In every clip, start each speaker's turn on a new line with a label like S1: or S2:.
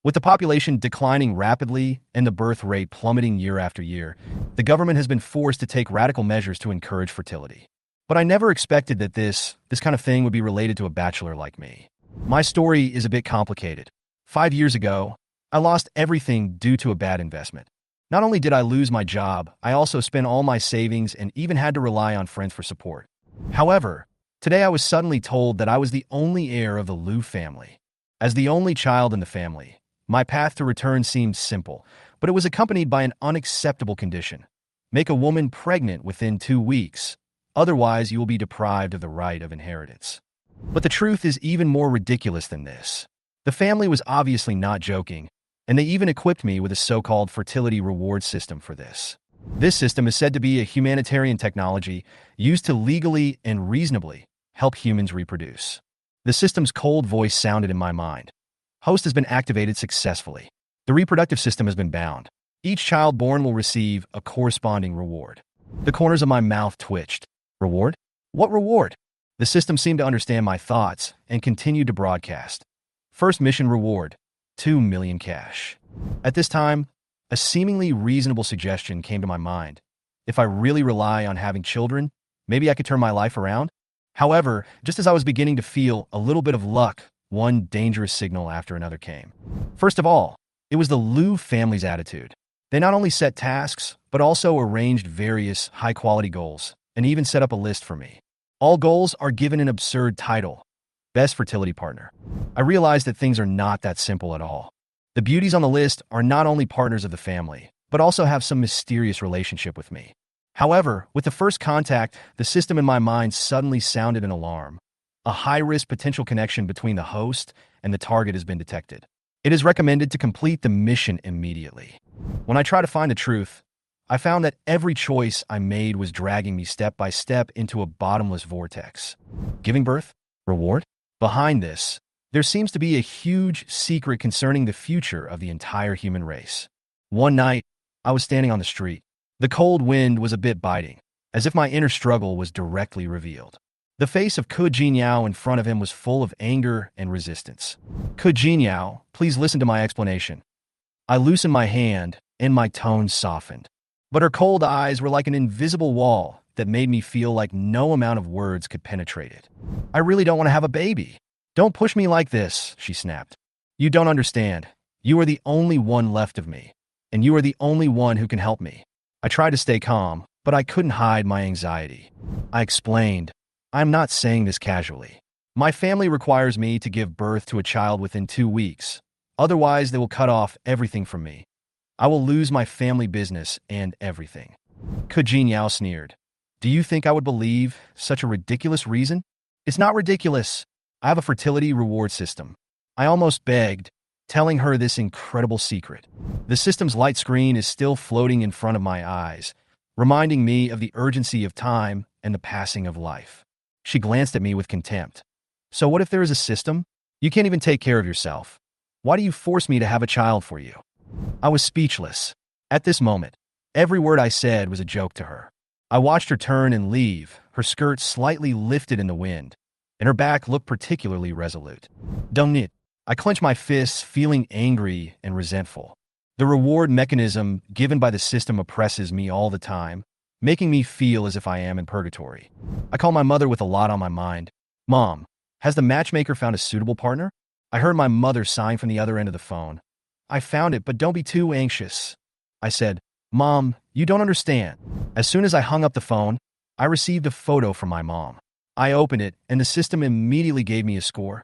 S1: With the population declining rapidly and the birth rate plummeting year after year, the government has been forced to take radical measures to encourage fertility. But I never expected that this kind of thing would be related to a bachelor like me. My story is a bit complicated. 5 years ago, I lost everything due to a bad investment. Not only did I lose my job, I also spent all my savings and even had to rely on friends for support. However, today I was suddenly told that I was the only heir of the Liu family. As the only child in the family, my path to return seemed simple, but it was accompanied by an unacceptable condition. Make a woman pregnant within 2 weeks. Otherwise, you will be deprived of the right of inheritance. But the truth is even more ridiculous than this. The family was obviously not joking, and they even equipped me with a so-called fertility reward system for this. This system is said to be a humanitarian technology used to legally and reasonably help humans reproduce. The system's cold voice sounded in my mind. Host has been activated successfully. The reproductive system has been bound. Each child born will receive a corresponding reward. The corners of my mouth twitched. Reward? What reward? The system seemed to understand my thoughts and continued to broadcast. First mission reward, 2 million cash. At this time, a seemingly reasonable suggestion came to my mind. If I really rely on having children, maybe I could turn my life around? However, just as I was beginning to feel a little bit of luck, one dangerous signal after another came. First of all, it was the Liu family's attitude. They not only set tasks, but also arranged various high-quality goals, and even set up a list for me. All goals are given an absurd title, Best Fertility Partner. I realized that things are not that simple at all. The beauties on the list are not only partners of the family, but also have some mysterious relationship with me. However, with the first contact, the system in my mind suddenly sounded an alarm. A high-risk potential connection between the host and the target has been detected. It is recommended to complete the mission immediately. When I try to find the truth, I found that every choice I made was dragging me step by step into a bottomless vortex. Giving birth? Reward? Behind this, there seems to be a huge secret concerning the future of the entire human race. One night, I was standing on the street. The cold wind was a bit biting, as if my inner struggle was directly revealed. The face of Ke Jinyao in front of him was full of anger and resistance. Ke Jinyao, please listen to my explanation. I loosened my hand, and my tone softened. But her cold eyes were like an invisible wall that made me feel like no amount of words could penetrate it. I really don't want to have a baby. Don't push me like this, she snapped. You don't understand. You are the only one left of me, and you are the only one who can help me. I tried to stay calm, but I couldn't hide my anxiety. I explained, I'm not saying this casually. My family requires me to give birth to a child within 2 weeks. Otherwise, they will cut off everything from me. I will lose my family business and everything. Ke Jinyao sneered. Do you think I would believe such a ridiculous reason? It's not ridiculous. I have a fertility reward system. I almost begged, telling her this incredible secret. The system's light screen is still floating in front of my eyes, reminding me of the urgency of time and the passing of life. She glanced at me with contempt. So what if there is a system? You can't even take care of yourself. Why do you force me to have a child for you? I was speechless. At this moment, every word I said was a joke to her. I watched her turn and leave, her skirt slightly lifted in the wind, and her back looked particularly resolute. Dong it. I clenched my fists, feeling angry and resentful. The reward mechanism given by the system oppresses me all the time, making me feel as if I am in purgatory. I call my mother with a lot on my mind. Mom, has the matchmaker found a suitable partner? I heard my mother sighing from the other end of the phone. I found it, but don't be too anxious. I said, Mom, you don't understand. As soon as I hung up the phone, I received a photo from my mom. I opened it, and the system immediately gave me a score.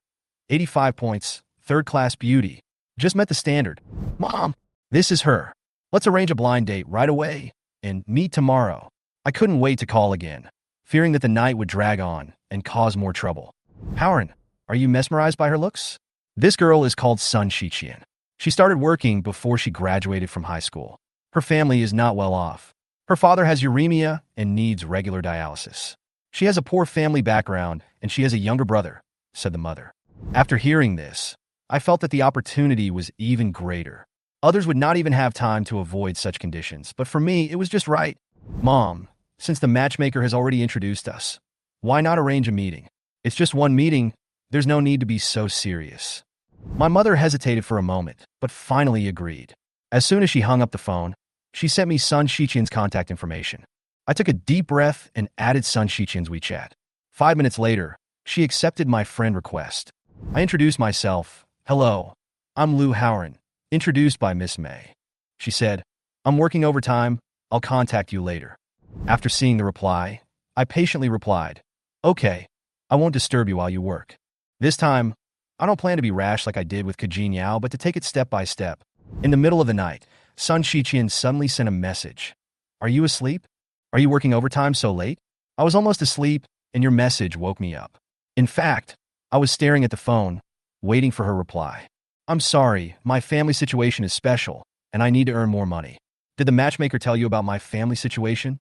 S1: 85 points, third-class beauty. Just met the standard. Mom, this is her. Let's arrange a blind date right away and meet tomorrow. I couldn't wait to call again, fearing that the night would drag on and cause more trouble. Howard, are you mesmerized by her looks? This girl is called Sun Shiqian. She started working before she graduated from high school. Her family is not well off. Her father has uremia and needs regular dialysis. She has a poor family background, and she has a younger brother, said the mother. After hearing this, I felt that the opportunity was even greater. Others would not even have time to avoid such conditions, but for me, it was just right. Mom, since the matchmaker has already introduced us, why not arrange a meeting? It's just one meeting. There's no need to be so serious. My mother hesitated for a moment, but finally agreed. As soon as she hung up the phone, she sent me Sun Shiqian's contact information. I took a deep breath and added Sun Shiqian's WeChat. 5 minutes later, she accepted my friend request. I introduced myself. Hello, I'm Lu Howren, introduced by Miss May. She said, I'm working overtime. I'll contact you later. After seeing the reply, I patiently replied, okay, I won't disturb you while you work. This time, I don't plan to be rash like I did with Kajin Yao, but to take it step by step. In the middle of the night, Sun Shiqian suddenly sent a message. Are you asleep? Are you working overtime so late? I was almost asleep, and your message woke me up. In fact, I was staring at the phone, waiting for her reply. I'm sorry, my family situation is special, and I need to earn more money. Did the matchmaker tell you about my family situation?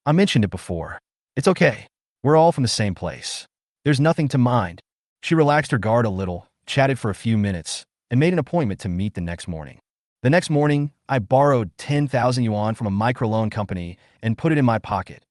S1: I mentioned it before. It's okay. We're all from the same place. There's nothing to mind. She relaxed her guard a little, chatted for a few minutes, and made an appointment to meet the next morning. The next morning, I borrowed 10,000 yuan from a microloan company and put it in my pocket.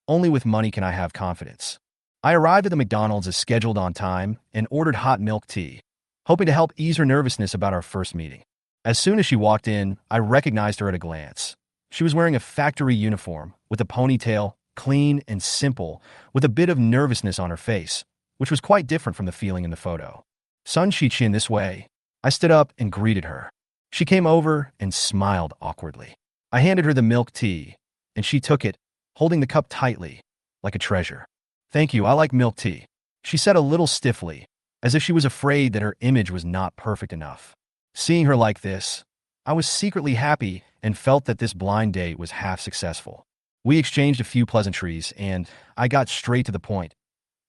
S1: Only with money can I have confidence. I arrived at the McDonald's as scheduled on time and ordered hot milk tea, hoping to help ease her nervousness about our first meeting. As soon as she walked in, I recognized her at a glance. She was wearing a factory uniform, with a ponytail, clean and simple, with a bit of nervousness on her face, which was quite different from the feeling in the photo. Sun Shiqian this way. I stood up and greeted her. She came over and smiled awkwardly. I handed her the milk tea, and she took it, holding the cup tightly, like a treasure. Thank you, I like milk tea, she said a little stiffly, as if she was afraid that her image was not perfect enough. Seeing her like this, I was secretly happy and felt that this blind date was half successful. We exchanged a few pleasantries, and I got straight to the point.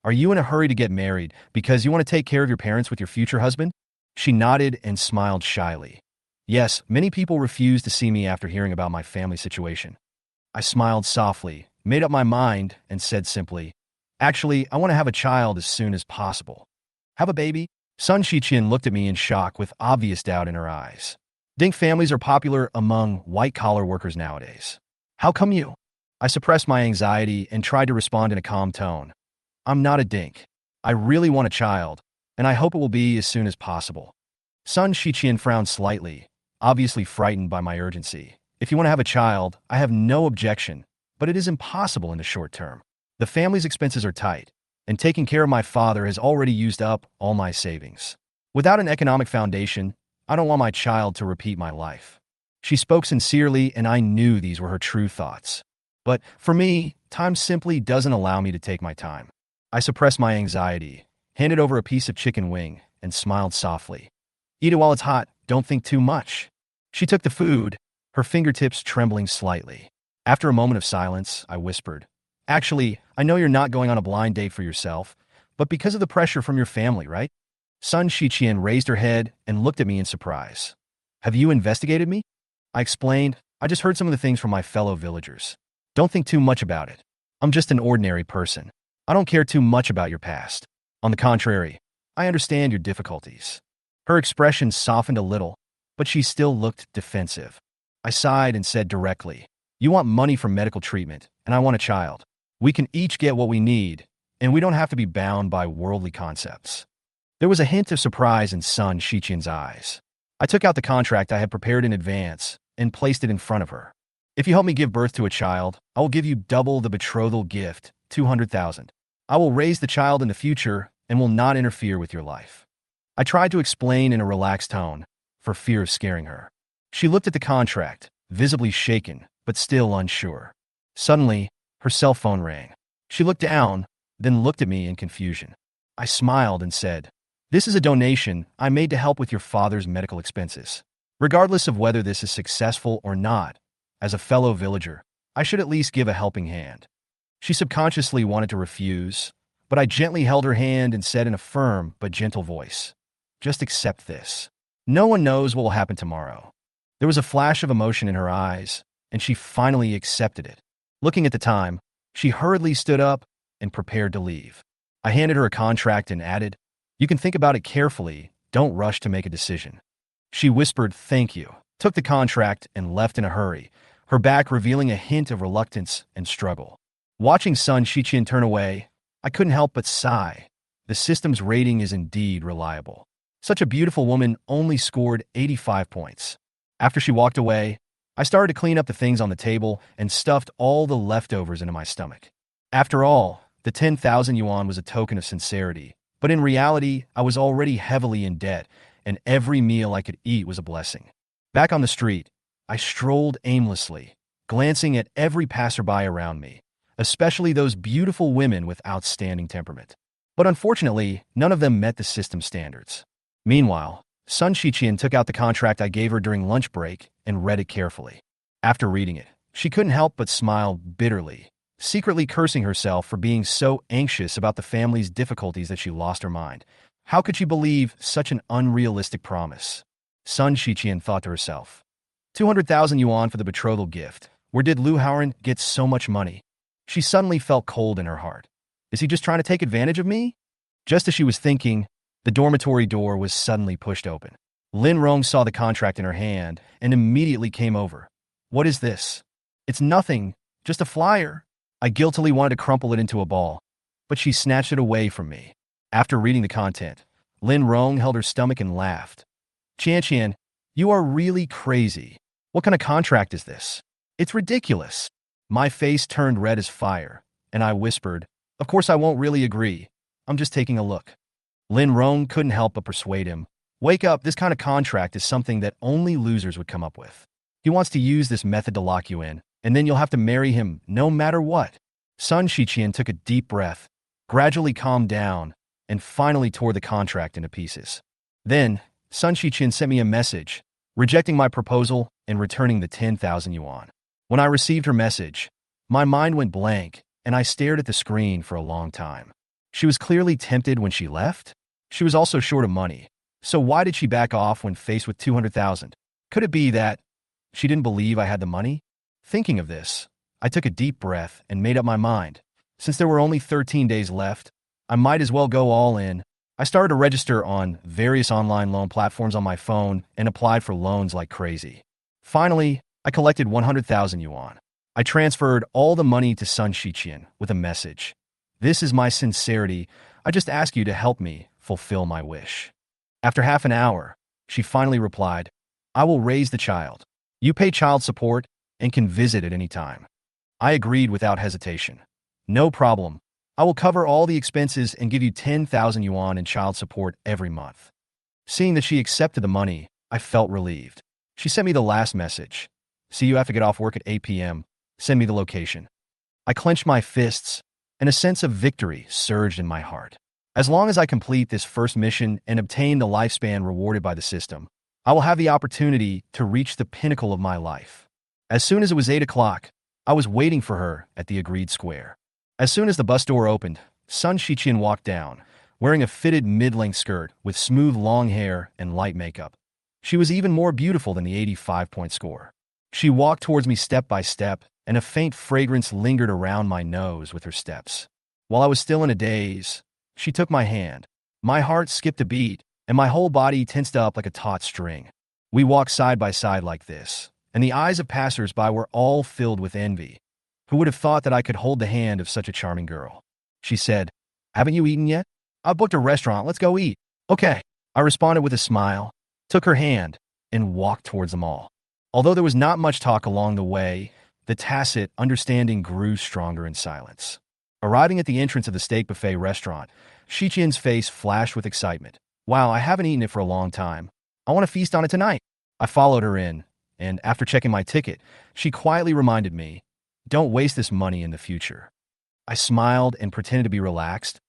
S1: Are you in a hurry to get married because you want to take care of your parents with your future husband? She nodded and smiled shyly. Yes, many people refuse to see me after hearing about my family situation. I smiled softly, made up my mind, and said simply, actually, I want to have a child as soon as possible. Have a baby? Sun Shiqian looked at me in shock with obvious doubt in her eyes. Dink families are popular among white-collar workers nowadays. How come you? I suppressed my anxiety and tried to respond in a calm tone. I'm not a dink. I really want a child, and I hope it will be as soon as possible. Sun Shiqian frowned slightly, obviously frightened by my urgency. If you want to have a child, I have no objection, but it is impossible in the short term. The family's expenses are tight, and taking care of my father has already used up all my savings. Without an economic foundation, I don't want my child to repeat my life. She spoke sincerely, and I knew these were her true thoughts. But for me, time simply doesn't allow me to take my time. I suppressed my anxiety, handed over a piece of chicken wing, and smiled softly. Eat it while it's hot, don't think too much. She took the food, her fingertips trembling slightly. After a moment of silence, I whispered, actually, I know you're not going on a blind date for yourself, but because of the pressure from your family, right? Sun Shiqian raised her head and looked at me in surprise. Have you investigated me? I explained, I just heard some of the things from my fellow villagers. Don't think too much about it. I'm just an ordinary person. I don't care too much about your past. On the contrary, I understand your difficulties. Her expression softened a little, but she still looked defensive. I sighed and said directly, you want money for medical treatment, and I want a child. We can each get what we need, and we don't have to be bound by worldly concepts. There was a hint of surprise in Sun Shiqian's eyes. I took out the contract I had prepared in advance and placed it in front of her. If you help me give birth to a child, I will give you double the betrothal gift, 200,000. I will raise the child in the future and will not interfere with your life. I tried to explain in a relaxed tone, for fear of scaring her. She looked at the contract, visibly shaken, but still unsure. Suddenly, her cell phone rang. She looked down, then looked at me in confusion. I smiled and said, this is a donation I made to help with your father's medical expenses. Regardless of whether this is successful or not, as a fellow villager, I should at least give a helping hand. She subconsciously wanted to refuse, but I gently held her hand and said in a firm but gentle voice, just accept this. No one knows what will happen tomorrow. There was a flash of emotion in her eyes, and she finally accepted it. Looking at the time, she hurriedly stood up and prepared to leave. I handed her a contract and added, you can think about it carefully, don't rush to make a decision. She whispered thank you, took the contract, and left in a hurry, her back revealing a hint of reluctance and struggle. Watching Sun Shiqian turn away, I couldn't help but sigh. The system's rating is indeed reliable. Such a beautiful woman only scored 85 points. After she walked away, I started to clean up the things on the table and stuffed all the leftovers into my stomach. After all, the 10,000 yuan was a token of sincerity, but in reality, I was already heavily in debt, and every meal I could eat was a blessing. Back on the street, I strolled aimlessly, glancing at every passerby around me, especially those beautiful women with outstanding temperament. But unfortunately, none of them met the system standards. Meanwhile, Sun Shiqian took out the contract I gave her during lunch break and read it carefully. After reading it, she couldn't help but smile bitterly, secretly cursing herself for being so anxious about the family's difficulties that she lost her mind. How could she believe such an unrealistic promise? Sun Shiqian thought to herself. 200,000 yuan for the betrothal gift. Where did Lu Haoran get so much money? She suddenly felt cold in her heart. Is he just trying to take advantage of me? Just as she was thinking, the dormitory door was suddenly pushed open. Lin Rong saw the contract in her hand and immediately came over. What is this? It's nothing, just a flyer. I guiltily wanted to crumple it into a ball, but she snatched it away from me. After reading the content, Lin Rong held her stomach and laughed. Qian, you are really crazy. What kind of contract is this? It's ridiculous. My face turned red as fire, and I whispered, of course I won't really agree. I'm just taking a look. Lin Rong couldn't help but persuade him. Wake up, this kind of contract is something that only losers would come up with. He wants to use this method to lock you in, and then you'll have to marry him no matter what. Sun Shiqian took a deep breath, gradually calmed down, and finally tore the contract into pieces. Then, Sun Shiqian sent me a message, rejecting my proposal and returning the 10,000 yuan. When I received her message, my mind went blank, and I stared at the screen for a long time. She was clearly tempted when she left. She was also short of money, so why did she back off when faced with 200,000? Could it be that she didn't believe I had the money? Thinking of this, I took a deep breath and made up my mind. Since there were only 13 days left, I might as well go all in. I started to register on various online loan platforms on my phone and applied for loans like crazy. Finally, I collected 100,000 yuan. I transferred all the money to Sun Shiqian with a message. This is my sincerity. I just ask you to help me fulfill my wish. After half an hour, she finally replied, I will raise the child. You pay child support and can visit at any time. I agreed without hesitation. No problem. I will cover all the expenses and give you 10,000 yuan in child support every month. Seeing that she accepted the money, I felt relieved. She sent me the last message. See you after get off work at 8 p.m. Send me the location. I clenched my fists, and a sense of victory surged in my heart. As long as I complete this first mission and obtain the lifespan rewarded by the system, I will have the opportunity to reach the pinnacle of my life. As soon as it was 8 o'clock, I was waiting for her at the agreed square. As soon as the bus door opened, Sun Shiqian walked down, wearing a fitted mid-length skirt with smooth long hair and light makeup. She was even more beautiful than the 85-point score. She walked towards me step by step, and a faint fragrance lingered around my nose with her steps. While I was still in a daze, she took my hand. My heart skipped a beat, and my whole body tensed up like a taut string. We walked side by side like this, and the eyes of passers-by were all filled with envy. Who would have thought that I could hold the hand of such a charming girl? She said, haven't you eaten yet? I booked a restaurant, let's go eat. Okay. I responded with a smile, took her hand, and walked towards the mall. Although there was not much talk along the way, the tacit understanding grew stronger in silence. Arriving at the entrance of the steak buffet restaurant, Shiqian's face flashed with excitement. Wow, I haven't eaten it for a long time. I want to feast on it tonight. I followed her in, and after checking my ticket, she quietly reminded me, don't waste this money in the future. I smiled and pretended to be relaxed.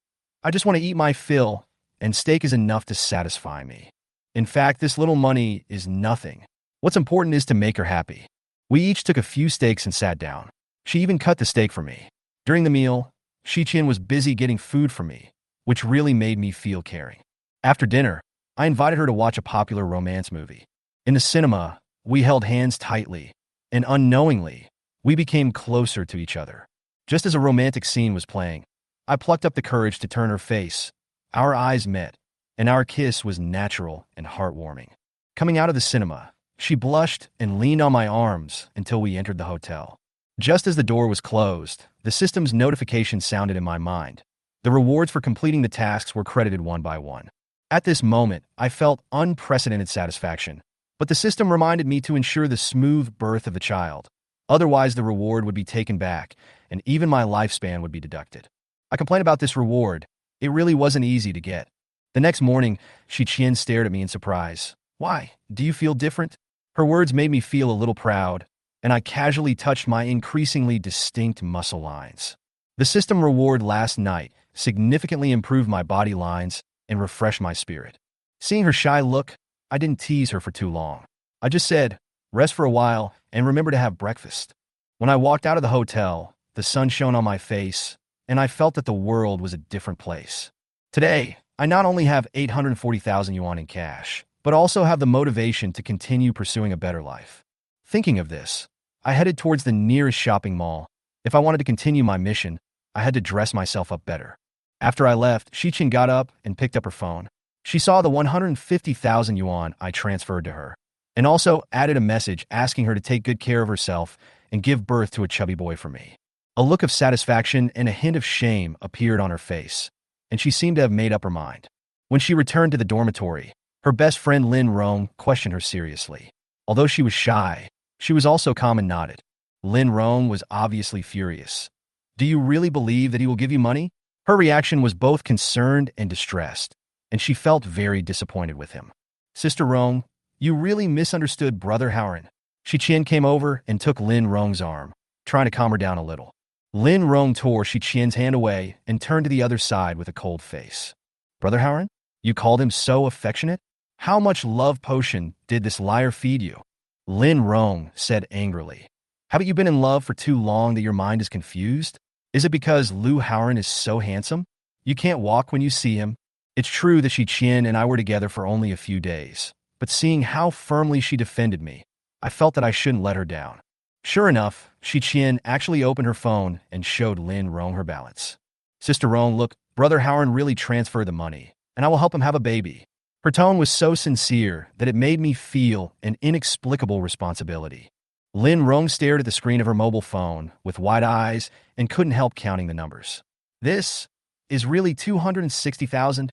S1: I just want to eat my fill, and steak is enough to satisfy me. In fact, this little money is nothing. What's important is to make her happy. We each took a few steaks and sat down. She even cut the steak for me. During the meal, Shiqian was busy getting food for me, which really made me feel caring. After dinner, I invited her to watch a popular romance movie. In the cinema, we held hands tightly, and unknowingly, we became closer to each other. Just as a romantic scene was playing, I plucked up the courage to turn her face. Our eyes met, and our kiss was natural and heartwarming. Coming out of the cinema, she blushed and leaned on my arms until we entered the hotel. Just as the door was closed, the system's notification sounded in my mind. The rewards for completing the tasks were credited one by one. At this moment, I felt unprecedented satisfaction, but the system reminded me to ensure the smooth birth of the child. Otherwise, the reward would be taken back, and even my lifespan would be deducted. I complained about this reward. It really wasn't easy to get. The next morning, Qian stared at me in surprise. Why? Do you feel different? Her words made me feel a little proud, and I casually touched my increasingly distinct muscle lines. The system reward last night significantly improved my body lines and refreshed my spirit. Seeing her shy look, I didn't tease her for too long. I just said, rest for a while and remember to have breakfast. When I walked out of the hotel, the sun shone on my face, and I felt that the world was a different place. Today, I not only have 840,000 yuan in cash, but also have the motivation to continue pursuing a better life. Thinking of this, I headed towards the nearest shopping mall. If I wanted to continue my mission, I had to dress myself up better. After I left, Qian got up and picked up her phone. She saw the 150,000 yuan I transferred to her, and also added a message asking her to take good care of herself and give birth to a chubby boy for me. A look of satisfaction and a hint of shame appeared on her face, and she seemed to have made up her mind. When she returned to the dormitory, her best friend Lin Rong questioned her seriously. Although she was shy, she was also calm and nodded. Lin Rong was obviously furious. Do you really believe that he will give you money? Her reaction was both concerned and distressed, and she felt very disappointed with him. Sister Rong, you really misunderstood Brother Howard. Qian came over and took Lin Rong's arm, trying to calm her down a little. Lin Rong tore Qian's hand away and turned to the other side with a cold face. Brother Howard, you called him so affectionate? How much love potion did this liar feed you? Lin Rong said angrily. Haven't you been in love for too long that your mind is confused? Is it because Lu Howard is so handsome? You can't walk when you see him. It's true that Qian and I were together for only a few days, but seeing how firmly she defended me, I felt that I shouldn't let her down. Sure enough, Qian actually opened her phone and showed Lin Rong her balance. Sister Rong, look, Brother Howard really transferred the money, and I will help him have a baby. Her tone was so sincere that it made me feel an inexplicable responsibility. Lin Rong stared at the screen of her mobile phone with wide eyes and couldn't help counting the numbers. This is really 260,000?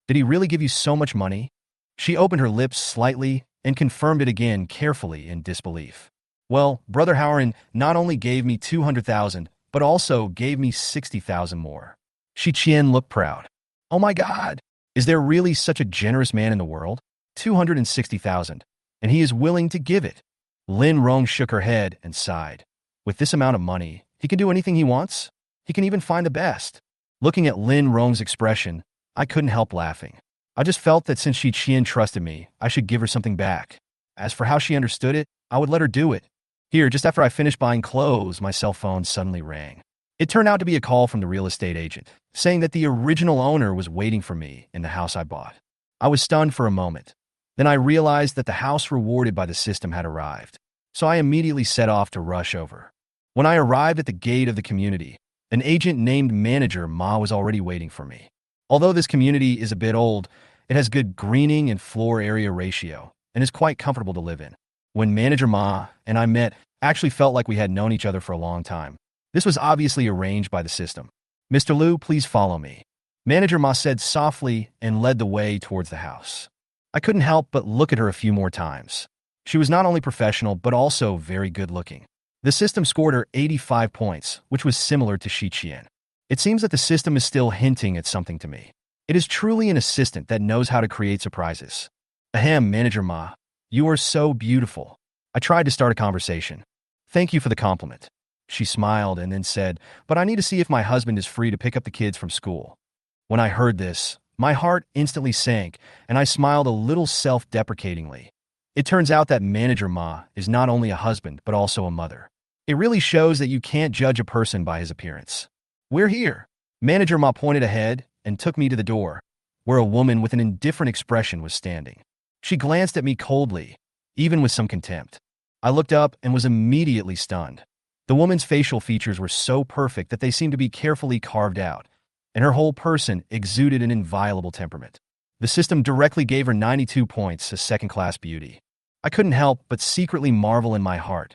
S1: Did he really give you so much money? She opened her lips slightly and confirmed it again carefully in disbelief. Well, Brother Howard not only gave me 200,000, but also gave me 60,000 more. Qian looked proud. Oh my God! Is there really such a generous man in the world? 260,000, and he is willing to give it. Lin Rong shook her head and sighed. With this amount of money, he can do anything he wants. He can even find the best. Looking at Lin Rong's expression, I couldn't help laughing. I just felt that since Qian trusted me, I should give her something back. As for how she understood it, I would let her do it. Here, just after I finished buying clothes, my cell phone suddenly rang. It turned out to be a call from the real estate agent, saying that the original owner was waiting for me in the house I bought. I was stunned for a moment. Then I realized that the house rewarded by the system had arrived, so I immediately set off to rush over. When I arrived at the gate of the community, an agent named Manager Ma was already waiting for me. Although this community is a bit old, it has good greening and floor area ratio, and is quite comfortable to live in. When Manager Ma and I met, I actually felt like we had known each other for a long time. This was obviously arranged by the system. Mr. Liu, please follow me. Manager Ma said softly and led the way towards the house. I couldn't help but look at her a few more times. She was not only professional, but also very good-looking. The system scored her 85 points, which was similar to Qian. It seems that the system is still hinting at something to me. It is truly an assistant that knows how to create surprises. Ahem, Manager Ma. You are so beautiful. I tried to start a conversation. Thank you for the compliment. She smiled and then said, but I need to see if my husband is free to pick up the kids from school. When I heard this, my heart instantly sank, and I smiled a little self-deprecatingly. It turns out that Manager Ma is not only a husband, but also a mother. It really shows that you can't judge a person by his appearance. We're here. Manager Ma pointed ahead and took me to the door, where a woman with an indifferent expression was standing. She glanced at me coldly, even with some contempt. I looked up and was immediately stunned. The woman's facial features were so perfect that they seemed to be carefully carved out, and her whole person exuded an inviolable temperament. The system directly gave her 92 points as second-class beauty. I couldn't help but secretly marvel in my heart.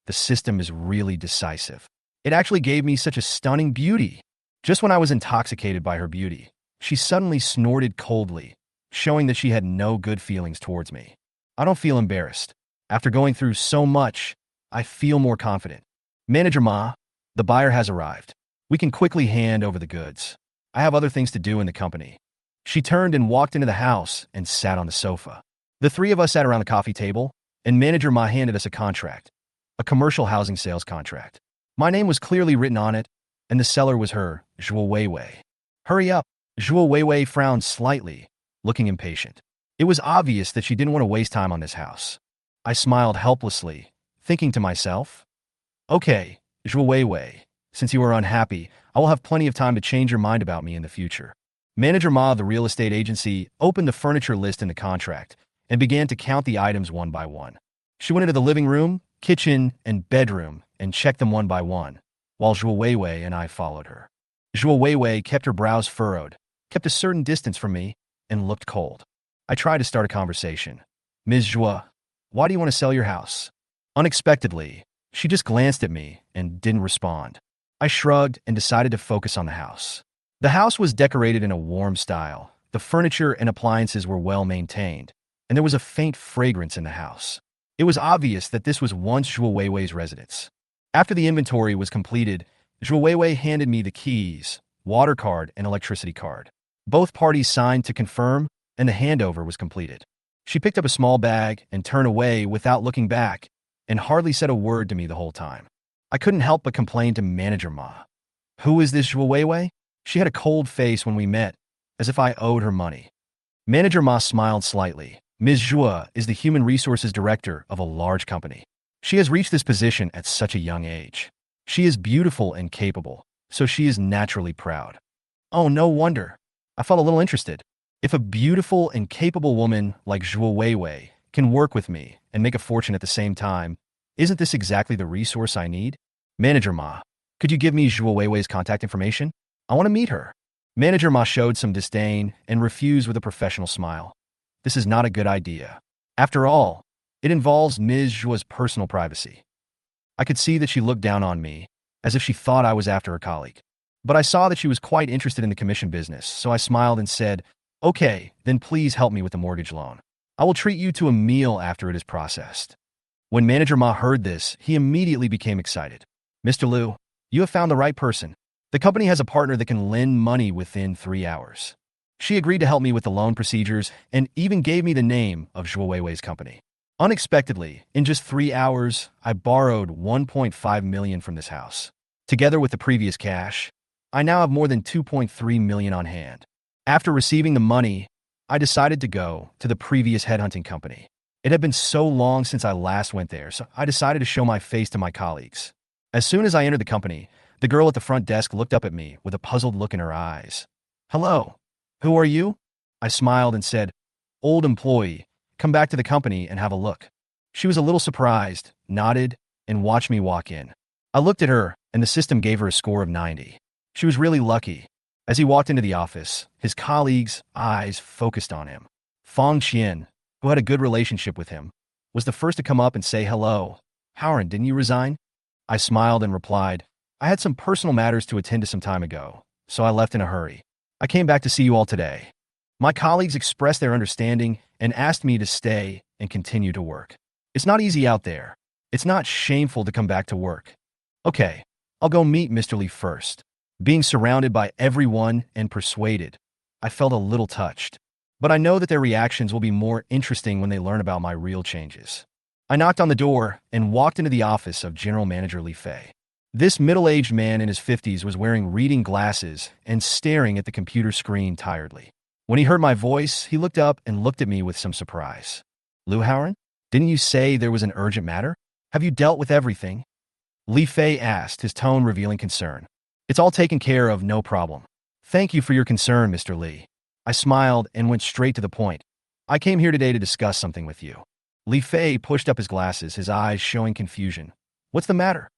S1: The system is really decisive. It actually gave me such a stunning beauty. Just when I was intoxicated by her beauty, she suddenly snorted coldly, showing that she had no good feelings towards me. I don't feel embarrassed. After going through so much, I feel more confident. Manager Ma, the buyer has arrived. We can quickly hand over the goods. I have other things to do in the company. She turned and walked into the house and sat on the sofa. The three of us sat around the coffee table, and Manager Ma handed us a contract, a commercial housing sales contract. My name was clearly written on it, and the seller was her, Zhuo Weiwei. Hurry up. Zhuo Weiwei frowned slightly, looking impatient. It was obvious that she didn't want to waste time on this house. I smiled helplessly, thinking to myself, okay, Zhuo Weiwei, since you are unhappy, I will have plenty of time to change your mind about me in the future. Manager Ma of the real estate agency opened the furniture list in the contract and began to count the items one by one. She went into the living room, kitchen, and bedroom and checked them one by one, while Zhuo Weiwei and I followed her. Zhuo Weiwei kept her brows furrowed, kept a certain distance from me, and looked cold. I tried to start a conversation. Ms. Zhuo, why do you want to sell your house? Unexpectedly, she just glanced at me and didn't respond. I shrugged and decided to focus on the house. The house was decorated in a warm style. The furniture and appliances were well maintained, and there was a faint fragrance in the house. It was obvious that this was once Zhuo Weiwei's residence. After the inventory was completed, Zhuo Weiwei handed me the keys, water card, and electricity card. Both parties signed to confirm, and the handover was completed. She picked up a small bag and turned away without looking back, and hardly said a word to me the whole time. I couldn't help but complain to Manager Ma. Who is this Zhuo Weiwei? She had a cold face when we met, as if I owed her money. Manager Ma smiled slightly. Ms. Zhuo is the Human Resources Director of a large company. She has reached this position at such a young age. She is beautiful and capable, so she is naturally proud. Oh, no wonder. I felt a little interested. If a beautiful and capable woman like Zhuo Weiwei can work with me and make a fortune at the same time, isn't this exactly the resource I need? Manager Ma, could you give me Zhuo Weiwei's contact information? I want to meet her. Manager Ma showed some disdain and refused with a professional smile. This is not a good idea. After all, it involves Ms. Zhuo's personal privacy. I could see that she looked down on me, as if she thought I was after her colleague. But I saw that she was quite interested in the commission business, so I smiled and said, okay, then please help me with the mortgage loan. I will treat you to a meal after it is processed. When Manager Ma heard this, he immediately became excited. Mr. Liu, you have found the right person. The company has a partner that can lend money within 3 hours. She agreed to help me with the loan procedures and even gave me the name of Zhuo Weiwei's company. Unexpectedly, in just 3 hours, I borrowed 1.5 million from this house. Together with the previous cash, I now have more than 2.3 million on hand. After receiving the money, I decided to go to the previous headhunting company. It had been so long since I last went there, so I decided to show my face to my colleagues. As soon as I entered the company, the girl at the front desk looked up at me with a puzzled look in her eyes. Hello, who are you? I smiled and said, old employee, come back to the company and have a look. She was a little surprised, nodded, and watched me walk in. I looked at her, and the system gave her a score of 90. She was really lucky. As he walked into the office, his colleagues' eyes focused on him. Fong Qian, who had a good relationship with him, was the first to come up and say hello. Howard, didn't you resign? I smiled and replied, I had some personal matters to attend to some time ago, so I left in a hurry. I came back to see you all today. My colleagues expressed their understanding and asked me to stay and continue to work. It's not easy out there. It's not shameful to come back to work. Okay, I'll go meet Mr. Li first. Being surrounded by everyone and persuaded, I felt a little touched. But I know that their reactions will be more interesting when they learn about my real changes. I knocked on the door and walked into the office of General Manager Li Fei. This middle-aged man in his 50s was wearing reading glasses and staring at the computer screen tiredly. When he heard my voice, he looked up and looked at me with some surprise. Liu Howard, didn't you say there was an urgent matter? Have you dealt with everything? Li Fei asked, his tone revealing concern. It's all taken care of, no problem. Thank you for your concern, Mr. Li. I smiled and went straight to the point. I came here today to discuss something with you. Li Fei pushed up his glasses, his eyes showing confusion. What's the matter?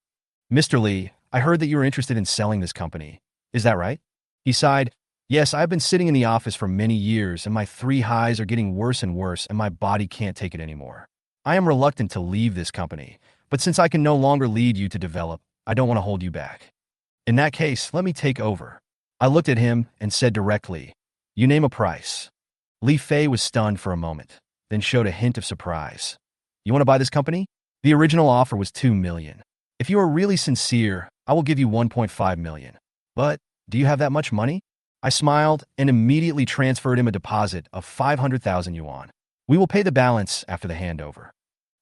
S1: Mr. Li, I heard that you were interested in selling this company. Is that right? He sighed. Yes, I've been sitting in the office for many years, and my 3 highs are getting worse and worse, and my body can't take it anymore. I am reluctant to leave this company, but since I can no longer lead you to develop, I don't want to hold you back. In that case, let me take over. I looked at him and said directly, you name a price. Li Fei was stunned for a moment, then showed a hint of surprise. You want to buy this company? The original offer was 2 million. If you are really sincere, I will give you 1.5 million. But do you have that much money? I smiled and immediately transferred him a deposit of 500,000 yuan. We will pay the balance after the handover.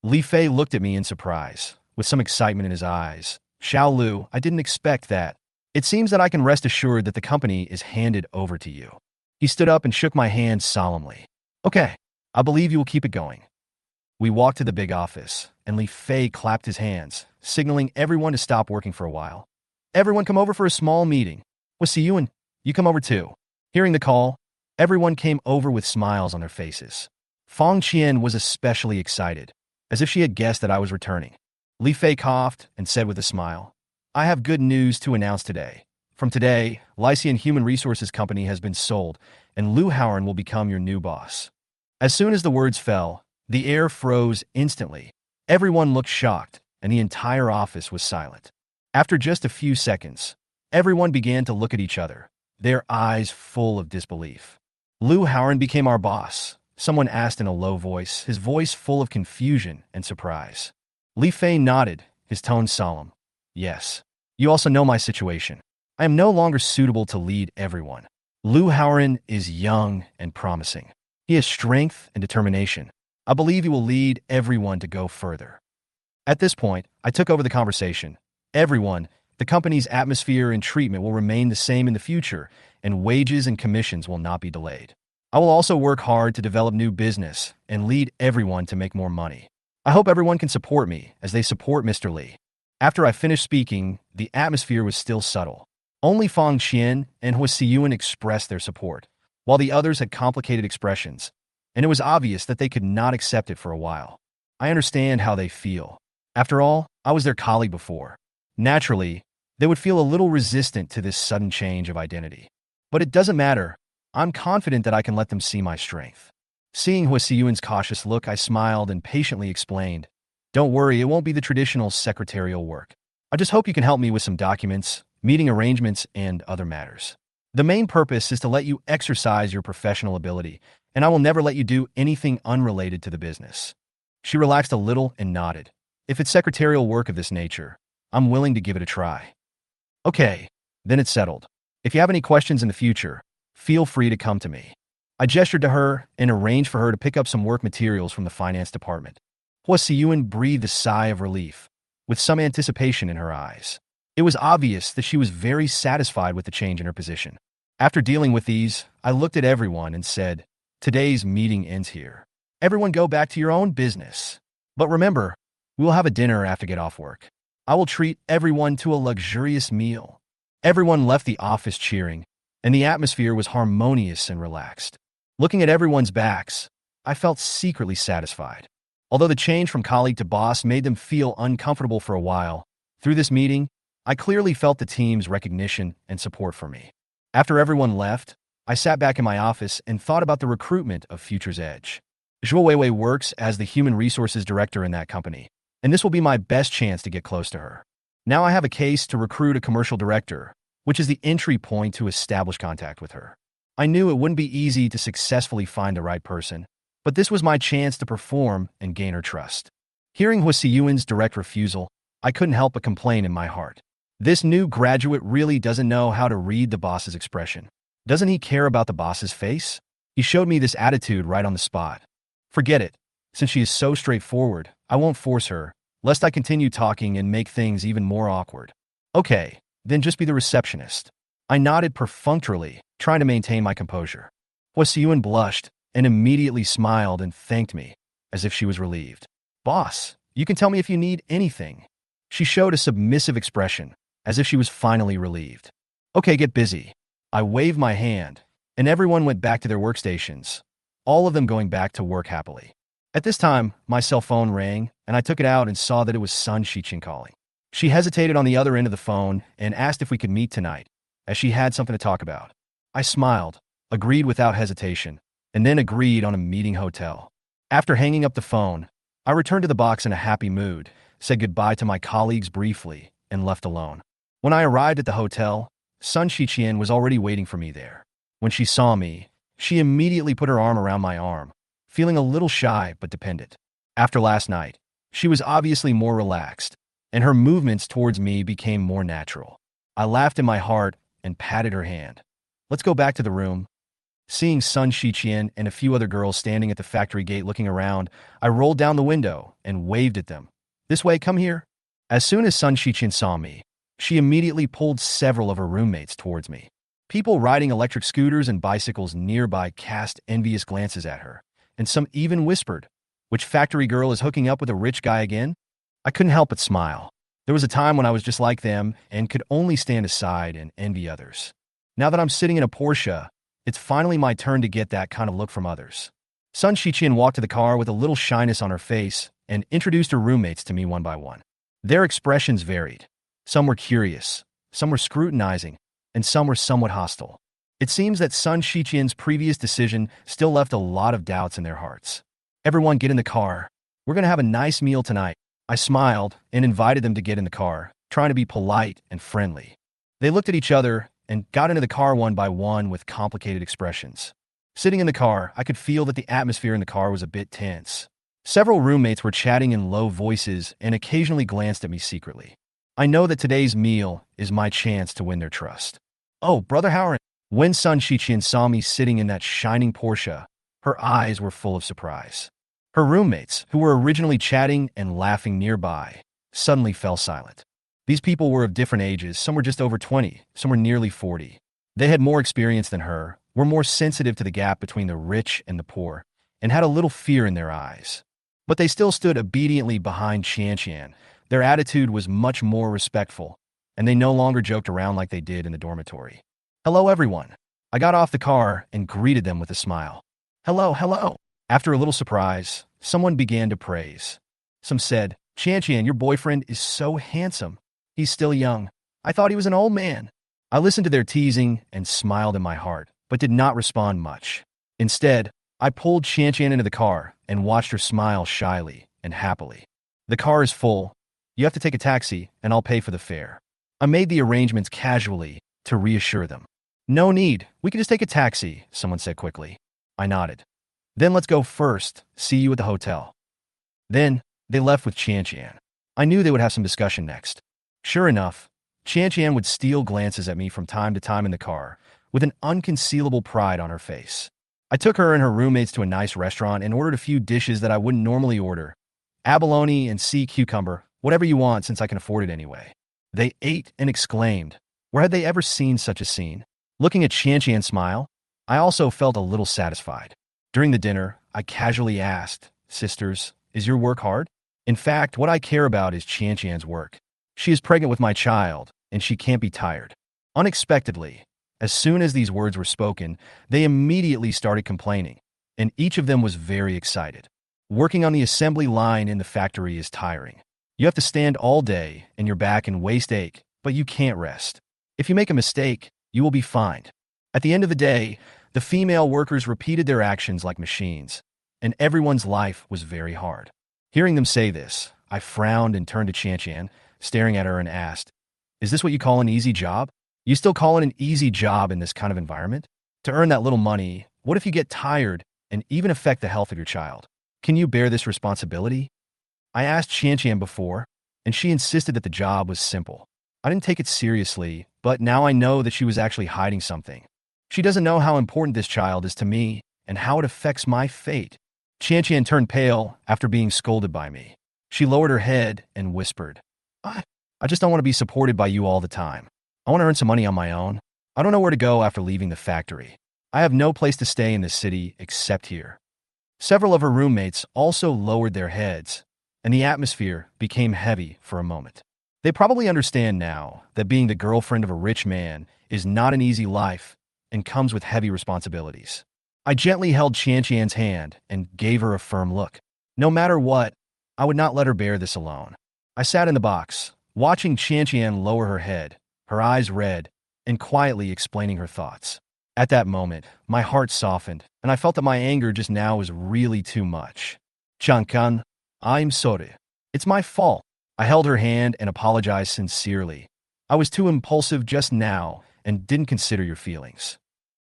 S1: Li Fei looked at me in surprise, with some excitement in his eyes. Xiao Lu, I didn't expect that. It seems that I can rest assured that the company is handed over to you. He stood up and shook my hand solemnly. Okay, I believe you will keep it going. We walked to the big office, and Li Fei clapped his hands, signaling everyone to stop working for a while. Everyone come over for a small meeting. We'll see you, and you come over too. Hearing the call, everyone came over with smiles on their faces. Fang Qian was especially excited, as if she had guessed that I was returning. Li Fei coughed and said with a smile, I have good news to announce today. From today, Lycian Human Resources Company has been sold, and Lu Haoren will become your new boss. As soon as the words fell, the air froze instantly. Everyone looked shocked, and the entire office was silent. After just a few seconds, everyone began to look at each other, their eyes full of disbelief. Lu Haoren became our boss, someone asked in a low voice, his voice full of confusion and surprise. Li Fei nodded, his tone solemn. Yes. You also know my situation. I am no longer suitable to lead everyone. Lu Haoren is young and promising. He has strength and determination. I believe he will lead everyone to go further. At this point, I took over the conversation. Everyone, the company's atmosphere and treatment will remain the same in the future, and wages and commissions will not be delayed. I will also work hard to develop new business and lead everyone to make more money. I hope everyone can support me as they support Mr. Li. After I finished speaking, the atmosphere was still subtle. Only Fang Qian and Hua Siyuan expressed their support, while the others had complicated expressions, and it was obvious that they could not accept it for a while. I understand how they feel. After all, I was their colleague before. Naturally, they would feel a little resistant to this sudden change of identity. But it doesn't matter. I'm confident that I can let them see my strength. Seeing Hua Siyuan's cautious look, I smiled and patiently explained, Don't worry, it won't be the traditional secretarial work. I just hope you can help me with some documents, meeting arrangements, and other matters. The main purpose is to let you exercise your professional ability, and I will never let you do anything unrelated to the business. She relaxed a little and nodded. If it's secretarial work of this nature, I'm willing to give it a try. Okay, then it's settled. If you have any questions in the future, feel free to come to me. I gestured to her and arranged for her to pick up some work materials from the finance department. Hua Siyuan breathed a sigh of relief, with some anticipation in her eyes. It was obvious that she was very satisfied with the change in her position. After dealing with these, I looked at everyone and said, Today's meeting ends here. Everyone go back to your own business. But remember, we will have a dinner after get off work. I will treat everyone to a luxurious meal. Everyone left the office cheering, and the atmosphere was harmonious and relaxed. Looking at everyone's backs, I felt secretly satisfied. Although the change from colleague to boss made them feel uncomfortable for a while, through this meeting, I clearly felt the team's recognition and support for me. After everyone left, I sat back in my office and thought about the recruitment of Future's Edge. Zhuo Weiwei works as the human resources director in that company, and this will be my best chance to get close to her. Now I have a case to recruit a commercial director, which is the entry point to establish contact with her. I knew it wouldn't be easy to successfully find the right person, but this was my chance to perform and gain her trust. Hearing Hua Siyuan's direct refusal, I couldn't help but complain in my heart. This new graduate really doesn't know how to read the boss's expression. Doesn't he care about the boss's face? He showed me this attitude right on the spot. Forget it. Since she is so straightforward, I won't force her, lest I continue talking and make things even more awkward. Okay, then just be the receptionist. I nodded perfunctorily, trying to maintain my composure. Hua Siyuan blushed and immediately smiled and thanked me, as if she was relieved. Boss, you can tell me if you need anything. She showed a submissive expression, as if she was finally relieved. Okay, get busy. I waved my hand, and everyone went back to their workstations, all of them going back to work happily. At this time, my cell phone rang, and I took it out and saw that it was Sun Shiqing calling. She hesitated on the other end of the phone and asked if we could meet tonight, as she had something to talk about. I smiled, agreed without hesitation, and then agreed on a meeting hotel. After hanging up the phone, I returned to the box in a happy mood, said goodbye to my colleagues briefly, and left alone. When I arrived at the hotel, Sun Shiqian was already waiting for me there. When she saw me, She immediately put her arm around my arm, feeling a little shy but dependent. After last night, she was obviously more relaxed, and her movements towards me became more natural. I laughed in my heart and patted her hand. Let's go back to the room. Seeing Sun Shiqian and a few other girls standing at the factory gate looking around, I rolled down the window and waved at them. This way, come here. As soon as Sun Shiqian saw me, she immediately pulled several of her roommates towards me. People riding electric scooters and bicycles nearby cast envious glances at her, and some even whispered, "Which factory girl is hooking up with a rich guy again?" I couldn't help but smile. There was a time when I was just like them and could only stand aside and envy others. Now that I'm sitting in a Porsche, it's finally my turn to get that kind of look from others. Sun Shiqian walked to the car with a little shyness on her face and introduced her roommates to me one by one. Their expressions varied. Some were curious, some were scrutinizing, and some were somewhat hostile. It seems that Sun Shiqian's previous decision still left a lot of doubts in their hearts. Everyone get in the car. We're going to have a nice meal tonight. I smiled and invited them to get in the car, trying to be polite and friendly. They looked at each other and got into the car one by one with complicated expressions. Sitting in the car, I could feel that the atmosphere in the car was a bit tense. Several roommates were chatting in low voices and occasionally glanced at me secretly. I know that today's meal is my chance to win their trust. Oh, Brother Howard. When Sun Shiqian saw me sitting in that shining Porsche, her eyes were full of surprise. Her roommates, who were originally chatting and laughing nearby, suddenly fell silent. These people were of different ages. Some were just over 20, some were nearly 40. They had more experience than her, were more sensitive to the gap between the rich and the poor, and had a little fear in their eyes. But they still stood obediently behind Qianqian. Their attitude was much more respectful, and they no longer joked around like they did in the dormitory. Hello, everyone. I got off the car and greeted them with a smile. Hello, hello. After a little surprise, someone began to praise. Some said, Qianqian, your boyfriend is so handsome. He's still young. I thought he was an old man. I listened to their teasing and smiled in my heart, but did not respond much. Instead, I pulled Qianqian into the car and watched her smile shyly and happily. The car is full. You have to take a taxi, and I'll pay for the fare. I made the arrangements casually to reassure them. No need. We can just take a taxi, someone said quickly. I nodded. Then let's go first. See you at the hotel. Then, they left with Qianqian. I knew they would have some discussion next. Sure enough, Qianqian would steal glances at me from time to time in the car, with an unconcealable pride on her face. I took her and her roommates to a nice restaurant and ordered a few dishes that I wouldn't normally order. Abalone and sea cucumber, whatever you want since I can afford it anyway. They ate and exclaimed, where had they ever seen such a scene? Looking at Qianqian smile, I also felt a little satisfied. During the dinner, I casually asked, Sisters, is your work hard? In fact, what I care about is Qianqian's work. She is pregnant with my child, and she can't be tired. Unexpectedly, as soon as these words were spoken, they immediately started complaining, and each of them was very excited. Working on the assembly line in the factory is tiring. You have to stand all day, and your back and waist ache, but you can't rest. If you make a mistake, you will be fined. At the end of the day, the female workers repeated their actions like machines, and everyone's life was very hard. Hearing them say this, I frowned and turned to Qianqian, staring at her and asked, Is this what you call an easy job? You still call it an easy job in this kind of environment? To earn that little money, what if you get tired and even affect the health of your child? Can you bear this responsibility? I asked Qianqian before, and she insisted that the job was simple. I didn't take it seriously, but now I know that she was actually hiding something. She doesn't know how important this child is to me and how it affects my fate. Qianqian turned pale after being scolded by me. She lowered her head and whispered, I just don't want to be supported by you all the time. I want to earn some money on my own. I don't know where to go after leaving the factory. I have no place to stay in this city except here. Several of her roommates also lowered their heads, and the atmosphere became heavy for a moment. They probably understand now that being the girlfriend of a rich man is not an easy life and comes with heavy responsibilities. I gently held Qianqian's hand and gave her a firm look. No matter what, I would not let her bear this alone. I sat in the box, watching Qianqian lower her head, her eyes red, and quietly explaining her thoughts. At that moment, my heart softened, and I felt that my anger just now was really too much. Qianqian, I'm sorry. It's my fault. I held her hand and apologized sincerely. I was too impulsive just now and didn't consider your feelings.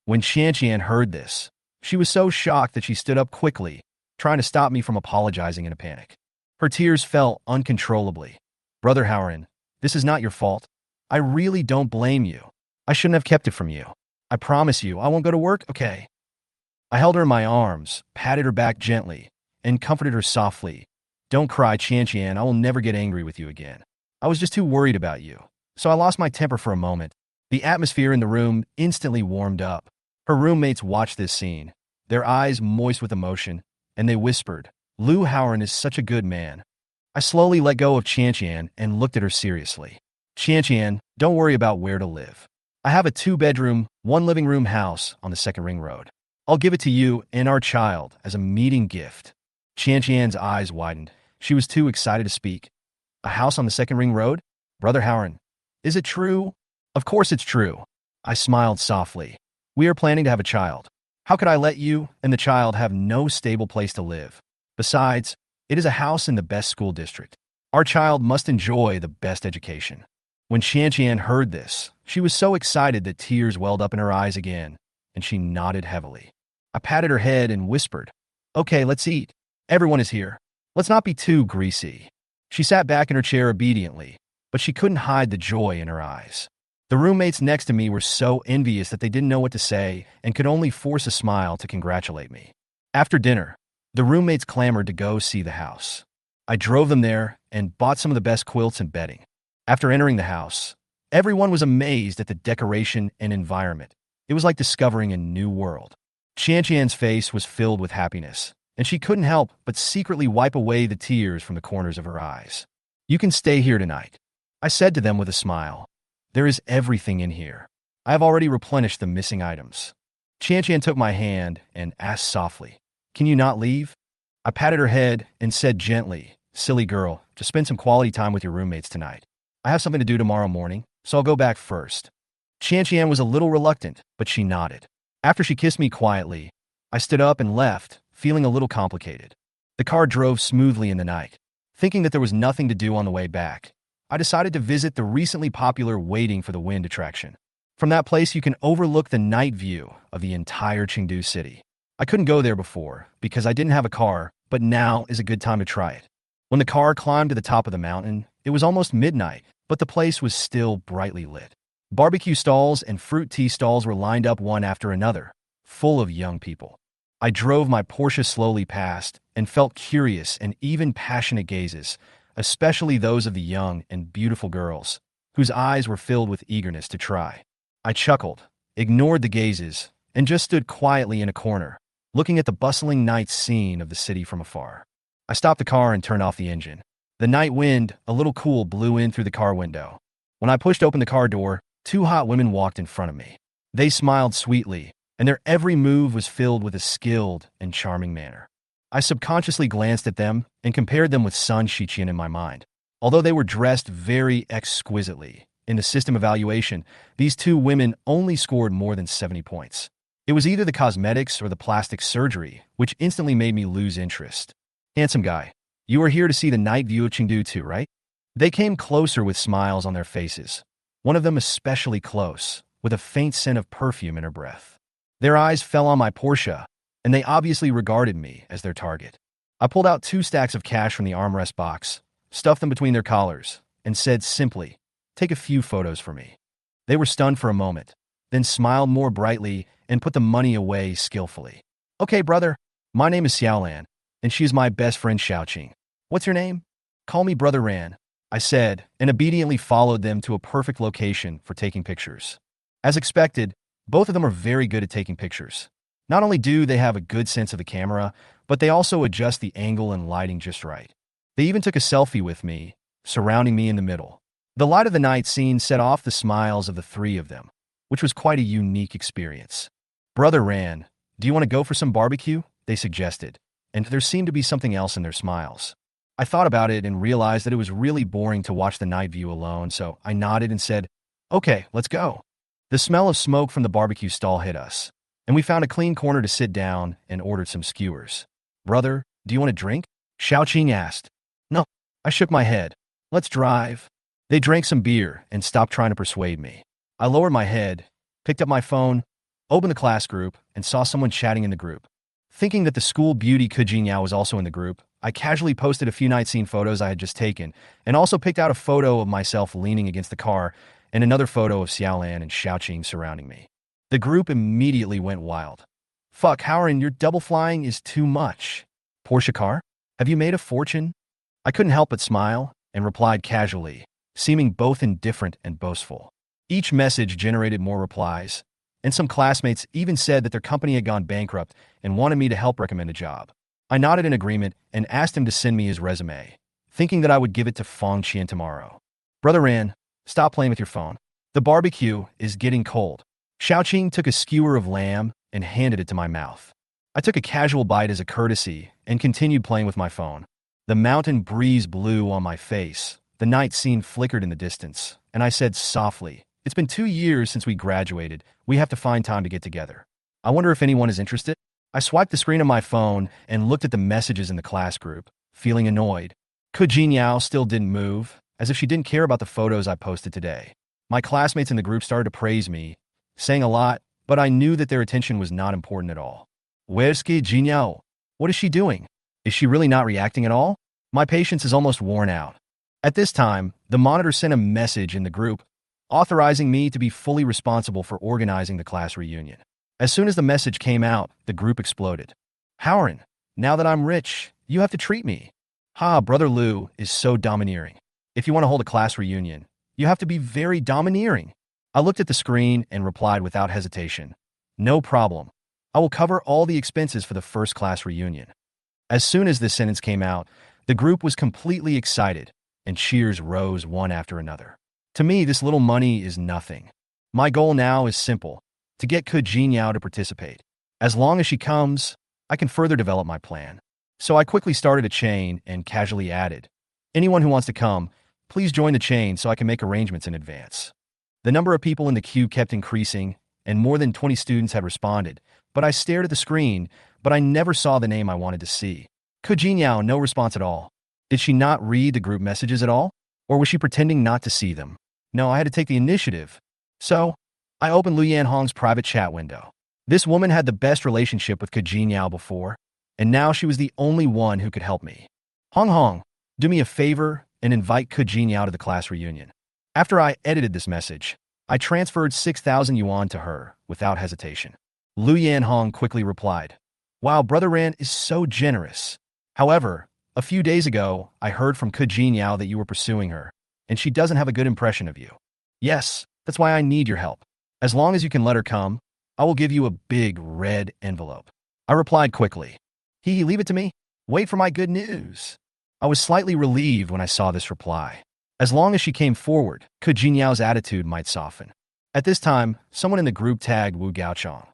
S1: When Qianqian heard this, She was so shocked that she stood up quickly, trying to stop me from apologizing in a panic. Her tears fell uncontrollably. Brother Howard, this is not your fault. I really don't blame you. I shouldn't have kept it from you. I promise you, I won't go to work, okay? I held her in my arms, patted her back gently, and comforted her softly. Don't cry, Qian, I will never get angry with you again. I was just too worried about you, so I lost my temper for a moment. The atmosphere in the room instantly warmed up. Her roommates watched this scene, their eyes moist with emotion, and they whispered, Lu Howard is such a good man. I slowly let go of Qian and looked at her seriously. Qian, don't worry about where to live. I have a 2-bedroom, 1-living-room house on the second ring road. I'll give it to you and our child as a meeting gift. Qian's eyes widened. She was too excited to speak. A house on the second ring road? Brother Howard, is it true? Of course it's true. I smiled softly. We are planning to have a child. How could I let you and the child have no stable place to live? Besides, it is a house in the best school district. Our child must enjoy the best education. When Qian heard this, she was so excited that tears welled up in her eyes again, and she nodded heavily. I patted her head and whispered, Okay, let's eat. Everyone is here. Let's not be too greasy. She sat back in her chair obediently, but she couldn't hide the joy in her eyes. The roommates next to me were so envious that they didn't know what to say and could only force a smile to congratulate me. After dinner, the roommates clamored to go see the house. I drove them there and bought some of the best quilts and bedding. After entering the house, everyone was amazed at the decoration and environment. It was like discovering a new world. Qian's face was filled with happiness, and she couldn't help but secretly wipe away the tears from the corners of her eyes. You can stay here tonight, I said to them with a smile. There is everything in here. I have already replenished the missing items. Qian took my hand and asked softly, Can you not leave? I patted her head and said gently, Silly girl, just spend some quality time with your roommates tonight. I have something to do tomorrow morning, so I'll go back first. Qian was a little reluctant, but she nodded. After she kissed me quietly, I stood up and left, feeling a little complicated. The car drove smoothly in the night. Thinking that there was nothing to do on the way back, I decided to visit the recently popular Waiting for the Wind attraction. From that place, you can overlook the night view of the entire Chengdu city. I couldn't go there before because I didn't have a car, but now is a good time to try it. When the car climbed to the top of the mountain, it was almost midnight, but the place was still brightly lit. Barbecue stalls and fruit tea stalls were lined up one after another, full of young people. I drove my Porsche slowly past and felt curious and even passionate gazes, especially those of the young and beautiful girls, whose eyes were filled with eagerness to try. I chuckled, ignored the gazes, and just stood quietly in a corner, looking at the bustling night scene of the city from afar. I stopped the car and turned off the engine. The night wind, a little cool, blew in through the car window. When I pushed open the car door, 2 hot women walked in front of me. They smiled sweetly, and their every move was filled with a skilled and charming manner. I subconsciously glanced at them and compared them with Sun Shiqian in my mind. Although they were dressed very exquisitely, in the system evaluation, these 2 women only scored more than 70 points. It was either the cosmetics or the plastic surgery, which instantly made me lose interest. Handsome guy, you are here to see the night view of Chengdu too, right? They came closer with smiles on their faces, one of them especially close, with a faint scent of perfume in her breath. Their eyes fell on my Porsche, and they obviously regarded me as their target. I pulled out 2 stacks of cash from the armrest box, stuffed them between their collars, and said simply, Take a few photos for me. They were stunned for a moment, then smiled more brightly and put the money away skillfully. Okay, brother, my name is Xiaolan, and she is my best friend Xiaoqing. What's your name? Call me Brother Ran, I said, and obediently followed them to a perfect location for taking pictures. As expected, both of them are very good at taking pictures. Not only do they have a good sense of the camera, but they also adjust the angle and lighting just right. They even took a selfie with me, surrounding me in the middle. The light of the night scene set off the smiles of the 3 of them, which was quite a unique experience. Brother Ran, do you want to go for some barbecue? They suggested, and there seemed to be something else in their smiles. I thought about it and realized that it was really boring to watch the night view alone, so I nodded and said, Okay, let's go. The smell of smoke from the barbecue stall hit us, and we found a clean corner to sit down and ordered some skewers. Brother, do you want a drink? Xiaoqing asked. No, I shook my head. Let's drive. They drank some beer and stopped trying to persuade me. I lowered my head, picked up my phone, opened the class group, and saw someone chatting in the group. Thinking that the school beauty Ke Jinyao was also in the group, I casually posted a few night scene photos I had just taken, and also picked out a photo of myself leaning against the car and another photo of Xiaolan and Xiaoqing surrounding me. The group immediately went wild. Fuck, Howard, your double flying is too much. Porsche car? Have you made a fortune? I couldn't help but smile and replied casually, seeming both indifferent and boastful. Each message generated more replies, and some classmates even said that their company had gone bankrupt and wanted me to help recommend a job. I nodded in agreement and asked him to send me his resume, thinking that I would give it to Fong Qian tomorrow. Brother Ran, stop playing with your phone. The barbecue is getting cold. Xiaoqing took a skewer of lamb and handed it to my mouth. I took a casual bite as a courtesy and continued playing with my phone. The mountain breeze blew on my face. The night scene flickered in the distance, and I said softly, "It's been 2 years since we graduated. We have to find time to get together. I wonder if anyone is interested." I swiped the screen of my phone and looked at the messages in the class group, feeling annoyed. Ke Jinyao still didn't move, as if she didn't care about the photos I posted today. My classmates in the group started to praise me, saying a lot, but I knew that their attention was not important at all. Where's Ke Jinyao? What is she doing? Is she really not reacting at all? My patience is almost worn out. At this time, the monitor sent a message in the group, authorizing me to be fully responsible for organizing the class reunion. As soon as the message came out, the group exploded. Howard, now that I'm rich, you have to treat me. Ha, Brother Liu is so domineering. If you want to hold a class reunion, you have to be very domineering. I looked at the screen and replied without hesitation. No problem. I will cover all the expenses for the first class reunion. As soon as this sentence came out, the group was completely excited, and cheers rose one after another. To me, this little money is nothing. My goal now is simple: to get Ke Jinyao to participate. As long as she comes, I can further develop my plan. So I quickly started a chain and casually added, "Anyone who wants to come, please join the chain so I can make arrangements in advance." The number of people in the queue kept increasing, and more than 20 students had responded, but I stared at the screen, but I never saw the name I wanted to see. Ke Jinyao, no response at all. Did she not read the group messages at all? Or was she pretending not to see them? No, I had to take the initiative. So, I opened Lu Yanhong's private chat window. This woman had the best relationship with Ke Jinyao before, and now she was the only one who could help me. Hong, do me a favor and invite Ke Jinyao to the class reunion. After I edited this message, I transferred 6,000 yuan to her without hesitation. Lu Yanhong quickly replied, "Wow, Brother Ran is so generous. However, a few days ago, I heard from Ke Jinyao that you were pursuing her, and she doesn't have a good impression of you. Yes, that's why I need your help. As long as you can let her come, I will give you a big red envelope." I replied quickly, leave it to me. Wait for my good news." I was slightly relieved when I saw this reply. As long as she came forward, Ke Jinyao's attitude might soften. At this time, someone in the group tagged Wu Gaochang.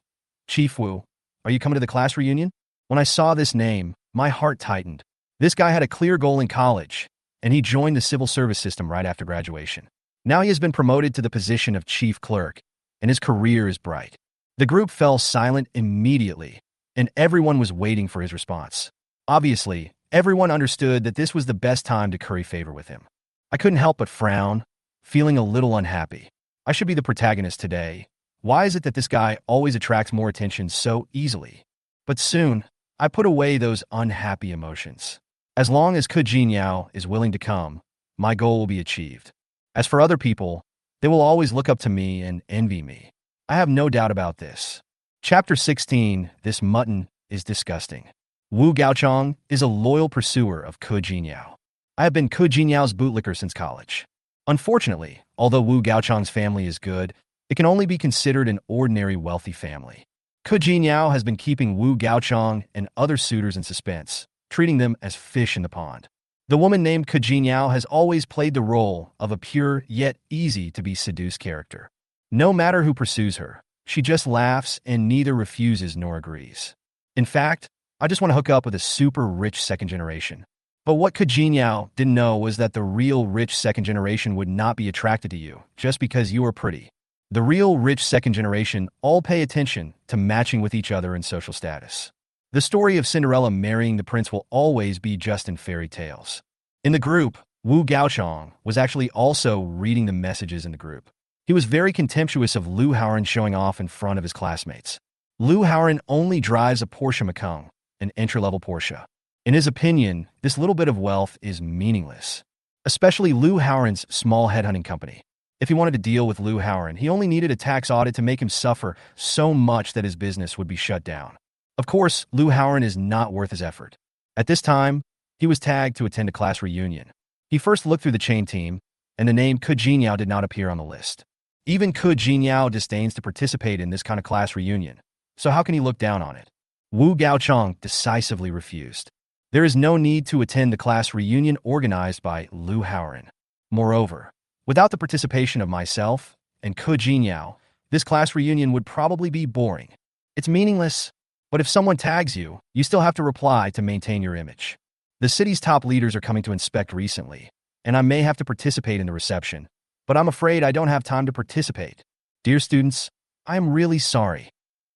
S1: "Chief Wu, are you coming to the class reunion?" When I saw this name, my heart tightened. This guy had a clear goal in college, and he joined the civil service system right after graduation. Now he has been promoted to the position of chief clerk, and his career is bright. The group fell silent immediately, and everyone was waiting for his response. Obviously, everyone understood that this was the best time to curry favor with him. I couldn't help but frown, feeling a little unhappy. I should be the protagonist today. Why is it that this guy always attracts more attention so easily? But soon, I put away those unhappy emotions. As long as Ke Jinyao is willing to come, my goal will be achieved. As for other people, they will always look up to me and envy me. I have no doubt about this. Chapter 16, This Mutton is Disgusting. Wu Gaochang is a loyal pursuer of Ke Jinyao. I have been Ke Jinyao's bootlicker since college. Unfortunately, although Wu Gaochang's family is good, it can only be considered an ordinary wealthy family. Ke Jinyao has been keeping Wu Gaochang and other suitors in suspense, treating them as fish in the pond. The woman named Ke Jinyao has always played the role of a pure yet easy to be seduced character. No matter who pursues her, she just laughs and neither refuses nor agrees. In fact, I just want to hook up with a super rich second generation. But what Ke Jinyao didn't know was that the real rich second generation would not be attracted to you just because you are pretty. The real rich second generation all pay attention to matching with each other in social status. The story of Cinderella marrying the prince will always be just in fairy tales. In the group, Wu Gaochang was actually also reading the messages in the group. He was very contemptuous of Liu Haoren showing off in front of his classmates. Liu Haoren only drives a Porsche Macan, an entry-level Porsche. In his opinion, this little bit of wealth is meaningless, especially Liu Haoren's small headhunting company. If he wanted to deal with Liu Haoren, he only needed a tax audit to make him suffer so much that his business would be shut down. Of course, Liu Haoren is not worth his effort. At this time, he was tagged to attend a class reunion. He first looked through the chain team, and the name Ke Jinyao did not appear on the list. Even Ke Jinyao disdains to participate in this kind of class reunion, so how can he look down on it? Wu Gaochang decisively refused. There is no need to attend the class reunion organized by Liu Haoren. Moreover, without the participation of myself and Ke Jinyao, this class reunion would probably be boring. It's meaningless, but if someone tags you, you still have to reply to maintain your image. The city's top leaders are coming to inspect recently, and I may have to participate in the reception, but I'm afraid I don't have time to participate. Dear students, I am really sorry.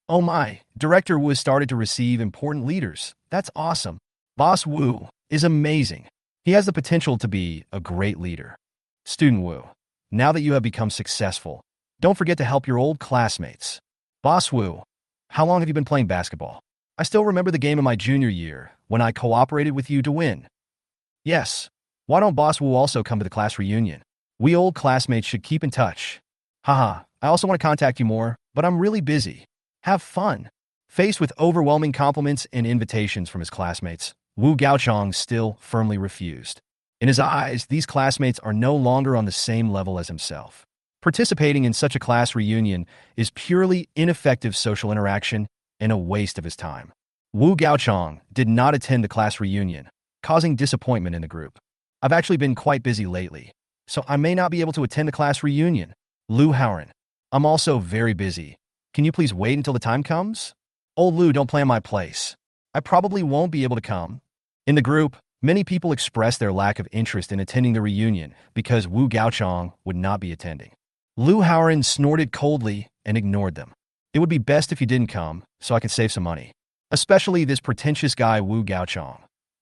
S1: Oh my, Director Wu has started to receive important leaders. That's awesome. Boss Wu is amazing. He has the potential to be a great leader. Student Wu, now that you have become successful, don't forget to help your old classmates. Boss Wu, how long have you been playing basketball? I still remember the game of my junior year when I cooperated with you to win. Yes. Why don't Boss Wu also come to the class reunion? We old classmates should keep in touch. Haha, I also want to contact you more, but I'm really busy. Have fun. Faced with overwhelming compliments and invitations from his classmates, Wu Gaochang still firmly refused. In his eyes, these classmates are no longer on the same level as himself. Participating in such a class reunion is purely ineffective social interaction and a waste of his time. Wu Gaochang did not attend the class reunion, causing disappointment in the group. I've actually been quite busy lately, so I may not be able to attend the class reunion. Liu Haoren, I'm also very busy. Can you please wait until the time comes? Old Liu, don't play on my place. I probably won't be able to come. In the group, many people expressed their lack of interest in attending the reunion because Wu Gaochang would not be attending. Liu Haoren snorted coldly and ignored them. It would be best if you didn't come, so I can save some money. Especially this pretentious guy Wu Gaochang.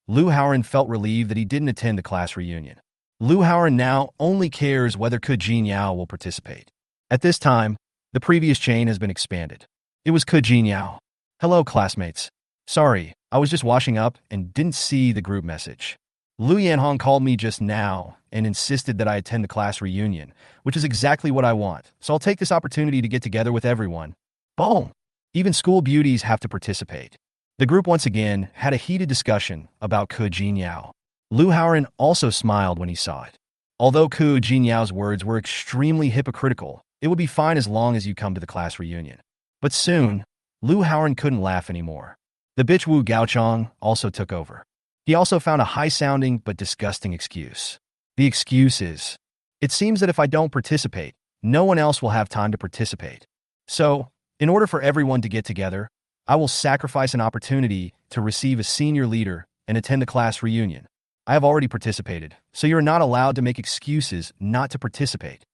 S1: Liu Haoren felt relieved that he didn't attend the class reunion. Liu Haoren now only cares whether Ke Jinyao will participate. At this time, the previous chain has been expanded. It was Ke Jinyao. Hello, classmates. Sorry, I was just washing up and didn't see the group message. Liu Yanhong called me just now and insisted that I attend the class reunion, which is exactly what I want, so I'll take this opportunity to get together with everyone. Boom! Even school beauties have to participate. The group once again had a heated discussion about Ke Jinyao. Liu Haoren also smiled when he saw it. Although Ke Jinyao's words were extremely hypocritical, it would be fine as long as you come to the class reunion. But soon, Liu Haoren couldn't laugh anymore. The bitch Wu Gaochang also took over. He also found a high-sounding but disgusting excuse. The excuse is, it seems that if I don't participate, no one else will have time to participate. So, in order for everyone to get together, I will sacrifice an opportunity to receive a senior leader and attend the class reunion. I have already participated, so you're not allowed to make excuses not to participate.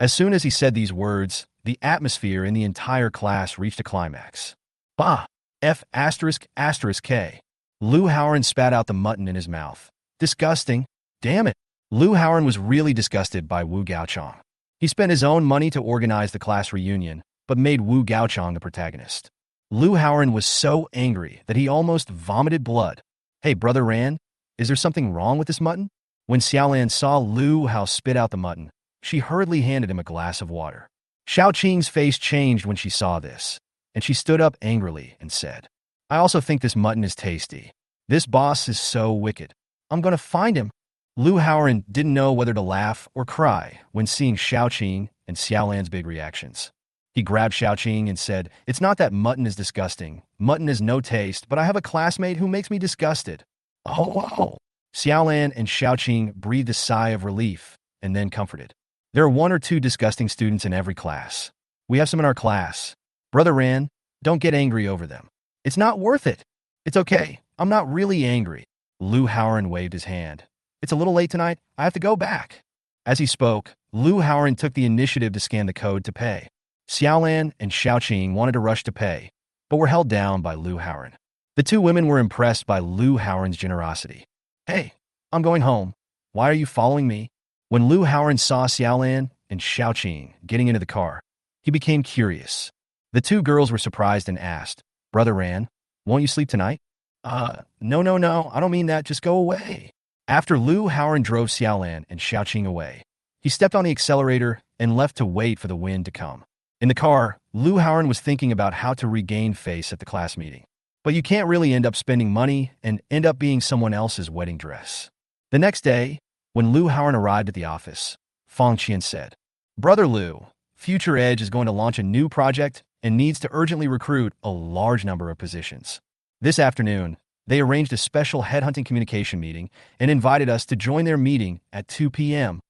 S1: As soon as he said these words, the atmosphere in the entire class reached a climax. Bah! F***K. Liu Haoren spat out the mutton in his mouth. Disgusting. Damn it. Liu Haoren was really disgusted by Wu Gaochang. He spent his own money to organize the class reunion, but made Wu Gaochang the protagonist. Liu Haoren was so angry that he almost vomited blood. Hey, Brother Ran, is there something wrong with this mutton? When Xiaolan saw Liu Hao spit out the mutton, she hurriedly handed him a glass of water. Xiao Qing's face changed when she saw this, and she stood up angrily and said, I also think this mutton is tasty. This boss is so wicked. I'm going to find him. Liu Haoren didn't know whether to laugh or cry when seeing Xiao Qing and Xiaolan's big reactions. He grabbed Xiao Qing and said, It's not that mutton is disgusting. Mutton has no taste, but I have a classmate who makes me disgusted. Oh, wow. Xiaolan and Xiao Qing breathed a sigh of relief and then comforted. There are 1 or 2 disgusting students in every class. We have some in our class. Brother Ran, don't get angry over them. It's not worth it. It's okay. I'm not really angry. Liu Haoren waved his hand. It's a little late tonight. I have to go back. As he spoke, Liu Haoren took the initiative to scan the code to pay. Xiaolan and Xiao Qing wanted to rush to pay, but were held down by Liu Haoren. The 2 women were impressed by Liu Haoren's generosity. Hey, I'm going home. Why are you following me? When Liu Haoren saw Xiaolan, and Xiaoqing getting into the car. He became curious. The two girls were surprised and asked, "Brother Ran, won't you sleep tonight?" No, I don't mean that, just go away." After Lu Haoran drove Xiaolan and Xiaoqing away, he stepped on the accelerator and left to wait for the wind to come. In the car, Lu Haoran was thinking about how to regain face at the class meeting. But you can't really end up spending money and end up being someone else's wedding dress. The next day, when Lu Haoran arrived at the office, Fang Qian said, "Brother Lu, Future Edge is going to launch a new project and needs to urgently recruit a large number of positions. This afternoon, they arranged a special headhunting communication meeting and invited us to join their meeting at 2 p.m.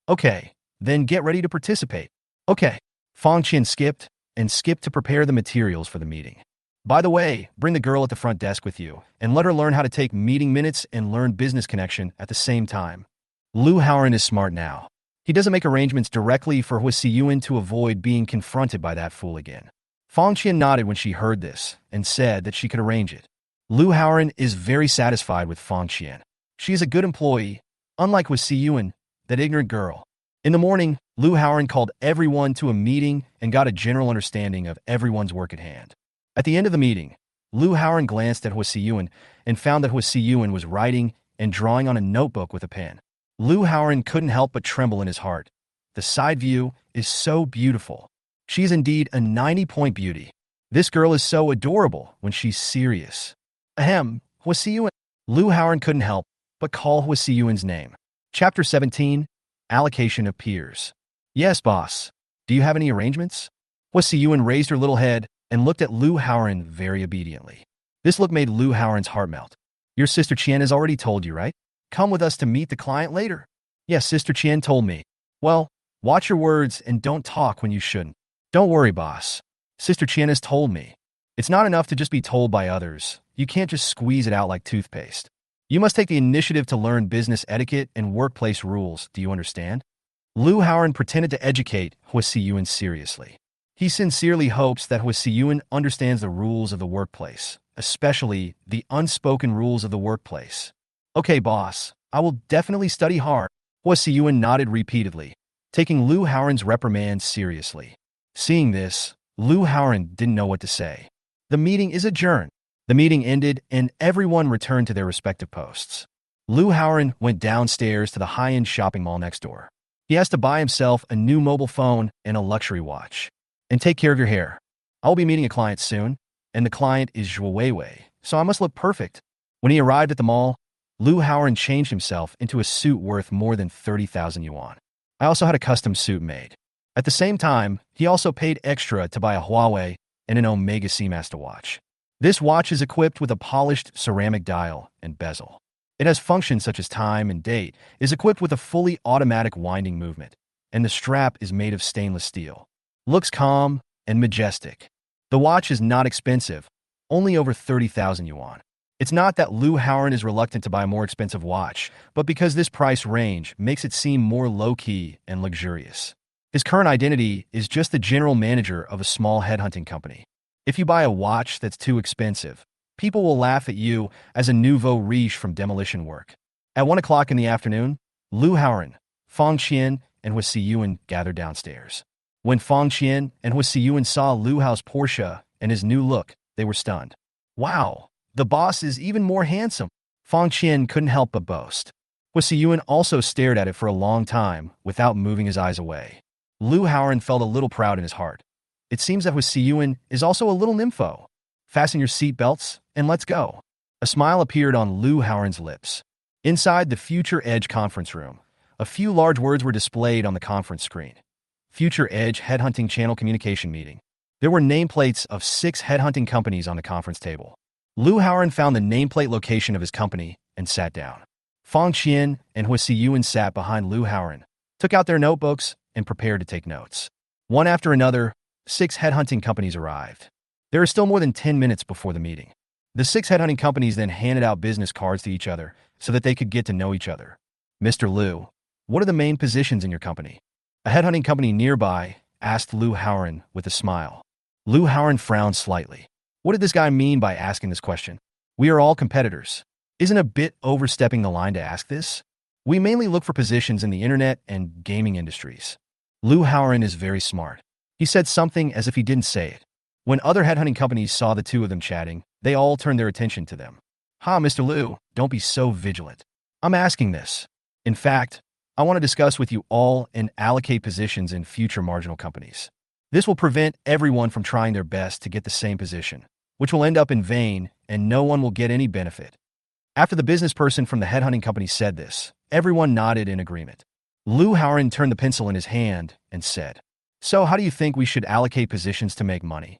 S1: Okay, then get ready to participate." Okay. Fang Qian skipped to prepare the materials for the meeting. By the way, bring the girl at the front desk with you and let her learn how to take meeting minutes and learn business connection at the same time. Lu Haoran is smart now. He doesn't make arrangements directly for Hua Siyuan to avoid being confronted by that fool again. Fang Qian nodded when she heard this and said that she could arrange it. Lu Haoran is very satisfied with Fang Qian. She is a good employee, unlike Hua Siyuan, that ignorant girl. In the morning, Lu Haoran called everyone to a meeting and got a general understanding of everyone's work at hand. At the end of the meeting, Lu Haoran glanced at Hua Siyuan and found that Hua Siyuan was writing and drawing on a notebook with a pen. Lu Haoran couldn't help but tremble in his heart. The side view is so beautiful. She is indeed a 90-point beauty. This girl is so adorable when she's serious. Ahem, Hua Siyuan. Lu Haoran couldn't help but call Hua Siyuan's name. Chapter 17, Allocation of Peers. Yes, boss. Do you have any arrangements? Hua Siyuan raised her little head and looked at Lu Haoran very obediently. This look made Lu Haoran's heart melt. Your sister Qian has already told you, right? Come with us to meet the client later. Yes, Sister Qian told me. Well, watch your words and don't talk when you shouldn't. Don't worry, boss. Sister Qian has told me. It's not enough to just be told by others. You can't just squeeze it out like toothpaste. You must take the initiative to learn business etiquette and workplace rules. Do you understand? Lu Haoran pretended to educate Hua Siyuan seriously. He sincerely hopes that Hua Siyuan understands the rules of the workplace, especially the unspoken rules of the workplace. Okay, boss, I will definitely study hard. Hua Siyuan nodded repeatedly, taking Lu Haoran's reprimand seriously. Seeing this, Lu Haoran didn't know what to say. The meeting is adjourned. The meeting ended and everyone returned to their respective posts. Lu Haoran went downstairs to the high-end shopping mall next door. He has to buy himself a new mobile phone and a luxury watch. And take care of your hair. I will be meeting a client soon, and the client is Zhuo Weiwei, so I must look perfect. When he arrived at the mall, Lu Haoran changed himself into a suit worth more than 30,000 yuan. I also had a custom suit made. At the same time, he also paid extra to buy a Huawei and an Omega Seamaster watch. This watch is equipped with a polished ceramic dial and bezel. It has functions such as time and date, is equipped with a fully automatic winding movement, and the strap is made of stainless steel. Looks calm and majestic. The watch is not expensive, only over 30,000 yuan. It's not that Lu Haoran is reluctant to buy a more expensive watch, but because this price range makes it seem more low-key and luxurious. His current identity is just the general manager of a small headhunting company. If you buy a watch that's too expensive, people will laugh at you as a nouveau riche from demolition work. At 1 o'clock in the afternoon, Lu Haoran, Fang Qian, and Hua Siyuan gathered downstairs. When Fang Qian and Hua Siyuan saw Lu Hao's Porsche and his new look, they were stunned. Wow, the boss is even more handsome. Fang Qian couldn't help but boast. Hua Siyuan also stared at it for a long time without moving his eyes away. Lu Haoran felt a little proud in his heart. It seems that Hua Siyuan is also a little nympho. Fasten your seat belts and let's go. A smile appeared on Lu Haoran's lips. Inside the Future Edge conference room, a few large words were displayed on the conference screen. Future Edge Headhunting Channel Communication Meeting. There were nameplates of 6 headhunting companies on the conference table. Lu Haoran found the nameplate location of his company and sat down. Fang Qian and Hua Siyuan sat behind Lu Haoran, took out their notebooks, and prepared to take notes. One after another, 6 headhunting companies arrived. There are still more than 10 minutes before the meeting. The 6 headhunting companies then handed out business cards to each other so that they could get to know each other. Mr. Lu, what are the main positions in your company? A headhunting company nearby asked Lu Haoran with a smile. Lu Haoran frowned slightly. What did this guy mean by asking this question? We are all competitors. Isn't a bit overstepping the line to ask this? We mainly look for positions in the internet and gaming industries. Liu Haoren is very smart. He said something as if he didn't say it. When other headhunting companies saw the two of them chatting, they all turned their attention to them. Ha, Mr. Liu, don't be so vigilant. I'm asking this. In fact, I want to discuss with you all and allocate positions in future marginal companies. This will prevent everyone from trying their best to get the same position, which will end up in vain and no one will get any benefit. After the business person from the headhunting company said this, everyone nodded in agreement. Liu Haoren turned the pencil in his hand and said, "So how do you think we should allocate positions to make money?"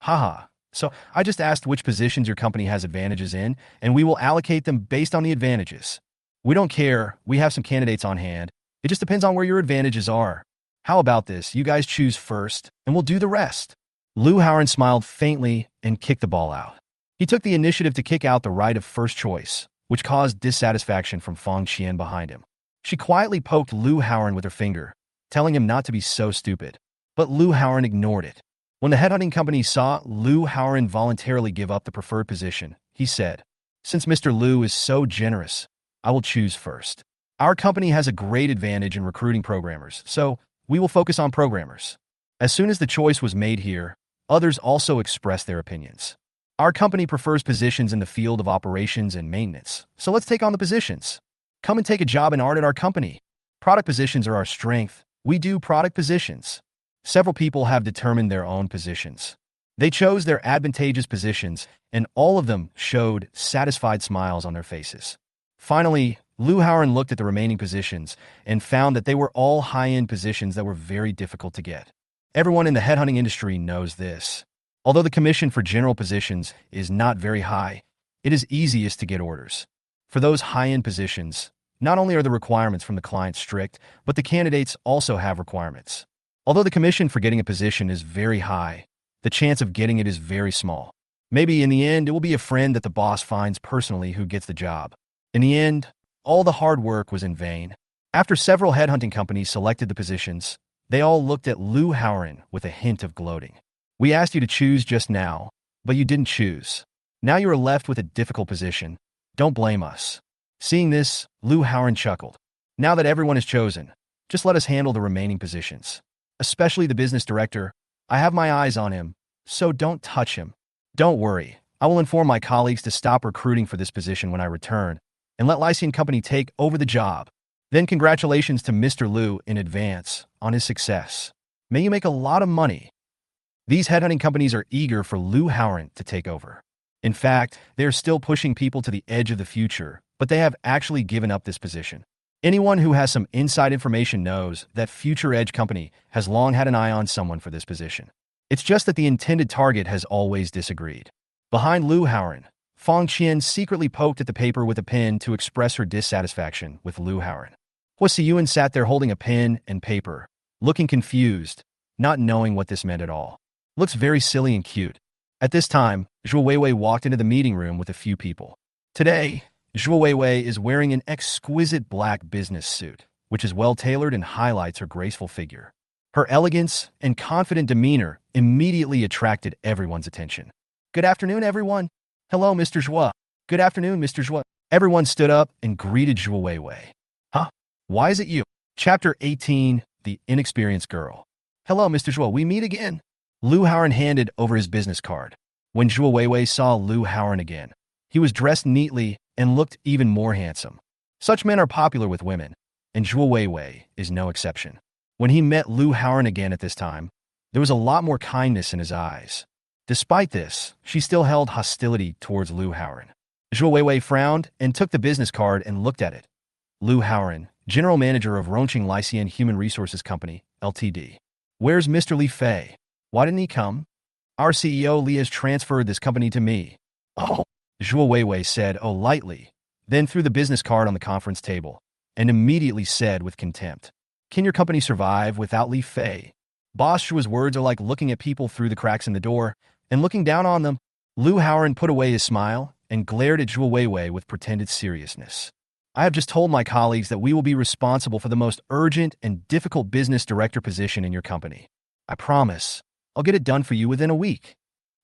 S1: Haha. So I just asked which positions your company has advantages in, and we will allocate them based on the advantages. We don't care. We have some candidates on hand. It just depends on where your advantages are. How about this? You guys choose first, and we'll do the rest. Liu Haoren smiled faintly and kicked the ball out. He took the initiative to kick out the right of first choice, which caused dissatisfaction from Fang Qian behind him. She quietly poked Liu Haoren with her finger, telling him not to be so stupid. But Liu Haoren ignored it. When the headhunting company saw Liu Haoren voluntarily give up the preferred position, he said, "Since Mr. Liu is so generous, I will choose first. Our company has a great advantage in recruiting programmers, so we will focus on programmers." As soon as the choice was made here, others also expressed their opinions. Our company prefers positions in the field of operations and maintenance, so let's take on the positions. Come and take a job in art at our company. Product positions are our strength. We do product positions. Several people have determined their own positions. They chose their advantageous positions, and all of them showed satisfied smiles on their faces. Finally, Liu Haoren looked at the remaining positions and found that they were all high-end positions that were very difficult to get. Everyone in the headhunting industry knows this. Although the commission for general positions is not very high, it is easiest to get orders. For those high-end positions, not only are the requirements from the client strict, but the candidates also have requirements. Although the commission for getting a position is very high, the chance of getting it is very small. Maybe in the end, it will be a friend that the boss finds personally who gets the job. In the end, all the hard work was in vain. After several headhunting companies selected the positions, they all looked at Liu Haoren with a hint of gloating. "We asked you to choose just now, but you didn't choose. Now you are left with a difficult position. Don't blame us." Seeing this, Liu Haoren chuckled. "Now that everyone is chosen, just let us handle the remaining positions. Especially the business director. I have my eyes on him, so don't touch him. Don't worry, I will inform my colleagues to stop recruiting for this position when I return, and let Lycian Company take over the job. Then congratulations to Mr. Liu in advance on his success. May you make a lot of money." These headhunting companies are eager for Liu Haoren to take over. In fact, they are still pushing people to the edge of the future, but they have actually given up this position. Anyone who has some inside information knows that Future Edge Company has long had an eye on someone for this position. It's just that the intended target has always disagreed. Behind Liu Haoren, Fang Qian secretly poked at the paper with a pen to express her dissatisfaction with Liu Haoren. Hua Siyuan sat there holding a pen and paper, looking confused, not knowing what this meant at all. Looks very silly and cute. At this time, Zhuo Weiwei walked into the meeting room with a few people. Today, Zhuo Weiwei is wearing an exquisite black business suit, which is well-tailored and highlights her graceful figure. Her elegance and confident demeanor immediately attracted everyone's attention. "Good afternoon, everyone." "Hello, Mr. Zhuo." "Good afternoon, Mr. Zhuo." Everyone stood up and greeted Zhuo Weiwei. "Huh? Why is it you?" Chapter 18, The Inexperienced Girl. "Hello, Mr. Zhuo, we meet again." Liu Haoren handed over his business card. When Zhuo Weiwei saw Liu Haoren again, he was dressed neatly and looked even more handsome. Such men are popular with women, and Zhuo Weiwei is no exception. When he met Liu Haoren again at this time, there was a lot more kindness in his eyes. Despite this, she still held hostility towards Liu Haoren. Zhuo Weiwei frowned and took the business card and looked at it. Liu Haoren, General Manager of Rongqing Lycian Human Resources Company, Ltd. "Where's Mr. Li Fei? Why didn't he come? Our CEO Li has transferred this company to me." "Oh," Zhuo Weiwei said, "oh," lightly, then threw the business card on the conference table, and immediately said with contempt, "Can your company survive without Li Fei?" Boss Zhuo's words are like looking at people through the cracks in the door and looking down on them. Liu Haoren put away his smile and glared at Zhuo Weiwei with pretended seriousness. "I have just told my colleagues that we will be responsible for the most urgent and difficult business director position in your company. I promise, I'll get it done for you within a week."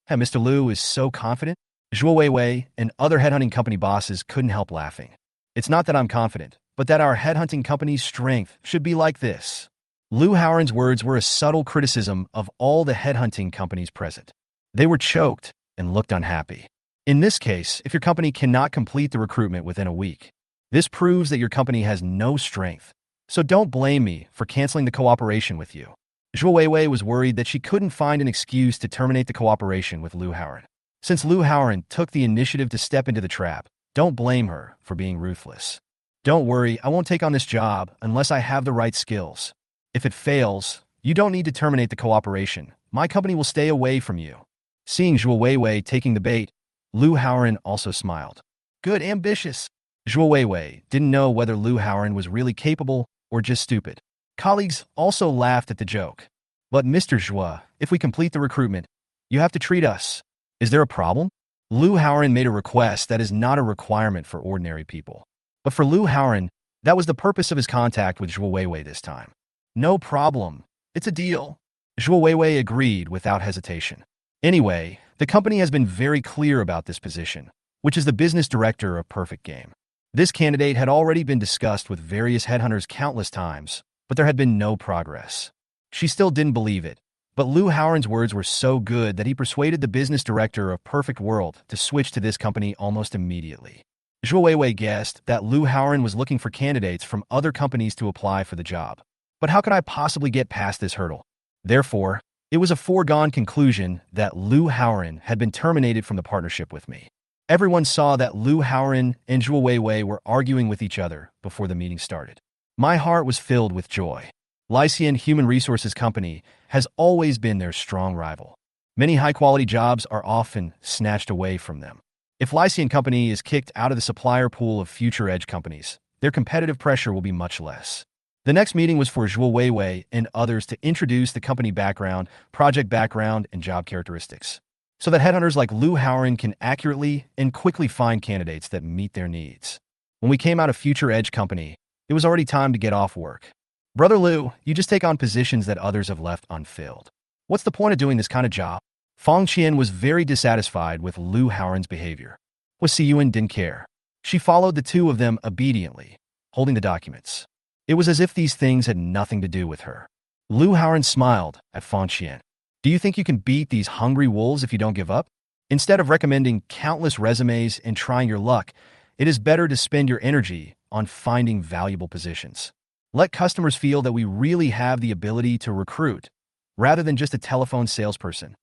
S1: And Mr. Liu is so confident. Zhuo Weiwei and other headhunting company bosses couldn't help laughing. "It's not that I'm confident, but that our headhunting company's strength should be like this." Lu Haoran's words were a subtle criticism of all the headhunting companies present. They were choked and looked unhappy. In this case, if your company cannot complete the recruitment within a week, this proves that your company has no strength. So don't blame me for canceling the cooperation with you. Zhuo Weiwei was worried that she couldn't find an excuse to terminate the cooperation with Lu Haoran. Since Lu Haoran took the initiative to step into the trap, don't blame her for being ruthless. Don't worry, I won't take on this job unless I have the right skills. If it fails, you don't need to terminate the cooperation. My company will stay away from you. Seeing Zhuo Weiwei taking the bait, Lu Haoran also smiled. Good, ambitious. Zhuo Weiwei didn't know whether Lu Haoran was really capable or just stupid. Colleagues also laughed at the joke. But Mr. Zhuo, if we complete the recruitment, you have to treat us. Is there a problem? Lu Haoran made a request that is not a requirement for ordinary people. But for Lu Haoran, that was the purpose of his contact with Zhuo Weiwei this time. No problem. It's a deal. Zhuo Weiwei agreed without hesitation. Anyway, the company has been very clear about this position, which is the business director of Perfect Game. This candidate had already been discussed with various headhunters countless times, but there had been no progress. She still didn't believe it, but Lu Haoran's words were so good that he persuaded the business director of Perfect World to switch to this company almost immediately. Zhuo Weiwei guessed that Lu Haoran was looking for candidates from other companies to apply for the job. But how could I possibly get past this hurdle? Therefore, it was a foregone conclusion that Lu Haoran had been terminated from the partnership with me. Everyone saw that Lu Haoran and Zhuo Weiwei were arguing with each other before the meeting started. My heart was filled with joy. Lycian Human Resources Company has always been their strong rival. Many high-quality jobs are often snatched away from them. If Lycian Company is kicked out of the supplier pool of future edge companies, their competitive pressure will be much less. The next meeting was for Zhuo Weiwei and others to introduce the company background, project background, and job characteristics, so that headhunters like Lu Haoran can accurately and quickly find candidates that meet their needs. When we came out of Future Edge Company, it was already time to get off work. Brother Lu, you just take on positions that others have left unfilled. What's the point of doing this kind of job? Fang Qian was very dissatisfied with Lu Haoran's behavior. Hua Siyuan didn't care. She followed the two of them obediently, holding the documents. It was as if these things had nothing to do with her. Lu Haoran smiled at Fang Qian. Do you think you can beat these hungry wolves if you don't give up? Instead of recommending countless resumes and trying your luck, it is better to spend your energy on finding valuable positions. Let customers feel that we really have the ability to recruit, rather than just a telephone salesperson.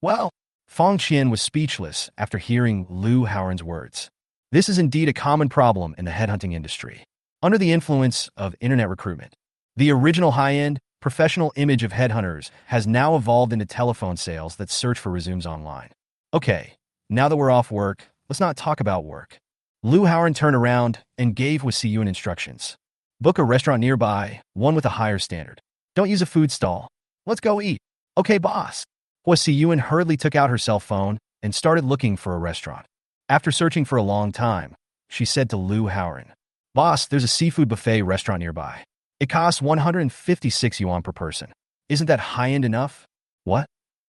S1: Well, Fang Qian was speechless after hearing Lu Haoran's words. This is indeed a common problem in the headhunting industry. Under the influence of internet recruitment, the original high-end, professional image of headhunters has now evolved into telephone sales that search for resumes online. Okay, now that we're off work, let's not talk about work. Lu Haoran turned around and gave Hua Siyuan instructions. Book a restaurant nearby, one with a higher standard. Don't use a food stall. Let's go eat. Okay, boss. Hua Siyuan hurriedly took out her cell phone and started looking for a restaurant. After searching for a long time, she said to Lu Haoran, Boss, there's a seafood buffet restaurant nearby. It costs 156 yuan per person. Isn't that high-end enough? What?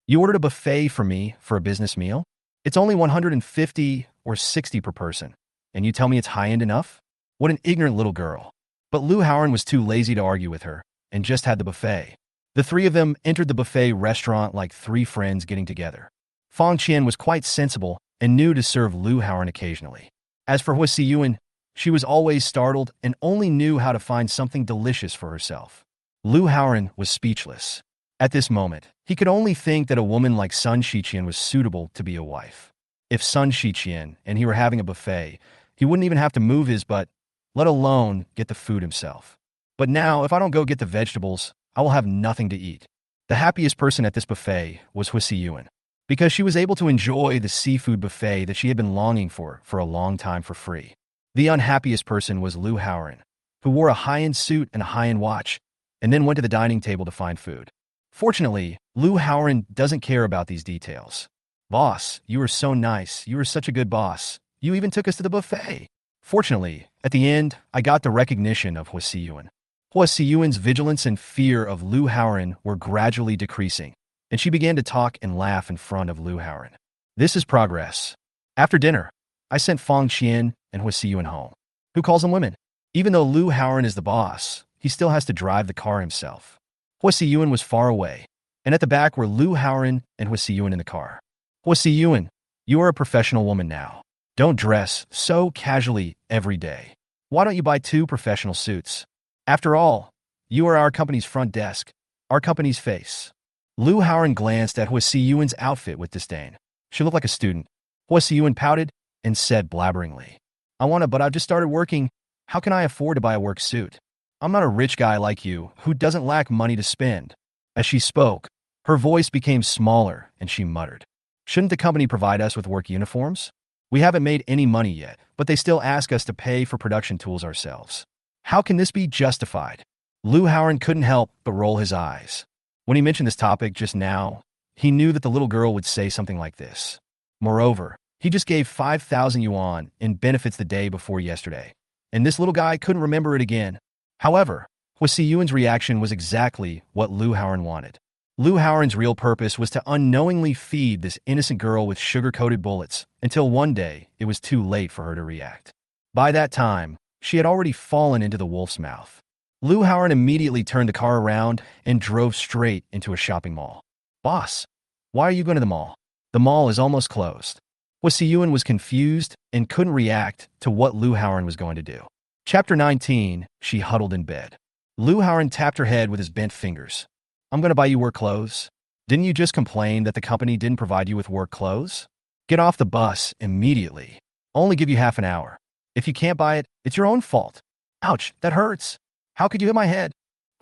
S1: You ordered a buffet for me for a business meal? It's only 150 or 60 per person, and you tell me it's high-end enough? What an ignorant little girl. But Lu Haoran was too lazy to argue with her and just had the buffet. The three of them entered the buffet restaurant like three friends getting together. Fang Qian was quite sensible and knew to serve Lu Haoran occasionally. As for Hua Siyuan, she was always startled and only knew how to find something delicious for herself. Lu Haoran was speechless. At this moment, he could only think that a woman like Sun Shiqian was suitable to be a wife. If Sun Shiqian and he were having a buffet, he wouldn't even have to move his butt, let alone get the food himself. But now, if I don't go get the vegetables, I will have nothing to eat. The happiest person at this buffet was Hua Siyuan, because she was able to enjoy the seafood buffet that she had been longing for a long time for free. The unhappiest person was Lu Haoran, who wore a high-end suit and a high-end watch, and then went to the dining table to find food. Fortunately, Lu Haoran doesn't care about these details. Boss, you were so nice. You were such a good boss. You even took us to the buffet. Fortunately, at the end, I got the recognition of Hua Siyuan. Hua Siyuan's vigilance and fear of Lu Haoran were gradually decreasing, and she began to talk and laugh in front of Lu Haoran. This is progress. After dinner, I sent Fang Qian and Hua Siyuan home. Who calls them women? Even though Lu Haoran is the boss, he still has to drive the car himself. Hua Siyuan was far away, and at the back were Lu Haoran and Hua Siyuan in the car. Hua Siyuan, you are a professional woman now. Don't dress so casually every day. Why don't you buy 2 professional suits? After all, you are our company's front desk, our company's face. Lu Haoran glanced at Hua Siyuan's outfit with disdain. She looked like a student. Hua Siyuan pouted and said blabberingly, I want to, but I've just started working. How can I afford to buy a work suit? I'm not a rich guy like you who doesn't lack money to spend. As she spoke, her voice became smaller and she muttered, Shouldn't the company provide us with work uniforms? We haven't made any money yet, but they still ask us to pay for production tools ourselves. How can this be justified? Lu Haoran couldn't help but roll his eyes. When he mentioned this topic just now, he knew that the little girl would say something like this. Moreover, he just gave 5,000 yuan in benefits the day before yesterday, and this little guy couldn't remember it again. However, Hua Siyuan's reaction was exactly what Lu Haoran wanted. Lu Haoran's real purpose was to unknowingly feed this innocent girl with sugar-coated bullets until one day it was too late for her to react. By that time, she had already fallen into the wolf's mouth. Lu Haoran immediately turned the car around and drove straight into a shopping mall. Boss, why are you going to the mall? The mall is almost closed. Hua Siyuan was confused and couldn't react to what Lu Haoran was going to do. Chapter 19, she huddled in bed. Lu Haoran tapped her head with his bent fingers. I'm going to buy you work clothes. Didn't you just complain that the company didn't provide you with work clothes? Get off the bus immediately. I'll only give you half an hour. If you can't buy it, it's your own fault. Ouch, that hurts. How could you hit my head?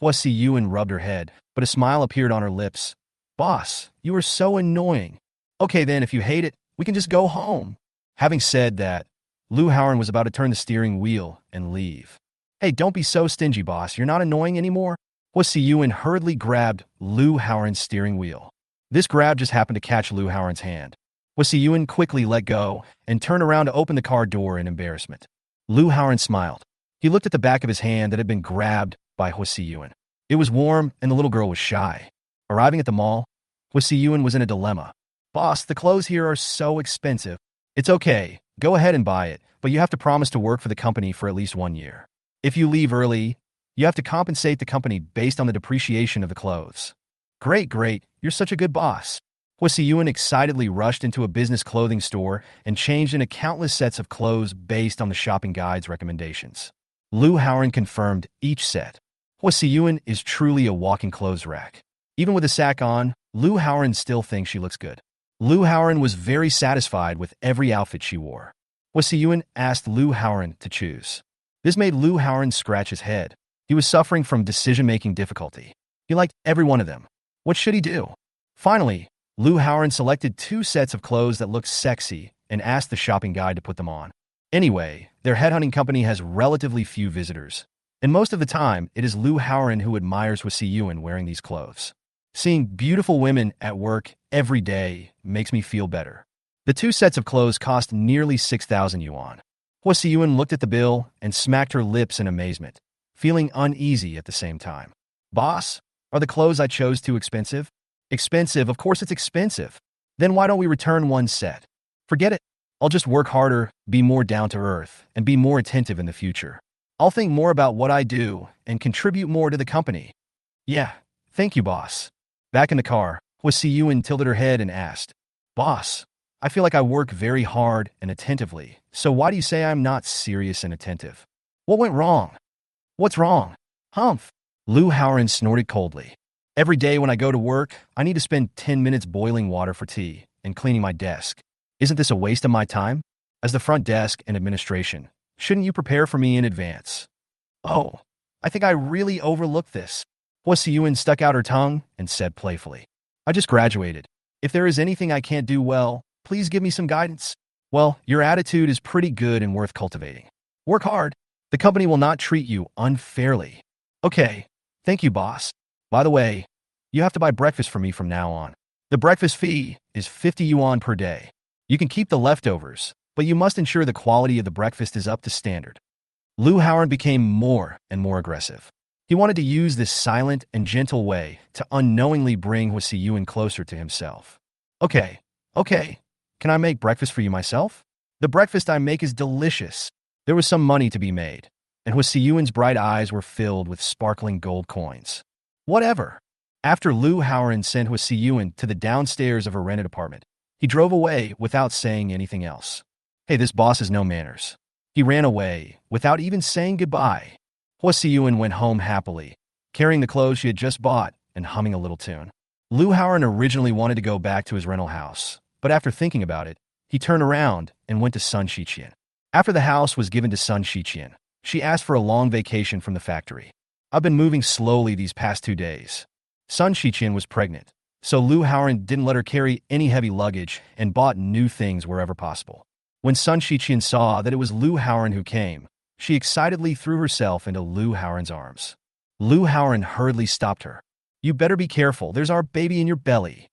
S1: Hua Siyuan rubbed her head, but a smile appeared on her lips. Boss, you are so annoying. Okay then, if you hate it, we can just go home. Having said that, Lu Haoran was about to turn the steering wheel and leave. Hey, don't be so stingy, boss. You're not annoying anymore. Hua Siyuan hurriedly grabbed Lu Haoran's steering wheel. This grab just happened to catch Lu Haoran's hand. Hua Siyuan quickly let go and turned around to open the car door in embarrassment. Lu Haoran smiled. He looked at the back of his hand that had been grabbed by Hua Siyuan. It was warm and the little girl was shy. Arriving at the mall, Hua Siyuan was in a dilemma. Boss, the clothes here are so expensive. It's okay. Go ahead and buy it, but you have to promise to work for the company for at least 1 year. If you leave early, you have to compensate the company based on the depreciation of the clothes. Great. You're such a good boss. Hua Siyuan excitedly rushed into a business clothing store and changed into countless sets of clothes based on the shopping guide's recommendations. Lu Haoran confirmed each set. Hua Siyuan is truly a walking clothes rack. Even with a sack on, Lu Haoran still thinks she looks good. Lu Haoran was very satisfied with every outfit she wore. Hua Siyuan asked Lu Haoran to choose. This made Lu Haoran scratch his head. He was suffering from decision-making difficulty. He liked every one of them. What should he do? Finally, Lu Haoran selected 2 sets of clothes that looked sexy and asked the shopping guide to put them on. Anyway, their headhunting company has relatively few visitors, and most of the time, it is Lu Haoran who admires Hua Siyuan wearing these clothes. Seeing beautiful women at work every day makes me feel better. The 2 sets of clothes cost nearly 6,000 yuan. Hua Siyuan looked at the bill and smacked her lips in amazement, feeling uneasy at the same time. Boss, are the clothes I chose too expensive? Expensive? Of course it's expensive. Then why don't we return 1 set? Forget it. I'll just work harder, be more down to earth, and be more attentive in the future. I'll think more about what I do and contribute more to the company. Yeah, thank you, boss. Back in the car, Hua Siyuan tilted her head and asked, Boss, I feel like I work very hard and attentively, so why do you say I'm not serious and attentive? What went wrong? What's wrong? Humph. Lu Haoran snorted coldly. Every day when I go to work, I need to spend 10 minutes boiling water for tea and cleaning my desk. Isn't this a waste of my time? As the front desk and administration, shouldn't you prepare for me in advance? Oh, I think I really overlooked this. Hua Siyuan stuck out her tongue and said playfully, I just graduated. If there is anything I can't do well, please give me some guidance. Well, your attitude is pretty good and worth cultivating. Work hard. The company will not treat you unfairly. Okay, thank you, boss. By the way, you have to buy breakfast for me from now on. The breakfast fee is 50 yuan per day. You can keep the leftovers, but you must ensure the quality of the breakfast is up to standard. Lu Haoran became more and more aggressive. He wanted to use this silent and gentle way to unknowingly bring Hua Siyuan closer to himself. Okay. Can I make breakfast for you myself? The breakfast I make is delicious. There was some money to be made, and Hua Siyuan's bright eyes were filled with sparkling gold coins. Whatever. After Lu Haoran sent Hua Siyuan to the downstairs of her rented apartment, he drove away without saying anything else. Hey, this boss has no manners. He ran away without even saying goodbye. Hua Siyuan went home happily, carrying the clothes she had just bought and humming a little tune. Lu Haoran originally wanted to go back to his rental house, but after thinking about it, he turned around and went to Sun Shiqian. After the house was given to Sun Shiqian, she asked for a long vacation from the factory. I've been moving slowly these past 2 days. Sun Shiqian was pregnant, so Lu Haoran didn't let her carry any heavy luggage and bought new things wherever possible. When Sun Shiqian saw that it was Lu Haoran who came, she excitedly threw herself into Lu Haoran's arms. Lu Haoran hurriedly stopped her. You better be careful, there's our baby in your belly.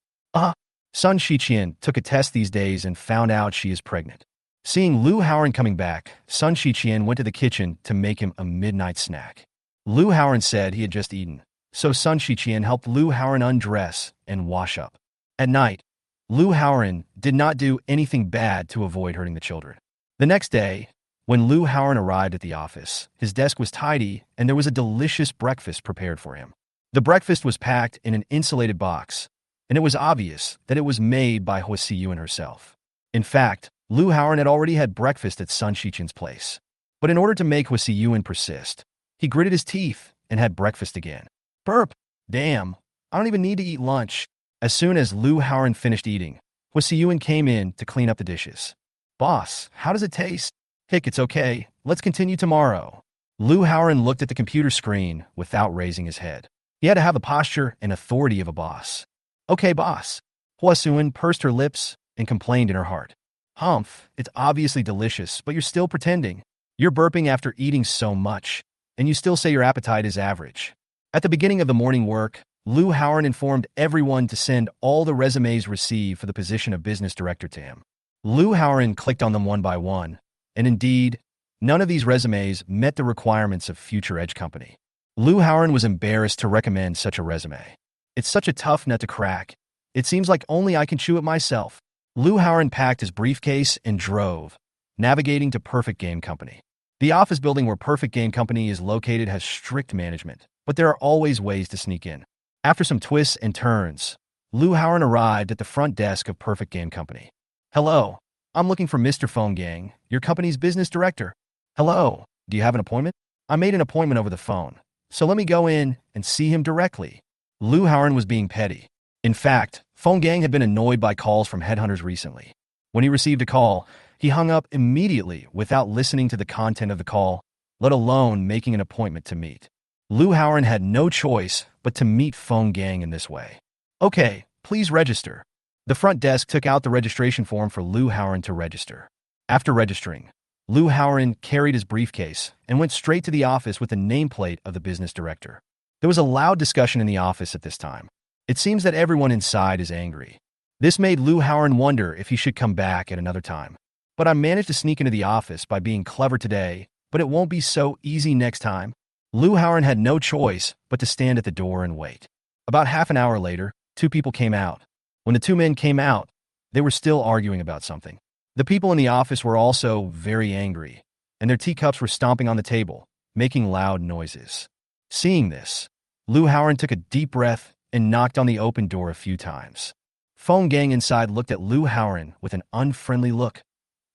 S1: Sun Shiqian took a test these days and found out she is pregnant. Seeing Lu Haoran coming back, Sun Shiqian went to the kitchen to make him a midnight snack. Lu Haoran said he had just eaten, so Sun Shiqian helped Lu Haoran undress and wash up. At night, Lu Haoran did not do anything bad to avoid hurting the children. The next day, when Lu Haoran arrived at the office, his desk was tidy and there was a delicious breakfast prepared for him. The breakfast was packed in an insulated box, and it was obvious that it was made by Hua Siyuan herself. In fact, Lu Haoran had already had breakfast at Sun Shiqian's place. But in order to make Hua Siyuan persist, he gritted his teeth and had breakfast again. Burp! Damn, I don't even need to eat lunch. As soon as Lu Haoran finished eating, Hua Siyuan came in to clean up the dishes. Boss, how does it taste? Hick, it's okay. Let's continue tomorrow. Lu Haoran looked at the computer screen without raising his head. He had to have the posture and authority of a boss. Okay, boss. Hua Siyuan pursed her lips and complained in her heart. Humph, it's obviously delicious, but you're still pretending. You're burping after eating so much, and you still say your appetite is average. At the beginning of the morning work, Lu Haoran informed everyone to send all the resumes received for the position of business director to him. Lu Haoran clicked on them one by one, and indeed, none of these resumes met the requirements of Future Edge Company. Lu Haoran was embarrassed to recommend such a resume. It's such a tough nut to crack. It seems like only I can chew it myself. Lu Haoran packed his briefcase and drove, navigating to Perfect Game Company. The office building where Perfect Game Company is located has strict management, but there are always ways to sneak in. After some twists and turns, Lu Haoran arrived at the front desk of Perfect Game Company. Hello, I'm looking for Mr. Phone Gang, your company's business director. Hello, do you have an appointment? I made an appointment over the phone, so let me go in and see him directly. Lu Haoran was being petty. In fact, Phone Gang had been annoyed by calls from headhunters recently. When he received a call, he hung up immediately without listening to the content of the call, let alone making an appointment to meet. Lu Haoran had no choice but to meet Phone Gang in this way. Okay, please register. The front desk took out the registration form for Lu Haoran to register. After registering, Lu Haoran carried his briefcase and went straight to the office with the nameplate of the business director. There was a loud discussion in the office at this time. It seems that everyone inside is angry. This made Lu Haoran wonder if he should come back at another time. But I managed to sneak into the office by being clever today, but it won't be so easy next time. Lu Haoran had no choice but to stand at the door and wait. About half an hour later, 2 people came out. When the 2 men came out, they were still arguing about something. The people in the office were also very angry, and their teacups were stomping on the table, making loud noises. Seeing this, Lu Haoran took a deep breath and knocked on the open door a few times. Phone Gang inside looked at Lu Haoran with an unfriendly look.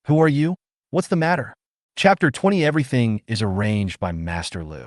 S1: Who are you? What's the matter? Chapter 20. Everything is arranged by Master Lu.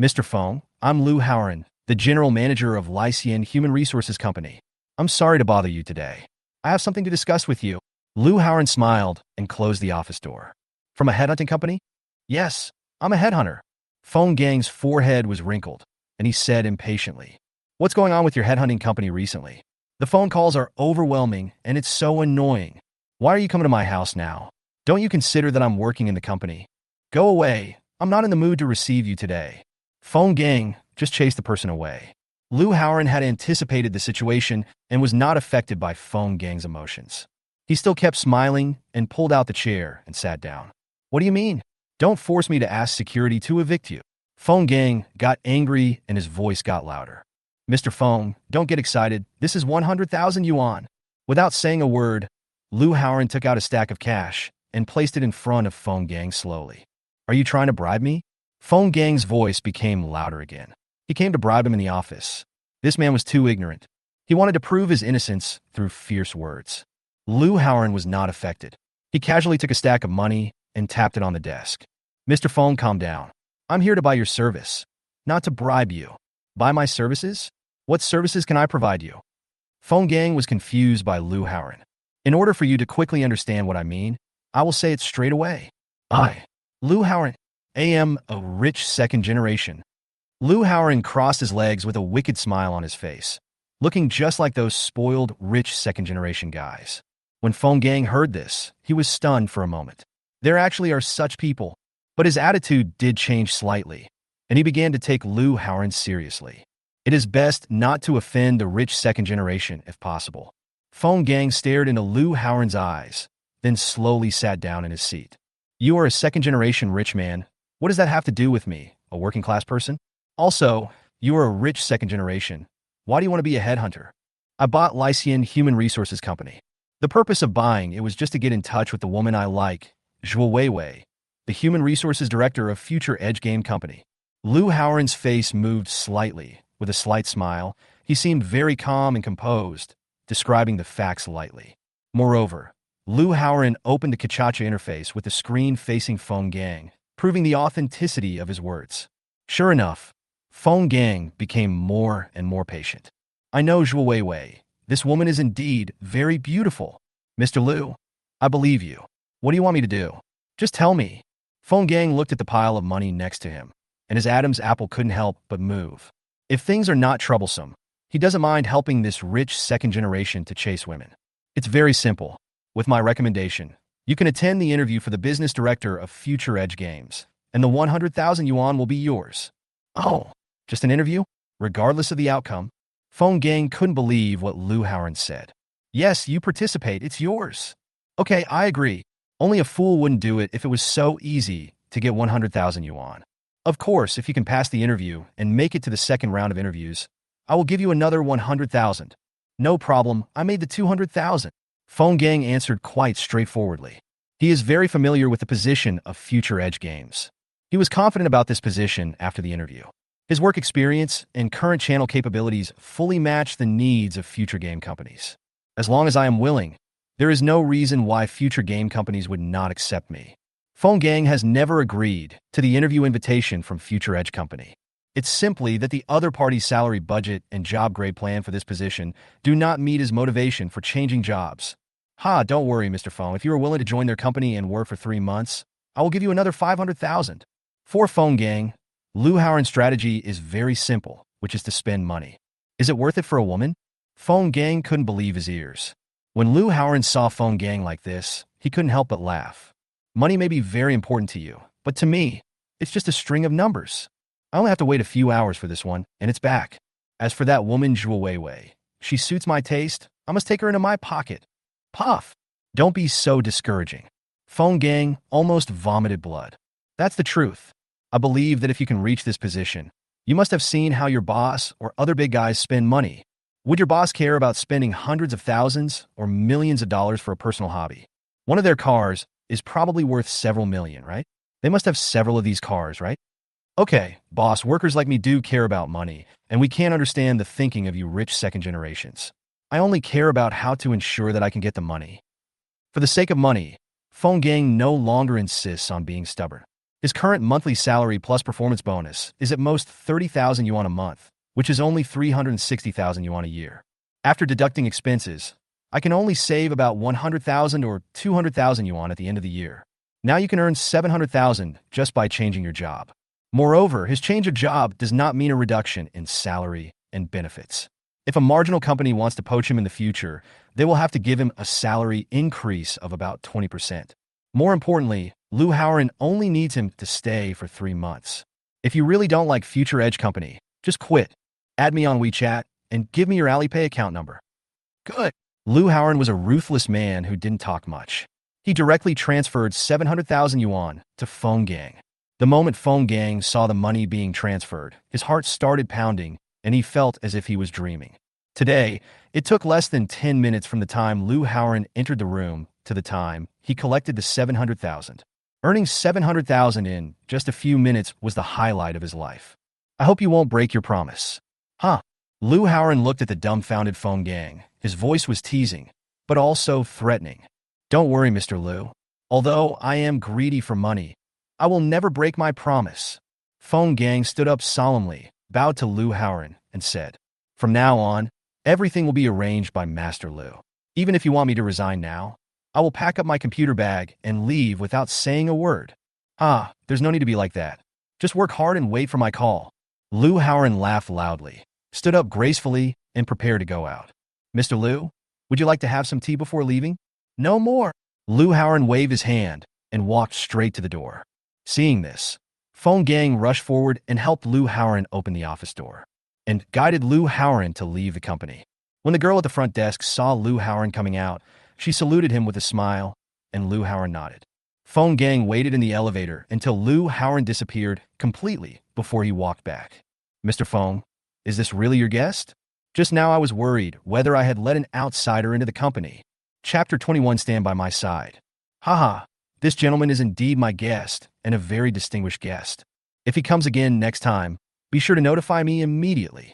S1: Mr. Phone, I'm Lu Haoran, the general manager of Lycian Human Resources Company. I'm sorry to bother you today. I have something to discuss with you. Lu Haoran smiled and closed the office door. From a headhunting company? Yes, I'm a headhunter. Phone Gang's forehead was wrinkled, and he said impatiently, What's going on with your headhunting company recently? The phone calls are overwhelming, and it's so annoying. Why are you coming to my house now? Don't you consider that I'm working in the company? Go away. I'm not in the mood to receive you today. Phone Gang just chased the person away. Lu Haoran had anticipated the situation and was not affected by Phone Gang's emotions. He still kept smiling and pulled out the chair and sat down. What do you mean? Don't force me to ask security to evict you. Phone Gang got angry and his voice got louder. Mr. Phone, don't get excited. This is 100,000 yuan. Without saying a word, Lu Haoran took out a stack of cash and placed it in front of Phone Gang slowly. Are you trying to bribe me? Phone Gang's voice became louder again. He came to bribe him in the office. This man was too ignorant. He wanted to prove his innocence through fierce words. Lou Howard was not affected. He casually took a stack of money and tapped it on the desk. Mr. Phone, calm down. I'm here to buy your service, not to bribe you. Buy my services? What services can I provide you? Phone Gang was confused by Lou Howard. In order for you to quickly understand what I mean, I will say it straight away. Lou Howard, am a rich second generation. Lou Howard crossed his legs with a wicked smile on his face, looking just like those spoiled, rich second generation guys. When Phone Gang heard this, he was stunned for a moment. There actually are such people, but his attitude did change slightly, and he began to take Lou Howard seriously. It is best not to offend the rich second generation if possible. Phone Gang stared into Lou Howard's eyes, then slowly sat down in his seat. You are a second-generation rich man. What does that have to do with me, a working-class person? Also, you are a rich second generation. Why do you want to be a headhunter? I bought Lycian Human Resources Company. The purpose of buying it was just to get in touch with the woman I like, Zhuo Weiwei, the Human Resources Director of Future Edge Game Company. Lou Howard's face moved slightly. With a slight smile, he seemed very calm and composed, describing the facts lightly. Moreover, Lou Howard opened the Kachacha interface with the screen facing Phone Gang, proving the authenticity of his words. Sure enough, Phone Gang became more and more patient. I know Zhuo Weiwei. This woman is indeed very beautiful. Mr. Liu, I believe you. What do you want me to do? Just tell me. Phone Gang looked at the pile of money next to him, and his Adam's apple couldn't help but move. If things are not troublesome, he doesn't mind helping this rich second generation to chase women. It's very simple. With my recommendation, you can attend the interview for the business director of Future Edge Games, and the 100,000 yuan will be yours. Oh, just an interview? Regardless of the outcome? Phone Gang couldn't believe what Lou Howard said. Yes, you participate, it's yours. Okay, I agree. Only a fool wouldn't do it if it was so easy to get 100,000 yuan. Of course, if you can pass the interview and make it to the second round of interviews, I will give you another 100,000. No problem, I made the 200,000. Phone Gang answered quite straightforwardly. He is very familiar with the position of Future Edge Games. He was confident about this position after the interview. His work experience and current channel capabilities fully match the needs of future game companies. As long as I am willing, there is no reason why future game companies would not accept me. Phone Gang has never agreed to the interview invitation from Future Edge Company. It's simply that the other party's salary budget and job grade plan for this position do not meet his motivation for changing jobs. Don't worry, Mr. Phone. If you are willing to join their company and work for 3 months, I will give you another 500,000. For Phone Gang, Lou Howard's strategy is very simple, which is to spend money. Is it worth it for a woman? Phone Gang couldn't believe his ears. When Lou Howard saw Phone Gang like this, he couldn't help but laugh. Money may be very important to you, but to me, it's just a string of numbers. I only have to wait a few hours for this one, and it's back. As for that woman, Zhuo Weiwei, she suits my taste. I must take her into my pocket. Puff! Don't be so discouraging. Phone Gang almost vomited blood. That's the truth. I believe that if you can reach this position, you must have seen how your boss or other big guys spend money. Would your boss care about spending hundreds of thousands or millions of dollars for a personal hobby? One of their cars is probably worth several million, right? They must have several of these cars, right? Okay, boss, workers like me do care about money, and we can't understand the thinking of you rich second generations. I only care about how to ensure that I can get the money. For the sake of money, Phone Gang no longer insists on being stubborn. His current monthly salary plus performance bonus is at most 30,000 yuan a month, which is only 360,000 yuan a year. After deducting expenses, I can only save about 100,000 or 200,000 yuan at the end of the year. Now you can earn 700,000 just by changing your job. Moreover, his change of job does not mean a reduction in salary and benefits. If a marginal company wants to poach him in the future, they will have to give him a salary increase of about 20%. More importantly, Lou Howard only needs him to stay for 3 months. If you really don't like Future Edge Company, just quit. Add me on WeChat and give me your Alipay account number. Good. Lou Howard was a ruthless man who didn't talk much. He directly transferred 700,000 yuan to Phone Gang. The moment Phone Gang saw the money being transferred, his heart started pounding, and he felt as if he was dreaming. Today, it took less than 10 minutes from the time Lou Howard entered the room to the time he collected the 700,000. Earning 700,000 in just a few minutes was the highlight of his life. I hope you won't break your promise. Lu Howren looked at the dumbfounded Feng Gang. His voice was teasing, but also threatening. Don't worry, Mr. Lu. Although I am greedy for money, I will never break my promise. Feng Gang stood up solemnly, bowed to Lu Howren, and said, From now on, everything will be arranged by Master Lu. Even if you want me to resign now, I will pack up my computer bag and leave without saying a word. There's no need to be like that. Just work hard and wait for my call. Lu Howren laughed loudly, stood up gracefully, and prepared to go out. Mr. Lu, would you like to have some tea before leaving? No more. Lu Howren waved his hand and walked straight to the door. Seeing this, Feng Gang rushed forward and helped Lu Howren open the office door and guided Lu Howren to leave the company. When the girl at the front desk saw Lu Howren coming out, she saluted him with a smile, and Lu Howren nodded. Feng Gang waited in the elevator until Lu Howren disappeared completely before he walked back. Mr. Feng, is this really your guest? Just now I was worried whether I had let an outsider into the company. Chapter 21, Stand by my side. Haha, this gentleman is indeed my guest, and a very distinguished guest. If he comes again next time, be sure to notify me immediately.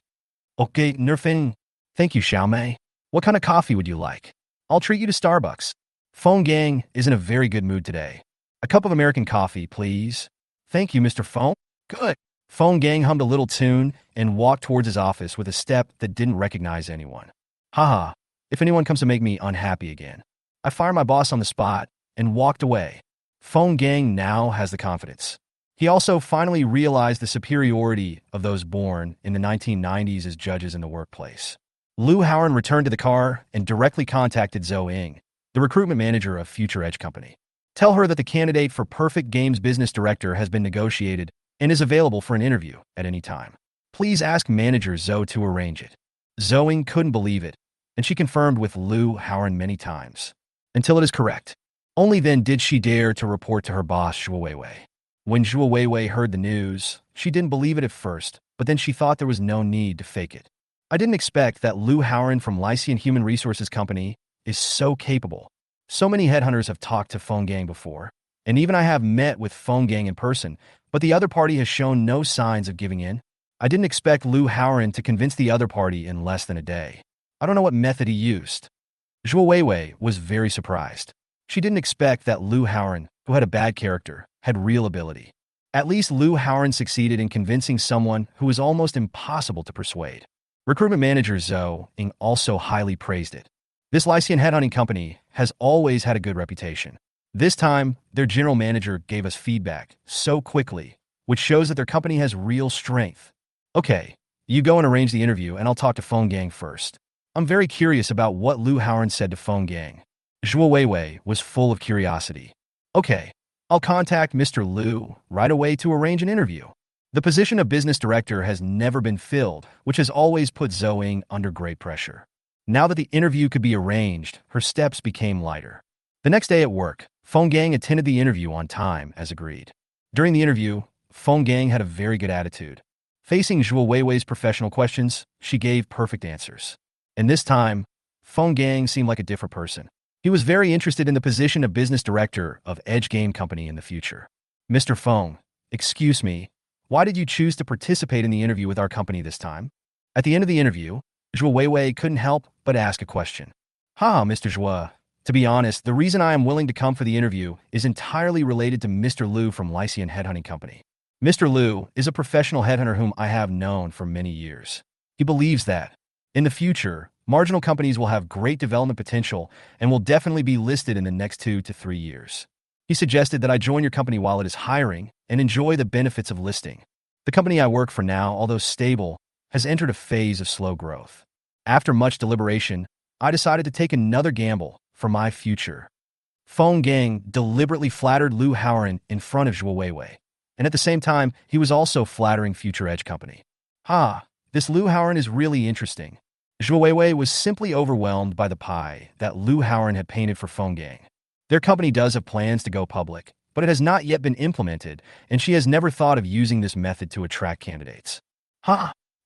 S1: Okay, Nerfing. Thank you, Xiaomei. What kind of coffee would you like? I'll treat you to Starbucks. Feng Gang is in a very good mood today. A cup of American coffee, please. Thank you, Mr. Feng. Good. Feng Gang hummed a little tune and walked towards his office with a step that didn't recognize anyone. Haha, if anyone comes to make me unhappy again, I fired my boss on the spot and walked away. Feng Gang now has the confidence. He also finally realized the superiority of those born in the 1990s as judges in the workplace. Lu Howren returned to the car and directly contacted Zhou Ying, the recruitment manager of Future Edge Company. Tell her that the candidate for Perfect Games Business Director has been negotiated and is available for an interview at any time. Please ask manager Zhou to arrange it. Zhou Ying couldn't believe it, and she confirmed with Lu Howren many times. Until it is correct. Only then did she dare to report to her boss, Zhuo Weiwei. When Zhuo Weiwei heard the news, she didn't believe it at first, but then she thought there was no need to fake it. I didn't expect that Lu Howren from Lycian Human Resources Company is so capable. So many headhunters have talked to Feng Gang before, and even I have met with Feng Gang in person, but the other party has shown no signs of giving in. I didn't expect Lu Howren to convince the other party in less than a day. I don't know what method he used. Zhuo Weiwei was very surprised. She didn't expect that Lu Howren, who had a bad character, had real ability. At least Lu Howren succeeded in convincing someone who was almost impossible to persuade. Recruitment manager Zhou Ying also highly praised it. This Lycian headhunting company has always had a good reputation. This time, their general manager gave us feedback so quickly, which shows that their company has real strength. Okay, you go and arrange the interview and I'll talk to Feng Gang first. I'm very curious about what Lu Howren said to Feng Gang. Zhuo Weiwei was full of curiosity. Okay, I'll contact Mr. Lu right away to arrange an interview. The position of business director has never been filled, which has always put Zhou Ying under great pressure. Now that the interview could be arranged, her steps became lighter. The next day at work, Feng Gang attended the interview on time as agreed. During the interview, Feng Gang had a very good attitude. Facing Zhuo Weiwei's professional questions, she gave perfect answers. And this time, Feng Gang seemed like a different person. He was very interested in the position of business director of Edge Game Company in the future. Mr. Feng, excuse me, why did you choose to participate in the interview with our company this time? At the end of the interview, Zhuo Weiwei couldn't help but ask a question. Mr. Zhuo, to be honest, the reason I am willing to come for the interview is entirely related to Mr. Lu from Lycian Headhunting Company. Mr. Lu is a professional headhunter whom I have known for many years. He believes that, in the future, marginal companies will have great development potential and will definitely be listed in the next 2 to 3 years. He suggested that I join your company while it is hiring and enjoy the benefits of listing. The company I work for now, although stable, has entered a phase of slow growth. After much deliberation, I decided to take another gamble for my future. Feng Gang deliberately flattered Lu Howren in front of Zhuo Weiwei, and at the same time, he was also flattering Future Edge Company. This Lu Howren is really interesting. Zhuo Weiwei was simply overwhelmed by the pie that Lu Howren had painted for Feng Gang. Their company does have plans to go public, but it has not yet been implemented, and she has never thought of using this method to attract candidates.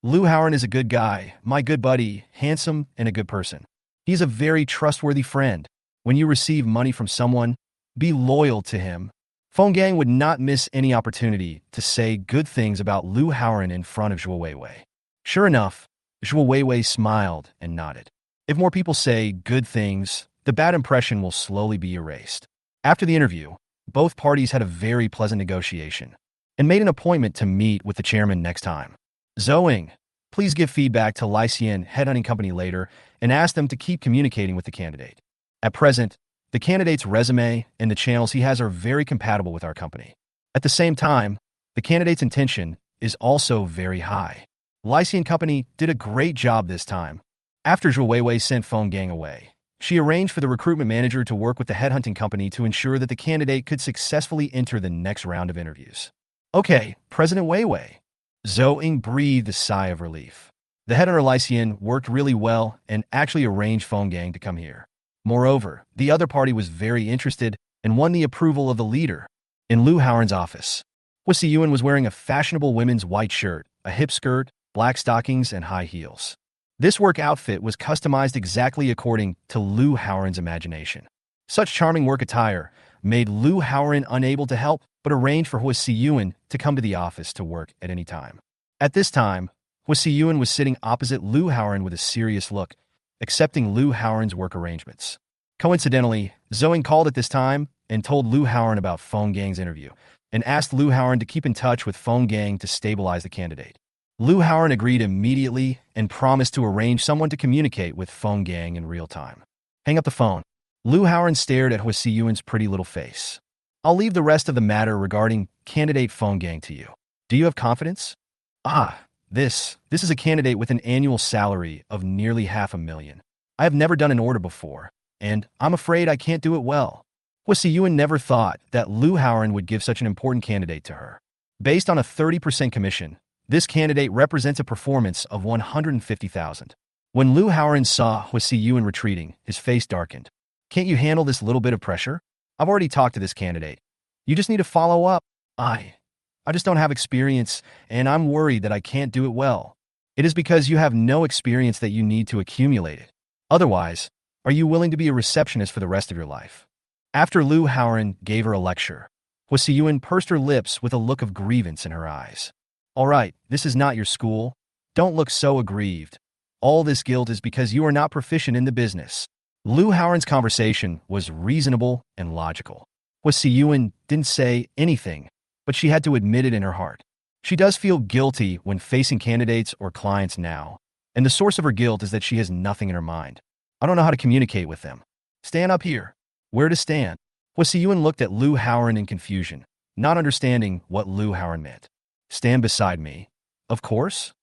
S1: Lu Howren is a good guy, my good buddy, handsome, and a good person. He's a very trustworthy friend. When you receive money from someone, be loyal to him. Feng Gang would not miss any opportunity to say good things about Lu Howren in front of Zhuo Weiwei. Sure enough, Zhuo Weiwei smiled and nodded. If more people say good things, the bad impression will slowly be erased. After the interview, both parties had a very pleasant negotiation and made an appointment to meet with the chairman next time. Zoing, please give feedback to Lycian Headhunting Company later and ask them to keep communicating with the candidate. At present, the candidate's resume and the channels he has are very compatible with our company. At the same time, the candidate's intention is also very high. Lycian Company did a great job this time. After Zhuo Weiwei sent Phone Gang away, she arranged for the recruitment manager to work with the headhunting company to ensure that the candidate could successfully enter the next round of interviews. Okay, President Weiwei. Zhou Ying breathed a sigh of relief. The headhunter Lycian worked really well and actually arranged Phone Gang to come here. Moreover, the other party was very interested and won the approval of the leader. In Liu Haoren's office, Hua Siyuan was wearing a fashionable women's white shirt, a hip skirt, black stockings, and high heels. This work outfit was customized exactly according to Liu Haoren's imagination. Such charming work attire made Liu Haoren unable to help but arrange for Hua Siyuan to come to the office to work at any time. At this time, Hua Siyuan was sitting opposite Liu Haoren with a serious look, accepting Liu Haoren's work arrangements. Coincidentally, Zoe called at this time and told Liu Haoren about Phone Gang's interview and asked Liu Haoren to keep in touch with Phone Gang to stabilize the candidate. Liu Haoren agreed immediately and promised to arrange someone to communicate with Phone Gang in real time. Hang up the phone. Liu Haoren stared at Hua Siyuan's pretty little face. I'll leave the rest of the matter regarding candidate Phone Gang to you. Do you have confidence? This is a candidate with an annual salary of nearly $500,000. I have never done an order before, and I'm afraid I can't do it well. Hua Siyuan never thought that Liu Haoren would give such an important candidate to her. Based on a 30% commission, this candidate represents a performance of $150,000. When Liu Haoren saw Hua Siyuan retreating, his face darkened. Can't you handle this little bit of pressure? I've already talked to this candidate. You just need to follow up. I just don't have experience, and I'm worried that I can't do it well. It is because you have no experience that you need to accumulate it. Otherwise, are you willing to be a receptionist for the rest of your life? After Liu Haoren gave her a lecture, Hua Siyuan pursed her lips with a look of grievance in her eyes. All right, this is not your school. Don't look so aggrieved. All this guilt is because you are not proficient in the business. Liu Haoren's conversation was reasonable and logical. Hua Siyuan didn't say anything, but she had to admit it in her heart. She does feel guilty when facing candidates or clients now, and the source of her guilt is that she has nothing in her mind. I don't know how to communicate with them. Stand up here. Where to stand? Hua Siyuan looked at Liu Haoren in confusion, not understanding what Liu Haoren meant. Stand beside me. Of course.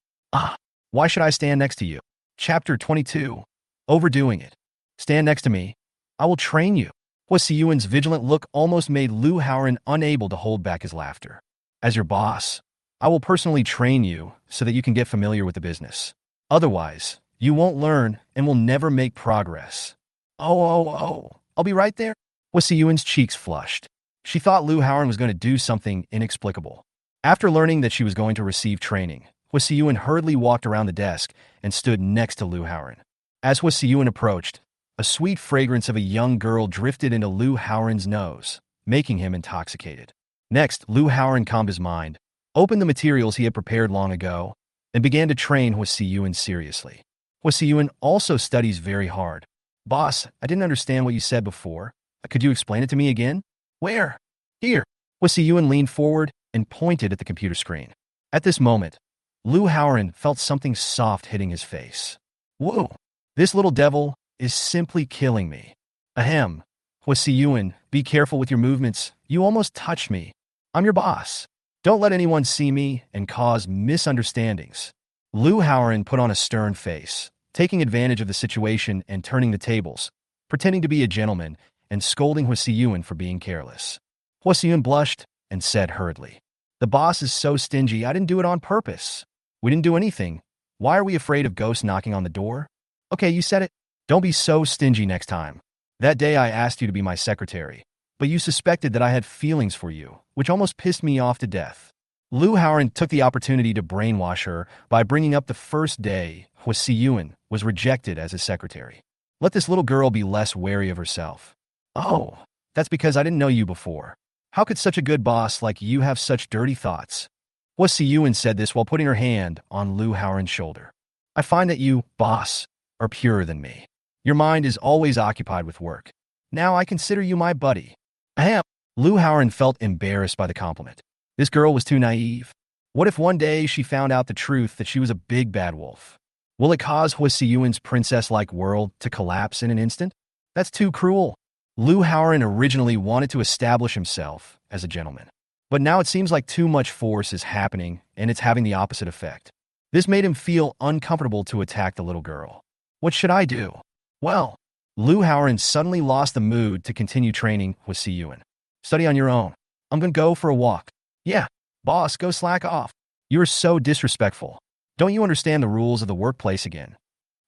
S1: Why should I stand next to you? Chapter 22. Overdoing it. Stand next to me. I will train you. Hua Siyuan's vigilant look almost made Liu Haoren unable to hold back his laughter. As your boss, I will personally train you so that you can get familiar with the business. Otherwise, you won't learn and will never make progress. I'll be right there. Hua Siyuan's cheeks flushed. She thought Liu Haoren was going to do something inexplicable. After learning that she was going to receive training, Hua Siyuan hurriedly walked around the desk and stood next to Liu Haoren. As Hua Siyuan approached, a sweet fragrance of a young girl drifted into Liu Haoren's nose, making him intoxicated. Next, Liu Haoren calmed his mind, opened the materials he had prepared long ago, and began to train Hua Siyuan seriously. Hua Siyuan also studies very hard. Boss, I didn't understand what you said before. Could you explain it to me again? Where? Here. Hua Siyuan leaned forward and pointed at the computer screen. At this moment, Liu Haoren felt something soft hitting his face. Whoa, this little devil is simply killing me. Ahem. Hua Siyuan, be careful with your movements. You almost touched me. I'm your boss. Don't let anyone see me and cause misunderstandings. Liu Haoren put on a stern face, taking advantage of the situation and turning the tables, pretending to be a gentleman and scolding Hua Siyuan for being careless. Hua Siyuan blushed and said hurriedly, The boss is so stingy, I didn't do it on purpose. We didn't do anything. Why are we afraid of ghosts knocking on the door? Okay, you said it. Don't be so stingy next time. That day I asked you to be my secretary, but you suspected that I had feelings for you, which almost pissed me off to death. Liu Haoren took the opportunity to brainwash her by bringing up the first day Hua Siyuan was rejected as his secretary. Let this little girl be less wary of herself. Oh, that's because I didn't know you before. How could such a good boss like you have such dirty thoughts? Hua Siyuan said this while putting her hand on Liu Haoren's shoulder. I find that you, boss, are purer than me. Your mind is always occupied with work. Now I consider you my buddy. Ahem. Lu Haoran felt embarrassed by the compliment. This girl was too naive. What if one day she found out the truth that she was a big bad wolf? Will it cause Hua Siyuan's princess-like world to collapse in an instant? That's too cruel. Lu Haoran originally wanted to establish himself as a gentleman. But now it seems like too much force is happening, and it's having the opposite effect. This made him feel uncomfortable to attack the little girl. What should I do? Well, Lu Haoran suddenly lost the mood to continue training with Siyuan. Study on your own. I'm gonna go for a walk. Yeah, boss, go slack off. You're so disrespectful. Don't you understand the rules of the workplace again?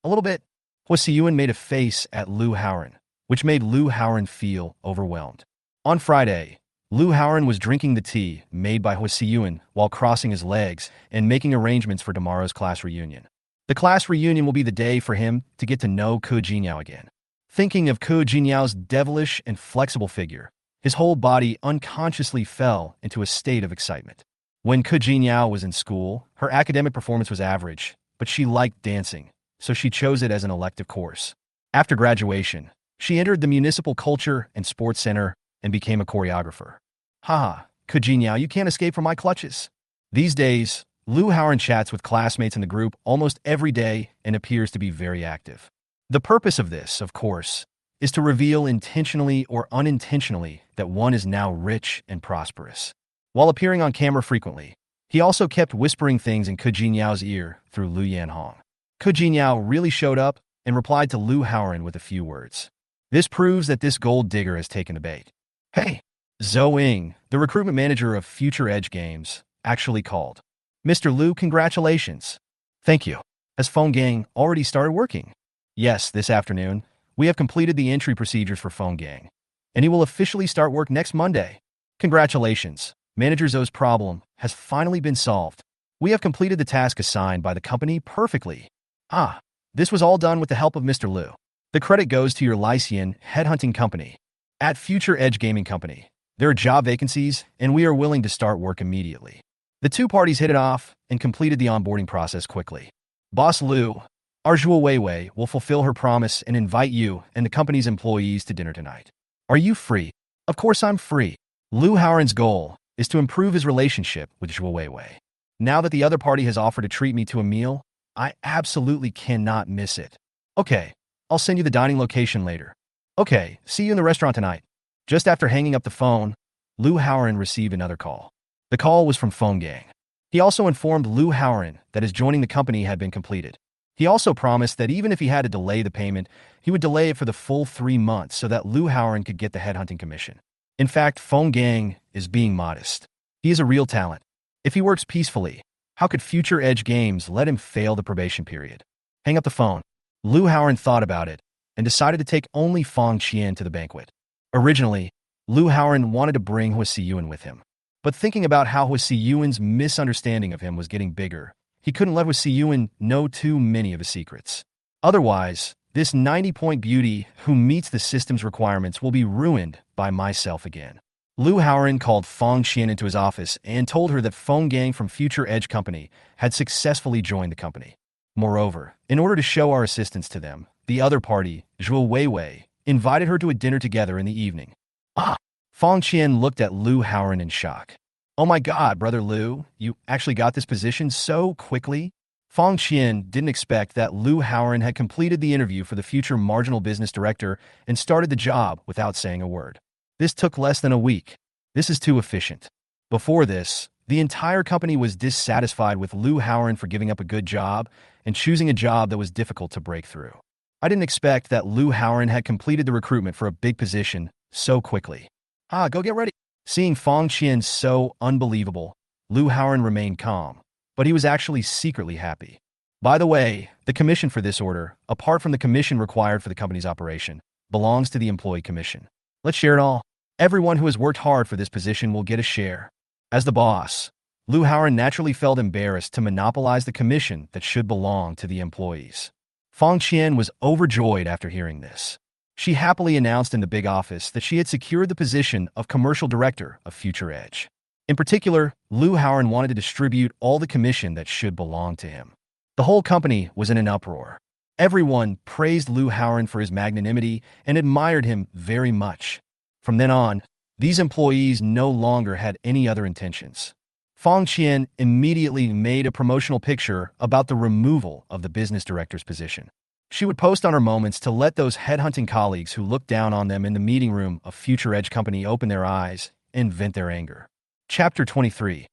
S1: A little bit. Hua Siyuan made a face at Lu Haoran, which made Lu Haoran feel overwhelmed. On Friday, Lu Haoran was drinking the tea made by Hua Siyuan while crossing his legs and making arrangements for tomorrow's class reunion. The class reunion will be the day for him to get to know Ke Jingyao again. Thinking of Ke Jingyao's devilish and flexible figure, his whole body unconsciously fell into a state of excitement. When Ke Jingyao was in school, her academic performance was average, but she liked dancing, so she chose it as an elective course. After graduation, she entered the Municipal Culture and Sports Center and became a choreographer. Haha, Ke Jingyao, you can't escape from my clutches. These days, Lu Haoran chats with classmates in the group almost every day and appears to be very active. The purpose of this, of course, is to reveal intentionally or unintentionally that one is now rich and prosperous. While appearing on camera frequently, he also kept whispering things in Ke Jingyao's ear through Lu Yanhong. Ke Jingyao really showed up and replied to Lu Haoran with a few words. This proves that this gold digger has taken the bait. Hey, Zhou Ying, the recruitment manager of Future Edge Games, actually called. Mr. Lu, congratulations. Thank you. Has Phone Gang already started working? Yes, this afternoon. We have completed the entry procedures for Phone Gang, and he will officially start work next Monday. Congratulations. Manager Zhou's problem has finally been solved. We have completed the task assigned by the company perfectly. This was all done with the help of Mr. Lu. The credit goes to your Lycian headhunting company. At Future Edge Gaming Company, there are job vacancies, and we are willing to start work immediately. The two parties hit it off and completed the onboarding process quickly. Boss Lu, Arjua Weiwei will fulfill her promise and invite you and the company's employees to dinner tonight. Are you free? Of course I'm free. Lu Haoran's goal is to improve his relationship with Zhua Weiwei. Now that the other party has offered to treat me to a meal, I absolutely cannot miss it. Okay, I'll send you the dining location later. Okay, see you in the restaurant tonight. Just after hanging up the phone, Lu Haoran received another call. The call was from Phone Gang. He also informed Lu Haoran that his joining the company had been completed. He also promised that even if he had to delay the payment, he would delay it for the full 3 months so that Lu Haoran could get the headhunting commission. In fact, Phone Gang is being modest. He is a real talent. If he works peacefully, how could Future Edge Games let him fail the probation period? Hang up the phone. Lu Haoran thought about it and decided to take only Fong Qian to the banquet. Originally, Lu Haoran wanted to bring Hua Siyuan with him. But thinking about how Hua Siyuan's misunderstanding of him was getting bigger, he couldn't let Hua Siyuan know too many of his secrets. Otherwise, this 90-point beauty who meets the system's requirements will be ruined by myself again. Lu Haoran called Fong Qian into his office and told her that Phone Gang from Future Edge Company had successfully joined the company. Moreover, in order to show our assistance to them, the other party, Zhua Weiwei, invited her to a dinner together in the evening. Fong Qian looked at Lu Haoran in shock. Oh my god, brother Lu, you actually got this position so quickly? Fong Qian didn't expect that Lu Haoran had completed the interview for the future marginal business director and started the job without saying a word. This took less than a week. This is too efficient. Before this, the entire company was dissatisfied with Lu Haoran for giving up a good job and choosing a job that was difficult to break through. I didn't expect that Lu Haoran had completed the recruitment for a big position so quickly. Go get ready. Seeing Fong Qian so unbelievable, Lu Haoran remained calm, but he was actually secretly happy. By the way, the commission for this order, apart from the commission required for the company's operation, belongs to the employee commission. Let's share it all. Everyone who has worked hard for this position will get a share. As the boss, Lu Haoran naturally felt embarrassed to monopolize the commission that should belong to the employees. Fong Qian was overjoyed after hearing this. She happily announced in the big office that she had secured the position of commercial director of Future Edge. In particular, Lu Haoran wanted to distribute all the commission that should belong to him. The whole company was in an uproar. Everyone praised Liu Haoren for his magnanimity and admired him very much. From then on, these employees no longer had any other intentions. Fang Qian immediately made a promotional picture about the removal of the business director's position. She would post on her moments to let those headhunting colleagues who looked down on them in the meeting room of Future Edge Company open their eyes and vent their anger. Chapter 23.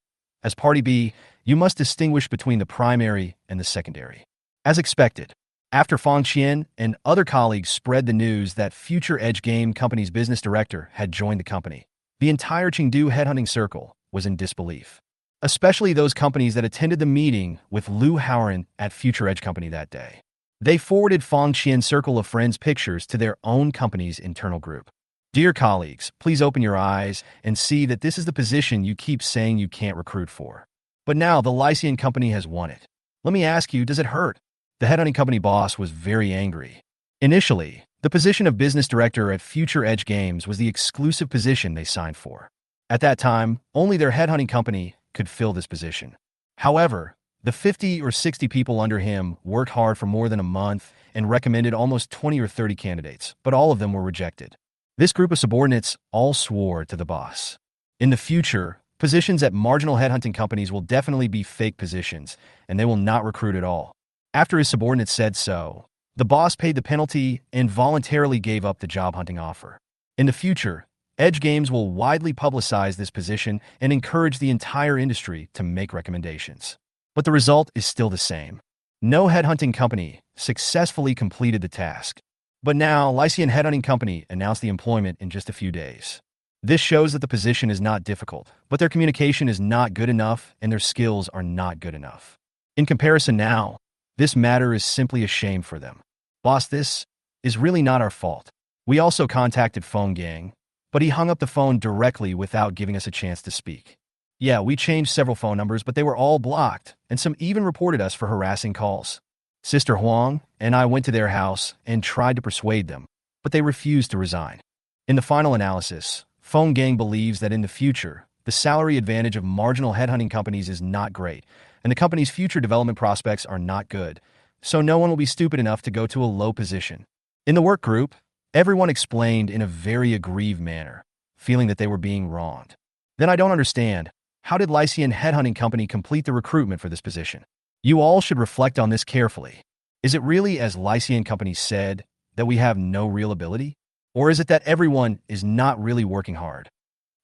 S1: As Party B, you must distinguish between the primary and the secondary. As expected, after Fang Qian and other colleagues spread the news that Future Edge Game Company's business director had joined the company, the entire Chengdu headhunting circle was in disbelief, especially those companies that attended the meeting with Liu Haoren at Future Edge Company that day. They forwarded Fang Qian's circle of friends pictures to their own company's internal group. Dear colleagues, please open your eyes and see that this is the position you keep saying you can't recruit for. But now the Lycian company has won it. Let me ask you, does it hurt? The headhunting company boss was very angry. Initially, the position of business director at Future Edge Games was the exclusive position they signed for. At that time, only their headhunting company could fill this position. However, the 50 or 60 people under him worked hard for more than a month and recommended almost 20 or 30 candidates, but all of them were rejected. This group of subordinates all swore to the boss. In the future, positions at marginal headhunting companies will definitely be fake positions, and they will not recruit at all. After his subordinates said so, the boss paid the penalty and voluntarily gave up the job hunting offer. In the future, Edge Games will widely publicize this position and encourage the entire industry to make recommendations. But the result is still the same. No headhunting company successfully completed the task. But now, Lycian Headhunting Company announced the employment in just a few days. This shows that the position is not difficult, but their communication is not good enough and their skills are not good enough. In comparison now, this matter is simply a shame for them. Boss, this is really not our fault. We also contacted Phone Gang, but he hung up the phone directly without giving us a chance to speak. Yeah, we changed several phone numbers, but they were all blocked, and some even reported us for harassing calls. Sister Huang and I went to their house and tried to persuade them, but they refused to resign. In the final analysis, Phone Gang believes that in the future, the salary advantage of marginal headhunting companies is not great, and the company's future development prospects are not good, so no one will be stupid enough to go to a low position. In the work group, everyone explained in a very aggrieved manner, feeling that they were being wronged. Then I don't understand, how did Lycian Headhunting Company complete the recruitment for this position? You all should reflect on this carefully. Is it really, as Lycian Company said, that we have no real ability? Or is it that everyone is not really working hard?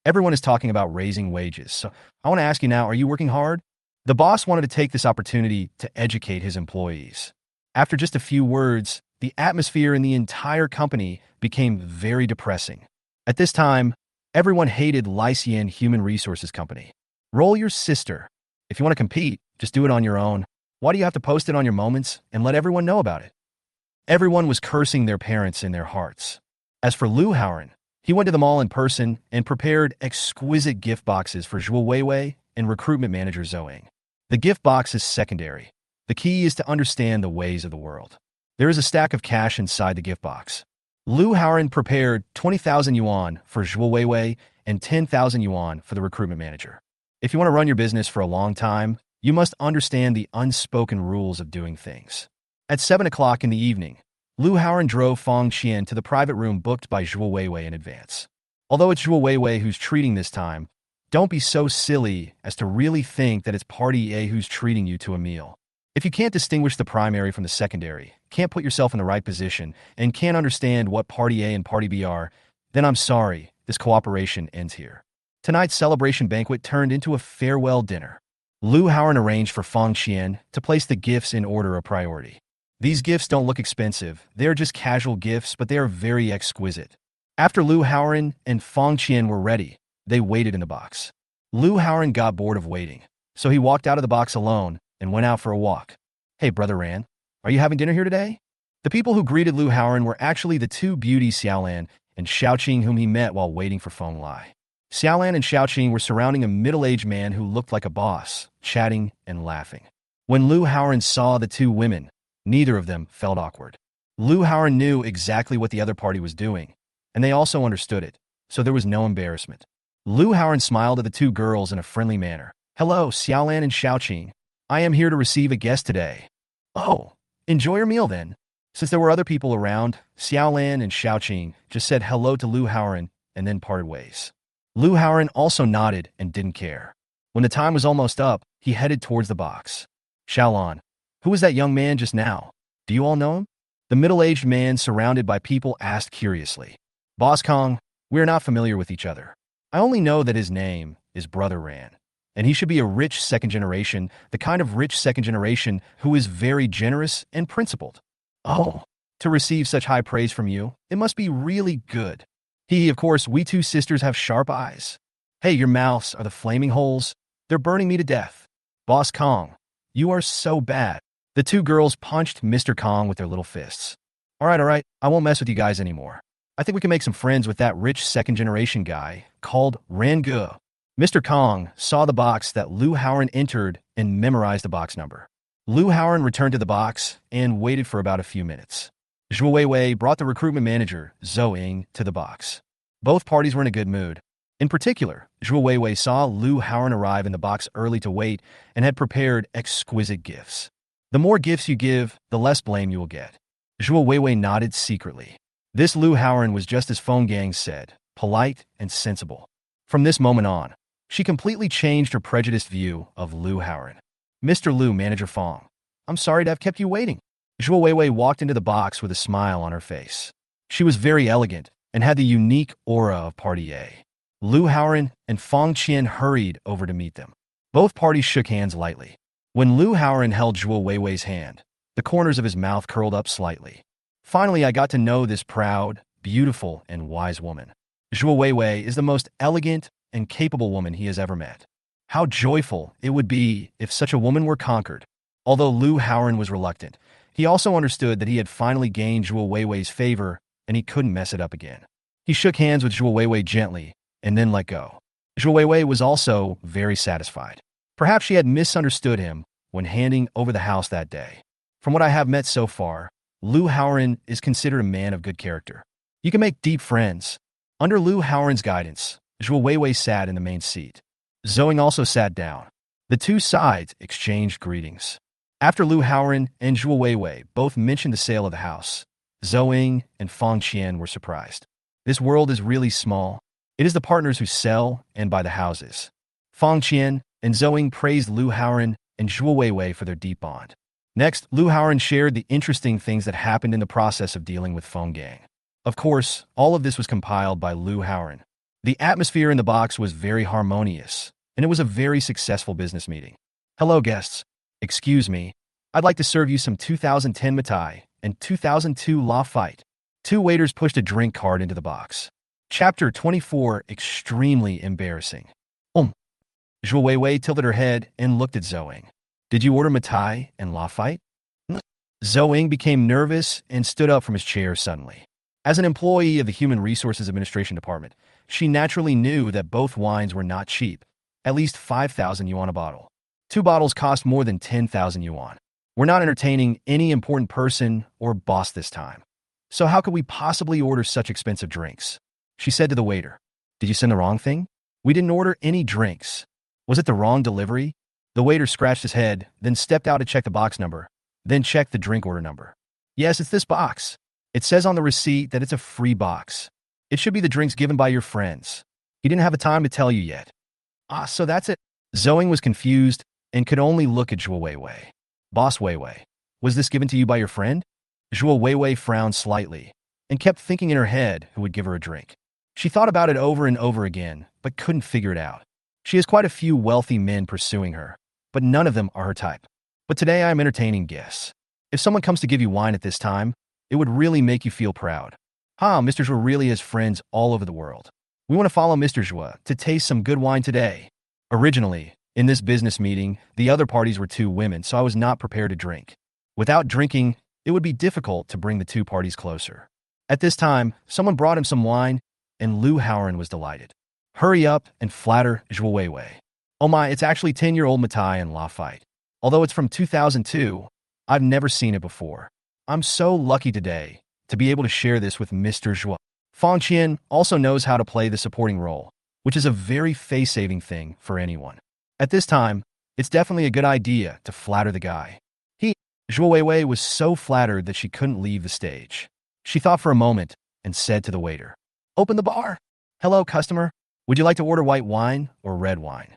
S1: Everyone is talking about raising wages, so I want to ask you now, are you working hard? The boss wanted to take this opportunity to educate his employees. After just a few words, the atmosphere in the entire company became very depressing. At this time, everyone hated Lycian Human Resources Company. Roll your sister. If you want to compete, just do it on your own. Why do you have to post it on your moments and let everyone know about it? Everyone was cursing their parents in their hearts. As for Liu Haoren, he went to them all in person and prepared exquisite gift boxes for Zhuo Weiwei and recruitment manager Zhouing. The gift box is secondary. The key is to understand the ways of the world. There is a stack of cash inside the gift box. Liu Haoren prepared 20,000 yuan for Zhuo Weiwei and 10,000 yuan for the recruitment manager. If you want to run your business for a long time, you must understand the unspoken rules of doing things. At 7 o'clock in the evening, Liu Haoren drove Fang Qian to the private room booked by Zhuo Weiwei in advance. Although it's Zhuo Weiwei who's treating this time, don't be so silly as to really think that it's Party A who's treating you to a meal. If you can't distinguish the primary from the secondary, can't put yourself in the right position, and can't understand what Party A and Party B are, then I'm sorry, this cooperation ends here. Tonight's celebration banquet turned into a farewell dinner. Liu Haoren arranged for Fang Qian to place the gifts in order of priority. These gifts don't look expensive, they're just casual gifts, but they are very exquisite. After Liu Haoren and Fang Qian were ready, they waited in the box. Liu Haoren got bored of waiting, so he walked out of the box alone and went out for a walk. Hey, Brother Ran, are you having dinner here today? The people who greeted Liu Haoren were actually the two beauties Xiaolan and Xiaoqing whom he met while waiting for Feng Lai. Xiaolan and Xiaoqing were surrounding a middle-aged man who looked like a boss, chatting and laughing. When Liu Haoren saw the two women, neither of them felt awkward. Liu Haoren knew exactly what the other party was doing, and they also understood it, so there was no embarrassment. Liu Haoren smiled at the two girls in a friendly manner. Hello, Xiaolan and Xiaoqing. I am here to receive a guest today. Oh, enjoy your meal then. Since there were other people around, Xiaolan and Xiaoqing just said hello to Lu Haoran and then parted ways. Lu Haoran also nodded and didn't care. When the time was almost up, he headed towards the box. Xiaolan, who was that young man just now? Do you all know him? The middle-aged man surrounded by people asked curiously. Boss Kong, we are not familiar with each other. I only know that his name is Brother Ran, and he should be a rich second generation, the kind of rich second generation who is very generous and principled. Oh, to receive such high praise from you, it must be really good. Of course, we two sisters have sharp eyes. Hey, your mouths are the flaming holes. They're burning me to death. Boss Kong, you are so bad. The two girls punched Mr. Kong with their little fists. All right, I won't mess with you guys anymore. I think we can make some friends with that rich second-generation guy called Rangu. Mr. Kong saw the box that Lu Haoran entered and memorized the box number. Lu Haoran returned to the box and waited for about a few minutes. Zhuo Weiwei brought the recruitment manager, Zhou Ying, to the box. Both parties were in a good mood. In particular, Zhuo Weiwei saw Lu Haoran arrive in the box early to wait and had prepared exquisite gifts. The more gifts you give, the less blame you will get. Zhuo Weiwei nodded secretly. This Lu Haoran was just as Feng Gang said, polite and sensible. From this moment on, she completely changed her prejudiced view of Lu Haoran. Mr. Lu, Manager Feng, I'm sorry to have kept you waiting. Zhuo Weiwei walked into the box with a smile on her face. She was very elegant and had the unique aura of Party A. Lu Haoran and Feng Qian hurried over to meet them. Both parties shook hands lightly. When Lu Haoran held Zhuo Weiwei's hand, the corners of his mouth curled up slightly. Finally, I got to know this proud, beautiful, and wise woman. Zhuo Weiwei is the most elegant and capable woman he has ever met. How joyful it would be if such a woman were conquered. Although Lu Haoran was reluctant, he also understood that he had finally gained Zhuo Weiwei's favor and he couldn't mess it up again. He shook hands with Zhuo Weiwei gently and then let go. Zhuo Weiwei was also very satisfied. Perhaps she had misunderstood him when handing over the house that day. From what I have met so far, Lu Haoran is considered a man of good character. You can make deep friends. Under Lu Haoran's guidance, Zhuo Weiwei sat in the main seat. Zhou Ying also sat down. The two sides exchanged greetings. After Lu Haoran and Zhuo Weiwei both mentioned the sale of the house, Zhou Ying and Feng Qian were surprised. This world is really small. It is the partners who sell and buy the houses. Feng Qian and Zhou Ying praised Lu Haoran and Zhuo Weiwei for their deep bond. Next, Lu Haoran shared the interesting things that happened in the process of dealing with Feng Gang. Of course, all of this was compiled by Lu Haoran. The atmosphere in the box was very harmonious, and it was a very successful business meeting. Hello, guests. Excuse me. I'd like to serve you some 2010 Matai and 2002 La Fight. Two waiters pushed a drink cart into the box. Chapter 24, Extremely Embarrassing. Zhuo Weiwei tilted her head and looked at Zhou Ying. Did you order Matai and La Fight? Zhou Ying became nervous and stood up from his chair suddenly. As an employee of the Human Resources Administration Department, she naturally knew that both wines were not cheap, at least 5,000 yuan a bottle. Two bottles cost more than 10,000 yuan. We're not entertaining any important person or boss this time. So how could we possibly order such expensive drinks? She said to the waiter. Did you send the wrong thing? We didn't order any drinks. Was it the wrong delivery? The waiter scratched his head, then stepped out to check the box number, then checked the drink order number. Yes, it's this box. It says on the receipt that it's a free box. It should be the drinks given by your friends. He didn't have the time to tell you yet. So that's it. Zhou Ying was confused and could only look at Zhuo Weiwei. Boss Weiwei, was this given to you by your friend? Zhuo Weiwei frowned slightly and kept thinking in her head who would give her a drink. She thought about it over and over again, but couldn't figure it out. She has quite a few wealthy men pursuing her, but none of them are her type. But today I am entertaining guests. If someone comes to give you wine at this time, it would really make you feel proud. Mr. Zhuo really has friends all over the world. We want to follow Mr. Zhuo to taste some good wine today. Originally, in this business meeting, the other parties were two women, so I was not prepared to drink. Without drinking, it would be difficult to bring the two parties closer. At this time, someone brought him some wine, and Lu Haoran was delighted. Hurry up and flatter Zhuo Weiwei. Oh my, it's actually 10-year-old Matai and La Fight. Although it's from 2002, I've never seen it before. I'm so lucky today to be able to share this with Mr. Zhuo. Feng Qian also knows how to play the supporting role, which is a very face-saving thing for anyone. At this time, it's definitely a good idea to flatter the guy. Zhuo Weiwei was so flattered that she couldn't leave the stage. She thought for a moment and said to the waiter, "Open the bar. Hello, customer. Would you like to order white wine or red wine?"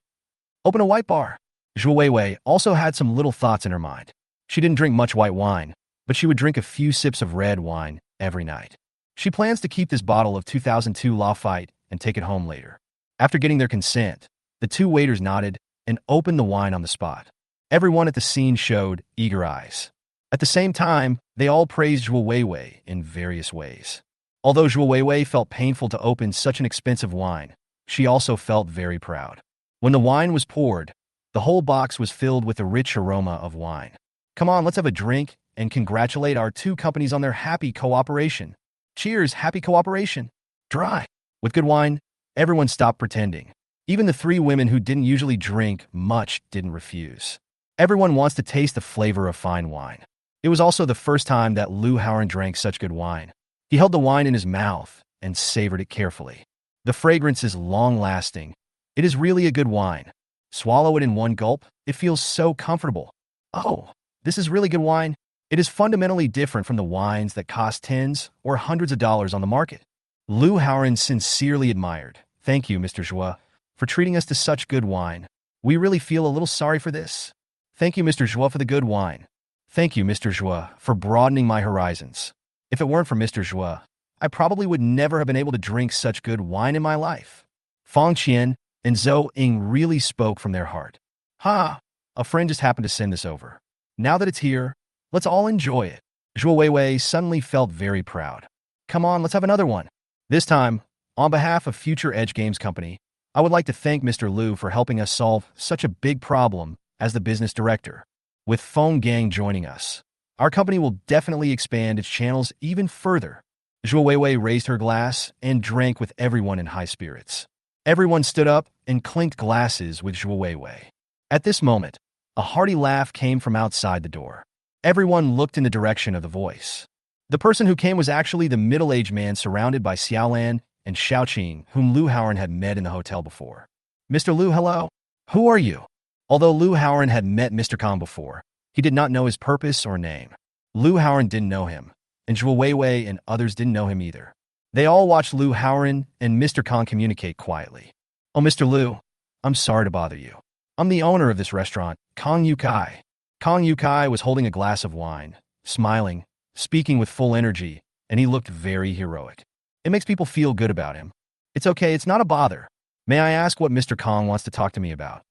S1: "Open a white bar." Zhuo Weiwei also had some little thoughts in her mind. She didn't drink much white wine, but she would drink a few sips of red wine every night. She plans to keep this bottle of 2002 Lafite and take it home later. After getting their consent, the two waiters nodded and opened the wine on the spot. Everyone at the scene showed eager eyes. At the same time, they all praised Zhuo Weiwei in various ways. Although Zhuo Weiwei felt painful to open such an expensive wine, she also felt very proud. When the wine was poured, the whole box was filled with a rich aroma of wine. "Come on, let's have a drink and congratulate our two companies on their happy cooperation. Cheers, happy cooperation." Dry. With good wine, everyone stopped pretending. Even the three women who didn't usually drink much didn't refuse. Everyone wants to taste the flavor of fine wine. It was also the first time that Lu Haoren drank such good wine. He held the wine in his mouth and savored it carefully. The fragrance is long-lasting. It is really a good wine. Swallow it in one gulp. It feels so comfortable. "Oh, this is really good wine." It is fundamentally different from the wines that cost tens or hundreds of dollars on the market. Lu Haoren sincerely admired. "Thank you, Mr. Zhuo, for treating us to such good wine. We really feel a little sorry for this." "Thank you, Mr. Zhuo, for the good wine." "Thank you, Mr. Zhuo, for broadening my horizons. If it weren't for Mr. Zhuo, I probably would never have been able to drink such good wine in my life." Fang Qian and Zhou Ying really spoke from their heart. "Ha! A friend just happened to send this over. Now that it's here, let's all enjoy it." Zhuo Weiwei suddenly felt very proud. "Come on, let's have another one." This time, on behalf of Future Edge Games Company, I would like to thank Mr. Liu for helping us solve such a big problem as the business director. With Feng Gang joining us, our company will definitely expand its channels even further. Zhuo Weiwei raised her glass and drank with everyone in high spirits. Everyone stood up and clinked glasses with Zhuo Weiwei. At this moment, a hearty laugh came from outside the door. Everyone looked in the direction of the voice. The person who came was actually the middle-aged man surrounded by Xiaolan and Xiaoqing, whom Lu Haoren had met in the hotel before. "Mr. Lu, hello. Who are you?" Although Lu Haoren had met Mr. Kong before, he did not know his purpose or name. Lu Haoren didn't know him, and Zhuo Weiwei and others didn't know him either. They all watched Lu Haoren and Mr. Kong communicate quietly. "Oh, Mr. Lu, I'm sorry to bother you. I'm the owner of this restaurant, Kong Yukai." Kong Yukai was holding a glass of wine, smiling, speaking with full energy, and he looked very heroic. It makes people feel good about him. "It's okay, it's not a bother. May I ask what Mr. Kong wants to talk to me about?"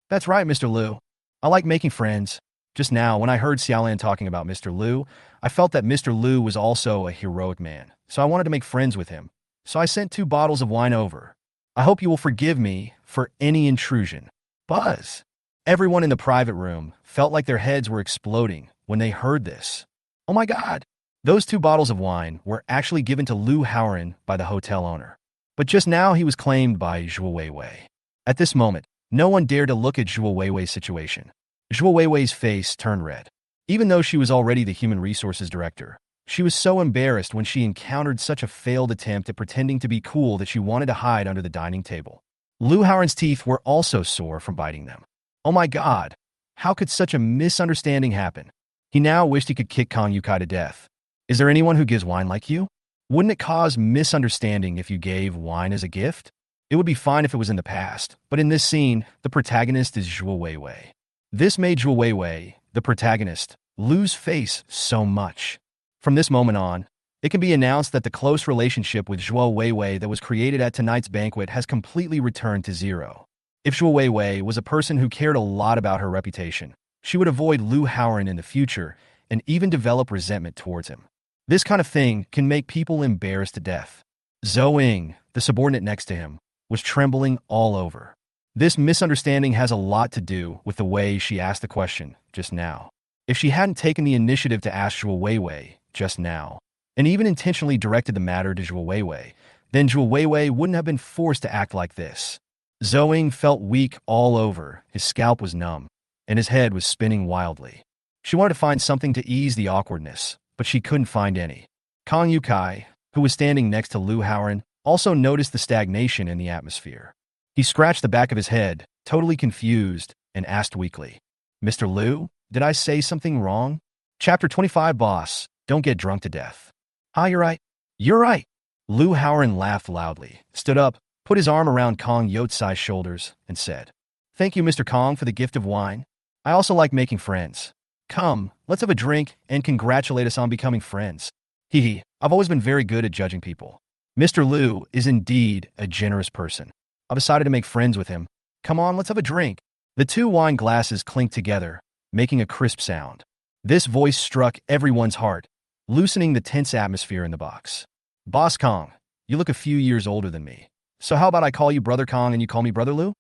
S1: "That's right, Mr. Lu. I like making friends. Just now, when I heard Xiaolan talking about Mr. Lu, I felt that Mr. Lu was also a heroic man, so I wanted to make friends with him. So I sent 2 bottles of wine over. I hope you will forgive me for any intrusion." Buzz! Everyone in the private room felt like their heads were exploding when they heard this. Oh my God! Those 2 bottles of wine were actually given to Lu Haoren by the hotel owner. But just now he was claimed by Zhuo Weiwei. At this moment, no one dared to look at Zhuo Weiwei's situation. Zhuo Weiwei's face turned red. Even though she was already the human resources director, she was so embarrassed when she encountered such a failed attempt at pretending to be cool that she wanted to hide under the dining table. Lu Haoren's teeth were also sore from biting them. Oh my God! How could such a misunderstanding happen? He now wished he could kick Kong Yukai to death. "Is there anyone who gives wine like you? Wouldn't it cause misunderstanding if you gave wine as a gift? It would be fine if it was in the past, but in this scene, the protagonist is Zhuo Weiwei." This made Zhuo Weiwei, the protagonist, lose face so much. From this moment on, it can be announced that the close relationship with Zhuo Weiwei that was created at tonight's banquet has completely returned to zero. If Zhuo Weiwei was a person who cared a lot about her reputation, she would avoid Lu Haoren in the future and even develop resentment towards him. This kind of thing can make people embarrassed to death. Zhou Ying, the subordinate next to him, was trembling all over. This misunderstanding has a lot to do with the way she asked the question just now. If she hadn't taken the initiative to ask Zhuo Weiwei just now, and even intentionally directed the matter to Zhuo Weiwei, then Zhuo Weiwei wouldn't have been forced to act like this. Zhou Ying felt weak all over, his scalp was numb, and his head was spinning wildly. She wanted to find something to ease the awkwardness, but she couldn't find any. Kong Yukai, who was standing next to Lu Haoren, also noticed the stagnation in the atmosphere. He scratched the back of his head, totally confused, and asked weakly, "Mr. Lu, did I say something wrong?" Chapter 25 Boss, don't get drunk to death. Ah, you're right. You're right. Lu Haoran laughed loudly, stood up, put his arm around Kong Yotsai's shoulders, and said, "Thank you, Mr. Kong, for the gift of wine. I also like making friends. Come, let's have a drink and congratulate us on becoming friends. Hee hee, I've always been very good at judging people. Mr. Lu is indeed a generous person. I've decided to make friends with him. Come on, let's have a drink." The two wine glasses clinked together, making a crisp sound. This voice struck everyone's heart, loosening the tense atmosphere in the box. "Boss Kong, you look a few years older than me. So how about I call you Brother Kong and you call me Brother Lu?"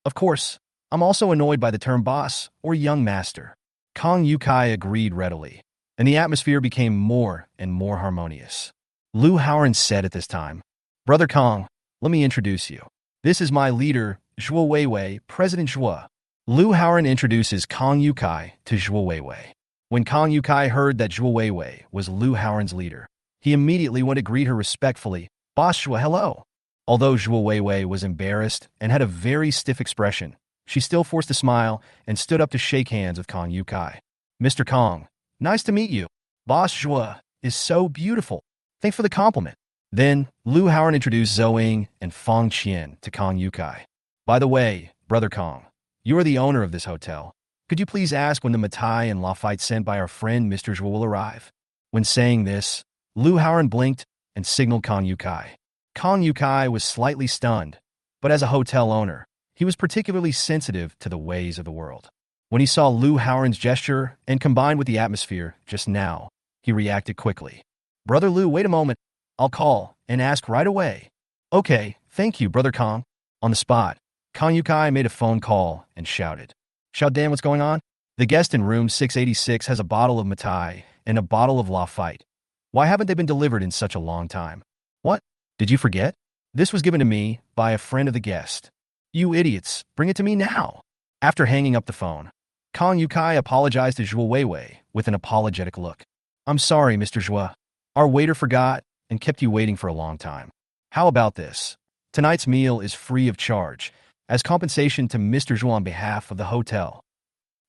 S1: "Of course. I'm also annoyed by the term boss or young master." Kong Yukai agreed readily, and the atmosphere became more and more harmonious. Lu Haoran said at this time, "Brother Kong, let me introduce you. This is my leader, Zhuo Weiwei, President Zhuo." Lu Haoran introduces Kong Yukai to Zhuo Weiwei. When Kong Yukai heard that Zhuo Weiwei was Lu Haoran's leader, he immediately went to greet her respectfully. "Boss Zhuo, hello." Although Zhuo Weiwei was embarrassed and had a very stiff expression, she still forced a smile and stood up to shake hands with Kong Yukai. "Mr. Kong, nice to meet you. Boss Zhuo is so beautiful. Thanks for the compliment." Then, Lu Haoran introduced Zhou and Fong Qian to Kong Yukai. "By the way, Brother Kong, you are the owner of this hotel. Could you please ask when the Matai and Lafite sent by our friend Mr. Zhuo will arrive?" When saying this, Lu Haoran blinked and signaled Kong Yukai. Kong Yukai was slightly stunned, but as a hotel owner, he was particularly sensitive to the ways of the world. When he saw Lu Haoran's gesture and combined with the atmosphere just now, he reacted quickly. "Brother Lu, wait a moment. I'll call and ask right away." "Okay, thank you, Brother Kong." On the spot, Kong Yukai made a phone call and shouted, "Shout Dan, what's going on? The guest in room 686 has a bottle of Matai and a bottle of Lafite. Why haven't they been delivered in such a long time?" "What? Did you forget? This was given to me by a friend of the guest." "You idiots, bring it to me now." After hanging up the phone, Kong Yukai apologized to Zhuo Weiwei with an apologetic look. "I'm sorry, Mr. Zhuo. Our waiter forgot and kept you waiting for a long time. How about this? Tonight's meal is free of charge, as compensation to Mr. Zhuo on behalf of the hotel."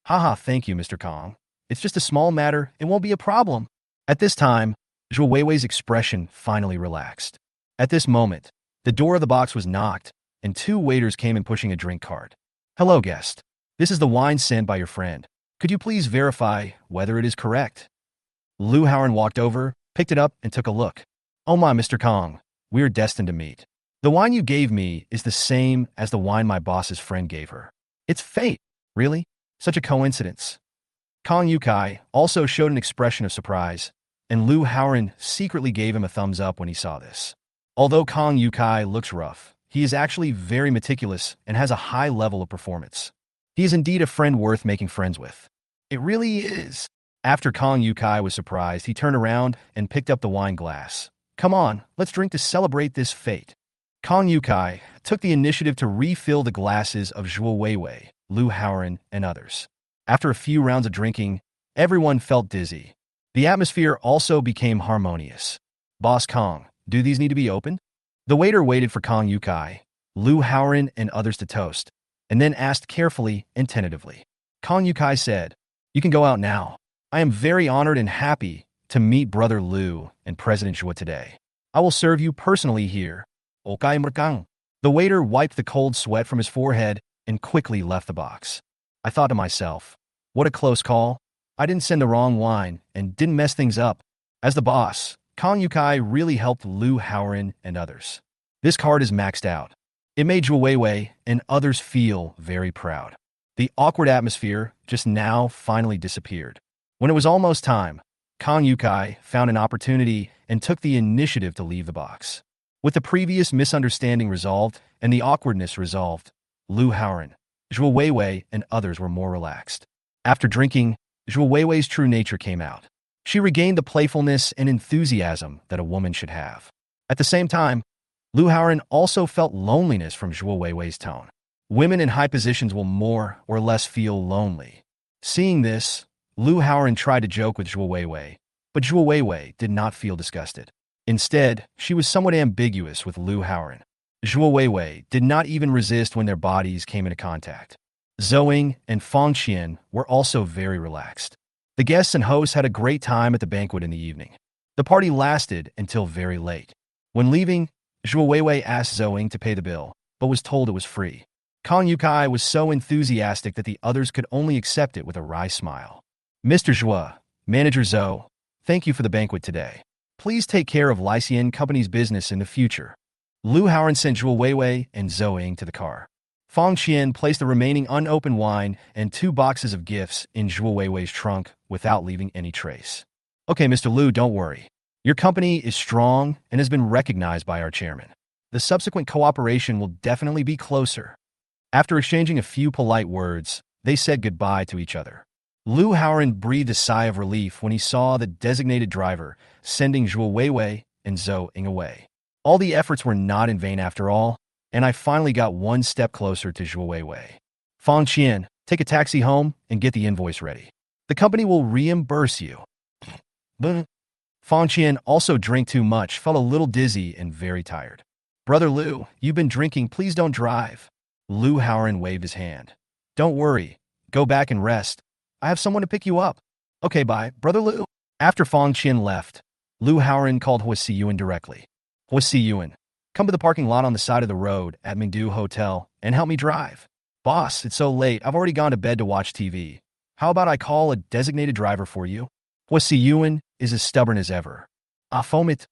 S1: "Haha, thank you, Mr. Kong. It's just a small matter, it won't be a problem." At this time, Zhuo Weiwei's expression finally relaxed. At this moment, the door of the box was knocked, and two waiters came in pushing a drink cart. "Hello, guest. This is the wine sent by your friend. Could you please verify whether it is correct?" Lu Haoran walked over, picked it up, and took a look. "Oh my, Mr. Kong, we are destined to meet. The wine you gave me is the same as the wine my boss's friend gave her. It's fate, really? Such a coincidence." Kong Yukai also showed an expression of surprise, and Lu Haoran secretly gave him a thumbs up when he saw this. Although Kong Yukai looks rough, he is actually very meticulous and has a high level of performance. He is indeed a friend worth making friends with. It really is. After Kong Yukai was surprised, he turned around and picked up the wine glass. "Come on, let's drink to celebrate this fate." Kong Yukai took the initiative to refill the glasses of Zhuo Weiwei, Lu Haoran, and others. After a few rounds of drinking, everyone felt dizzy. The atmosphere also became harmonious. "Boss Kong, do these need to be opened?" The waiter waited for Kong Yukai, Lu Haoran, and others to toast, and then asked carefully and tentatively. Kong Yukai said, "You can go out now. I am very honored and happy to meet Brother Lu and President Zhuo today. I will serve you personally here." "Okay, Merkang." The waiter wiped the cold sweat from his forehead and quickly left the box. I thought to myself, what a close call. I didn't send the wrong wine and didn't mess things up. As the boss, Kong Yukai really helped Lu Haoran and others. This card is maxed out. It made Zhuo Weiwei and others feel very proud. The awkward atmosphere just now finally disappeared. When it was almost time, Kong Yukai found an opportunity and took the initiative to leave the box. With the previous misunderstanding resolved and the awkwardness resolved, Lu Haoran, Zhuo Weiwei, and others were more relaxed. After drinking, Zhuo Weiwei's true nature came out. She regained the playfulness and enthusiasm that a woman should have. At the same time, Lu Haoran also felt loneliness from Zhuo Weiwei's tone. Women in high positions will more or less feel lonely. Seeing this, Lu Haoran tried to joke with Zhuo Weiwei, but Zhuo Weiwei did not feel disgusted. Instead, she was somewhat ambiguous with Lu Haoran. Zhuo Weiwei did not even resist when their bodies came into contact. Zhou and Fong Qian were also very relaxed. The guests and hosts had a great time at the banquet in the evening. The party lasted until very late. When leaving, Zhuo Weiwei asked Zhou to pay the bill, but was told it was free. Kang Yukai was so enthusiastic that the others could only accept it with a wry smile. Mr. Zhuo, Manager Zhou, thank you for the banquet today. Please take care of Lycian Company's business in the future. Lu Haoran sent Zhuo Weiwei and Zhou Ying to the car. Fang Qian placed the remaining unopened wine and 2 boxes of gifts in Zhuo Weiwei's trunk without leaving any trace. Okay, Mr. Lu, don't worry. Your company is strong and has been recognized by our chairman. The subsequent cooperation will definitely be closer. After exchanging a few polite words, they said goodbye to each other. Lu Haoran breathed a sigh of relief when he saw the designated driver sending Zhuo Weiwei and Zhou Ying away. All the efforts were not in vain after all, and I finally got one step closer to Zhuo Weiwei. Fang Qian, take a taxi home and get the invoice ready. The company will reimburse you. Fang Qian also drank too much, felt a little dizzy and very tired. Brother Lu, you've been drinking, please don't drive. Lu Haoran waved his hand. Don't worry, go back and rest. I have someone to pick you up. Okay, bye, Brother Lu. After Fang Qian left, Lu Haoran called Hua Siyuan directly. Hua Siyuan, come to the parking lot on the side of the road at Mingdu Hotel and help me drive. Boss, it's so late, I've already gone to bed to watch TV. How about I call a designated driver for you? Hua Siyuan is as stubborn as ever. Vomit.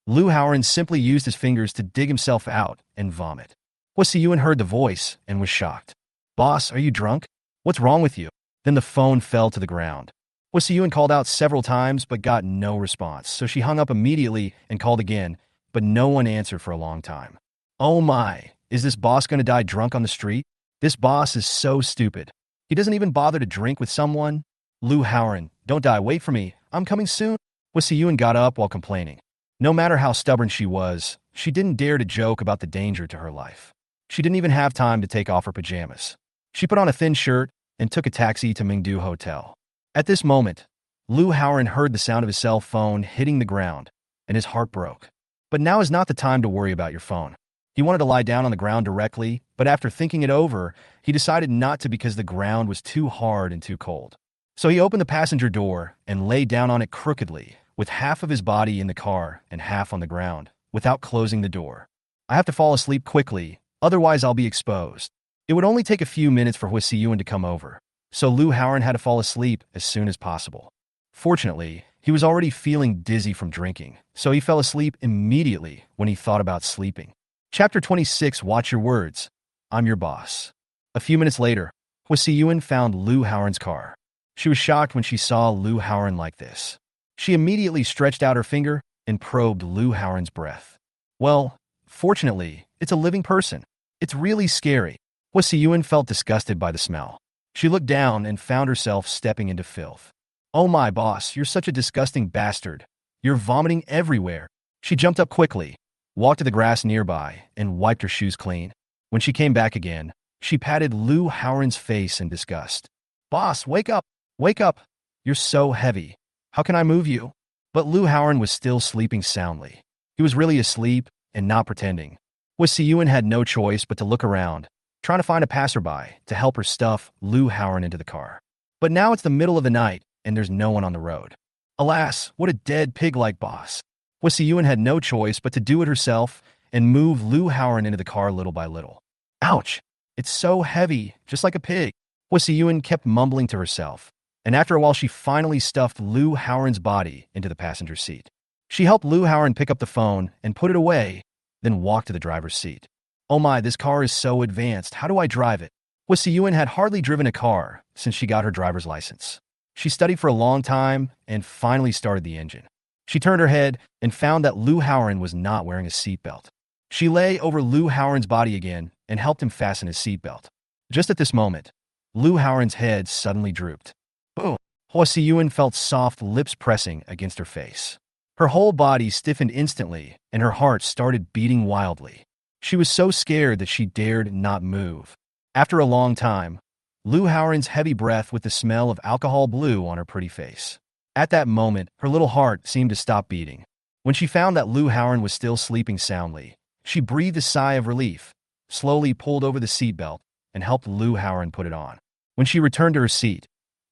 S1: Lu Haoran simply used his fingers to dig himself out and vomit. Hua Siyuan heard the voice and was shocked. Boss, are you drunk? What's wrong with you? Then the phone fell to the ground. Hua Siyuan called out several times but got no response, so she hung up immediately and called again, but no one answered for a long time. Oh my, is this boss going to die drunk on the street? This boss is so stupid. He doesn't even bother to drink with someone. Lu Haoran, don't die, wait for me, I'm coming soon. Hua Siyuan got up while complaining. No matter how stubborn she was, she didn't dare to joke about the danger to her life. She didn't even have time to take off her pajamas. She put on a thin shirt and took a taxi to Mingdu Hotel. At this moment, Lu Haoran heard the sound of his cell phone hitting the ground, and his heart broke. But now is not the time to worry about your phone. He wanted to lie down on the ground directly, but after thinking it over, he decided not to because the ground was too hard and too cold. So he opened the passenger door and lay down on it crookedly, with half of his body in the car and half on the ground, without closing the door. I have to fall asleep quickly, otherwise I'll be exposed. It would only take a few minutes for Hua Siyuan to come over, so Lu Haoran had to fall asleep as soon as possible. Fortunately, he was already feeling dizzy from drinking, so he fell asleep immediately when he thought about sleeping. Chapter 26, Watch Your Words. I'm your boss. A few minutes later, Hua Siyuan found Lu Haoran's car. She was shocked when she saw Lu Haoran like this. She immediately stretched out her finger and probed Lu Haoran's breath. Well, fortunately, it's a living person. It's really scary. Hua Siyuan felt disgusted by the smell. She looked down and found herself stepping into filth. Oh my boss, you're such a disgusting bastard. You're vomiting everywhere. She jumped up quickly, walked to the grass nearby, and wiped her shoes clean. When she came back again, she patted Lu Haoran's face in disgust. Boss, wake up! Wake up! You're so heavy. How can I move you? But Lu Haoran was still sleeping soundly. He was really asleep and not pretending. Hua Siyuan had no choice but to look around, trying to find a passerby to help her stuff Lu Haoran into the car. But now it's the middle of the night, and there's no one on the road. Alas, what a dead pig-like boss. Hua Siyuan had no choice but to do it herself and move Lu Haoran into the car little by little. Ouch! It's so heavy, just like a pig. Hua Siyuan kept mumbling to herself, and after a while she finally stuffed Lu Haoran's body into the passenger seat. She helped Lu Haoran pick up the phone and put it away, then walked to the driver's seat. Oh my, this car is so advanced, how do I drive it? Hua Siyuan had hardly driven a car since she got her driver's license. She studied for a long time and finally started the engine. She turned her head and found that Lu Haoran was not wearing a seatbelt. She lay over Lu Haoran's body again and helped him fasten his seatbelt. Just at this moment, Lu Haoran's head suddenly drooped. Boom! Hua Siyuan felt soft lips pressing against her face. Her whole body stiffened instantly, and her heart started beating wildly. She was so scared that she dared not move. After a long time, Lu Haoran's heavy breath with the smell of alcohol blew on her pretty face. At that moment, her little heart seemed to stop beating. When she found that Lu Haoran was still sleeping soundly, she breathed a sigh of relief, slowly pulled over the seatbelt, and helped Lu Haoran put it on. When she returned to her seat,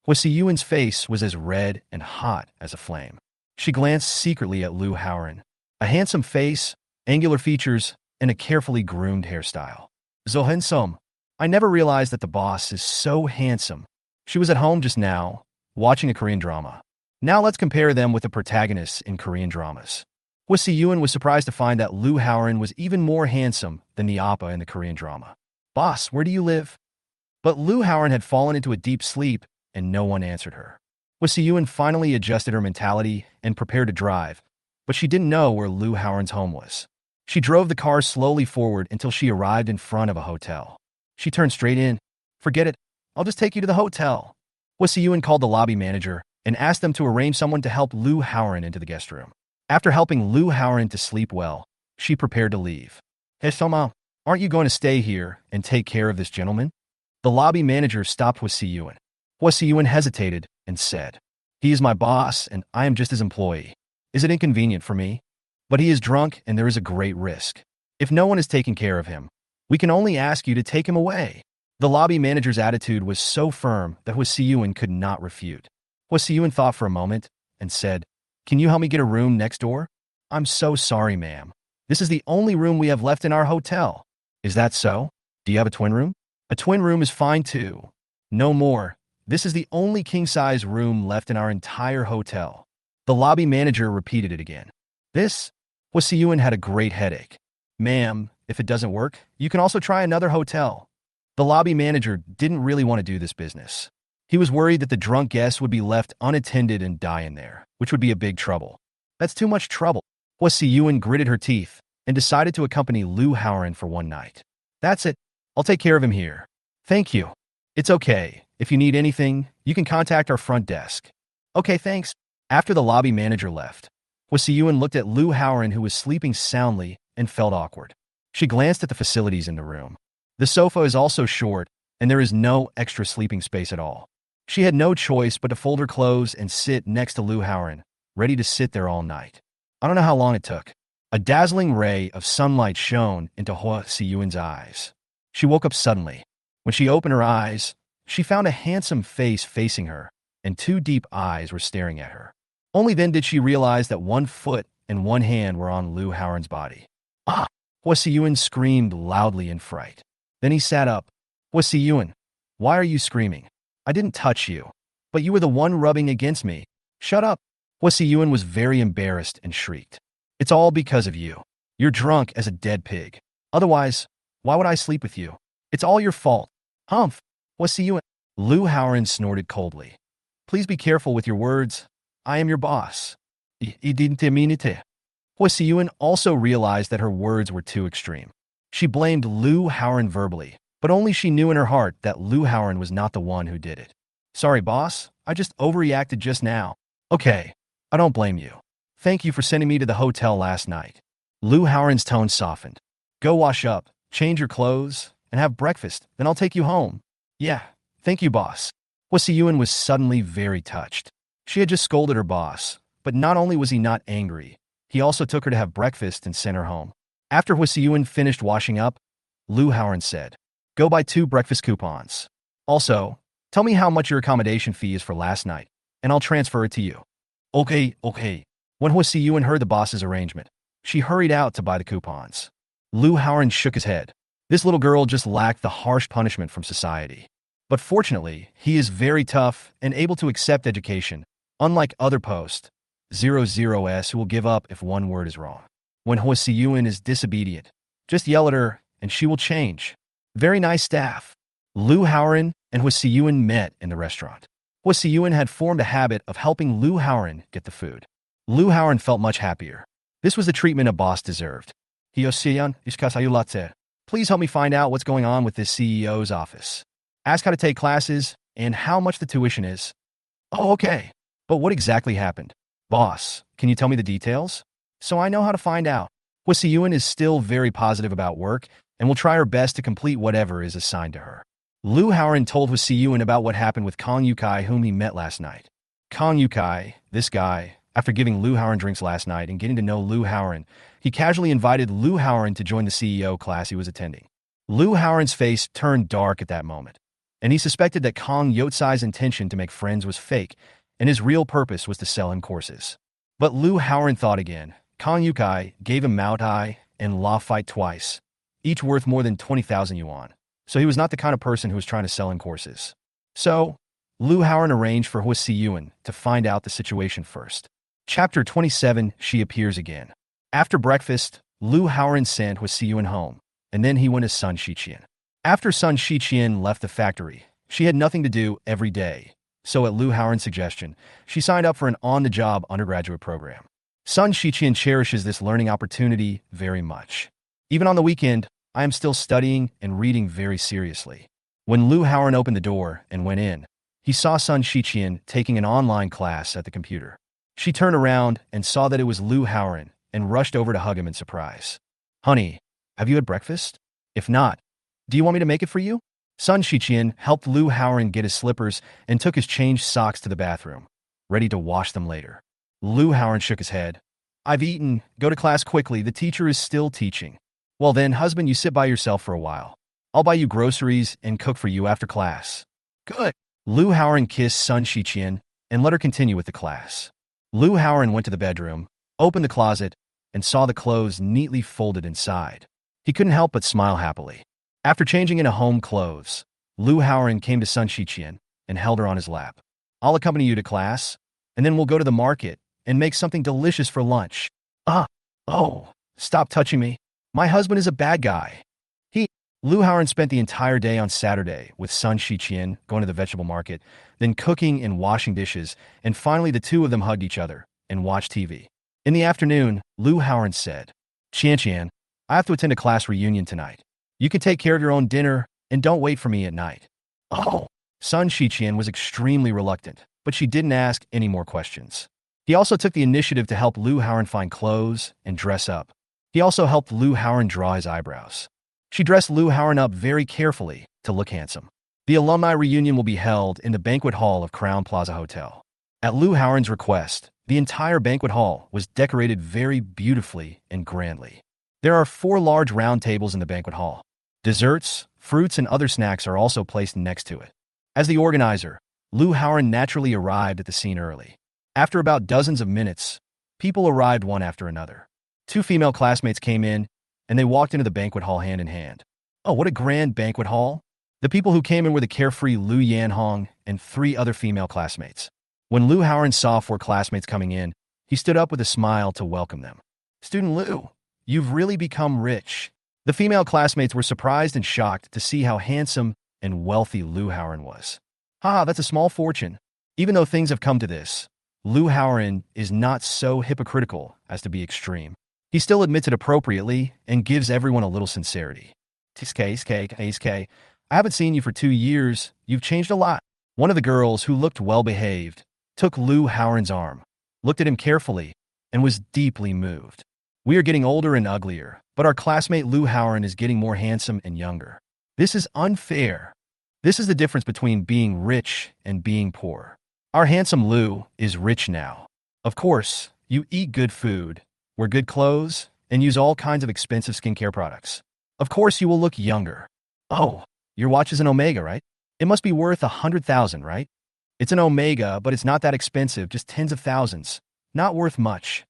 S1: Hwasi Yuan's face was as red and hot as a flame. She glanced secretly at Lu Haoran. A handsome face, angular features, and a carefully groomed hairstyle. So handsome. I never realized that the boss is so handsome. She was at home just now, watching a Korean drama. Now let's compare them with the protagonists in Korean dramas. Hwasi Yuan was surprised to find that Lu Haoran was even more handsome than the oppa in the Korean drama. Boss, where do you live? But Lu Haoran had fallen into a deep sleep, and no one answered her. Hwasi Yuan finally adjusted her mentality and prepared to drive, but she didn't know where Lu Haoran's home was. She drove the car slowly forward until she arrived in front of a hotel. She turned straight in. Forget it. I'll just take you to the hotel. Hwasi Yuan called the lobby manager and asked them to arrange someone to help Lu Haoran into the guest room. After helping Lu Haoran to sleep well, she prepared to leave. Hey, Soma, aren't you going to stay here and take care of this gentleman? The lobby manager stopped Hwasi Yuan. Hwasi Yuan hesitated and said, He is my boss and I am just his employee. Is it inconvenient for me? But he is drunk and there is a great risk. If no one is taking care of him, we can only ask you to take him away. The lobby manager's attitude was so firm that Hwasi Yuan could not refute. Hwasi Yuan thought for a moment and said, Can you help me get a room next door? I'm so sorry, ma'am. This is the only room we have left in our hotel. Is that so? Do you have a twin room? A twin room is fine too. No more. This is the only king-size room left in our entire hotel. The lobby manager repeated it again. Hwasi Yuan had a great headache. Ma'am, if it doesn't work, you can also try another hotel. The lobby manager didn't really want to do this business. He was worried that the drunk guests would be left unattended and die in there, which would be a big trouble. That's too much trouble. Hwasi Yuan gritted her teeth and decided to accompany Lu Haoran for one night. That's it. I'll take care of him here. Thank you. It's okay. If you need anything, you can contact our front desk. Okay, thanks. After the lobby manager left, Hwasi Yuan looked at Lu Haoran, who was sleeping soundly, and felt awkward. She glanced at the facilities in the room. The sofa is also short, and there is no extra sleeping space at all. She had no choice but to fold her clothes and sit next to Lu Haoran, ready to sit there all night. I don't know how long it took. A dazzling ray of sunlight shone into Hwasi Yuan's eyes. She woke up suddenly. When she opened her eyes, she found a handsome face facing her, and two deep eyes were staring at her. Only then did she realize that one foot and one hand were on Lu Haoran's body. Ah! Hwasi Yuan screamed loudly in fright. Then he sat up. Hwasi Yuan, why are you screaming? I didn't touch you, but you were the one rubbing against me. Shut up. Hwasi Yuan was very embarrassed and shrieked. It's all because of you. You're drunk as a dead pig. Otherwise, why would I sleep with you? It's all your fault. Humph. Hwasi Yuan. Lu Haoran snorted coldly. Please be careful with your words. I am your boss. I didn't mean it. Hwasi Yuan also realized that her words were too extreme. She blamed Lu Haoran verbally, but only she knew in her heart that Lu Haoran was not the one who did it. Sorry, boss. I just overreacted just now. Okay, I don't blame you. Thank you for sending me to the hotel last night. Lu Haoran's tone softened. Go wash up, change your clothes, and have breakfast, then I'll take you home. Yeah, thank you, boss. Hwasi Yuan was suddenly very touched. She had just scolded her boss, but not only was he not angry, he also took her to have breakfast and sent her home. After Hwasi Yuan finished washing up, Lu Haoran said, Go buy 2 breakfast coupons. Also, tell me how much your accommodation fee is for last night, and I'll transfer it to you. Okay. When Hwasi Yuan heard the boss's arrangement, she hurried out to buy the coupons. Lu Haoran shook his head. This little girl just lacked the harsh punishment from society. But fortunately, he is very tough and able to accept education, unlike other post-00s who will give up if one word is wrong. When Hwasi Yuan is disobedient, just yell at her and she will change. Very nice staff. Lu Haoran and Hwasi Yuan met in the restaurant. Hwasi Yuan had formed a habit of helping Lu Haoran get the food. Lu Haoran felt much happier. This was the treatment a boss deserved. Please help me find out what's going on with this CEO's office. Ask how to take classes and how much the tuition is. Oh, okay. But what exactly happened? Boss, can you tell me the details? So I know how to find out. Hwasi Yuan is still very positive about work and will try her best to complete whatever is assigned to her. Lu Haoran told Hwasi Yuan about what happened with Kong Yukai, whom he met last night. Kong Yukai, this guy, after giving Lu Haoran drinks last night and getting to know Lu Haoran, he casually invited Lu Haoran to join the CEO class he was attending. Lu Haoran's face turned dark at that moment. and he suspected that Kang Yotsai's intention to make friends was fake, and his real purpose was to sell him courses. But Lu Haoran thought again. Kang Yukai gave him Mao Tai and La Fight twice, each worth more than 20,000 yuan. So he was not the kind of person who was trying to sell him courses. So, Lu Haoran arranged for Hua Siyuan to find out the situation first. Chapter 27, She Appears Again. After breakfast, Lu Haoran sent Hua Siyuan home, and then he went to Sun Shiqian. After Sun Shiqian left the factory, she had nothing to do every day, so at Lu Haoran's suggestion, she signed up for an on-the-job undergraduate program. Sun Shiqian cherishes this learning opportunity very much. Even on the weekend, I am still studying and reading very seriously. When Lu Haoran opened the door and went in, he saw Sun Shiqian taking an online class at the computer. She turned around and saw that it was Lu Haoran and rushed over to hug him in surprise. "Honey, have you had breakfast? If not, do you want me to make it for you?" Sun Shiqian helped Lu Haoran get his slippers and took his changed socks to the bathroom, ready to wash them later. Lu Haoran shook his head. "I've eaten. Go to class quickly. The teacher is still teaching." "Well then, husband, you sit by yourself for a while. I'll buy you groceries and cook for you after class." "Good." Lu Haoran kissed Sun Shiqian and let her continue with the class. Lu Haoran went to the bedroom, opened the closet, and saw the clothes neatly folded inside. He couldn't help but smile happily. After changing into home clothes, Lu Haoran came to Sun Shiqian and held her on his lap. "I'll accompany you to class, and then we'll go to the market and make something delicious for lunch." Oh, stop touching me. My husband is a bad guy." Lu Haoran spent the entire day on Saturday with Sun Shiqian going to the vegetable market, then cooking and washing dishes, and finally the two of them hugged each other and watched TV. In the afternoon, Lu Haoran said, "Qian, I have to attend a class reunion tonight. You can take care of your own dinner and don't wait for me at night." Sun Shiqian was extremely reluctant, but she didn't ask any more questions. He also took the initiative to help Lu Haoran find clothes and dress up. He also helped Lu Haoran draw his eyebrows. She dressed Lu Haoran up very carefully to look handsome. The alumni reunion will be held in the banquet hall of Crown Plaza Hotel. At Lu Haoran's request, the entire banquet hall was decorated very beautifully and grandly. There are 4 large round tables in the banquet hall. Desserts, fruits, and other snacks are also placed next to it. As the organizer, Lu Haoran naturally arrived at the scene early. After about dozens of minutes, people arrived one after another. 2 female classmates came in, and they walked into the banquet hall hand in hand. Oh, what a grand banquet hall! The people who came in were the carefree Lu Yanhong and 3 other female classmates. When Lu Haoran saw 4 classmates coming in, he stood up with a smile to welcome them. "Student Lu, you've really become rich." The female classmates were surprised and shocked to see how handsome and wealthy Lu Haoran was. That's a small fortune. Even though things have come to this, Lu Haoran is not so hypocritical as to be extreme. He still admits it appropriately and gives everyone a little sincerity. "I haven't seen you for 2 years. You've changed a lot." One of the girls, who looked well-behaved, took Lu Haoran's arm, looked at him carefully, and was deeply moved. "We are getting older and uglier, but our classmate Lu Haoran is getting more handsome and younger. This is unfair. This is the difference between being rich and being poor. Our handsome Lu is rich now. Of course, you eat good food, wear good clothes, and use all kinds of expensive skincare products. Of course, you will look younger. Oh, your watch is an Omega, right? It must be worth 100,000, right? It's an Omega, but it's not that expensive, just tens of thousands. Not worth much."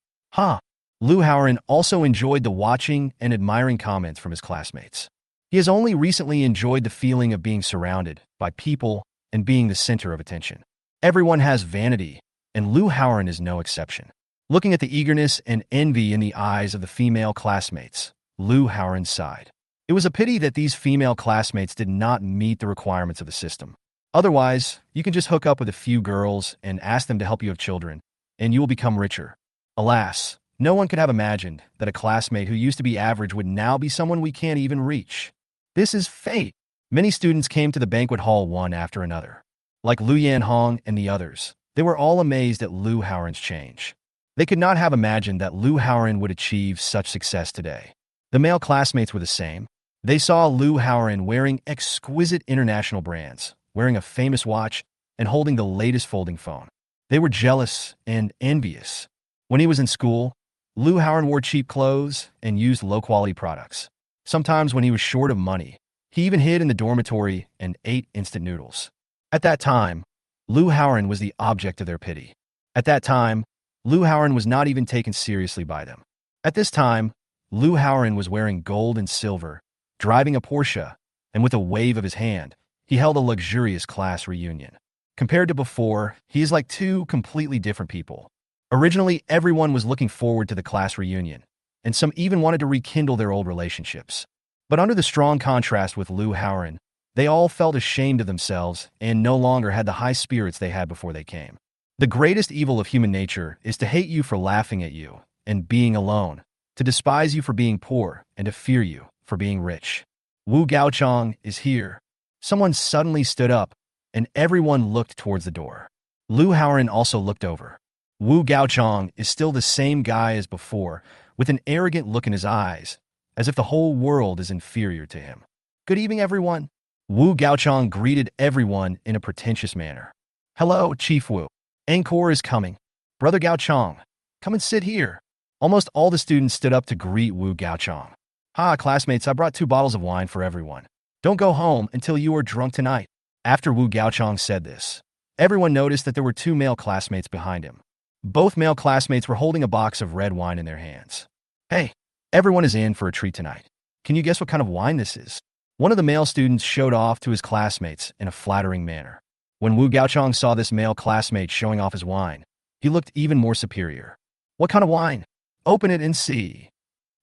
S1: Lu Haoran also enjoyed the watching and admiring comments from his classmates. He has only recently enjoyed the feeling of being surrounded by people and being the center of attention. Everyone has vanity, and Lu Haoran is no exception. Looking at the eagerness and envy in the eyes of the female classmates, Lu Haoran sighed. It was a pity that these female classmates did not meet the requirements of the system. Otherwise, you can just hook up with a few girls and ask them to help you have children, and you will become richer. Alas, no one could have imagined that a classmate who used to be average would now be someone we can't even reach. This is fate. Many students came to the banquet hall one after another. Like Lu Yanhong and the others, they were all amazed at Lu Haoran's change. They could not have imagined that Lu Haoran would achieve such success today. The male classmates were the same. They saw Lu Haoran wearing exquisite international brands, wearing a famous watch, and holding the latest folding phone. They were jealous and envious. When he was in school, Lu Haoran wore cheap clothes and used low-quality products. Sometimes when he was short of money, He even hid in the dormitory and ate instant noodles. At that time, Lu Haoran was the object of their pity. At that time, Lu Haoran was not even taken seriously by them. At this time, Lu Haoran was wearing gold and silver, driving a Porsche, and with a wave of his hand, he held a luxurious class reunion. Compared to before, he is like two completely different people. Originally, everyone was looking forward to the class reunion, and some even wanted to rekindle their old relationships. But under the strong contrast with Lu Haoran, they all felt ashamed of themselves and no longer had the high spirits they had before they came. The greatest evil of human nature is to hate you for laughing at you and being alone, to despise you for being poor and to fear you for being rich. Wu Gaochang is here. Someone suddenly stood up, and everyone looked towards the door. Lu Haoran also looked over. Wu Gaochang is still the same guy as before, with an arrogant look in his eyes, as if the whole world is inferior to him. Good evening, everyone. Wu Gaochang greeted everyone in a pretentious manner. Hello, Chief Wu. Encore is coming. Brother Gaochang, come and sit here. Almost all the students stood up to greet Wu Gaochang. Ha, classmates, I brought 2 bottles of wine for everyone. Don't go home until you are drunk tonight. After Wu Gaochang said this, everyone noticed that there were 2 male classmates behind him. Both male classmates were holding a box of red wine in their hands. Hey, everyone is in for a treat tonight. Can you guess what kind of wine this is? One of the male students showed off to his classmates in a flattering manner. When Wu Gaochang saw this male classmate showing off his wine, he looked even more superior. What kind of wine? Open it and see.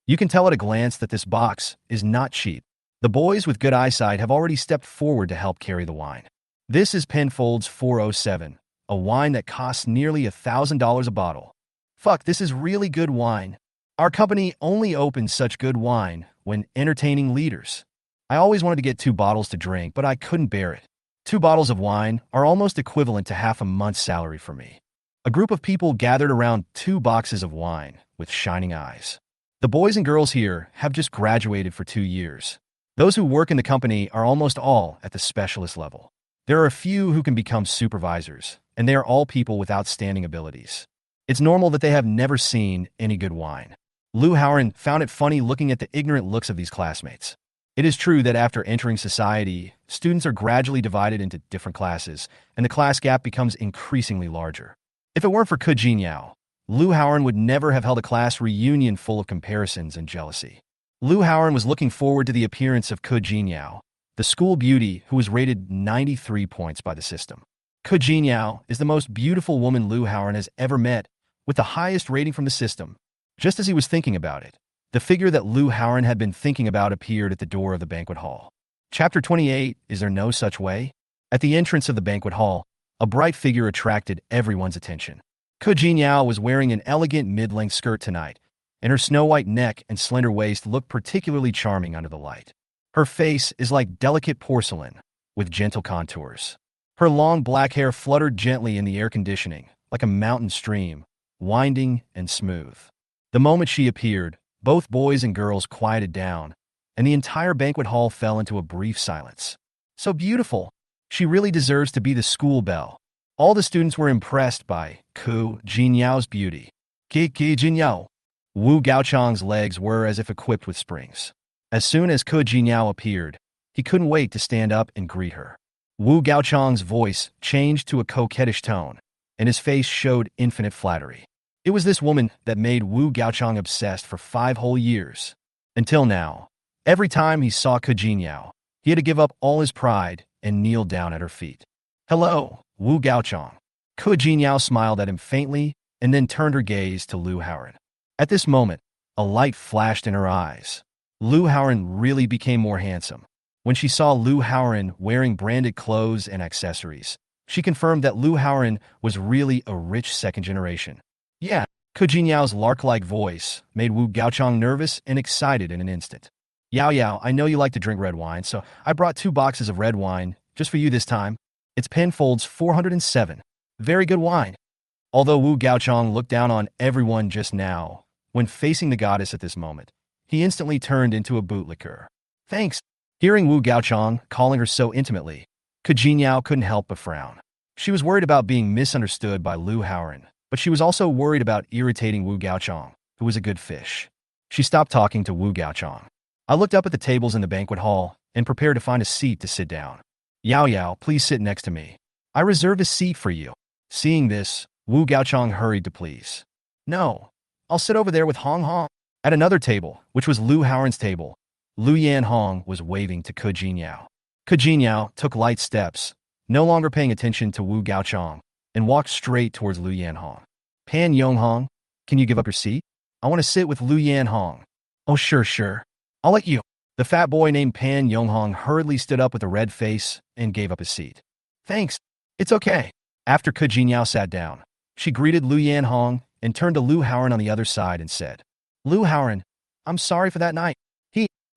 S1: You can tell at a glance that this box is not cheap. The boys with good eyesight have already stepped forward to help carry the wine. This is Penfolds 407, a wine that costs nearly $1,000 a bottle. Fuck, this is really good wine. Our company only opens such good wine when entertaining leaders. I always wanted to get 2 bottles to drink, but I couldn't bear it. 2 bottles of wine are almost equivalent to half a month's salary for me. A group of people gathered around 2 boxes of wine with shining eyes. The boys and girls here have just graduated for 2 years. Those who work in the company are almost all at the specialist level. There are a few who can become supervisors, and they are all people with outstanding abilities. It's normal that they have never seen any good wine. Lu Haoran found it funny looking at the ignorant looks of these classmates. It is true that after entering society, students are gradually divided into different classes, and the class gap becomes increasingly larger. If it weren't for Ke Jinyao, Lu Haoran would never have held a class reunion full of comparisons and jealousy. Lu Haoran was looking forward to the appearance of Ke Jinyao, the school beauty who was rated 93 points by the system. Ke Jinyao is the most beautiful woman Lu Haoran has ever met, with the highest rating from the system. Just as he was thinking about it, the figure that Lu Haoran had been thinking about appeared at the door of the banquet hall. Chapter 28, Is There No Such Way? At the entrance of the banquet hall, a bright figure attracted everyone's attention. Ke Jinyao was wearing an elegant mid-length skirt tonight, and her snow-white neck and slender waist looked particularly charming under the light. Her face is like delicate porcelain, with gentle contours. Her long black hair fluttered gently in the air conditioning, like a mountain stream, winding and smooth. The moment she appeared, both boys and girls quieted down, and the entire banquet hall fell into a brief silence. So beautiful. She really deserves to be the school belle. All the students were impressed by Ke Jinyao's beauty. Ke Jinyao. Wu Gaochang's legs were as if equipped with springs. As soon as Ke Jinyao appeared, he couldn't wait to stand up and greet her. Wu Gaochang's voice changed to a coquettish tone, and his face showed infinite flattery. It was this woman that made Wu Gaochang obsessed for 5 whole years. Until now, every time he saw Ke Jinyao, he had to give up all his pride and kneel down at her feet. Hello, Wu Gaochang. Ke Jinyao smiled at him faintly and then turned her gaze to Lu Haoran. At this moment, a light flashed in her eyes. Lu Haoran really became more handsome. When she saw Lu Haoran wearing branded clothes and accessories, she confirmed that Lu Haoran was really a rich second generation. Yeah, Ke Jinyao's lark-like voice made Wu Gaochang nervous and excited in an instant. Yao, I know you like to drink red wine, so I brought 2 boxes of red wine, just for you this time. It's Penfolds 407. Very good wine. Although Wu Gaochang looked down on everyone just now, when facing the goddess at this moment, he instantly turned into a bootlicker. Thanks. Hearing Wu Gaochang calling her so intimately, Ke Jinyao couldn't help but frown. She was worried about being misunderstood by Lu Haoran, but she was also worried about irritating Wu Gaochang, who was a good fish. She stopped talking to Wu Gaochang. I looked up at the tables in the banquet hall and prepared to find a seat to sit down. Yao Yao, please sit next to me. I reserved a seat for you. Seeing this, Wu Gaochang hurried to please. No, I'll sit over there with Hong Hong. At another table, which was Lu Haoran's table, Lu Yanhong was waving to Ke Jinyao. Ke Jinyao took light steps, no longer paying attention to Wu Gaochang, and walked straight towards Lu Yanhong. Pan Yonghong, can you give up your seat? I want to sit with Lu Yanhong. Oh, sure. I'll let you. The fat boy named Pan Yonghong hurriedly stood up with a red face and gave up his seat. Thanks. It's okay. After Ke Jinyao sat down, she greeted Lu Yanhong and turned to Lu Haoran on the other side and said, Lu Haoran, I'm sorry for that night.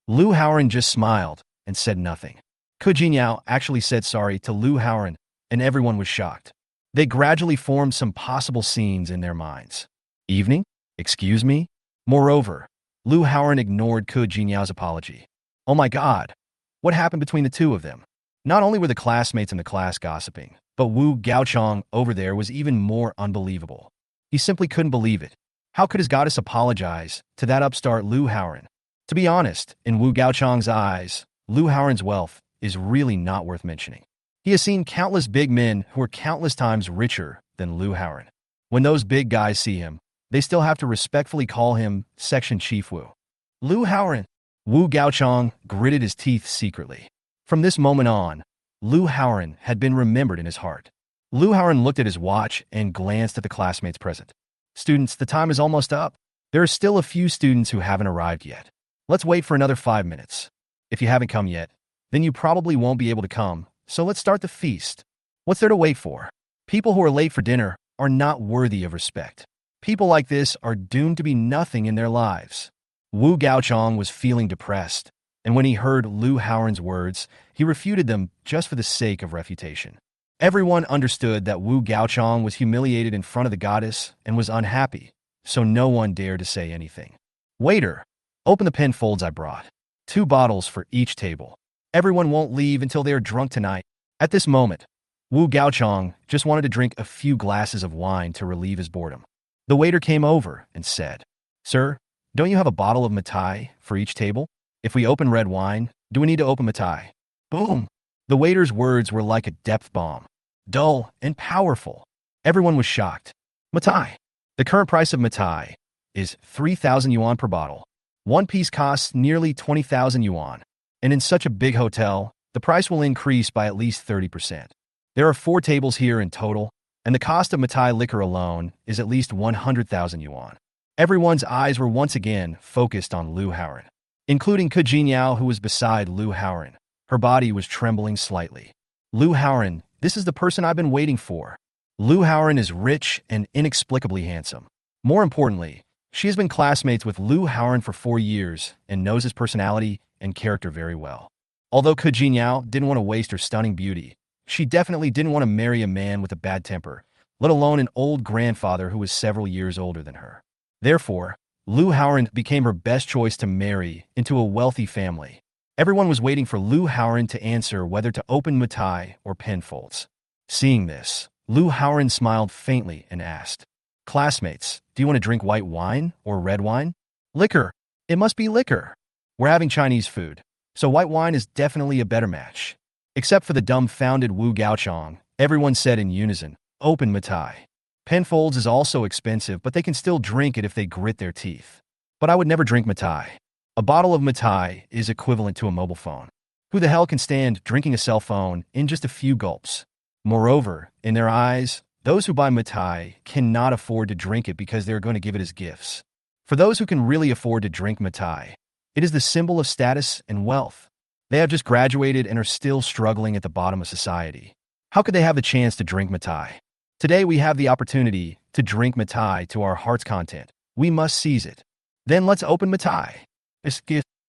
S1: Lu Haoran just smiled and said nothing. Ke Jinyao actually said sorry to Lu Haoran, and everyone was shocked. They gradually formed some possible scenes in their minds. Evening? Excuse me? Moreover, Lu Haoran ignored Ke Jinyao's apology. Oh my God! What happened between the two of them? Not only were the classmates in the class gossiping, but Wu Gaochang over there was even more unbelievable. He simply couldn't believe it. How could his goddess apologize to that upstart Lu Haoran? To be honest, in Wu Gaochang's eyes, Lu Haoran's wealth is really not worth mentioning. He has seen countless big men who are countless times richer than Lu Haoran. When those big guys see him, they still have to respectfully call him Section Chief Wu. Lu Haoran. Wu Gaochang gritted his teeth secretly. From this moment on, Lu Haoran had been remembered in his heart. Lu Haoran looked at his watch and glanced at the classmates present. Students, the time is almost up. There are still a few students who haven't arrived yet. Let's wait for another 5 minutes. If you haven't come yet, then you probably won't be able to come, so let's start the feast. What's there to wait for? People who are late for dinner are not worthy of respect. People like this are doomed to be nothing in their lives. Wu Gaochang was feeling depressed, and when he heard Lu Haoran's words, he refuted them just for the sake of refutation. Everyone understood that Wu Gaochang was humiliated in front of the goddess and was unhappy, so no one dared to say anything. Waiter, open the pen folds I brought. 2 bottles for each table. Everyone won't leave until they are drunk tonight. At this moment, Wu Gaochang just wanted to drink a few glasses of wine to relieve his boredom. The waiter came over and said, Sir, don't you have a bottle of Matai for each table? If we open red wine, do we need to open Matai? Boom! The waiter's words were like a depth bomb. Dull and powerful. Everyone was shocked. Matai. The current price of Matai is 3,000 yuan per bottle. One piece costs nearly 20,000 yuan. And in such a big hotel, the price will increase by at least 30%. There are 4 tables here in total, and the cost of Matai liquor alone is at least 100,000 yuan. Everyone's eyes were once again focused on Lu Haoran, including Ke Jinyao, who was beside Lu Haoran. Her body was trembling slightly. Lu Haoran, this is the person I've been waiting for. Lu Haoran is rich and inexplicably handsome. More importantly, she has been classmates with Lu Haoran for 4 years and knows his personality and character very well. Although Ke Jinyao didn't want to waste her stunning beauty, she definitely didn't want to marry a man with a bad temper, let alone an old grandfather who was several years older than her. Therefore, Lu Haoran became her best choice to marry into a wealthy family. Everyone was waiting for Lu Haoran to answer whether to open Matai or penfolds. Seeing this, Lu Haoran smiled faintly and asked, Classmates, do you want to drink white wine or red wine? Liquor. It must be liquor. We're having Chinese food, so white wine is definitely a better match. Except for the dumbfounded Wu Gaochang, everyone said in unison, Open Matai. Penfolds is also expensive, but they can still drink it if they grit their teeth. But I would never drink Matai. A bottle of Matai is equivalent to a mobile phone. Who the hell can stand drinking a cell phone in just a few gulps? Moreover, in their eyes, those who buy Matai cannot afford to drink it because they're going to give it as gifts. For those who can really afford to drink Matai, it is the symbol of status and wealth. They have just graduated and are still struggling at the bottom of society. How could they have the chance to drink Matai? Today we have the opportunity to drink Matai to our heart's content. We must seize it. Then let's open Matai.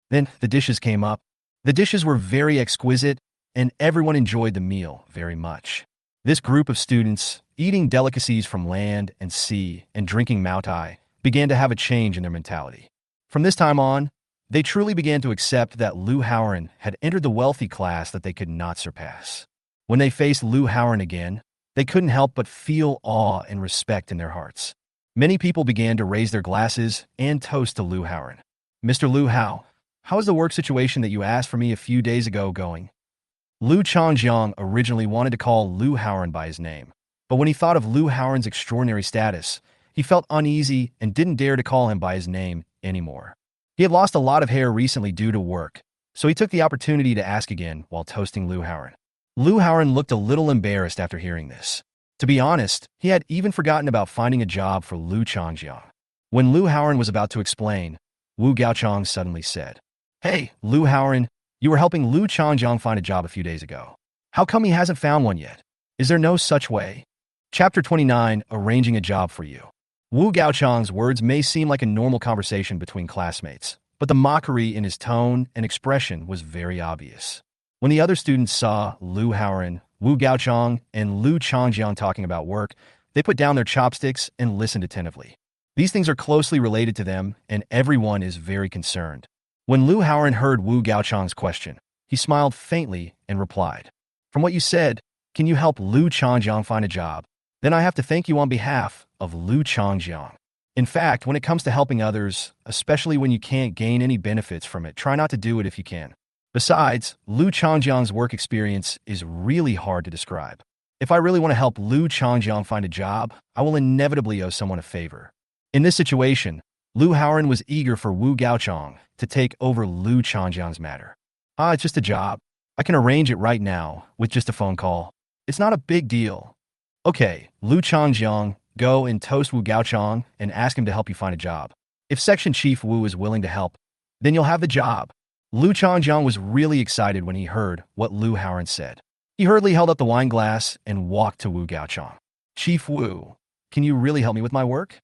S1: Then the dishes came up. The dishes were very exquisite, and everyone enjoyed the meal very much. This group of students, eating delicacies from land and sea and drinking Matai, began to have a change in their mentality. From this time on, they truly began to accept that Lu Haoran had entered the wealthy class that they could not surpass. When they faced Lu Haoran again, they couldn't help but feel awe and respect in their hearts. Many people began to raise their glasses and toast to Lu Haoran. Mr. Lu Hao, How is the work situation that you asked for me a few days ago going? Lu Changjiang originally wanted to call Lu Haoran by his name, but when he thought of Lu Haoran's extraordinary status, he felt uneasy and didn't dare to call him by his name anymore. He had lost a lot of hair recently due to work, so he took the opportunity to ask again while toasting Lu Haoran. Lu Haoran looked a little embarrassed after hearing this. To be honest, he had even forgotten about finding a job for Lu Changjiang. When Lu Haoran was about to explain, Wu Gaochang suddenly said, "Hey, Lu Haoran, you were helping Lu Changjiang find a job a few days ago. How come he hasn't found one yet? Is there no such way?" Chapter 29, Arranging a Job for You. Wu Gaochang's words may seem like a normal conversation between classmates, but the mockery in his tone and expression was very obvious. When the other students saw Lu Haoran, Wu Gaochang, and Lu Changjiang talking about work, they put down their chopsticks and listened attentively. These things are closely related to them, and everyone is very concerned. When Lu Haoran heard Wu Gaochang's question, he smiled faintly and replied, "From what you said, can you help Lu Changjiang find a job? Then I have to thank you on behalf of Lu Changjiang. In fact, when it comes to helping others, especially when you can't gain any benefits from it, try not to do it if you can. Besides, Lu Changjiang's work experience is really hard to describe. If I really want to help Lu Changjiang find a job, I will inevitably owe someone a favor." In this situation, Lu Haoran was eager for Wu Gaochang to take over Lu Changjiang's matter. It's just a job. I can arrange it right now with just a phone call. It's not a big deal." "Okay, Lu Changjiang, go and toast Wu Gaochang and ask him to help you find a job. If Section Chief Wu is willing to help, then you'll have the job." Lu Changjiang was really excited when he heard what Lu Haoran said. He hurriedly held up the wine glass and walked to Wu Gaochang. "Chief Wu, can you really help me with my work?"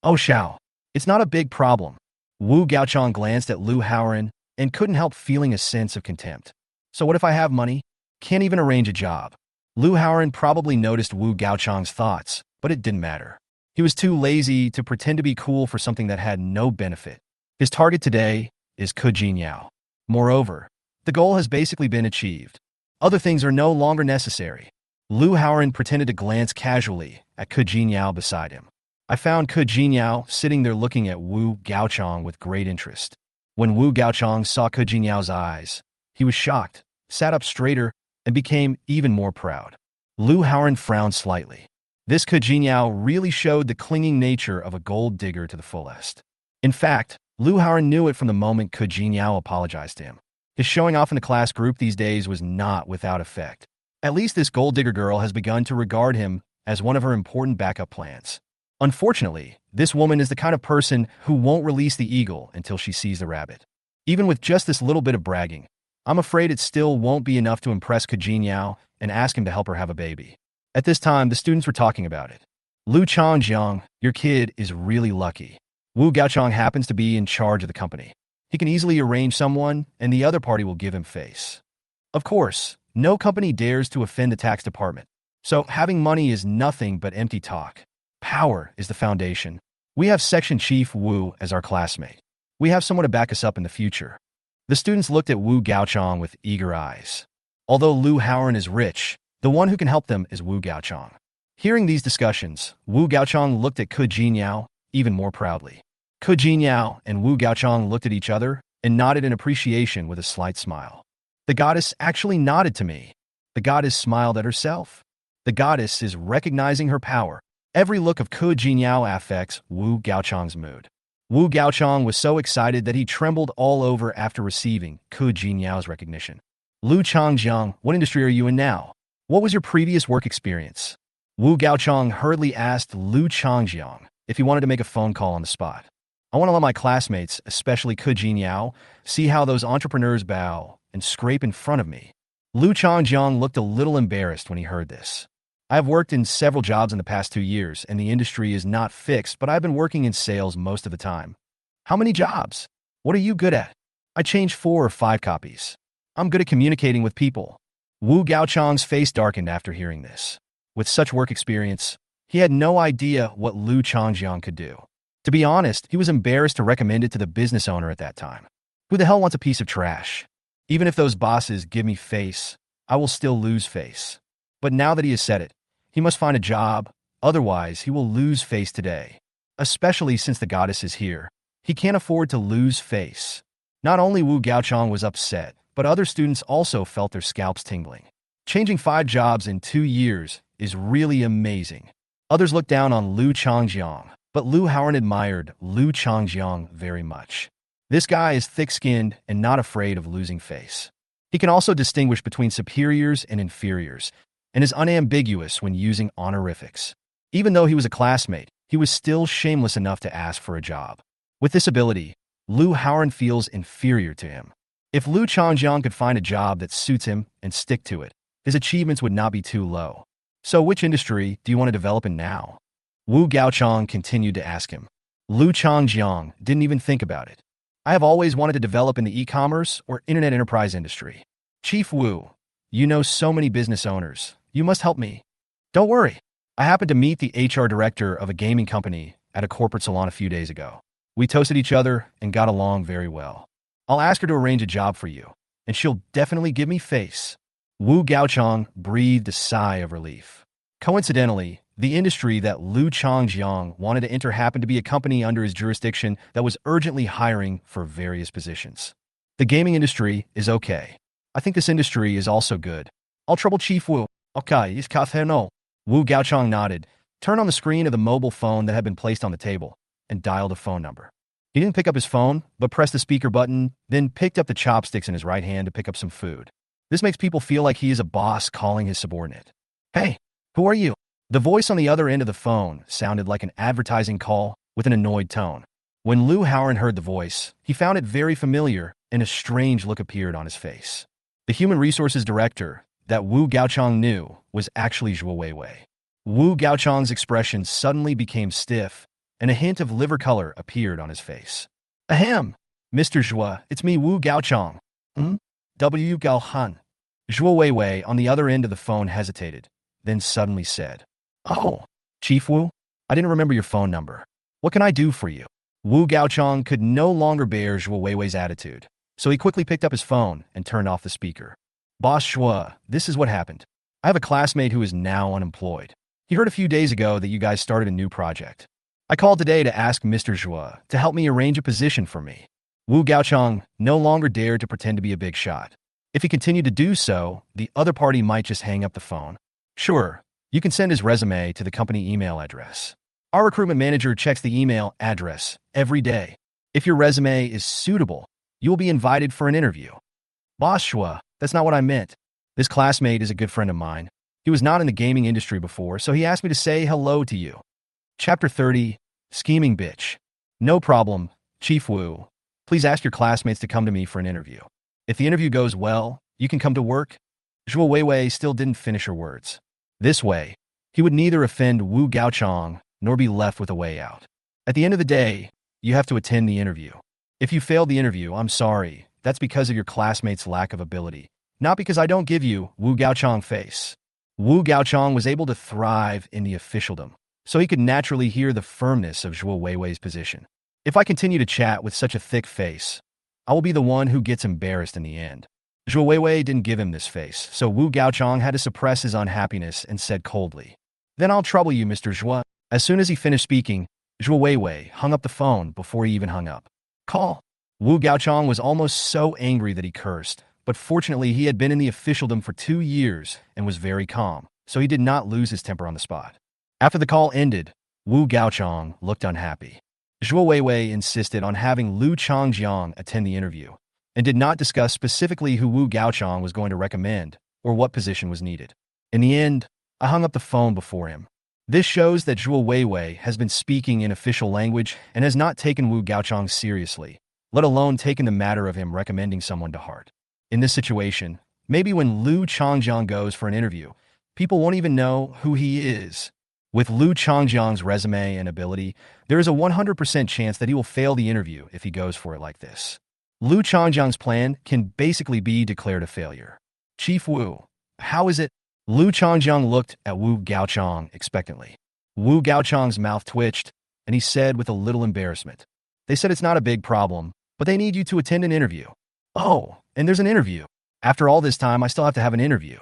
S1: "Oh, Xiao, it's not a big problem." Wu Gaochang glanced at Lu Haoran and couldn't help feeling a sense of contempt. "So what if I have money? Can't even arrange a job." Lu Haoran probably noticed Wu Gaochang's thoughts, but it didn't matter. He was too lazy to pretend to be cool for something that had no benefit. His target today is Ke Jinyao. Moreover, the goal has basically been achieved. Other things are no longer necessary. Lu Haoran pretended to glance casually at Ke Jinyao beside him. I found Ke Jinyao sitting there looking at Wu Gaochang with great interest. When Wu Gaochang saw Ke Jinyao's eyes, he was shocked, sat up straighter, and became even more proud. Lu Haoran frowned slightly. This Ke Jinyao really showed the clinging nature of a gold digger to the fullest. In fact, Lu Haoran knew it from the moment Ke Jinyao apologized to him. His showing off in the class group these days was not without effect. At least this gold digger girl has begun to regard him as one of her important backup plans. Unfortunately, this woman is the kind of person who won't release the eagle until she sees the rabbit. Even with just this little bit of bragging, I'm afraid it still won't be enough to impress Ke Jinyao and ask him to help her have a baby. At this time, the students were talking about it. "Lu Changjiang, your kid is really lucky. Wu Gaochang happens to be in charge of the company. He can easily arrange someone, and the other party will give him face. Of course, no company dares to offend the tax department, so having money is nothing but empty talk. Power is the foundation. We have Section Chief Wu as our classmate. We have someone to back us up in the future." The students looked at Wu Gaochang with eager eyes. Although Lu Haoran is rich, the one who can help them is Wu Gaochang. Hearing these discussions, Wu Gaochang looked at Ke Jinyao even more proudly. Ke Jinyao and Wu Gaochang looked at each other and nodded in appreciation with a slight smile. The goddess actually nodded to me. The goddess smiled at herself. The goddess is recognizing her power. Every look of Ke Jinyao affects Wu Gaochang's mood. Wu Gaochang was so excited that he trembled all over after receiving Ke Jinyao's recognition. "Lu Changjiang, what industry are you in now? What was your previous work experience?" Wu Gaochang hurriedly asked Lu Changjiang if he wanted to make a phone call on the spot. "I want to let my classmates, especially Ke Jinyao, see how those entrepreneurs bow and scrape in front of me." Lu Changjiang looked a little embarrassed when he heard this. "I have worked in several jobs in the past 2 years, and the industry is not fixed, but I've been working in sales most of the time." "How many jobs? What are you good at?" "I change 4 or 5 copies. I'm good at communicating with people." Wu Gaochang's face darkened after hearing this. With such work experience, he had no idea what Lu Changjiang could do. To be honest, he was embarrassed to recommend it to the business owner at that time. Who the hell wants a piece of trash? Even if those bosses give me face, I will still lose face. But now that he has said it, he must find a job, otherwise he will lose face today. Especially since the goddess is here. He can't afford to lose face. Not only Wu Gaochang was upset, but other students also felt their scalps tingling. Changing 5 jobs in 2 years is really amazing. Others looked down on Liu Changjiang, but Liu Haoran admired Liu Changjiang very much. This guy is thick-skinned and not afraid of losing face. He can also distinguish between superiors and inferiors, and is unambiguous when using honorifics. Even though he was a classmate, he was still shameless enough to ask for a job. With this ability, Liu Haoran feels inferior to him. If Liu Changjiang could find a job that suits him and stick to it, his achievements would not be too low. So which industry do you want to develop in now? Wu Gaochang continued to ask him. Liu Changjiang didn't even think about it. I have always wanted to develop in the e-commerce or internet enterprise industry. Chief Wu, you know so many business owners. You must help me. Don't worry. I happened to meet the HR director of a gaming company at a corporate salon a few days ago. We toasted each other and got along very well. I'll ask her to arrange a job for you, and she'll definitely give me face. Wu Gaochang breathed a sigh of relief. Coincidentally, the industry that Liu Changjiang wanted to enter happened to be a company under his jurisdiction that was urgently hiring for various positions. The gaming industry is okay. I think this industry is also good. I'll trouble Chief Wu. Okay, is no. Wu Gaochang nodded, turned on the screen of the mobile phone that had been placed on the table, and dialed a phone number. He didn't pick up his phone, but pressed the speaker button, then picked up the chopsticks in his right hand to pick up some food. This makes people feel like he is a boss calling his subordinate. Hey, who are you? The voice on the other end of the phone sounded like an advertising call with an annoyed tone. When Liu Haoran heard the voice, he found it very familiar, and a strange look appeared on his face. The human resources director that Wu Gaochang knew was actually Zhuo Weiwei. Wu Gaochang's expression suddenly became stiff, and a hint of liver color appeared on his face. Ahem, Mr. Zhuo, it's me, Wu Gaochang. W. Gaohan. Zhuo Weiwei on the other end of the phone hesitated, then suddenly said, Oh, Chief Wu, I didn't remember your phone number. What can I do for you? Wu Gaochang could no longer bear Zhuo Weiwei's attitude, so he quickly picked up his phone and turned off the speaker. Boss Zhuo, this is what happened. I have a classmate who is now unemployed. He heard a few days ago that you guys started a new project. I called today to ask Mr. Zhuo to help me arrange a position for me. Wu Gaochang no longer dared to pretend to be a big shot. If he continued to do so, the other party might just hang up the phone. Sure, you can send his resume to the company email address. Our recruitment manager checks the email address every day. If your resume is suitable, you will be invited for an interview. Boss Zhuo, that's not what I meant. This classmate is a good friend of mine. He was not in the gaming industry before, so he asked me to say hello to you. Chapter 30, Scheming Bitch. No problem, Chief Wu. Please ask your classmates to come to me for an interview. If the interview goes well, you can come to work. Zhuo Weiwei still didn't finish her words. This way, he would neither offend Wu Gaochang nor be left with a way out. At the end of the day, you have to attend the interview. If you failed the interview, I'm sorry. That's because of your classmates' lack of ability, not because I don't give you Wu Gaochang face. Wu Gaochang was able to thrive in the officialdom, so he could naturally hear the firmness of Zhuo Weiwei's position. If I continue to chat with such a thick face, I will be the one who gets embarrassed in the end. Zhuo Weiwei didn't give him this face, so Wu Gaochang had to suppress his unhappiness and said coldly, Then I'll trouble you, Mr. Zhuo. As soon as he finished speaking, Zhuo Weiwei hung up the phone before he even hung up. Call. Wu Gaochang was almost so angry that he cursed, but fortunately he had been in the officialdom for 2 years and was very calm, so he did not lose his temper on the spot. After the call ended, Wu Gaochang looked unhappy. Zhuo Weiwei insisted on having Liu Changjiang attend the interview, and did not discuss specifically who Wu Gaochang was going to recommend or what position was needed. In the end, I hung up the phone before him. This shows that Zhuo Weiwei has been speaking in official language and has not taken Wu Gaochang seriously, let alone taken the matter of him recommending someone to heart. In this situation, maybe when Liu Changjiang goes for an interview, people won't even know who he is. With Liu Changjiang's resume and ability, there is a 100% chance that he will fail the interview if he goes for it like this. Liu Changjiang's plan can basically be declared a failure. Chief Wu, how is it? Liu Changjiang looked at Wu Gaochang expectantly. Wu Gaochang's mouth twitched, and he said with a little embarrassment, They said it's not a big problem, but they need you to attend an interview. Oh, and there's an interview. After all this time, I still have to have an interview.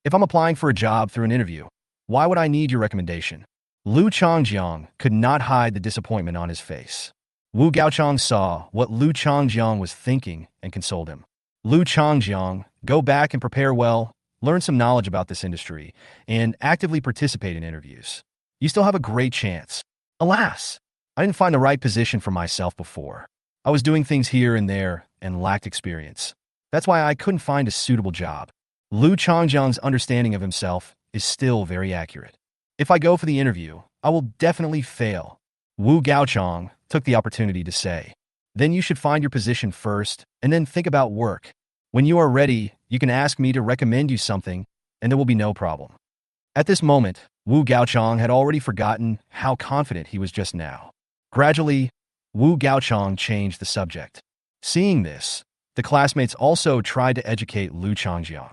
S1: If I'm applying for a job through an interview, why would I need your recommendation? Liu Changjiang could not hide the disappointment on his face. Wu Gaochang saw what Lu Changjiang was thinking and consoled him. Lu Changjiang, go back and prepare well, learn some knowledge about this industry, and actively participate in interviews. You still have a great chance. Alas, I didn't find the right position for myself before. I was doing things here and there and lacked experience. That's why I couldn't find a suitable job. Lu Changjiang's understanding of himself is still very accurate. If I go for the interview, I will definitely fail. Wu Gaochang took the opportunity to say, then you should find your position first and then think about work. When you are ready, you can ask me to recommend you something and there will be no problem. At this moment, Wu Gaochang had already forgotten how confident he was just now. Gradually, Wu Gaochang changed the subject. Seeing this, the classmates also tried to educate Lu Changjiang.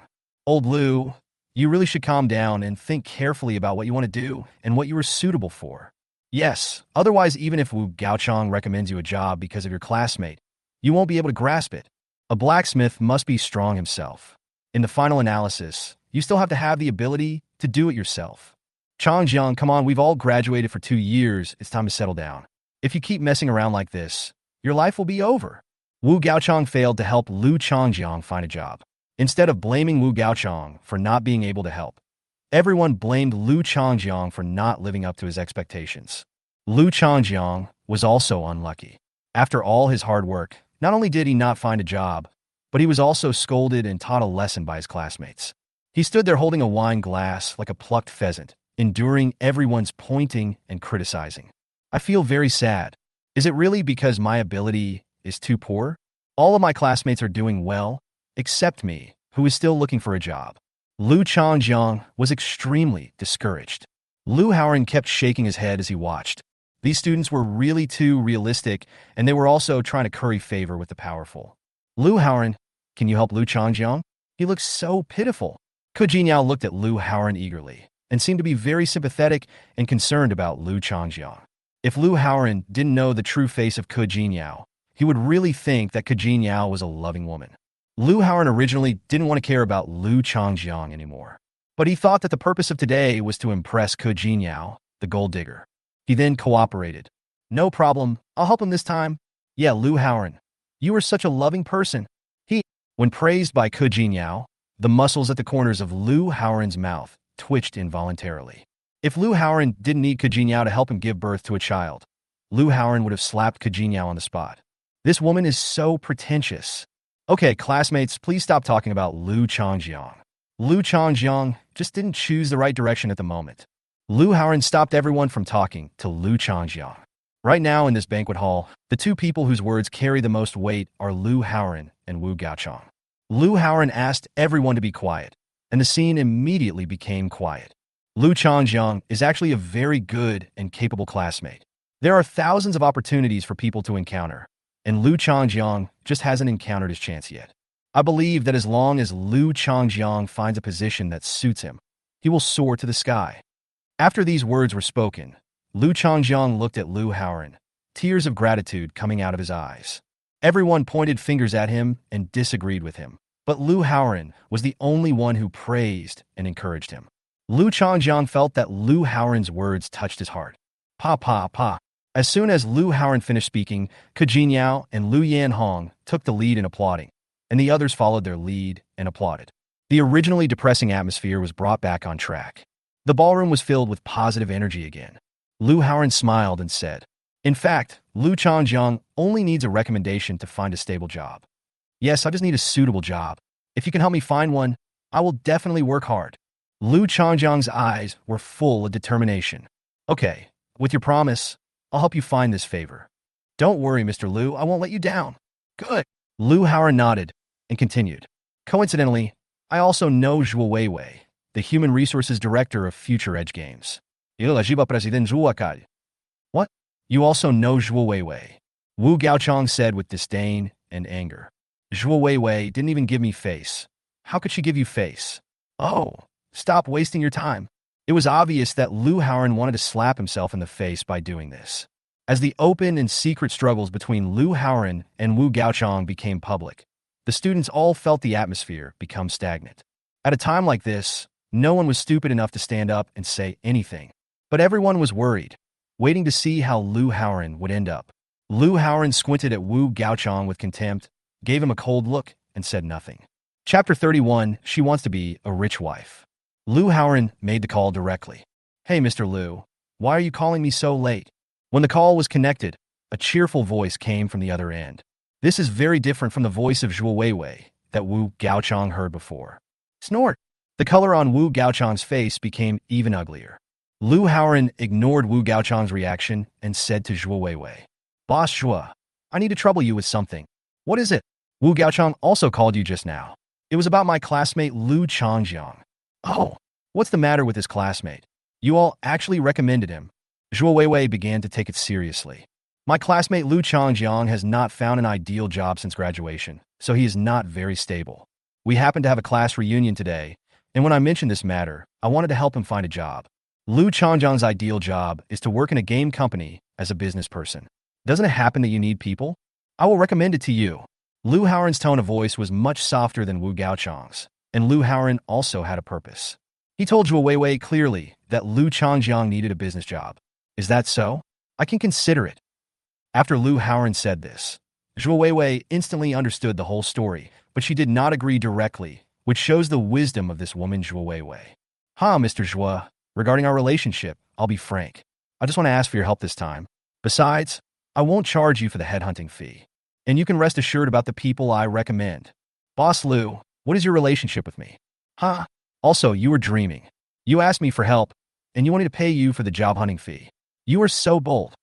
S1: Old Lu, you really should calm down and think carefully about what you want to do and what you are suitable for. Yes, otherwise even if Wu Gaochang recommends you a job because of your classmate, you won't be able to grasp it. A blacksmith must be strong himself. In the final analysis, you still have to have the ability to do it yourself. Changjiang, come on, we've all graduated for 2 years. It's time to settle down. If you keep messing around like this, your life will be over. Wu Gaochang failed to help Lu Changjiang find a job. Instead of blaming Wu Gaochang for not being able to help, everyone blamed Lu Changjiang for not living up to his expectations. Lu Changjiang was also unlucky. After all his hard work, not only did he not find a job, but he was also scolded and taught a lesson by his classmates. He stood there holding a wine glass like a plucked pheasant, enduring everyone's pointing and criticizing. I feel very sad. Is it really because my ability is too poor? All of my classmates are doing well, except me, who is still looking for a job. Lu Changjiang was extremely discouraged. Lu Haoren kept shaking his head as he watched. These students were really too realistic, and they were also trying to curry favor with the powerful. Lu Haoren, can you help Lu Changjiang? He looks so pitiful. Ke Jinyao looked at Lu Haoren eagerly and seemed to be very sympathetic and concerned about Lu Changjiang. If Lu Haoren didn't know the true face of Ke Jinyao, he would really think that Ke Jinyao was a loving woman. Lu Haoren originally didn't want to care about Lu Changjiang anymore, but he thought that the purpose of today was to impress Ke Jinyao, the gold digger. He then cooperated. No problem, I'll help him this time. Yeah, Lu Haoren, you are such a loving person. When praised by Ke Jinyao, the muscles at the corners of Lu Haoren's mouth twitched involuntarily. If Lu Haoren didn't need Ke Jinyao to help him give birth to a child, Lu Haoren would have slapped Ke Jinyao on the spot. This woman is so pretentious. Okay, classmates, please stop talking about Lu Changjiang. Lu Changjiang just didn't choose the right direction at the moment. Lu Haoren stopped everyone from talking to Lu Changjiang. Right now in this banquet hall, the two people whose words carry the most weight are Lu Haoren and Wu Gaochang. Lu Haoren asked everyone to be quiet, and the scene immediately became quiet. Lu Changjiang is actually a very good and capable classmate. There are thousands of opportunities for people to encounter, and Lu Changjiang just hasn't encountered his chance yet. I believe that as long as Lu Changjiang finds a position that suits him, he will soar to the sky. After these words were spoken, Lu Changjiang looked at Lu Haoren, tears of gratitude coming out of his eyes. Everyone pointed fingers at him and disagreed with him, but Lu Haoren was the only one who praised and encouraged him. Lu Changjiang felt that Lu Haoren's words touched his heart. Pa pa pa. As soon as Lu Haoren finished speaking, Ke Jinyao and Lu Yanhong took the lead in applauding, and the others followed their lead and applauded. The originally depressing atmosphere was brought back on track. The ballroom was filled with positive energy again. Lu Haoren smiled and said, in fact, Lu Changjiang only needs a recommendation to find a stable job. Yes, I just need a suitable job. If you can help me find one, I will definitely work hard. Lu Changjiang's eyes were full of determination. Okay, with your promise, I'll help you find this favor. Don't worry, Mr. Lu, I won't let you down. Good. Lu Haoren nodded and continued. Coincidentally, I also know Zhuo Weiwei, the Human Resources Director of Future Edge Games. What? You also know Zhuo Weiwei? Wu Gaochang said with disdain and anger. Zhuo Weiwei didn't even give me face. How could she give you face? Oh, stop wasting your time. It was obvious that Lu Haoren wanted to slap himself in the face by doing this. As the open and secret struggles between Lu Haoren and Wu Gaochang became public, the students all felt the atmosphere become stagnant. At a time like this, no one was stupid enough to stand up and say anything. But everyone was worried, waiting to see how Lu Haoren would end up. Lu Haoran squinted at Wu Gaochang with contempt, gave him a cold look, and said nothing. Chapter 31, She Wants to Be a Rich Wife. Lu Haoran made the call directly. Hey, Mr. Lu, why are you calling me so late? When the call was connected, a cheerful voice came from the other end. This is very different from the voice of Zhuo Weiwei that Wu Gaochang heard before. Snort! The color on Wu Gaochang's face became even uglier. Lu Haoran ignored Wu Gaochang's reaction and said to Zhuo Weiwei, Boss Zhuo, I need to trouble you with something. What is it? Wu Gaochang also called you just now. It was about my classmate Lu Changjiang. Oh, what's the matter with his classmate? You all actually recommended him. Zhuo Weiwei began to take it seriously. My classmate Lu Changjiang has not found an ideal job since graduation, so he is not very stable. We happened to have a class reunion today, and when I mentioned this matter, I wanted to help him find a job. Lu Changjiang's ideal job is to work in a game company as a business person. Doesn't it happen that you need people? I will recommend it to you. Lu Haoran's tone of voice was much softer than Wu Gaochang's, and Lu Haoran also had a purpose. He told Zhuo Weiwei clearly that Lu Changjiang needed a business job. Is that so? I can consider it. After Lu Haoran said this, Zhuo Weiwei instantly understood the whole story, but she did not agree directly, which shows the wisdom of this woman Zhuo Weiwei. Mr. Zhuo, regarding our relationship, I'll be frank. I just want to ask for your help this time. Besides, I won't charge you for the headhunting fee. And you can rest assured about the people I recommend. Boss Lu, what is your relationship with me? Also, you were dreaming. You asked me for help, and you wanted to pay you for the job hunting fee. You are so bold.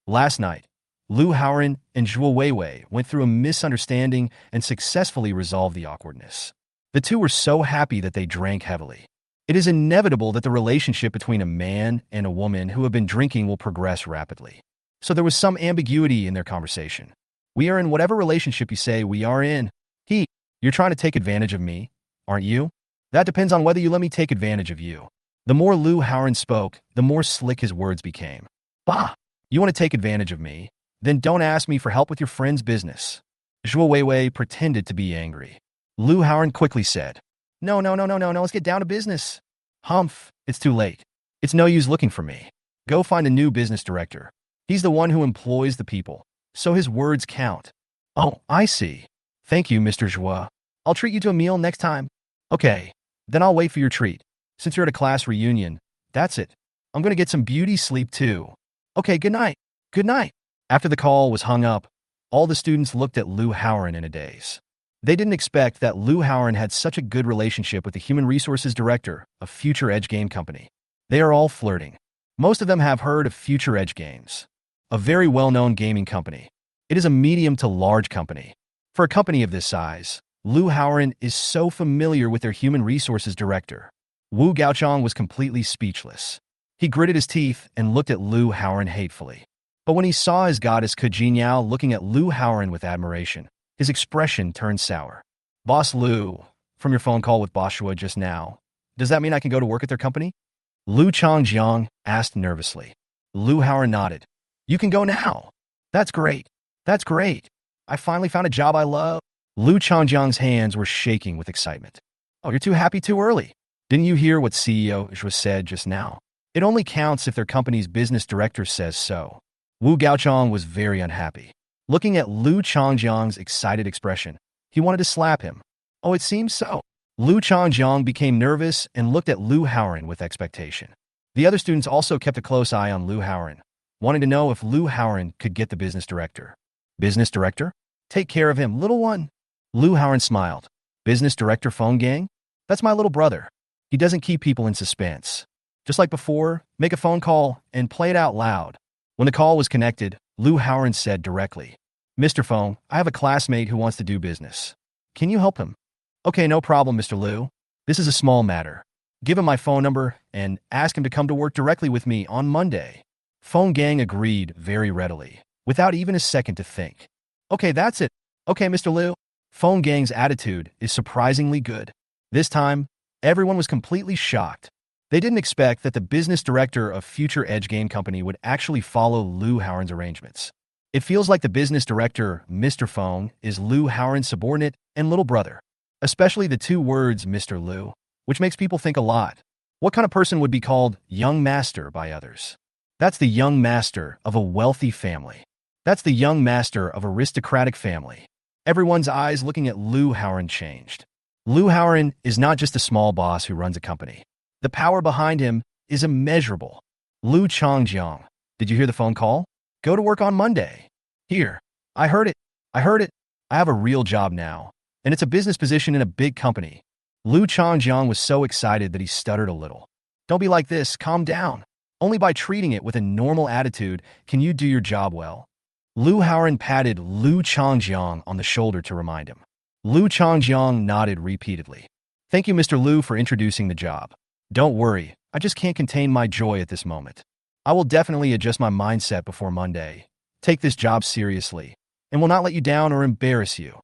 S1: Last night, Lu Haoran and Zhuo Weiwei went through a misunderstanding and successfully resolved the awkwardness. The two were so happy that they drank heavily. It is inevitable that the relationship between a man and a woman who have been drinking will progress rapidly. So there was some ambiguity in their conversation. We are in whatever relationship you say we are in. You're trying to take advantage of me, aren't you? That depends on whether you let me take advantage of you. The more Lu Haoran spoke, the more slick his words became. Bah! You want to take advantage of me? Then don't ask me for help with your friend's business. Zhuo Weiwei pretended to be angry. Lu Haoran quickly said, No, let's get down to business. Humph, it's too late. It's no use looking for me. Go find a new business director. He's the one who employs the people, so his words count. Oh, I see. Thank you, Mr. Zhuo. I'll treat you to a meal next time. Okay, then I'll wait for your treat. Since you're at a class reunion, that's it. I'm going to get some beauty sleep too. Okay, good night. Good night. After the call was hung up, all the students looked at Lu Haoran in a daze. They didn't expect that Lu Haoran had such a good relationship with the human resources director of Future Edge Game Company. They are all flirting. Most of them have heard of Future Edge Games, a very well-known gaming company. It is a medium to large company. For a company of this size, Lu Haoran is so familiar with their human resources director. Wu Gaochang was completely speechless. He gritted his teeth and looked at Lu Haoran hatefully. But when he saw his goddess Kujiniao looking at Lu Haoran with admiration, his expression turned sour. Boss Lu, from your phone call with Boss Zhuo just now, does that mean I can go to work at their company? Lu Changjiang asked nervously. Lu Haoran nodded. You can go now. That's great. That's great. I finally found a job I love. Lu Changjiang's hands were shaking with excitement. Oh, you're too happy too early. Didn't you hear what CEO Zhuo said just now? It only counts if their company's business director says so. Wu Gaochang was very unhappy. Looking at Lu Changjiang's excited expression, he wanted to slap him. Oh, it seems so. Lu Changjiang became nervous and looked at Lu Haoran with expectation. The other students also kept a close eye on Lu Haoran, wanting to know if Lu Haoran could get the business director. Business director? Take care of him, little one. Lu Haoran smiled. Business director phone gang? That's my little brother. He doesn't keep people in suspense. Just like before, make a phone call and play it out loud. When the call was connected, Lu Haoran said directly, Mr. Phone, I have a classmate who wants to do business. Can you help him? Okay, no problem, Mr. Lu. This is a small matter. Give him my phone number and ask him to come to work directly with me on Monday. Phone gang agreed very readily, without even a second to think. Okay, that's it. Okay, Mr. Lu. Phone gang's attitude is surprisingly good. This time, everyone was completely shocked. They didn't expect that the business director of Future Edge Game Company would actually follow Lu Haoran's arrangements. It feels like the business director, Mr. Fong, is Lu Haoran's subordinate and little brother, especially the two words Mr. Lu, which makes people think a lot. What kind of person would be called young master by others? That's the young master of a wealthy family. That's the young master of aristocratic family. Everyone's eyes looking at Lu Haoran changed. Lu Haoran is not just a small boss who runs a company. The power behind him is immeasurable. Lu Changjiang, did you hear the phone call? Go to work on Monday. Here, I heard it. I heard it. I have a real job now, and it's a business position in a big company. Lu Changjiang was so excited that he stuttered a little. Don't be like this, calm down. Only by treating it with a normal attitude can you do your job well. Lu Haoran patted Lu Changjiang on the shoulder to remind him. Lu Changjiang nodded repeatedly. Thank you, Mr. Lu, for introducing the job. Don't worry, I just can't contain my joy at this moment. I will definitely adjust my mindset before Monday. Take this job seriously, and will not let you down or embarrass you.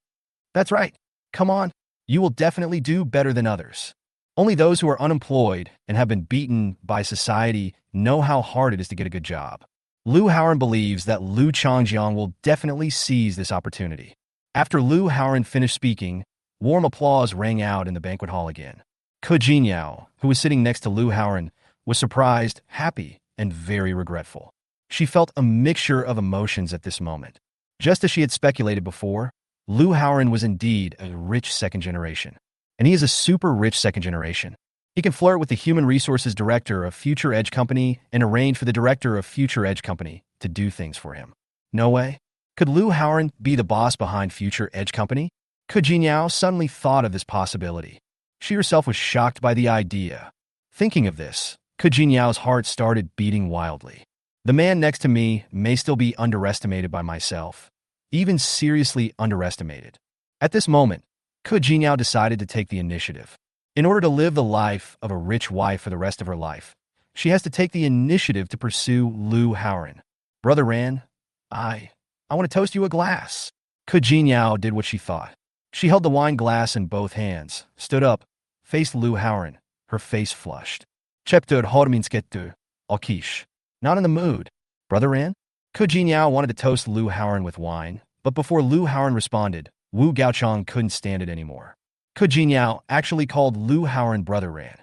S1: That's right. Come on. You will definitely do better than others. Only those who are unemployed and have been beaten by society know how hard it is to get a good job. Lu Haoran believes that Lu Changjiang will definitely seize this opportunity. After Lu Haoran finished speaking, warm applause rang out in the banquet hall again. Ke Jinyao, who was sitting next to Lu Haoran, was surprised, happy, and very regretful. She felt a mixture of emotions at this moment. Just as she had speculated before, Lu Haoran was indeed a rich second generation. And he is a super rich second generation. He can flirt with the human resources director of Future Edge Company and arrange for the director of Future Edge Company to do things for him. No way. Could Lu Haoran be the boss behind Future Edge Company? Ke Jinyao suddenly thought of this possibility. She herself was shocked by the idea. Thinking of this, Ke Jinyao's heart started beating wildly. The man next to me may still be underestimated by myself, even seriously underestimated. At this moment, Ke Jinyao decided to take the initiative. In order to live the life of a rich wife for the rest of her life, she has to take the initiative to pursue Lu Haoran. Brother Ran, I want to toast you a glass. Ke Jinyao did what she thought. She held the wine glass in both hands, stood up, faced Lu Haoran, her face flushed. Cheptur Horminskettu, Alkish. Not in the mood. Brother Ran? Ke Jinyao wanted to toast Lu Haoran with wine, but before Lu Haoran responded, Wu Gaochang couldn't stand it anymore. Ke Jinyao actually called Lu Haoran Brother Ran.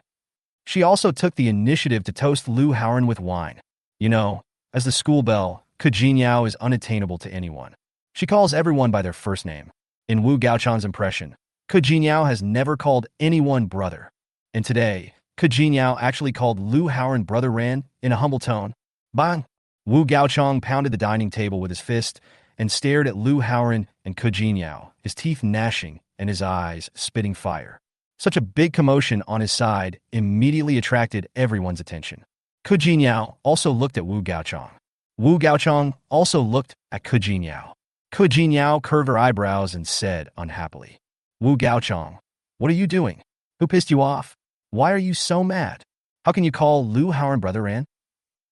S1: She also took the initiative to toast Lu Haoran with wine. You know, as the school bell, Ke Jinyao is unattainable to anyone. She calls everyone by their first name. In Wu Gaochang's impression, Ke Jinyao has never called anyone brother. And today, Ke Jinyao actually called Lu Haoran Brother Ran in a humble tone. Bang! Wu Gaochang pounded the dining table with his fist and stared at Lu Haoran and Ke Jinyao, his teeth gnashing and his eyes spitting fire. Such a big commotion on his side immediately attracted everyone's attention. Ke Jinyao also looked at Wu Gaochang. Wu Gaochang also looked at Ke Jinyao. Ke Jinyao curved her eyebrows and said unhappily, Wu Gaochang, what are you doing? Who pissed you off? Why are you so mad? How can you call Lu Haoran Brother Ran?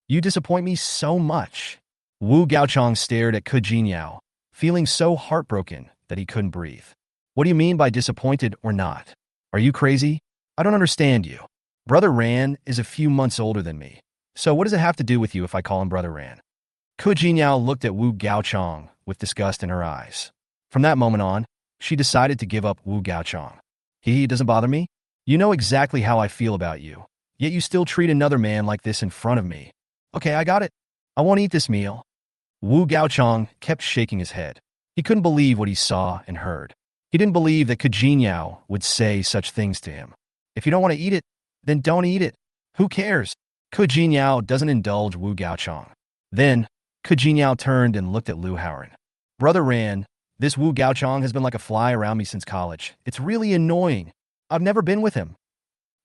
S1: You disappoint me so much. Wu Gaochang stared at Ke Jinyao, feeling so heartbroken that he couldn't breathe. What do you mean by disappointed or not? Are you crazy? I don't understand you. Brother Ran is a few months older than me. So what does it have to do with you if I call him Brother Ran? Ke Jinyao looked at Wu Gaochang with disgust in her eyes. From that moment on, she decided to give up Wu Gaochang. He doesn't bother me. You know exactly how I feel about you, yet you still treat another man like this in front of me. Okay, I got it. I won't eat this meal. Wu Gaochang kept shaking his head. He couldn't believe what he saw and heard. He didn't believe that Ke Jinyao would say such things to him. If you don't want to eat it, then don't eat it. Who cares? Ke Jinyao doesn't indulge Wu Gaochang. Then, Ke Jinyao turned and looked at Lu Haoran. Brother Ran, this Wu Gaochang has been like a fly around me since college. It's really annoying. I've never been with him.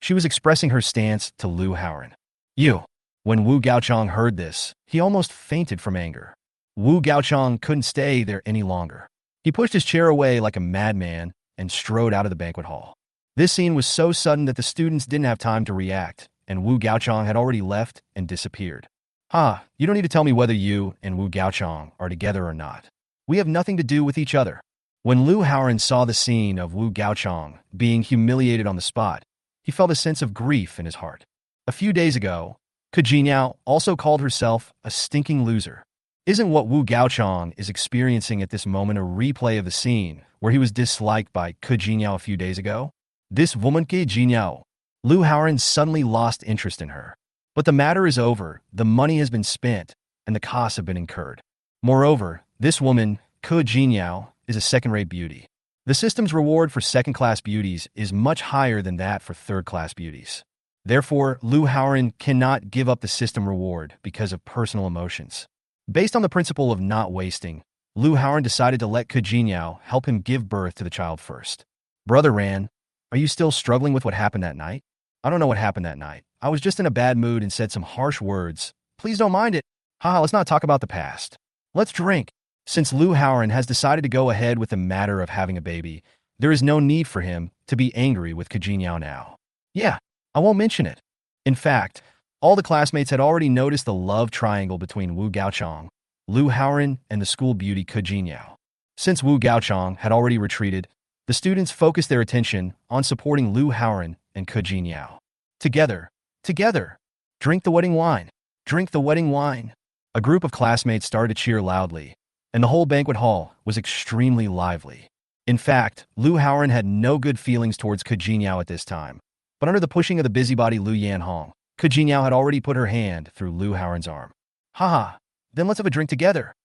S1: She was expressing her stance to Lu Haoran. You. When Wu Gaochang heard this, he almost fainted from anger. Wu Gaochang couldn't stay there any longer. He pushed his chair away like a madman and strode out of the banquet hall. This scene was so sudden that the students didn't have time to react, and Wu Gaochang had already left and disappeared. You don't need to tell me whether you and Wu Gaochang are together or not. We have nothing to do with each other. When Lu Haoran saw the scene of Wu Gaochang being humiliated on the spot, he felt a sense of grief in his heart. A few days ago, Ke Jinyao also called herself a stinking loser. Isn't what Wu Gaochang is experiencing at this moment a replay of the scene where he was disliked by Ke Jinyao a few days ago? This woman Ke Jinyao. Lu Haoran suddenly lost interest in her. But the matter is over, the money has been spent, and the costs have been incurred. Moreover, This woman, Ke Jinyao, is a second-rate beauty. The system's reward for second-class beauties is much higher than that for third-class beauties. Therefore, Lu Haoran cannot give up the system reward because of personal emotions. Based on the principle of not wasting, Lu Haoran decided to let Ke Jinyao help him give birth to the child first. Brother Ran, are you still struggling with what happened that night? I don't know what happened that night. I was just in a bad mood and said some harsh words. Please don't mind it. Haha, let's not talk about the past. Let's drink. Since Lu Haoran has decided to go ahead with the matter of having a baby, there is no need for him to be angry with Ke Jinyao now. Yeah, I won't mention it. In fact, all the classmates had already noticed the love triangle between Wu Gaochang, Lu Haoran, and the school beauty Ke Jinyao. Since Wu Gaochang had already retreated, the students focused their attention on supporting Lu Haoran and Ke Jinyao. Together, drink the wedding wine, drink the wedding wine. A group of classmates started to cheer loudly, and the whole banquet hall was extremely lively. In fact, Lu Haoran had no good feelings towards Ke Jinyao at this time, but under the pushing of the busybody Lu Yanhong, Ke Jinyao had already put her hand through Lu Haoran's arm. Haha, then let's have a drink together.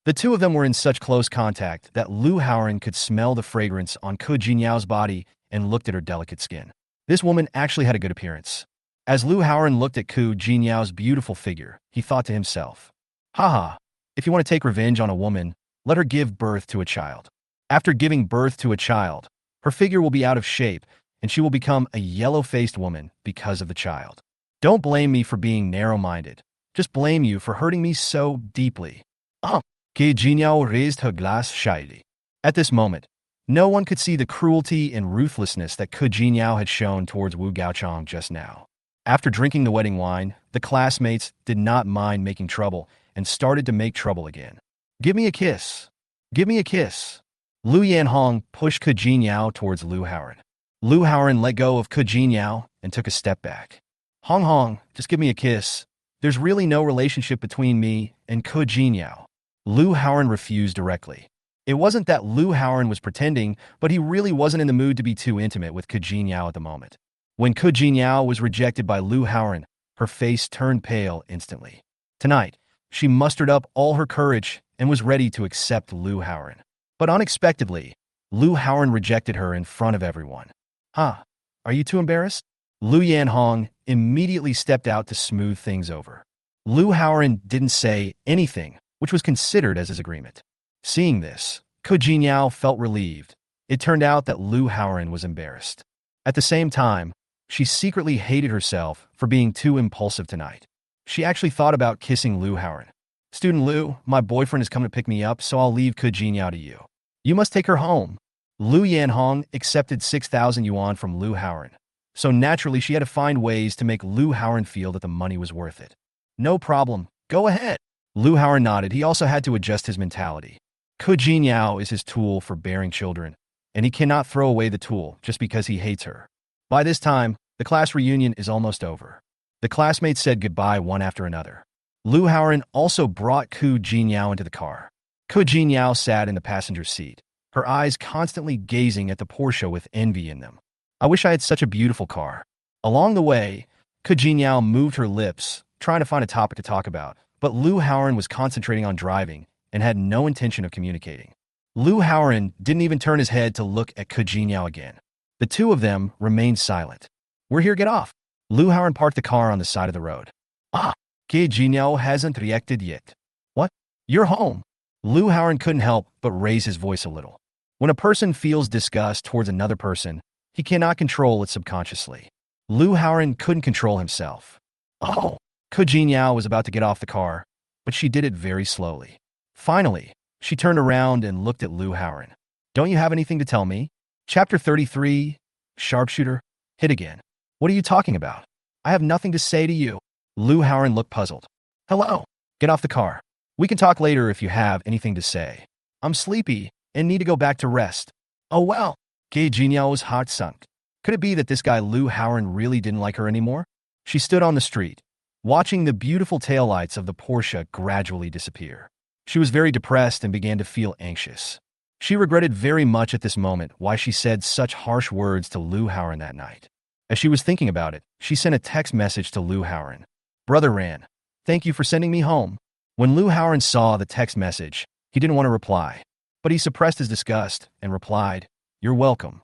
S1: The two of them were in such close contact that Lu Haoran could smell the fragrance on Ke Jinyao's body and looked at her delicate skin. This woman actually had a good appearance. As Lu Haoran looked at Ke Jinyao's beautiful figure, he thought to himself, haha, if you want to take revenge on a woman, let her give birth to a child. After giving birth to a child, her figure will be out of shape and she will become a yellow-faced woman because of the child. Don't blame me for being narrow-minded. Just blame you for hurting me so deeply. Ke Jinyao raised her glass shyly. At this moment, no one could see the cruelty and ruthlessness that Ke Jinyao had shown towards Wu Gaochang just now. After drinking the wedding wine, the classmates did not mind making trouble and started to make trouble again. Give me a kiss. Give me a kiss. Lu Yanhong pushed Ke Jinyao towards Lu Haoran. Lu Haoran let go of Ke Jinyao and took a step back. Hong, just give me a kiss. There's really no relationship between me and Ke Jinyao. Lu Haoran refused directly. It wasn't that Lu Haoran was pretending, but he really wasn't in the mood to be too intimate with Ke Jinyao at the moment. When Ke Jinyao was rejected by Lu Haoran, her face turned pale instantly. Tonight, she mustered up all her courage and was ready to accept Lu Haoran. But unexpectedly, Lu Haoran rejected her in front of everyone. Are you too embarrassed? Lu Yanhong immediately stepped out to smooth things over. Lu Haoran didn't say anything, which was considered as his agreement. Seeing this, Ke Jinyao felt relieved. It turned out that Lu Haoran was embarrassed. At the same time, she secretly hated herself for being too impulsive tonight. She actually thought about kissing Lu Haoran. Student Lu, my boyfriend has come to pick me up, so I'll leave Ke Jinyao to you. You must take her home. Lu Yanhong accepted 6,000 yuan from Lu Haoran, so naturally she had to find ways to make Lu Haoran feel that the money was worth it. No problem, go ahead. Lu Haoran nodded. He also had to adjust his mentality. Ke Jinyao is his tool for bearing children, and he cannot throw away the tool just because he hates her. By this time, the class reunion is almost over. The classmates said goodbye one after another. Lu Haoran also brought Ke Jinyao into the car. Ke Jinyao sat in the passenger seat, her eyes constantly gazing at the Porsche with envy in them. I wish I had such a beautiful car. Along the way, Ke Jinyao moved her lips, trying to find a topic to talk about, but Lu Haoran was concentrating on driving and had no intention of communicating. Lu Haoran didn't even turn his head to look at Ke Jinyao again. The two of them remained silent. We're here, get off. Lu Haoran parked the car on the side of the road. Ke Jinyao hasn't reacted yet. What? You're home. Lu Haoran couldn't help but raise his voice a little. When a person feels disgust towards another person, he cannot control it subconsciously. Lu Haoran couldn't control himself. Ke Jinyao was about to get off the car, but she did it very slowly. Finally, she turned around and looked at Lu Haoran. Don't you have anything to tell me? Chapter 33, Sharpshooter, hit again. What are you talking about? I have nothing to say to you. Lu Haoran looked puzzled. Hello, get off the car. We can talk later if you have anything to say. I'm sleepy and need to go back to rest. Oh well. Ke Jinyao's heart sunk. Could it be that this guy Lu Haoran really didn't like her anymore? She stood on the street, watching the beautiful taillights of the Porsche gradually disappear. She was very depressed and began to feel anxious. She regretted very much at this moment why she said such harsh words to Lu Haoran that night. As she was thinking about it, she sent a text message to Lu Haoran. Brother Ran, thank you for sending me home. When Lu Haoran saw the text message, He didn't want to reply, but he suppressed his disgust and replied, "You're welcome."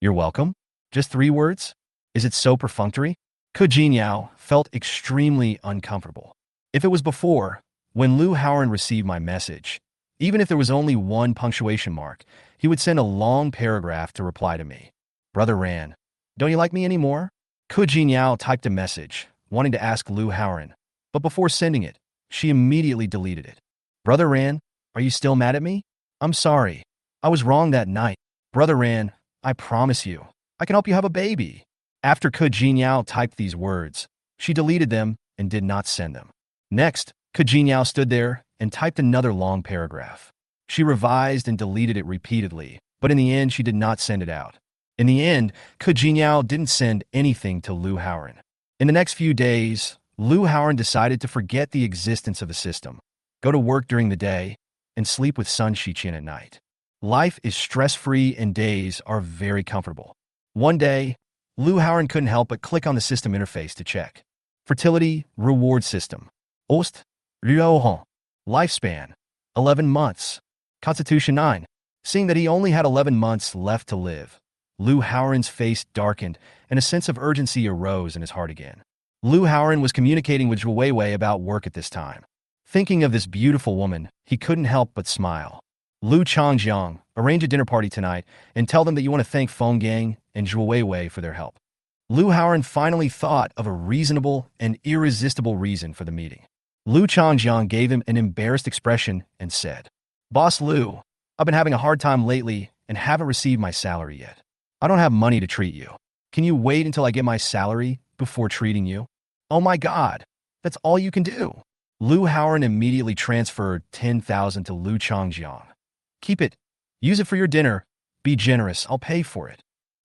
S1: "You're welcome? Just 3 words? Is it so perfunctory?" Ke Jinyao felt extremely uncomfortable. If it was before, when Lu Haoran received my message, even if there was only 1 punctuation mark, he would send a long paragraph to reply to me. "Brother Ran, don't you like me anymore?" Ke Jinyao typed a message, wanting to ask Lu Haoran, but before sending it, she immediately deleted it. "Brother Ran, are you still mad at me? I'm sorry. I was wrong that night. Brother Ran, I promise you, I can help you have a baby." After Ke Jinyao typed these words, she deleted them and did not send them. Next, Ke Jinyao stood there and typed another long paragraph. She revised and deleted it repeatedly, but in the end, she did not send it out. In the end, Ke Jinyao didn't send anything to Lu Haoran. In the next few days, Lu Haoran decided to forget the existence of the system, go to work during the day, and sleep with Sun Shiqian at night. Life is stress-free and days are very comfortable. One day, Lu Haoran couldn't help but click on the system interface to check. Fertility Reward System. Ost, Ryohon. Lifespan, 11 months. Constitution 9. Seeing that he only had 11 months left to live, Lu Haoran's face darkened and a sense of urgency arose in his heart again. Lu Haoran was communicating with Zhou Weiwei about work at this time. Thinking of this beautiful woman, he couldn't help but smile. "Lu Changjiang, arrange a dinner party tonight and tell them that you want to thank Feng Gang and Zhou Weiwei for their help." Lu Haoran finally thought of a reasonable and irresistible reason for the meeting. Lu Changjiang gave him an embarrassed expression and said, "Boss Lu, I've been having a hard time lately and haven't received my salary yet. I don't have money to treat you. Can you wait until I get my salary before treating you?" "Oh my God, that's all you can do." Lu Haoran immediately transferred 10,000 to Lu Changjiang. "Keep it. Use it for your dinner. Be generous. I'll pay for it."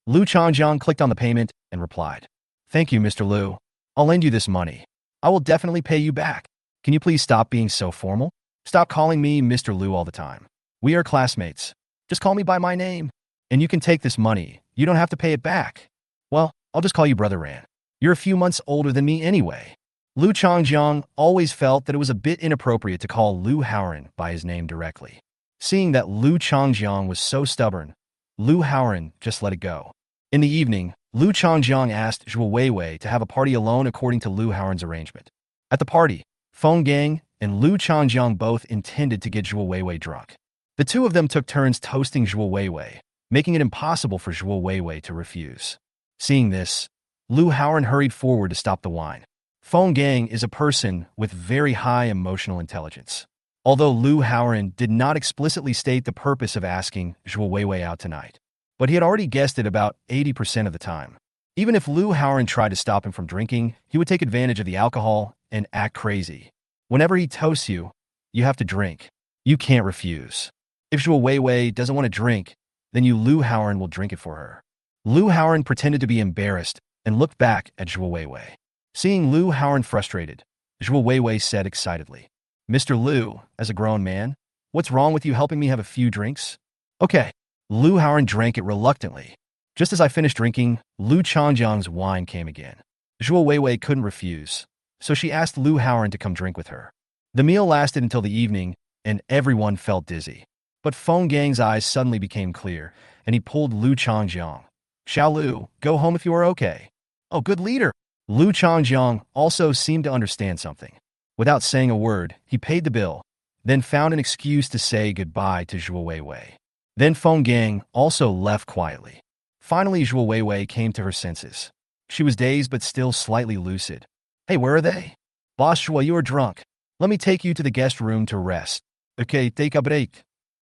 S1: Lu Changjiang clicked on the payment and replied, "Thank you, Mr. Lu. I'll lend you this money. I will definitely pay you back. Can you please stop being so formal? Stop calling me Mr. Lu all the time. We are classmates. Just call me by my name. And you can take this money. You don't have to pay it back." "Well, I'll just call you Brother Ran. You're a few months older than me anyway." Lu Changjiang always felt that it was a bit inappropriate to call Lu Haoran by his name directly. Seeing that Lu Changjiang was so stubborn, Lu Haoran just let it go. In the evening, Lu Changjiang asked Zhou Weiwei to have a party alone according to Lu Haoran's arrangement. At the party, Feng Gang and Lu Changjiang both intended to get Zhou Weiwei drunk. The two of them took turns toasting Zhou Weiwei, making it impossible for Zhou Weiwei to refuse. Seeing this, Lu Haoran hurried forward to stop the wine. Feng Gang is a person with very high emotional intelligence. Although Lu Haoran did not explicitly state the purpose of asking Zhou Weiwei out tonight, but he had already guessed it about 80% of the time. Even if Lu Haoran tried to stop him from drinking, he would take advantage of the alcohol and act crazy. Whenever he toasts you, you have to drink. You can't refuse. If Zhou Weiwei doesn't want to drink, then Lu Haoran will drink it for her. Lu Haoran pretended to be embarrassed and looked back at Zhou Weiwei. Seeing Lu Haoran frustrated, Zhou Weiwei said excitedly, "Mr. Lu, as a grown man, what's wrong with you helping me have a few drinks?" "Okay." Lu Haoran drank it reluctantly. Just as I finished drinking, Lu Changjiang's wine came again. Zhou Weiwei couldn't refuse, so she asked Lu Haoran to come drink with her. The meal lasted until the evening, and everyone felt dizzy. But Feng Gang's eyes suddenly became clear, and he pulled Lu Changjiang. "Xiao Lu, go home if you are okay." "Oh, good leader." Lu Changjiang also seemed to understand something. Without saying a word, he paid the bill, then found an excuse to say goodbye to Zhou Weiwei. Then Feng Gang also left quietly. Finally, Zhou Weiwei came to her senses. She was dazed but still slightly lucid. "Hey, where are they?" "Boss Zhou, you are drunk. Let me take you to the guest room to rest." "Okay, take a break."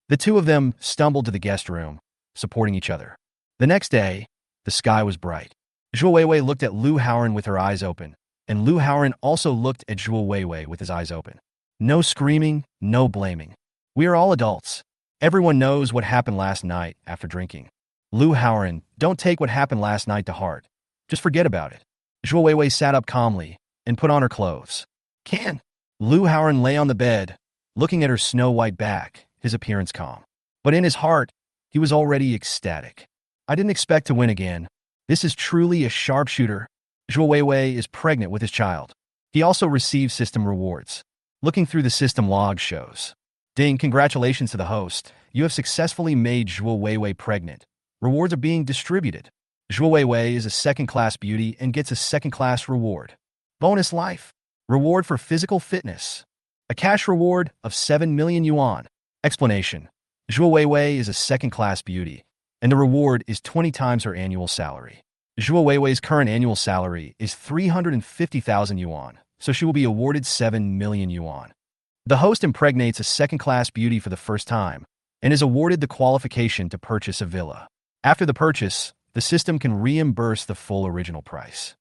S1: The two of them stumbled to the guest room, supporting each other. The next day, the sky was bright. Zhou Weiwei looked at Lu Haoran with her eyes open, and Lu Haoran also looked at Zhou Weiwei with his eyes open. No screaming, no blaming. We are all adults. Everyone knows what happened last night after drinking. Lu Haoran, don't take what happened last night to heart. Just forget about it. Zhou Weiwei sat up calmly and put on her clothes. "Can?" Lu Haoran lay on the bed, looking at her snow-white back, his appearance calm. But in his heart, he was already ecstatic. "I didn't expect to win again. This is truly a sharpshooter. Zhou Weiwei is pregnant with his child." He also received system rewards. Looking through the system log shows, Ding, congratulations to the host. You have successfully made Zhuo Weiwei pregnant. Rewards are being distributed. Zhuo Weiwei is a second-class beauty and gets a second-class reward. Bonus life. Reward for physical fitness. A cash reward of 7 million yuan. Explanation. Zhuo Weiwei is a second-class beauty, and the reward is 20 times her annual salary. Zhuo Weiwei's current annual salary is 350,000 yuan, so she will be awarded 7 million yuan. The host impregnates a second-class beauty for the first time and is awarded the qualification to purchase a villa. After the purchase, the system can reimburse the full original price.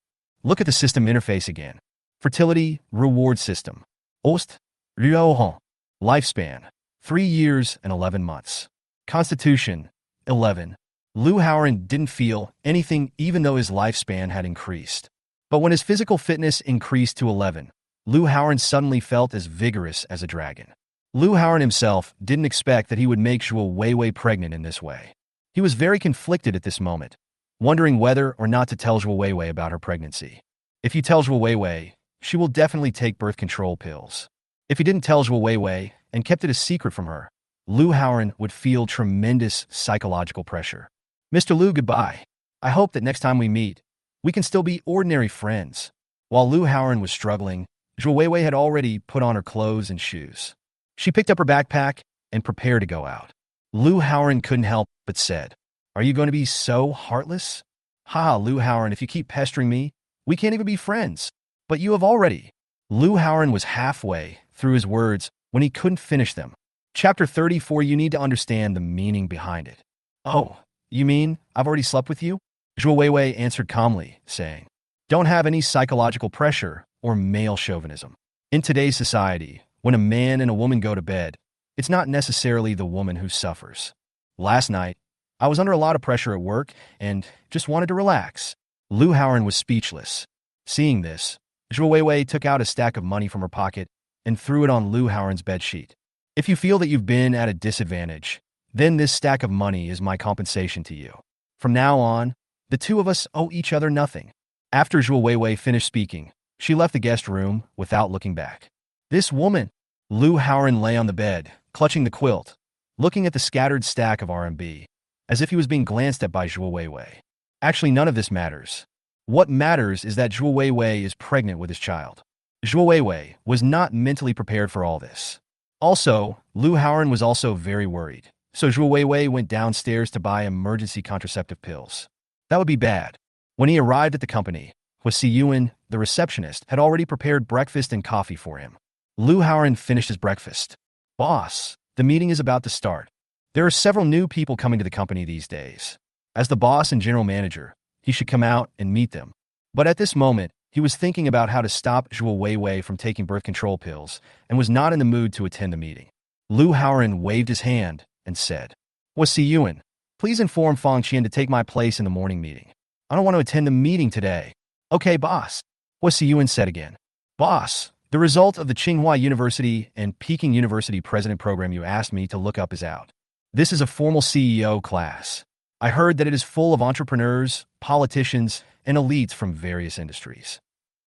S1: Look at the system interface again. Fertility Reward System. Ost, Ryohon. Lifespan, 3 years and 11 months. Constitution, 11. Lu Haoran didn't feel anything even though his lifespan had increased. But when his physical fitness increased to 11, Lu Haoran suddenly felt as vigorous as a dragon. Lu Haoran himself didn't expect that he would make Zhuo Weiwei pregnant in this way. He was very conflicted at this moment, wondering whether or not to tell Zhuo Weiwei about her pregnancy. If he tells Zhuo Weiwei, she will definitely take birth control pills. If he didn't tell Zhuo Weiwei and kept it a secret from her, Lu Haoran would feel tremendous psychological pressure. Mr. Lu, goodbye. I hope that next time we meet, we can still be ordinary friends. While Lu Haoran was struggling, Zhuo Weiwei had already put on her clothes and shoes. She picked up her backpack and prepared to go out. Lu Haoran couldn't help but said, "Are you going to be so heartless?" "Haha, Lu Haoran, if you keep pestering me, we can't even be friends. But you have already." Lu Haoran was halfway through his words when he couldn't finish them. Chapter 34, you need to understand the meaning behind it. "Oh, you mean I've already slept with you?" Zhuo Weiwei answered calmly, saying, "Don't have any psychological pressure or male chauvinism. In today's society, when a man and a woman go to bed, it's not necessarily the woman who suffers. Last night, I was under a lot of pressure at work and just wanted to relax." Lu Haoran was speechless. Seeing this, Zhuo Weiwei took out a stack of money from her pocket and threw it on Lu Haoran's bedsheet. "If you feel that you've been at a disadvantage, then this stack of money is my compensation to you. From now on, the two of us owe each other nothing." After Zhuo Weiwei finished speaking, she left the guest room without looking back. This woman. Lu Haoran lay on the bed, clutching the quilt, looking at the scattered stack of RMB, as if he was being glanced at by Zhuo Weiwei. Actually, none of this matters. What matters is that Zhuo Weiwei is pregnant with his child. Zhuo Weiwei was not mentally prepared for all this. Also, Lu Haoran was also very worried, so Zhuo Weiwei went downstairs to buy emergency contraceptive pills. That would be bad. When he arrived at the company, Huasi Yuan, the receptionist, had already prepared breakfast and coffee for him. Lu Haoran finished his breakfast. "Boss, the meeting is about to start. There are several new people coming to the company these days. As the boss and general manager, he should come out and meet them." But at this moment, he was thinking about how to stop Zhuo Weiwei from taking birth control pills and was not in the mood to attend the meeting. Lu Haoran waved his hand and said, "Huasi Yuan, please inform Fang Qian to take my place in the morning meeting. I don't want to attend the meeting today." "Okay, boss," Huasi Yuan said again. "Boss, the result of the Tsinghua University and Peking University President program you asked me to look up is out. This is a formal CEO class. I heard that it is full of entrepreneurs, politicians, and elites from various industries.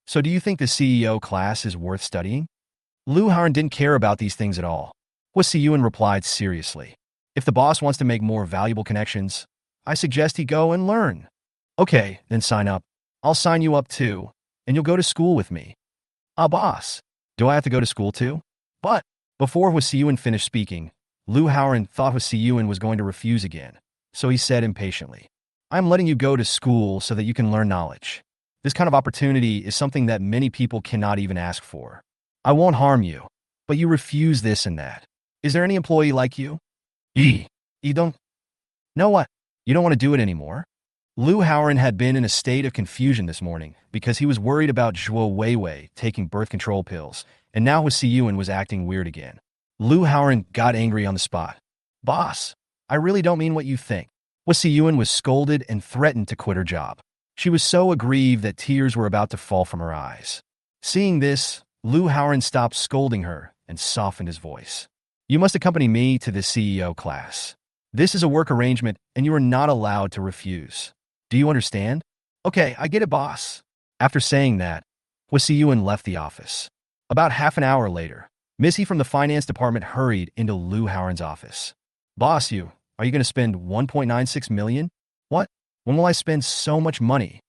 S1: So do you think the CEO class is worth studying?" Lu Haoran didn't care about these things at all. Huasi Yuan replied seriously, "If the boss wants to make more valuable connections, I suggest he go and learn." "Okay, then sign up. I'll sign you up too, and you'll go to school with me." "Ah, boss, do I have to go to school too?" But before Huasi Yuan finished speaking, Lu Haoran thought Huasi Yuan was going to refuse again, so he said impatiently, "I'm letting you go to school so that you can learn knowledge. This kind of opportunity is something that many people cannot even ask for. I won't harm you, but you refuse this and that. Is there any employee like you?" You don't know what? You don't want to do it anymore?" Lu Haoran had been in a state of confusion this morning because he was worried about Zhuo Weiwei taking birth control pills, and now Huasi Yuan was acting weird again. Lu Haoran got angry on the spot. "Boss, I really don't mean what you think." Huasi Yuan was scolded and threatened to quit her job. She was so aggrieved that tears were about to fall from her eyes. Seeing this, Lu Haoran stopped scolding her and softened his voice. "You must accompany me to the CEO class. This is a work arrangement, and you are not allowed to refuse. Do you understand?" "Okay, I get it, boss." After saying that, Huasi Yuan left the office. About half an hour later, Missy from the finance department hurried into Lou Howard's office. Boss, are you going to spend 1.96 million? What? When will I spend so much money?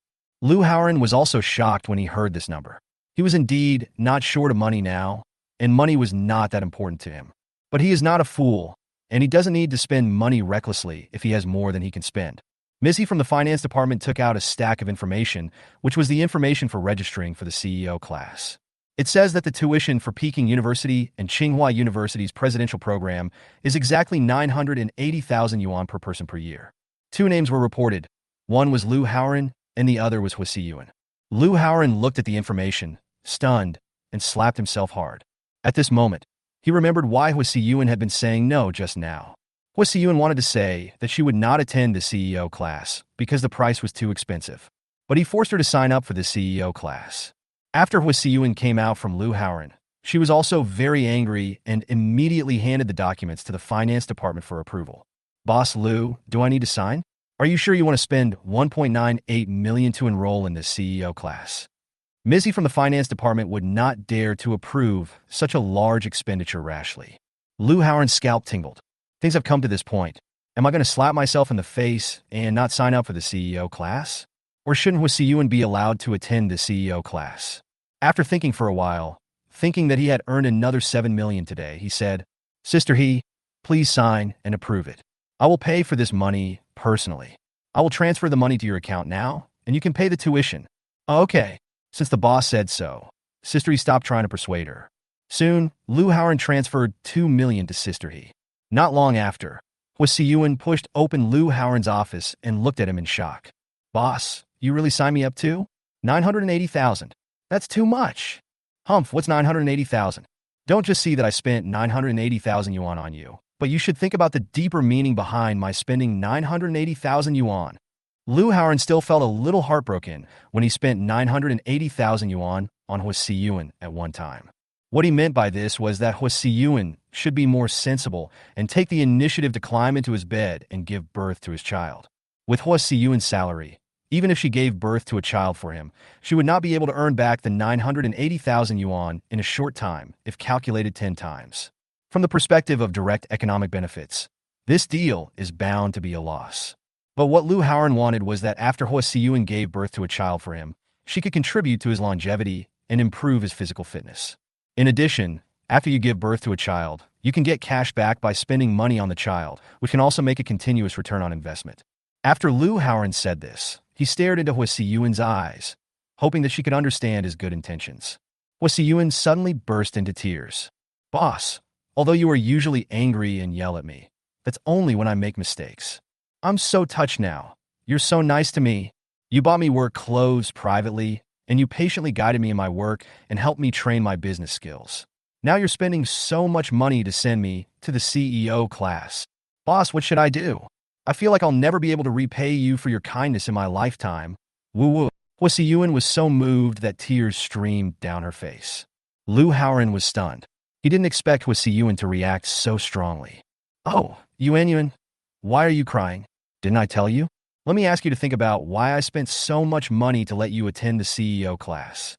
S1: Lou Howard was also shocked when he heard this number. He was indeed not short of money now, and money was not that important to him. But he is not a fool, and he doesn't need to spend money recklessly if he has more than he can spend. Missy from the finance department took out a stack of information, which was the information for registering for the CEO class. It says that the tuition for Peking University and Tsinghua University's presidential program is exactly 980,000 yuan per person per year. Two names were reported. One was Lou Howard, and the other was Hua Siyuan. Lou Howard looked at the information, stunned, and slapped himself hard. At this moment, he remembered why Hua Siyuan had been saying no just now. Hua Siyuan wanted to say that she would not attend the CEO class because the price was too expensive, but he forced her to sign up for the CEO class. After Hua Siyuan came out from Lou Howard, she was also very angry and immediately handed the documents to the finance department for approval. Boss Lou, do I need to sign? Are you sure you want to spend 1.98 million to enroll in this CEO class? Missy from the finance department would not dare to approve such a large expenditure rashly. Lou Howard's scalp tingled. Things have come to this point. Am I going to slap myself in the face and not sign up for the CEO class? Or shouldn't Hua Siyuan be allowed to attend the CEO class? After thinking for a while, thinking that he had earned another 7 million today, he said, Sister He, please sign and approve it. I will pay for this money personally. I will transfer the money to your account now, and you can pay the tuition. Okay, since the boss said so. Sister He stopped trying to persuade her. Soon, Lou Howard transferred 2 million to Sister He. Not long after, Hua Siyuan pushed open Lou Howard's office and looked at him in shock. Boss, you really signed me up too? 980,000. That's too much. Humph, what's 980,000? Don't just see that I spent 980,000 yuan on you, but you should think about the deeper meaning behind my spending 980,000 yuan. Lou Howard still felt a little heartbroken when he spent 980,000 yuan on Hua Siyuan at one time. What he meant by this was that Hua Siyuan should be more sensible and take the initiative to climb into his bed and give birth to his child. With Hua Siyuan's salary, even if she gave birth to a child for him, she would not be able to earn back the 980,000 yuan in a short time if calculated 10 times. From the perspective of direct economic benefits, this deal is bound to be a loss. But what Lou Howard wanted was that after Hua Siyuan gave birth to a child for him, she could contribute to his longevity and improve his physical fitness. In addition, after you give birth to a child, you can get cash back by spending money on the child, which can also make a continuous return on investment. After Lou Howard said this, he stared into Hua Siyuan's eyes, hoping that she could understand his good intentions. Hua Siyuan suddenly burst into tears. Boss, although you are usually angry and yell at me, that's only when I make mistakes. I'm so touched now. You're so nice to me. You bought me work clothes privately, and you patiently guided me in my work and helped me train my business skills. Now you're spending so much money to send me to the CEO class. Boss, what should I do? I feel like I'll never be able to repay you for your kindness in my lifetime. Woo-woo. Hua Siyuan was so moved that tears streamed down her face. Lou Howard was stunned. He didn't expect Hua Siyuan to react so strongly. Oh, Yuan, why are you crying? Didn't I tell you? Let me ask you to think about why I spent so much money to let you attend the CEO class.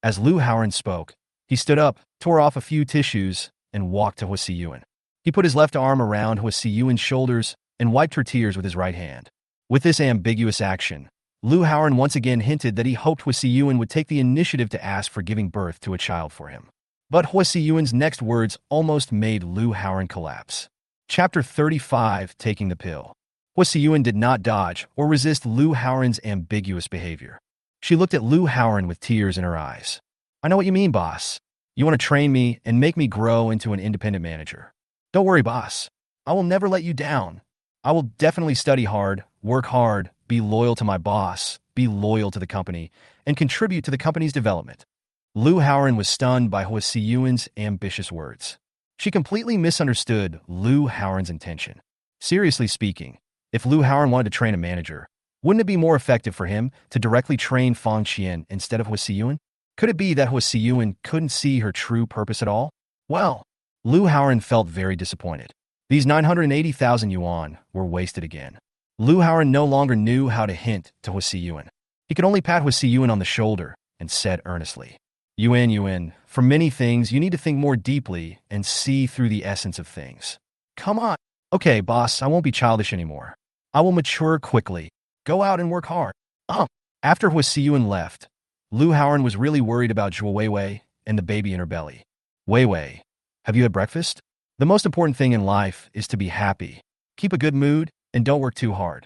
S1: As Lou Howard spoke, he stood up, tore off a few tissues, and walked to Hua Siyuan. He put his left arm around Hua Siyuan's shoulders and wiped her tears with his right hand. With this ambiguous action, Lou Howard once again hinted that he hoped Hua Siyuan would take the initiative to ask for giving birth to a child for him. But Hua Siyuan's next words almost made Lou Howard collapse. Chapter 35, Taking the Pill. Hua Siyuan did not dodge or resist Lou Howard's ambiguous behavior. She looked at Lou Howard with tears in her eyes. I know what you mean, boss. You want to train me and make me grow into an independent manager. Don't worry, boss. I will never let you down. I will definitely study hard, work hard, be loyal to my boss, be loyal to the company, and contribute to the company's development. Lou Howard was stunned by Hua Siyuan's ambitious words. She completely misunderstood Lou Howard's intention. Seriously speaking, if Lou Howard wanted to train a manager, wouldn't it be more effective for him to directly train Fang Qian instead of Hua Siyuan? Could it be that Hua Siyuan couldn't see her true purpose at all? Well, Lou Howard felt very disappointed. These 980,000 yuan were wasted again. Lou Howard no longer knew how to hint to Hua Siyuan. He could only pat Hua Siyuan on the shoulder and said earnestly, Yuan. For many things, you need to think more deeply and see through the essence of things. Come on. Okay, boss, I won't be childish anymore. I will mature quickly. Go out and work hard. Um. After Huasiyuan left, Lu Haoran was really worried about Zhuo Weiwei and the baby in her belly. Weiwei, have you had breakfast? The most important thing in life is to be happy. Keep a good mood and don't work too hard.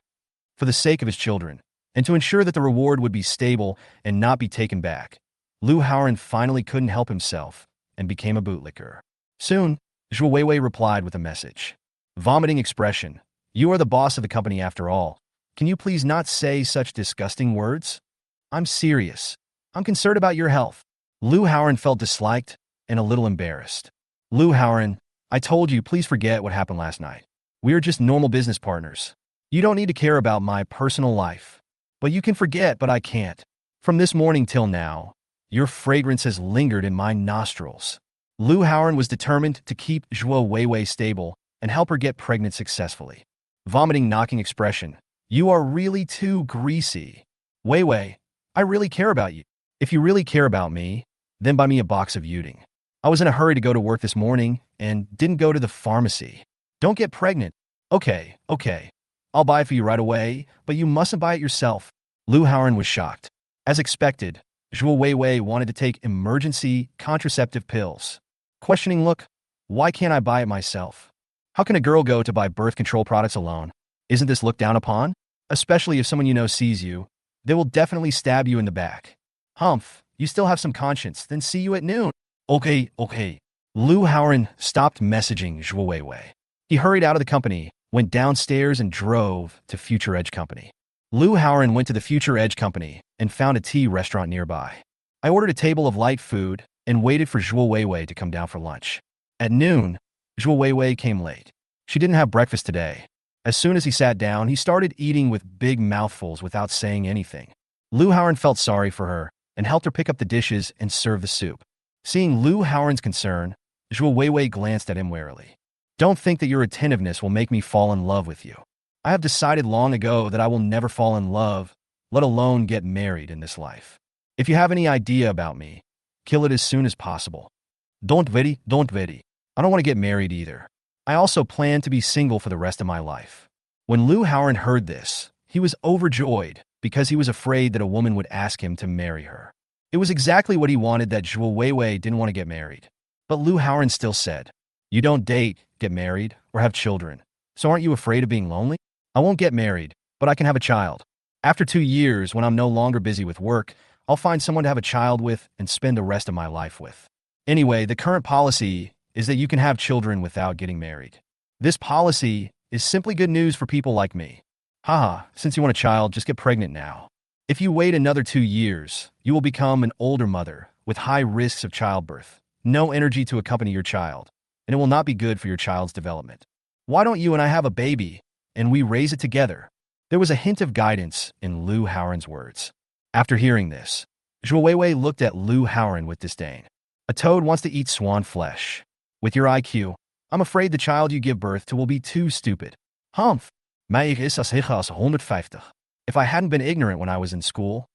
S1: For the sake of his children, and to ensure that the reward would be stable and not be taken back, Lu Haoran finally couldn't help himself and became a bootlicker. Soon, Zhuo Weiwei replied with a message. Vomiting expression. You are the boss of the company after all. Can you please not say such disgusting words? I'm serious. I'm concerned about your health. Lu Haoran felt disliked and a little embarrassed. Lu Haoran, I told you, please forget what happened last night. We are just normal business partners. You don't need to care about my personal life. But you can forget, but I can't. From this morning till now, your fragrance has lingered in my nostrils. Lu Haoran was determined to keep Zhuo Weiwei stable and help her get pregnant successfully. Vomiting knocking expression. You are really too greasy. Weiwei, I really care about you. If you really care about me, then buy me a box of Yuding. I was in a hurry to go to work this morning and didn't go to the pharmacy. Don't get pregnant. Okay. I'll buy it for you right away, but you mustn't buy it yourself. Lu Haoran was shocked. As expected, Zhuo Weiwei wanted to take emergency contraceptive pills. Questioning look, why can't I buy it myself? How can a girl go to buy birth control products alone? Isn't this looked down upon? Especially if someone you know sees you, they will definitely stab you in the back. Humph, you still have some conscience, then see you at noon. Okay. Lu Haoran stopped messaging Zhuo Weiwei. He hurried out of the company, went downstairs and drove to Future Edge Company. Lu Haoran went to the Future Edge Company and found a tea restaurant nearby. I ordered a table of light food and waited for Zhuo Weiwei to come down for lunch. At noon, Zhuo Weiwei came late. She didn't have breakfast today. As soon as he sat down, he started eating with big mouthfuls without saying anything. Lu Haoran felt sorry for her and helped her pick up the dishes and serve the soup. Seeing Lu Haoran's concern, Zhuo Weiwei glanced at him warily. Don't think that your attentiveness will make me fall in love with you. I have decided long ago that I will never fall in love, let alone get married in this life. If you have any idea about me, kill it as soon as possible. Don't worry. I don't want to get married either. I also plan to be single for the rest of my life. When Lu Haoran heard this, he was overjoyed because he was afraid that a woman would ask him to marry her. It was exactly what he wanted, that Zhuo Weiwei didn't want to get married. But Lu Haoran still said, you don't date, get married, or have children. So aren't you afraid of being lonely? I won't get married, but I can have a child. After 2 years, when I'm no longer busy with work, I'll find someone to have a child with and spend the rest of my life with. Anyway, the current policy is that you can have children without getting married. This policy is simply good news for people like me. Haha, since you want a child, just get pregnant now. If you wait another 2 years, you will become an older mother with high risks of childbirth, no energy to accompany your child, and it will not be good for your child's development. Why don't you and I have a baby, and we raise it together? There was a hint of guidance in Lu Haoran's words. After hearing this, Zhuo Weiwei looked at Lu Haoran with disdain. A toad wants to eat swan flesh. With your IQ, I'm afraid the child you give birth to will be too stupid. Humph. Mij is as hoog als 150. If I hadn't been ignorant when I was in school,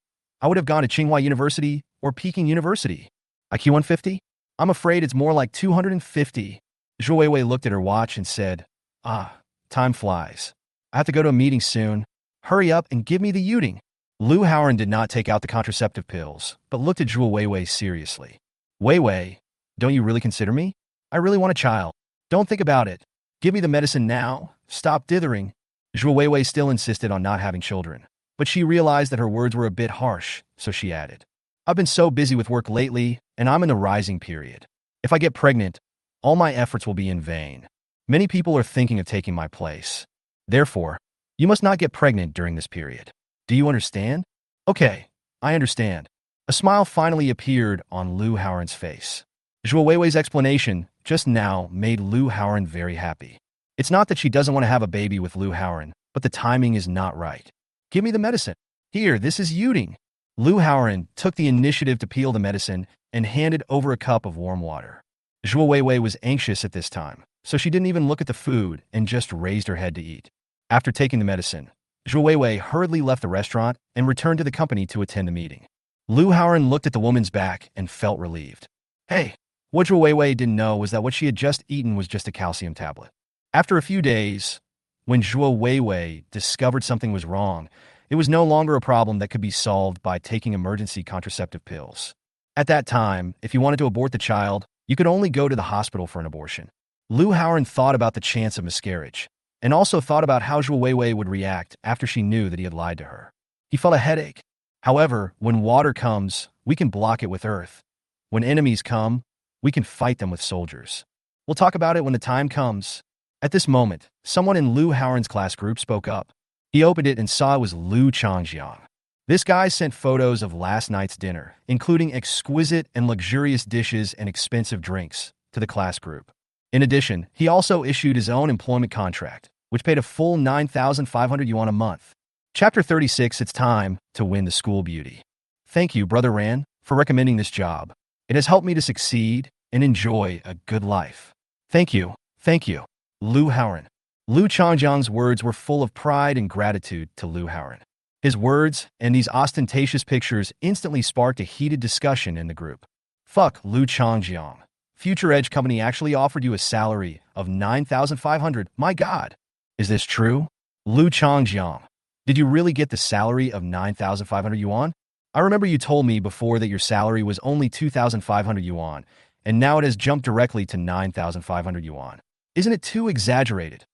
S1: I would have gone to Tsinghua University or Peking University. IQ 150? I'm afraid it's more like 250. Zhuo Weiwei looked at her watch and said, time flies. I have to go to a meeting soon. Hurry up and give me the Yuding. Lu Haoran did not take out the contraceptive pills, but looked at Zhuo Weiwei seriously. Weiwei, don't you really consider me? I really want a child. Don't think about it. Give me the medicine now. Stop dithering. Zhuo Weiwei still insisted on not having children, but she realized that her words were a bit harsh, so she added, I've been so busy with work lately, and I'm in the rising period. If I get pregnant, all my efforts will be in vain. Many people are thinking of taking my place. Therefore, you must not get pregnant during this period. Do you understand? Okay, I understand. A smile finally appeared on Lu Haoran's face. Zhuo Weiwei's explanation just now made Lu Haoran very happy. It's not that she doesn't want to have a baby with Lu Haoran, but the timing is not right. Give me the medicine. Here, this is Yuding. Lu Haoran took the initiative to peel the medicine and handed over a cup of warm water. Zhuo Weiwei was anxious at this time, so she didn't even look at the food and just raised her head to eat. After taking the medicine, Zhuo Weiwei hurriedly left the restaurant and returned to the company to attend the meeting. Lu Haoran looked at the woman's back and felt relieved. Hey, what Zhuo Weiwei didn't know was that what she had just eaten was just a calcium tablet. After a few days, when Zhuo Weiwei discovered something was wrong, it was no longer a problem that could be solved by taking emergency contraceptive pills. At that time, if you wanted to abort the child, you could only go to the hospital for an abortion. Lu Haoran thought about the chance of miscarriage, and also thought about how Zhuo Weiwei would react after she knew that he had lied to her. He felt a headache. However, when water comes, we can block it with earth. When enemies come, we can fight them with soldiers. We'll talk about it when the time comes. At this moment, someone in Lu Haoran's class group spoke up. He opened it and saw it was Lu Changjiang. This guy sent photos of last night's dinner, including exquisite and luxurious dishes and expensive drinks, to the class group. In addition, he also issued his own employment contract, which paid a full 9,500 yuan a month. Chapter 36. It's time to win the school beauty. Thank you, Brother Ran, for recommending this job. It has helped me to succeed and enjoy a good life. Thank you. Thank you. Lu Haoran. Lu Changjiang's words were full of pride and gratitude to Lu Haoran. His words and these ostentatious pictures instantly sparked a heated discussion in the group. Fuck, Lu Changjiang. Future Edge Company actually offered you a salary of 9,500. My God. Is this true? Lu Changjiang. Did you really get the salary of 9,500 yuan? I remember you told me before that your salary was only 2,500 yuan, and now it has jumped directly to 9,500 yuan. Isn't it too exaggerated?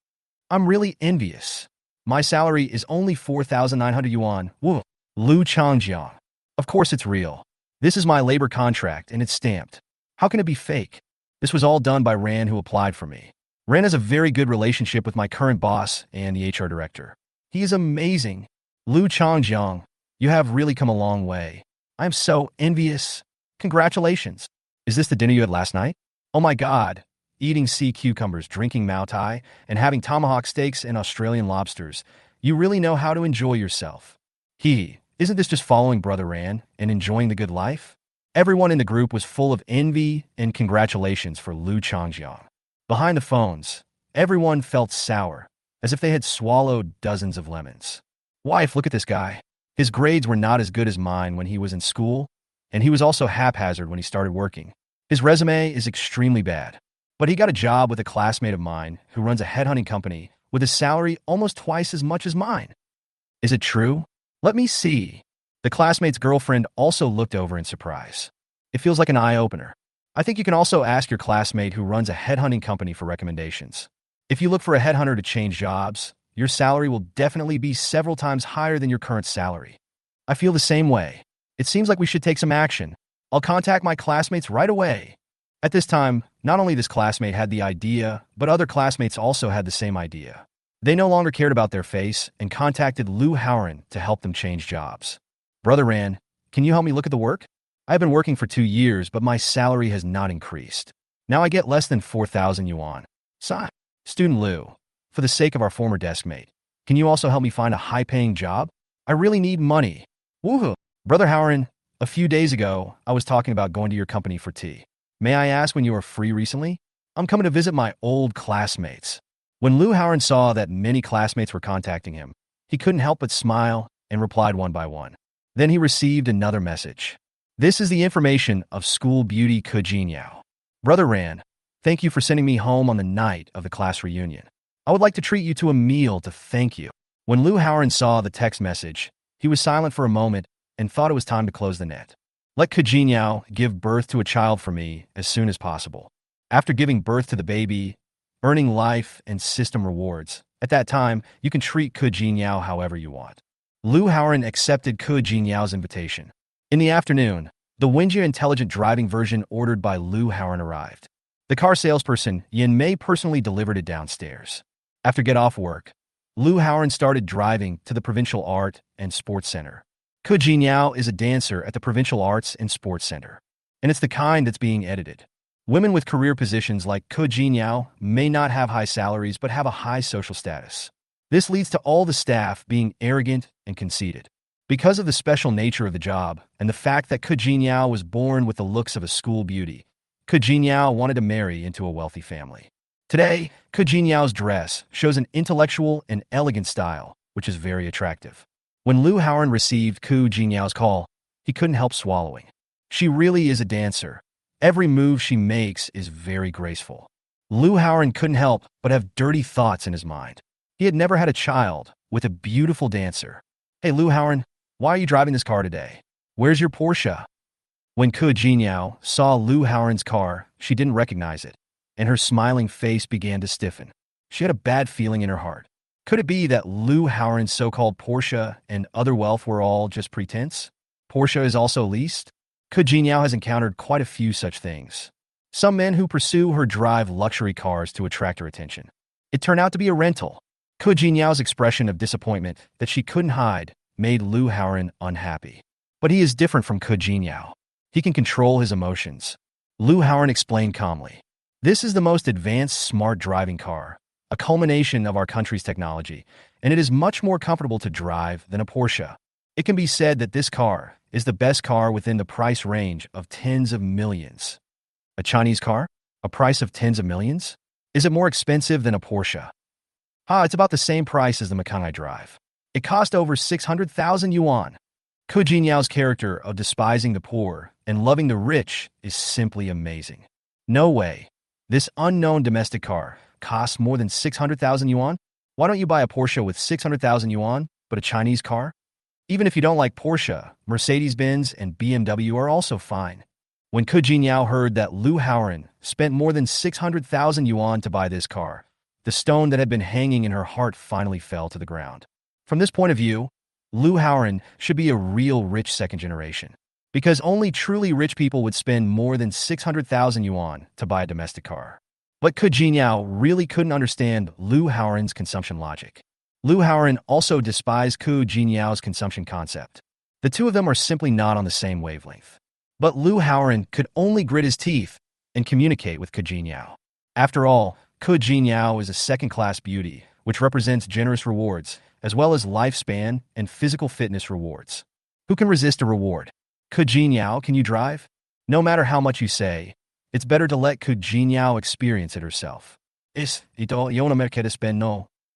S1: I'm really envious. My salary is only 4,900 yuan. Whoa. Lu Changjiang. Of course it's real. This is my labor contract and it's stamped. How can it be fake? This was all done by Ran, who applied for me. Ran has a very good relationship with my current boss and the HR director. He is amazing. Lu Changjiang, you have really come a long way. I am so envious. Congratulations. Is this the dinner you had last night? Oh my God. Eating sea cucumbers, drinking Mao Tai, and having tomahawk steaks and Australian lobsters. You really know how to enjoy yourself. Isn't this just following Brother Ran and enjoying the good life? Everyone in the group was full of envy and congratulations for Lu Changjiang. Behind the phones, everyone felt sour, as if they had swallowed dozens of lemons. Wife, look at this guy. His grades were not as good as mine when he was in school, and he was also haphazard when he started working. His resume is extremely bad. But he got a job with a classmate of mine who runs a headhunting company with a salary almost twice as much as mine. Is it true? Let me see. The classmate's girlfriend also looked over in surprise. It feels like an eye-opener. I think you can also ask your classmate who runs a headhunting company for recommendations. If you look for a headhunter to change jobs, your salary will definitely be several times higher than your current salary. I feel the same way. It seems like we should take some action. I'll contact my classmates right away. At this time, not only this classmate had the idea, but other classmates also had the same idea. They no longer cared about their face and contacted Lu Haoran to help them change jobs. Brother Ran, can you help me look at the work? I've been working for 2 years, but my salary has not increased. Now I get less than 4,000 yuan. Student Lu, for the sake of our former desk mate, can you also help me find a high-paying job? I really need money. Woohoo! Brother Haoran, a few days ago, I was talking about going to your company for tea. May I ask when you were free recently? I'm coming to visit my old classmates. When Lu Haoran saw that many classmates were contacting him, he couldn't help but smile and replied one by one. Then he received another message. This is the information of school beauty Ke Jinyao. Brother Ran, thank you for sending me home on the night of the class reunion. I would like to treat you to a meal to thank you. When Lu Haoran saw the text message, he was silent for a moment and thought it was time to close the net. Let Ke Jinyao give birth to a child for me as soon as possible. After giving birth to the baby, earning life and system rewards, at that time, you can treat Ke Jinyao however you want. Lu Haoran accepted Ke Jinyao's invitation. In the afternoon, the Wenjie intelligent driving version ordered by Lu Haoran arrived. The car salesperson, Yin Mei, personally delivered it downstairs. After get off work, Lu Haoran started driving to the Provincial Art and Sports Center. Ke Jinyao is a dancer at the Provincial Arts and Sports Center, and it's the kind that's being edited. Women with career positions like Ke Jinyao may not have high salaries but have a high social status. This leads to all the staff being arrogant and conceited. Because of the special nature of the job and the fact that Ke Jinyao was born with the looks of a school beauty, Ke Jinyao wanted to marry into a wealthy family. Today, Ke Jinyao's dress shows an intellectual and elegant style, which is very attractive. When Lu Haoran received Ke Jinyao's call, He couldn't help swallowing. She really is a dancer. Every move she makes is very graceful. Lu Haoran couldn't help but have dirty thoughts in his mind. He had never had a child with a beautiful dancer. Hey Lu Haoran, why are you driving this car today? Where's your Porsche? When Ke Jinyao saw Lu Haoran's car, she didn't recognize it, and her smiling face began to stiffen. She had a bad feeling in her heart. Could it be that Lu Haoran's so-called Porsche and other wealth were all just pretense? Porsche is also leased? Ke Jinyao has encountered quite a few such things. Some men who pursue her drive luxury cars to attract her attention. It turned out to be a rental. Ke Jinyao's expression of disappointment that she couldn't hide made Lu Haoran unhappy. But he is different from Ke Jinyao. He can control his emotions. Lu Haoran explained calmly. This is the most advanced smart driving car, a culmination of our country's technology, and it is much more comfortable to drive than a Porsche. It can be said that this car is the best car within the price range of tens of millions. A Chinese car? A price of tens of millions? Is it more expensive than a Porsche? It's about the same price as the Macan I drive. It cost over 600,000 yuan. Ke Jinyao's character of despising the poor and loving the rich is simply amazing. No way. This unknown domestic car costs more than 600,000 yuan? Why don't you buy a Porsche with 600,000 yuan, but a Chinese car? Even if you don't like Porsche, Mercedes-Benz and BMW are also fine. When Ke Jinyao heard that Lu Haoran spent more than 600,000 yuan to buy this car, the stone that had been hanging in her heart finally fell to the ground. From this point of view, Lu Haoran should be a real rich second generation, because only truly rich people would spend more than 600,000 yuan to buy a domestic car. But Ke Jinyao really couldn't understand Lu Haoran's consumption logic. Lu Haoran also despised Ke Jinyao's consumption concept. The two of them are simply not on the same wavelength. But Lu Haoran could only grit his teeth and communicate with Ke Jinyao. After all, Ke Jinyao is a second-class beauty, which represents generous rewards, as well as lifespan and physical fitness rewards. Who can resist a reward? Ke Jinyao, can you drive? No matter how much you say, it's better to let Ke Jinyao experience it herself.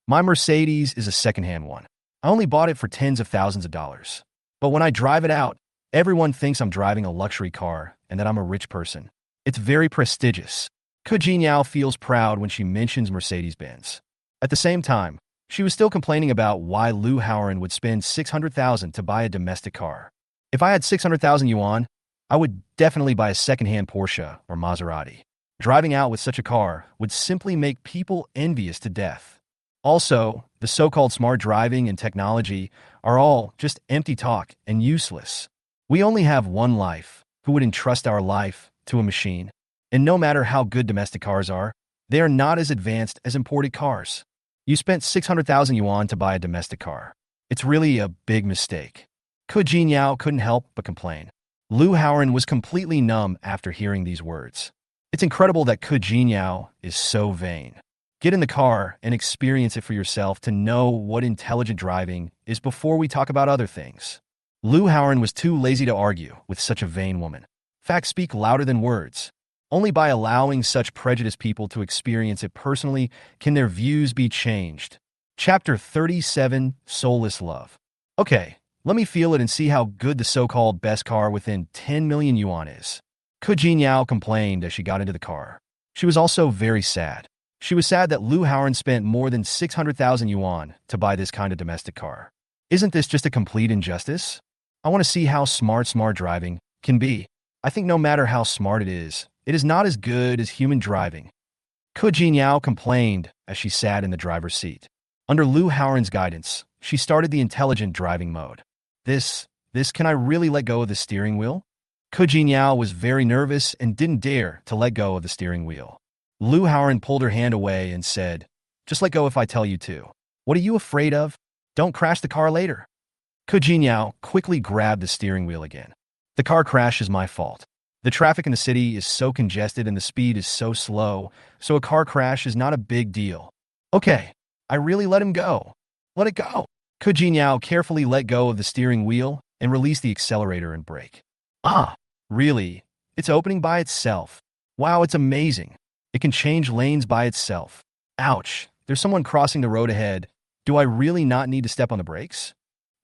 S1: My Mercedes is a second-hand one. I only bought it for tens of thousands of dollars. But when I drive it out, everyone thinks I'm driving a luxury car and that I'm a rich person. It's very prestigious. Ke Jinyao feels proud when she mentions Mercedes-Benz. At the same time, she was still complaining about why Lu Haoran would spend 600,000 to buy a domestic car. If I had 600,000 yuan, I would definitely buy a second-hand Porsche or Maserati. Driving out with such a car would simply make people envious to death. Also, the so-called smart driving and technology are all just empty talk and useless. We only have one life. Who would entrust our life to a machine? And no matter how good domestic cars are, they are not as advanced as imported cars. You spent 600,000 yuan to buy a domestic car. It's really a big mistake. Ke Jinyao couldn't help but complain. Lu Haoran was completely numb after hearing these words. It's incredible that Ke Jinyao is so vain. Get in the car and experience it for yourself to know what intelligent driving is before we talk about other things. Lu Haoran was too lazy to argue with such a vain woman. Facts speak louder than words. Only by allowing such prejudiced people to experience it personally can their views be changed. Chapter 37, Soulless Love. Okay, let me feel it and see how good the so-called best car within 10 million yuan is. Ke Jinyao complained as she got into the car. She was also very sad. She was sad that Lu Haoran spent more than 600,000 yuan to buy this kind of domestic car. Isn't this just a complete injustice? I want to see how smart driving can be. I think no matter how smart it is not as good as human driving. Ke Jinyao complained as she sat in the driver's seat. Under Lu Haoran's guidance, she started the intelligent driving mode. Can I really let go of the steering wheel? Ke Jinyao was very nervous and didn't dare to let go of the steering wheel. Lu Haoran pulled her hand away and said, "Just let go if I tell you to. What are you afraid of? Don't crash the car later." Ke Jinyao quickly grabbed the steering wheel again. The car crash is my fault. The traffic in the city is so congested and the speed is so slow, so a car crash is not a big deal. Okay, I really let him go. Let it go. Ke Jinyao carefully let go of the steering wheel and released the accelerator and brake. Really? It's opening by itself. Wow, it's amazing. It can change lanes by itself. Ouch, there's someone crossing the road ahead. Do I really not need to step on the brakes?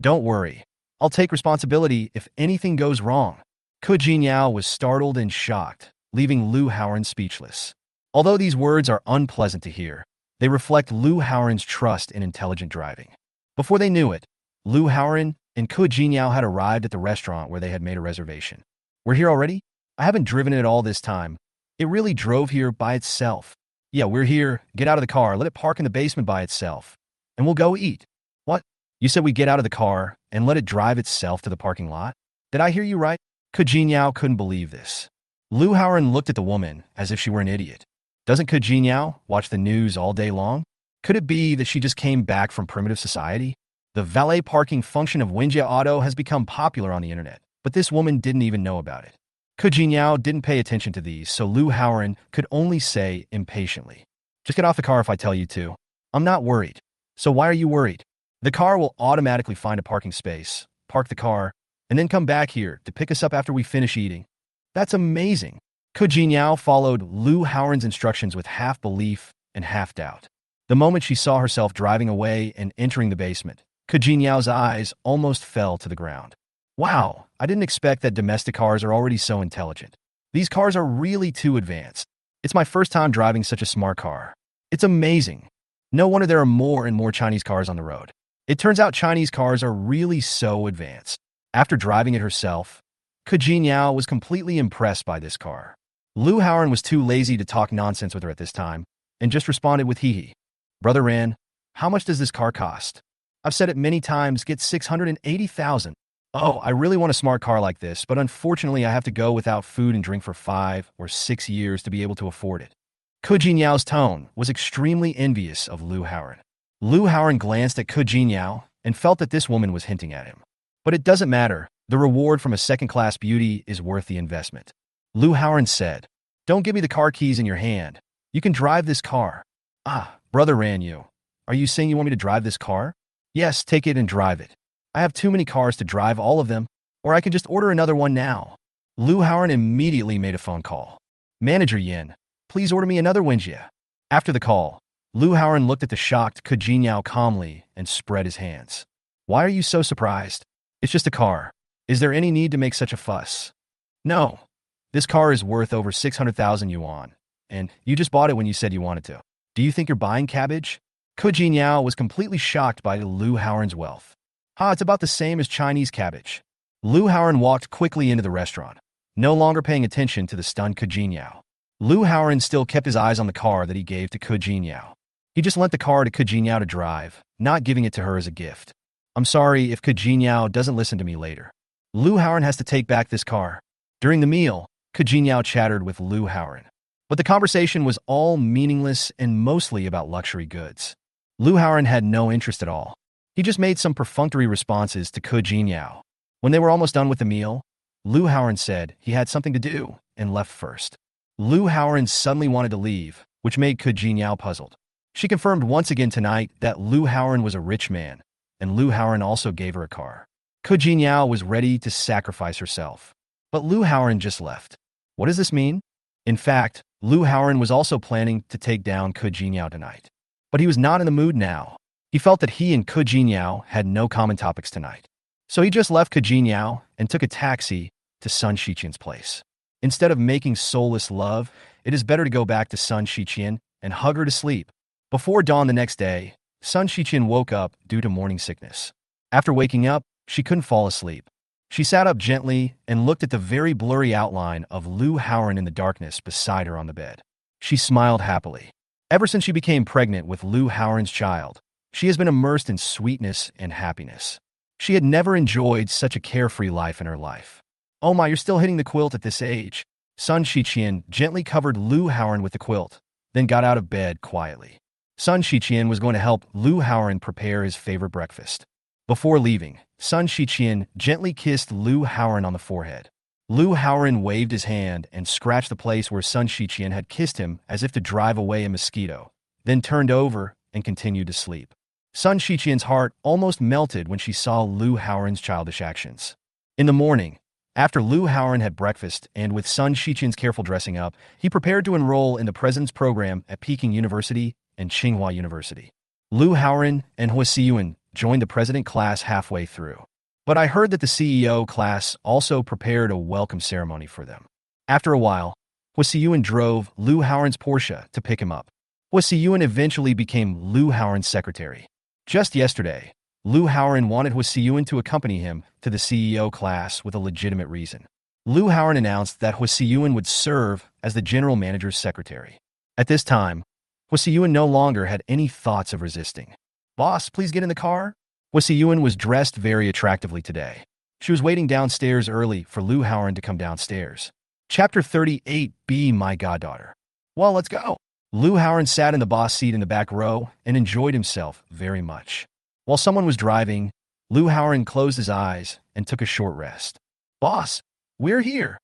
S1: Don't worry. I'll take responsibility if anything goes wrong. Ke Jinyao was startled and shocked, leaving Lu Haoran speechless. Although these words are unpleasant to hear, they reflect Lu Haoran's trust in intelligent driving. Before they knew it, Lu Haoran and Ke Jinyao had arrived at the restaurant where they had made a reservation. We're here already? I haven't driven it all this time. It really drove here by itself. Yeah, we're here. Get out of the car. Let it park in the basement by itself. And we'll go eat. What? You said we get out of the car and let it drive itself to the parking lot? Did I hear you right? Ke Jinyao couldn't believe this. Lu Haoran looked at the woman as if she were an idiot. Doesn't Ke Jinyao watch the news all day long? Could it be that she just came back from primitive society? The valet parking function of Wenjia Auto has become popular on the internet, but this woman didn't even know about it. Ke Jinyao didn't pay attention to these, so Lu Haoran could only say impatiently, "Just get off the car if I tell you to. I'm not worried." "So why are you worried?" "The car will automatically find a parking space, park the car, and then come back here to pick us up after we finish eating." "That's amazing." Ke Jinyao followed Lu Haoran's instructions with half belief and half doubt. The moment she saw herself driving away and entering the basement, Ke Jinyao's eyes almost fell to the ground. Wow, I didn't expect that domestic cars are already so intelligent. These cars are really too advanced. It's my first time driving such a smart car. It's amazing. No wonder there are more and more Chinese cars on the road. It turns out Chinese cars are really so advanced. After driving it herself, Ke Jinyao was completely impressed by this car. Lu Haoran was too lazy to talk nonsense with her at this time, and just responded with hee. "Brother Ran, how much does this car cost? I've said it many times, get 680,000. Oh, I really want a smart car like this, but unfortunately I have to go without food and drink for 5 or 6 years to be able to afford it." Ke Jinyao's tone was extremely envious of Lu Haoran. Lu Haoran glanced at Ke Jinyao and felt that this woman was hinting at him. But it doesn't matter. The reward from a second-class beauty is worth the investment. Lu Haoran said, "Don't give me the car keys in your hand. You can drive this car." "Ah, Brother Ran, are you saying you want me to drive this car?" "Yes, take it and drive it. I have too many cars to drive all of them, or I can just order another one now." Lu Haoran immediately made a phone call. "Manager Yin, please order me another Wenjia." After the call, Lu Haoran looked at the shocked Ke Jinyao calmly and spread his hands. "Why are you so surprised? It's just a car. Is there any need to make such a fuss?" "No. This car is worth over 600,000 yuan, and you just bought it when you said you wanted to. Do you think you're buying cabbage?" Ke Jinyao was completely shocked by Lu Haoran's wealth. It's about the same as Chinese cabbage." Lu Haoran walked quickly into the restaurant, no longer paying attention to the stunned Ke Jinyao. Lu Haoran still kept his eyes on the car that he gave to Ke Jinyao. He just lent the car to Ke Jinyao to drive, not giving it to her as a gift. "I'm sorry if Ke Jinyao doesn't listen to me later. Lu Haoran has to take back this car." During the meal, Ke Jinyao chattered with Lu Haoran. But the conversation was all meaningless and mostly about luxury goods. Lu Haoran had no interest at all. He just made some perfunctory responses to Ke Jinyao. When they were almost done with the meal, Lu Haoran said he had something to do and left first. Lu Haoran suddenly wanted to leave, which made Ke Jinyao puzzled. She confirmed once again tonight that Lu Haoran was a rich man, and Lu Haoran also gave her a car. Ke Jinyao was ready to sacrifice herself. But Lu Haoran just left. What does this mean? In fact, Lu Haoran was also planning to take down Ke Jinyao tonight. But he was not in the mood now. He felt that he and Ke Jinyao had no common topics tonight. So he just left Ke Jinyao and took a taxi to Sun Shiqian's place. Instead of making soulless love, it is better to go back to Sun Shiqian and hug her to sleep. Before dawn the next day, Sun Shiqian woke up due to morning sickness. After waking up, she couldn't fall asleep. She sat up gently and looked at the very blurry outline of Lu Haoran in the darkness beside her on the bed. She smiled happily. Ever since she became pregnant with Lu Haoran's child, she has been immersed in sweetness and happiness. She had never enjoyed such a carefree life in her life. "Oh my, you're still hitting the quilt at this age." Sun Shiqian gently covered Lu Haoran with the quilt, then got out of bed quietly. Sun Shiqian was going to help Lu Haoran prepare his favorite breakfast. Before leaving, Sun Shiqian gently kissed Lu Haoran on the forehead. Lu Haoran waved his hand and scratched the place where Sun Shiqian had kissed him as if to drive away a mosquito, then turned over and continued to sleep. Sun Shiqian's heart almost melted when she saw Lu Haoran's childish actions. In the morning, after Lu Haoran had breakfast and with Sun Shiqian's careful dressing up, he prepared to enroll in the President's program at Peking University and Tsinghua University. Lu Haoran and Hua Siyuan joined the President class halfway through. But I heard that the CEO class also prepared a welcome ceremony for them. After a while, Hwasiyun drove Liu Haoran's Porsche to pick him up. Hwasiyun eventually became Liu Haoran's secretary. Just yesterday, Liu Haoran wanted Hwasiyun to accompany him to the CEO class with a legitimate reason. Liu Haoran announced that Hwasiyun would serve as the general manager's secretary. At this time, Hwasiyun no longer had any thoughts of resisting. "Boss, please get in the car." Hwasiyun was dressed very attractively today. She was waiting downstairs early for Liu Haoran to come downstairs. Chapter 38, Be My Goddaughter. "Well, let's go." Liu Haoran sat in the boss seat in the back row and enjoyed himself very much. While someone was driving, Liu Haoran closed his eyes and took a short rest. "Boss, we're here."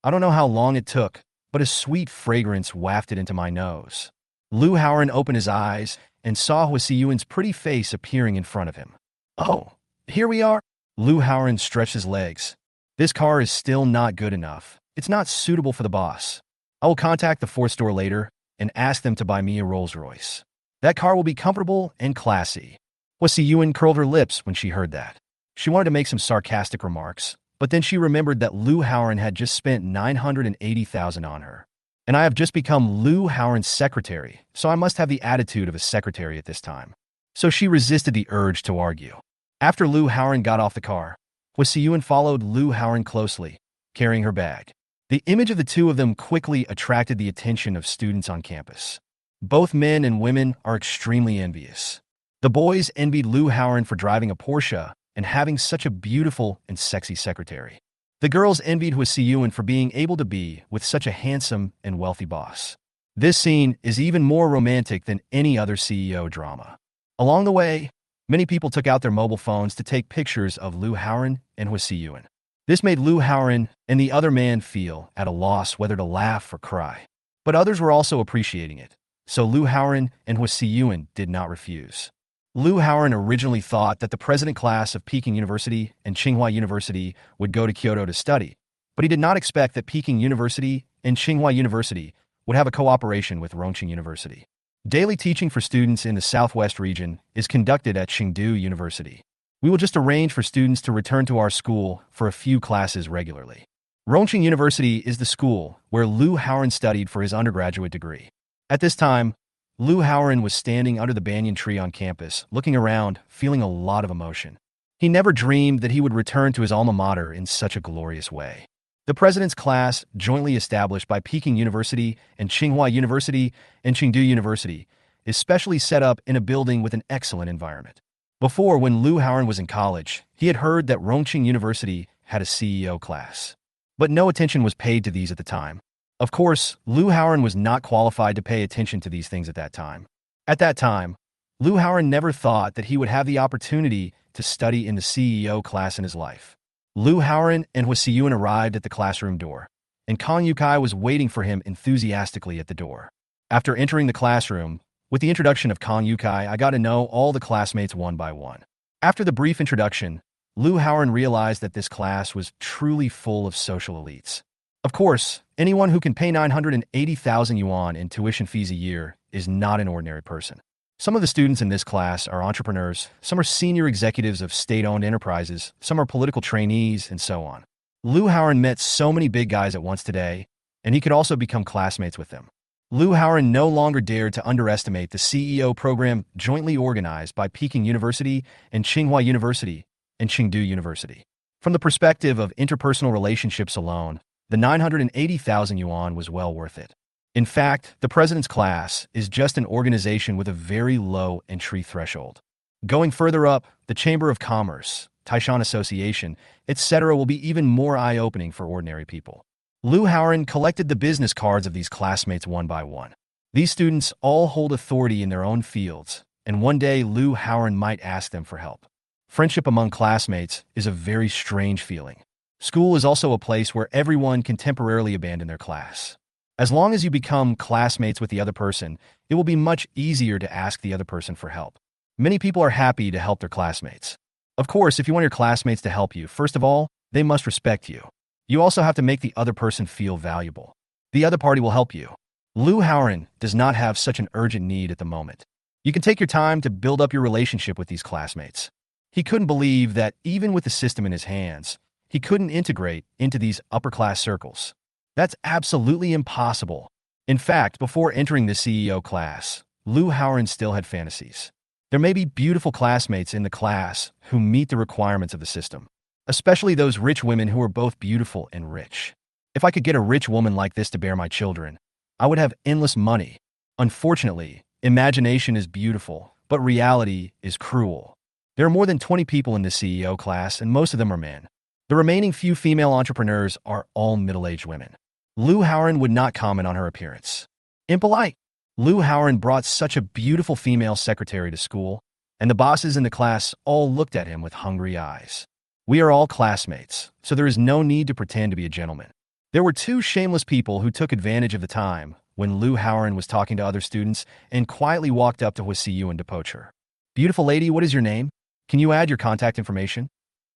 S1: I don't know how long it took, but a sweet fragrance wafted into my nose. Liu Haoran opened his eyes and saw Hwasiyun's pretty face appearing in front of him. "Oh, here we are." Liu Haoran stretched his legs. "This car is still not good enough. It's not suitable for the boss. I will contact the Ford store later and ask them to buy me a Rolls-Royce. That car will be comfortable and classy." Hwasiyun curled her lips when she heard that. She wanted to make some sarcastic remarks, but then she remembered that Liu Haoran had just spent $980,000 on her. And I have just become Liu Haoran's secretary, so I must have the attitude of a secretary at this time. So she resisted the urge to argue. After Liu Haoran got off the car, Hwasiyun followed Liu Haoran closely, carrying her bag. The image of the two of them quickly attracted the attention of students on campus. Both men and women are extremely envious. The boys envied Liu Haoran for driving a Porsche and having such a beautiful and sexy secretary. The girls envied Hwasiyun for being able to be with such a handsome and wealthy boss. This scene is even more romantic than any other CEO drama. Along the way, many people took out their mobile phones to take pictures of Liu Haoran and Hwasiyun. This made Liu Haoran and the other man feel at a loss whether to laugh or cry. But others were also appreciating it, so Liu Haoran and Hwasiyun did not refuse. Liu Haoran originally thought that the president class of Peking University and Tsinghua University would go to Kyoto to study, but he did not expect that Peking University and Tsinghua University would have a cooperation with Rongqing University. Daily teaching for students in the southwest region is conducted at Chengdu University. We will just arrange for students to return to our school for a few classes regularly. Rongqing University is the school where Liu Haoran studied for his undergraduate degree. At this time, Liu Haoran was standing under the banyan tree on campus, looking around, feeling a lot of emotion. He never dreamed that he would return to his alma mater in such a glorious way. The president's class, jointly established by Peking University and Tsinghua University and Chengdu University, is specially set up in a building with an excellent environment. Before, when Liu Haoran was in college, he had heard that Rongqing University had a CEO class. But no attention was paid to these at the time. Of course, Liu Haoran was not qualified to pay attention to these things at that time. At that time, Liu Haoran never thought that he would have the opportunity to study in the CEO class in his life. Liu Haoran and Hwasiyun arrived at the classroom door, and Kang Yukai was waiting for him enthusiastically at the door. After entering the classroom, with the introduction of Kang Yukai, I got to know all the classmates one by one. After the brief introduction, Liu Haoran realized that this class was truly full of social elites. Of course, anyone who can pay 980,000 yuan in tuition fees a year is not an ordinary person. Some of the students in this class are entrepreneurs, some are senior executives of state-owned enterprises, some are political trainees, and so on. Liu Haoran met so many big guys at once today, and he could also become classmates with them. Liu Haoran no longer dared to underestimate the CEO program jointly organized by Peking University and Tsinghua University and Chengdu University. From the perspective of interpersonal relationships alone, the 980,000 yuan was well worth it. In fact, the president's class is just an organization with a very low entry threshold. Going further up, the Chamber of Commerce, Taishan Association, etc. will be even more eye-opening for ordinary people. Liu Haoran collected the business cards of these classmates one by one. These students all hold authority in their own fields, and one day Liu Haoran might ask them for help. Friendship among classmates is a very strange feeling. School is also a place where everyone can temporarily abandon their class. As long as you become classmates with the other person, it will be much easier to ask the other person for help. Many people are happy to help their classmates. Of course, if you want your classmates to help you, first of all, they must respect you. You also have to make the other person feel valuable. The other party will help you. Liu Haoran does not have such an urgent need at the moment. You can take your time to build up your relationship with these classmates. He couldn't believe that even with the system in his hands, he couldn't integrate into these upper-class circles. That's absolutely impossible. In fact, before entering the CEO class, Liu Haoran still had fantasies. There may be beautiful classmates in the class who meet the requirements of the system, especially those rich women who are both beautiful and rich. If I could get a rich woman like this to bear my children, I would have endless money. Unfortunately, imagination is beautiful, but reality is cruel. There are more than 20 people in the CEO class, and most of them are men. The remaining few female entrepreneurs are all middle-aged women. Liu Haoran would not comment on her appearance. Impolite. Liu Haoran brought such a beautiful female secretary to school, and the bosses in the class all looked at him with hungry eyes. We are all classmates, so there is no need to pretend to be a gentleman. There were two shameless people who took advantage of the time when Liu Haoran was talking to other students and quietly walked up to Huasi Yuan to poach her. "Beautiful lady, what is your name? Can you add your contact information?"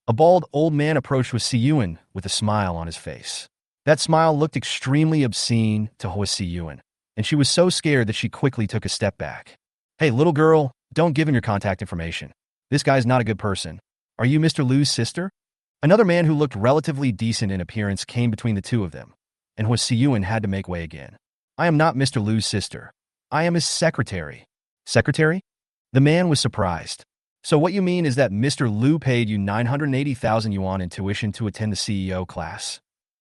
S1: A bald old man approached Huasi Yuan with a smile on his face. That smile looked extremely obscene to Huasi Yuan, and she was so scared that she quickly took a step back. "Hey, little girl, don't give him your contact information. This guy's not a good person. Are you Mr. Liu's sister?" Another man who looked relatively decent in appearance came between the two of them, and Huasi Yuan had to make way again. "I am not Mr. Liu's sister. I am his secretary." "Secretary?" The man was surprised. "So what you mean is that Mr. Liu paid you 980,000 yuan in tuition to attend the CEO class?"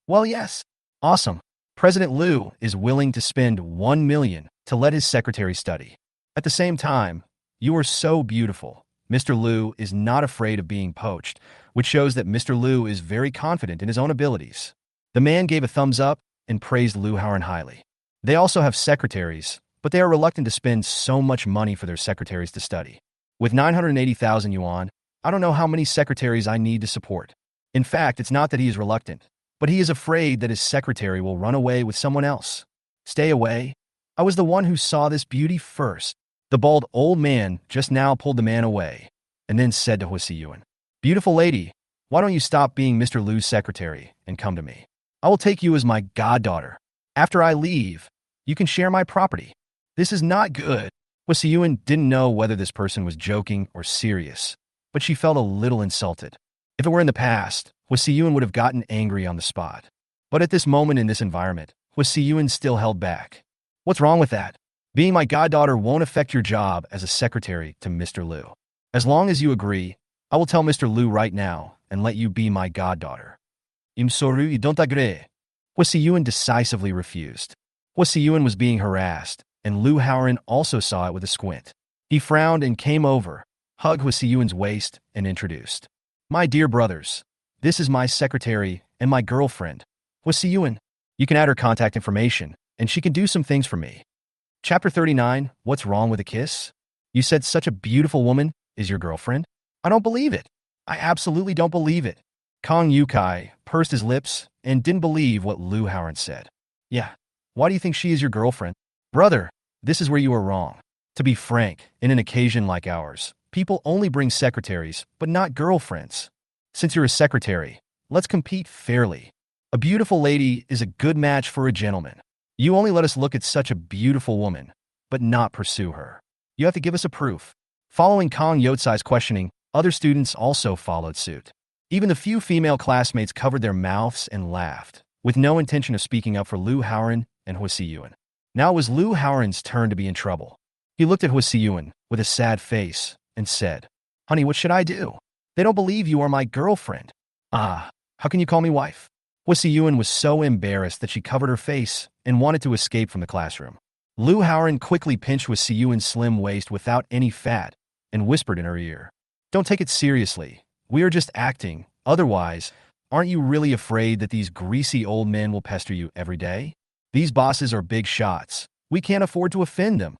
S1: "Well, yes." "Awesome. President Liu is willing to spend 1 million to let his secretary study. At the same time, you are so beautiful. Mr. Liu is not afraid of being poached, which shows that Mr. Liu is very confident in his own abilities." The man gave a thumbs up and praised Liu Haoran highly. They also have secretaries, but they are reluctant to spend so much money for their secretaries to study. With 980,000 yuan, I don't know how many secretaries I need to support. In fact, it's not that he is reluctant, but he is afraid that his secretary will run away with someone else. "Stay away. I was the one who saw this beauty first." The bald old man just now pulled the man away, and then said to Huasi Yuan, "Beautiful lady, why don't you stop being Mr. Liu's secretary and come to me? I will take you as my goddaughter. After I leave, you can share my property." This is not good. Huasi Yuan didn't know whether this person was joking or serious, but she felt a little insulted. If it were in the past, Huasi Yuan would have gotten angry on the spot. But at this moment in this environment, Huasi Yuan still held back. "What's wrong with that? Being my goddaughter won't affect your job as a secretary to Mr. Liu. As long as you agree, I will tell Mr. Liu right now and let you be my goddaughter." "I'm sorry, you don't agree." Huasi Yuan decisively refused. Huasi Yuan was being harassed, and Liu Haoran also saw it with a squint. He frowned and came over, hugged Huasi Yuan's waist, and introduced, "My dear brothers, this is my secretary and my girlfriend, Huasi Yuan. You can add her contact information, and she can do some things for me." Chapter 39, What's Wrong with a Kiss? "You said such a beautiful woman is your girlfriend? I don't believe it. I absolutely don't believe it." Kong Yukai pursed his lips and didn't believe what Liu Haoran said. "Yeah, why do you think she is your girlfriend?" "Brother, this is where you are wrong. To be frank, in an occasion like ours, people only bring secretaries, but not girlfriends. Since you're a secretary, let's compete fairly. A beautiful lady is a good match for a gentleman. You only let us look at such a beautiful woman, but not pursue her. You have to give us a proof." Following Kong Yotsai's questioning, other students also followed suit. Even the few female classmates covered their mouths and laughed, with no intention of speaking up for Liu Haoran and Huasi Yuan. Now it was Liu Haoran's turn to be in trouble. He looked at Huasi Yuan with a sad face and said, "Honey, what should I do? They don't believe you are my girlfriend." "Ah, how can you call me wife?" Huasi Yuan was so embarrassed that she covered her face and wanted to escape from the classroom. Liu Haoran quickly pinched Huasi Yuan's slim waist without any fat and whispered in her ear, "Don't take it seriously. We are just acting. Otherwise, aren't you really afraid that these greasy old men will pester you every day? These bosses are big shots. We can't afford to offend them."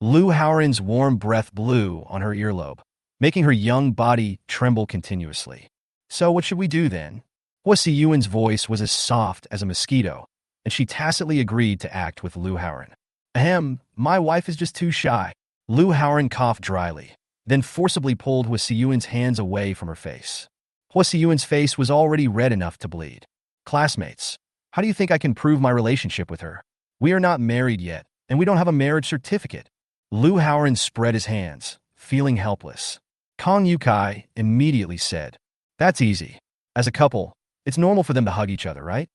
S1: Liu Haoran's warm breath blew on her earlobe, making her young body tremble continuously. "So what should we do then?" Huasi Yuan's voice was as soft as a mosquito, and she tacitly agreed to act with Liu Haoran. "Ahem, my wife is just too shy." Liu Haoran coughed dryly, then forcibly pulled Huasi Yuan's hands away from her face. Huasi Yuan's face was already red enough to bleed. "Classmates, how do you think I can prove my relationship with her? We are not married yet, and we don't have a marriage certificate." Liu Haoran spread his hands, feeling helpless. Kong Yukai immediately said, "That's easy. As a couple, it's normal for them to hug each other, right?"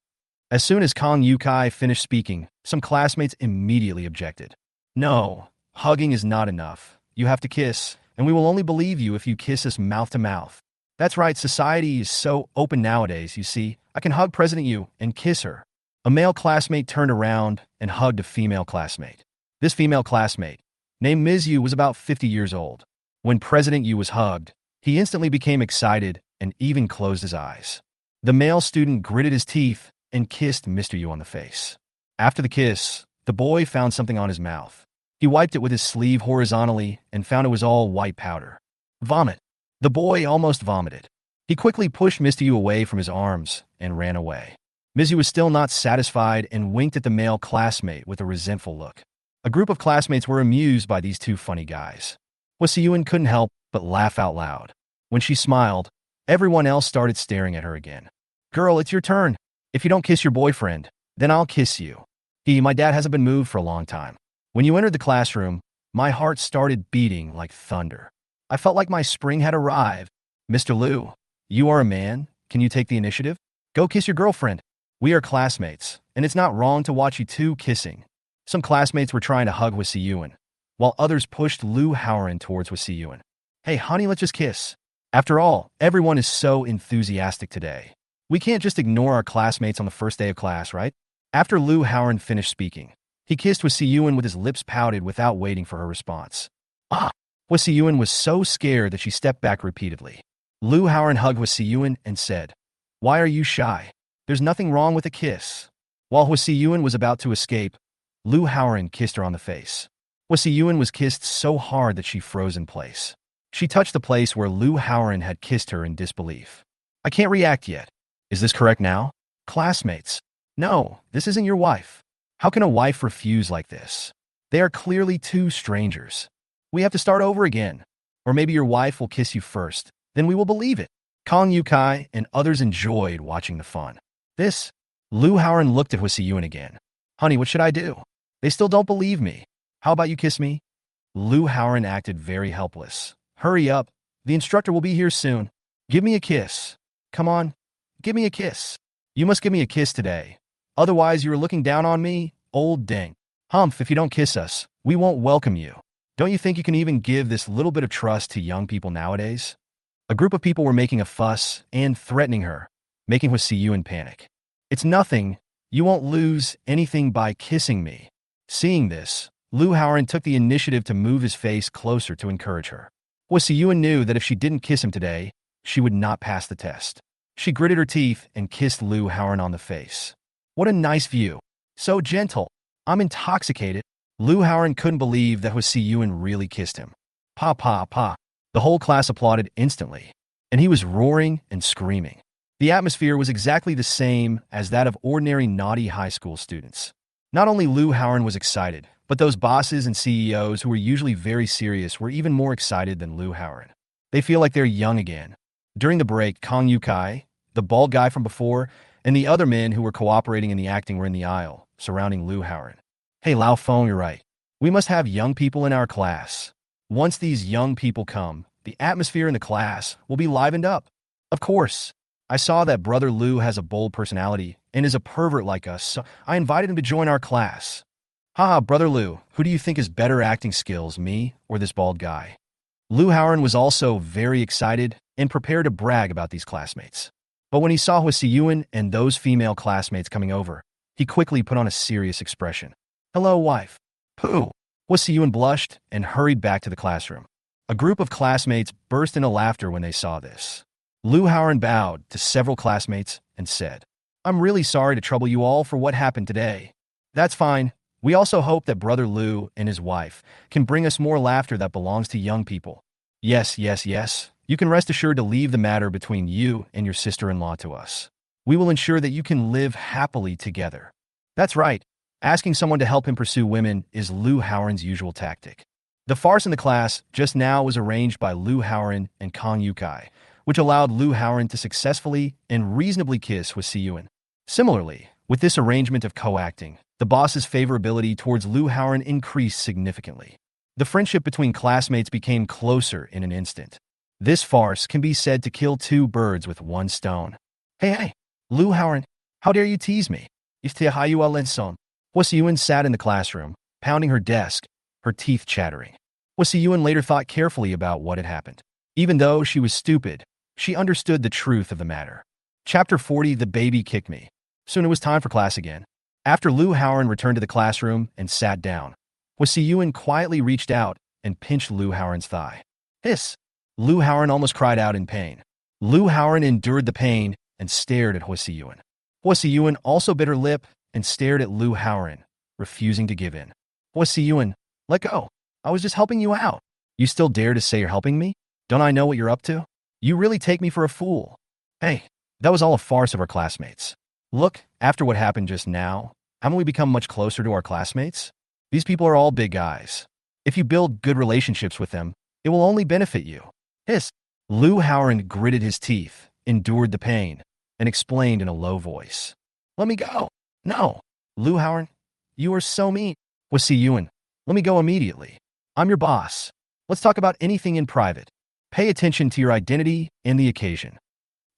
S1: As soon as Kong Yukai finished speaking, some classmates immediately objected. "No, hugging is not enough. You have to kiss, and we will only believe you if you kiss us mouth to mouth." "That's right, society is so open nowadays, you see. I can hug President Yu and kiss her." A male classmate turned around and hugged a female classmate. This female classmate, named Ms. Yu, was about 50 years old. When President Yu was hugged, he instantly became excited and even closed his eyes. The male student gritted his teeth and kissed Mr. Yu on the face. After the kiss, the boy found something on his mouth. He wiped it with his sleeve horizontally and found it was all white powder. Vomit. The boy almost vomited. He quickly pushed Mr. Yu away from his arms and ran away. Ms. Yu was still not satisfied and winked at the male classmate with a resentful look. A group of classmates were amused by these two funny guys. Wasiyuan couldn't help but laugh out loud. When she smiled, everyone else started staring at her again. "Girl, it's your turn. If you don't kiss your boyfriend, then I'll kiss you." My dad hasn't been moved for a long time. When you entered the classroom, my heart started beating like thunder. I felt like my spring had arrived. "Mr. Liu, you are a man. Can you take the initiative? Go kiss your girlfriend. We are classmates, and it's not wrong to watch you two kissing." Some classmates were trying to hug Wasiyuan, while others pushed Lu Haoran towards Wasiyuan. "Hey, honey, let's just kiss." After all, everyone is so enthusiastic today. We can't just ignore our classmates on the first day of class, right? After Lu Haoran finished speaking, he kissed Wasiyuan with his lips pouted without waiting for her response. Wasiyuan was so scared that she stepped back repeatedly. Lu Haoran hugged Wasiyuan and said, "Why are you shy? There's nothing wrong with a kiss." While Wasiyuan was about to escape, Lu Haoran kissed her on the face. Wasiyuan was kissed so hard that she froze in place. She touched the place where Lu Haoran had kissed her in disbelief. "I can't react yet. Is this correct now?" "Classmates. No, this isn't your wife. How can a wife refuse like this? They are clearly two strangers. We have to start over again. Or maybe your wife will kiss you first, then we will believe it." Kong Yukai and others enjoyed watching the fun. Lu Haoran looked at Wasiyuan again. "Honey, what should I do? They still don't believe me. How about you kiss me?" Lu Haoran acted very helpless. "Hurry up. The instructor will be here soon. Give me a kiss. Come on, give me a kiss. You must give me a kiss today. Otherwise, you are looking down on me, old ding. Humph, if you don't kiss us, we won't welcome you. Don't you think you can even give this little bit of trust to young people nowadays?" A group of people were making a fuss and threatening her, making Wasiyuan panic. "It's nothing. You won't lose anything by kissing me." Seeing this, Lu Haoran took the initiative to move his face closer to encourage her. Wasiyuan knew that if she didn't kiss him today, she would not pass the test. She gritted her teeth and kissed Lu Haoran on the face. "What a nice view. So gentle. I'm intoxicated." Lu Haoran couldn't believe that Wasiyuan really kissed him. "Pa, pa, pa." The whole class applauded instantly, and he was roaring and screaming. The atmosphere was exactly the same as that of ordinary naughty high school students. Not only Lu Haoran was excited, but those bosses and CEOs who were usually very serious were even more excited than Lu Haoran. They feel like they're young again. During the break, Kong Yukai, the bald guy from before, and the other men who were cooperating in the acting were in the aisle, surrounding Lu Haoran. "Hey, Lao Feng, you're right. We must have young people in our class. Once these young people come, the atmosphere in the class will be livened up. Of course, I saw that Brother Lu has a bold personality and is a pervert like us, so I invited him to join our class." "Haha, Brother Lu, who do you think has better acting skills, me or this bald guy?" Lu Haoran was also very excited and prepared to brag about these classmates. But when he saw Wasiyuan and those female classmates coming over, he quickly put on a serious expression. "Hello, wife." "Pooh." Wasiyuan blushed and hurried back to the classroom. A group of classmates burst into laughter when they saw this. Lu Haoran bowed to several classmates and said, "I'm really sorry to trouble you all for what happened today. That's fine. We also hope that Brother Lu and his wife can bring us more laughter that belongs to young people. Yes, yes, yes. You can rest assured to leave the matter between you and your sister-in-law to us. We will ensure that you can live happily together." That's right. Asking someone to help him pursue women is Lu Haoran's usual tactic. The farce in the class just now was arranged by Lu Haoran and Kong Yukai, which allowed Lu Haoran to successfully and reasonably kiss Wasiyuan. Similarly, with this arrangement of co-acting, the boss's favorability towards Lu Haoran increased significantly. The friendship between classmates became closer in an instant. This farce can be said to kill two birds with one stone. Hey, Lu Haoran, how dare you tease me? Huasi Yuan sat in the classroom, pounding her desk, her teeth chattering. Huasi Yuan later thought carefully about what had happened. Even though she was stupid, she understood the truth of the matter. Chapter 40, The Baby Kicked Me. Soon it was time for class again. After Lu Haoran returned to the classroom and sat down, Huasi Yuan quietly reached out and pinched Lu Haoran's thigh. Hiss! Lu Haoran almost cried out in pain. Lu Haoran endured the pain and stared at Huasi Yuan. Huasi Yuan also bit her lip and stared at Lu Haoran, refusing to give in. Huasi Yuan, let go. I was just helping you out. You still dare to say you're helping me? Don't I know what you're up to? You really take me for a fool. Hey, that was all a farce of our classmates. Look, after what happened just now, haven't we become much closer to our classmates? These people are all big guys. If you build good relationships with them, it will only benefit you. Hiss. Lu Haoran gritted his teeth, endured the pain, and explained in a low voice. Let me go. No. Lu Haoran, you are so mean. Huasi Yuan, let me go immediately. I'm your boss. Let's talk about anything in private. Pay attention to your identity and the occasion.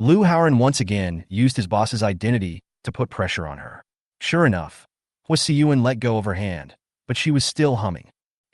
S1: Lu Haoran once again used his boss's identity to put pressure on her. Sure enough, Huasi Yuan let go of her hand, but she was still humming.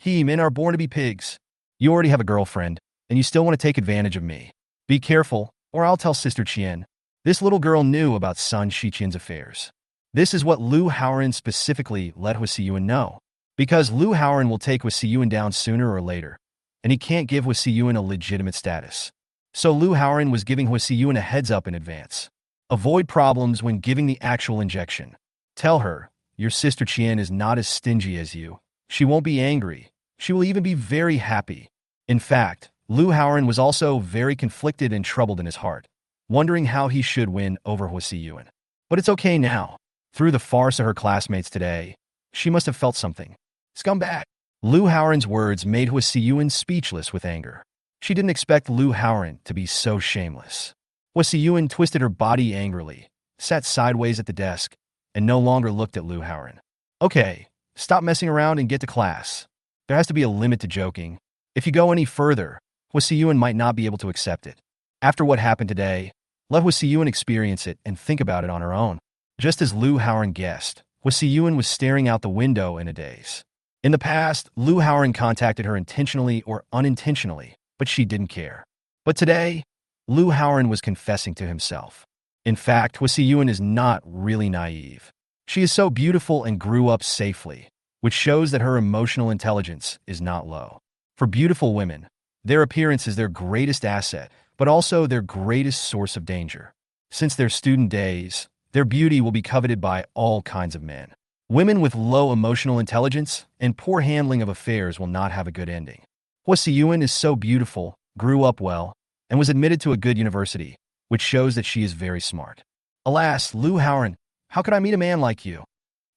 S1: Men are born to be pigs. You already have a girlfriend, and you still want to take advantage of me. Be careful, or I'll tell Sister Qian. This little girl knew about son Shiqian's affairs. This is what Lu Haoran specifically let Huasi Yuan know, because Lu Haoran will take Huasi Yuan down sooner or later, and he can't give Huasi Yuan a legitimate status. So Lu Haoran was giving Huasi Yuan a heads up in advance. Avoid problems when giving the actual injection. Tell her, your sister Qian is not as stingy as you. She won't be angry. She will even be very happy. In fact, Lu Haoran was also very conflicted and troubled in his heart, wondering how he should win over Huasi Yuan. But it's okay now. Through the farce of her classmates today, she must have felt something. Scumbag. Lu Haoran's words made Huasi Yuan speechless with anger. She didn't expect Lu Haoran to be so shameless. Huasi Yuan twisted her body angrily, sat sideways at the desk, and no longer looked at Lu Haoran. Okay, stop messing around and get to class. There has to be a limit to joking. If you go any further, Huasi Yuan might not be able to accept it. After what happened today, let Huasi Yuan experience it and think about it on her own. Just as Lu Haoran guessed, Huasi Yuan was staring out the window in a daze. In the past, Lu Haoran contacted her intentionally or unintentionally, but she didn't care. But today, Lu Haoran was confessing to himself. In fact, Huasi Yuan is not really naive. She is so beautiful and grew up safely, which shows that her emotional intelligence is not low. For beautiful women, their appearance is their greatest asset, but also their greatest source of danger. Since their student days, their beauty will be coveted by all kinds of men. Women with low emotional intelligence and poor handling of affairs will not have a good ending. Huasi Yuan is so beautiful, grew up well, and was admitted to a good university, which shows that she is very smart. Alas, Lu Haoran, how could I meet a man like you?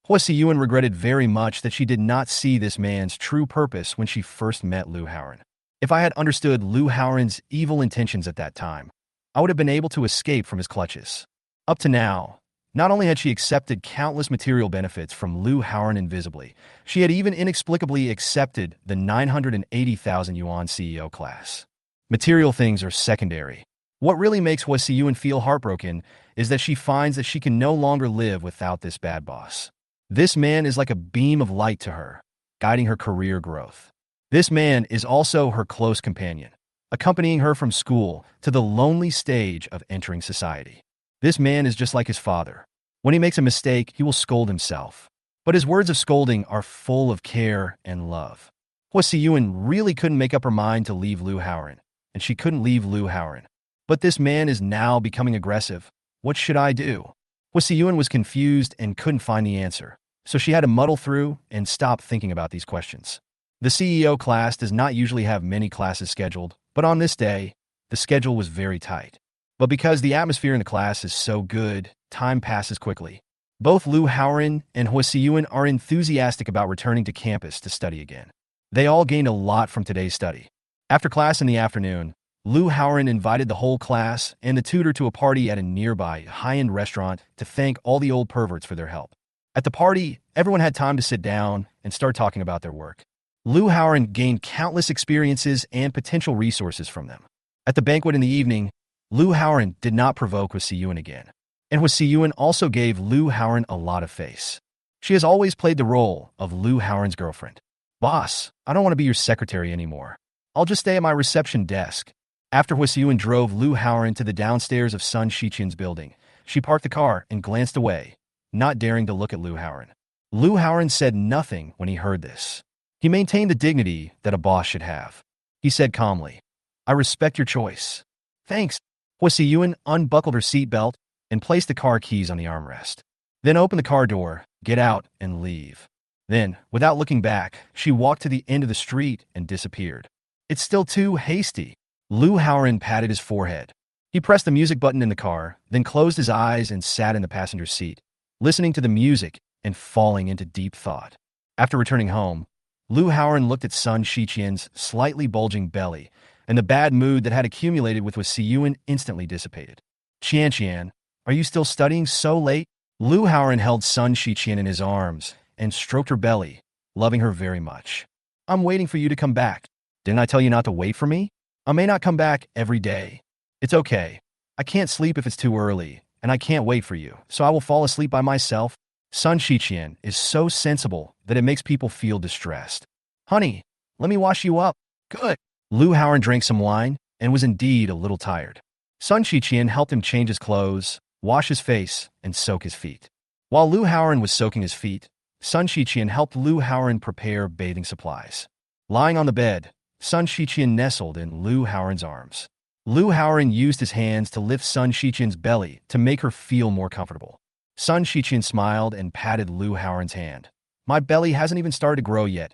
S1: Huasi Yuan regretted very much that she did not see this man's true purpose when she first met Lu Haoran. If I had understood Lu Haoran's evil intentions at that time, I would have been able to escape from his clutches. Up to now, not only had she accepted countless material benefits from Lu Haoran invisibly, she had even inexplicably accepted the 980,000 yuan CEO class. Material things are secondary. What really makes Huasi Yuan feel heartbroken is that she finds that she can no longer live without this bad boss. This man is like a beam of light to her, guiding her career growth. This man is also her close companion, accompanying her from school to the lonely stage of entering society. This man is just like his father. When he makes a mistake, he will scold himself. But his words of scolding are full of care and love. Huasi Yuan really couldn't make up her mind to leave Lu Haoran, and she couldn't leave Lu Haoran. But this man is now becoming aggressive. What should I do? Huasi Yuan was confused and couldn't find the answer, so she had to muddle through and stop thinking about these questions. The CEO class does not usually have many classes scheduled, but on this day, the schedule was very tight. But because the atmosphere in the class is so good, time passes quickly. Both Lu Haoran and Huasi Yuan are enthusiastic about returning to campus to study again. They all gained a lot from today's study. After class in the afternoon, Lu Haoran invited the whole class and the tutor to a party at a nearby high-end restaurant to thank all the old perverts for their help. At the party, everyone had time to sit down and start talking about their work. Lu Haoran gained countless experiences and potential resources from them. At the banquet in the evening, Lu Haoran did not provoke Hwasiyun again. And Hwasiyun also gave Lu Haoran a lot of face. She has always played the role of Lu Haoran's girlfriend. Boss, I don't want to be your secretary anymore. I'll just stay at my reception desk. After Hwasiyun drove Lu Haoran to the downstairs of Sun Shiqian's building, she parked the car and glanced away, not daring to look at Lu Haoran. Lu Haoran said nothing when he heard this. He maintained the dignity that a boss should have. He said calmly, I respect your choice. Thanks. Hwasiyun unbuckled her seatbelt and placed the car keys on the armrest. Then opened the car door, get out, and leave. Then, without looking back, she walked to the end of the street and disappeared. It's still too hasty. Lu Haoran patted his forehead. He pressed the music button in the car, then closed his eyes and sat in the passenger seat, listening to the music and falling into deep thought. After returning home, Lu Haoran looked at Sun Shiqian's slightly bulging belly, and the bad mood that had accumulated with Hwasiyun instantly dissipated. Qian, are you still studying so late? Lu Haoran held Sun Shiqian in his arms and stroked her belly, loving her very much. I'm waiting for you to come back. Didn't I tell you not to wait for me? I may not come back every day. It's okay. I can't sleep if it's too early, and I can't wait for you, so I will fall asleep by myself. Sun Shiqian is so sensible that it makes people feel distressed. Honey, let me wash you up. Good. Lu Haoran drank some wine and was indeed a little tired. Sun Shiqian helped him change his clothes, wash his face, and soak his feet. While Lu Haoran was soaking his feet, Sun Shiqian helped Lu Haoran prepare bathing supplies. Lying on the bed, Sun Shiqian nestled in Lu Haoran's arms. Lu Haoran used his hands to lift Sun Shiqian's belly to make her feel more comfortable. Sun Shiqian smiled and patted Lu Haoran's hand. My belly hasn't even started to grow yet.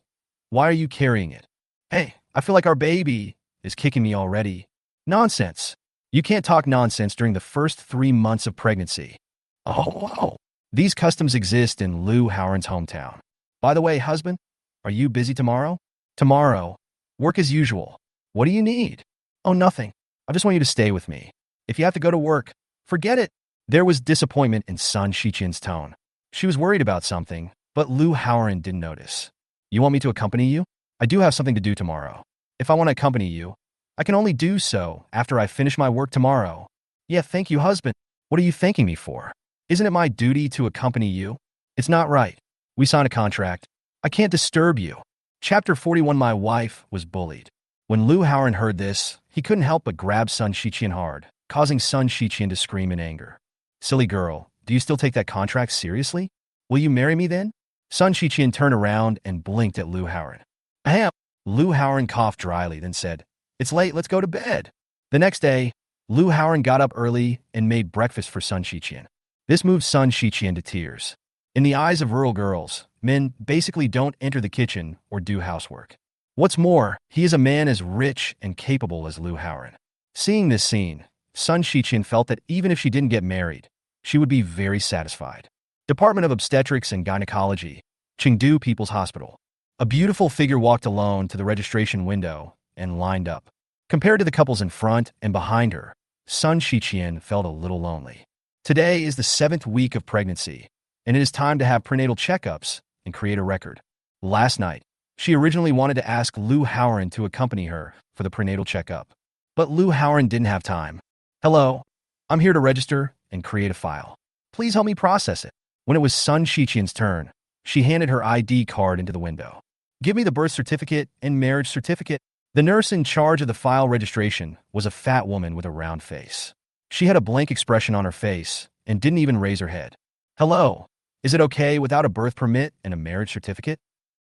S1: Why are you carrying it? Hey, I feel like our baby is kicking me already. Nonsense. You can't talk nonsense during the first 3 months of pregnancy. Oh, wow. These customs exist in Lu Haoran's hometown. By the way, husband, are you busy tomorrow? Tomorrow. Work as usual. What do you need? Oh, nothing. I just want you to stay with me. If you have to go to work, forget it. There was disappointment in Sun Shiqian's tone. She was worried about something, but Lu Haoran didn't notice. You want me to accompany you? I do have something to do tomorrow. If I want to accompany you, I can only do so after I finish my work tomorrow. Yeah, thank you, husband. What are you thanking me for? Isn't it my duty to accompany you? It's not right. We signed a contract. I can't disturb you. Chapter 41. My wife was bullied. When Lu Haoran heard this, he couldn't help but grab Sun Shiqian hard, causing Sun Shiqian to scream in anger. Silly girl, do you still take that contract seriously? Will you marry me then? Sun Shiqian turned around and blinked at Lu Haoran. Ahem. Lu Haoran coughed dryly, then said, It's late, let's go to bed. The next day, Lu Haoran got up early and made breakfast for Sun Shiqian. This moved Sun Shiqian to tears. In the eyes of rural girls, men basically don't enter the kitchen or do housework. What's more, he is a man as rich and capable as Lu Haoran. Seeing this scene, Sun Shiqian felt that even if she didn't get married, she would be very satisfied. Department of Obstetrics and Gynecology, Chengdu People's Hospital. A beautiful figure walked alone to the registration window and lined up. Compared to the couples in front and behind her, Sun Shiqian felt a little lonely. Today is the 7th week of pregnancy, and it is time to have prenatal checkups and create a record. Last night, she originally wanted to ask Lu Haoran to accompany her for the prenatal checkup, but Lu Haoran didn't have time. Hello, I'm here to register and create a file. Please help me process it. When it was Sun Shiqian's turn, she handed her ID card into the window. Give me the birth certificate and marriage certificate. The nurse in charge of the file registration was a fat woman with a round face. She had a blank expression on her face and didn't even raise her head. Hello, is it okay without a birth permit and a marriage certificate?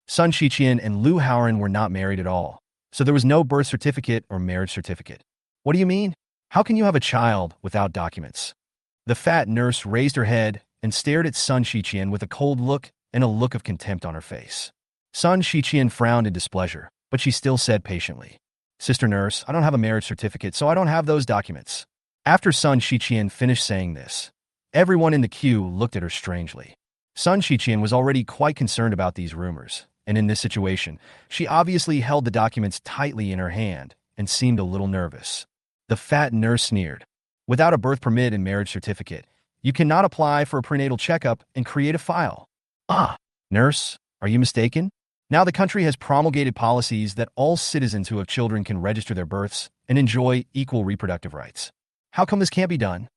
S1: Sun Shiqian and Lu Haoran were not married at all, so there was no birth certificate or marriage certificate. What do you mean? How can you have a child without documents? The fat nurse raised her head and stared at Sun Shiqian with a cold look and a look of contempt on her face. Sun Shiqian frowned in displeasure, but she still said patiently, Sister nurse, I don't have a marriage certificate, so I don't have those documents. After Sun Shiqian finished saying this, everyone in the queue looked at her strangely. Sun Shiqian was already quite concerned about these rumors, and in this situation, she obviously held the documents tightly in her hand and seemed a little nervous. The fat nurse sneered. Without a birth permit and marriage certificate, you cannot apply for a prenatal checkup and create a file. Ah, nurse, are you mistaken? Now the country has promulgated policies that all citizens who have children can register their births and enjoy equal reproductive rights. How come this can't be done?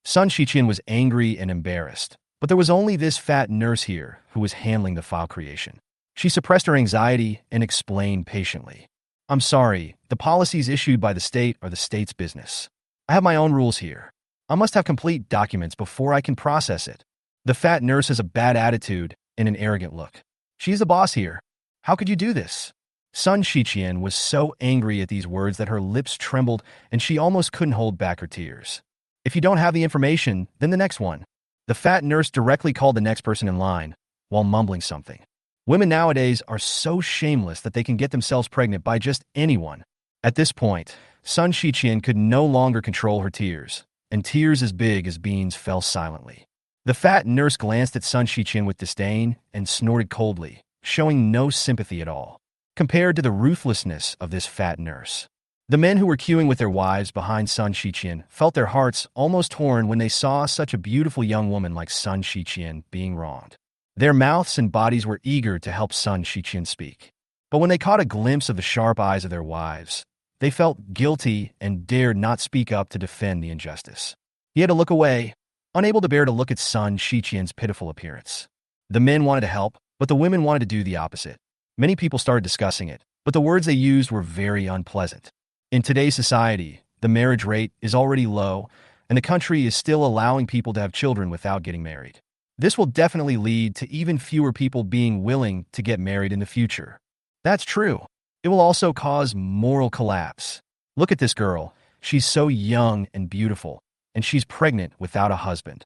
S1: Sun Shiqian was angry and embarrassed, but there was only this fat nurse here who was handling the file creation. She suppressed her anxiety and explained patiently. I'm sorry, the policies issued by the state are the state's business. I have my own rules here. I must have complete documents before I can process it. The fat nurse has a bad attitude and an arrogant look. She's the boss here. How could you do this? Sun Shiqian was so angry at these words that her lips trembled and she almost couldn't hold back her tears. If you don't have the information, then the next one. The fat nurse directly called the next person in line while mumbling something. Women nowadays are so shameless that they can get themselves pregnant by just anyone. At this point, Sun Shiqian could no longer control her tears, and tears as big as beans fell silently. The fat nurse glanced at Sun Shiqian with disdain and snorted coldly, showing no sympathy at all, compared to the ruthlessness of this fat nurse. The men who were queuing with their wives behind Sun Shiqian felt their hearts almost torn when they saw such a beautiful young woman like Sun Shiqian being wronged. Their mouths and bodies were eager to help Sun Shiqian speak. But when they caught a glimpse of the sharp eyes of their wives, they felt guilty and dared not speak up to defend the injustice. He had to look away, unable to bear to look at Sun Shiqian's pitiful appearance. The men wanted to help, but the women wanted to do the opposite. Many people started discussing it, but the words they used were very unpleasant. In today's society, the marriage rate is already low, and the country is still allowing people to have children without getting married. This will definitely lead to even fewer people being willing to get married in the future. That's true. It will also cause moral collapse. Look at this girl. She's so young and beautiful, and she's pregnant without a husband.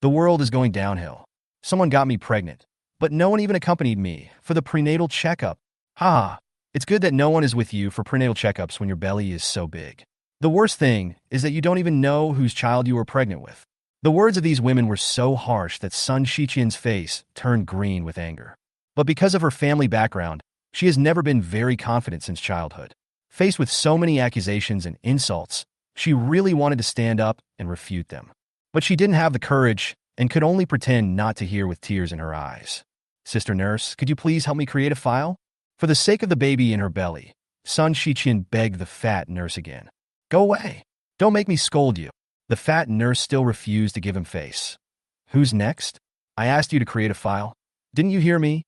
S1: The world is going downhill. Someone got me pregnant, but no one even accompanied me for the prenatal checkup. Ha! It's good that no one is with you for prenatal checkups when your belly is so big. The worst thing is that you don't even know whose child you were pregnant with. The words of these women were so harsh that Sun Shiqian's face turned green with anger. But because of her family background, she has never been very confident since childhood. Faced with so many accusations and insults, she really wanted to stand up and refute them. But she didn't have the courage and could only pretend not to hear with tears in her eyes. Sister nurse, could you please help me create a file? For the sake of the baby in her belly, Sun Shiqian begged the fat nurse again. Go away. Don't make me scold you. The fat nurse still refused to give him face. Who's next? I asked you to create a file. Didn't you hear me?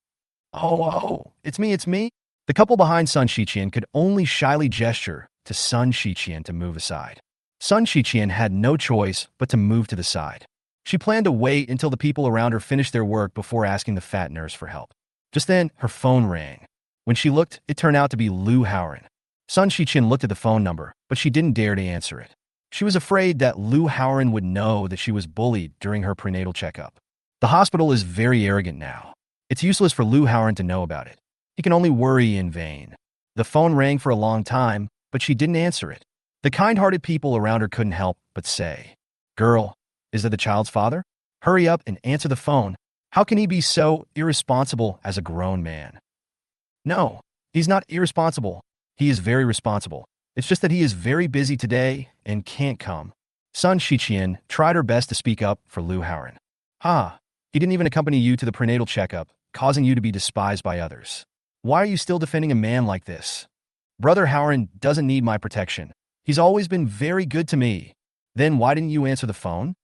S1: Oh, it's me. The couple behind Sun Shiqian could only shyly gesture to Sun Shiqian to move aside. Sun Shiqian had no choice but to move to the side. She planned to wait until the people around her finished their work before asking the fat nurse for help. Just then, her phone rang. When she looked, it turned out to be Lu Haoran. Sun Shiqian looked at the phone number, but she didn't dare to answer it. She was afraid that Lu Haoran would know that she was bullied during her prenatal checkup. The hospital is very arrogant now. It's useless for Lu Haoran to know about it. He can only worry in vain. The phone rang for a long time, but she didn't answer it. The kind-hearted people around her couldn't help but say, Girl, is that the child's father? Hurry up and answer the phone. How can he be so irresponsible as a grown man? No, he's not irresponsible. He is very responsible. It's just that he is very busy today and can't come. Sun Shiqian tried her best to speak up for Lu Haoran. He didn't even accompany you to the prenatal checkup, causing you to be despised by others. Why are you still defending a man like this? Brother Haoran doesn't need my protection. He's always been very good to me. Then why didn't you answer the phone?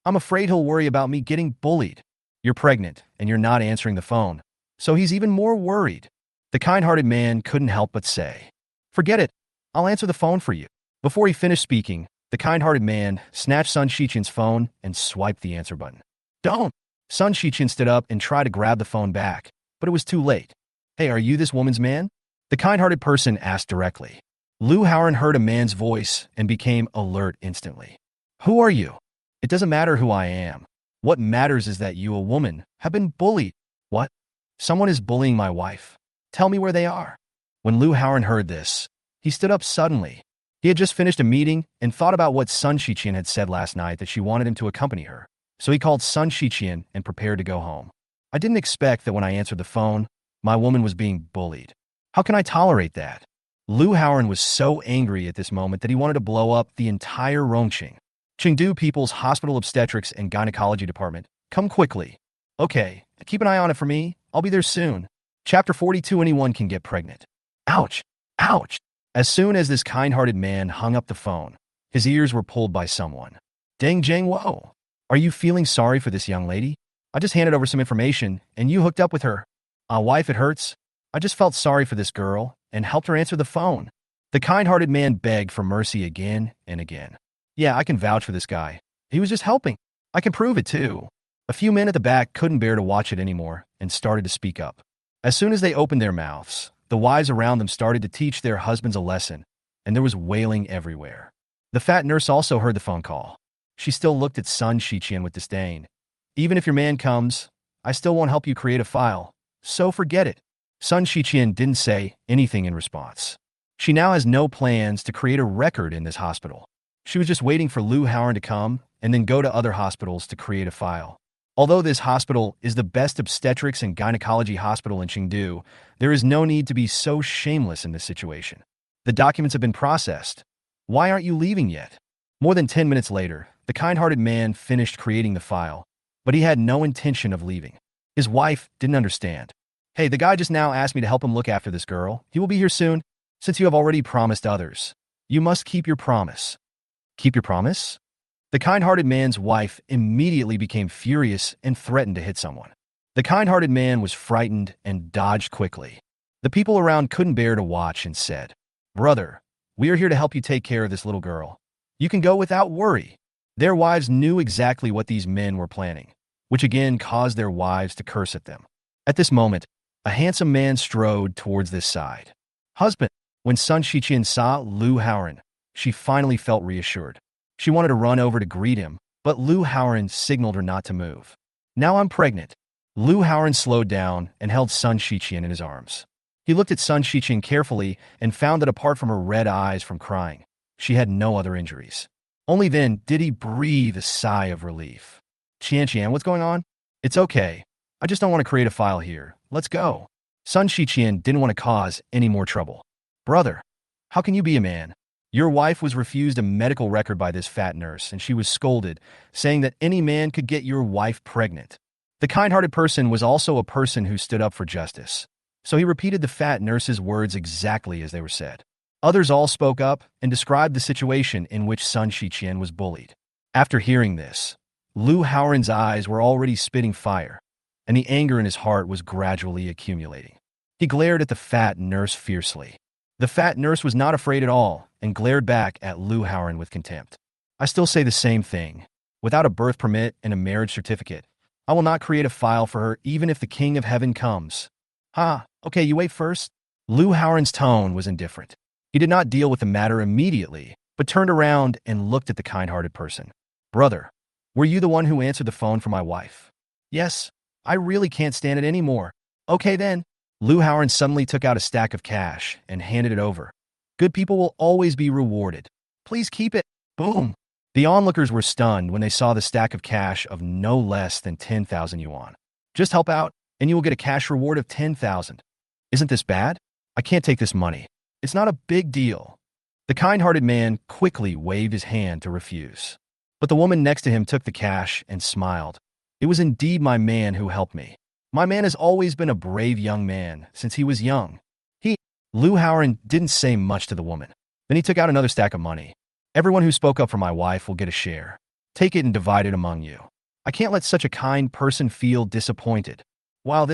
S1: I'm afraid he'll worry about me getting bullied. You're pregnant, and you're not answering the phone, so he's even more worried. The kind-hearted man couldn't help but say, Forget it. I'll answer the phone for you. Before he finished speaking, the kind-hearted man snatched Sun Shiqian's phone and swiped the answer button. Don't! Sun Shiqian stood up and tried to grab the phone back, but it was too late. Hey, are you this woman's man? The kind-hearted person asked directly. Lu Haoran heard a man's voice and became alert instantly. Who are you? It doesn't matter who I am. What matters is that you, a woman, have been bullied. What? Someone is bullying my wife. Tell me where they are. When Lu Haoran heard this, he stood up suddenly. He had just finished a meeting and thought about what Sun Shiqian had said last night that she wanted him to accompany her. So he called Sun Shiqian and prepared to go home. I didn't expect that when I answered the phone, my woman was being bullied. How can I tolerate that? Lu Haoran was so angry at this moment that he wanted to blow up the entire Rongqing. Chengdu People's Hospital Obstetrics and Gynecology Department. Come quickly. Okay, keep an eye on it for me. I'll be there soon. Chapter 42. Anyone can get pregnant. Ouch! Ouch! As soon as this kind-hearted man hung up the phone, his ears were pulled by someone. Dang Jang Wo, are you feeling sorry for this young lady? I just handed over some information, and you hooked up with her. Wife, it hurts. I just felt sorry for this girl and helped her answer the phone. The kind-hearted man begged for mercy again and again. Yeah, I can vouch for this guy. He was just helping. I can prove it too. A few men at the back couldn't bear to watch it anymore and started to speak up. As soon as they opened their mouths, the wives around them started to teach their husbands a lesson, and there was wailing everywhere. The fat nurse also heard the phone call. She still looked at Sun Shiqian with disdain. Even if your man comes, I still won't help you create a file, so forget it. Sun Shiqian didn't say anything in response. She now has no plans to create a record in this hospital. She was just waiting for Lu Haoran to come and then go to other hospitals to create a file. Although this hospital is the best obstetrics and gynecology hospital in Chengdu, there is no need to be so shameless in this situation. The documents have been processed. Why aren't you leaving yet? More than 10 minutes later, the kind-hearted man finished creating the file, but he had no intention of leaving. His wife didn't understand. Hey, the guy just now asked me to help him look after this girl. He will be here soon. Since you have already promised others, you must keep your promise. Keep your promise? The kind-hearted man's wife immediately became furious and threatened to hit someone. The kind-hearted man was frightened and dodged quickly. The people around couldn't bear to watch and said, Brother, we are here to help you take care of this little girl. You can go without worry. Their wives knew exactly what these men were planning, which again caused their wives to curse at them. At this moment, a handsome man strode towards this side. Husband, when Sun Shiqian saw Lu Haoran, she finally felt reassured. She wanted to run over to greet him, but Lu Haoran signaled her not to move. Now I'm pregnant. Lu Haoran slowed down and held Sun Shiqian in his arms. He looked at Sun Shiqian carefully and found that apart from her red eyes from crying, she had no other injuries. Only then did he breathe a sigh of relief. Qian, what's going on? It's okay. I just don't want to create a file here. Let's go. Sun Shiqian didn't want to cause any more trouble. Brother, how can you be a man? Your wife was refused a medical record by this fat nurse, and she was scolded, saying that any man could get your wife pregnant. The kind-hearted person was also a person who stood up for justice, so he repeated the fat nurse's words exactly as they were said. Others all spoke up and described the situation in which Sun Shiqian was bullied. After hearing this, Lu Haoran's eyes were already spitting fire, and the anger in his heart was gradually accumulating. He glared at the fat nurse fiercely. The fat nurse was not afraid at all and glared back at Lu Haoran with contempt. I still say the same thing. Without a birth permit and a marriage certificate, I will not create a file for her even if the King of Heaven comes. Okay, you wait first. Lu Haoran's tone was indifferent. He did not deal with the matter immediately, but turned around and looked at the kind-hearted person. Brother, were you the one who answered the phone for my wife? Yes, I really can't stand it anymore. Okay then. Lu Haoran suddenly took out a stack of cash and handed it over. Good people will always be rewarded. Please keep it. Boom. The onlookers were stunned when they saw the stack of cash of no less than 10,000 yuan. Just help out, and you will get a cash reward of 10,000. Isn't this bad? I can't take this money. It's not a big deal. The kind-hearted man quickly waved his hand to refuse. But the woman next to him took the cash and smiled. It was indeed my man who helped me. My man has always been a brave young man since he was young. Lu Haoran didn't say much to the woman. Then he took out another stack of money. Everyone who spoke up for my wife will get a share. Take it and divide it among you. I can't let such a kind person feel disappointed. While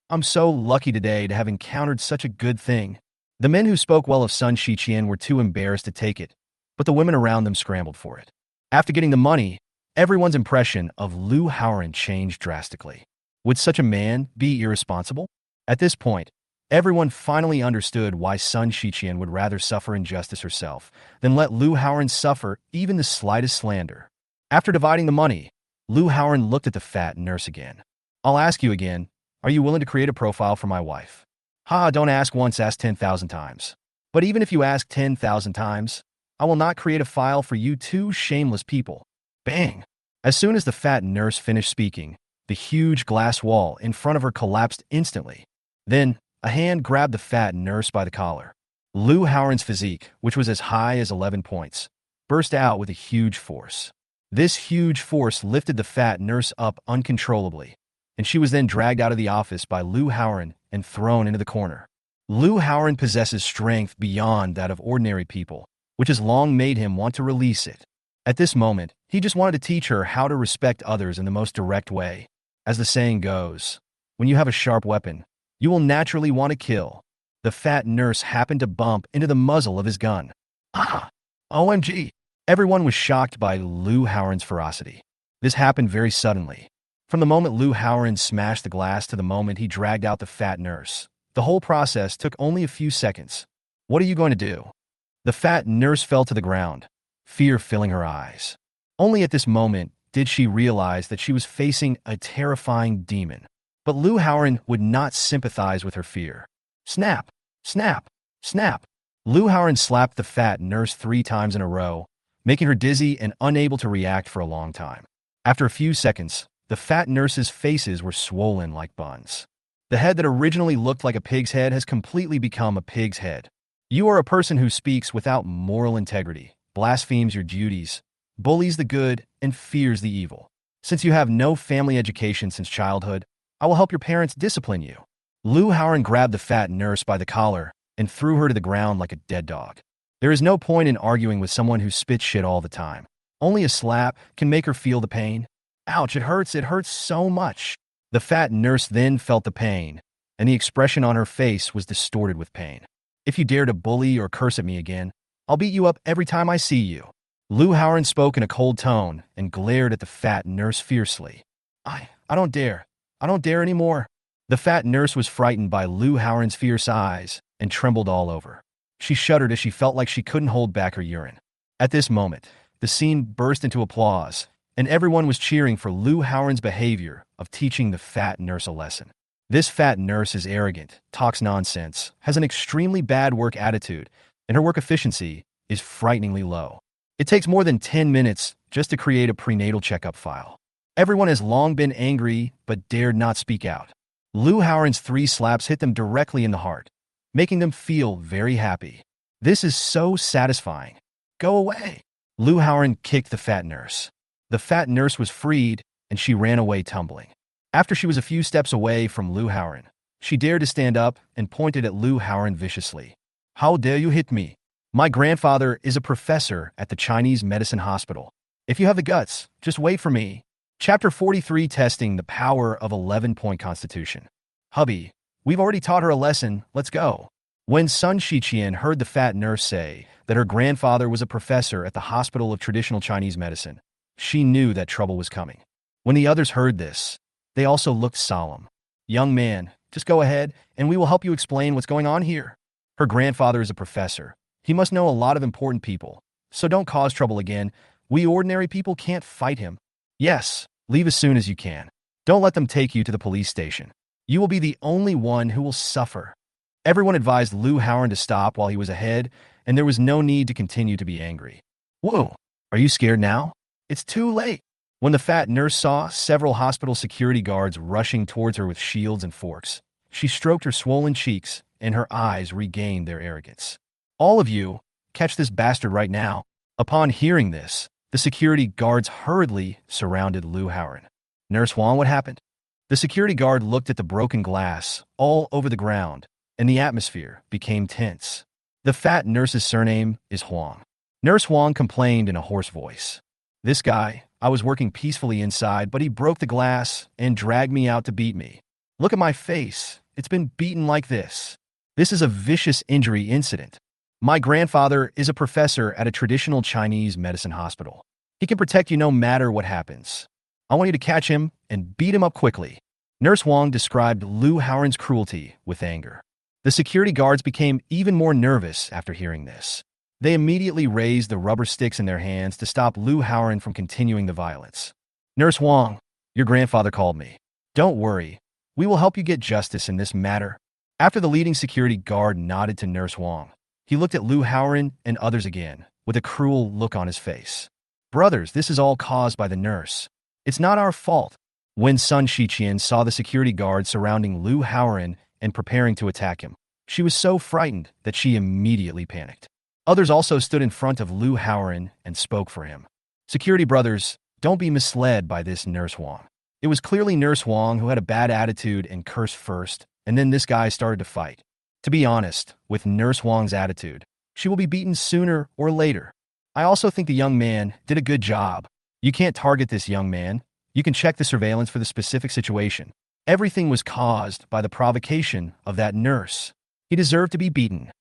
S1: I'm so lucky today to have encountered such a good thing. The men who spoke well of Sun Shiqian were too embarrassed to take it, but the women around them scrambled for it. After getting the money, everyone's impression of Lu Haoran changed drastically. Would such a man be irresponsible? At this point, everyone finally understood why Sun Shiqian would rather suffer injustice herself than let Lu Haoran suffer even the slightest slander. After dividing the money, Lu Haoran looked at the fat nurse again. I'll ask you again, are you willing to create a profile for my wife? Don't ask once, ask 10,000 times. But even if you ask 10,000 times, I will not create a file for you two shameless people. Bang! As soon as the fat nurse finished speaking, the huge glass wall in front of her collapsed instantly. Then, a hand grabbed the fat nurse by the collar. Lu Haoran's physique, which was as high as 11 points, burst out with a huge force. This huge force lifted the fat nurse up uncontrollably, and she was then dragged out of the office by Lu Haoran and thrown into the corner. Lu Haoran possesses strength beyond that of ordinary people, which has long made him want to release it. At this moment, he just wanted to teach her how to respect others in the most direct way. As the saying goes, when you have a sharp weapon, you will naturally want to kill. The fat nurse happened to bump into the muzzle of his gun. Ah! OMG! Everyone was shocked by Lu Haoran's ferocity. This happened very suddenly. From the moment Lu Haoran smashed the glass to the moment he dragged out the fat nurse, the whole process took only a few seconds. What are you going to do? The fat nurse fell to the ground, fear filling her eyes. Only at this moment did she realize that she was facing a terrifying demon. But Lu Haoran would not sympathize with her fear. Snap! Snap! Snap! Lu Haoran slapped the fat nurse 3 times in a row, making her dizzy and unable to react for a long time. After a few seconds, the fat nurses' faces were swollen like buns. The head that originally looked like a pig's head has completely become a pig's head. You are a person who speaks without moral integrity, blasphemes your duties, bullies the good, and fears the evil. Since you have no family education since childhood, I will help your parents discipline you. Lu Haoran grabbed the fat nurse by the collar and threw her to the ground like a dead dog. There is no point in arguing with someone who spits shit all the time. Only a slap can make her feel the pain. Ouch, it hurts so much. The fat nurse then felt the pain, and the expression on her face was distorted with pain. If you dare to bully or curse at me again, I'll beat you up every time I see you. Lu Haoran spoke in a cold tone and glared at the fat nurse fiercely. I don't dare. I don't dare anymore. The fat nurse was frightened by Lu Haoran's fierce eyes and trembled all over. She shuddered as she felt like she couldn't hold back her urine. At this moment, the scene burst into applause, and everyone was cheering for Lu Haoran's behavior of teaching the fat nurse a lesson. This fat nurse is arrogant, talks nonsense, has an extremely bad work attitude, and her work efficiency is frighteningly low. It takes more than 10 minutes just to create a prenatal checkup file. Everyone has long been angry but dared not speak out. Lu Haoran's 3 slaps hit them directly in the heart, making them feel very happy. This is so satisfying. Go away. Lu Haoran kicked the fat nurse. The fat nurse was freed, and she ran away tumbling. After she was a few steps away from Lu Haoran, she dared to stand up and pointed at Lu Haoran viciously. How dare you hit me? My grandfather is a professor at the Chinese medicine hospital. If you have the guts, just wait for me. Chapter 43, Testing the Power of 11-Point Constitution. Hubby, we've already taught her a lesson, let's go. When Sun Shiqian heard the fat nurse say that her grandfather was a professor at the Hospital of Traditional Chinese Medicine, she knew that trouble was coming. When the others heard this, they also looked solemn. Young man, just go ahead, and we will help you explain what's going on here. Her grandfather is a professor. He must know a lot of important people, so don't cause trouble again. We ordinary people can't fight him. Yes, leave as soon as you can. Don't let them take you to the police station. You will be the only one who will suffer. Everyone advised Lu Haoran to stop while he was ahead, and there was no need to continue to be angry. Whoa, are you scared now? It's too late. When the fat nurse saw several hospital security guards rushing towards her with shields and forks, she stroked her swollen cheeks, and her eyes regained their arrogance. All of you, catch this bastard right now. Upon hearing this, the security guards hurriedly surrounded Lu Haoran. Nurse Huang, what happened? The security guard looked at the broken glass all over the ground, and the atmosphere became tense. The fat nurse's surname is Huang. Nurse Huang complained in a hoarse voice. This guy, I was working peacefully inside, but he broke the glass and dragged me out to beat me. Look at my face. It's been beaten like this. This is a vicious injury incident. My grandfather is a professor at a traditional Chinese medicine hospital. He can protect you no matter what happens. I want you to catch him and beat him up quickly. Nurse Huang described Lu Haoran's cruelty with anger. The security guards became even more nervous after hearing this. They immediately raised the rubber sticks in their hands to stop Lu Haoran from continuing the violence. Nurse Huang, your grandfather called me. Don't worry. We will help you get justice in this matter. After the leading security guard nodded to Nurse Huang, he looked at Lu Haoran and others again, with a cruel look on his face. Brothers, this is all caused by the nurse. It's not our fault. When Sun Shiqian saw the security guard surrounding Lu Haoran and preparing to attack him, she was so frightened that she immediately panicked. Others also stood in front of Lu Haoran and spoke for him. Security brothers, don't be misled by this Nurse Huang. It was clearly Nurse Huang who had a bad attitude and cursed first, and then this guy started to fight. To be honest, with Nurse Huang's attitude, she will be beaten sooner or later. I also think the young man did a good job. You can't target this young man. You can check the surveillance for the specific situation. Everything was caused by the provocation of that nurse. He deserved to be beaten.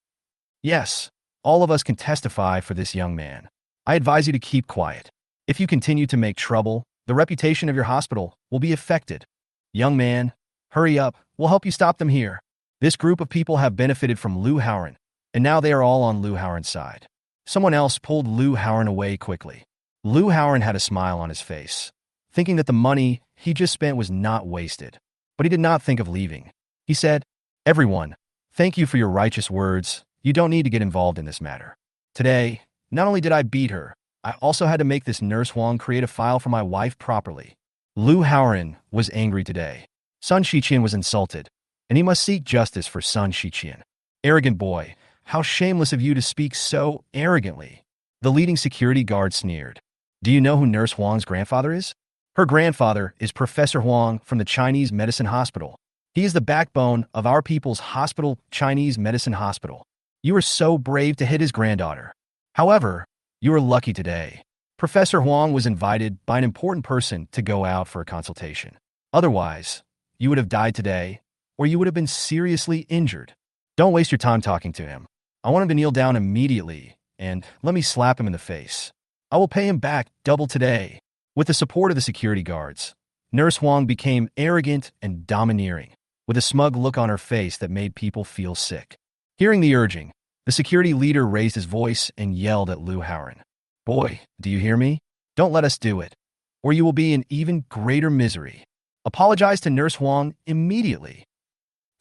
S1: Yes, all of us can testify for this young man. I advise you to keep quiet. If you continue to make trouble, the reputation of your hospital will be affected. Young man, hurry up. We'll help you stop them here. This group of people have benefited from Lu Haoran, and now they are all on Lu Haoran's side. Someone else pulled Lu Haoran away quickly. Lu Haoran had a smile on his face, thinking that the money he just spent was not wasted. But he did not think of leaving. He said, "Everyone, thank you for your righteous words. You don't need to get involved in this matter. Today, not only did I beat her, I also had to make this Nurse Huang create a file for my wife properly." Lu Haoran was angry today. Sun Shiqian was insulted, and he must seek justice for Sun Shiqian. Arrogant boy, how shameless of you to speak so arrogantly. The leading security guard sneered. Do you know who Nurse Huang's grandfather is? Her grandfather is Professor Huang from the Chinese Medicine Hospital. He is the backbone of our people's hospital, Chinese Medicine Hospital. You are so brave to hit his granddaughter. However, you are lucky today. Professor Huang was invited by an important person to go out for a consultation. Otherwise, you would have died today, or you would have been seriously injured. Don't waste your time talking to him. I want him to kneel down immediately, and let me slap him in the face. I will pay him back double today. With the support of the security guards, Nurse Huang became arrogant and domineering, with a smug look on her face that made people feel sick. Hearing the urging, the security leader raised his voice and yelled at Lu Haoran. Boy, do you hear me? Don't let us do it, or you will be in even greater misery. Apologize to Nurse Huang immediately.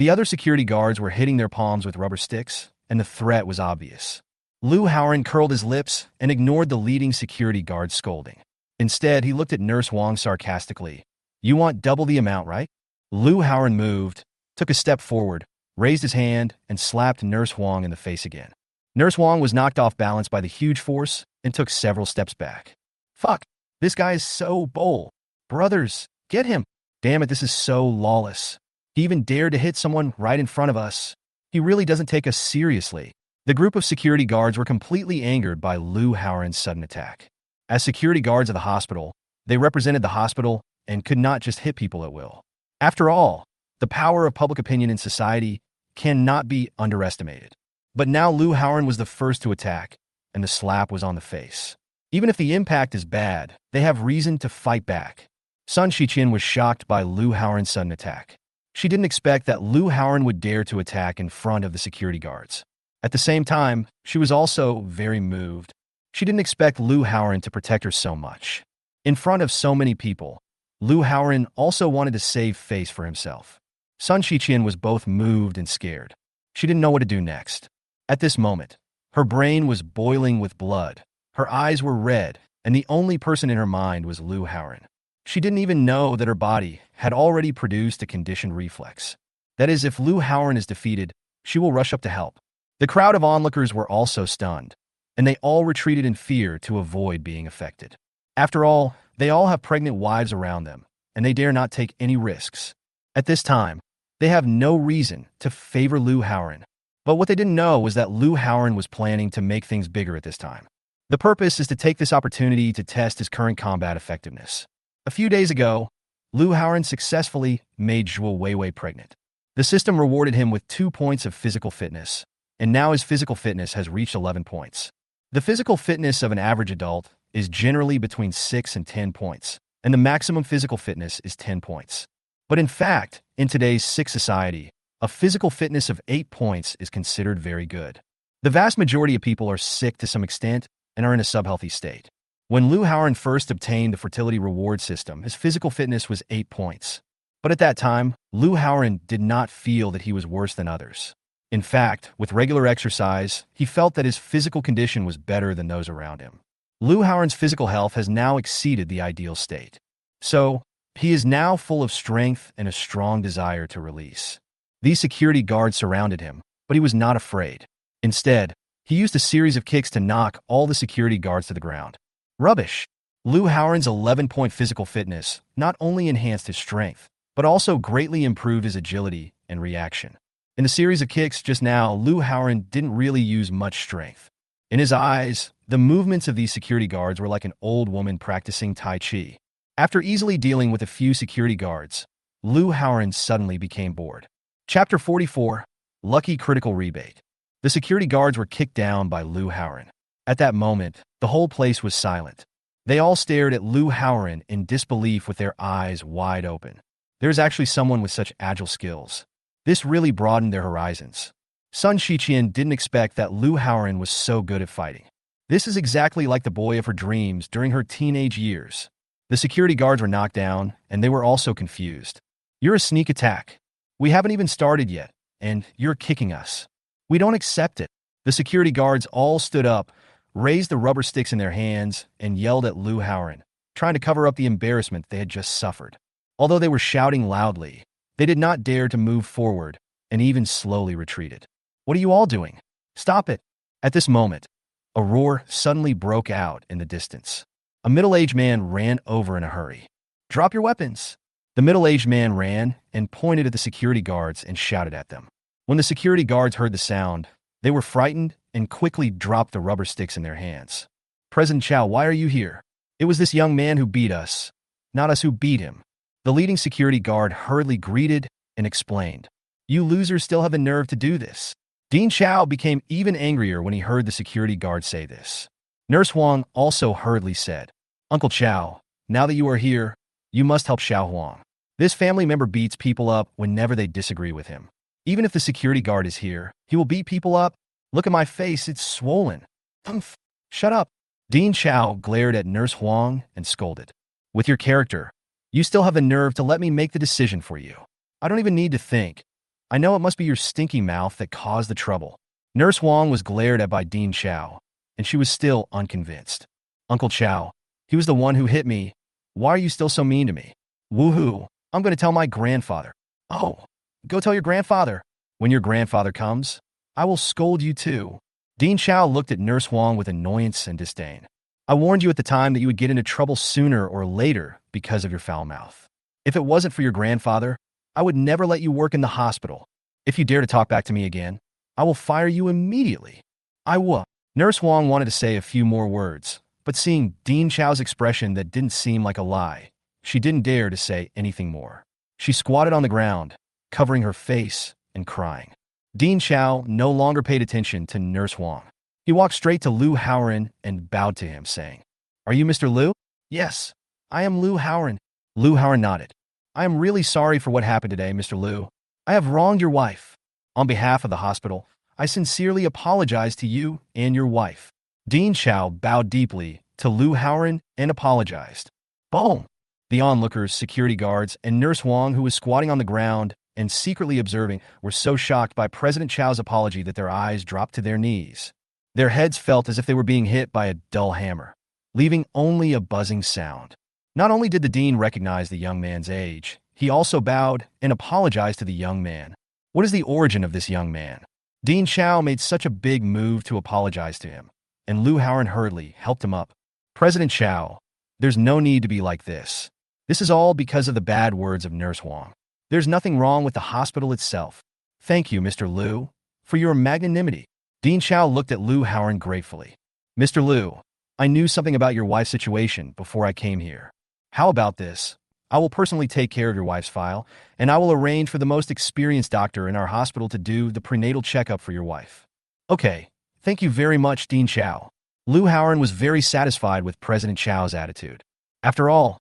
S1: The other security guards were hitting their palms with rubber sticks, and the threat was obvious. Lu Haoran curled his lips and ignored the leading security guard's scolding. Instead, he looked at Nurse Huang sarcastically. You want double the amount, right? Lu Haoran moved, took a step forward, raised his hand, and slapped Nurse Huang in the face again. Nurse Huang was knocked off balance by the huge force and took several steps back. Fuck, this guy is so bold. Brothers, get him. Damn it, this is so lawless. He even dared to hit someone right in front of us. He really doesn't take us seriously. The group of security guards were completely angered by Lu Haoran's sudden attack. As security guards of the hospital, they represented the hospital and could not just hit people at will. After all, the power of public opinion in society cannot be underestimated. But now Lu Haoran was the first to attack, and the slap was on the face. Even if the impact is bad, they have reason to fight back. Sun Shiqian was shocked by Lu Haoran's sudden attack. She didn't expect that Lu Haoran would dare to attack in front of the security guards. At the same time, she was also very moved. She didn't expect Lu Haoran to protect her so much. In front of so many people, Lu Haoran also wanted to save face for himself. Sun Shiqian was both moved and scared. She didn't know what to do next. At this moment, her brain was boiling with blood. Her eyes were red, and the only person in her mind was Lu Haoran. She didn't even know that her body had already produced a conditioned reflex. That is, if Lu Haoran is defeated, she will rush up to help. The crowd of onlookers were also stunned, and they all retreated in fear to avoid being affected. After all, they all have pregnant wives around them, and they dare not take any risks. At this time, they have no reason to favor Lu Haoran. But what they didn't know was that Lu Haoran was planning to make things bigger at this time. The purpose is to take this opportunity to test his current combat effectiveness. A few days ago, Lu Haoran successfully made Zhuo Weiwei pregnant. The system rewarded him with 2 points of physical fitness, and now his physical fitness has reached 11 points. The physical fitness of an average adult is generally between 6 and 10 points, and the maximum physical fitness is 10 points. But in fact, in today's sick society, a physical fitness of 8 points is considered very good. The vast majority of people are sick to some extent and are in a subhealthy state. When Lu Haoran first obtained the fertility reward system, his physical fitness was 8 points. But at that time, Lu Haoran did not feel that he was worse than others. In fact, with regular exercise, he felt that his physical condition was better than those around him. Lu Haoran's physical health has now exceeded the ideal state. So, he is now full of strength and a strong desire to release. These security guards surrounded him, but he was not afraid. Instead, he used a series of kicks to knock all the security guards to the ground. Rubbish! Lu Haoran's 11-point physical fitness not only enhanced his strength, but also greatly improved his agility and reaction. In the series of kicks just now, Lu Haoren didn't really use much strength. In his eyes, the movements of these security guards were like an old woman practicing Tai Chi. After easily dealing with a few security guards, Lu Haoren suddenly became bored. Chapter 44, Lucky Critical Rebate. The security guards were kicked down by Lu Haoren. At that moment, the whole place was silent. They all stared at Lu Haoren in disbelief with their eyes wide open. There's actually someone with such agile skills. This really broadened their horizons. Sun Shiqian didn't expect that Lu Haoren was so good at fighting. This is exactly like the boy of her dreams during her teenage years. The security guards were knocked down, and they were also confused. You're a sneak attack. We haven't even started yet, and you're kicking us. We don't accept it. The security guards all stood up, raised the rubber sticks in their hands, and yelled at Lu Haoren, trying to cover up the embarrassment they had just suffered. Although they were shouting loudly, they did not dare to move forward and even slowly retreated. What are you all doing? Stop it! At this moment, a roar suddenly broke out in the distance. A middle-aged man ran over in a hurry. Drop your weapons! The middle-aged man ran and pointed at the security guards and shouted at them. When the security guards heard the sound, they were frightened and quickly dropped the rubber sticks in their hands. President Chow, why are you here? It was this young man who beat us, not us who beat him. The leading security guard hurriedly greeted and explained. You losers still have the nerve to do this. Dean Chow became even angrier when he heard the security guard say this. Nurse Huang also hurriedly said, Uncle Chow, now that you are here, you must help Xiao Huang. This family member beats people up whenever they disagree with him. Even if the security guard is here, he will beat people up. Look at my face, it's swollen. Humph! Shut up. Dean Chow glared at Nurse Huang and scolded. With your character, you still have the nerve to let me make the decision for you. I don't even need to think. I know it must be your stinky mouth that caused the trouble. Nurse Huang was glared at by Dean Chow, and she was still unconvinced. Uncle Chow, he was the one who hit me. Why are you still so mean to me? Woohoo! I'm going to tell my grandfather. Oh, go tell your grandfather. When your grandfather comes, I will scold you too. Dean Chow looked at Nurse Huang with annoyance and disdain. I warned you at the time that you would get into trouble sooner or later because of your foul mouth. If it wasn't for your grandfather, I would never let you work in the hospital. If you dare to talk back to me again, I will fire you immediately. I will. Nurse Huang wanted to say a few more words, but seeing Dean Chow's expression that didn't seem like a lie, she didn't dare to say anything more. She squatted on the ground, covering her face and crying. Dean Chow no longer paid attention to Nurse Huang. He walked straight to Lu Haoren and bowed to him, saying, Are you Mr. Lu? Yes, I am Lu Haoren. Lu Haoren nodded. I am really sorry for what happened today, Mr. Lu. I have wronged your wife. On behalf of the hospital, I sincerely apologize to you and your wife. Dean Chow bowed deeply to Lu Haoren and apologized. Boom! The onlookers, security guards, and Nurse Huang, who was squatting on the ground and secretly observing, were so shocked by President Chow's apology that their eyes dropped to their knees. Their heads felt as if they were being hit by a dull hammer, leaving only a buzzing sound. Not only did the dean recognize the young man's age, he also bowed and apologized to the young man. What is the origin of this young man? Dean Chow made such a big move to apologize to him, and Lu Haoren hurriedly helped him up. President Chow, there's no need to be like this. This is all because of the bad words of Nurse Huang. There's nothing wrong with the hospital itself. Thank you, Mr. Lu, for your magnanimity. Dean Chow looked at Lu Haoren gratefully. Mr. Lu, I knew something about your wife's situation before I came here. How about this? I will personally take care of your wife's file, and I will arrange for the most experienced doctor in our hospital to do the prenatal checkup for your wife. Okay, thank you very much, Dean Chow. Lu Haoren was very satisfied with President Chow's attitude. After all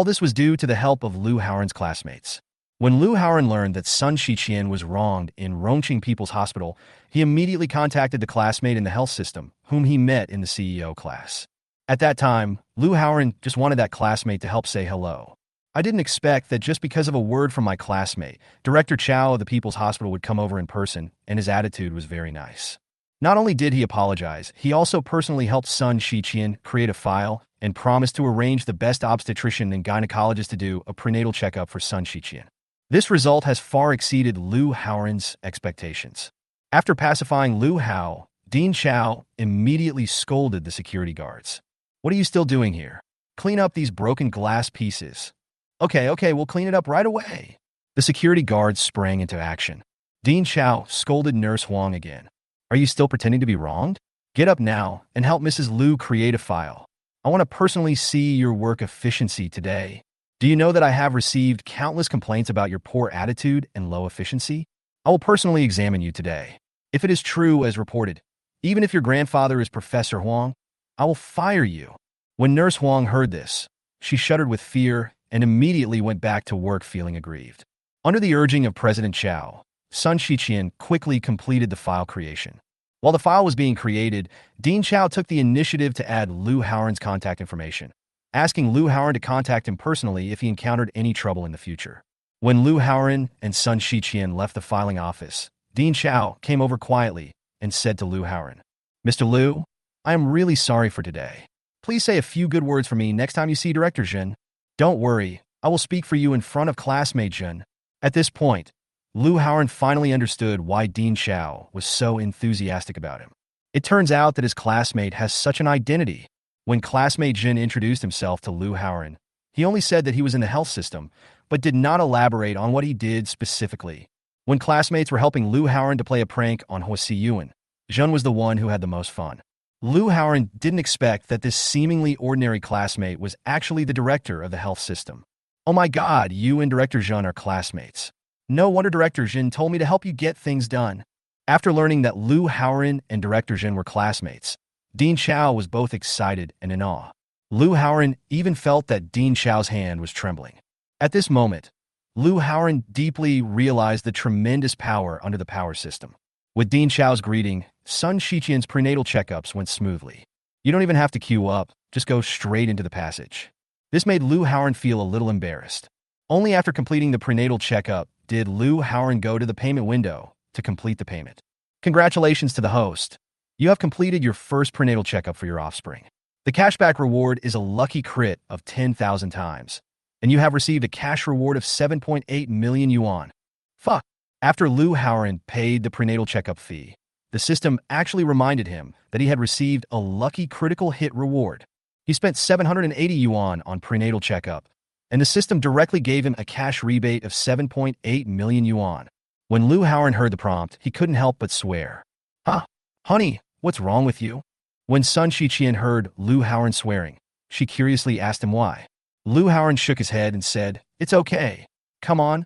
S1: this was due to the help of Lu Haoren's classmates. When Lu Haoren learned that Sun Shiqian was wronged in Rongqing People's Hospital, he immediately contacted the classmate in the health system, whom he met in the CEO class. At that time, Lu Haoren just wanted that classmate to help say hello. I didn't expect that just because of a word from my classmate, Director Chow of the People's Hospital would come over in person, and his attitude was very nice. Not only did he apologize, he also personally helped Sun Shiqian create a file and promised to arrange the best obstetrician and gynecologist to do a prenatal checkup for Sun Shiqian. This result has far exceeded Lu Haoren's expectations. After pacifying Lu Hao, Dean Chow immediately scolded the security guards. What are you still doing here? Clean up these broken glass pieces. Okay, we'll clean it up right away. The security guards sprang into action. Dean Xiao scolded Nurse Huang again. Are you still pretending to be wronged? Get up now and help Mrs. Liu create a file. I want to personally see your work efficiency today. Do you know that I have received countless complaints about your poor attitude and low efficiency? I will personally examine you today. If it is true as reported, even if your grandfather is Professor Huang, I will fire you. When Nurse Huang heard this, she shuddered with fear and immediately went back to work feeling aggrieved. Under the urging of President Chao, Sun Shiqian quickly completed the file creation. While the file was being created, Dean Chao took the initiative to add Liu Haoran's contact information, asking Liu Haoran to contact him personally if he encountered any trouble in the future. When Liu Haoran and Sun Shiqian left the filing office, Dean Chao came over quietly and said to Liu Haoran, Mr. Liu, I am really sorry for today. Please say a few good words for me next time you see Director Zhen. Don't worry, I will speak for you in front of classmate Zhen. At this point, Liu Haoran finally understood why Dean Chao was so enthusiastic about him. It turns out that his classmate has such an identity. When classmate Zhen introduced himself to Liu Haoran, he only said that he was in the health system, but did not elaborate on what he did specifically. When classmates were helping Liu Haoran to play a prank on Ho Siyuan, Zhen was the one who had the most fun. Liu Haoran didn't expect that this seemingly ordinary classmate was actually the director of the health system. Oh my god, you and Director Zhen are classmates. No wonder Director Zhen told me to help you get things done. After learning that Liu Haoran and Director Zhen were classmates, Dean Chao was both excited and in awe. Liu Haoran even felt that Dean Chao's hand was trembling. At this moment, Liu Haoran deeply realized the tremendous power under the power system. With Dean Chao's greeting, Sun Shiqian's prenatal checkups went smoothly. You don't even have to queue up, just go straight into the passage. This made Liu Haoran feel a little embarrassed. Only after completing the prenatal checkup did Liu Haoran go to the payment window to complete the payment. Congratulations to the host. You have completed your first prenatal checkup for your offspring. The cashback reward is a lucky crit of 10,000 times, and you have received a cash reward of 7.8 million yuan. Fuck. After Liu Haoran paid the prenatal checkup fee, the system actually reminded him that he had received a lucky critical hit reward. He spent 780 yuan on prenatal checkup, and the system directly gave him a cash rebate of 7.8 million yuan. When Liu Haoran heard the prompt, he couldn't help but swear. Huh? Honey, what's wrong with you? When Sun Shiqian heard Liu Haoran swearing, she curiously asked him why. Liu Haoran shook his head and said, It's okay. Come on.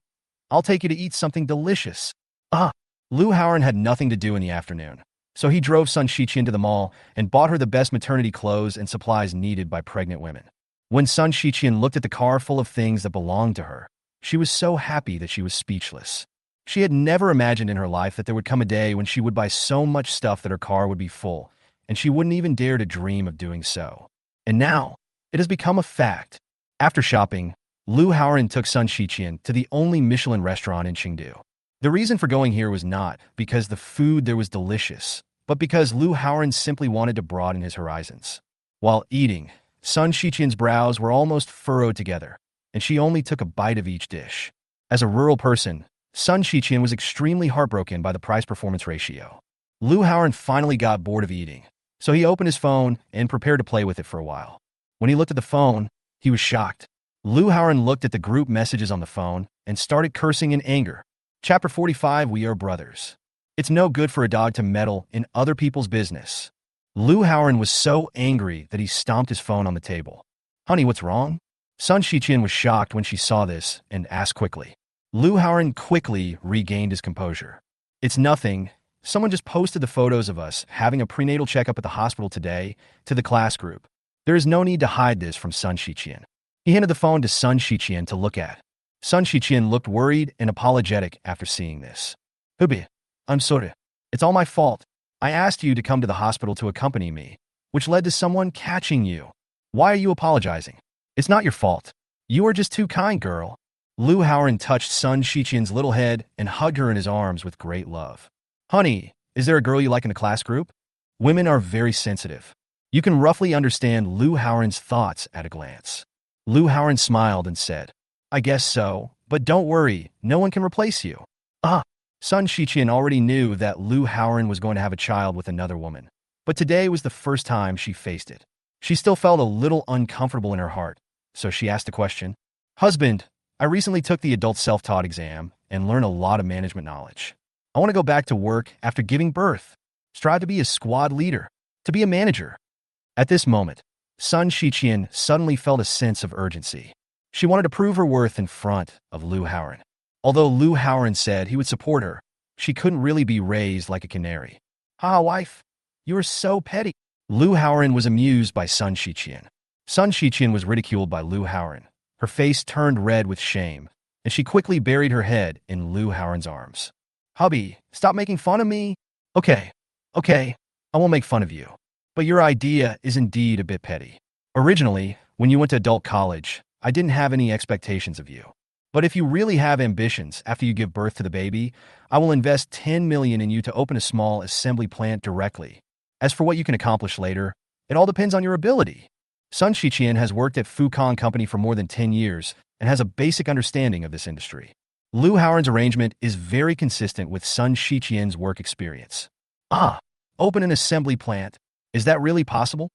S1: I'll take you to eat something delicious. Liu Haoran had nothing to do in the afternoon, so he drove Sun Shiqian to the mall and bought her the best maternity clothes and supplies needed by pregnant women. When Sun Shiqian looked at the car full of things that belonged to her, she was so happy that she was speechless. She had never imagined in her life that there would come a day when she would buy so much stuff that her car would be full, and she wouldn't even dare to dream of doing so. And now, it has become a fact. After shopping, Liu Haoran took Sun Shiqian to the only Michelin restaurant in Chengdu. The reason for going here was not because the food there was delicious, but because Liu Haoran simply wanted to broaden his horizons. While eating, Sun Shiqian's brows were almost furrowed together, and she only took a bite of each dish. As a rural person, Sun Shiqian was extremely heartbroken by the price-performance ratio. Liu Haoran finally got bored of eating, so he opened his phone and prepared to play with it for a while. When he looked at the phone, he was shocked. Liu Haoran looked at the group messages on the phone and started cursing in anger. Chapter 45, We Are Brothers. It's no good for a dog to meddle in other people's business. Liu Haoran was so angry that he stomped his phone on the table. Honey, what's wrong? Sun Shiqian was shocked when she saw this and asked quickly. Liu Haoran quickly regained his composure. It's nothing. Someone just posted the photos of us having a prenatal checkup at the hospital today to the class group. There is no need to hide this from Sun Shiqian. He handed the phone to Sun Shiqian to look at. Sun Shiqian looked worried and apologetic after seeing this. Hubi, I'm sorry. It's all my fault. I asked you to come to the hospital to accompany me, which led to someone catching you. Why are you apologizing? It's not your fault. You are just too kind, girl. Liu Haoran touched Sun Shiqian's little head and hugged her in his arms with great love. Honey, is there a girl you like in the class group? Women are very sensitive. You can roughly understand Liu Haoran's thoughts at a glance. Liu Haoran smiled and said, I guess so, but don't worry, no one can replace you. Sun Shiqian already knew that Liu Haoran was going to have a child with another woman, but today was the first time she faced it. She still felt a little uncomfortable in her heart, so she asked the question, Husband, I recently took the adult self-taught exam and learned a lot of management knowledge. I want to go back to work after giving birth. Strive to be a squad leader, to be a manager. At this moment, Sun Shiqian suddenly felt a sense of urgency. She wanted to prove her worth in front of Lu Haoran. Although Lu Haoran said he would support her, she couldn't really be raised like a canary. "Ah, wife, you are so petty." Lu Haoran was amused by Sun Shiqian. Sun Shiqian was ridiculed by Lu Haoran. Her face turned red with shame, and she quickly buried her head in Lu Haoran's arms. "Hubby, stop making fun of me." Okay, I won't make fun of you. But your idea is indeed a bit petty. Originally, when you went to adult college, I didn't have any expectations of you. But if you really have ambitions after you give birth to the baby, I will invest 10 million in you to open a small assembly plant directly. As for what you can accomplish later, it all depends on your ability. Sun Shiqian has worked at Fukan Company for more than 10 years and has a basic understanding of this industry. Lu Haoran's arrangement is very consistent with Sun Shiqian's work experience. Open an assembly plant. Is that really possible?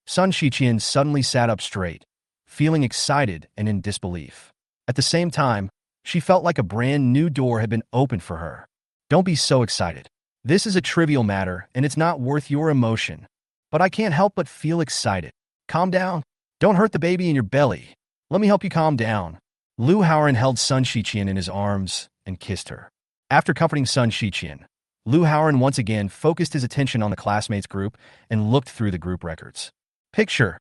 S1: Sun Shiqian suddenly sat up straight, feeling excited and in disbelief. At the same time, she felt like a brand new door had been opened for her. Don't be so excited. This is a trivial matter and it's not worth your emotion. But I can't help but feel excited. Calm down. Don't hurt the baby in your belly. Let me help you calm down. Lu Haoran held Sun Shiqian in his arms and kissed her. After comforting Sun Shiqian, Lu Haoran once again focused his attention on the classmates group and looked through the group records. Picture.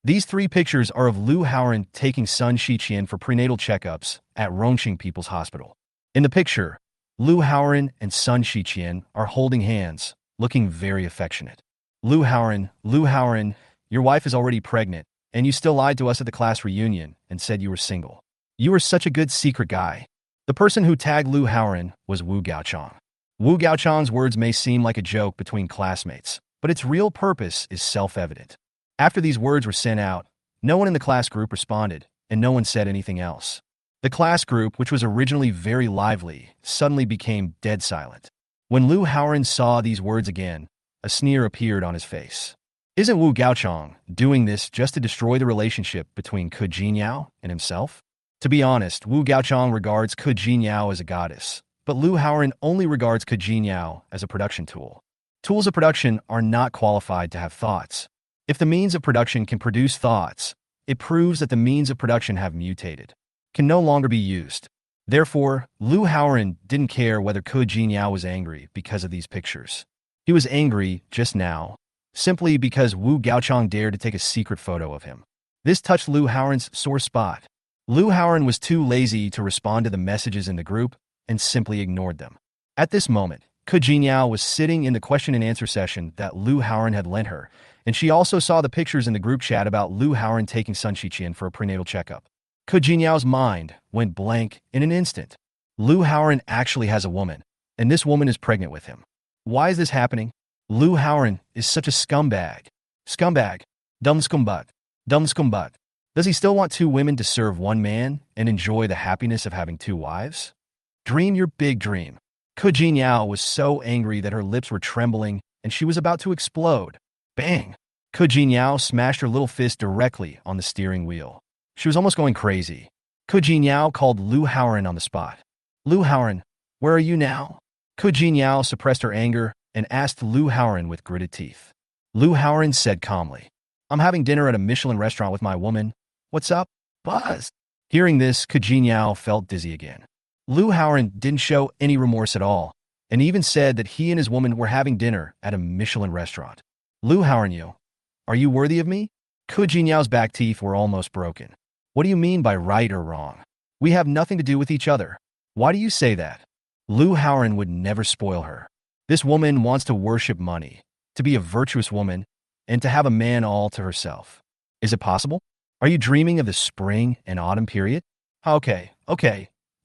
S1: These 3 pictures are of Lu Haoran taking Sun Shiqian for prenatal checkups at Rongqing People's Hospital. In the picture, Lu Haoran and Sun Shiqian are holding hands, looking very affectionate. Lu Haoran, your wife is already pregnant, and you still lied to us at the class reunion and said you were single. You were such a good secret guy. The person who tagged Lu Haoran was Wu Gaochang. Wu Gaochang's words may seem like a joke between classmates, but its real purpose is self-evident. After these words were sent out, no one in the class group responded, and no one said anything else. The class group, which was originally very lively, suddenly became dead silent. When Lu Haoran saw these words again, a sneer appeared on his face. Isn't Wu Gaochang doing this just to destroy the relationship between Ke Jinyao and himself? To be honest, Wu Gaochang regards Ke Jinyao as a goddess, but Lu Haoran only regards Ke Jinyao as a production tool. Tools of production are not qualified to have thoughts. If the means of production can produce thoughts, it proves that the means of production have mutated, can no longer be used. Therefore, Lu Haoran didn't care whether Ke Jinyao was angry because of these pictures. He was angry just now, simply because Wu Gaochang dared to take a secret photo of him. This touched Lu Haoran's sore spot. Lu Haoran was too lazy to respond to the messages in the group and simply ignored them. At this moment, Ke Jinyao was sitting in the question and answer session that Lu Haoran had lent her, and she also saw the pictures in the group chat about Lu Haoran taking Sun Shiqian for a prenatal checkup. Ke Jinyao's mind went blank in an instant. Lu Haoran actually has a woman, and this woman is pregnant with him. Why is this happening? Lu Haoran is such a scumbag. Scumbag. Dumb scumbag. Does he still want 2 women to serve 1 man and enjoy the happiness of having 2 wives? Dream your big dream. Ke Jinyao was so angry that her lips were trembling and she was about to explode. Bang! Ke Jinyao smashed her little fist directly on the steering wheel. She was almost going crazy. Ke Jinyao called Lu Haoran on the spot. Lu Haoran, where are you now? Ke Jinyao suppressed her anger and asked Lu Haoran with gritted teeth. Lu Haoran said calmly, I'm having dinner at a Michelin restaurant with my woman. What's up, Buzz? Hearing this, Ke Jinyao felt dizzy again. Lu Haoran didn't show any remorse at all, and even said that he and his woman were having dinner at a Michelin restaurant. Lu Haoran, are you worthy of me? Ke Jinyao's back teeth were almost broken. What do you mean by right or wrong? We have nothing to do with each other. Why do you say that? Lu Haoran would never spoil her. This woman wants to worship money, to be a virtuous woman, and to have a man all to herself. Is it possible? Are you dreaming of the spring and autumn period? Okay.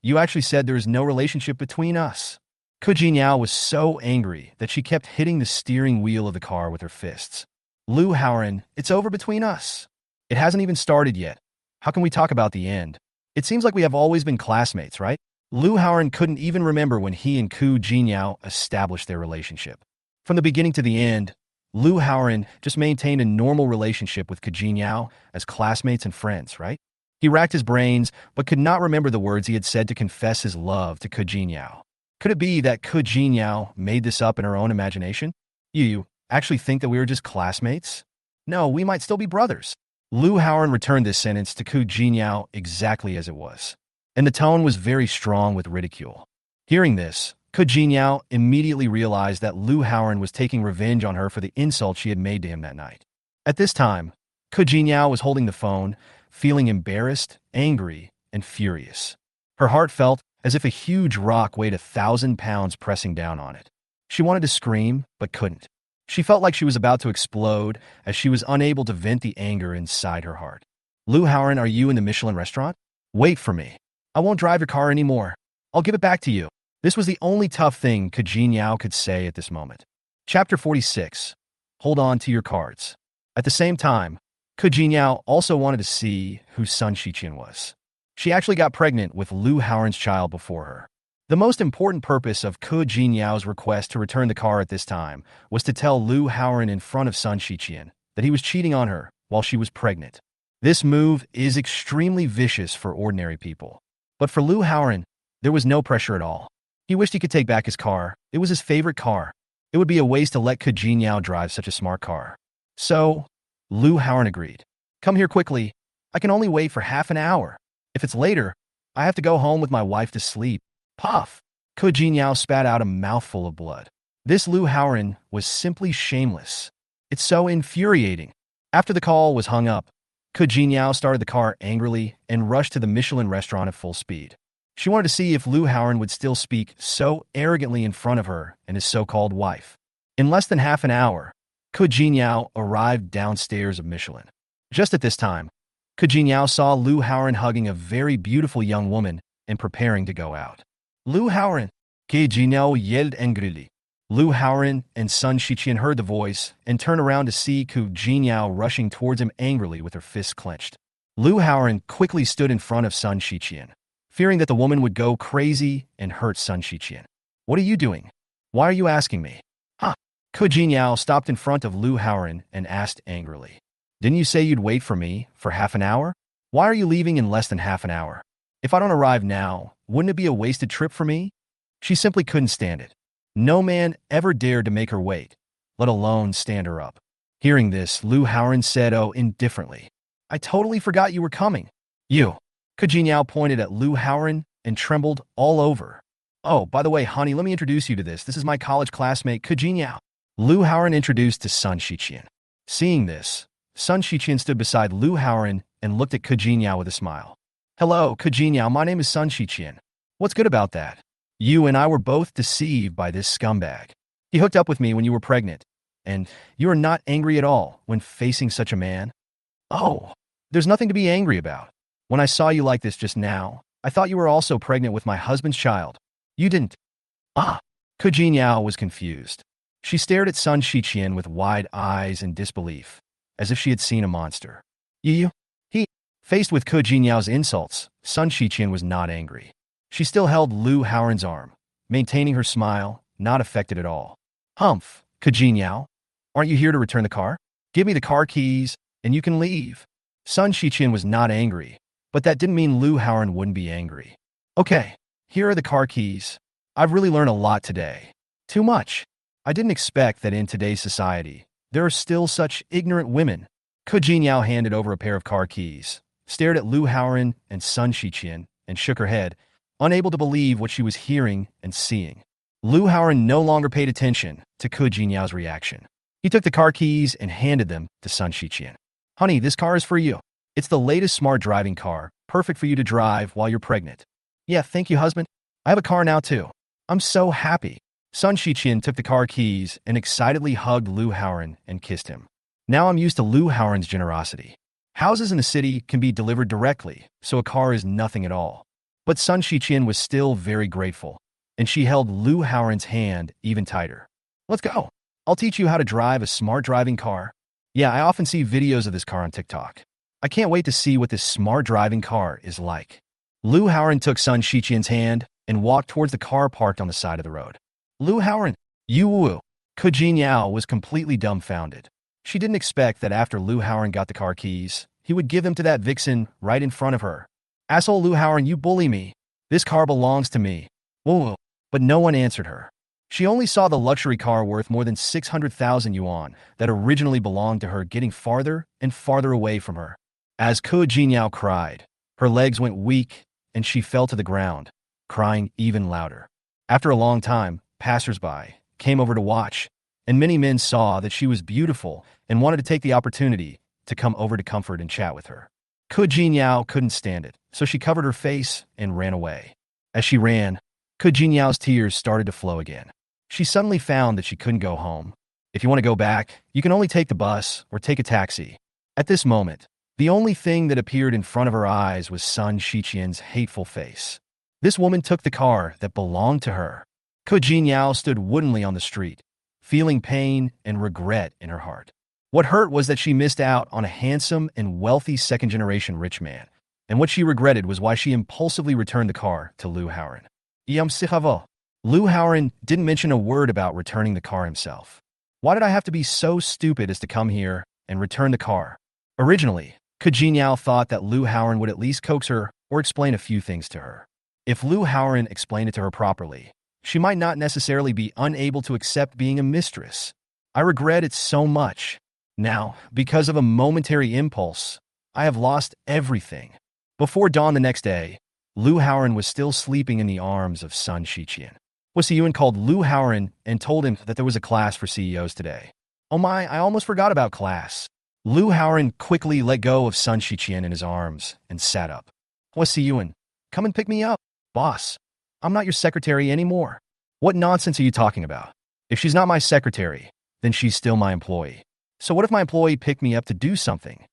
S1: You actually said there is no relationship between us. Ke Jinyao was so angry that she kept hitting the steering wheel of the car with her fists. Lu Haoran, it's over between us. It hasn't even started yet. How can we talk about the end? It seems like we have always been classmates, right? Lu Haoran couldn't even remember when he and Ke Jinyao established their relationship. From the beginning to the end, Lu Haoran just maintained a normal relationship with Ke Jinyao as classmates and friends, right? He racked his brains, but could not remember the words he had said to confess his love to Ke Jinyao. Could it be that Ke Jinyao made this up in her own imagination? You actually think that we were just classmates? No, we might still be brothers. Lu Haoran returned this sentence to Ke Jinyao exactly as it was, and the tone was very strong with ridicule. Hearing this, Ke Jinyao immediately realized that Lu Haoran was taking revenge on her for the insult she had made to him that night. At this time, Ke Jinyao was holding the phone, feeling embarrassed, angry, and furious. Her heart felt as if a huge rock weighed 1,000 pounds pressing down on it. She wanted to scream, but couldn't. She felt like she was about to explode as she was unable to vent the anger inside her heart. Lu Haoran, are you in the Michelin restaurant? Wait for me. I won't drive your car anymore. I'll give it back to you. This was the only tough thing Ke Jinyao could say at this moment. Chapter 46. Hold on to your cards. At the same time, Ke Jinyao also wanted to see who Sun Shiqian was. She actually got pregnant with Lu Haoran's child before her. The most important purpose of Ke Jinyao's request to return the car at this time was to tell Lu Haoran in front of Sun Shiqian that he was cheating on her while she was pregnant. This move is extremely vicious for ordinary people. But for Lu Haoran, there was no pressure at all. He wished he could take back his car. It was his favorite car. It would be a waste to let Ke Jinyao drive such a smart car. So, Lu Haoran agreed. Come here quickly. I can only wait for half an hour. If it's later, I have to go home with my wife to sleep. Puff! Ke Jinyao spat out a mouthful of blood. This Lu Haoran was simply shameless. It's so infuriating. After the call was hung up, Ke Jinyao started the car angrily and rushed to the Michelin restaurant at full speed. She wanted to see if Lu Haoran would still speak so arrogantly in front of her and his so-called wife. In less than half an hour, Ke Jinyao arrived downstairs of Michelin. Just at this time, Ke Jinyao saw Lu Haoran hugging a very beautiful young woman and preparing to go out. Lu Haoran! Ke Jinyao yelled angrily. Lu Haoran and Sun Shiqian heard the voice and turned around to see Ke Jinyao rushing towards him angrily with her fists clenched. Lu Haoran quickly stood in front of Sun Shiqian, fearing that the woman would go crazy and hurt Sun Shiqian. What are you doing? Why are you asking me? Huh? Ke Jinyao stopped in front of Lu Haoran and asked angrily. Didn't you say you'd wait for me for half an hour? Why are you leaving in less than half an hour? If I don't arrive now, wouldn't it be a wasted trip for me? She simply couldn't stand it. No man ever dared to make her wait, let alone stand her up. Hearing this, Lu Haoran said, "Oh," indifferently. I totally forgot you were coming. You. Ke Jinyao pointed at Lu Haoran and trembled all over. Oh, by the way, honey, let me introduce you to this. This is my college classmate, Ke Jinyao. Lu Haoran introduced to Sun Shiqian. Seeing this, Sun Shiqian stood beside Lu Haoran and looked at Ke Jinyao with a smile. Hello, Ke Jinyao, my name is Sun Shiqian. What's good about that? You and I were both deceived by this scumbag. He hooked up with me when you were pregnant, and you are not angry at all when facing such a man? Oh, there's nothing to be angry about. When I saw you like this just now, I thought you were also pregnant with my husband's child. You didn't. Ah, Ke Jinyao was confused. She stared at Sun Shiqian with wide eyes in disbelief, as if she had seen a monster. You? He? Faced with Ke Jinyao's insults, Sun Shiqian was not angry. She still held Lu Haoran's arm, maintaining her smile, not affected at all. Humph, Ke Jinyao, aren't you here to return the car? Give me the car keys, and you can leave. Sun Shiqian was not angry, but that didn't mean Lu Haoran wouldn't be angry. Okay, here are the car keys. I've really learned a lot today. Too much. I didn't expect that in today's society, there are still such ignorant women. Ke Jinyao handed over a pair of car keys, stared at Lu Haoran and Sun Shiqian, and shook her head, unable to believe what she was hearing and seeing. Lu Haoran no longer paid attention to Ke Jinyao's reaction. He took the car keys and handed them to Sun Shiqian. Honey, this car is for you. It's the latest smart driving car, perfect for you to drive while you're pregnant. Yeah, thank you, husband. I have a car now, too. I'm so happy. Sun Shiqian took the car keys and excitedly hugged Lu Haoran and kissed him. Now I'm used to Lu Haoran's generosity. Houses in the city can be delivered directly, so a car is nothing at all. But Sun Shiqian was still very grateful, and she held Lu Haoran's hand even tighter. Let's go. I'll teach you how to drive a smart driving car. Yeah, I often see videos of this car on TikTok. I can't wait to see what this smart driving car is like. Lu Haoran took Sun Shiqian's hand and walked towards the car parked on the side of the road. Lu Haoran, you woo. Ke Jinyao was completely dumbfounded. She didn't expect that after Lu Haoran got the car keys, he would give them to that vixen right in front of her. Asshole Lu Haoran, you bully me. This car belongs to me. Woo. but no one answered her. She only saw the luxury car worth more than 600,000 yuan that originally belonged to her getting farther and farther away from her. As Ke Jinyao cried, her legs went weak and she fell to the ground, crying even louder. After a long time, passers-by came over to watch, and many men saw that she was beautiful and wanted to take the opportunity to come over to comfort and chat with her. Ke Jinyao couldn't stand it, so she covered her face and ran away. As she ran, Ke Jinyao's tears started to flow again. She suddenly found that she couldn't go home. If you want to go back, you can only take the bus or take a taxi. At this moment, the only thing that appeared in front of her eyes was Sun Shiqian's hateful face. This woman took the car that belonged to her. Ke Jinyao stood woodenly on the street, feeling pain and regret in her heart. What hurt was that she missed out on a handsome and wealthy second-generation rich man, and what she regretted was why she impulsively returned the car to Liu Haoran. Liu Haoran didn't mention a word about returning the car himself. Why did I have to be so stupid as to come here and return the car? Originally, Ke Jinyao thought that Liu Haoran would at least coax her or explain a few things to her. If Liu Haoran explained it to her properly, she might not necessarily be unable to accept being a mistress. I regret it so much. Now, because of a momentary impulse, I have lost everything. Before dawn the next day, Liu Haoran was still sleeping in the arms of Sun Shiqian. Huasiyuan called Liu Haoran and told him that there was a class for CEOs today. Oh my, I almost forgot about class. Liu Haoran quickly let go of Sun Shiqian in his arms and sat up. Huasiyuan, come and pick me up. Boss, I'm not your secretary anymore. What nonsense are you talking about? If she's not my secretary, then she's still my employee. So what if my employee picked me up to do something?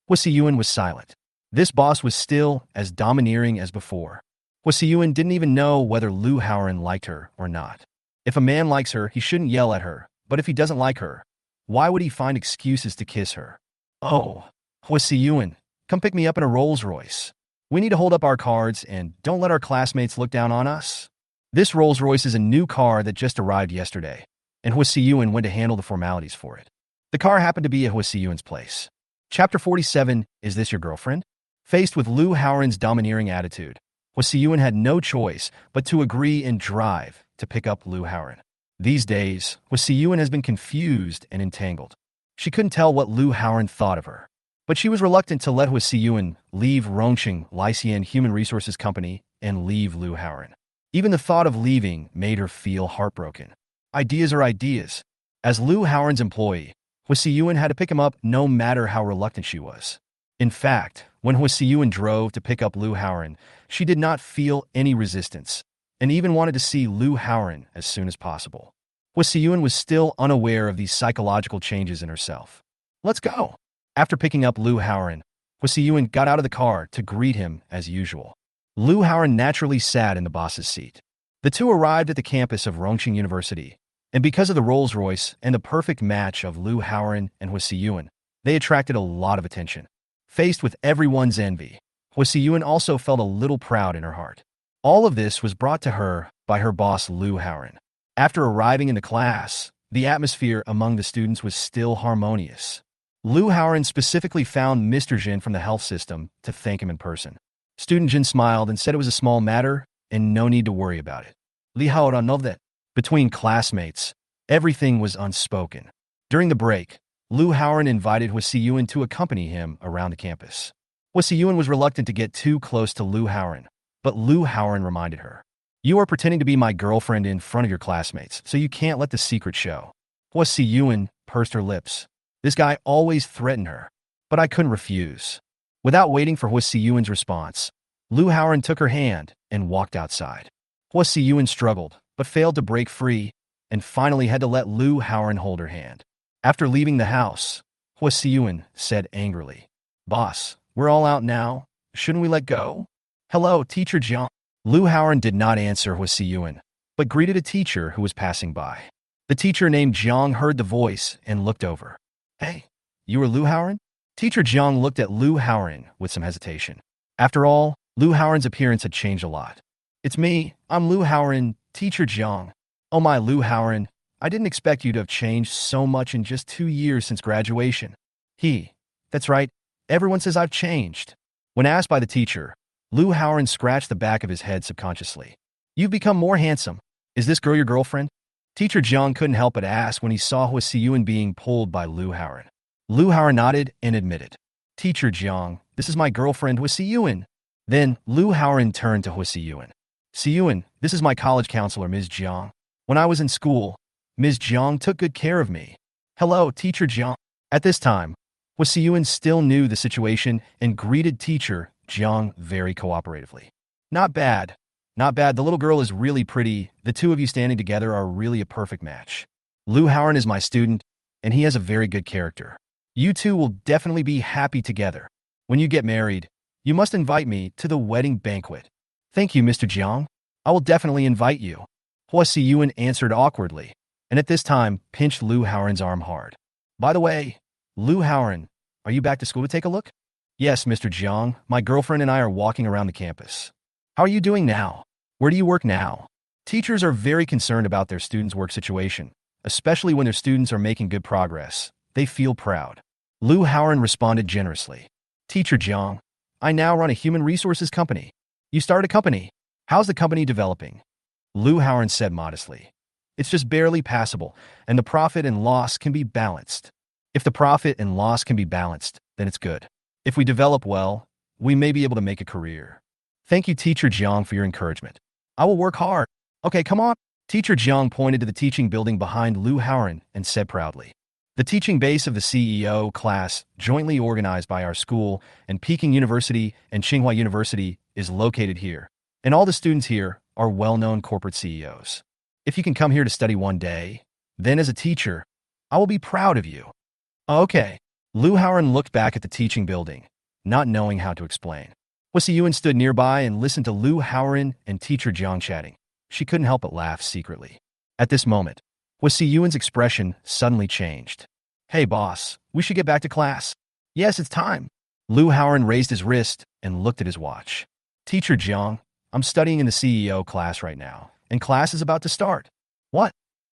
S1: Huasiyuan was silent. This boss was still as domineering as before. Huasiyuan didn't even know whether Liu Haoran liked her or not. If a man likes her, he shouldn't yell at her, but if he doesn't like her, why would he find excuses to kiss her? Oh, Huasiyuan, come pick me up in a Rolls-Royce. We need to hold up our cards and don't let our classmates look down on us. This Rolls-Royce is a new car that just arrived yesterday, and Huasiyuan went to handle the formalities for it. The car happened to be at Huasiyuan's place. Chapter 47, Is This Your Girlfriend? Faced with Liu Haoran's domineering attitude, Huasiyuan had no choice but to agree and drive to pick up Liu Haoran. These days, Huasiyuan has been confused and entangled. She couldn't tell what Liu Haoran thought of her, but she was reluctant to let Huasiyuan leave Rongqing Lycean Human Resources Company and leave Liu Haoran. Even the thought of leaving made her feel heartbroken. Ideas are ideas. As Liu Haoran's employee, Huasiyuan had to pick him up no matter how reluctant she was. In fact, when Huasiyuan drove to pick up Liu Haoran, she did not feel any resistance, and even wanted to see Liu Haoran as soon as possible. Huasiyuan was still unaware of these psychological changes in herself. Let's go. After picking up Liu Haoran, Huasiyuan got out of the car to greet him as usual. Liu Haoran naturally sat in the boss's seat. The two arrived at the campus of Rongqing University, and because of the Rolls-Royce and the perfect match of Liu Haoran and Huasiyuan, they attracted a lot of attention. Faced with everyone's envy, Huasiyuan also felt a little proud in her heart. All of this was brought to her by her boss Liu Haoran. After arriving in the class, the atmosphere among the students was still harmonious. Liu Haoran specifically found Mr. Jin from the health system to thank him in person. Student Jin smiled and said it was a small matter and no need to worry about it. Li Haoran know that. Between classmates, everything was unspoken. During the break, Liu Haoran invited Huasiyuan to accompany him around the campus. Huasiyuan was reluctant to get too close to Liu Haoran, but Liu Haoran reminded her, "You are pretending to be my girlfriend in front of your classmates, so you can't let the secret show." Huasiyuan pursed her lips. This guy always threatened her, but I couldn't refuse. Without waiting for Huasiyuan's response, Liu Haoran took her hand and walked outside. Huasiyuan struggled, but failed to break free, and finally had to let Liu Haoran hold her hand. After leaving the house, Huasiyuan said angrily, "Boss, we're all out now. Shouldn't we let go?" "Hello, Teacher Jiang." Liu Haoran did not answer Huasiyuan, but greeted a teacher who was passing by. The teacher named Jiang heard the voice and looked over. "Hey, you are Liu Haoran?" Teacher Jiang looked at Liu Haoran with some hesitation. After all, Liu Haoran's appearance had changed a lot. "It's me. I'm Liu Haoran, Teacher Jiang." "Oh my, Liu Haoran, I didn't expect you to have changed so much in just 2 years since graduation." That's right, everyone says I've changed." When asked by the teacher, Liu Haoran scratched the back of his head subconsciously. You've become more handsome. Is this girl your girlfriend? Teacher Jiang couldn't help but ask when he saw Hua Siyuan being pulled by Lu Haoran. Lu Haoran nodded and admitted, Teacher Jiang, this is my girlfriend Hua Siyuan. Then Lu Haoran turned to Hua Siyuan. Siyuan, this is my college counselor, Ms. Jiang. When I was in school, Ms. Jiang took good care of me. Hello, Teacher Jiang. At this time, Hua Siyuan still knew the situation and greeted Teacher Jiang very cooperatively. Not bad. Not bad. The little girl is really pretty. The two of you standing together are really a perfect match. Lu Haoran is my student, and he has a very good character. You two will definitely be happy together. When you get married, you must invite me to the wedding banquet. Thank you, Mr. Jiang. I will definitely invite you. Hua Siyuan answered awkwardly, and at this time pinched Lu Haoran's arm hard. By the way, Lu Haoran, are you back to school to take a look? Yes, Mr. Jiang. My girlfriend and I are walking around the campus. How are you doing now? Where do you work now? Teachers are very concerned about their students' work situation, especially when their students are making good progress. They feel proud. Lu Haoran responded generously. Teacher Jiang, I now run a human resources company. You started a company. How's the company developing? Lu Haoran said modestly. It's just barely passable, and the profit and loss can be balanced. If the profit and loss can be balanced, then it's good. If we develop well, we may be able to make a career. Thank you, Teacher Jiang, for your encouragement. I will work hard. Okay, come on. Teacher Jiang pointed to the teaching building behind Lu Haoran and said proudly. The teaching base of the CEO class, jointly organized by our school and Peking University and Tsinghua University, is located here. And all the students here are well-known corporate CEOs. If you can come here to study one day, then as a teacher, I will be proud of you. Okay. Lu Haoran looked back at the teaching building, not knowing how to explain. Hua Siyuan stood nearby and listened to Lu Haoran and Teacher Jiang chatting. She couldn't help but laugh secretly. At this moment, Hua Siyuan's expression suddenly changed. Hey boss, we should get back to class. Yes, it's time. Lu Haoran raised his wrist and looked at his watch. Teacher Jiang, I'm studying in the CEO class right now, and class is about to start. What?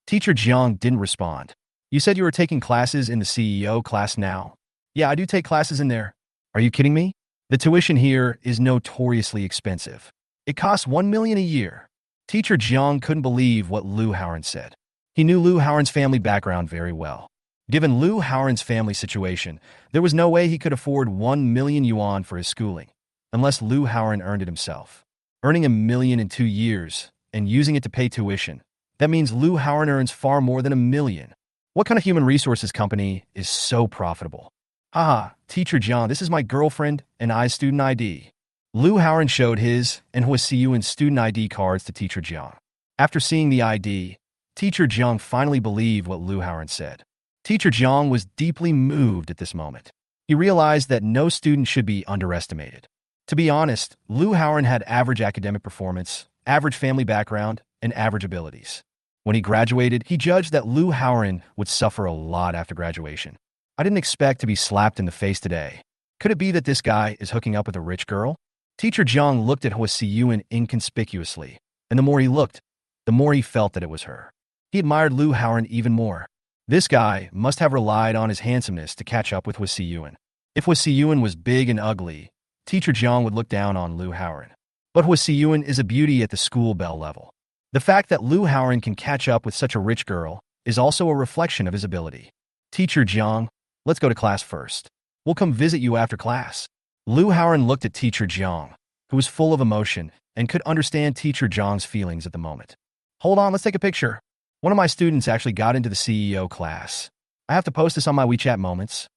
S1: Teacher Jiang didn't respond. You said you were taking classes in the CEO class now. Yeah, I do take classes in there. Are you kidding me? The tuition here is notoriously expensive. It costs 1 million a year. Teacher Jiang couldn't believe what Lu Haoran said. He knew Lu Haoran's family background very well. Given Lu Haoran's family situation, there was no way he could afford 1 million yuan for his schooling, unless Lu Haoran earned it himself. Earning 1 million in 2 years and using it to pay tuition, that means Lu Haoran earns far more than 1 million. What kind of human resources company is so profitable? Haha, Teacher Jiang, this is my girlfriend and I's student ID. Lu Haoran showed his and Hua Siyuan's student ID cards to Teacher Jiang. After seeing the ID, Teacher Jiang finally believed what Lu Haoran said. Teacher Jiang was deeply moved at this moment. He realized that no student should be underestimated. To be honest, Lu Haoran had average academic performance, average family background, and average abilities. When he graduated, he judged that Lu Haoran would suffer a lot after graduation. I didn't expect to be slapped in the face today. Could it be that this guy is hooking up with a rich girl? Teacher Jiang looked at Hua Siyuan inconspicuously, and the more he looked, the more he felt that it was her. He admired Lu Haoran even more. This guy must have relied on his handsomeness to catch up with Hua Siyuan. If Hua Siyuan was big and ugly, Teacher Jiang would look down on Lu Haoran. But Hua Siyuan is a beauty at the school bell level. The fact that Lu Haoran can catch up with such a rich girl is also a reflection of his ability. Teacher Jiang, let's go to class first. We'll come visit you after class. Lu Haoran looked at Teacher Jiang, who was full of emotion and could understand Teacher Jiang's feelings at the moment. Hold on, let's take a picture. One of my students actually got into the CEO class. I have to post this on my WeChat moments.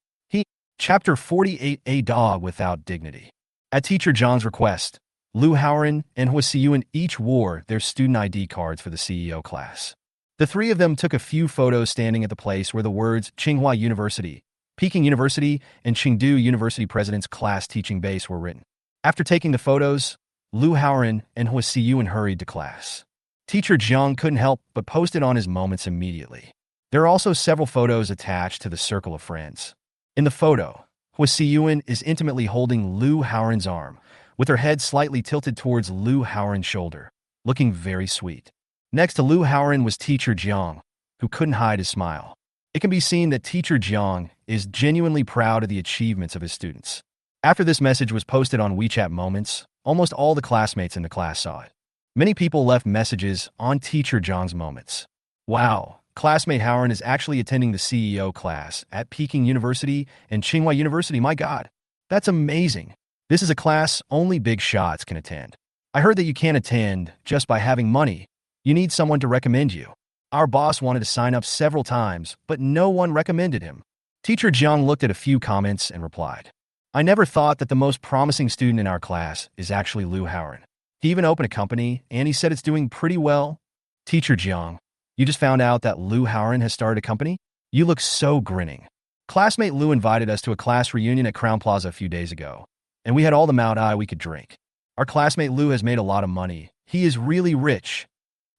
S1: Chapter 48, A Dog Without Dignity. At Teacher Jiang's request, Lu Haoran and Hua Siyuan each wore their student ID cards for the CEO class. The three of them took a few photos standing at the place where the words Tsinghua University, Peking University, and Chengdu University President's class teaching base were written. After taking the photos, Lu Haoran and Hua Siyuan hurried to class. Teacher Jiang couldn't help but post it on his moments immediately. There are also several photos attached to the circle of friends. In the photo, Hua Siyuan is intimately holding Lu Haoran's arm, with her head slightly tilted towards Lu Haoran's shoulder, looking very sweet. Next to Lu Haoran was Teacher Jiang, who couldn't hide his smile. It can be seen that Teacher Jiang is genuinely proud of the achievements of his students. After this message was posted on WeChat Moments, almost all the classmates in the class saw it. Many people left messages on teacher Zhang's moments. Wow, classmate Howard is actually attending the CEO class at Peking University and Tsinghua University. My God, that's amazing. This is a class only big shots can attend. I heard that you can't attend just by having money. You need someone to recommend you. Our boss wanted to sign up several times, but no one recommended him. Teacher Jiang looked at a few comments and replied, I never thought that the most promising student in our class is actually Lu Howard. He even opened a company, and he said it's doing pretty well. Teacher Jiang, you just found out that Lu Howard has started a company? You look so grinning. Classmate Lu invited us to a class reunion at Crown Plaza a few days ago, and we had all the Mount Ai we could drink. Our classmate Lu has made a lot of money. He is really rich.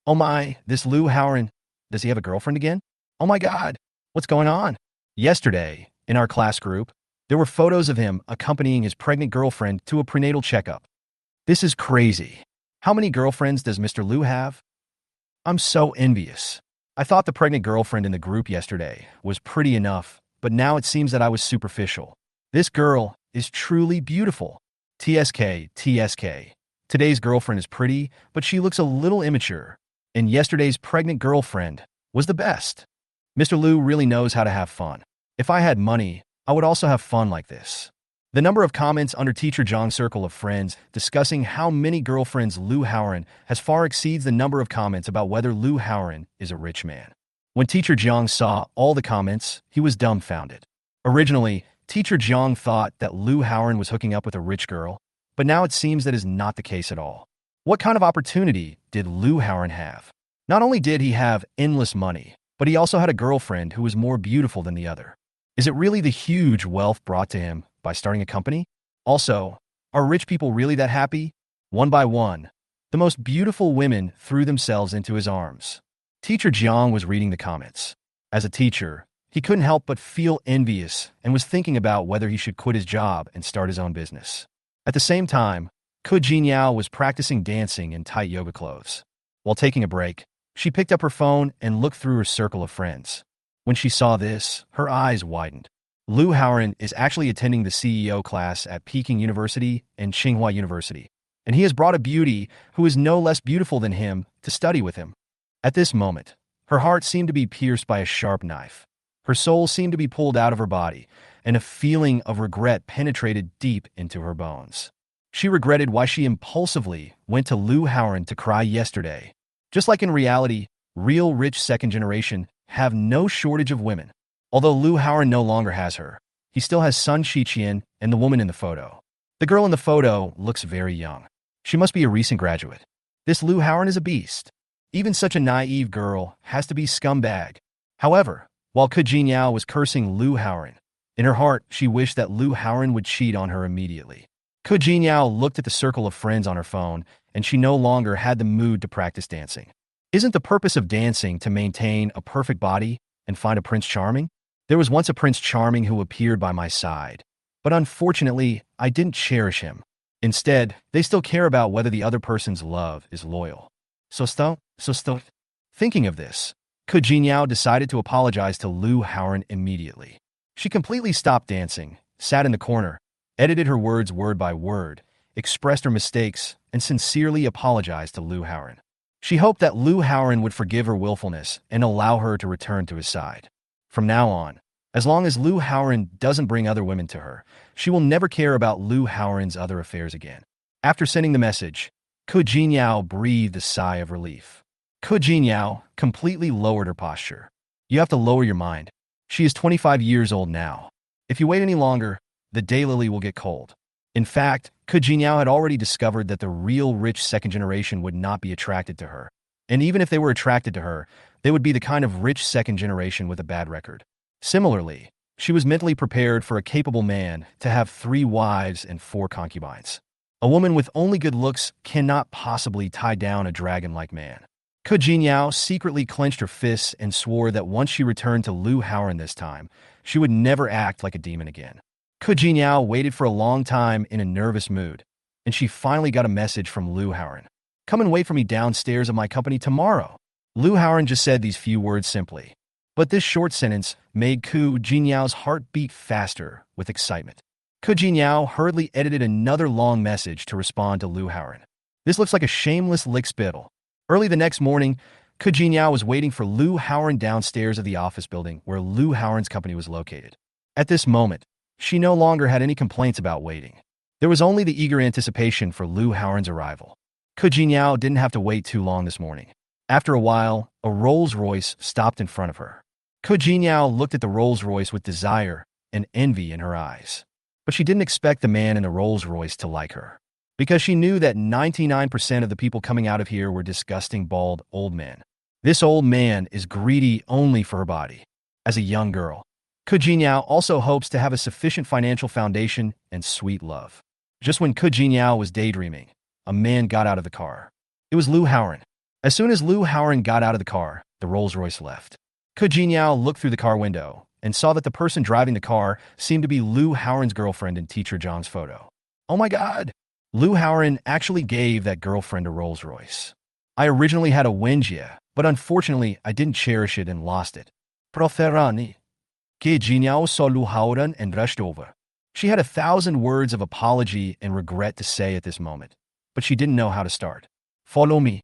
S1: Oh my, this Lu Howard, does he have a girlfriend again? Oh my God, what's going on? Yesterday, in our class group, there were photos of him accompanying his pregnant girlfriend to a prenatal checkup. This is crazy. How many girlfriends does Mr. Lu have? I'm so envious. I thought the pregnant girlfriend in the group yesterday was pretty enough, but now it seems that I was superficial. This girl is truly beautiful. TSK, TSK. Today's girlfriend is pretty, but she looks a little immature. And yesterday's pregnant girlfriend was the best. Mr. Lu really knows how to have fun. If I had money, I would also have fun like this. The number of comments under Teacher Zhang's circle of friends discussing how many girlfriends Lu Howard has far exceeds the number of comments about whether Lu Howard is a rich man. When Teacher Zhang saw all the comments, he was dumbfounded. Originally, Teacher Zhang thought that Lu Howard was hooking up with a rich girl, but now it seems that is not the case at all. What kind of opportunity did Lu Howard have? Not only did he have endless money, but he also had a girlfriend who was more beautiful than the other. Is it really the huge wealth brought to him by starting a company? Also, are rich people really that happy? One by one, the most beautiful women threw themselves into his arms. Teacher Jiang was reading the comments. As a teacher, he couldn't help but feel envious and was thinking about whether he should quit his job and start his own business. At the same time, Ku Jinyao was practicing dancing in tight yoga clothes. While taking a break, she picked up her phone and looked through her circle of friends. When she saw this, her eyes widened. Lu Howard is actually attending the CEO class at Peking University and Tsinghua University, and he has brought a beauty who is no less beautiful than him to study with him. At this moment, her heart seemed to be pierced by a sharp knife. Her soul seemed to be pulled out of her body, and a feeling of regret penetrated deep into her bones. She regretted why she impulsively went to Lu Howard to cry yesterday. Just like in reality, real rich second generation have no shortage of women. Although Lu Howard no longer has her, he still has Sun Shiqian and the woman in the photo. The girl in the photo looks very young. She must be a recent graduate. This Lu Howard is a beast. Even such a naive girl has to be scumbag. However, while Ku Jinyao was cursing Lu Howard, in her heart she wished that Lu Howard would cheat on her immediately. Ku Jinyao looked at the circle of friends on her phone, and she no longer had the mood to practice dancing. Isn't the purpose of dancing to maintain a perfect body and find a Prince Charming? There was once a Prince Charming who appeared by my side, but unfortunately, I didn't cherish him. Instead, they still care about whether the other person's love is loyal. So still. Thinking of this, Ku Jinyao decided to apologize to Lu Howard immediately. She completely stopped dancing, sat in the corner, edited her words word by word, expressed her mistakes, and sincerely apologized to Lu Howard. She hoped that Lu Howard would forgive her willfulness and allow her to return to his side. From now on, as long as Lu Howard doesn't bring other women to her, she will never care about Lu Howard's other affairs again. After sending the message, Ku Jinyao breathed a sigh of relief. Ku Jinyao completely lowered her posture. You have to lower your mind. She is 25 years old now. If you wait any longer, the daylily will get cold. In fact, Ku Jinyao had already discovered that the real rich second generation would not be attracted to her. And even if they were attracted to her, they would be the kind of rich second generation with a bad record. Similarly, she was mentally prepared for a capable man to have 3 wives and 4 concubines. A woman with only good looks cannot possibly tie down a dragon-like man. Ku Jinyao secretly clenched her fists and swore that once she returned to Lu Howard this time, she would never act like a demon again. Ku Jinyao waited for a long time in a nervous mood, and she finally got a message from Lu Howard. Come and wait for me downstairs at my company tomorrow. Lu Howard just said these few words simply, but this short sentence made Ku Jinyao's heart beat faster with excitement. Ku Jinyao hurriedly edited another long message to respond to Lu Howard. This looks like a shameless lickspittle. Early the next morning, Ke Jinyao was waiting for Lu Haoren downstairs of the office building where Lu Haoren's company was located. At this moment, she no longer had any complaints about waiting. There was only the eager anticipation for Lu Haoren's arrival. Ke Jinyao didn't have to wait too long this morning. After a while, a Rolls-Royce stopped in front of her. Ke Jinyao looked at the Rolls-Royce with desire and envy in her eyes. But she didn't expect the man in the Rolls-Royce to like her, because she knew that 99% of the people coming out of here were disgusting, bald, old men. This old man is greedy only for her body. As a young girl, Ke Jinyao also hopes to have a sufficient financial foundation and sweet love. Just when Ke Jinyao was daydreaming, a man got out of the car. It was Lu Haoren. As soon as Lu Haoren got out of the car, the Rolls-Royce left. Ke Jinyao looked through the car window and saw that the person driving the car seemed to be Lu Haoren's girlfriend in teacher John's photo. Oh my God! Lu Haoren actually gave that girlfriend a Rolls-Royce. I originally had a Wenjia, but unfortunately I didn't cherish it and lost it. Proferani. Ke Jinyao saw Lu Haoren and rushed over. She had 1,000 words of apology and regret to say at this moment, but she didn't know how to start. Follow me.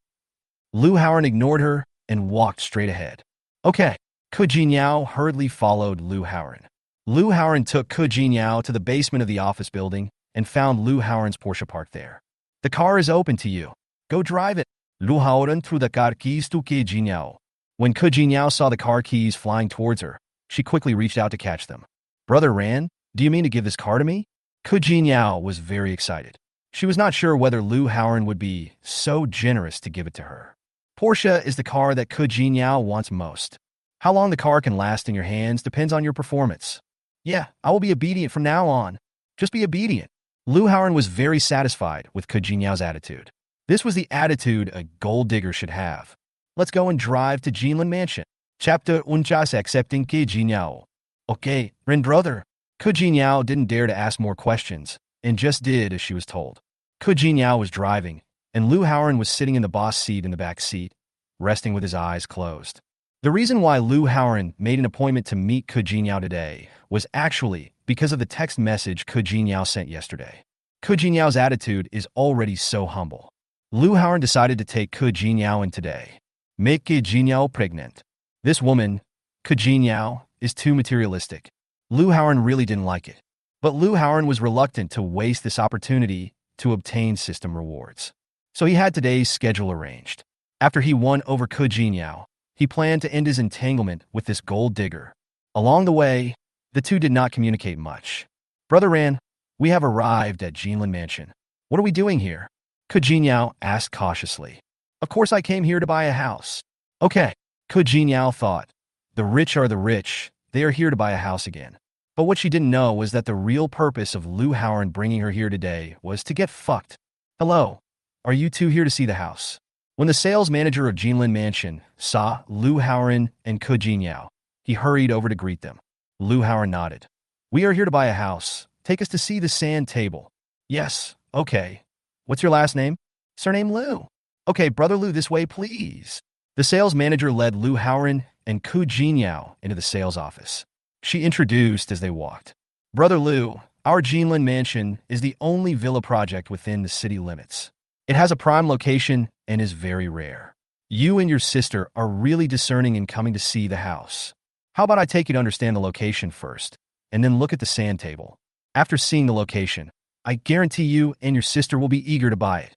S1: Lu Haoren ignored her and walked straight ahead. Okay. Ke Jinyao hurriedly followed Lu Haoren. Lu Haoren took Ke Jinyao to the basement of the office building and found Lu Haoren's Porsche parked there. The car is open to you. Go drive it. Lu Haoren threw the car keys to Ke Jinyao. When Ke Jinyao saw the car keys flying towards her, she quickly reached out to catch them. Brother Ran, do you mean to give this car to me? Ke Jinyao was very excited. She was not sure whether Lu Haoren would be so generous to give it to her. Porsche is the car that Ke Jinyao wants most. How long the car can last in your hands depends on your performance. Yeah, I will be obedient from now on. Just be obedient. Lu Haoren was very satisfied with Ke Jinyao's attitude. This was the attitude a gold digger should have. Let's go and drive to Jinlin Mansion. Chapter 1 accepting Ke Jinyao. Okay, Ren brother. Ke Jinyao didn't dare to ask more questions and just did as she was told. Ke Jinyao was driving, and Lu Haoren was sitting in the boss seat in the back seat, resting with his eyes closed. The reason why Lu Haoren made an appointment to meet Ke Jinyao today was actually because of the text message Ke Jinyao sent yesterday. Ke Jinyao's attitude is already so humble. Lu Haoren decided to take Ke Jinyao in today. Make Ke Jinyao pregnant. This woman, Ke Jinyao, is too materialistic. Lu Haoren really didn't like it. But Lu Haoren was reluctant to waste this opportunity to obtain system rewards. So he had today's schedule arranged. After he won over Ke Jinyao, he planned to end his entanglement with this gold digger. Along the way, the two did not communicate much. Brother Ran, we have arrived at Jinlin Mansion. What are we doing here? Ke Jinyao asked cautiously. Of course I came here to buy a house. Okay, Ke Jinyao thought. The rich are the rich. They are here to buy a house again. But what she didn't know was that the real purpose of Lu Haoren bringing her here today was to get fucked. Hello, are you two here to see the house? When the sales manager of Jinlin Mansion saw Lu Haoren and Ke Jinyao, he hurried over to greet them. Lu Haoren nodded. We are here to buy a house. Take us to see the sand table. Yes, okay. What's your last name? Surname Lu. Okay, Brother Lu, this way, please. The sales manager led Lu Haoren and Ke Jinyao into the sales office. She introduced as they walked. Brother Lu, our Jinlin Mansion is the only villa project within the city limits. It has a prime location and is very rare. You and your sister are really discerning in coming to see the house. How about I take you to understand the location first, and then look at the sand table. After seeing the location, I guarantee you and your sister will be eager to buy it.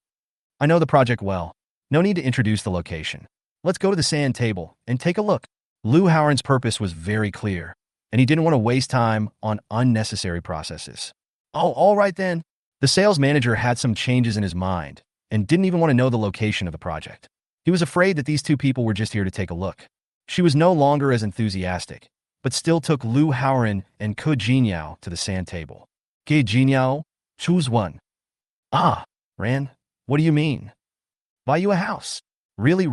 S1: I know the project well. No need to introduce the location. Let's go to the sand table and take a look. Lu Haoren's purpose was very clear, and he didn't want to waste time on unnecessary processes. Oh, all right then. The sales manager had some changes in his mind and didn't even want to know the location of the project. He was afraid that these two people were just here to take a look. She was no longer as enthusiastic, but still took Lu Haoren and Ke Jinyao to the sand table. Ke Jinyao, choose one. Ah, Ran, what do you mean? Buy you a house. Really?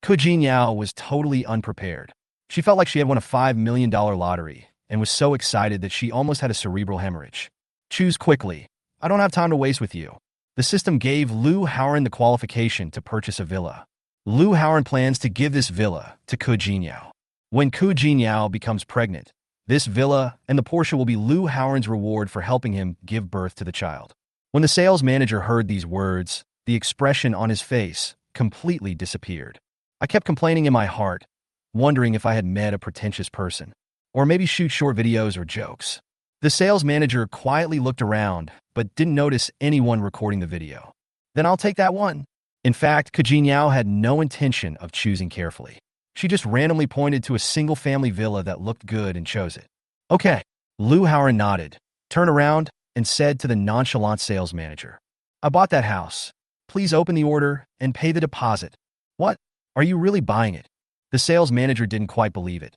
S1: Ke Jinyao was totally unprepared. She felt like she had won a $5 million lottery and was so excited that she almost had a cerebral hemorrhage. Choose quickly. I don't have time to waste with you. The system gave Lu Haoren the qualification to purchase a villa. Lu Haoren plans to give this villa to Ke Jinyao. When Ke Jinyao becomes pregnant, this villa and the Porsche will be Lu Haoren's reward for helping him give birth to the child. When the sales manager heard these words, the expression on his face completely disappeared. I kept complaining in my heart, wondering if I had met a pretentious person, or maybe shoot short videos or jokes. The sales manager quietly looked around, but didn't notice anyone recording the video. Then I'll take that one. In fact, Kajin had no intention of choosing carefully. She just randomly pointed to a single-family villa that looked good and chose it. Okay. Lu Haoran nodded, turned around, and said to the nonchalant sales manager, I bought that house. Please open the order and pay the deposit. What? Are you really buying it? The sales manager didn't quite believe it.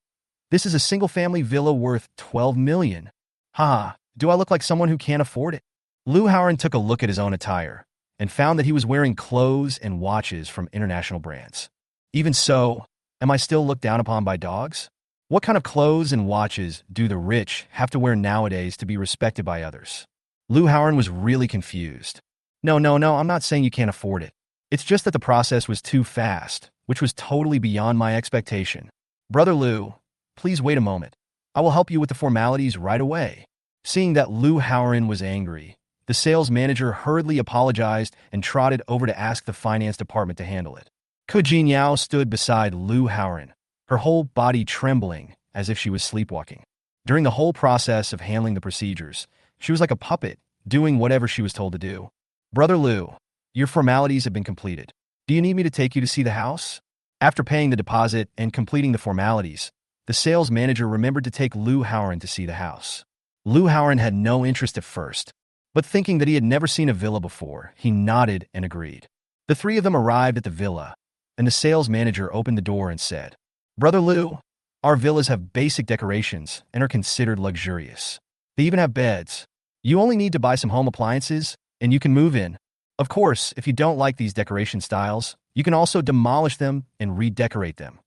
S1: This is a single-family villa worth $12 million. Ha, do I look like someone who can't afford it? Lu Haoran took a look at his own attire and found that he was wearing clothes and watches from international brands. Even so, am I still looked down upon by dogs? What kind of clothes and watches do the rich have to wear nowadays to be respected by others? Lu Haoran was really confused. No, I'm not saying you can't afford it. It's just that the process was too fast, which was totally beyond my expectation. Brother Lu, please wait a moment. I will help you with the formalities right away. Seeing that Lu Haoran was angry, the sales manager hurriedly apologized and trotted over to ask the finance department to handle it. Kujin Yao stood beside Lu Haoran, her whole body trembling as if she was sleepwalking. During the whole process of handling the procedures, she was like a puppet, doing whatever she was told to do. Brother Lu, your formalities have been completed. Do you need me to take you to see the house? After paying the deposit and completing the formalities, the sales manager remembered to take Lu Haoran to see the house. Lu Haoran had no interest at first, but thinking that he had never seen a villa before, he nodded and agreed. The three of them arrived at the villa, and the sales manager opened the door and said, Brother Lu, our villas have basic decorations and are considered luxurious. They even have beds. You only need to buy some home appliances, and you can move in. Of course, if you don't like these decoration styles, you can also demolish them and redecorate them.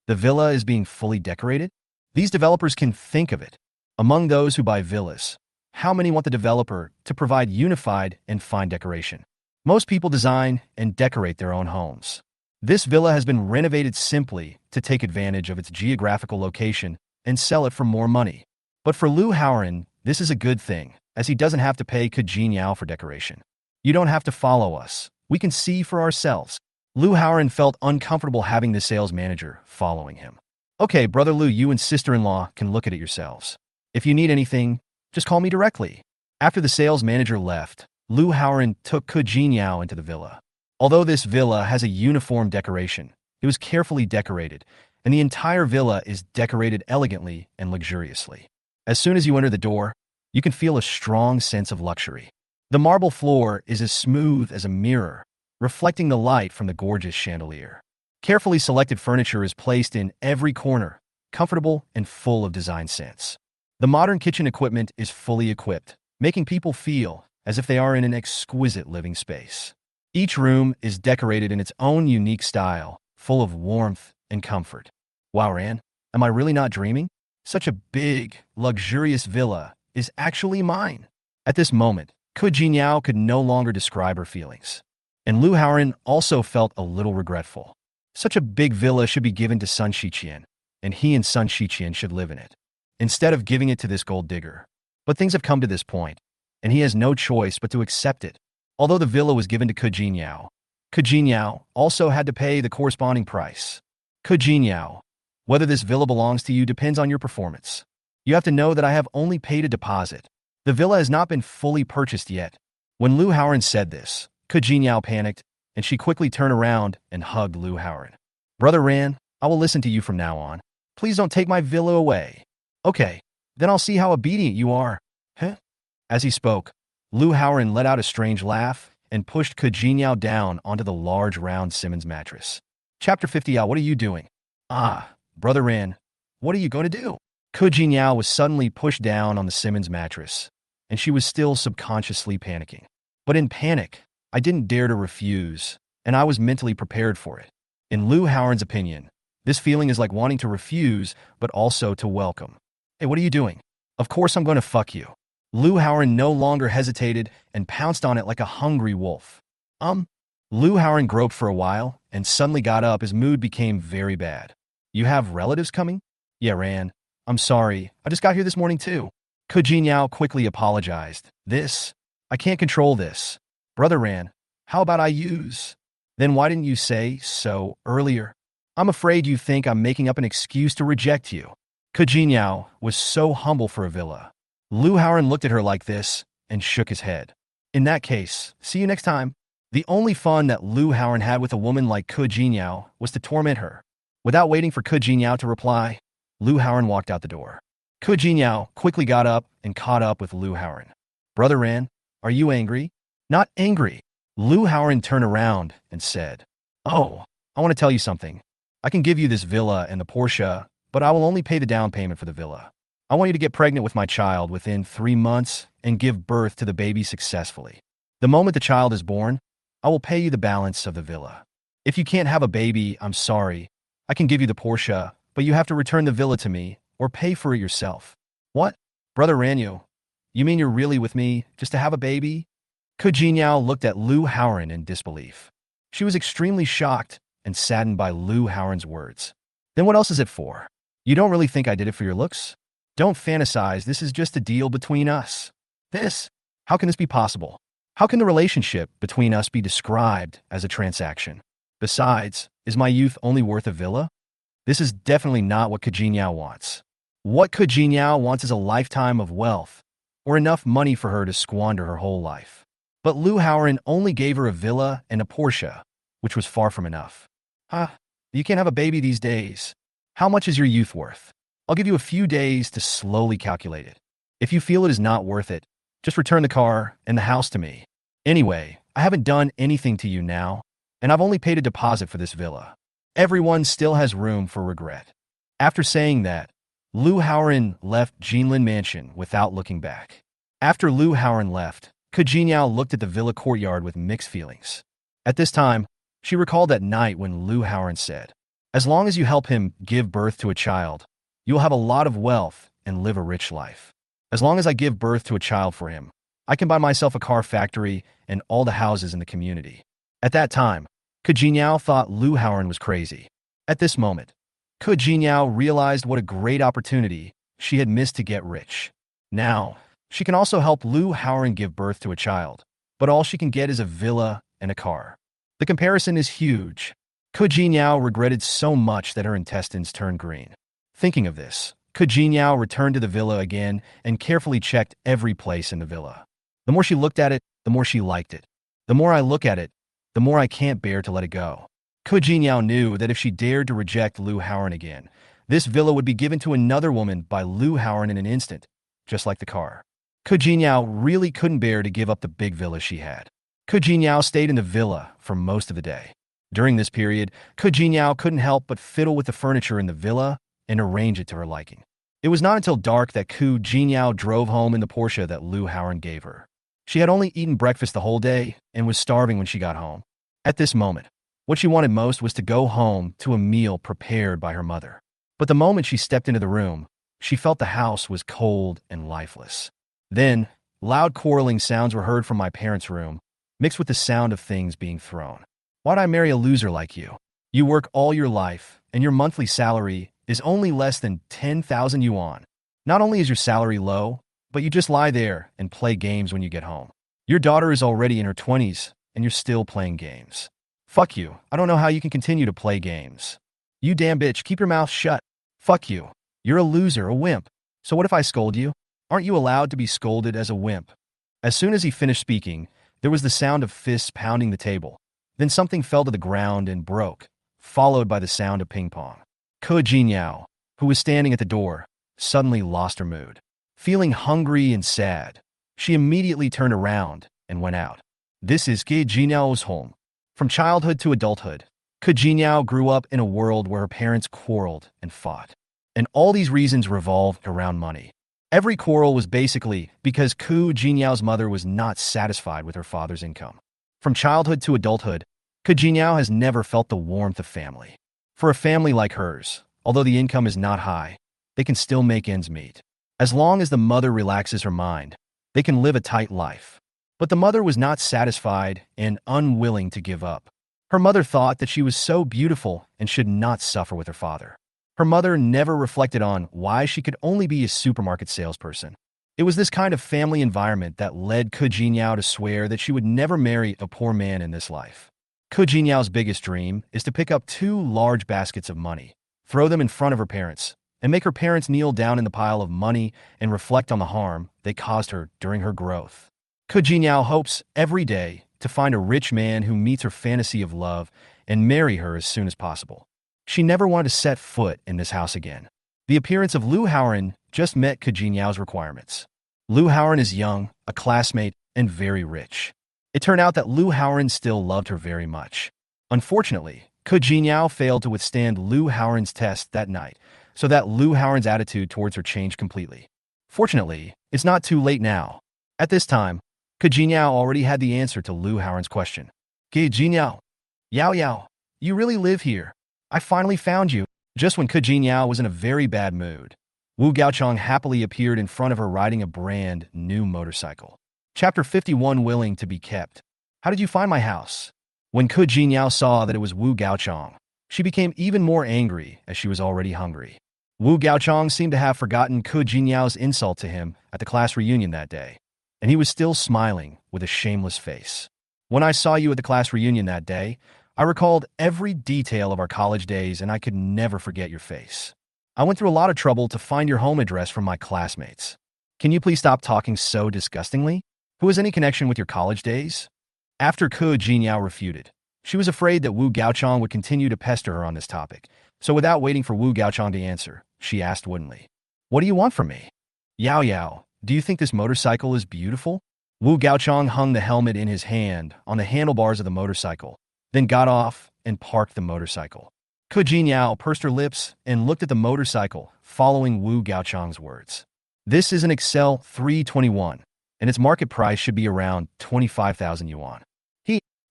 S1: The villa is being fully decorated? These developers can think of it. Among those who buy villas, how many want the developer to provide unified and fine decoration? Most people design and decorate their own homes. This villa has been renovated simply to take advantage of its geographical location and sell it for more money. But for Lu Haoran, this is a good thing, as he doesn't have to pay Kajin Yao for decoration. You don't have to follow us. We can see for ourselves. Lu Haoran felt uncomfortable having the sales manager following him. Okay, Brother Lu, you and sister-in-law can look at it yourselves. If you need anything, just call me directly. After the sales manager left, Lu Haoran took Kujin Yao into the villa. Although this villa has a uniform decoration, it was carefully decorated, and the entire villa is decorated elegantly and luxuriously. As soon as you enter the door, you can feel a strong sense of luxury. The marble floor is as smooth as a mirror, reflecting the light from the gorgeous chandelier. Carefully selected furniture is placed in every corner, comfortable and full of design sense. The modern kitchen equipment is fully equipped, making people feel as if they are in an exquisite living space. Each room is decorated in its own unique style, full of warmth and comfort. Wow, Ran, am I really not dreaming? Such a big, luxurious villa is actually mine. At this moment, Kujin Yao could no longer describe her feelings. And Lu Haoran also felt a little regretful. Such a big villa should be given to Sun Shiqian, and he and Sun Shiqian should live in it, instead of giving it to this gold digger. But things have come to this point, and he has no choice but to accept it. Although the villa was given to Kujin Yao also had to pay the corresponding price. Kujin Yao, whether this villa belongs to you depends on your performance. You have to know that I have only paid a deposit. The villa has not been fully purchased yet. When Lu Haoran said this, Kujin Yao panicked, and she quickly turned around and hugged Lu Haoran. Brother Ran, I will listen to you from now on. Please don't take my villa away. Okay, then I'll see how obedient you are. Huh? As he spoke, Lu Haoran let out a strange laugh and pushed Kujin Yao down onto the large round Simmons mattress. Chapter 50. What are you doing? Brother Ran, what are you going to do? Kujin Yao was suddenly pushed down on the Simmons mattress, and she was still subconsciously panicking. But in panic, I didn't dare to refuse, and I was mentally prepared for it. In Lu Haoran's opinion, this feeling is like wanting to refuse, but also to welcome. Hey, what are you doing? Of course I'm going to fuck you. Lu Haoran no longer hesitated and pounced on it like a hungry wolf. Lu Haoran groped for a while and suddenly got up. His mood became very bad. You have relatives coming? Yeah, Ran. I'm sorry. I just got here this morning too. Kujin Yao quickly apologized. I can't control this. Brother Ran, How about I use? Then why didn't you say so earlier? I'm afraid you think I'm making up an excuse to reject you. Kujinao was so humble for a villa. Lu Howard looked at her like this and shook his head. In that case, see you next time. The only fun that Lu Howard had with a woman like Kujinao was to torment her. Without waiting for Kujinao to reply, Lu Howard walked out the door. Kujinao quickly got up and caught up with Lu Howard. Brother Ran, are you angry? Not angry. Lu Howard turned around and said, Oh, I want to tell you something. I can give you this villa and the Porsche, but I will only pay the down payment for the villa. I want you to get pregnant with my child within 3 months and give birth to the baby successfully. The moment the child is born, I will pay you the balance of the villa. If you can't have a baby, I'm sorry. I can give you the Porsche, but you have to return the villa to me or pay for it yourself. What? Brother Ranyu, you mean you're really with me just to have a baby? Kujinao looked at Lu Howard in disbelief. She was extremely shocked and saddened by Lu Howard's words. Then what else is it for? You don't really think I did it for your looks? Don't fantasize, this is just a deal between us. This? How can this be possible? How can the relationship between us be described as a transaction? Besides, is my youth only worth a villa? This is definitely not what Kujinao wants. What Kujinao wants is a lifetime of wealth, or enough money for her to squander her whole life. But Lu Howard only gave her a villa and a Porsche, which was far from enough. You can't have a baby these days. How much is your youth worth? I'll give you a few days to slowly calculate it. If you feel it is not worth it, just return the car and the house to me. Anyway, I haven't done anything to you now, and I've only paid a deposit for this villa. Everyone still has room for regret. After saying that, Lu Howard left Jinlin Mansion without looking back. After Lu Howard left, Kujinao looked at the villa courtyard with mixed feelings. At this time, she recalled that night when Lu Howard said, As long as you help him give birth to a child, you will have a lot of wealth and live a rich life. As long as I give birth to a child for him, I can buy myself a car factory and all the houses in the community. At that time, Kujinao thought Lu Howard was crazy. At this moment, Kujinao realized what a great opportunity she had missed to get rich. Now, she can also help Lu Howard give birth to a child, but all she can get is a villa and a car. The comparison is huge. Kujinao regretted so much that her intestines turned green. Thinking of this, Kujinao returned to the villa again and carefully checked every place in the villa. The more she looked at it, the more she liked it. The more I look at it, the more I can't bear to let it go. Kujinao knew that if she dared to reject Lu Howard again, this villa would be given to another woman by Lu Howard in an instant, just like the car. Kujinao really couldn't bear to give up the big villa she had. Kujinao stayed in the villa for most of the day. During this period, Kujinao couldn't help but fiddle with the furniture in the villa and arrange it to her liking. It was not until dark that Kujinao drove home in the Porsche that Lu Howard gave her. She had only eaten breakfast the whole day and was starving when she got home. At this moment, what she wanted most was to go home to a meal prepared by her mother. But the moment she stepped into the room, she felt the house was cold and lifeless. Then, loud quarreling sounds were heard from my parents' room, mixed with the sound of things being thrown. Why'd I marry a loser like you? You work all your life, and your monthly salary is only less than 10,000 yuan. Not only is your salary low, but you just lie there and play games when you get home. Your daughter is already in her 20s, and you're still playing games. Fuck you. I don't know how you can continue to play games. You damn bitch, keep your mouth shut. Fuck you. You're a loser, a wimp. So what if I scold you? Aren't you allowed to be scolded as a wimp? As soon as he finished speaking, there was the sound of fists pounding the table. Then something fell to the ground and broke, followed by the sound of ping-pong. Kujinao, who was standing at the door, suddenly lost her mood. Feeling hungry and sad, she immediately turned around and went out. This is Kujinao's home. From childhood to adulthood, Kujinao grew up in a world where her parents quarreled and fought. And all these reasons revolved around money. Every quarrel was basically because Kujinao's mother was not satisfied with her father's income. From childhood to adulthood, Kujinao has never felt the warmth of family. For a family like hers, although the income is not high, they can still make ends meet. As long as the mother relaxes her mind, they can live a tight life. But the mother was not satisfied and unwilling to give up. Her mother thought that she was so beautiful and should not suffer with her father. Her mother never reflected on why she could only be a supermarket salesperson. It was this kind of family environment that led Ke Jinyao to swear that she would never marry a poor man in this life. Ke Jinyao's biggest dream is to pick up 2 large baskets of money, throw them in front of her parents, and make her parents kneel down in the pile of money and reflect on the harm they caused her during her growth. Ke Jinyao hopes every day to find a rich man who meets her fantasy of love and marry her as soon as possible. She never wanted to set foot in this house again. The appearance of Liu Haoran just met Ke Jinyao's requirements. Liu Haoran is young, a classmate, and very rich. It turned out that Liu Haoran still loved her very much. Unfortunately, Ke Jinyao failed to withstand Liu Haoran's test that night, so that Liu Haoran's attitude towards her changed completely. Fortunately, it's not too late now. At this time, Ke Jinyao already had the answer to Liu Haoran's question. Ke Jinyao, Yao Yao, you really live here. I finally found you. Just when Ke Jinyao was in a very bad mood, Wu Gaochang happily appeared in front of her riding a brand new motorcycle. Chapter 51, Willing to be Kept. How did you find my house? When Ke Jinyao saw that it was Wu Gaochang, she became even more angry as she was already hungry. Wu Gaochang seemed to have forgotten Ke Jinyao's insult to him at the class reunion that day, and he was still smiling with a shameless face. When I saw you at the class reunion that day, I recalled every detail of our college days and I could never forget your face. I went through a lot of trouble to find your home address from my classmates. Can you please stop talking so disgustingly? Who has any connection with your college days? After Ke Jinyao refuted, she was afraid that Wu Gaochang would continue to pester her on this topic, so without waiting for Wu Gaochang to answer, she asked woodenly, "What do you want from me?" "Yao Yao, do you think this motorcycle is beautiful?" Wu Gaochang hung the helmet in his hand on the handlebars of the motorcycle, then got off and parked the motorcycle. Ke Jinyao pursed her lips and looked at the motorcycle, following Wu Gaochang's words. This is an Excel 321, and its market price should be around 25,000 yuan.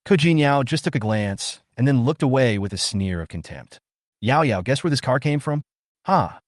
S1: Ke Jinyao just took a glance and then looked away with a sneer of contempt. "Yao Yao, guess where this car came from?" "Huh?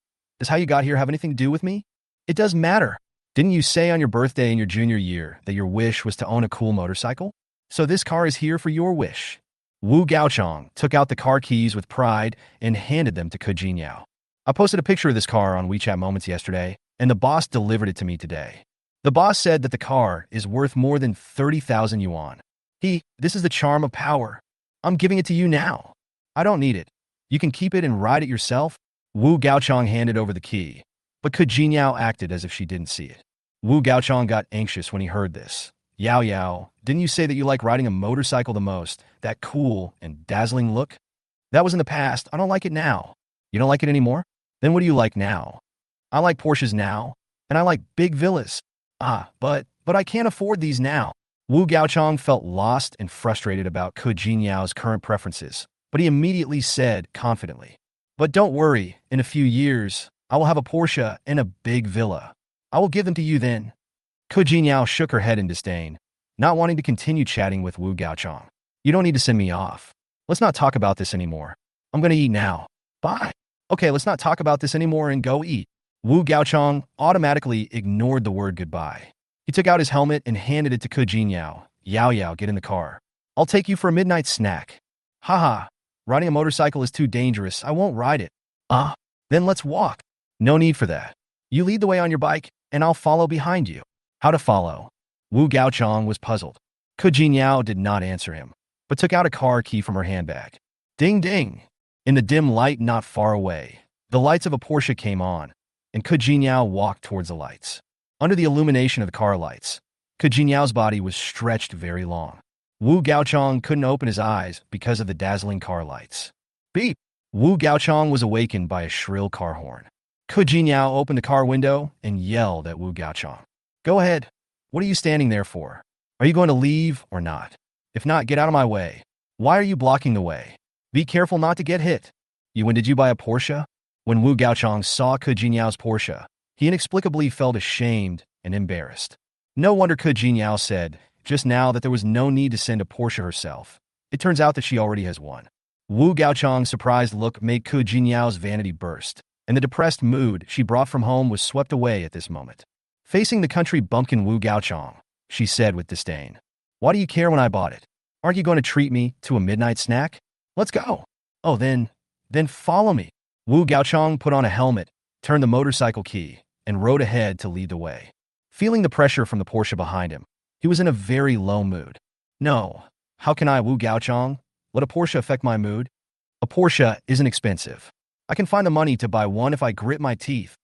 S1: Does how you got here have anything to do with me?" "It does matter. Didn't you say on your birthday in your junior year that your wish was to own a cool motorcycle? So this car is here for your wish." Wu Gaochang took out the car keys with pride and handed them to Ke Jinyao. "I posted a picture of this car on WeChat Moments yesterday, and the boss delivered it to me today. The boss said that the car is worth more than 30,000 yuan. This is the charm of power. I'm giving it to you now. I don't need it. You can keep it and ride it yourself." Wu Gaochang handed over the key, but Ke Jinyao acted as if she didn't see it. Wu Gaochang got anxious when he heard this. "Yao Yao, didn't you say that you like riding a motorcycle the most? That cool and dazzling look? That was in the past. I don't like it now." "You don't like it anymore? Then what do you like now?" "I like Porsches now, and I like big villas." But I can't afford these now." Wu Gaochang felt lost and frustrated about Ke Jinyao's current preferences, but he immediately said confidently, "But don't worry, in a few years, I will have a Porsche and a big villa. I will give them to you then." Ke Jinyao shook her head in disdain, not wanting to continue chatting with Wu Gaochang. "You don't need to send me off. Let's not talk about this anymore. I'm going to eat now. Bye." "Okay, let's not talk about this anymore and go eat." Wu Gaochang automatically ignored the word goodbye. He took out his helmet and handed it to Ke Jinyao. "Yao Yao, get in the car. I'll take you for a midnight snack." "Haha, riding a motorcycle is too dangerous. I won't ride it." Then let's walk." "No need for that. You lead the way on your bike, and I'll follow behind you." "How to follow?" Wu Gaochang was puzzled. Ke Jinyao did not answer him, but took out a car key from her handbag. Ding ding! In the dim light not far away, the lights of a Porsche came on, and Ke Jinyao walked towards the lights. Under the illumination of the car lights, Ke Jinyao's body was stretched very long. Wu Gaochang couldn't open his eyes because of the dazzling car lights. Beep! Wu Gaochang was awakened by a shrill car horn. Ke Jinyao opened the car window and yelled at Wu Gaochang. "Go ahead. What are you standing there for? Are you going to leave or not? If not, get out of my way. Why are you blocking the way? Be careful not to get hit." Did you buy a Porsche?" When Wu Gaochang saw Ke Jinyao's Porsche, he inexplicably felt ashamed and embarrassed. No wonder Ke Jinyao said just now that there was no need to send a Porsche herself. It turns out that she already has one. Wu Gaochang's surprised look made Ke Jinyao's vanity burst, and the depressed mood she brought from home was swept away at this moment. Facing the country bumpkin Wu Gaochang, she said with disdain, "Why do you care when I bought it? Aren't you going to treat me to a midnight snack? Let's go." "Oh, then follow me." Wu Gaochang put on a helmet, turned the motorcycle key, and rode ahead to lead the way. Feeling the pressure from the Porsche behind him, he was in a very low mood. No, how can I, Wu Gaochang? Let a Porsche affect my mood? A Porsche isn't expensive. I can find the money to buy one if I grit my teeth.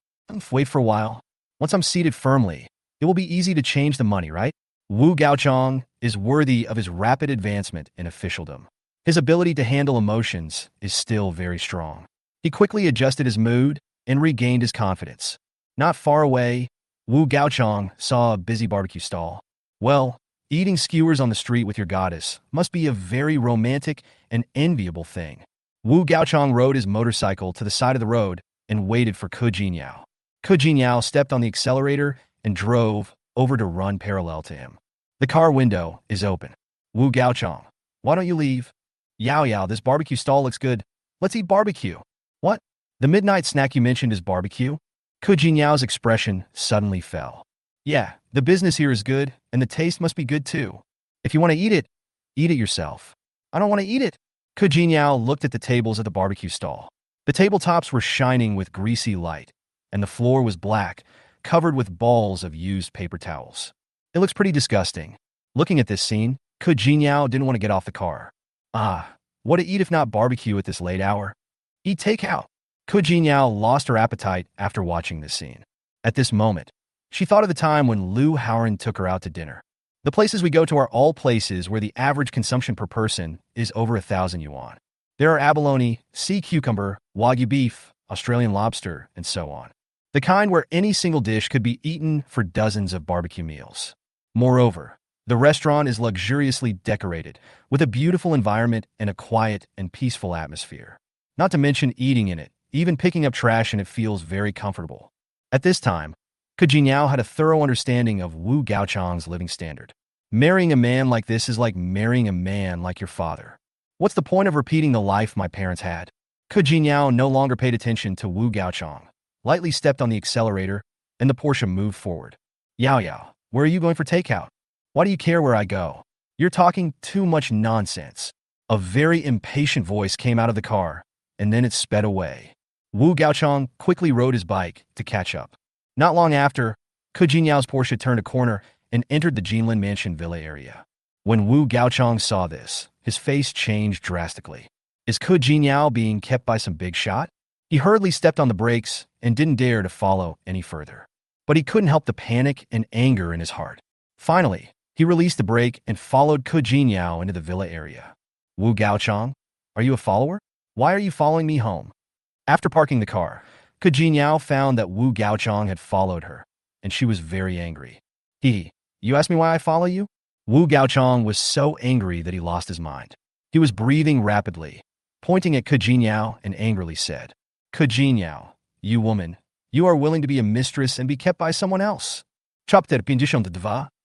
S1: Wait for a while. Once I'm seated firmly, it will be easy to change the money, right? Wu Gaochang is worthy of his rapid advancement in officialdom. His ability to handle emotions is still very strong. He quickly adjusted his mood and regained his confidence. Not far away, Wu Gaochang saw a busy barbecue stall. Well, eating skewers on the street with your goddess must be a very romantic and enviable thing. Wu Gaochang rode his motorcycle to the side of the road and waited for Ke Jinyao. Ke Jinyao stepped on the accelerator and drove over to run parallel to him. The car window is open. Wu Gaochang, why don't you leave? Yao Yao, this barbecue stall looks good. Let's eat barbecue. What? The midnight snack you mentioned is barbecue? Ke Jinyao's expression suddenly fell. Yeah, the business here is good, and the taste must be good too. If you want to eat it yourself. I don't want to eat it. Ke Jinyao looked at the tables at the barbecue stall. The tabletops were shining with greasy light, and the floor was black, covered with balls of used paper towels. It looks pretty disgusting. Looking at this scene, Ke Jinyao didn't want to get off the car. What to eat if not barbecue at this late hour? Eat takeout. Ke Jinyao lost her appetite after watching this scene. At this moment, she thought of the time when Liu Haoran took her out to dinner. The places we go to are all places where the average consumption per person is over 1,000 yuan. There are abalone, sea cucumber, wagyu beef, Australian lobster, and so on. The kind where any single dish could be eaten for dozens of barbecue meals. Moreover, the restaurant is luxuriously decorated, with a beautiful environment and a quiet and peaceful atmosphere. Not to mention eating in it, even picking up trash in it feels very comfortable. At this time, Ke Jinyao had a thorough understanding of Wu Gaochang's living standard. Marrying a man like this is like marrying a man like your father. What's the point of repeating the life my parents had? Ke Jinyao no longer paid attention to Wu Gaochang, lightly stepped on the accelerator, and the Porsche moved forward. Yao Yao, where are you going for takeout? Why do you care where I go? You're talking too much nonsense. A very impatient voice came out of the car, and then it sped away. Wu Gaochang quickly rode his bike to catch up. Not long after, Ke Jinyao's Porsche turned a corner and entered the Jinlin Mansion villa area. When Wu Gaochang saw this, his face changed drastically. Is Ke Jinyao being kept by some big shot? He hurriedly stepped on the brakes and didn't dare to follow any further. But he couldn't help the panic and anger in his heart. Finally, he released the brake and followed Ke Jinyao into the villa area. Wu Gaochang, are you a follower? Why are you following me home? After parking the car, Ke Jinyao found that Wu Gaochang had followed her, and she was very angry. You asked me why I follow you? Wu Gaochang was so angry that he lost his mind. He was breathing rapidly, pointing at Ke Jinyao and angrily said, Ke Jinyao, you woman, you are willing to be a mistress and be kept by someone else. Chapter 52,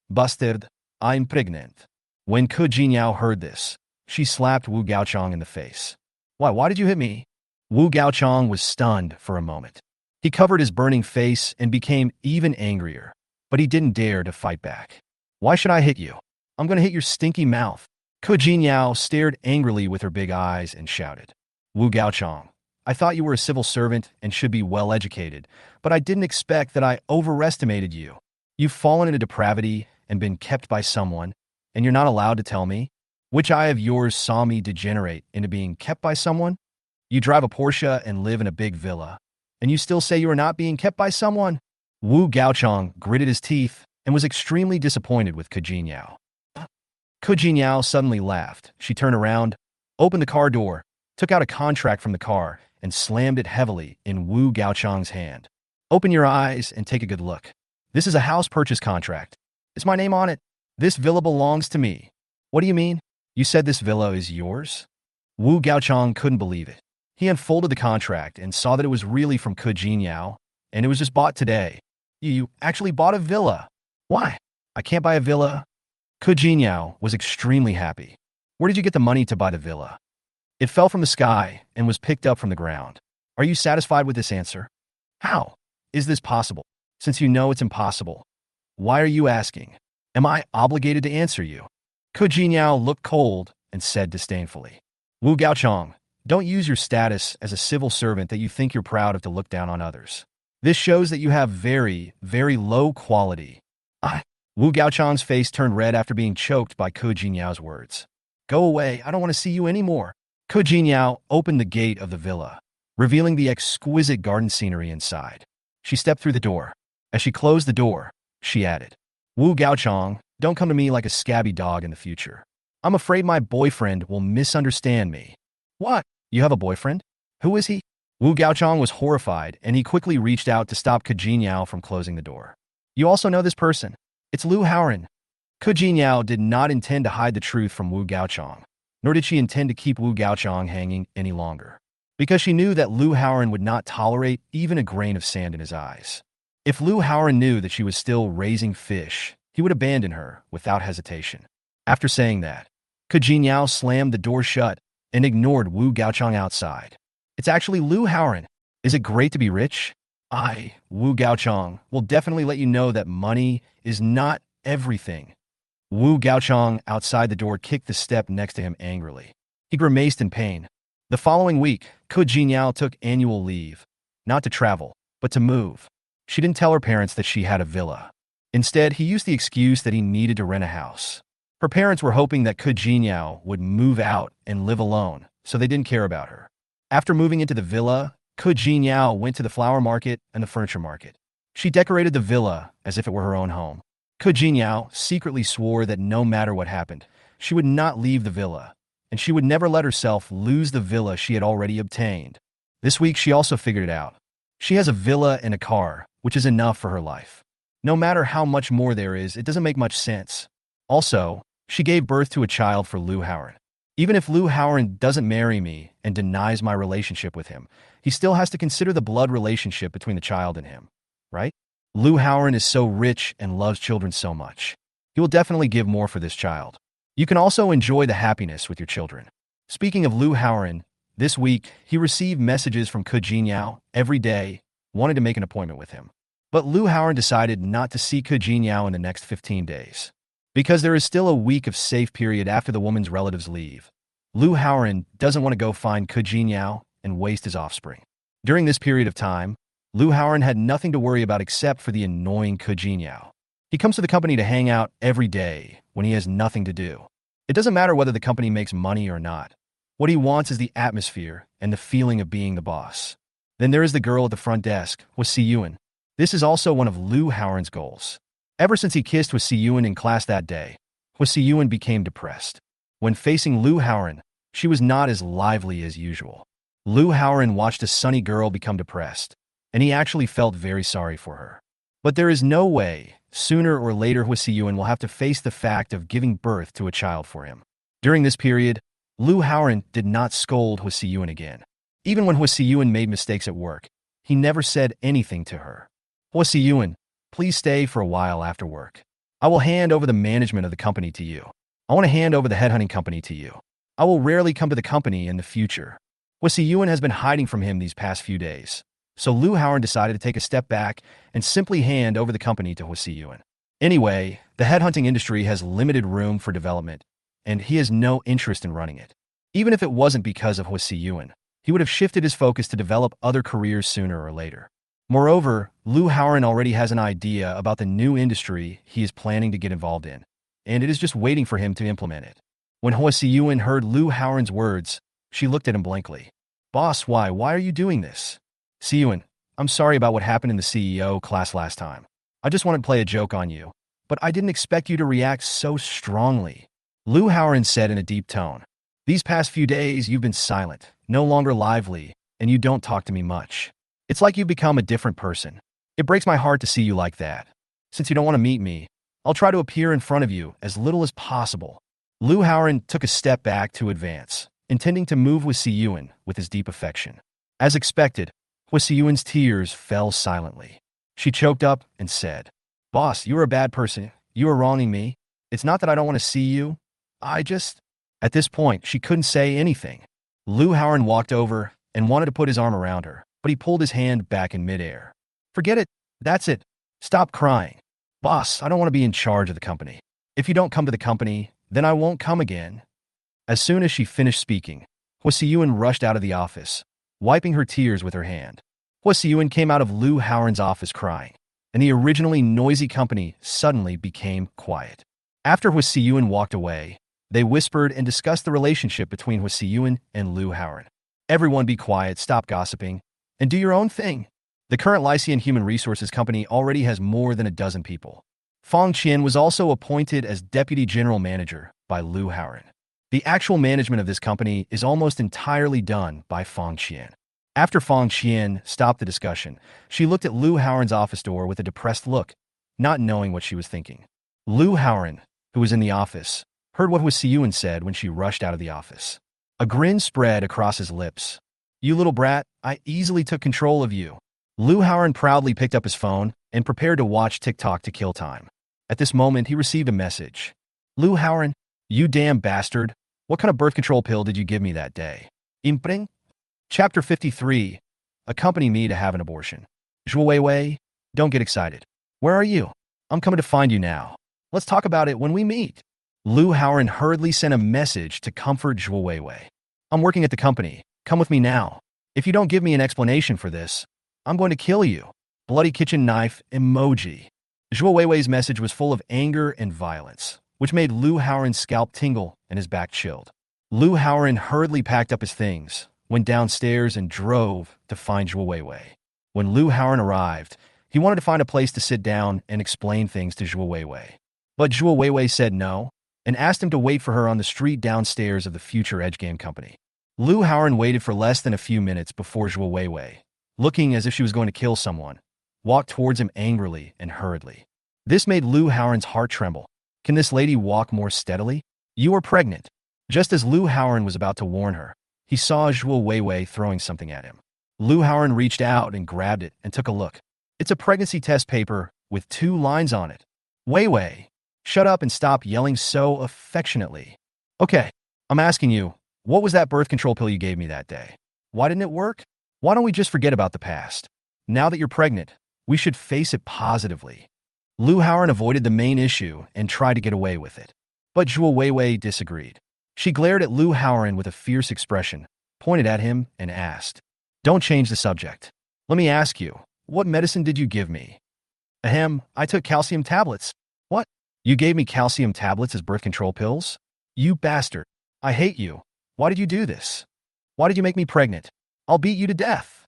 S1: Bastard, I'm pregnant. When Ke Jinyao heard this, she slapped Wu Gaochang in the face. Why did you hit me? Wu Gaochang was stunned for a moment. He covered his burning face and became even angrier, but he didn't dare to fight back. Why should I hit you? I'm going to hit your stinky mouth. Ke Jinyao stared angrily with her big eyes and shouted. Wu Gaochang, I thought you were a civil servant and should be well educated, but I didn't expect that I overestimated you. You've fallen into depravity and been kept by someone, and you're not allowed to tell me? Which eye of yours saw me degenerate into being kept by someone? You drive a Porsche and live in a big villa, and you still say you are not being kept by someone? Wu Gaochang gritted his teeth and was extremely disappointed with Ke Jinyao. Ke Jinyao suddenly laughed. She turned around, opened the car door, took out a contract from the car, and slammed it heavily in Wu Gaochang's hand. Open your eyes and take a good look. This is a house purchase contract. It's my name on it. This villa belongs to me. What do you mean? You said this villa is yours? Wu Gaochang couldn't believe it. He unfolded the contract and saw that it was really from Ke Jinyao, and it was just bought today. You actually bought a villa. Why? I can't buy a villa. Ke Jinyao was extremely happy. Where did you get the money to buy the villa? It fell from the sky and was picked up from the ground. Are you satisfied with this answer? How is this possible? Since you know it's impossible, why are you asking? Am I obligated to answer you? Ke Jinyao looked cold and said disdainfully, Wu Gaochang, don't use your status as a civil servant that you think you're proud of to look down on others. This shows that you have very, very low quality I. Wu Gaochang's face turned red after being choked by Ke Jinyao's words. Go away, I don't want to see you anymore. Ke Jinyao opened the gate of the villa, revealing the exquisite garden scenery inside. She stepped through the door. As she closed the door, she added, Wu Gaochang, don't come to me like a scabby dog in the future. I'm afraid my boyfriend will misunderstand me. What? You have a boyfriend? Who is he? Wu Gaochang was horrified, and he quickly reached out to stop Ke Jinyao from closing the door. You also know this person. It's Lu Haoran. Ke Jinyao did not intend to hide the truth from Wu Gaochang, nor did she intend to keep Wu Gaochang hanging any longer, because she knew that Lu Haoran would not tolerate even a grain of sand in his eyes. If Lu Haoran knew that she was still raising fish, he would abandon her without hesitation. After saying that, Ke Jinyao slammed the door shut and ignored Wu Gaochang outside. It's actually Lu Haoran. Is it great to be rich? Wu Gaochang, will definitely let you know that money is not everything. Wu Gaochang outside the door kicked the step next to him angrily. He grimaced in pain. The following week, Ke Jinyao took annual leave, not to travel, but to move. She didn't tell her parents that she had a villa. Instead, he used the excuse that he needed to rent a house. Her parents were hoping that Ke Jinyao would move out and live alone, so they didn't care about her. After moving into the villa, Ke Jinyao went to the flower market and the furniture market. She decorated the villa as if it were her own home. Ke Jinyao secretly swore that no matter what happened, she would not leave the villa, and she would never let herself lose the villa she had already obtained. This week, she also figured it out. She has a villa and a car, which is enough for her life. No matter how much more there is, it doesn't make much sense. Also, she gave birth to a child for Lu Haoran. Even if Lu Haoran doesn't marry me and denies my relationship with him, he still has to consider the blood relationship between the child and him, right? Lu Haoran is so rich and loves children so much. He will definitely give more for this child. You can also enjoy the happiness with your children. Speaking of Lu Haoran, this week, he received messages from Ke Jinyao every day, wanted to make an appointment with him. But Lu Haoran decided not to see Ke Jinyao in the next 15 days. Because there is still a week of safe period after the woman's relatives leave, Lu Haoran doesn't want to go find Ke Jinyao and waste his offspring. During this period of time, Lu Haoran had nothing to worry about except for the annoying Ke Jinyao. He comes to the company to hang out every day when he has nothing to do. It doesn't matter whether the company makes money or not. What he wants is the atmosphere and the feeling of being the boss. Then there is the girl at the front desk, with Si Yuan. This is also one of Lu Haoran's goals. Ever since he kissed with Si Yuan in class that day, Si Yuan became depressed. When facing Lu Haoran, she was not as lively as usual. Lu Haoran watched a sunny girl become depressed, and he actually felt very sorry for her. But there is no way, sooner or later Si Yuan will have to face the fact of giving birth to a child for him. During this period, Lu Haoran did not scold Si Yuan again. Even when Si Yuan made mistakes at work, he never said anything to her. Si Yuan, please stay for a while after work. I will hand over the management of the company to you. I want to hand over the headhunting company to you. I will rarely come to the company in the future. Si Yuan has been hiding from him these past few days. So Lu Haoran decided to take a step back and simply hand over the company to Si Yuan. Anyway, the headhunting industry has limited room for development, and he has no interest in running it. Even if it wasn't because of Si Yuan, he would have shifted his focus to develop other careers sooner or later. Moreover, Lu Haoran already has an idea about the new industry he is planning to get involved in, and it is just waiting for him to implement it. When Si Yuan heard Lu Haoran's words, she looked at him blankly. Boss, why are you doing this? Si Yuan, I'm sorry about what happened in the CEO class last time. I just wanted to play a joke on you, but I didn't expect you to react so strongly. Lu Haoran said in a deep tone. These past few days, you've been silent, no longer lively, and you don't talk to me much. It's like you've become a different person. It breaks my heart to see you like that. Since you don't want to meet me, I'll try to appear in front of you as little as possible. Lu Haoran took a step back to advance, intending to move Si Yuan with his deep affection. As expected, Si Yuan's tears fell silently. She choked up and said, Boss, you are a bad person. You are wronging me. It's not that I don't want to see you. At this point, she couldn't say anything. Lu Haoran walked over and wanted to put his arm around her, but he pulled his hand back in midair. Forget it. That's it. Stop crying. Boss, I don't want to be in charge of the company. If you don't come to the company, then I won't come again. As soon as she finished speaking, Si Yuan rushed out of the office, wiping her tears with her hand. Si Yuan came out of Lu Haoran's office crying. and the originally noisy company suddenly became quiet. After Hua Siyuan walked away, they whispered and discussed the relationship between Hua Siyuan and Lu Haoran. Everyone be quiet, stop gossiping, and do your own thing. The current Lycean Human Resources Company already has more than a dozen people. Fang Qian was also appointed as Deputy General Manager by Lu Haoran. The actual management of this company is almost entirely done by Fang Qian. After Fang Qian stopped the discussion, she looked at Lu Haoran's office door with a depressed look, not knowing what she was thinking. Lu Haoran, who was in the office, heard what Hua Siyuan said when she rushed out of the office. A grin spread across his lips. You little brat, I easily took control of you. Lu Haoran proudly picked up his phone and prepared to watch TikTok to kill time. At this moment, he received a message. Lu Haoran, you damn bastard. What kind of birth control pill did you give me that day? Impring? Chapter 53. Accompany me to have an abortion. Zhuo Weiwei, don't get excited. Where are you? I'm coming to find you now. Let's talk about it when we meet. Lu Haoran hurriedly sent a message to comfort Zhuo Weiwei. I'm working at the company. Come with me now. If you don't give me an explanation for this, I'm going to kill you. Bloody kitchen knife emoji. Zhuo Weiwei's message was full of anger and violence, which made Lu Haoran's scalp tingle and his back chilled. Lu Haoran hurriedly packed up his things, went downstairs, and drove to find Zhuo Weiwei. When Lu Haoran arrived, he wanted to find a place to sit down and explain things to Zhuo Weiwei. But Zhuo Weiwei said no, and asked him to wait for her on the street downstairs of the future Edge Game Company. Lu Haoran waited for less than a few minutes before Zhuo Weiwei, looking as if she was going to kill someone, walked towards him angrily and hurriedly. This made Lu Haoran's heart tremble. Can this lady walk more steadily? You are pregnant. Just as Lu Haoran was about to warn her, he saw Zhuo Weiwei throwing something at him. Lu Haoran reached out and grabbed it and took a look. It's a pregnancy test paper with 2 lines on it. Weiwei, shut up and stop yelling so affectionately. Okay, I'm asking you, what was that birth control pill you gave me that day? Why didn't it work? Why don't we just forget about the past? Now that you're pregnant, we should face it positively. Lu Haoran avoided the main issue and tried to get away with it. But Zhuo Weiwei disagreed. She glared at Lu Haoran with a fierce expression, pointed at him, and asked, Don't change the subject. Let me ask you, what medicine did you give me? Ahem, I took calcium tablets. What? You gave me calcium tablets as birth control pills? You bastard. I hate you. Why did you do this? Why did you make me pregnant? I'll beat you to death.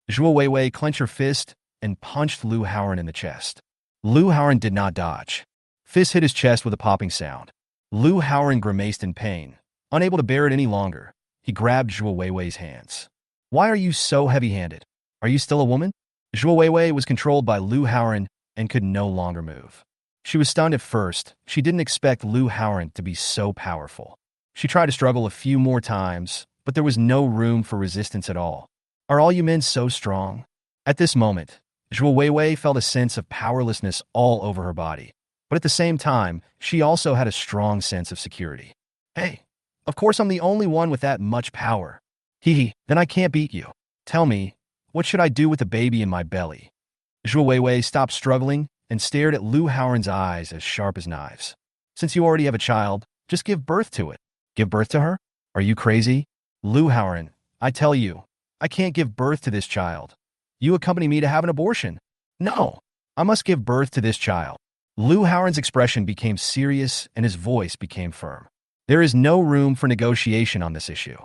S1: Zhuo Weiwei clenched her fist and punched Lu Haoran in the chest. Lu Haoran did not dodge. Fist hit his chest with a popping sound. Lu Haoran grimaced in pain. Unable to bear it any longer, he grabbed Zhuo Weiwei's hands. Why are you so heavy-handed? Are you still a woman? Zhuo Weiwei was controlled by Lu Haoran and could no longer move. She was stunned at first. She didn't expect Lu Haoran to be so powerful. She tried to struggle a few more times, but there was no room for resistance at all. Are all you men so strong? At this moment, Zhuo Weiwei felt a sense of powerlessness all over her body. But at the same time, she also had a strong sense of security. Hey, of course I'm the only one with that much power. Hee, then I can't beat you. Tell me, what should I do with the baby in my belly? Zhuo Weiwei stopped struggling and stared at Lu Haoran's eyes as sharp as knives. Since you already have a child, just give birth to it. Give birth to her? Are you crazy? Lu Haoran, I tell you, I can't give birth to this child. You accompany me to have an abortion. No, I must give birth to this child. Lu Haoran's expression became serious and his voice became firm. There is no room for negotiation on this issue.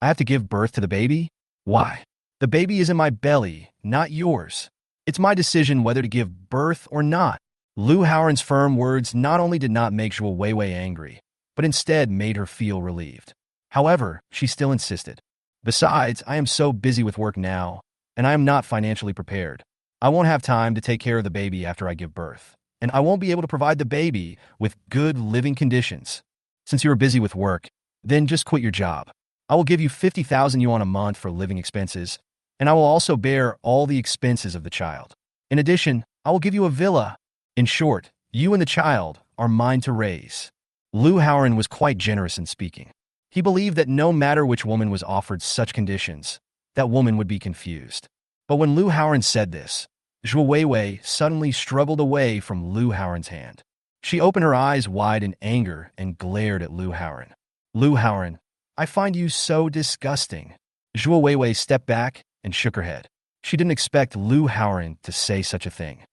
S1: I have to give birth to the baby? Why? The baby is in my belly, not yours. It's my decision whether to give birth or not. Lu Haoran's firm words not only did not make Zhuo Weiwei angry, but instead made her feel relieved. However, she still insisted. Besides, I am so busy with work now, and I am not financially prepared. I won't have time to take care of the baby after I give birth, and I won't be able to provide the baby with good living conditions. Since you are busy with work, then just quit your job. I will give you 50,000 yuan a month for living expenses, and I will also bear all the expenses of the child. In addition, I will give you a villa. In short, you and the child are mine to raise. Lu Haoran was quite generous in speaking. He believed that no matter which woman was offered such conditions, that woman would be confused. But when Lu Haoran said this, Zhuo Weiwei suddenly struggled away from Lu Haoran's hand. She opened her eyes wide in anger and glared at Lu Haoran. Lu Haoran, I find you so disgusting. Zhuo Weiwei stepped back and shook her head. She didn't expect Lu Haoran to say such a thing.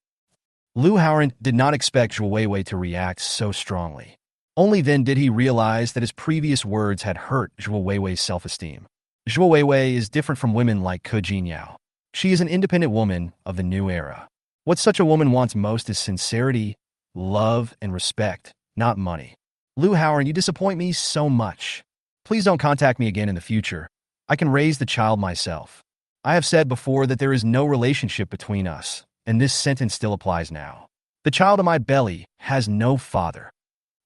S1: Lu Haoran did not expect Zhuo Weiwei to react so strongly. Only then did he realize that his previous words had hurt Zhuo Weiwei's self-esteem. Zhuo Weiwei is different from women like Ke Jinyao. She is an independent woman of the new era. What such a woman wants most is sincerity, love, and respect, not money. Lu Haoran, you disappoint me so much. Please don't contact me again in the future. I can raise the child myself. I have said before that there is no relationship between us, and this sentence still applies now. The child in my belly has no father.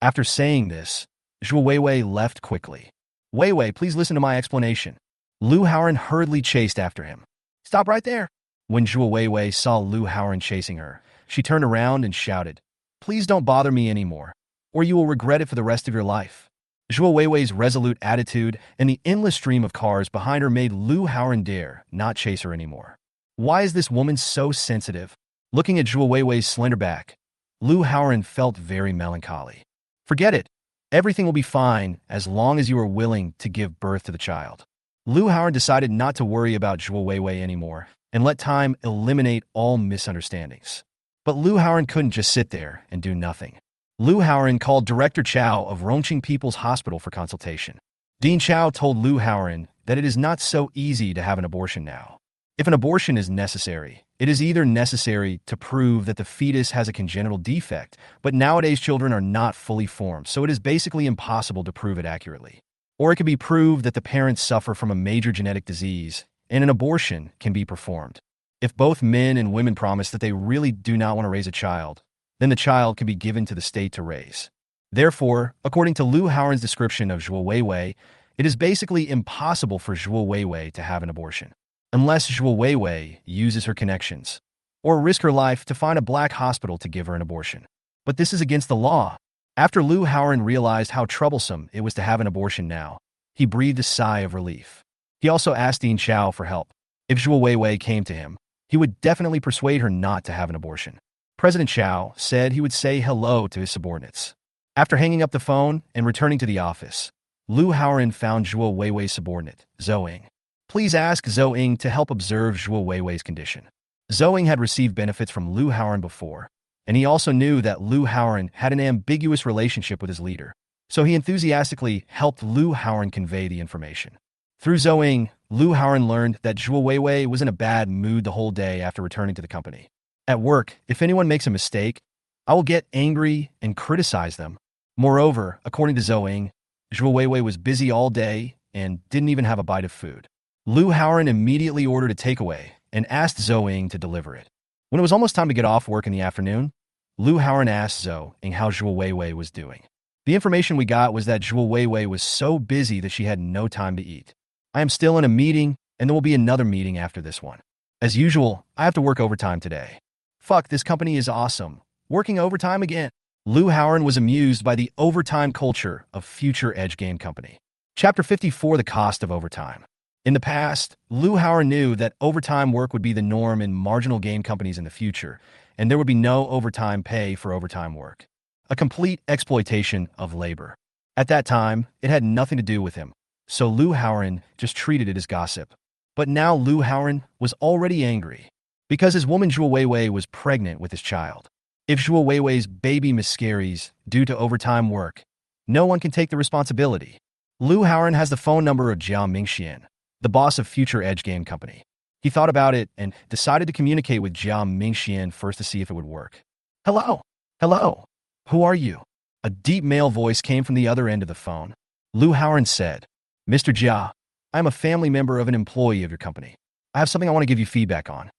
S1: After saying this, Zhuo Weiwei left quickly. Weiwei, please listen to my explanation. Lu Haoran hurriedly chased after him. Stop right there. When Zhuo Weiwei saw Lu Haoran chasing her, she turned around and shouted, Please don't bother me anymore, or you will regret it for the rest of your life. Zhuo Weiwei's resolute attitude and the endless stream of cars behind her made Lu Haoran dare not chase her anymore. Why is this woman so sensitive? Looking at Zhuo Weiwei's slender back, Lu Haoran felt very melancholy. Forget it. Everything will be fine as long as you are willing to give birth to the child. Lu Haoran decided not to worry about Zhuo Weiwei anymore and let time eliminate all misunderstandings. But Lu Haoran couldn't just sit there and do nothing. Lu Haoran called Director Chao of Rongqing People's Hospital for consultation. Dean Chao told Lu Haoran that it is not so easy to have an abortion now. If an abortion is necessary, it is either necessary to prove that the fetus has a congenital defect, but nowadays children are not fully formed, so it is basically impossible to prove it accurately. Or it can be proved that the parents suffer from a major genetic disease, and an abortion can be performed. If both men and women promise that they really do not want to raise a child, then the child can be given to the state to raise. Therefore, according to Lu Haoran's description of Zhuo Weiwei, it is basically impossible for Zhuo Weiwei to have an abortion, unless Zhuo Weiwei uses her connections, or risk her life to find a black hospital to give her an abortion. But this is against the law. After Lu Haoran realized how troublesome it was to have an abortion now, he breathed a sigh of relief. He also asked Dean Chao for help. If Zhuo Weiwei came to him, he would definitely persuade her not to have an abortion. President Chao said he would say hello to his subordinates. After hanging up the phone and returning to the office, Lu Haoran found Zhuo Weiwei's subordinate, Zhou Ying. Please ask Zhou Ying to help observe Zhuo Weiwei's condition. Zhou Ying had received benefits from Lu Haoran before, and he also knew that Lu Haoran had an ambiguous relationship with his leader, so he enthusiastically helped Lu Haoran convey the information. Through Zhou Ying, Lu Haoran learned that Zhuo Weiwei was in a bad mood the whole day after returning to the company. At work, if anyone makes a mistake, I will get angry and criticize them. Moreover, according to Zhou Ying, Zhuo Weiwei was busy all day and didn't even have a bite of food. Lu Haoran immediately ordered a takeaway and asked Zhou Ying to deliver it. When it was almost time to get off work in the afternoon, Lu Haoran asked Zhou Ying how Zhuo Weiwei was doing. The information we got was that Zhuo Weiwei was so busy that she had no time to eat. I am still in a meeting, and there will be another meeting after this one. As usual, I have to work overtime today. Fuck, this company is awesome. Working overtime again. Lu Haoran was amused by the overtime culture of Future Edge Game Company. Chapter 54, The Cost of Overtime. In the past, Lu Haoran knew that overtime work would be the norm in marginal game companies in the future, and there would be no overtime pay for overtime work. A complete exploitation of labor. At that time, it had nothing to do with him, so Lu Haoran just treated it as gossip. But now Lu Haoran was already angry, because his woman Zhuo Weiwei was pregnant with his child. If Zhuo Weiwei's baby miscarries due to overtime work, no one can take the responsibility. Lu Haoran has the phone number of Jia Mingxian, the boss of Future Edge Game Company. He thought about it and decided to communicate with Jia Mingxian first to see if it would work. Hello? Hello? Who are you? A deep male voice came from the other end of the phone. Lu Haoran said, Mr. Jia, I am a family member of an employee of your company. I have something I want to give you feedback on.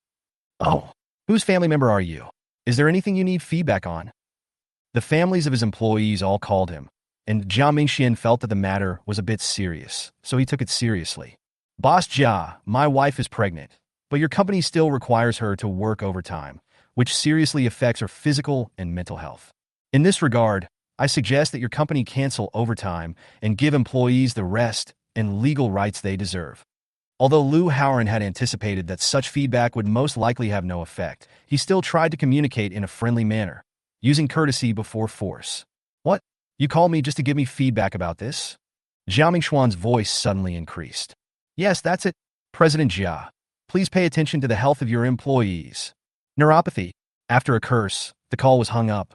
S1: Oh, whose family member are you? Is there anything you need feedback on? The families of his employees all called him, and Jia Mingxian felt that the matter was a bit serious, so he took it seriously. Boss Jia, my wife is pregnant, but your company still requires her to work overtime, which seriously affects her physical and mental health. In this regard, I suggest that your company cancel overtime and give employees the rest and legal rights they deserve. Although Lu Haoran had anticipated that such feedback would most likely have no effect, he still tried to communicate in a friendly manner, using courtesy before force. What? You called me just to give me feedback about this? Jia Mingxuan's voice suddenly increased. Yes, that's it. President Jia, please pay attention to the health of your employees. Neuropathy. After a curse, The call was hung up.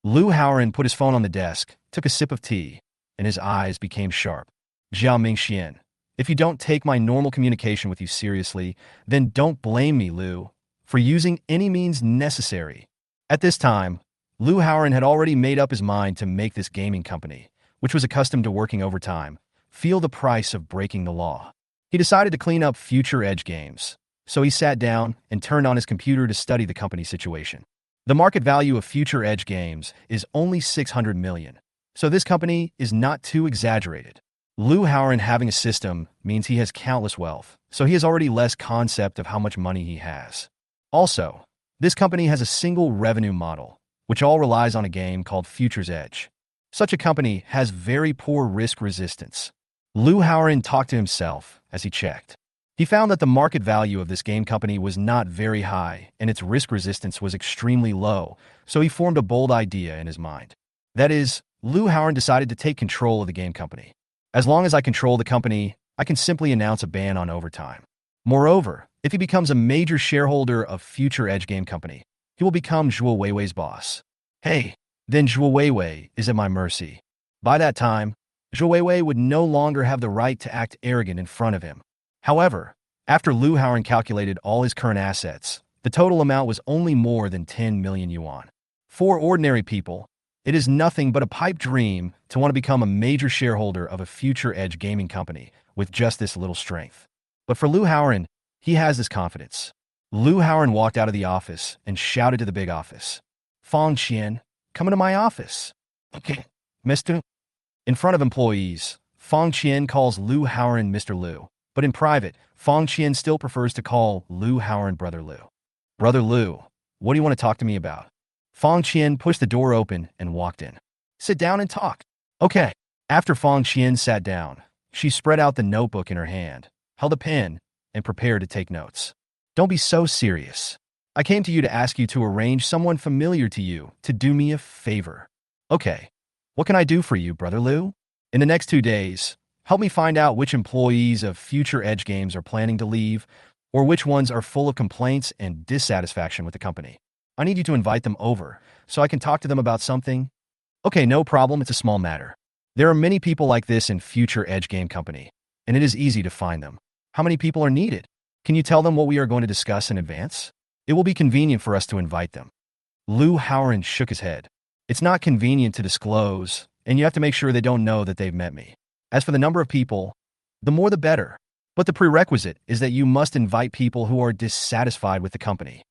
S1: Lu Haoran put his phone on the desk, took a sip of tea, and his eyes became sharp. Jiao Mingxian, if you don't take my normal communication with you seriously, then don't blame me, Lu, for using any means necessary. At this time, Lu Haoran had already made up his mind to make this gaming company, which was accustomed to working overtime, feel the price of breaking the law. He decided to clean up future Edge games, so he sat down and turned on his computer to study the company's situation. The market value of future Edge games is only 600 million, so this company is not too exaggerated. Lu Haoran having a system means he has countless wealth, so he has already less concept of how much money he has. Also, this company has a single revenue model, which all relies on a game called Future's Edge. Such a company has very poor risk resistance. Lu Haoran talked to himself as he checked. He found that the market value of this game company was not very high and its risk resistance was extremely low, so he formed a bold idea in his mind. That is, Lu Haoran decided to take control of the game company. As long as I control the company, I can simply announce a ban on overtime. Moreover, if he becomes a major shareholder of Future Edge Game Company, he will become Zhuo Weiwei's boss. Hey, then Zhuo Weiwei is at my mercy. By that time, Zhuo Weiwei would no longer have the right to act arrogant in front of him. However, after Lu Haoran calculated all his current assets, the total amount was only more than 10 million yuan. For ordinary people, it is nothing but a pipe dream to want to become a major shareholder of a future Edge gaming company with just this little strength. But for Lu Haoran, he has this confidence. Lu Haoran walked out of the office and shouted to the big office. Fang Qian, come into my office. Okay, Mr. In front of employees, Fang Qian calls Lu Haoran Mr. Lu. But in private, Fang Qian still prefers to call Lu Haoran Brother Lu. Brother Lu, what do you want to talk to me about? Fang Qian pushed the door open and walked in. Sit down and talk. Okay. After Fang Qian sat down, she spread out the notebook in her hand, held a pen, and prepared to take notes. Don't be so serious. I came to you to ask you to arrange someone familiar to you to do me a favor. Okay. What can I do for you, Brother Lu? In the next 2 days, help me find out which employees of Future Edge Games are planning to leave, or which ones are full of complaints and dissatisfaction with the company. I need you to invite them over, so I can talk to them about something. Okay, no problem, it's a small matter. There are many people like this in Future Edge Game Company, and it is easy to find them. How many people are needed? Can you tell them what we are going to discuss in advance? It will be convenient for us to invite them. Lu Haoran shook his head. It's not convenient to disclose, and you have to make sure they don't know that they've met me. As for the number of people, the more the better. But the prerequisite is that you must invite people who are dissatisfied with the company.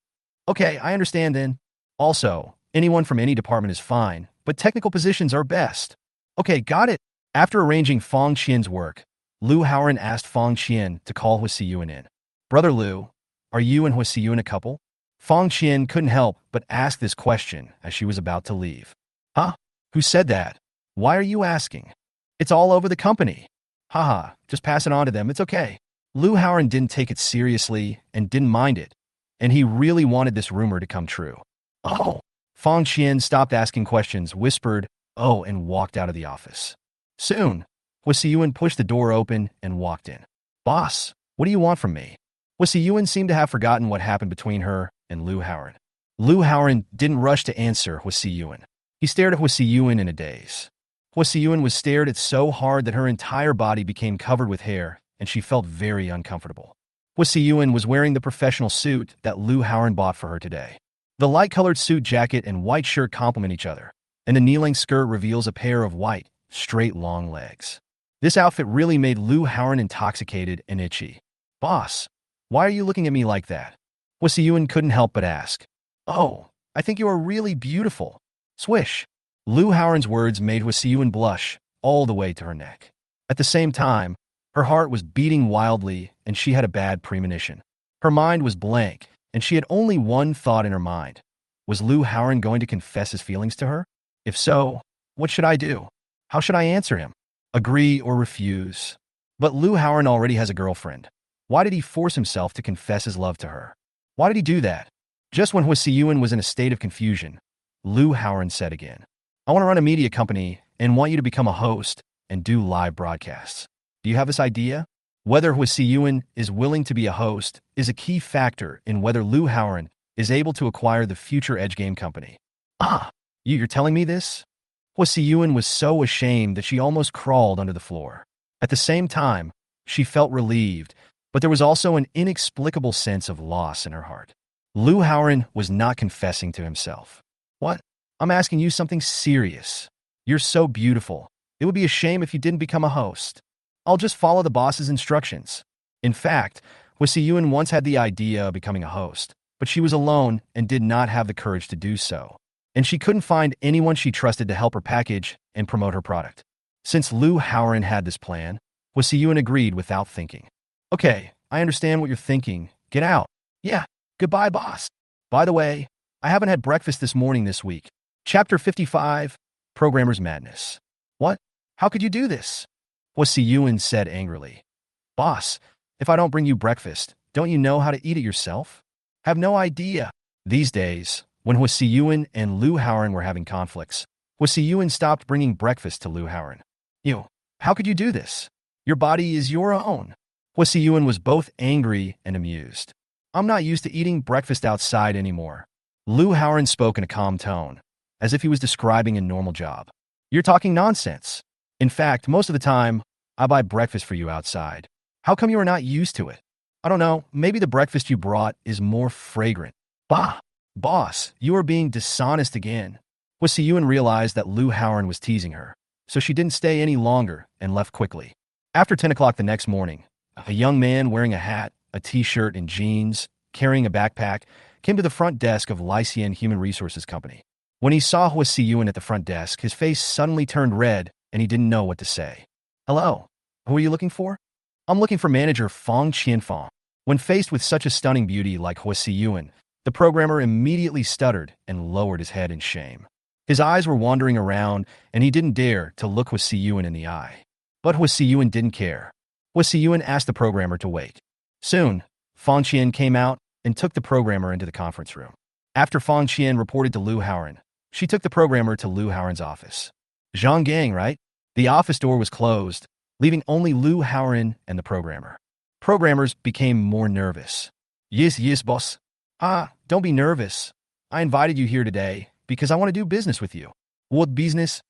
S1: Okay, I understand then. Also, anyone from any department is fine, but technical positions are best. Okay, got it. After arranging Fang Qian's work, Lu Haoran asked Fang Qian to call Hua Siyuan in. Brother Lu, are you and Hua Siyuan a couple? Fang Qian couldn't help but ask this question as she was about to leave. Huh? Who said that? Why are you asking? It's all over the company. Haha, just pass it on to them, it's okay. Lu Haoran didn't take it seriously and didn't mind it, and he really wanted this rumor to come true. Oh. Fang Qian stopped asking questions, whispered, oh, and walked out of the office. Soon, Hua Siyuan pushed the door open and walked in. Boss, what do you want from me? Hua Siyuan seemed to have forgotten what happened between her and Lu Haoran. Lu Haoran didn't rush to answer Hua Siyuan. He stared at Hua Siyuan in a daze. Hua Siyuan was stared at so hard that her entire body became covered with hair, and she felt very uncomfortable. Hua Siyuan was wearing the professional suit that Lu Haoran bought for her today. The light-colored suit jacket and white shirt complement each other, and the knee-length skirt reveals a pair of white, straight long legs. This outfit really made Lu Haoran intoxicated and itchy. Boss, why are you looking at me like that? Hua Siyuan couldn't help but ask. Oh, I think you are really beautiful. Swish. Lu Haoran's words made Hua Siyuan blush all the way to her neck. At the same time, her heart was beating wildly and she had a bad premonition. Her mind was blank and she had only one thought in her mind. Was Lu Haoran going to confess his feelings to her? If so, what should I do? How should I answer him? Agree or refuse? But Lu Haoran already has a girlfriend. Why did he force himself to confess his love to her? Why did he do that? Just when Hua Siyuan was in a state of confusion, Lu Haoran said again, I want to run a media company and want you to become a host and do live broadcasts. Do you have this idea? Whether Hua Siyuan is willing to be a host is a key factor in whether Lu Haoran is able to acquire the future Edge Game Company. Ah, you're telling me this? Hwasi Yuen was so ashamed that she almost crawled under the floor. At the same time, she felt relieved, but there was also an inexplicable sense of loss in her heart. Lu Haoran was not confessing to himself. What? I'm asking you something serious. You're so beautiful. It would be a shame if you didn't become a host. I'll just follow the boss's instructions. In fact, Hwasi Yuen once had the idea of becoming a host, but she was alone and did not have the courage to do so. And she couldn't find anyone she trusted to help her package and promote her product. Since Lu Haoran had this plan, Hwasi Yuen agreed without thinking. Okay, I understand what you're thinking. Get out. Yeah, goodbye, boss. By the way, I haven't had breakfast this morning this week. Chapter 55, Programmer's Madness. What? How could you do this? Hwasi Yuen said angrily. Boss, if I don't bring you breakfast, don't you know how to eat it yourself? Have no idea. These days, when Hwasi Yuen and Lu Haoran were having conflicts, Hwasi Yuen stopped bringing breakfast to Lu Haoran. How could you do this? Your body is your own. Hwasi Yuen was both angry and amused. I'm not used to eating breakfast outside anymore. Lu Haoran spoke in a calm tone, as if he was describing a normal job. You're talking nonsense. In fact, most of the time, I buy breakfast for you outside. How come you are not used to it? I don't know, maybe the breakfast you brought is more fragrant. Bah! Boss, you are being dishonest again. Hwasi Yuen realized that Lu Haoran was teasing her, so she didn't stay any longer and left quickly. After 10 o'clock the next morning, a young man wearing a hat, a t-shirt, and jeans, carrying a backpack, came to the front desk of Lycian Human Resources Company. When he saw Hwasi Yuen at the front desk, his face suddenly turned red and he didn't know what to say. Hello, who are you looking for? I'm looking for manager Fong Qianfang. When faced with such a stunning beauty like Hwasi Yuen, the programmer immediately stuttered and lowered his head in shame. His eyes were wandering around and he didn't dare to look Hwasi Yuen in the eye. But Hwasi Yuen didn't care. Hwasi Yuen asked the programmer to wait. Soon, Fong Qian came out and took the programmer into the conference room. After Fong Qian reported to Lu Haoran, she took the programmer to Lu Haoran's office. Zhang Gang, right? The office door was closed, leaving only Lu Haoran and the programmer. Programmers became more nervous. Yes, boss. Don't be nervous. I invited you here today because I want to do business with you. What business?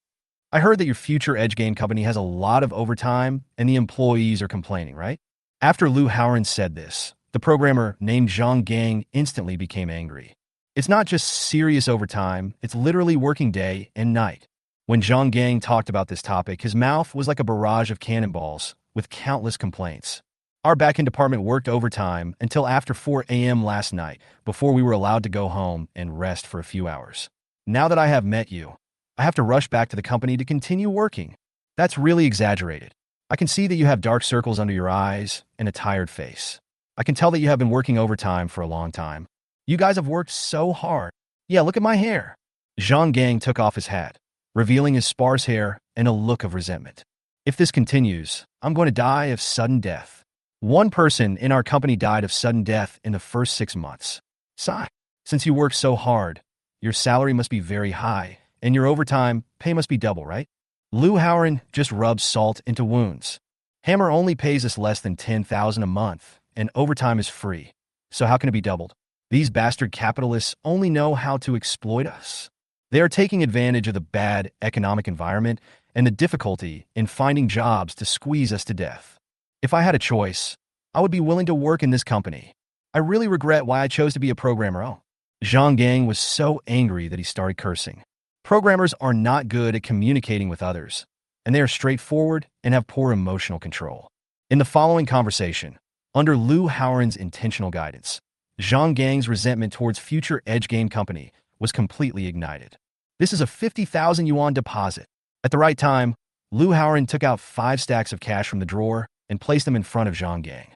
S1: I heard that your future Edge Game Company has a lot of overtime and the employees are complaining, right? After Lu Haoran said this, the programmer named Zhang Gang instantly became angry. It's not just serious overtime, it's literally working day and night. When Zhang Gang talked about this topic, his mouth was like a barrage of cannonballs with countless complaints. Our backend department worked overtime until after 4 a.m. last night before we were allowed to go home and rest for a few hours. Now that I have met you, I have to rush back to the company to continue working. That's really exaggerated. I can see that you have dark circles under your eyes and a tired face. I can tell that you have been working overtime for a long time. You guys have worked so hard. Yeah, look at my hair. Zhang Gang took off his hat, revealing his sparse hair and a look of resentment. If this continues, I'm going to die of sudden death. One person in our company died of sudden death in the first 6 months. Sigh. Since you work so hard, your salary must be very high, and your overtime pay must be double, right? Lu Haoran just rubs salt into wounds. Hammer only pays us less than 10,000 a month, and overtime is free. So how can it be doubled? These bastard capitalists only know how to exploit us. They are taking advantage of the bad economic environment and the difficulty in finding jobs to squeeze us to death. If I had a choice, I would be willing to work in this company. I really regret why I chose to be a programmer. Zhang Gang was so angry that he started cursing. Programmers are not good at communicating with others, and they are straightforward and have poor emotional control. In the following conversation, under Lu Haoran's intentional guidance, Zhang Gang's resentment towards future Edge Game Company was completely ignited. This is a 50,000 yuan deposit. At the right time, Lu Haoran took out 5 stacks of cash from the drawer and placed them in front of Zhang Gang.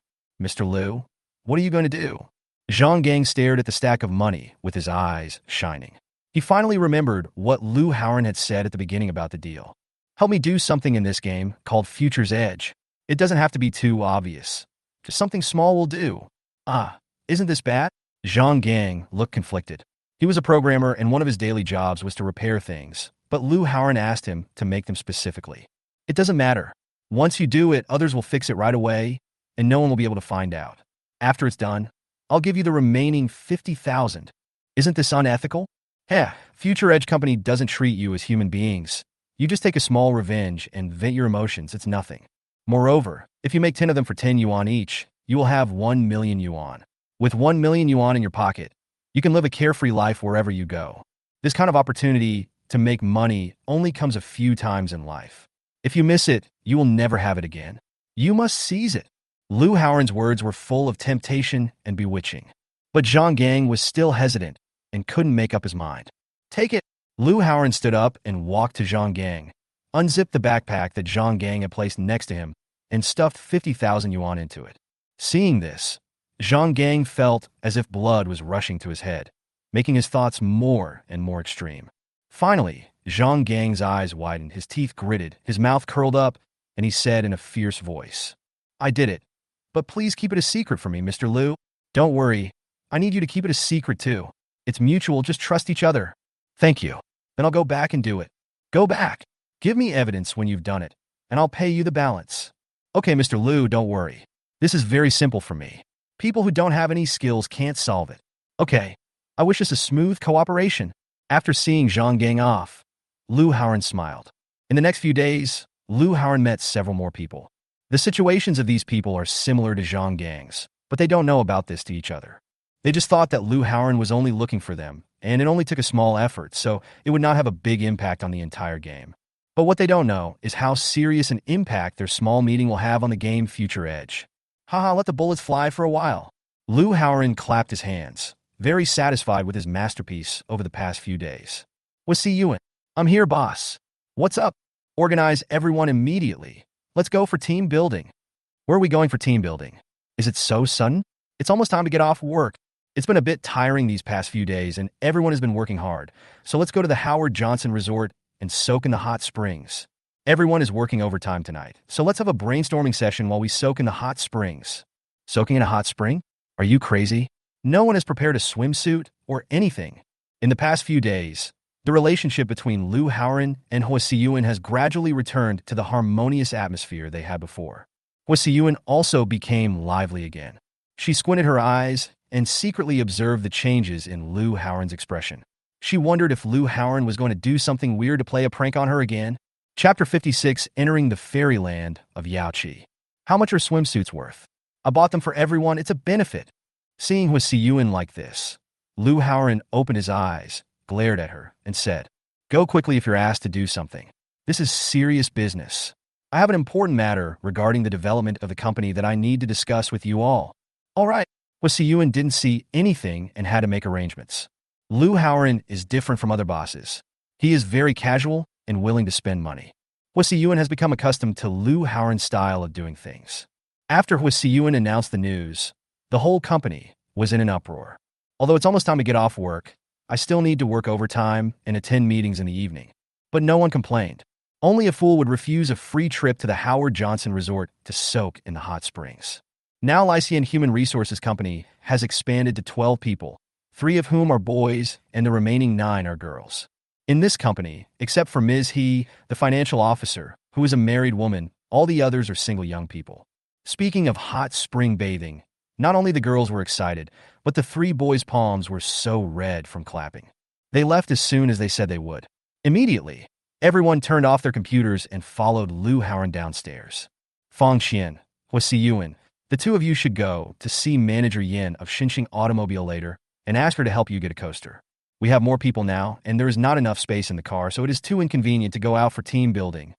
S1: Mr. Lu, what are you going to do? Zhang Gang stared at the stack of money with his eyes shining. He finally remembered what Lu Haoran had said at the beginning about the deal. Help me do something in this game called Future's Edge. It doesn't have to be too obvious. Just something small will do. Isn't this bad? Zhang Gang looked conflicted. He was a programmer and one of his daily jobs was to repair things, but Lu Haoran asked him to make them specifically. It doesn't matter. Once you do it, others will fix it right away, and no one will be able to find out. After it's done, I'll give you the remaining 50,000. Isn't this unethical? Heh, Future Edge Company doesn't treat you as human beings. You just take a small revenge and vent your emotions. It's nothing. Moreover, if you make 10 of them for 10 yuan each, you will have 1 million yuan. With 1 million yuan in your pocket, you can live a carefree life wherever you go. This kind of opportunity to make money only comes a few times in life. If you miss it, you will never have it again. You must seize it. Lu Haoran's words were full of temptation and bewitching. But Zhang Gang was still hesitant and couldn't make up his mind. Take it. Lu Haoran stood up and walked to Zhang Gang, unzipped the backpack that Zhang Gang had placed next to him, and stuffed 50,000 yuan into it. Seeing this, Zhang Gang felt as if blood was rushing to his head, making his thoughts more and more extreme. Finally, Zhang Gang's eyes widened, his teeth gritted, his mouth curled up, and he said in a fierce voice, "I did it, but please keep it a secret from me, Mr. Lu. Don't worry, I need you to keep it a secret too. It's mutual, just trust each other." "Thank you. Then I'll go back and do it." "Go back. Give me evidence when you've done it, and I'll pay you the balance." "Okay, Mr. Lu, don't worry. This is very simple for me. People who don't have any skills can't solve it." "Okay, I wish us a smooth cooperation." After seeing Zhang Gang off, Lu Haoran smiled. In the next few days, Lu Haoran met several more people. The situations of these people are similar to Zhang Gang's, but they don't know about this to each other. They just thought that Lu Haoran was only looking for them, and it only took a small effort, so it would not have a big impact on the entire game. But what they don't know is how serious an impact their small meeting will have on the game Future Edge. Haha, let the bullets fly for a while. Lu Haoran clapped his hands, very satisfied with his masterpiece over the past few days. "What's see you in? I'm here, boss. What's up? Organize everyone immediately. Let's go for team building." "Where are we going for team building? Is it so sudden? It's almost time to get off work. It's been a bit tiring these past few days, and everyone has been working hard. So let's go to the Howard Johnson Resort and soak in the hot springs. Everyone is working overtime tonight, so let's have a brainstorming session while we soak in the hot springs." "Soaking in a hot spring? Are you crazy? No one has prepared a swimsuit or anything." In the past few days, the relationship between Lu Haoran and Hua Siyuan has gradually returned to the harmonious atmosphere they had before. Hua Siyuan also became lively again. She squinted her eyes and secretly observed the changes in Lu Haoran's expression. She wondered if Lu Haoran was going to do something weird to play a prank on her again. Chapter 56, Entering the Fairyland of Yaoqi. "How much are swimsuits worth? I bought them for everyone. It's a benefit." Seeing Hua Siyuan like this, Lu Haoran opened his eyes, glared at her, and said, "Go quickly if you're asked to do something. This is serious business. I have an important matter regarding the development of the company that I need to discuss with you all." "All right." Hua Siyuan didn't see anything and had to make arrangements. Lu Haoran is different from other bosses. He is very casual and willing to spend money. Hua Siyuan has become accustomed to Lu Haoran's style of doing things. After Hua Siyuan announced the news, the whole company was in an uproar. "Although it's almost time to get off work, I still need to work overtime and attend meetings in the evening." But no one complained. Only a fool would refuse a free trip to the Howard Johnson Resort to soak in the hot springs. Now Lycian Human Resources Company has expanded to 12 people, 3 of whom are boys and the remaining 9 are girls. In this company, except for Ms. He, the financial officer, who is a married woman, all the others are single young people. Speaking of hot spring bathing, not only the girls were excited, but the 3 boys' palms were so red from clapping. They left as soon as they said they would. Immediately, everyone turned off their computers and followed Lu Haoran downstairs. "Fang Xian, Hua Siyuan, the 2 of you should go to see Manager Yin of Xinxing Automobile later and ask her to help you get a coaster. We have more people now, and there is not enough space in the car, so it is too inconvenient to go out for team building."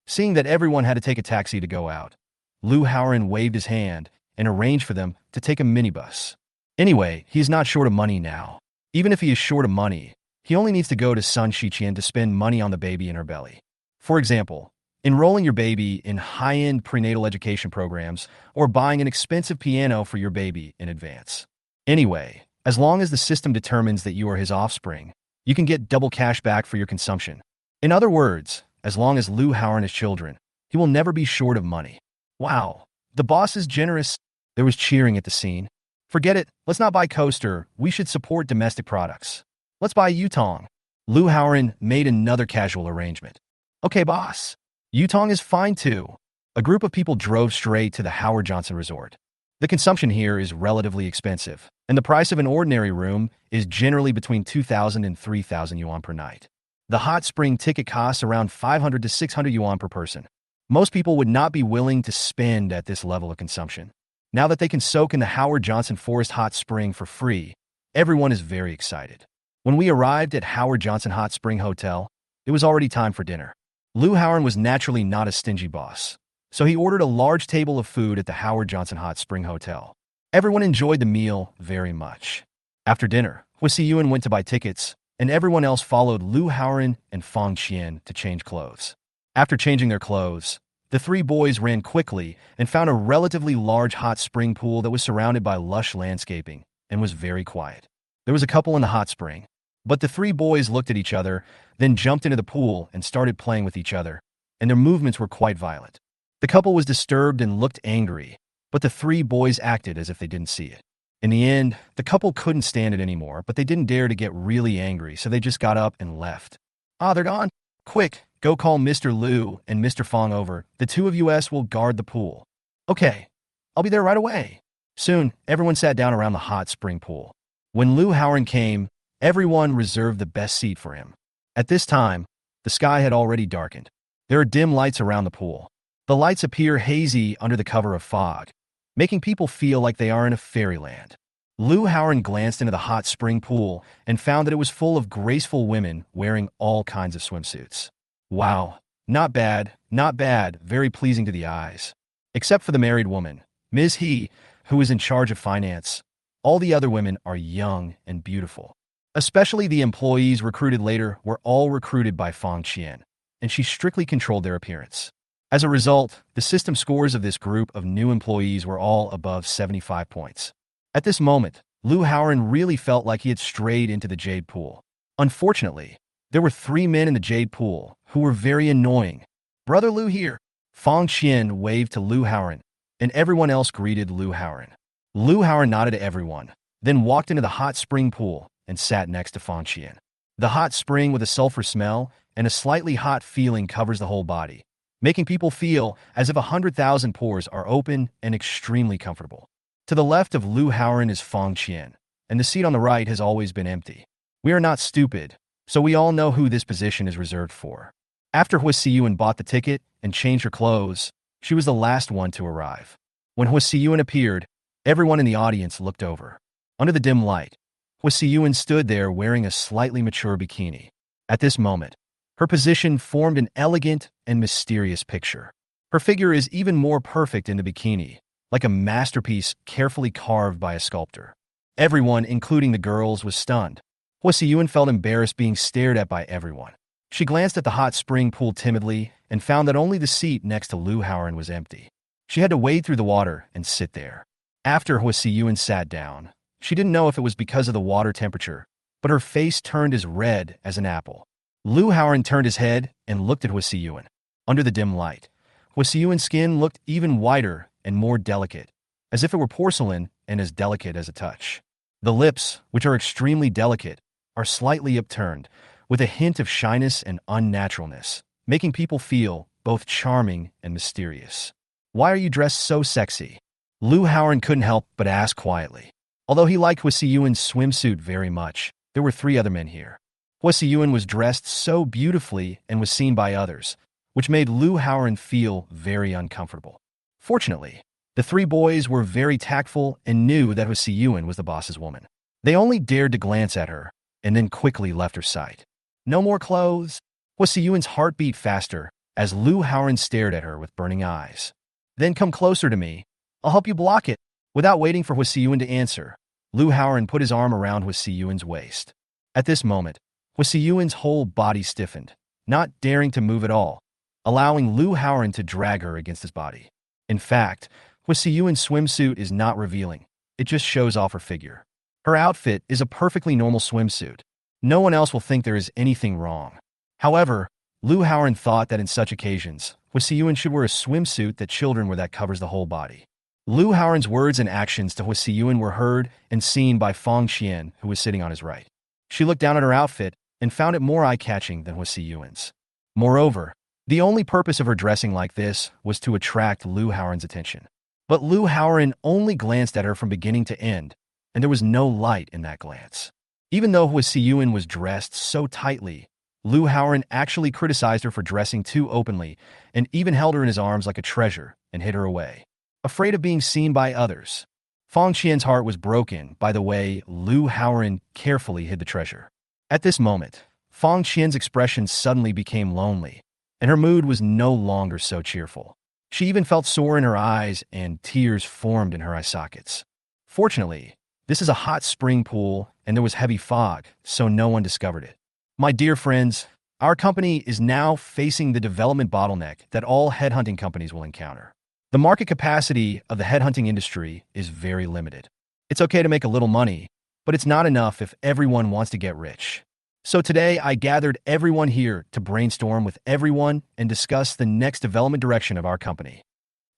S1: Seeing that everyone had to take a taxi to go out, Lu Haoran waved his hand and arranged for them to take a minibus. Anyway, he is not short of money now. Even if he is short of money, he only needs to go to Sun Shiqian to spend money on the baby in her belly. For example, enrolling your baby in high-end prenatal education programs or buying an expensive piano for your baby in advance. Anyway, as long as the system determines that you are his offspring, you can get double cash back for your consumption. In other words, as long as Lu Haoran has children, he will never be short of money. Wow, the boss is generous. There was cheering at the scene. "Forget it, let's not buy coaster, we should support domestic products. Let's buy Yutong." Lu Haoran made another casual arrangement. "Okay, boss. Yutong is fine too." A group of people drove straight to the Howard Johnson Resort. The consumption here is relatively expensive, and the price of an ordinary room is generally between 2,000 and 3,000 yuan per night. The hot spring ticket costs around 500 to 600 yuan per person. Most people would not be willing to spend at this level of consumption. Now that they can soak in the Howard Johnson Forest Hot Spring for free, everyone is very excited. When we arrived at Howard Johnson Hot Spring Hotel, it was already time for dinner. Lou Howard was naturally not a stingy boss, so he ordered a large table of food at the Howard Johnson Hot Spring Hotel. Everyone enjoyed the meal very much. After dinner, Huisi Yuan went to buy tickets, and everyone else followed Lou Howard and Fang Qian to change clothes. After changing their clothes, the three boys ran quickly and found a relatively large hot spring pool that was surrounded by lush landscaping and was very quiet. There was a couple in the hot spring, but the three boys looked at each other, then jumped into the pool and started playing with each other, and their movements were quite violent. The couple was disturbed and looked angry, but the three boys acted as if they didn't see it. In the end, the couple couldn't stand it anymore, but they didn't dare to get really angry, so they just got up and left. "Ah, they're gone. Quick, go call Mr. Liu and Mr. Fong over. The two of us will guard the pool." "Okay, I'll be there right away." Soon, everyone sat down around the hot spring pool. When Lou Howard came, everyone reserved the best seat for him. At this time, the sky had already darkened. There are dim lights around the pool. The lights appear hazy under the cover of fog, making people feel like they are in a fairyland. Lou Howard glanced into the hot spring pool and found that it was full of graceful women wearing all kinds of swimsuits. Wow, not bad, very pleasing to the eyes. Except for the married woman, Ms. He, who is in charge of finance. All the other women are young and beautiful. Especially the employees recruited later were all recruited by Fang Qian, and she strictly controlled their appearance. As a result, the system scores of this group of new employees were all above 75 points. At this moment, Lou Howard really felt like he had strayed into the jade pool. Unfortunately, there were three men in the jade pool who were very annoying. "Brother Lou here." Fang Qian waved to Lou Howard, and everyone else greeted Lou Howard. Lou Howard nodded to everyone, then walked into the hot spring pool and sat next to Fang Qian. The hot spring with a sulfur smell and a slightly hot feeling covers the whole body, making people feel as if 100,000 pores are open and extremely comfortable. To the left of Lou Howard is Fang Qian, and the seat on the right has always been empty. We are not stupid, so we all know who this position is reserved for. After Huisi Yuan bought the ticket and changed her clothes, she was the last one to arrive. When Huisi Yuan appeared, everyone in the audience looked over. Under the dim light, Huisi Yuan stood there wearing a slightly mature bikini. At this moment, her position formed an elegant and mysterious picture. Her figure is even more perfect in the bikini, like a masterpiece carefully carved by a sculptor. Everyone, including the girls, was stunned. Huisi Yuan felt embarrassed being stared at by everyone. She glanced at the hot spring pool timidly and found that only the seat next to Lou Howard was empty. She had to wade through the water and sit there. After Huisi Yuan sat down, she didn't know if it was because of the water temperature, but her face turned as red as an apple. Lou Howard turned his head and looked at Huisi Yuan. Under the dim light, Huisi Yuan's skin looked even whiter and more delicate, as if it were porcelain and as delicate as a touch. The lips, which are extremely delicate, are slightly upturned, with a hint of shyness and unnaturalness, making people feel both charming and mysterious. "Why are you dressed so sexy?" Lou Howard couldn't help but ask quietly. Although he liked Huisi Yuan's swimsuit very much, there were three other men here. Huisi Yuan was dressed so beautifully and was seen by others, which made Lou Howard feel very uncomfortable. Fortunately, the three boys were very tactful and knew that Huisi Yuan was the boss's woman. They only dared to glance at her and then quickly left her sight. "No more clothes." Huisi Yuan's heart beat faster as Lou Howard stared at her with burning eyes. "Then come closer to me. I'll help you block it." Without waiting for Huisi Yuan to answer, Lou Howard put his arm around Huisi Yuan's waist. At this moment, Huisi Yuan's whole body stiffened, not daring to move at all, allowing Lou Howard to drag her against his body. In fact, Huisi Yuan's swimsuit is not revealing. It just shows off her figure. Her outfit is a perfectly normal swimsuit. No one else will think there is anything wrong. However, Lou Howard thought that in such occasions, Huisi Yuan should wear a swimsuit that children wear that covers the whole body. Lou Howard's words and actions to Huisi Yuan were heard and seen by Fang Qian, who was sitting on his right. She looked down at her outfit and found it more eye-catching than Huisi Yuan's. Moreover, the only purpose of her dressing like this was to attract Lou Howard's attention. But Lu Haoren only glanced at her from beginning to end, and there was no light in that glance. Even though Hua Siyuan was dressed so tightly, Lu Haoren actually criticized her for dressing too openly and even held her in his arms like a treasure and hid her away, afraid of being seen by others. Fang Qian's heart was broken by the way Lu Haoren carefully hid the treasure. At this moment, Fang Qian's expression suddenly became lonely, and her mood was no longer so cheerful. She even felt sore in her eyes and tears formed in her eye sockets. Fortunately, this is a hot spring pool and there was heavy fog, so no one discovered it. My dear friends, our company is now facing the development bottleneck that all headhunting companies will encounter. The market capacity of the headhunting industry is very limited. It's okay to make a little money, but it's not enough if everyone wants to get rich. So today, I gathered everyone here to brainstorm with everyone and discuss the next development direction of our company.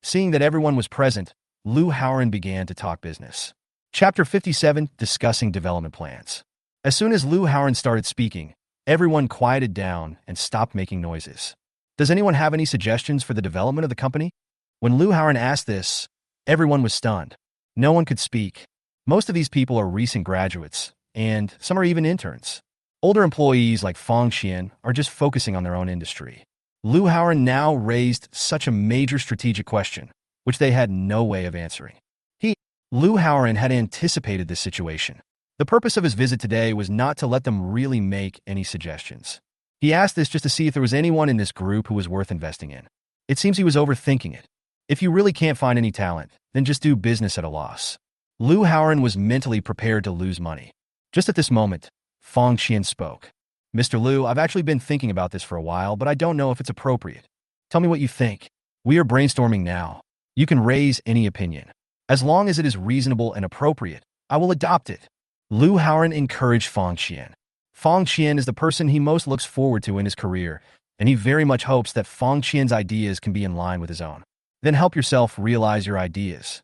S1: Seeing that everyone was present, Lu Haoren began to talk business. Chapter 57, Discussing Development Plans. As soon as Lu Haoren started speaking, everyone quieted down and stopped making noises. Does anyone have any suggestions for the development of the company? When Lu Haoren asked this, everyone was stunned. No one could speak. Most of these people are recent graduates, and some are even interns. Older employees like Fang Qian are just focusing on their own industry. Lu Haoren now raised such a major strategic question, which they had no way of answering. Lu Haoren had anticipated this situation. The purpose of his visit today was not to let them really make any suggestions. He asked this just to see if there was anyone in this group who was worth investing in. It seems he was overthinking it. If you really can't find any talent, then just do business at a loss. Lu Haoren was mentally prepared to lose money. Just at this moment, Fang Qian spoke. Mr. Lu, I've actually been thinking about this for a while, but I don't know if it's appropriate. Tell me what you think. We are brainstorming now. You can raise any opinion. As long as it is reasonable and appropriate, I will adopt it. Lu Haoren encouraged Fang Qian. Fang Qian is the person he most looks forward to in his career, and he very much hopes that Fang Qian's ideas can be in line with his own. Then help yourself realize your ideas.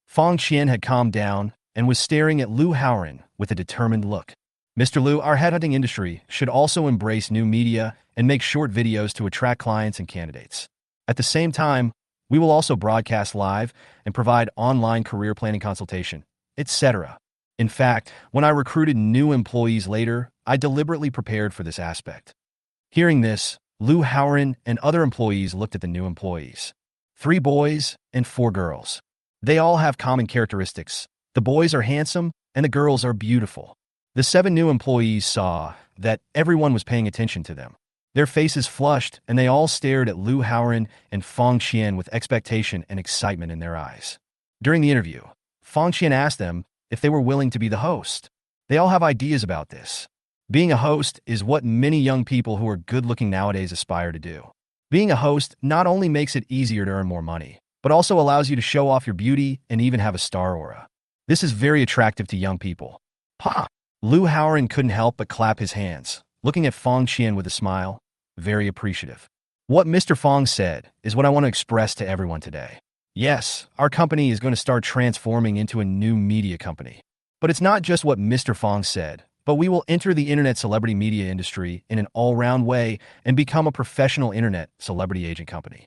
S1: Fang Qian had calmed down and was staring at Lu Haoren with a determined look. Mr. Lu, our headhunting industry should also embrace new media and make short videos to attract clients and candidates. At the same time, we will also broadcast live and provide online career planning consultation, etc. In fact, when I recruited new employees later, I deliberately prepared for this aspect. Hearing this, Lu Haoren and other employees looked at the new employees. 3 boys and 4 girls. They all have common characteristics. The boys are handsome and the girls are beautiful. The 7 new employees saw that everyone was paying attention to them. Their faces flushed, and they all stared at Lu Haoren and Fang Qian with expectation and excitement in their eyes. During the interview, Fang Qian asked them if they were willing to be the host. They all have ideas about this. Being a host is what many young people who are good-looking nowadays aspire to do. Being a host not only makes it easier to earn more money, but also allows you to show off your beauty and even have a star aura. This is very attractive to young people. Lu Haoren couldn't help but clap his hands, looking at Fang Qian with a smile. Very appreciative. What Mr. Fang said is what I want to express to everyone today. Yes, our company is going to start transforming into a new media company. But it's not just what Mr. Fang said, but we will enter the internet celebrity media industry in an all-round way and become a professional internet celebrity agent company.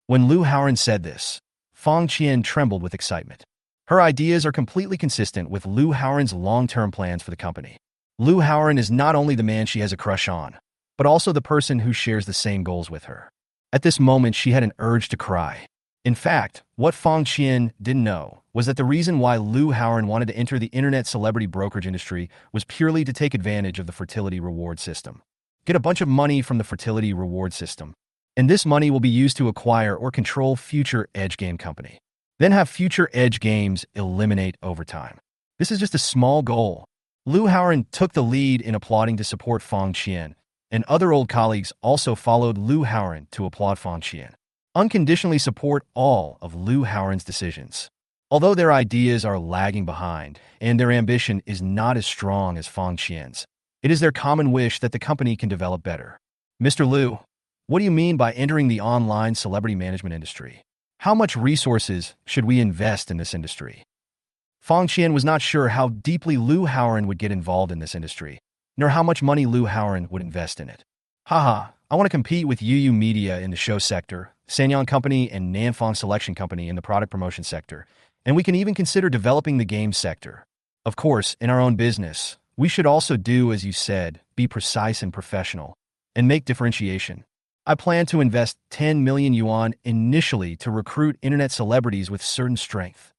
S1: When Lu Haoren said this, Fang Qian trembled with excitement. Her ideas are completely consistent with Lu Haoren's long-term plans for the company. Lu Haoren is not only the man she has a crush on, but also the person who shares the same goals with her. At this moment, she had an urge to cry. In fact, what Fang Qian didn't know was that the reason why Lu Haoren wanted to enter the internet celebrity brokerage industry was purely to take advantage of the fertility reward system. Get a bunch of money from the fertility reward system, and this money will be used to acquire or control future edge game company. Then have future edge games eliminate over time. This is just a small goal. Lu Haoren took the lead in applauding to support Fang Qian, and other old colleagues also followed Lu Haoren to applaud Fang Qian. Unconditionally support all of Lu Haoren's decisions. Although their ideas are lagging behind and their ambition is not as strong as Fang Qian's, it is their common wish that the company can develop better. Mr. Lu, what do you mean by entering the online celebrity management industry? How much resources should we invest in this industry? Fang Qian was not sure how deeply Lu Haoren would get involved in this industry, nor how much money Lu Haoren would invest in it. I want to compete with UU Media in the show sector, Sanyong Company and Nanfang Selection Company in the product promotion sector, and we can even consider developing the game sector. Of course, in our own business, we should also do, as you said, be precise and professional, and make differentiation. I plan to invest 10 million yuan initially to recruit internet celebrities with certain strength.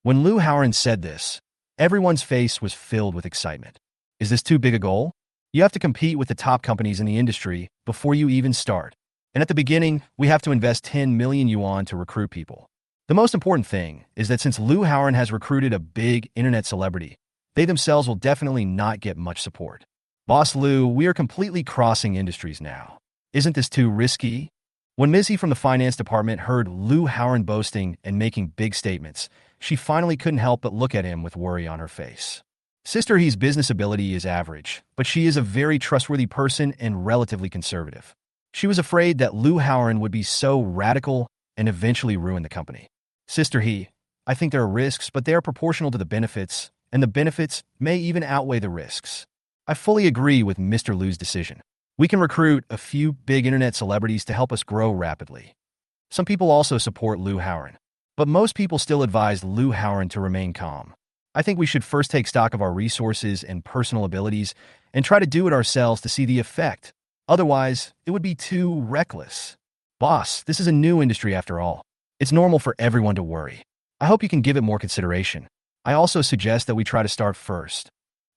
S1: When Lu Haoran said this, everyone's face was filled with excitement. Is this too big a goal? You have to compete with the top companies in the industry before you even start. And at the beginning, we have to invest 10 million yuan to recruit people. The most important thing is that since Lu Haoran has recruited a big internet celebrity, they themselves will definitely not get much support. Boss Lu, we are completely crossing industries now. Isn't this too risky? When Missy from the finance department heard Lu Haoran boasting and making big statements, she finally couldn't help but look at him with worry on her face. Sister He's business ability is average, but she is a very trustworthy person and relatively conservative. She was afraid that Lu Haoran would be so radical and eventually ruin the company. Sister He, I think there are risks, but they are proportional to the benefits, and the benefits may even outweigh the risks. I fully agree with Mr. Lu's decision. We can recruit a few big internet celebrities to help us grow rapidly. Some people also support Lu Haoran, but most people still advise Lu Haoran to remain calm. I think we should first take stock of our resources and personal abilities and try to do it ourselves to see the effect. Otherwise, it would be too reckless. Boss, this is a new industry after all. It's normal for everyone to worry. I hope you can give it more consideration. I also suggest that we try to start first.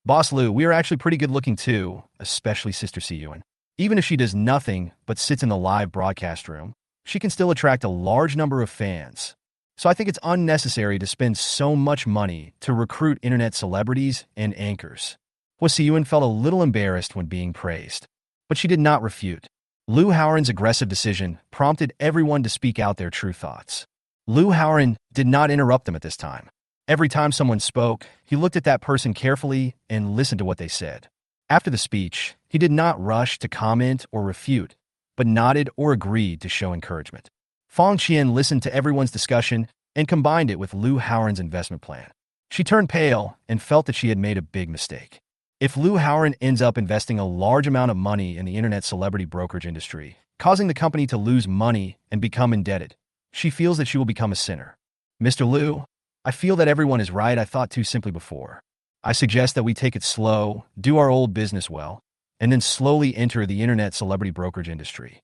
S1: Boss Lu, we are actually pretty good looking too, especially Sister Siyuan. Even if she does nothing but sits in the live broadcast room, she can still attract a large number of fans. So I think it's unnecessary to spend so much money to recruit internet celebrities and anchors. Hua Siyuan felt a little embarrassed when being praised, but she did not refute. Lu Haoran's aggressive decision prompted everyone to speak out their true thoughts. Lu Haoran did not interrupt them at this time. Every time someone spoke, he looked at that person carefully and listened to what they said. After the speech, he did not rush to comment or refute, but nodded or agreed to show encouragement. Fang Qian listened to everyone's discussion and combined it with Lu Haoran's investment plan. She turned pale and felt that she had made a big mistake. If Lu Haoran ends up investing a large amount of money in the internet celebrity brokerage industry, causing the company to lose money and become indebted, she feels that she will become a sinner. Mr. Lu, I feel that everyone is right. I thought too simply before. I suggest that we take it slow, do our old business well, and then slowly enter the internet celebrity brokerage industry.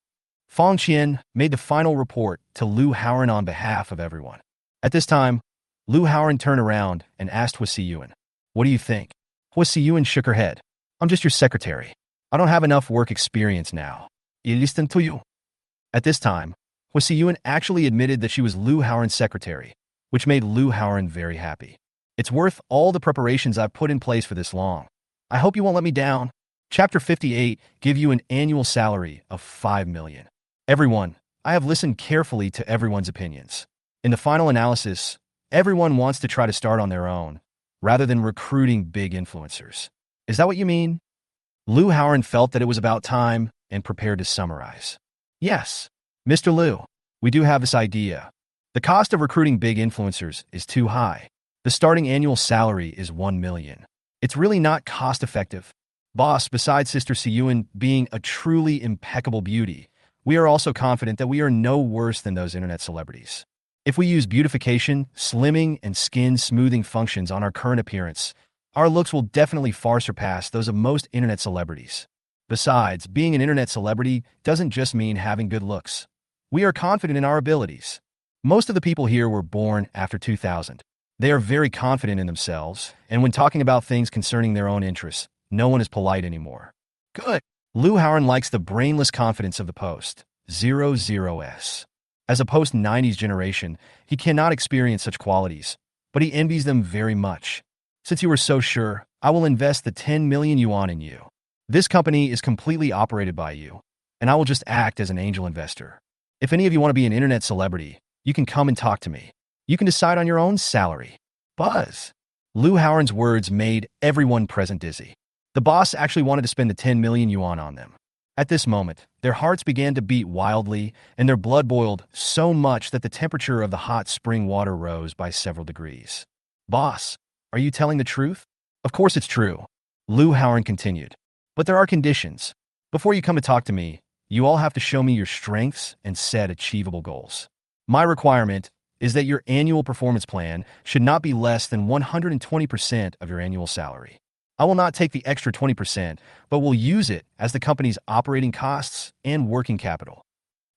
S1: Fang Qian made the final report to Lu Haoran on behalf of everyone. At this time, Lu Haoran turned around and asked Hua Siyuan, "What do you think?" Hua Siyuan shook her head. "I'm just your secretary. I don't have enough work experience now. You listen to you." At this time, Hua Siyuan actually admitted that she was Lu Haoran's secretary, which made Lu Haoran very happy. "It's worth all the preparations I've put in place for this long. I hope you won't let me down." Chapter 58, give you an annual salary of 5 million. Everyone, I have listened carefully to everyone's opinions. In the final analysis, everyone wants to try to start on their own, rather than recruiting big influencers. Is that what you mean? Lu Haoran felt that it was about time and prepared to summarize. Yes, Mr. Lu, we do have this idea. The cost of recruiting big influencers is too high. The starting annual salary is 1 million. It's really not cost-effective. Boss, besides Sister Siyuan being a truly impeccable beauty, we are also confident that we are no worse than those internet celebrities. If we use beautification, slimming, and skin smoothing functions on our current appearance, our looks will definitely far surpass those of most internet celebrities. Besides, being an internet celebrity doesn't just mean having good looks. We are confident in our abilities. Most of the people here were born after 2000. They are very confident in themselves, and when talking about things concerning their own interests, no one is polite anymore. Good. Lu Haoran likes the brainless confidence of the post-00s. As a post-90s generation, he cannot experience such qualities, but he envies them very much. Since you are so sure, I will invest the 10 million yuan in you. This company is completely operated by you, and I will just act as an angel investor. If any of you want to be an internet celebrity, you can come and talk to me. You can decide on your own salary. Buzz. Lu Haoran's words made everyone present dizzy. The boss actually wanted to spend the 10 million yuan on them. At this moment, their hearts began to beat wildly, and their blood boiled so much that the temperature of the hot spring water rose by several degrees. Boss, are you telling the truth? Of course it's true. Lu Haoran continued. But there are conditions. Before you come to talk to me, You all have to show me your strengths and set achievable goals. My requirement is that your annual performance plan should not be less than 120% of your annual salary. I will not take the extra 20%, but will use it as the company's operating costs and working capital.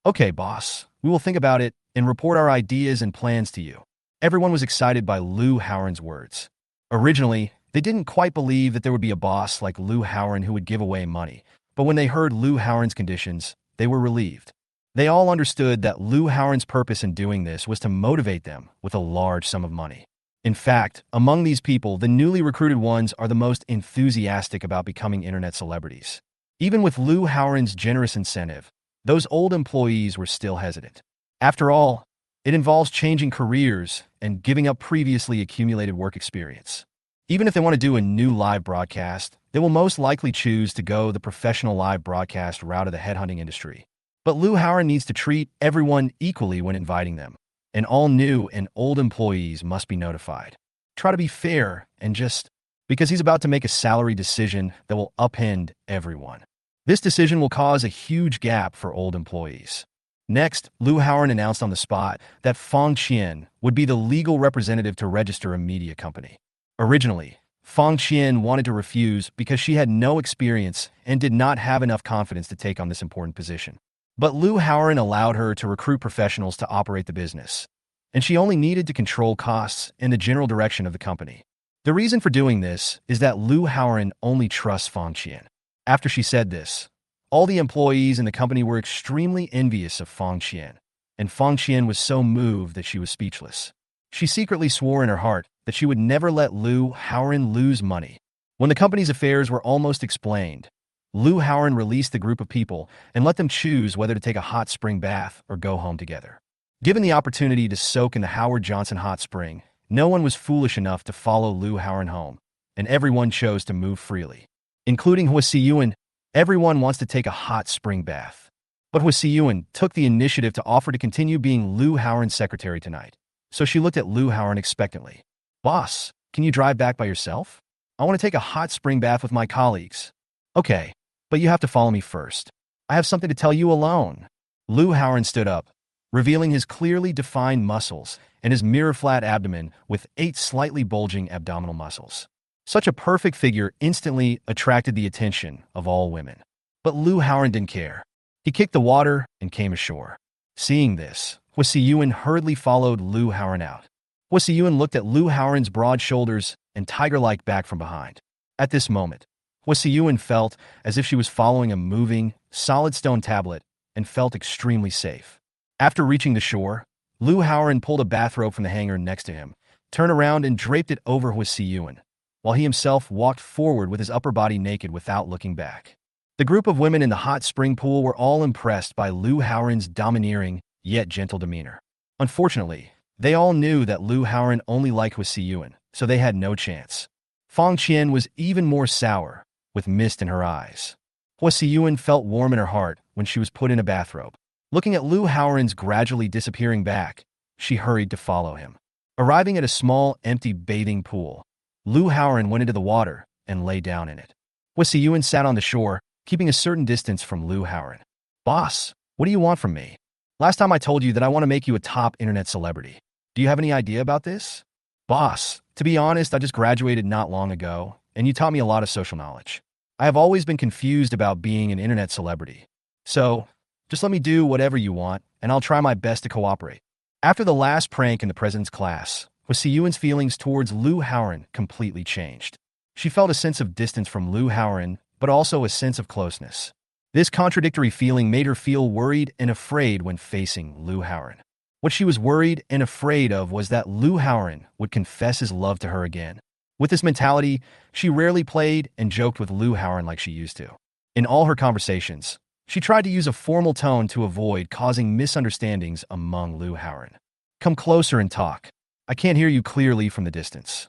S1: Okay, boss, we will think about it and report our ideas and plans to you. Everyone was excited by Lou Howren's words. Originally, they didn't quite believe that there would be a boss like Lou Howren who would give away money, but when they heard Lou Howren's conditions, they were relieved. They all understood that Lou Howren's purpose in doing this was to motivate them with a large sum of money. In fact, among these people, the newly recruited ones are the most enthusiastic about becoming internet celebrities. Even with Lou Howren's generous incentive, those old employees were still hesitant. After all, it involves changing careers and giving up previously accumulated work experience. Even if they want to do a new live broadcast, they will most likely choose to go the professional live broadcast route of the headhunting industry. But Lou Howren needs to treat everyone equally when inviting them, and all new and old employees must be notified. Try to be fair and just because he's about to make a salary decision that will upend everyone. This decision will cause a huge gap for old employees. Next, Lou Howren announced on the spot that Fong Qian would be the legal representative to register a media company. Originally, Fong Qian wanted to refuse because she had no experience and did not have enough confidence to take on this important position. But Lou Howren allowed her to recruit professionals to operate the business, and she only needed to control costs and the general direction of the company. The reason for doing this is that Lou Howren only trusts Fong Qian. After she said this, all the employees in the company were extremely envious of Fong Qian, and Fong Qian was so moved that she was speechless. She secretly swore in her heart that she would never let Lou Howren lose money. When the company's affairs were almost explained, Lou Howren released the group of people and let them choose whether to take a hot spring bath or go home together. Given the opportunity to soak in the Howard Johnson hot spring, no one was foolish enough to follow Lou Howren home, and everyone chose to move freely. Including Hua Si-yuan, everyone wants to take a hot spring bath. But Hua Si-yuan took the initiative to offer to continue being Lou Howren's secretary tonight. So she looked at Lou Howren expectantly. Boss, can you drive back by yourself? I want to take a hot spring bath with my colleagues. Okay, but you have to follow me first. I have something to tell you alone. Lou Howren stood up, revealing his clearly defined muscles and his mirror-flat abdomen with 8 slightly bulging abdominal muscles. Such a perfect figure instantly attracted the attention of all women. But Lou Howren didn't care. He kicked the water and came ashore. Seeing this, Hua Si-yuan hurriedly followed Lou Howren out. Hua Si-yuan looked at Lou Howren's broad shoulders and tiger-like back from behind. At this moment, Hua Si-yuan felt as if she was following a moving, solid stone tablet and felt extremely safe. After reaching the shore, Lou Howren pulled a bathrobe from the hanger next to him, turned around and draped it over Hua Si-yuan, while he himself walked forward with his upper body naked without looking back. The group of women in the hot spring pool were all impressed by Lou Howren's domineering, yet gentle demeanor. Unfortunately, they all knew that Lou Howren only liked Hua Si-yuan, so they had no chance. Fong Qian was even more sour, with mist in her eyes. Hua Si-yuan felt warm in her heart when she was put in a bathrobe. Looking at Lou Howren's gradually disappearing back, she hurried to follow him. Arriving at a small, empty bathing pool, Lou Howren went into the water and lay down in it. Hua Si-yuan sat on the shore, keeping a certain distance from Lou Howren. Boss, what do you want from me? Last time I told you that I want to make you a top internet celebrity. Do you have any idea about this? Boss, to be honest, I just graduated not long ago, and you taught me a lot of social knowledge. I have always been confused about being an internet celebrity. So, just let me do whatever you want, and I'll try my best to cooperate. After the last prank in the president's class, Hua Si-yuan's feelings towards Lou Howren completely changed. She felt a sense of distance from Lou Howren, but also a sense of closeness. This contradictory feeling made her feel worried and afraid when facing Lou Howren. What she was worried and afraid of was that Lou Howren would confess his love to her again. With this mentality, she rarely played and joked with Lou Howren like she used to. In all her conversations, she tried to use a formal tone to avoid causing misunderstandings among Lou Howren. Come closer and talk. I can't hear you clearly from the distance.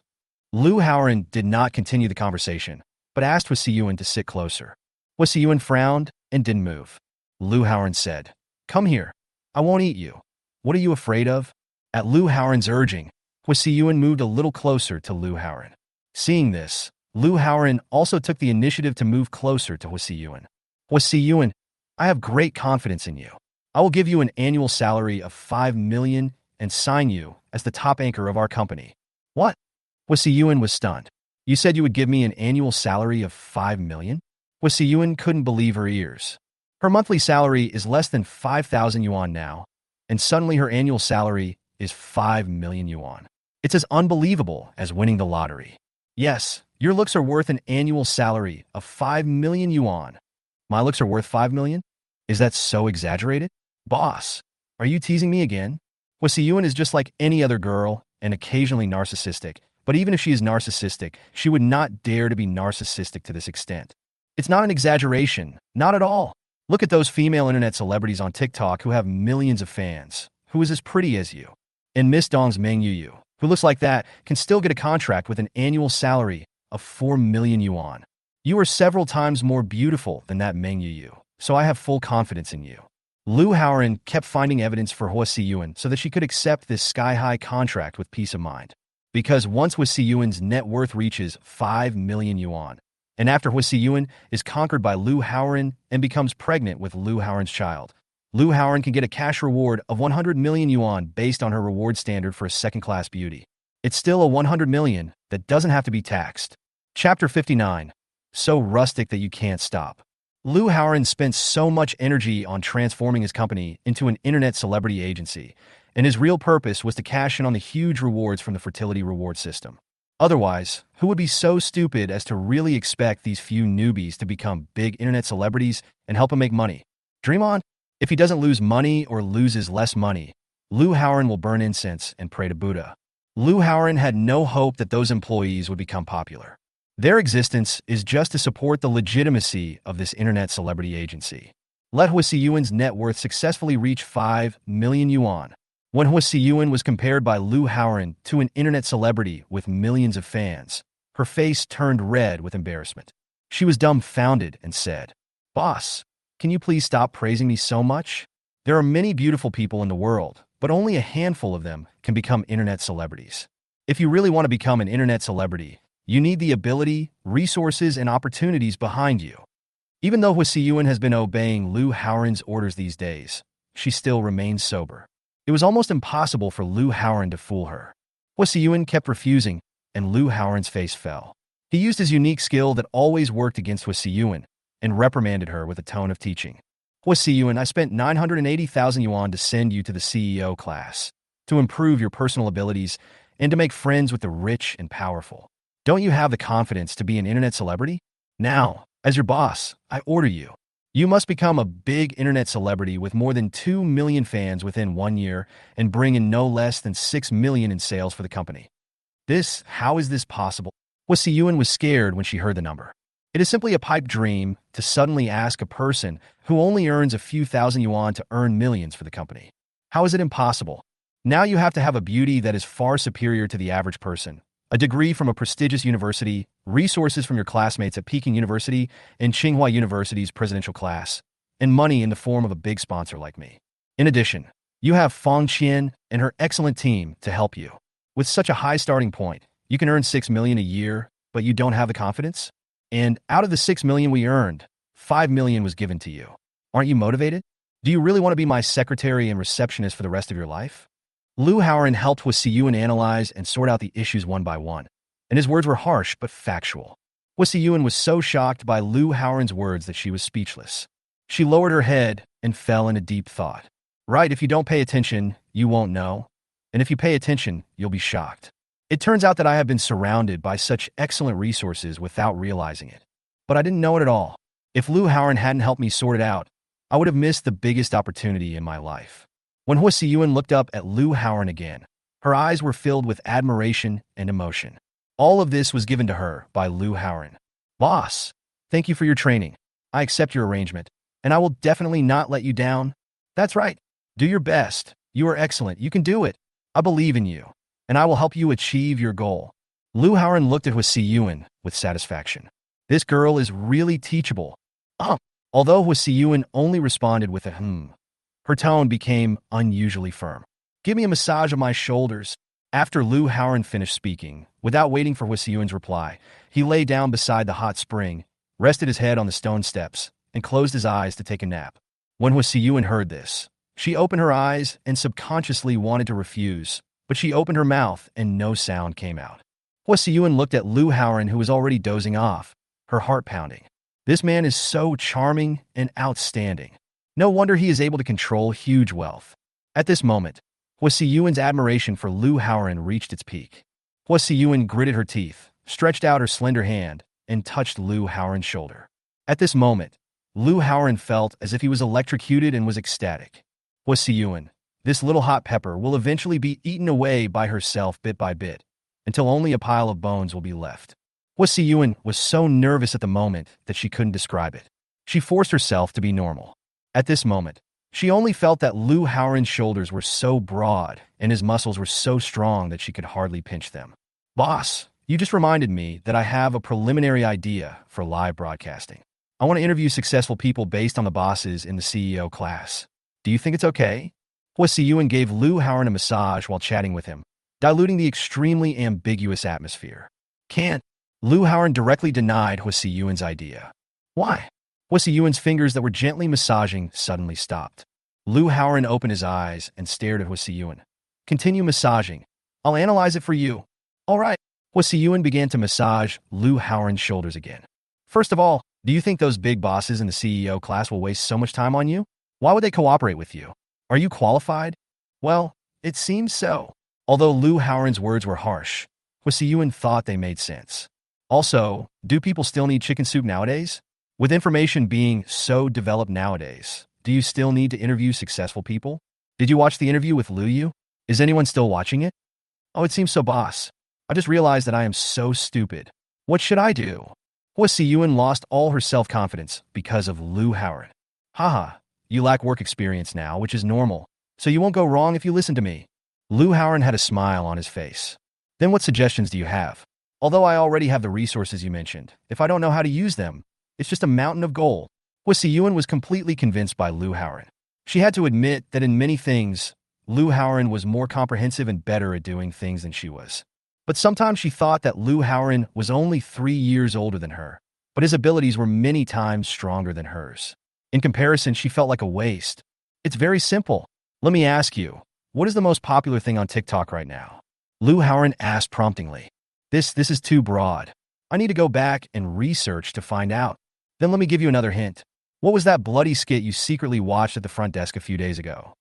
S1: Lou Howren did not continue the conversation, but asked Hua Si-yuan to sit closer. Hua Si-yuan frowned and didn't move. Lou Howren said, "Come here. I won't eat you. What are you afraid of?" At Lou Howren's urging, Hua Si-yuan moved a little closer to Lou Howren. Seeing this, Lou Howren also took the initiative to move closer to Hua Si-yuan. Hua Si-yuan, I have great confidence in you. I will give you an annual salary of 5 million and sign you as the top anchor of our company. What? Hwasiyun was stunned. You said you would give me an annual salary of 5 million? Hwasiyun couldn't believe her ears. Her monthly salary is less than 5,000 yuan now, and suddenly her annual salary is 5 million yuan. It's as unbelievable as winning the lottery. Yes, your looks are worth an annual salary of 5 million yuan. My looks are worth 5 million? Is that so exaggerated? Boss, are you teasing me again? Hwasiyun is just like any other girl and occasionally narcissistic, but even if she is narcissistic, she would not dare to be narcissistic to this extent. It's not an exaggeration, not at all. Look at those female internet celebrities on TikTok who have millions of fans, who is as pretty as you. And Miss Dong's Meng Yuyu, who looks like that, can still get a contract with an annual salary of 4 million yuan. You are several times more beautiful than that Meng Yuyu, so I have full confidence in you. Lu Haoran kept finding evidence for Hwasiyun so that she could accept this sky-high contract with peace of mind. Because once Hwasiyun's net worth reaches 5 million yuan, and after Hwasiyun is conquered by Lu Haoran and becomes pregnant with Lu Haoran's child, Lu Haoran can get a cash reward of 100 million yuan based on her reward standard for a second-class beauty. It's still a 100 million that doesn't have to be taxed. Chapter 59. So rustic that you can't stop. Lu Haoran spent so much energy on transforming his company into an internet celebrity agency, and his real purpose was to cash in on the huge rewards from the fertility reward system. Otherwise, who would be so stupid as to really expect these few newbies to become big internet celebrities and help him make money? Dream on. If he doesn't lose money or loses less money, Lu Haoran will burn incense and pray to Buddha. Lu Haoran had no hope that those employees would become popular. Their existence is just to support the legitimacy of this internet celebrity agency. Let Hwasiyun's net worth successfully reach 5 million yuan. When Hwasiyun was compared by Lu Haoran to an internet celebrity with millions of fans, her face turned red with embarrassment. She was dumbfounded and said, "Boss, can you please stop praising me so much? There are many beautiful people in the world, but only a handful of them can become internet celebrities. If you really want to become an internet celebrity, you need the ability, resources, and opportunities behind you." Even though Hwasiyun has been obeying Lu Haoran's orders these days, she still remains sober. It was almost impossible for Lu Haoran to fool her. Hwasiyun kept refusing, and Lu Haoran's face fell. He used his unique skill that always worked against Hwasiyun and reprimanded her with a tone of teaching. "Hwasiyun, I spent 980,000 yuan to send you to the CEO class, to improve your personal abilities and to make friends with the rich and powerful. Don't you have the confidence to be an internet celebrity? Now, as your boss, I order you. You must become a big internet celebrity with more than 2 million fans within 1 year and bring in no less than 6 million in sales for the company." How is this possible? Hwasiyun was scared when she heard the number. It is simply a pipe dream to suddenly ask a person who only earns a few thousand yuan to earn millions for the company. How is it impossible? Now you have to have a beauty that is far superior to the average person, a degree from a prestigious university, resources from your classmates at Peking University and Tsinghua University's presidential class, and money in the form of a big sponsor like me. In addition, you have Fang Qian and her excellent team to help you. With such a high starting point, you can earn 6 million a year, but you don't have the confidence? And out of the 6 million we earned, 5 million was given to you. Aren't you motivated? Do you really want to be my secretary and receptionist for the rest of your life? Lu Haoran helped Hwasiyun analyze and sort out the issues one by one, and his words were harsh but factual. Hwasiyun was so shocked by Lu Haoran's words that she was speechless. She lowered her head and fell into deep thought. Right, if you don't pay attention, you won't know. And if you pay attention, you'll be shocked. It turns out that I have been surrounded by such excellent resources without realizing it. But I didn't know it at all. If Lu Haoran hadn't helped me sort it out, I would have missed the biggest opportunity in my life. When Hwasiyun looked up at Lu Haoran again, her eyes were filled with admiration and emotion. All of this was given to her by Lu Haoran. "Boss, thank you for your training. I accept your arrangement, and I will definitely not let you down." "That's right. Do your best. You are excellent. You can do it. I believe in you, and I will help you achieve your goal." Lu Haoran looked at Hwasiyun with satisfaction. This girl is really teachable. Although Hwasiyun only responded with a her tone became unusually firm. "Give me a massage of my shoulders." After Lu Haoran finished speaking, without waiting for Hwasiyun's reply, he lay down beside the hot spring, rested his head on the stone steps, and closed his eyes to take a nap. When Hua Siyuan heard this, she opened her eyes and subconsciously wanted to refuse, but she opened her mouth and no sound came out. Hua Siyuan looked at Lu Haoran, who was already dozing off, her heart pounding. This man is so charming and outstanding. No wonder he is able to control huge wealth. At this moment, Hua Siyuan's admiration for Lu Haoran reached its peak. Hua Siyuan gritted her teeth, stretched out her slender hand, and touched Lu Haoran's shoulder. At this moment, Lu Haoran felt as if he was electrocuted and was ecstatic. Hua Siyuan, this little hot pepper will eventually be eaten away by herself bit by bit, until only a pile of bones will be left. Hua Siyuan was so nervous at the moment that she couldn't describe it. She forced herself to be normal. At this moment, she only felt that Lu Haoran's shoulders were so broad and his muscles were so strong that she could hardly pinch them. Boss, you just reminded me that I have a preliminary idea for live broadcasting. I want to interview successful people based on the bosses in the CEO class. Do you think it's okay? Hua Siyuan gave Lu Haoran a massage while chatting with him, diluting the extremely ambiguous atmosphere. Can't. Lu Haoran directly denied Hua Siyuan's idea. Why? Hua Siyuan's fingers that were gently massaging suddenly stopped. Lu Haoran opened his eyes and stared at Hua Siyuan. Continue massaging. I'll analyze it for you. All right. Hua Siyuan began to massage Lu Haoran's shoulders again. First of all, do you think those big bosses in the CEO class will waste so much time on you? Why would they cooperate with you? Are you qualified? Well, it seems so. Although Lu Haoran's words were harsh, Hua Siyuan thought they made sense. Also, do people still need chicken soup nowadays? With information being so developed nowadays, do you still need to interview successful people? Did you watch the interview with Lu Yu? Is anyone still watching it? Oh, it seems so, boss. I just realized that I am so stupid. What should I do? Hua Siyuan lost all her self-confidence because of Lu Haoran. Haha, you lack work experience now, which is normal, so you won't go wrong if you listen to me. Lu Haoran had a smile on his face. Then what suggestions do you have? Although I already have the resources you mentioned, if I don't know how to use them, it's just a mountain of gold. Hua Siyuan was completely convinced by Lu Haoran. She had to admit that in many things, Lu Haoran was more comprehensive and better at doing things than she was. But sometimes she thought that Lu Haoran was only 3 years older than her, but his abilities were many times stronger than hers. In comparison, she felt like a waste. It's very simple. Let me ask you, what is the most popular thing on TikTok right now? Lu Haoran asked promptingly. This is too broad. I need to go back and research to find out. Then let me give you another hint. What was that bloody skit you secretly watched at the front desk a few days ago?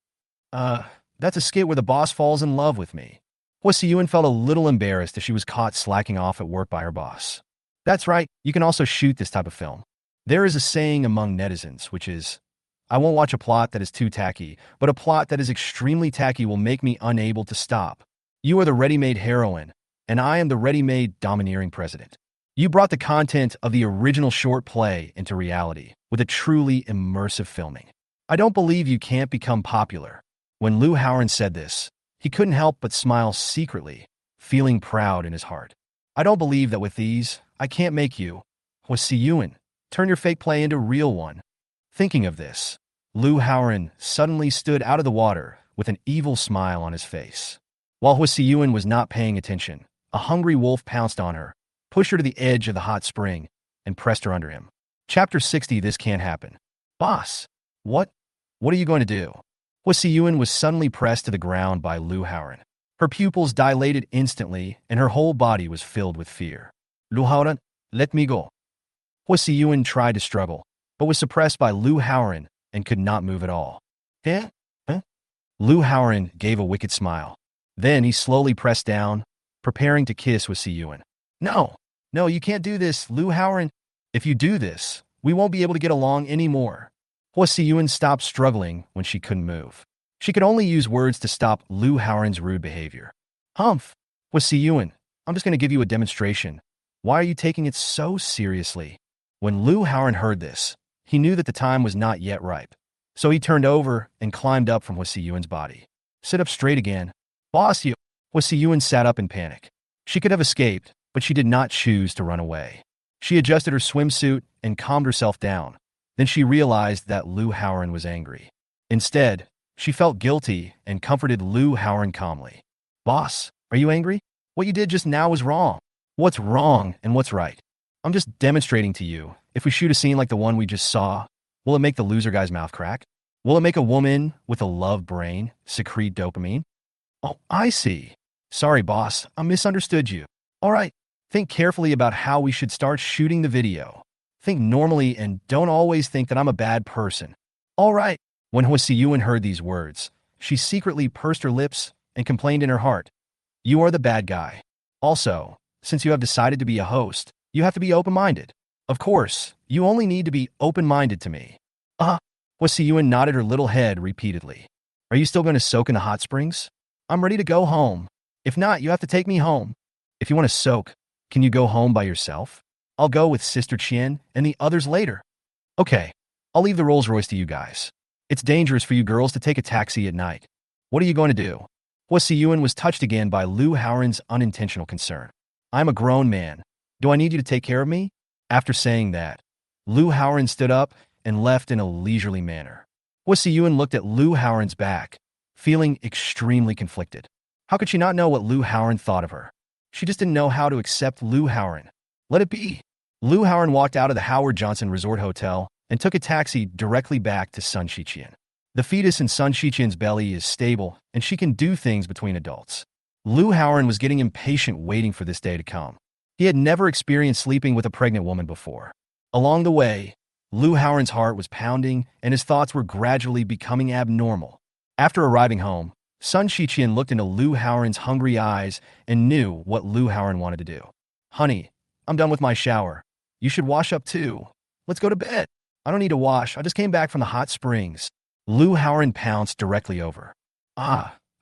S1: That's a skit where the boss falls in love with me. Hua Siyuan felt a little embarrassed as she was caught slacking off at work by her boss. That's right, you can also shoot this type of film. There is a saying among netizens, which is, I won't watch a plot that is too tacky, but a plot that is extremely tacky will make me unable to stop. You are the ready-made heroine, and I am the ready-made domineering president. You brought the content of the original short play into reality with a truly immersive filming. I don't believe you can't become popular. When Lu Haoran said this, he couldn't help but smile secretly, feeling proud in his heart. I don't believe that with these, I can't make you, Hua Siyuan, turn your fake play into a real one. Thinking of this, Lu Haoran suddenly stood out of the water with an evil smile on his face. While Hua Siyuan was not paying attention, a hungry wolf pounced on her, pushed her to the edge of the hot spring, and pressed her under him. Chapter 60. This can't happen. Boss, what are you going to do? Hua Siyuan was suddenly pressed to the ground by Lu Haoran. Her pupils dilated instantly, and her whole body was filled with fear. Lu Haoran, let me go. Hua Siyuan tried to struggle, but was suppressed by Lu Haoran and could not move at all. Huh? Lu Haoran gave a wicked smile. Then he slowly pressed down, preparing to kiss Hua Siyuan. No, you can't do this, Lu Haoran. If you do this, we won't be able to get along anymore. Hua Siyuan stopped struggling when she couldn't move. She could only use words to stop Lu Haoran's rude behavior. Humph! Hua Siyuan, I'm just going to give you a demonstration. Why are you taking it so seriously? When Lu Haoran heard this, he knew that the time was not yet ripe. So he turned over and climbed up from Hua Siyuan's body. Sit up straight again. Boss, you! Hua Siyuan sat up in panic. She could have escaped, but she did not choose to run away. She adjusted her swimsuit and calmed herself down. Then she realized that Lu Haoran was angry. Instead, she felt guilty and comforted Lu Haoran calmly. Boss, are you angry? What you did just now was wrong. What's wrong and what's right? I'm just demonstrating to you. If we shoot a scene like the one we just saw, will it make the loser guy's mouth crack? Will it make a woman with a love brain secrete dopamine? Oh, I see. Sorry, boss. I misunderstood you. All right. Think carefully about how we should start shooting the video. Think normally and don't always think that I'm a bad person. All right. When Hwasiyun heard these words, she secretly pursed her lips and complained in her heart, "You are the bad guy. Also, since you have decided to be a host, you have to be open-minded. Of course, you only need to be open-minded to me." Hwasiyun nodded her little head repeatedly. "Are you still going to soak in the hot springs? I'm ready to go home. If not, you have to take me home. If you want to soak, can you go home by yourself? I'll go with Sister Chien and the others later." "Okay, I'll leave the Rolls Royce to you guys. It's dangerous for you girls to take a taxi at night. What are you going to do?" Hwasiyun was touched again by Lu Haoran's unintentional concern. "I'm a grown man. Do I need you to take care of me?" After saying that, Lu Haoran stood up and left in a leisurely manner. Hwasiyun looked at Lu Haoran's back, feeling extremely conflicted. How could she not know what Lu Haoran thought of her? She just didn't know how to accept Lu Haoran. Let it be. Lu Haoran walked out of the Howard Johnson Resort Hotel and took a taxi directly back to Sun Shiqian. The fetus in Sun Shiqian's belly is stable, and she can do things between adults. Lu Haoran was getting impatient waiting for this day to come. He had never experienced sleeping with a pregnant woman before. Along the way, Lu Haoran's heart was pounding, and his thoughts were gradually becoming abnormal. After arriving home, Sun Shiqian looked into Lu Haoran's hungry eyes and knew what Lu Haoran wanted to do. "Honey, I'm done with my shower. You should wash up too. Let's go to bed." "I don't need to wash. I just came back from the hot springs." Lu Haoran pounced directly over.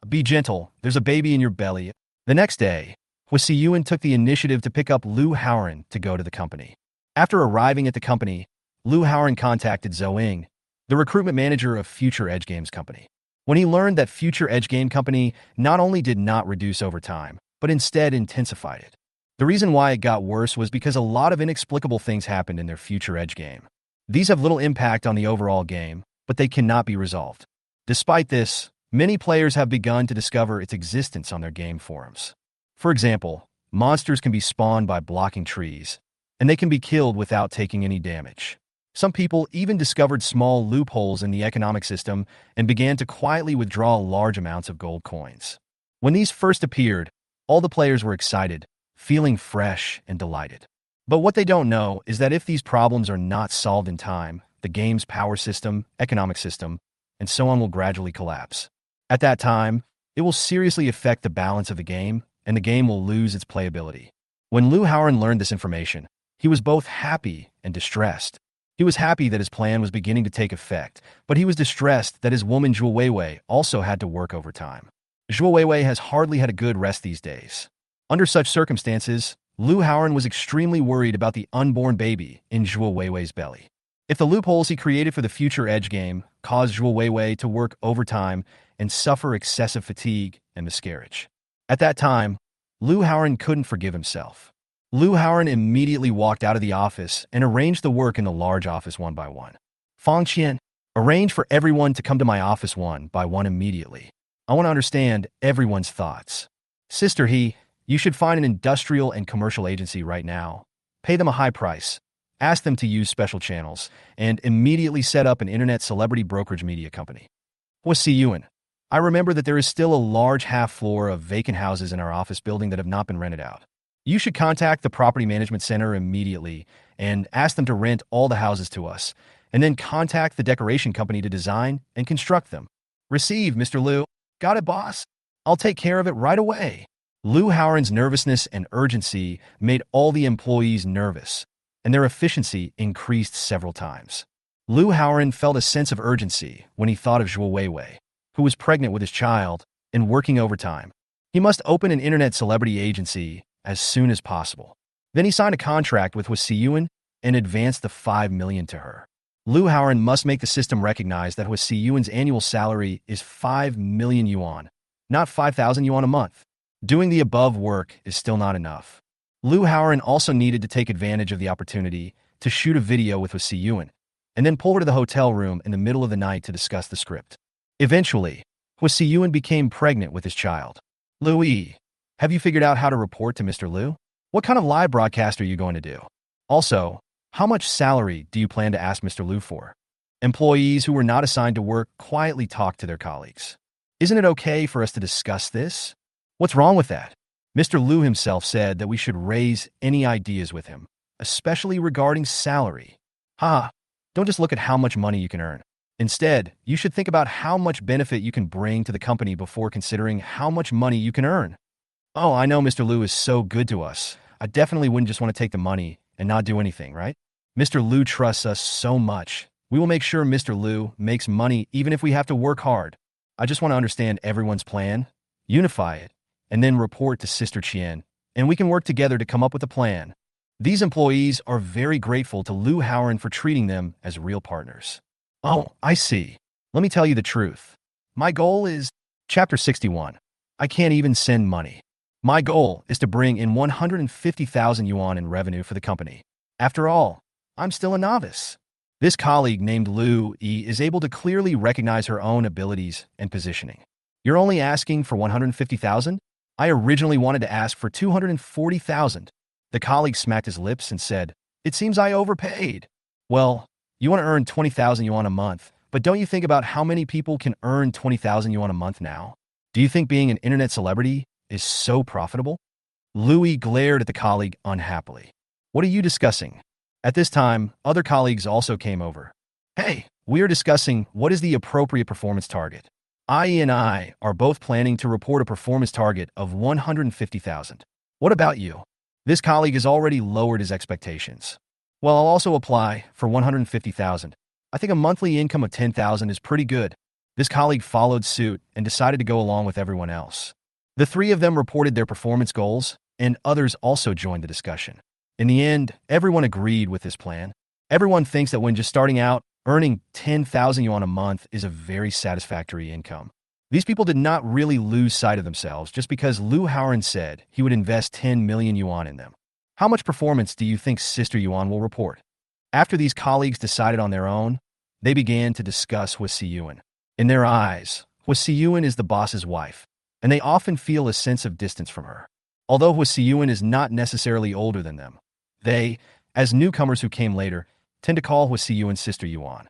S1: Be gentle. There's a baby in your belly." The next day, Hwasiyun took the initiative to pick up Lu Haoran to go to the company. After arriving at the company, Lu Haoran contacted Zoing, the recruitment manager of Future Edge Games Company. When he learned that Future Edge Game Company not only did not reduce overtime, but instead intensified it. The reason why it got worse was because a lot of inexplicable things happened in their Future Edge game. These have little impact on the overall game, but they cannot be resolved. Despite this, many players have begun to discover its existence on their game forums. For example, monsters can be spawned by blocking trees, and they can be killed without taking any damage. Some people even discovered small loopholes in the economic system and began to quietly withdraw large amounts of gold coins. When these first appeared, all the players were excited, feeling fresh and delighted. But what they don't know is that if these problems are not solved in time, the game's power system, economic system, and so on will gradually collapse. At that time, it will seriously affect the balance of the game, and the game will lose its playability. When Lu Haoran learned this information, he was both happy and distressed. He was happy that his plan was beginning to take effect, but he was distressed that his woman Zhuo Weiwei also had to work overtime. Zhuo Weiwei has hardly had a good rest these days. Under such circumstances, Lu Haoran was extremely worried about the unborn baby in Zhuo Weiwei's belly. If the loopholes he created for the Future Edge game caused Zhuo Weiwei to work overtime and suffer excessive fatigue and miscarriage. At that time, Lu Haoran couldn't forgive himself. Lu Haoran immediately walked out of the office and arranged the work in the large office one by one. "Fang Qian, arrange for everyone to come to my office one by one immediately. I want to understand everyone's thoughts. Sister He, you should find an industrial and commercial agency right now. Pay them a high price. Ask them to use special channels, and immediately set up an internet celebrity brokerage media company." Hwasiyun, I remember that there is still a large half floor of vacant houses in our office building that have not been rented out. You should contact the property management center immediately and ask them to rent all the houses to us, and then contact the decoration company to design and construct them. Receive, Mr. Lu. Got it, boss. I'll take care of it right away. Lu Haoran's nervousness and urgency made all the employees nervous, and their efficiency increased several times. Lu Haoran felt a sense of urgency when he thought of Zhuo Weiwei, who was pregnant with his child and working overtime. He must open an internet celebrity agency as soon as possible. Then he signed a contract with Hwasiyun and advanced the 5 million to her. Lu Haoran must make the system recognize that Hwasiyun's annual salary is 5 million yuan, not 5,000 yuan a month. Doing the above work is still not enough. Lu Haoran also needed to take advantage of the opportunity to shoot a video with Hwasiyun, and then pull her to the hotel room in the middle of the night to discuss the script. Eventually, Hwasiyun became pregnant with his child. "Louis, have you figured out how to report to Mr. Lu? What kind of live broadcast are you going to do? Also, how much salary do you plan to ask Mr. Lu for?" Employees who were not assigned to work quietly talked to their colleagues. Isn't it okay for us to discuss this? What's wrong with that? Mr. Liu himself said that we should raise any ideas with him, especially regarding salary. Don't just look at how much money you can earn. Instead, you should think about how much benefit you can bring to the company before considering how much money you can earn. Oh, I know Mr. Liu is so good to us. I definitely wouldn't just want to take the money and not do anything, right? Mr. Liu trusts us so much. We will make sure Mr. Liu makes money even if we have to work hard. I just want to understand everyone's plan, unify it, and then report to Sister Qian, and we can work together to come up with a plan. These employees are very grateful to Liu Haoran for treating them as real partners. Oh, I see. Let me tell you the truth. My goal is... Chapter 61. I can't even send money. My goal is to bring in 150,000 yuan in revenue for the company. After all, I'm still a novice. This colleague named Liu Yi is able to clearly recognize her own abilities and positioning. You're only asking for 150,000? I originally wanted to ask for 240,000. The colleague smacked his lips and said, "It seems I overpaid." Well, you want to earn 20,000 yuan a month, but don't you think about how many people can earn 20,000 yuan a month now? Do you think being an internet celebrity is so profitable? Louis glared at the colleague unhappily. What are you discussing? At this time, other colleagues also came over. Hey, we are discussing what is the appropriate performance target. IE and I are both planning to report a performance target of 150,000. What about you? This colleague has already lowered his expectations. Well, I'll also apply for 150,000. I think a monthly income of 10,000 is pretty good. This colleague followed suit and decided to go along with everyone else. The three of them reported their performance goals, and others also joined the discussion. In the end, everyone agreed with this plan. Everyone thinks that when just starting out, earning 10,000 yuan a month is a very satisfactory income. These people did not really lose sight of themselves just because Liu Haoran said he would invest 10 million yuan in them. How much performance do you think Sister Yuan will report? After these colleagues decided on their own, they began to discuss with Siyuan. In their eyes, Siyuan is the boss's wife, and they often feel a sense of distance from her. Although Siyuan is not necessarily older than them, they, as newcomers who came later, tend to call Siyuan Sister Yuan.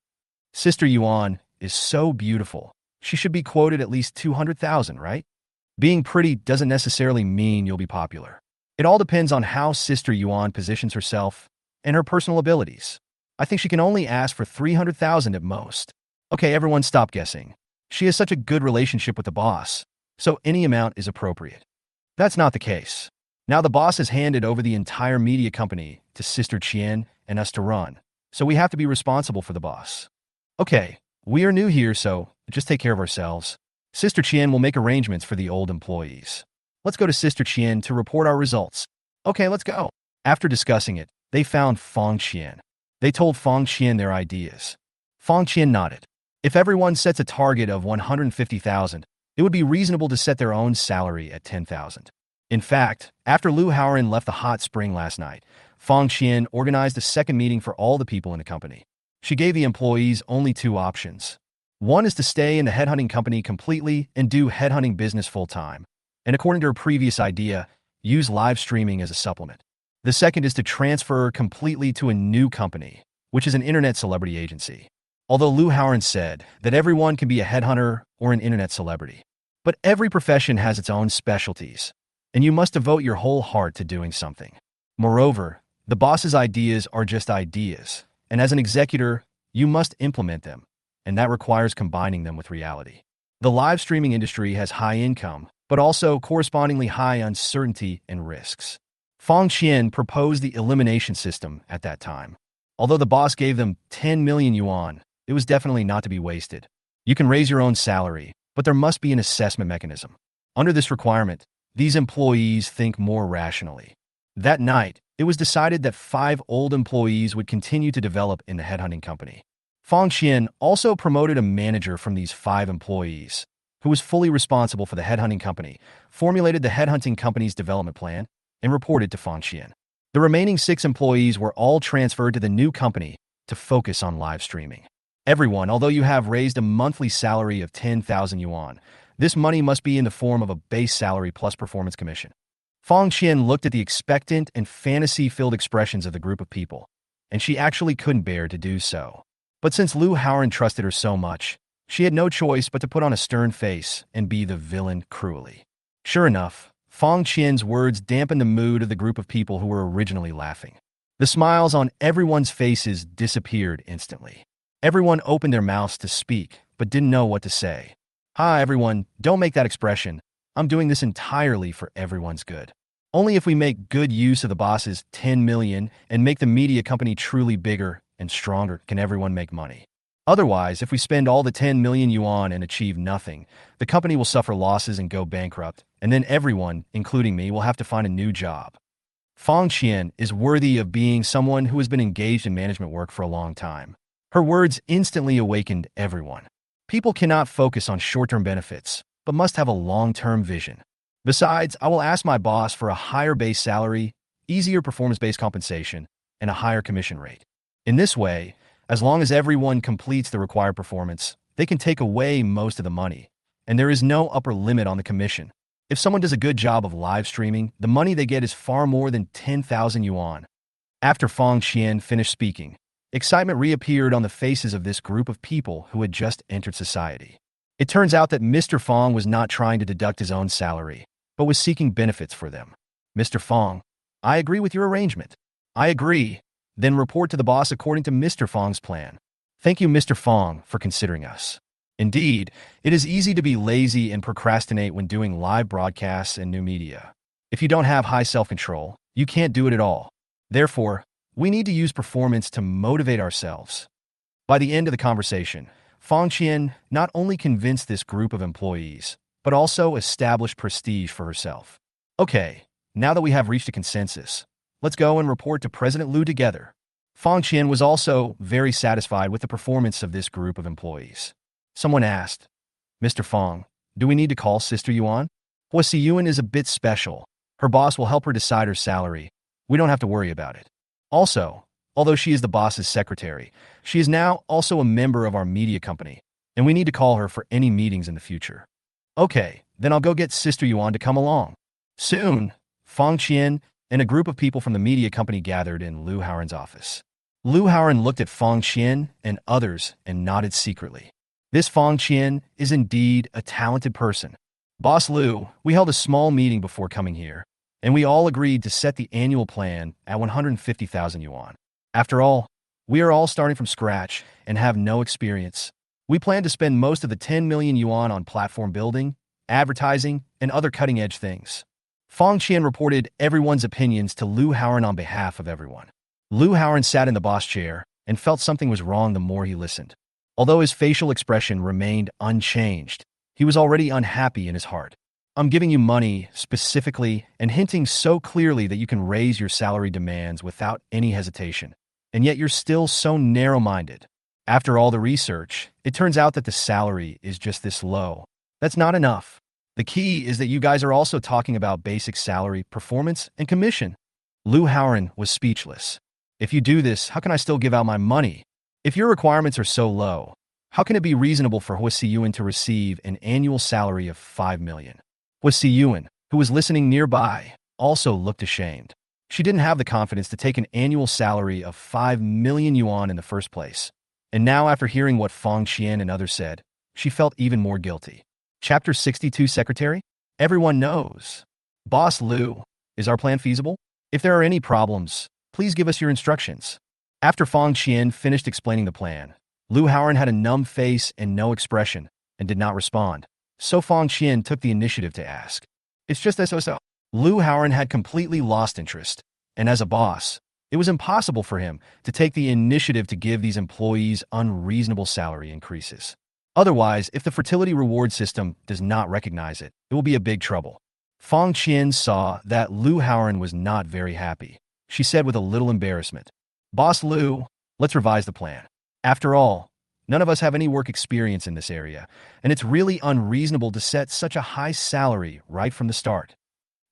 S1: Sister Yuan is so beautiful. She should be quoted at least 200,000, right? Being pretty doesn't necessarily mean you'll be popular. It all depends on how Sister Yuan positions herself and her personal abilities. I think she can only ask for 300,000 at most. Okay, everyone stop guessing. She has such a good relationship with the boss, so any amount is appropriate. That's not the case. Now the boss has handed over the entire media company to Sister Qian and us to run, so we have to be responsible for the boss. Okay, we are new here, so just take care of ourselves. Sister Qian will make arrangements for the old employees. Let's go to Sister Qian to report our results. Okay, let's go. After discussing it, they found Fang Qian. They told Fang Qian their ideas. Fang Qian nodded. If everyone sets a target of 150,000, it would be reasonable to set their own salary at 10,000. In fact, after Liu Haoran left the hot spring last night, Fang Qian organized a second meeting for all the people in the company. She gave the employees only two options. One is to stay in the headhunting company completely and do headhunting business full-time, and according to her previous idea, use live streaming as a supplement. The second is to transfer completely to a new company, which is an internet celebrity agency. Although Liu Haoran said that everyone can be a headhunter or an internet celebrity, but every profession has its own specialties, and you must devote your whole heart to doing something. Moreover, the boss's ideas are just ideas, and as an executor, you must implement them, and that requires combining them with reality. The live streaming industry has high income, but also correspondingly high uncertainty and risks. Fang Qian proposed the elimination system at that time. Although the boss gave them 10 million yuan, it was definitely not to be wasted. You can raise your own salary, but there must be an assessment mechanism. Under this requirement, these employees think more rationally. That night, it was decided that 5 old employees would continue to develop in the headhunting company. Fang Qian also promoted a manager from these 5 employees, who was fully responsible for the headhunting company, formulated the headhunting company's development plan, and reported to Fang Qian. The remaining 6 employees were all transferred to the new company to focus on live streaming. Everyone, although you have raised a monthly salary of 10,000 yuan, this money must be in the form of a base salary plus performance commission. Fang Qian looked at the expectant and fantasy-filled expressions of the group of people, and she actually couldn't bear to do so. But since Lu Haoran trusted her so much, she had no choice but to put on a stern face and be the villain cruelly. Sure enough, Fang Qian's words dampened the mood of the group of people who were originally laughing. The smiles on everyone's faces disappeared instantly. Everyone opened their mouths to speak, but didn't know what to say. "Hi, everyone, don't make that expression. I'm doing this entirely for everyone's good. Only if we make good use of the boss's 10 million and make the media company truly bigger and stronger can everyone make money. Otherwise, if we spend all the 10 million yuan and achieve nothing, the company will suffer losses and go bankrupt, and then everyone, including me, will have to find a new job." Fang Qian is worthy of being someone who has been engaged in management work for a long time. Her words instantly awakened everyone. People cannot focus on short-term benefits, but must have a long-term vision. Besides, I will ask my boss for a higher base salary, easier performance-based compensation, and a higher commission rate. In this way, as long as everyone completes the required performance, they can take away most of the money, and there is no upper limit on the commission. If someone does a good job of live streaming, the money they get is far more than 10,000 yuan. After Fang Qian finished speaking, excitement reappeared on the faces of this group of people who had just entered society. It turns out that Mr. Fang was not trying to deduct his own salary, but was seeking benefits for them. "Mr. Fang, I agree with your arrangement." "I agree." "Then report to the boss according to Mr. Fang's plan." "Thank you, Mr. Fang, for considering us." Indeed, it is easy to be lazy and procrastinate when doing live broadcasts and new media. If you don't have high self-control, you can't do it at all. Therefore, we need to use performance to motivate ourselves. By the end of the conversation, Fang Qian not only convinced this group of employees, but also established prestige for herself. "Okay, now that we have reached a consensus, let's go and report to President Lu together." Fang Qian was also very satisfied with the performance of this group of employees. Someone asked, "Mr. Fang, do we need to call Sister Yuan?" "Huasi Yuan is a bit special. Her boss will help her decide her salary. We don't have to worry about it. Also, although she is the boss's secretary, she is now also a member of our media company, and we need to call her for any meetings in the future." "Okay, then I'll go get Sister Yuan to come along." Soon, Fang Qian and a group of people from the media company gathered in Lu Haoran's office. Lu Haoran looked at Fang Qian and others and nodded secretly. This Fang Qian is indeed a talented person. "Boss Lu, we held a small meeting before coming here, and we all agreed to set the annual plan at 150,000 yuan. After all, we are all starting from scratch and have no experience. We plan to spend most of the 10 million yuan on platform building, advertising, and other cutting-edge things." Fang Qian reported everyone's opinions to Lu Haoran on behalf of everyone. Lu Haoran sat in the boss chair and felt something was wrong the more he listened. Although his facial expression remained unchanged, he was already unhappy in his heart. "I'm giving you money specifically and hinting so clearly that you can raise your salary demands without any hesitation, and yet you're still so narrow-minded. After all the research, it turns out that the salary is just this low. That's not enough. The key is that you guys are also talking about basic salary, performance, and commission." Lu Haoran was speechless. "If you do this, how can I still give out my money? If your requirements are so low, how can it be reasonable for Huasi Yuan to receive an annual salary of 5 million? Huasi Yuan, who was listening nearby, also looked ashamed. She didn't have the confidence to take an annual salary of 5 million yuan in the first place. And now, after hearing what Fang Qian and others said, she felt even more guilty. Chapter 62, Secretary? Everyone knows. "Boss Lu, is our plan feasible? If there are any problems, please give us your instructions." After Fang Qian finished explaining the plan, Lu Haoran had a numb face and no expression, and did not respond. So Fang Qian took the initiative to ask, "It's just so." Lu Haoran had completely lost interest, and as a boss, it was impossible for him to take the initiative to give these employees unreasonable salary increases. Otherwise, if the fertility reward system does not recognize it, it will be a big trouble. Fang Qian saw that Lu Haoran was not very happy. She said with a little embarrassment, "Boss Lu, let's revise the plan. After all, none of us have any work experience in this area, and it's really unreasonable to set such a high salary right from the start."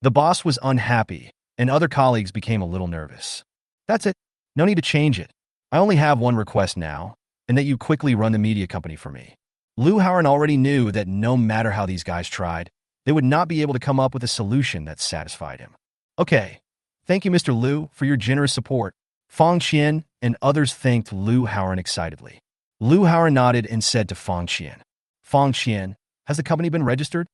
S1: The boss was unhappy, and other colleagues became a little nervous. "That's it. No need to change it. I only have one request now, and that you quickly run the media company for me." Lu Haoran already knew that no matter how these guys tried, they would not be able to come up with a solution that satisfied him. "Okay. Thank you, Mr. Lu, for your generous support." Fang Qian and others thanked Lu Haoran excitedly. Lu Haoran nodded and said to Fong Qian, Fong Qian, has the company been registered?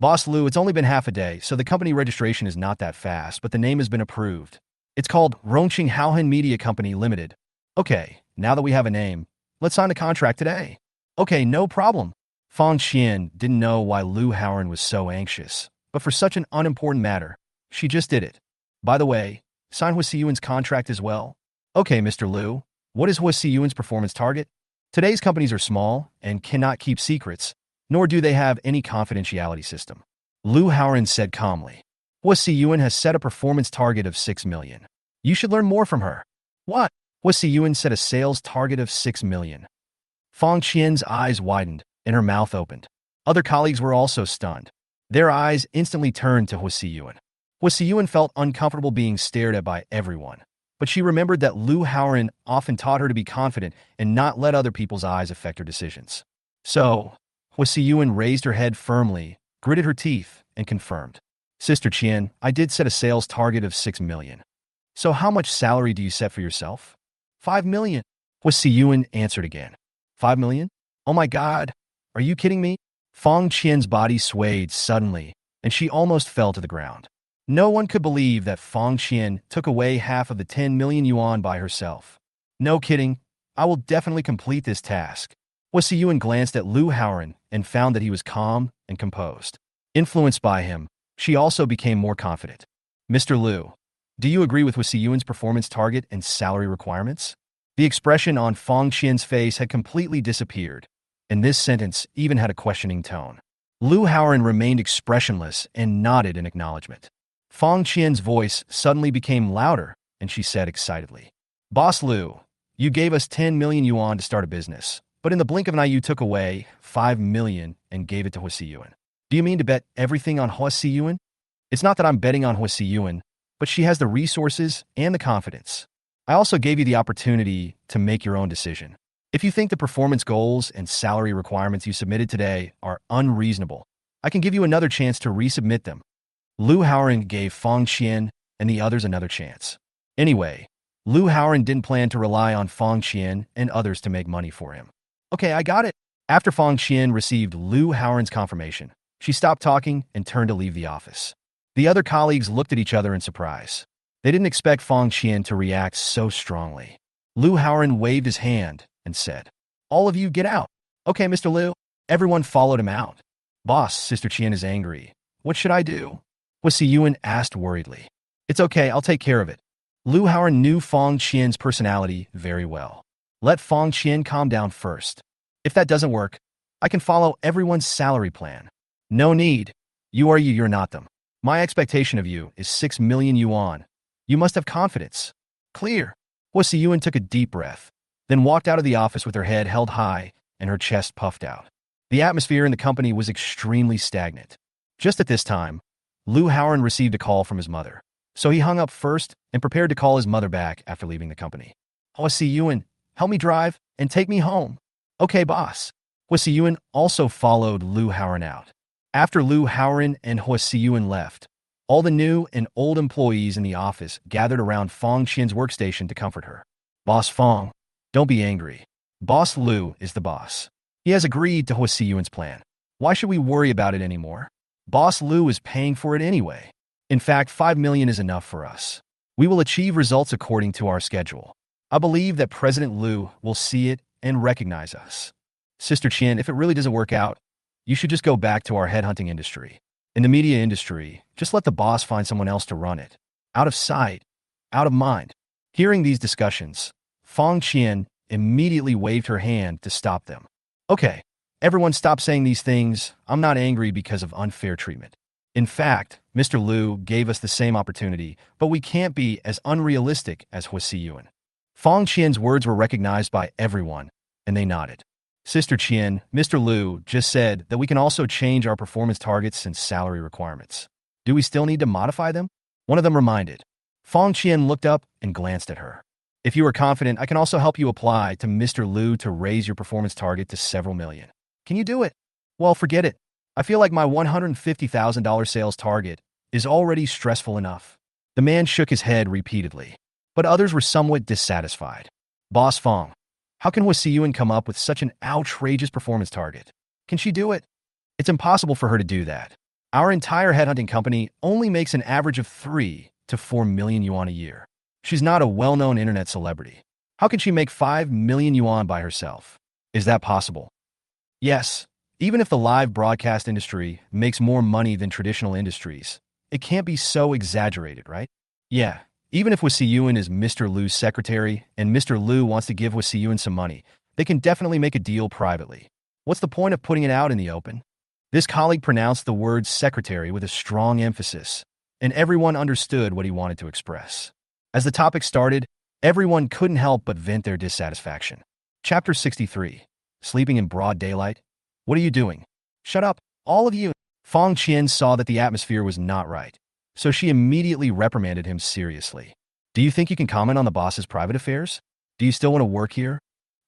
S1: Boss Lu, it's only been half a day, so the company registration is not that fast, but the name has been approved. It's called Rongqing Haohan Media Company Limited. Okay, now that we have a name, let's sign the contract today. Okay, no problem. Fong Qian didn't know why Lu Haoran was so anxious, but for such an unimportant matter, she just did it. By the way, sign Hua Siyuan's contract as well. Okay, Mr. Lu, what is Hua Siyuan's performance target? Today's companies are small and cannot keep secrets, nor do they have any confidentiality system. Lu Haoran said calmly. Hua Siyuan has set a performance target of 6 million. You should learn more from her. What? Hua Siyuan set a sales target of 6 million. Fong Qian's eyes widened and her mouth opened. Other colleagues were also stunned. Their eyes instantly turned to Hua Siyuan. Hua Siyuan felt uncomfortable being stared at by everyone, but she remembered that Lu Haoran often taught her to be confident and not let other people's eyes affect her decisions. So, Hua Siyuan raised her head firmly, gritted her teeth, and confirmed. Sister Qian, I did set a sales target of 6 million. So how much salary do you set for yourself? 5 million. Hua Siyuan answered again. 5 million? Oh my God, are you kidding me? Fong Qian's body swayed suddenly, and she almost fell to the ground. No one could believe that Fong Qian took away half of the 10 million yuan by herself. No kidding, I will definitely complete this task. Hua Siyuan glanced at Lu Haoran and found that he was calm and composed. Influenced by him, she also became more confident. Mr. Lu, do you agree with Hua Siyuan's performance target and salary requirements? The expression on Fong Qian's face had completely disappeared, and this sentence even had a questioning tone. Lu Haoran remained expressionless and nodded in acknowledgement. Fong Qian's voice suddenly became louder, and she said excitedly, Boss Lu, you gave us 10 million yuan to start a business, but in the blink of an eye you took away 5 million and gave it to Hua Siyuan. Do you mean to bet everything on Hua Siyuan? It's not that I'm betting on Hua Siyuan, but she has the resources and the confidence. I also gave you the opportunity to make your own decision. If you think the performance goals and salary requirements you submitted today are unreasonable, I can give you another chance to resubmit them. Lu Haoran gave Fong Qian and the others another chance. Anyway, Lu Haoran didn't plan to rely on Fong Qian and others to make money for him. Okay, I got it. After Fong Qian received Lu Haoran's confirmation, she stopped talking and turned to leave the office. The other colleagues looked at each other in surprise. They didn't expect Fong Qian to react so strongly. Lu Haoran waved his hand and said, All of you get out. Okay, Mr. Lu. Everyone followed him out. Boss, Sister Qian is angry. What should I do? Hua Siyuan asked worriedly. It's okay, I'll take care of it. Lu Haoran knew Fong Qian's personality very well. Let Fong Qian calm down first. If that doesn't work, I can follow everyone's salary plan. No need. You are you, you're not them. My expectation of you is 6 million yuan. You must have confidence. Clear. Hua Siyuan took a deep breath, then walked out of the office with her head held high and her chest puffed out. The atmosphere in the company was extremely stagnant. Just at this time, Lu Haoran received a call from his mother, so he hung up first and prepared to call his mother back after leaving the company. Hua Siyuan, help me drive and take me home. Okay, boss. Hua Siyuan also followed Lu Haoran out. After Lu Haoran and Hua Siyuan left, all the new and old employees in the office gathered around Fong Qian's workstation to comfort her. Boss Fong, don't be angry. Boss Lu is the boss. He has agreed to Hua Siyuan's plan. Why should we worry about it anymore? Boss Lu is paying for it anyway. In fact, 5 million is enough for us. We will achieve results according to our schedule. I believe that President Lu will see it and recognize us. Sister Qian, if it really doesn't work out, you should just go back to our headhunting industry. In the media industry, just let the boss find someone else to run it. Out of sight, out of mind. Hearing these discussions, Fong Qian immediately waved her hand to stop them. Okay, everyone stop saying these things. I'm not angry because of unfair treatment. In fact, Mr. Lu gave us the same opportunity, but we can't be as unrealistic as Hua Siyuan. Fong Qian's words were recognized by everyone, and they nodded. Sister Qian, Mr. Lu just said that we can also change our performance targets and salary requirements. Do we still need to modify them? One of them reminded. Fong Qian looked up and glanced at her. If you are confident, I can also help you apply to Mr. Lu to raise your performance target to several million. Can you do it? Well, forget it. I feel like my $150,000 sales target is already stressful enough. The man shook his head repeatedly, but others were somewhat dissatisfied. Boss Fong, How can Hwasiyun come up with such an outrageous performance target? Can she do it? It's impossible for her to do that. Our entire headhunting company only makes an average of 3 to 4 million yuan a year. She's not a well-known internet celebrity. How can she make 5 million yuan by herself? Is that possible? Yes, even if the live broadcast industry makes more money than traditional industries, it can't be so exaggerated, right? Yeah, even if Hwasiyun is Mr. Liu's secretary and Mr. Liu wants to give Hwasiyun some money, they can definitely make a deal privately. What's the point of putting it out in the open? This colleague pronounced the word secretary with a strong emphasis, and everyone understood what he wanted to express. As the topic started, everyone couldn't help but vent their dissatisfaction. Chapter 63. Sleeping in broad daylight? What are you doing? Shut up, all of you. Fong Qian saw that the atmosphere was not right, so she immediately reprimanded him seriously. Do you think you can comment on the boss's private affairs? Do you still want to work here?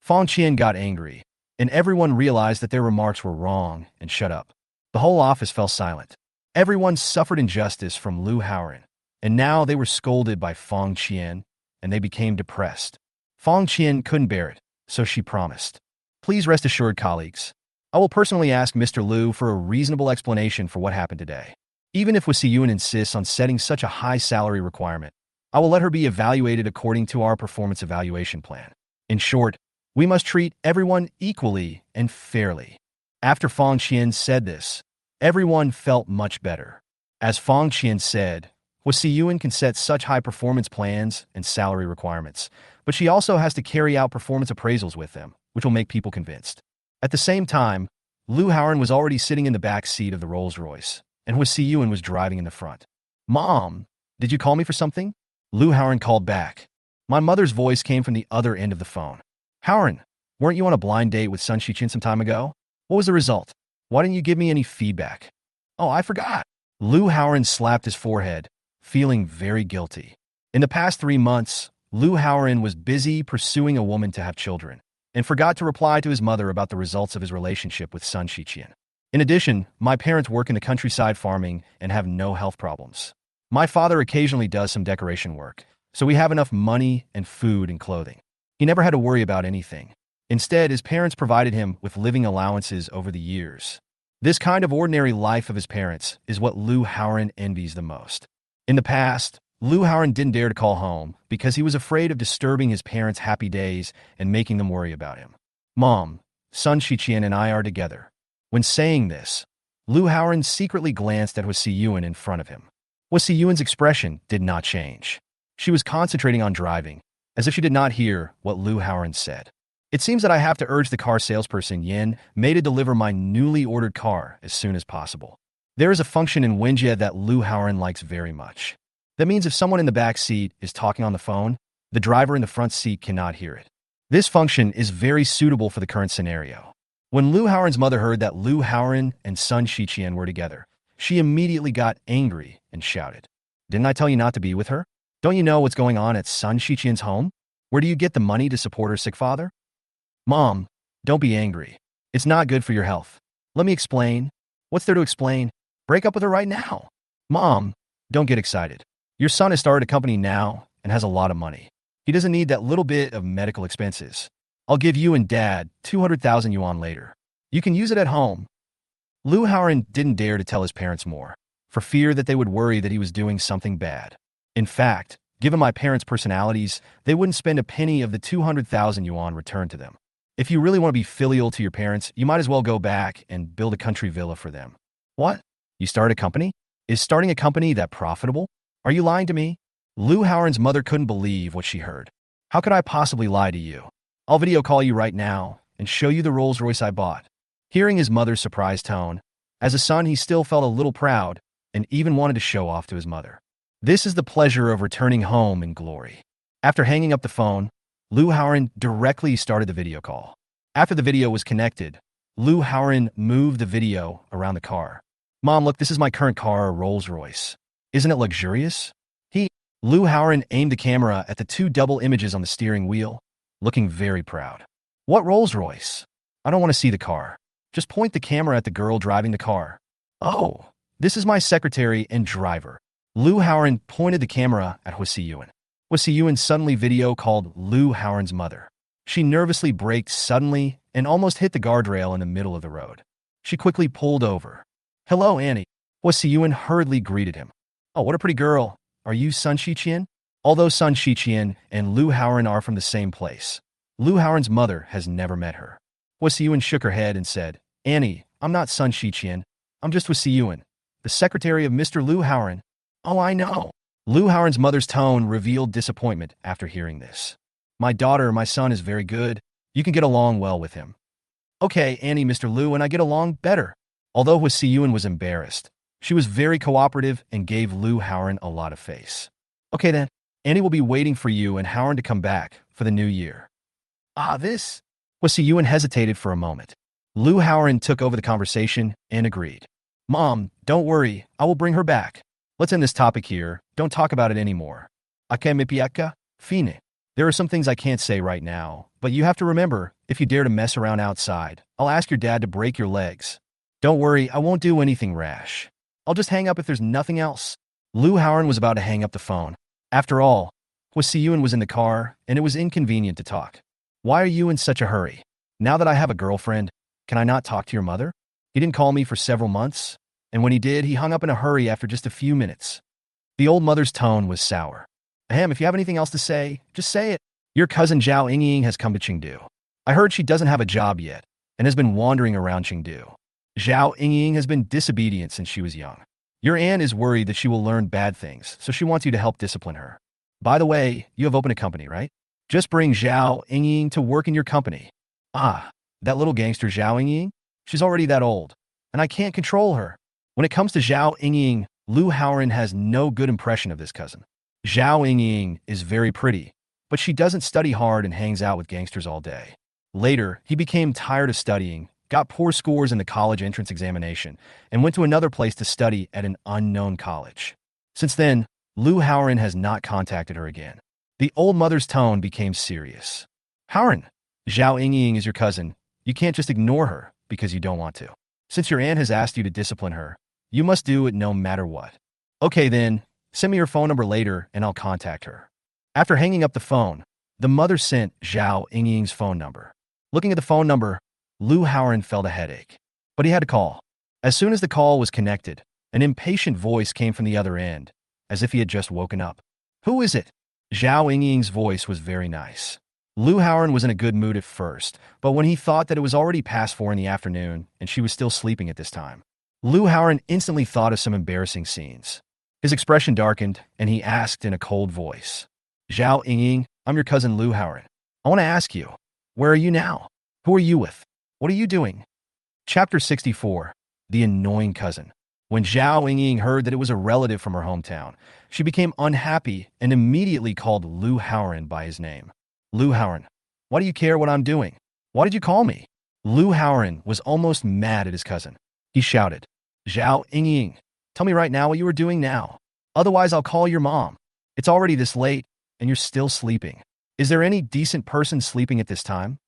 S1: Fong Qian got angry, and everyone realized that their remarks were wrong and shut up. The whole office fell silent. Everyone suffered injustice from Liu Haoran, and now they were scolded by Fong Qian, and they became depressed. Fong Qian couldn't bear it, so she promised. Please rest assured, colleagues. I will personally ask Mr. Liu for a reasonable explanation for what happened today. Even if Hwasiyun insists on setting such a high salary requirement, I will let her be evaluated according to our performance evaluation plan. In short, we must treat everyone equally and fairly. After Fong Qian said this, everyone felt much better. As Fong Qian said, Hwasiyun can set such high performance plans and salary requirements, but she also has to carry out performance appraisals with them, which will make people convinced. At the same time, Liu Haoran was already sitting in the back seat of the Rolls-Royce, and Hwasiyun was driving in the front. Mom, did you call me for something? Liu Haoran called back. My mother's voice came from the other end of the phone. Haoran, weren't you on a blind date with Sun Shichin some time ago? What was the result? Why didn't you give me any feedback? Oh, I forgot. Liu Haoran slapped his forehead, feeling very guilty. In the past 3 months, Liu Haoran was busy pursuing a woman to have children, and forgot to reply to his mother about the results of his relationship with Sun Shiqian. In addition, my parents work in the countryside farming and have no health problems. My father occasionally does some decoration work, so we have enough money and food and clothing. He never had to worry about anything. Instead, his parents provided him with living allowances over the years. This kind of ordinary life of his parents is what Liu Haoran envies the most. In the past, Liu Haoran didn't dare to call home because he was afraid of disturbing his parents' happy days and making them worry about him. Mom, Sun Shiqian and I are together. When saying this, Liu Haoran secretly glanced at Hwasiyun in front of him. Hwasiyun's expression did not change. She was concentrating on driving, as if she did not hear what Liu Haoran said. It seems that I have to urge the car salesperson Yin Mei to deliver my newly ordered car as soon as possible. There is a function in Wenjie that Liu Haoran likes very much. That means if someone in the back seat is talking on the phone, the driver in the front seat cannot hear it. This function is very suitable for the current scenario. When Liu Haoran's mother heard that Liu Haoran and Sun Shiqian were together, she immediately got angry and shouted, "Didn't I tell you not to be with her? Don't you know what's going on at Sun Shiqian's home? Where do you get the money to support her sick father?" Mom, don't be angry. It's not good for your health. Let me explain. What's there to explain? Break up with her right now. Mom, don't get excited. Your son has started a company now and has a lot of money. He doesn't need that little bit of medical expenses. I'll give you and Dad 200,000 yuan later. You can use it at home. Liu Haoran didn't dare to tell his parents more, for fear that they would worry that he was doing something bad. In fact, given my parents' personalities, they wouldn't spend a penny of the 200,000 yuan returned to them. If you really want to be filial to your parents, you might as well go back and build a country villa for them. What? You start a company? Is starting a company that profitable? Are you lying to me? Liu Haoran's mother couldn't believe what she heard. How could I possibly lie to you? I'll video call you right now and show you the Rolls-Royce I bought. Hearing his mother's surprised tone, as a son he still felt a little proud and even wanted to show off to his mother. This is the pleasure of returning home in glory. After hanging up the phone, Liu Haoran directly started the video call. After the video was connected, Liu Haoran moved the video around the car. Mom, look, this is my current car, a Rolls-Royce. Isn't it luxurious? Liu Haoran aimed the camera at the 2 double images on the steering wheel, looking very proud. What Rolls-Royce? I don't want to see the car. Just point the camera at the girl driving the car. Oh, this is my secretary and driver. Liu Haoran pointed the camera at Hwasiyun. Hwasiyun suddenly video called Liu Haoran's mother. She nervously braked suddenly and almost hit the guardrail in the middle of the road. She quickly pulled over. "Hello, Annie." Siyun hurriedly greeted him. "Oh, what a pretty girl. Are you Sun Shiqian?" Although Sun Shiqian and Lu Haoran are from the same place, Lu Haoran's mother has never met her. Siyun shook her head and said, "Annie, I'm not Sun Shiqian. I'm just Siyun, the secretary of Mr. Lu Haoran." "Oh, I know." Lu Haoran's mother's tone revealed disappointment after hearing this. My son is very good. You can get along well with him." "Okay, Annie, Mr. Lu and I get along better." Although Siyun was embarrassed, she was very cooperative and gave Lu Haoran a lot of face. "Okay then, Annie will be waiting for you and Haoran to come back for the new year." This? Siyun hesitated for a moment. Lu Haoran took over the conversation and agreed. "Mom, don't worry, I will bring her back. Let's end this topic here. Don't talk about it anymore." "Ake mipieka, fine." "There are some things I can't say right now, but you have to remember, if you dare to mess around outside, I'll ask your dad to break your legs." "Don't worry, I won't do anything rash. I'll just hang up if there's nothing else." Lu Haoran was about to hang up the phone. After all, Siyun was in the car, and it was inconvenient to talk. "Why are you in such a hurry? Now that I have a girlfriend, can I not talk to your mother? He didn't call me for several months, and when he did, he hung up in a hurry after just a few minutes." The old mother's tone was sour. "Ahem, if you have anything else to say, just say it. Your cousin Zhao Yingying has come to Chengdu. I heard she doesn't have a job yet, and has been wandering around Chengdu. Zhao Yingying has been disobedient since she was young. Your aunt is worried that she will learn bad things, so she wants you to help discipline her. By the way, you have opened a company, right? Just bring Zhao Yingying to work in your company." That little gangster Zhao Yingying? She's already that old, and I can't control her. When it comes to Zhao Yingying, Lu Haoran has no good impression of this cousin. Zhao Yingying is very pretty, but she doesn't study hard and hangs out with gangsters all day. Later, he became tired of studying, got poor scores in the college entrance examination, and went to another place to study at an unknown college. Since then, Lu Haoran has not contacted her again. The old mother's tone became serious. "Haoran, Zhao Yingying is your cousin. You can't just ignore her because you don't want to. Since your aunt has asked you to discipline her, you must do it no matter what. Okay then, send me your phone number later and I'll contact her." After hanging up the phone, the mother sent Zhao Yingying's phone number. Looking at the phone number, Lu Haoran felt a headache. But he had to call. As soon as the call was connected, an impatient voice came from the other end, as if he had just woken up. "Who is it?" Zhao Yingying's voice was very nice. Lu Haoran was in a good mood at first, but when he thought that it was already past 4 in the afternoon and she was still sleeping at this time, Lu Haoran instantly thought of some embarrassing scenes. His expression darkened, and he asked in a cold voice, "Zhao Yingying, I'm your cousin Lu Haoran. I want to ask you, where are you now? Who are you with? What are you doing?" Chapter 64, The Annoying Cousin. When Zhao Yingying heard that it was a relative from her hometown, she became unhappy and immediately called Lu Haoran by his name. "Lu Haoran, why do you care what I'm doing? Why did you call me?" Lu Haoran was almost mad at his cousin. He shouted, "Zhao Yingying, tell me right now what you are doing now. Otherwise, I'll call your mom. It's already this late, and you're still sleeping. Is there any decent person sleeping at this time?"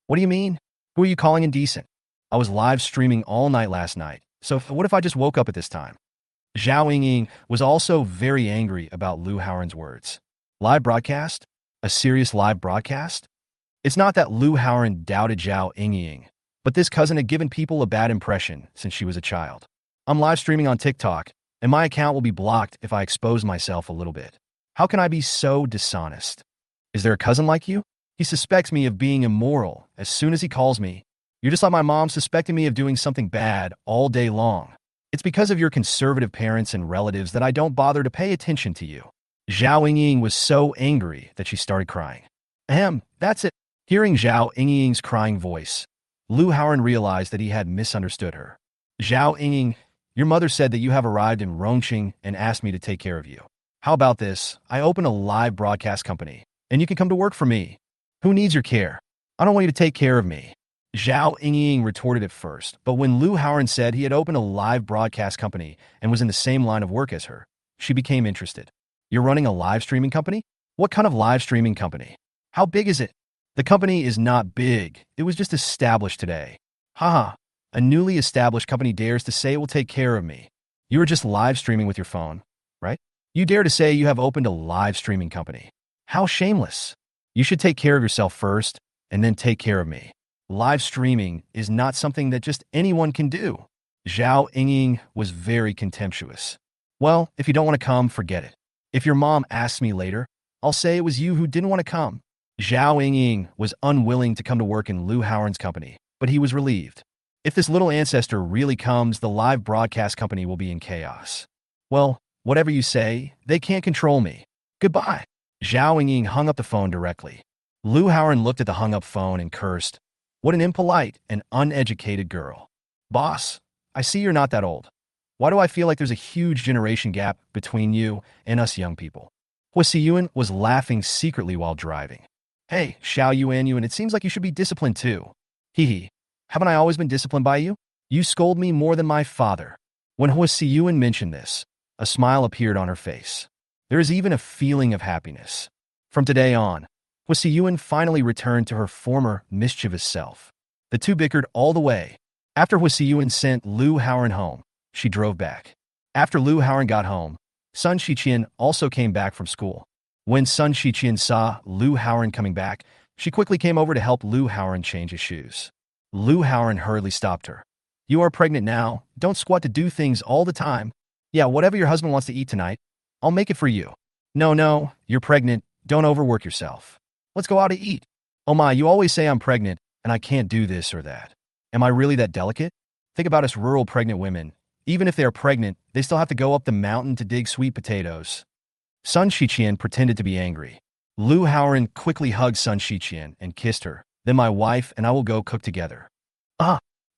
S1: "What do you mean? Who are you calling indecent? I was live streaming all night last night, so what if I just woke up at this time?" Zhao Yingying was also very angry about Lu Haoran's words. Live broadcast? A serious live broadcast? It's not that Lu Haoran doubted Zhao Yingying, but this cousin had given people a bad impression since she was a child. "I'm live streaming on TikTok, and my account will be blocked if I expose myself a little bit. How can I be so dishonest? Is there a cousin like you? He suspects me of being immoral as soon as he calls me. You're just like my mom suspecting me of doing something bad all day long. It's because of your conservative parents and relatives that I don't bother to pay attention to you." Zhao Yingying was so angry that she started crying. That's it. Hearing Zhao Yingying's crying voice, Lu Haoran realized that he had misunderstood her. "Zhao Yingying, your mother said that you have arrived in Rongqing and asked me to take care of you. How about this? I open a live broadcast company, and you can come to work for me. Who needs your care? I don't want you to take care of me." Zhao Yingying retorted at first, but when Lu Haoran said he had opened a live broadcast company and was in the same line of work as her, she became interested. "You're running a live streaming company? What kind of live streaming company? How big is it?" "The company is not big. It was just established today." "Haha, a newly established company dares to say it will take care of me. You were just live streaming with your phone, right? You dare to say you have opened a live streaming company. How shameless. You should take care of yourself first, and then take care of me. Live streaming is not something that just anyone can do. Zhao Yingying was very contemptuous. Well, if you don't want to come, forget it. If your mom asks me later, I'll say it was you who didn't want to come. Zhao Yingying was unwilling to come to work in Lu Haoren's company, but he was relieved. If this little ancestor really comes, the live broadcast company will be in chaos. Well, whatever you say, they can't control me. Goodbye. Zhao Yingying hung up the phone directly. Lu Haoren looked at the hung-up phone and cursed. What an impolite and uneducated girl. Boss, I see you're not that old. Why do I feel like there's a huge generation gap between you and us young people? Hua Siyuan was laughing secretly while driving. Hey, Xiao Yuan, it seems like you should be disciplined too. Hee. Haven't I always been disciplined by you? You scold me more than my father. When Hua Siyuan mentioned this, a smile appeared on her face. There is even a feeling of happiness. From today on, Hua Siyuan finally returned to her former mischievous self. The two bickered all the way. After Hua Siyuan sent Lu Haoren home, she drove back. After Lu Haoren got home, Sun Shiqian also came back from school. When Sun Shiqian saw Lu Haoren coming back, she quickly came over to help Lu Haoren change his shoes. Lu Haoren hurriedly stopped her. You are pregnant now. Don't squat to do things all the time. Yeah, whatever your husband wants to eat tonight, I'll make it for you. No, you're pregnant. Don't overwork yourself. Let's go out to eat. Oh my, you always say I'm pregnant and I can't do this or that. Am I really that delicate? Think about us rural pregnant women. Even if they are pregnant, they still have to go up the mountain to dig sweet potatoes. Sun Shiqian pretended to be angry. Lu Haoren quickly hugged Sun Shiqian and kissed her. Then my wife and I will go cook together.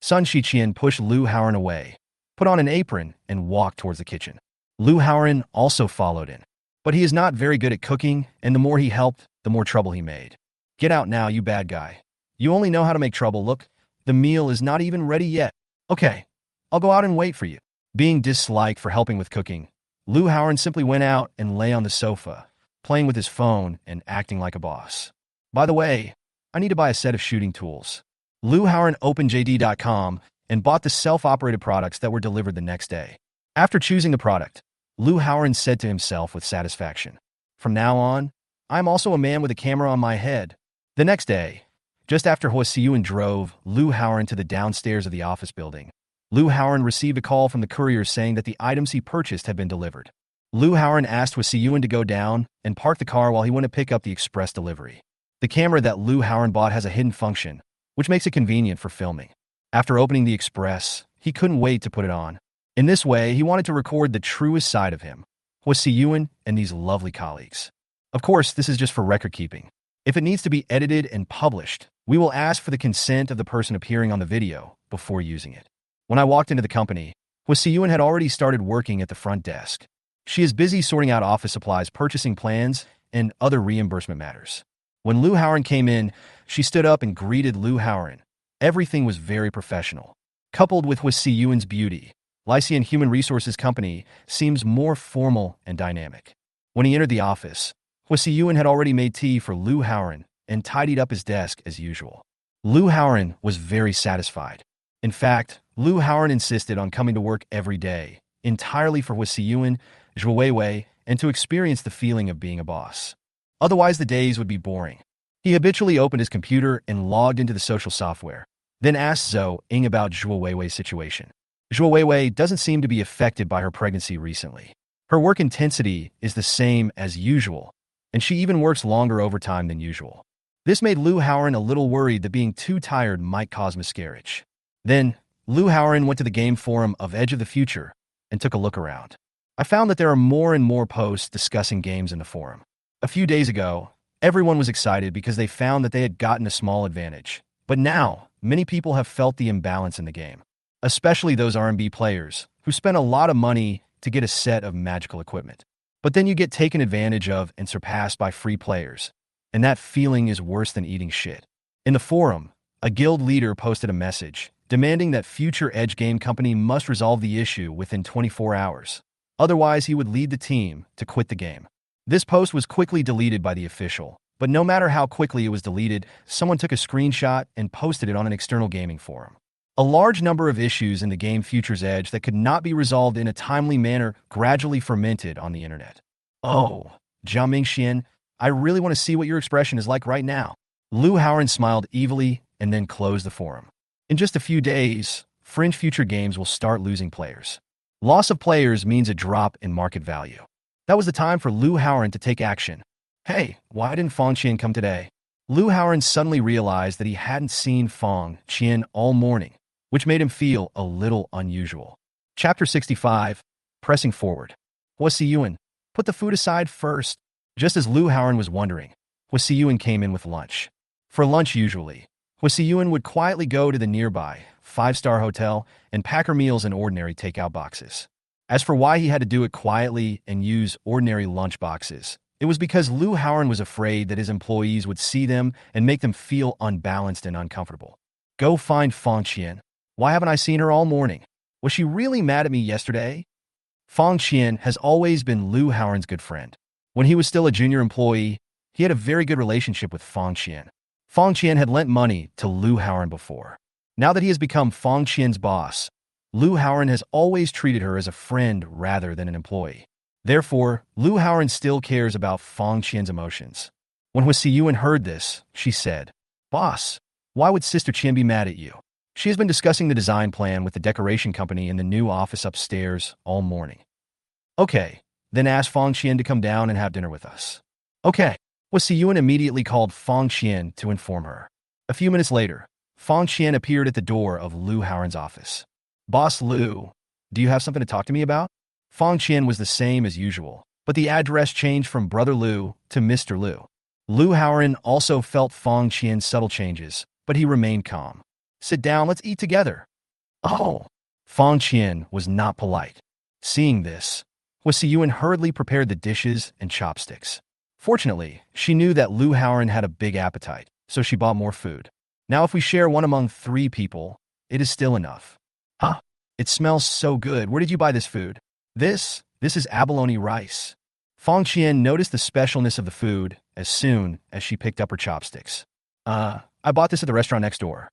S1: Sun Shiqian pushed Lu Haoren away, put on an apron, and walked towards the kitchen. Lu Haoren also followed in. But he is not very good at cooking, and the more he helped, the more trouble he made. Get out now, you bad guy. You only know how to make trouble. Look, the meal is not even ready yet. Okay, I'll go out and wait for you. Being disliked for helping with cooking, Lu Haoren simply went out and lay on the sofa, playing with his phone and acting like a boss. By the way, I need to buy a set of shooting tools. Lu Haoren opened JD.com and bought the self-operated products that were delivered the next day. After choosing the product, Lu Haoren said to himself with satisfaction, from now on, I'm also a man with a camera on my head. The next day, just after Hua Siyuan drove Lu Haoren to the downstairs of the office building, Lu Haoren received a call from the courier saying that the items he purchased had been delivered. Lu Haoren asked Hua Siyuan to go down and park the car while he went to pick up the express delivery. The camera that Lu Haoren bought has a hidden function, which makes it convenient for filming. After opening the express, he couldn't wait to put it on. In this way, he wanted to record the truest side of him, Hua Siyuan and these lovely colleagues. Of course, this is just for record keeping. If it needs to be edited and published, we will ask for the consent of the person appearing on the video before using it. When I walked into the company, Hua Siyuan had already started working at the front desk. She is busy sorting out office supplies, purchasing plans, and other reimbursement matters. When Lu Haoren came in, she stood up and greeted Lu Haoren. Everything was very professional. Coupled with Hua Siyuan's beauty, Lycian Human Resources Company seems more formal and dynamic. When he entered the office, Hua Siyuan had already made tea for Lu Haoren and tidied up his desk as usual. Lu Haoren was very satisfied. In fact, Lu Haoren insisted on coming to work every day, entirely for Hua Siyuan, Zhou Weiwei, and to experience the feeling of being a boss. Otherwise, the days would be boring. He habitually opened his computer and logged into the social software, then asked Zhou Ying about Zhou Weiwei's situation. Zhou Weiwei doesn't seem to be affected by her pregnancy recently. Her work intensity is the same as usual, and she even works longer overtime than usual. This made Lu Haoren a little worried that being too tired might cause miscarriage. Then, Lu Haoren went to the game forum of Edge of the Future and took a look around. I found that there are more and more posts discussing games in the forum. A few days ago, everyone was excited because they found that they had gotten a small advantage. But now, many people have felt the imbalance in the game, especially those RMB players who spent a lot of money to get a set of magical equipment. But then you get taken advantage of and surpassed by free players, and that feeling is worse than eating shit. In the forum, a guild leader posted a message demanding that future Edge game company must resolve the issue within 24 hours. Otherwise, he would lead the team to quit the game. This post was quickly deleted by the official, but no matter how quickly it was deleted, someone took a screenshot and posted it on an external gaming forum. A large number of issues in the game Future's Edge that could not be resolved in a timely manner gradually fermented on the internet. Oh, Jiang Mingxian, I really want to see what your expression is like right now. Lu Howren smiled evilly and then closed the forum. In just a few days, fringe future games will start losing players. Loss of players means a drop in market value. That was the time for Lu Howren to take action. Hey, why didn't Fong Qian come today? Lu Howren suddenly realized that he hadn't seen Fong Qian all morning, which made him feel a little unusual. Chapter 65, Pressing Forward. Hua Siyuan, put the food aside first. Just as Lu Howren was wondering, Hua Siyuan came in with lunch. For lunch usually, Hua Siyuan would quietly go to the nearby five-star hotel and pack her meals in ordinary takeout boxes. As for why he had to do it quietly and use ordinary lunch boxes, it was because Lu Howren was afraid that his employees would see them and make them feel unbalanced and uncomfortable. Go find Fong Qian. Why haven't I seen her all morning? Was she really mad at me yesterday? Fong Qian has always been Lu Howren's good friend. When he was still a junior employee, he had a very good relationship with Fong Qian. Fong Qian had lent money to Lu Howren before. Now that he has become Fong Qian's boss, Lu Howren has always treated her as a friend rather than an employee. Therefore, Lu Howren still cares about Fong Qian's emotions. When Hua Siyuan heard this, she said, "Boss, why would Sister Qian be mad at you? She has been discussing the design plan with the decoration company in the new office upstairs all morning." "Okay, then ask Fong Qian to come down and have dinner with us." "Okay." Hua Siyuan immediately called Fong Qian to inform her. A few minutes later, Fong Qian appeared at the door of Lu Howren's office. "Boss Lu, do you have something to talk to me about?" Fong Qian was the same as usual, but the address changed from Brother Lu to Mr. Lu. Lu Howren also felt Fong Qian's subtle changes, but he remained calm. "Sit down, let's eat together." "Oh." Fong Qian was not polite. Seeing this, Hua Siyuan hurriedly prepared the dishes and chopsticks. Fortunately, she knew that Lu Howren had a big appetite, so she bought more food. Now if we share one among 3 people, it is still enough. "Huh? It smells so good. Where did you buy this food?" This is abalone rice." Fong Qian noticed the specialness of the food as soon as she picked up her chopsticks. I bought this at the restaurant next door."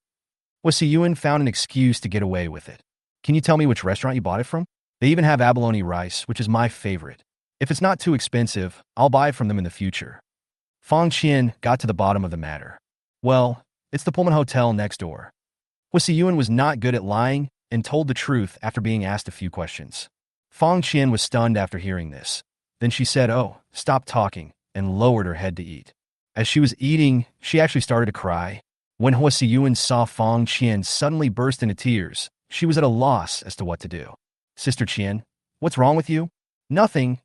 S1: Hua Siyuan found an excuse to get away with it. "Can you tell me which restaurant you bought it from? They even have abalone rice, which is my favorite. If it's not too expensive, I'll buy it from them in the future." Fong Qian got to the bottom of the matter. "Well, it's the Pullman Hotel next door." Hua Siyuan was not good at lying and told the truth after being asked a few questions. Fong Qian was stunned after hearing this. Then she said, "Oh, stop talking," and lowered her head to eat. As she was eating, she actually started to cry. When Hua Siyuan saw Fong Qian suddenly burst into tears, she was at a loss as to what to do. "Sister Qian, what's wrong with you?" Nothing.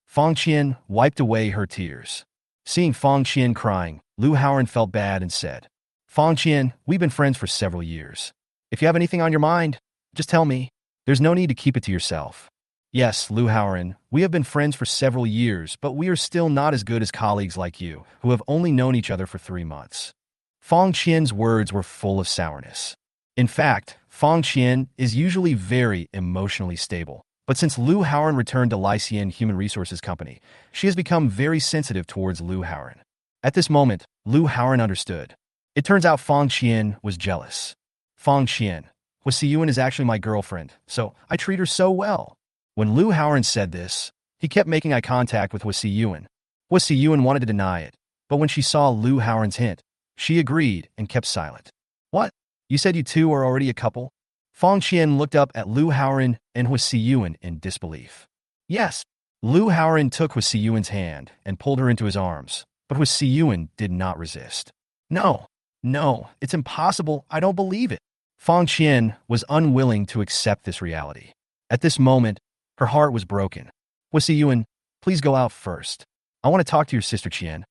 S1: Fong Qian wiped away her tears. Seeing Fong Qian crying, Lu Howren felt bad and said, "Fong Qian, we've been friends for several years. If you have anything on your mind, just tell me. There's no need to keep it to yourself." "Yes, Lu Howren, we have been friends for several years, but we are still not as good as colleagues like you, who have only known each other for 3 months. Fong Qian's words were full of sourness. In fact, Fong Qian is usually very emotionally stable, but since Lu Howren returned to Lycian Human Resources Company, she has become very sensitive towards Lu Howren. At this moment, Lu Howren understood. It turns out Fong Qian was jealous. "Fong Qian, Hua Siyuan is actually my girlfriend, so I treat her so well." When Lu Howren said this, he kept making eye contact with Hua Siyuan. Hua Siyuan wanted to deny it, but when she saw Lu Howren's hint, she agreed and kept silent. "What? You said you two are already a couple?" Fong Qian looked up at Lu Howren and Hua Siyuan in disbelief. "Yes." Lu Howren took Hua Siyuan's hand and pulled her into his arms, but Hua Siyuan did not resist. No, it's impossible. I don't believe it." Fong Qian was unwilling to accept this reality. At this moment, her heart was broken. "Hua Siyuan, please go out first. I want to talk to your sister Qian."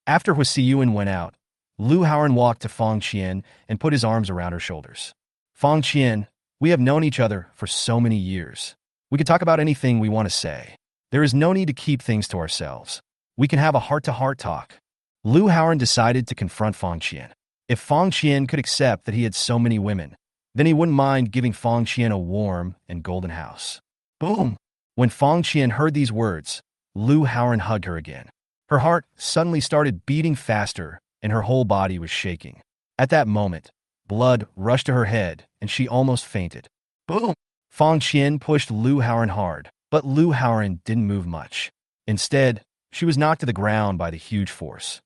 S1: After Hua Siyuan went out, Lu Howren walked to Fong Qian and put his arms around her shoulders. "Fong Qian, we have known each other for so many years. We can talk about anything we want to say. There is no need to keep things to ourselves. We can have a heart-to-heart talk." Lu Howren decided to confront Fong Qian. If Fong Qian could accept that he had so many women, then he wouldn't mind giving Fong Qian a warm and golden house. Boom! When Fong Qian heard these words, Lu Howren hugged her again. Her heart suddenly started beating faster, and her whole body was shaking. At that moment, blood rushed to her head, and she almost fainted. Boom! Fong Qian pushed Lu Howren hard, but Lu Howren didn't move much. Instead, she was knocked to the ground by the huge force.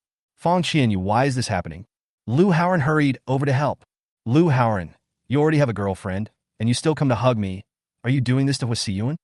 S1: Fong Qian, why is this happening? Lu Haoran hurried over to help. Lu Haoran, you already have a girlfriend, and you still come to hug me. Are you doing this to Huasiyuan?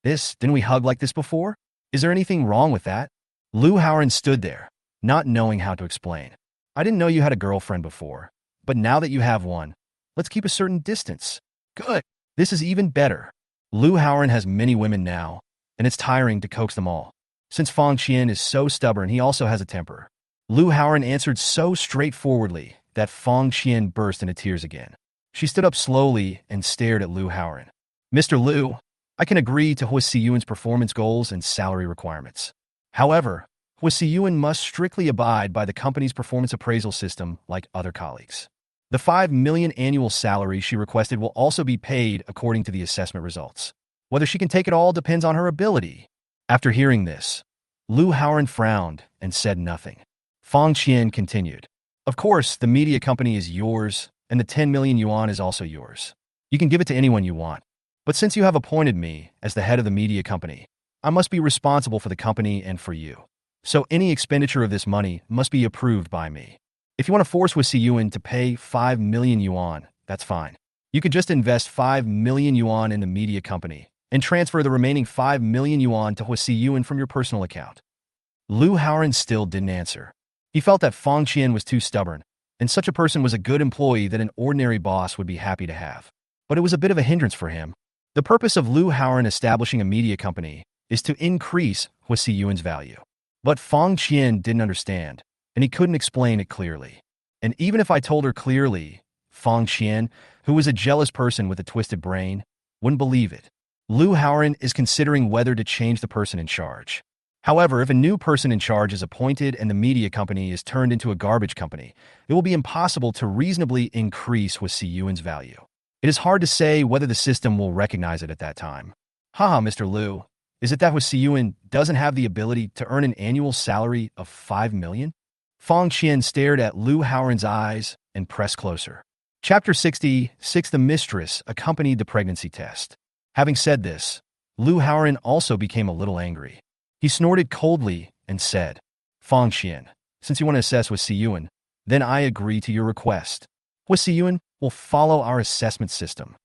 S1: Didn't we hug like this before? Is there anything wrong with that? Lu Haoran stood there, not knowing how to explain. I didn't know you had a girlfriend before, but now that you have one, let's keep a certain distance. Good. This is even better. Lu Haoran has many women now, and it's tiring to coax them all. Since Fong Qian is so stubborn, he also has a temper. Lu Haoran answered so straightforwardly that Fong Qian burst into tears again. She stood up slowly and stared at Lu Haoran. Mr. Lu, I can agree to Huasiyuan's performance goals and salary requirements. However, Huasiyuan must strictly abide by the company's performance appraisal system like other colleagues. The 5 million annual salary she requested will also be paid according to the assessment results. Whether she can take it all depends on her ability. After hearing this, Lu Haoran frowned and said nothing. Fong Qian continued. Of course, the media company is yours, and the 10 million yuan is also yours. You can give it to anyone you want. But since you have appointed me as the head of the media company, I must be responsible for the company and for you. So any expenditure of this money must be approved by me. If you want to force Huasiyuan to pay 5 million yuan, that's fine. You could just invest 5 million yuan in the media company and transfer the remaining 5 million yuan to Huasiyuan from your personal account. Lu Haoran still didn't answer. He felt that Fong Qian was too stubborn, and such a person was a good employee that an ordinary boss would be happy to have. But it was a bit of a hindrance for him. The purpose of Lu Haoran establishing a media company is to increase Huasiyuan's value. But Fong Qian didn't understand, and he couldn't explain it clearly. And even if I told her clearly, Fong Qian, who was a jealous person with a twisted brain, wouldn't believe it. Lu Haoran is considering whether to change the person in charge. However, if a new person in charge is appointed and the media company is turned into a garbage company, it will be impossible to reasonably increase Huasiyuan's value. It is hard to say whether the system will recognize it at that time. Haha, Mr. Lu, is it that Huasiyuan doesn't have the ability to earn an annual salary of 5 million? Fong Qian stared at Lu Haoran's eyes and pressed closer. Chapter 66. The mistress accompanied the pregnancy test. Having said this, Lu Haoran also became a little angry. He snorted coldly and said, Fong Qian, since you want to assess Huasiyuan, then I agree to your request. Huasiyuan will follow our assessment system.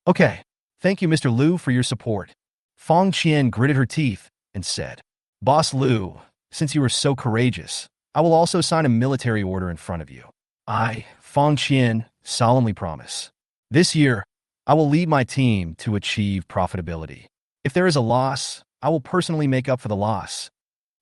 S1: Okay, thank you, Mr. Lu, for your support. Fong Qian gritted her teeth and said, Boss Lu, since you are so courageous, I will also sign a military order in front of you. I, Fong Qian, solemnly promise. This year, I will lead my team to achieve profitability. If there is a loss, I will personally make up for the loss.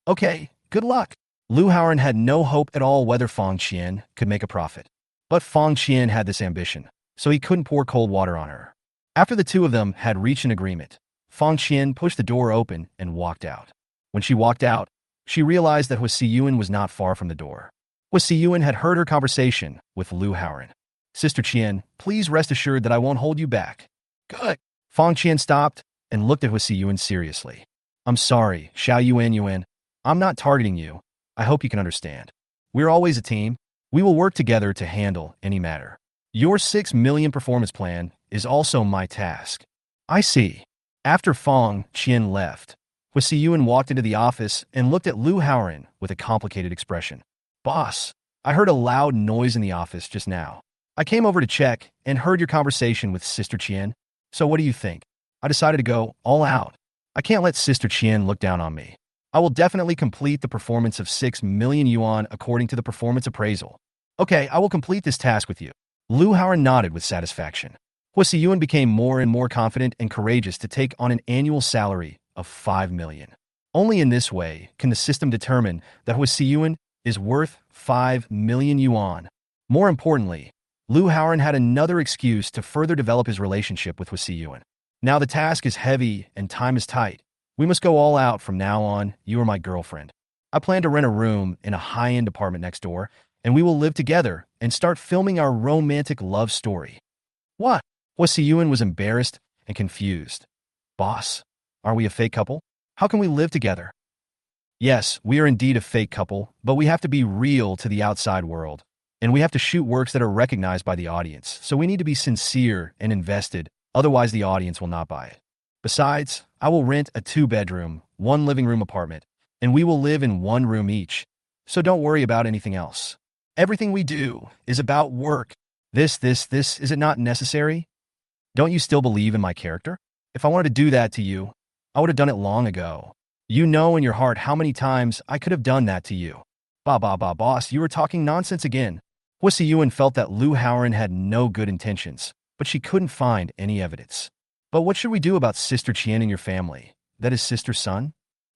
S1: Okay, good luck. Lu Haoran had no hope at all whether Fong Qian could make a profit. But Fong Qian had this ambition, so he couldn't pour cold water on her. After the two of them had reached an agreement, Fong Qian pushed the door open and walked out. When she walked out, she realized that Huasiyuan was not far from the door. Huasiyuan had heard her conversation with Lu Haoran. Sister Qian, please rest assured that I won't hold you back. Good. Fong Qian stopped and looked at Huasiyuan seriously. I'm sorry, Xiao Yuan. I'm not targeting you. I hope you can understand. We're always a team. We will work together to handle any matter. Your 6 million performance plan is also my task. I see. After Fong Qian left, Huasiyuan walked into the office and looked at Lu Haoran with a complicated expression. Boss, I heard a loud noise in the office just now. I came over to check and heard your conversation with Sister Qian. So what do you think? I decided to go all out. I can't let Sister Qian look down on me. I will definitely complete the performance of 6 million yuan according to the performance appraisal. Okay, I will complete this task with you. Lu Haoran nodded with satisfaction. Huasiyuan became more and more confident and courageous to take on an annual salary of 5 million. Only in this way can the system determine that Huasiyuan is worth 5 million yuan. More importantly, Lu Haoran had another excuse to further develop his relationship with Huasiyuan. Now the task is heavy and time is tight. We must go all out from now on. You are my girlfriend. I plan to rent a room in a high-end apartment next door, and we will live together and start filming our romantic love story. What? Huasiyuan was embarrassed and confused. Boss, are we a fake couple? How can we live together? Yes, we are indeed a fake couple, but we have to be real to the outside world, and we have to shoot works that are recognized by the audience, so we need to be sincere and invested. Otherwise, the audience will not buy it. Besides, I will rent a 2-bedroom, 1 living room apartment, and we will live in 1 room each. so don't worry about anything else. Everything we do is about work. This, is it not necessary? Don't you still believe in my character? If I wanted to do that to you, I would have done it long ago. You know in your heart how many times I could have done that to you. Boss, you were talking nonsense again. Hussey Yuan felt that Lu Haoran had no good intentions, but she couldn't find any evidence. But what should we do about Sister Qian and your family? That is Sister Sun?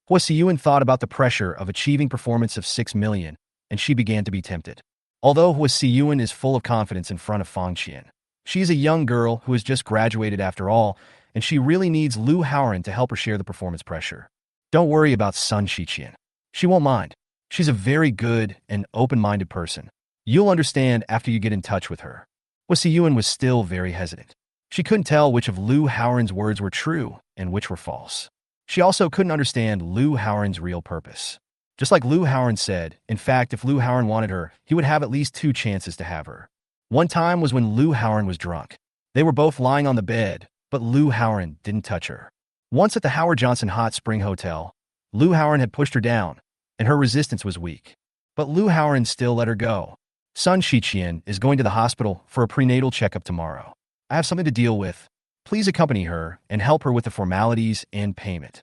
S1: Hussey Yuan thought about the pressure of achieving performance of 6 million, and she began to be tempted. Although Hussey Yuan is full of confidence in front of Fang Qian, she is a young girl who has just graduated after all, and she really needs Lu Haoran to help her share the performance pressure. Don't worry about Sun Shiqian. She won't mind. She's a very good and open-minded person. You'll understand after you get in touch with her. Hussey Yuan was still very hesitant. She couldn't tell which of Lu Haoran's words were true and which were false. She also couldn't understand Lu Haoran's real purpose. Just like Lu Haoran said, in fact, if Lu Haoran wanted her, he would have at least 2 chances to have her. One time was when Lu Haoran was drunk. They were both lying on the bed, but Lu Haoran didn't touch her. Once at the Howard Johnson Hot Spring Hotel, Lu Haoran had pushed her down, and her resistance was weak. But Lu Haoran still let her go. Sun Shiqian is going to the hospital for a prenatal checkup tomorrow. I have something to deal with. Please accompany her and help her with the formalities and payment.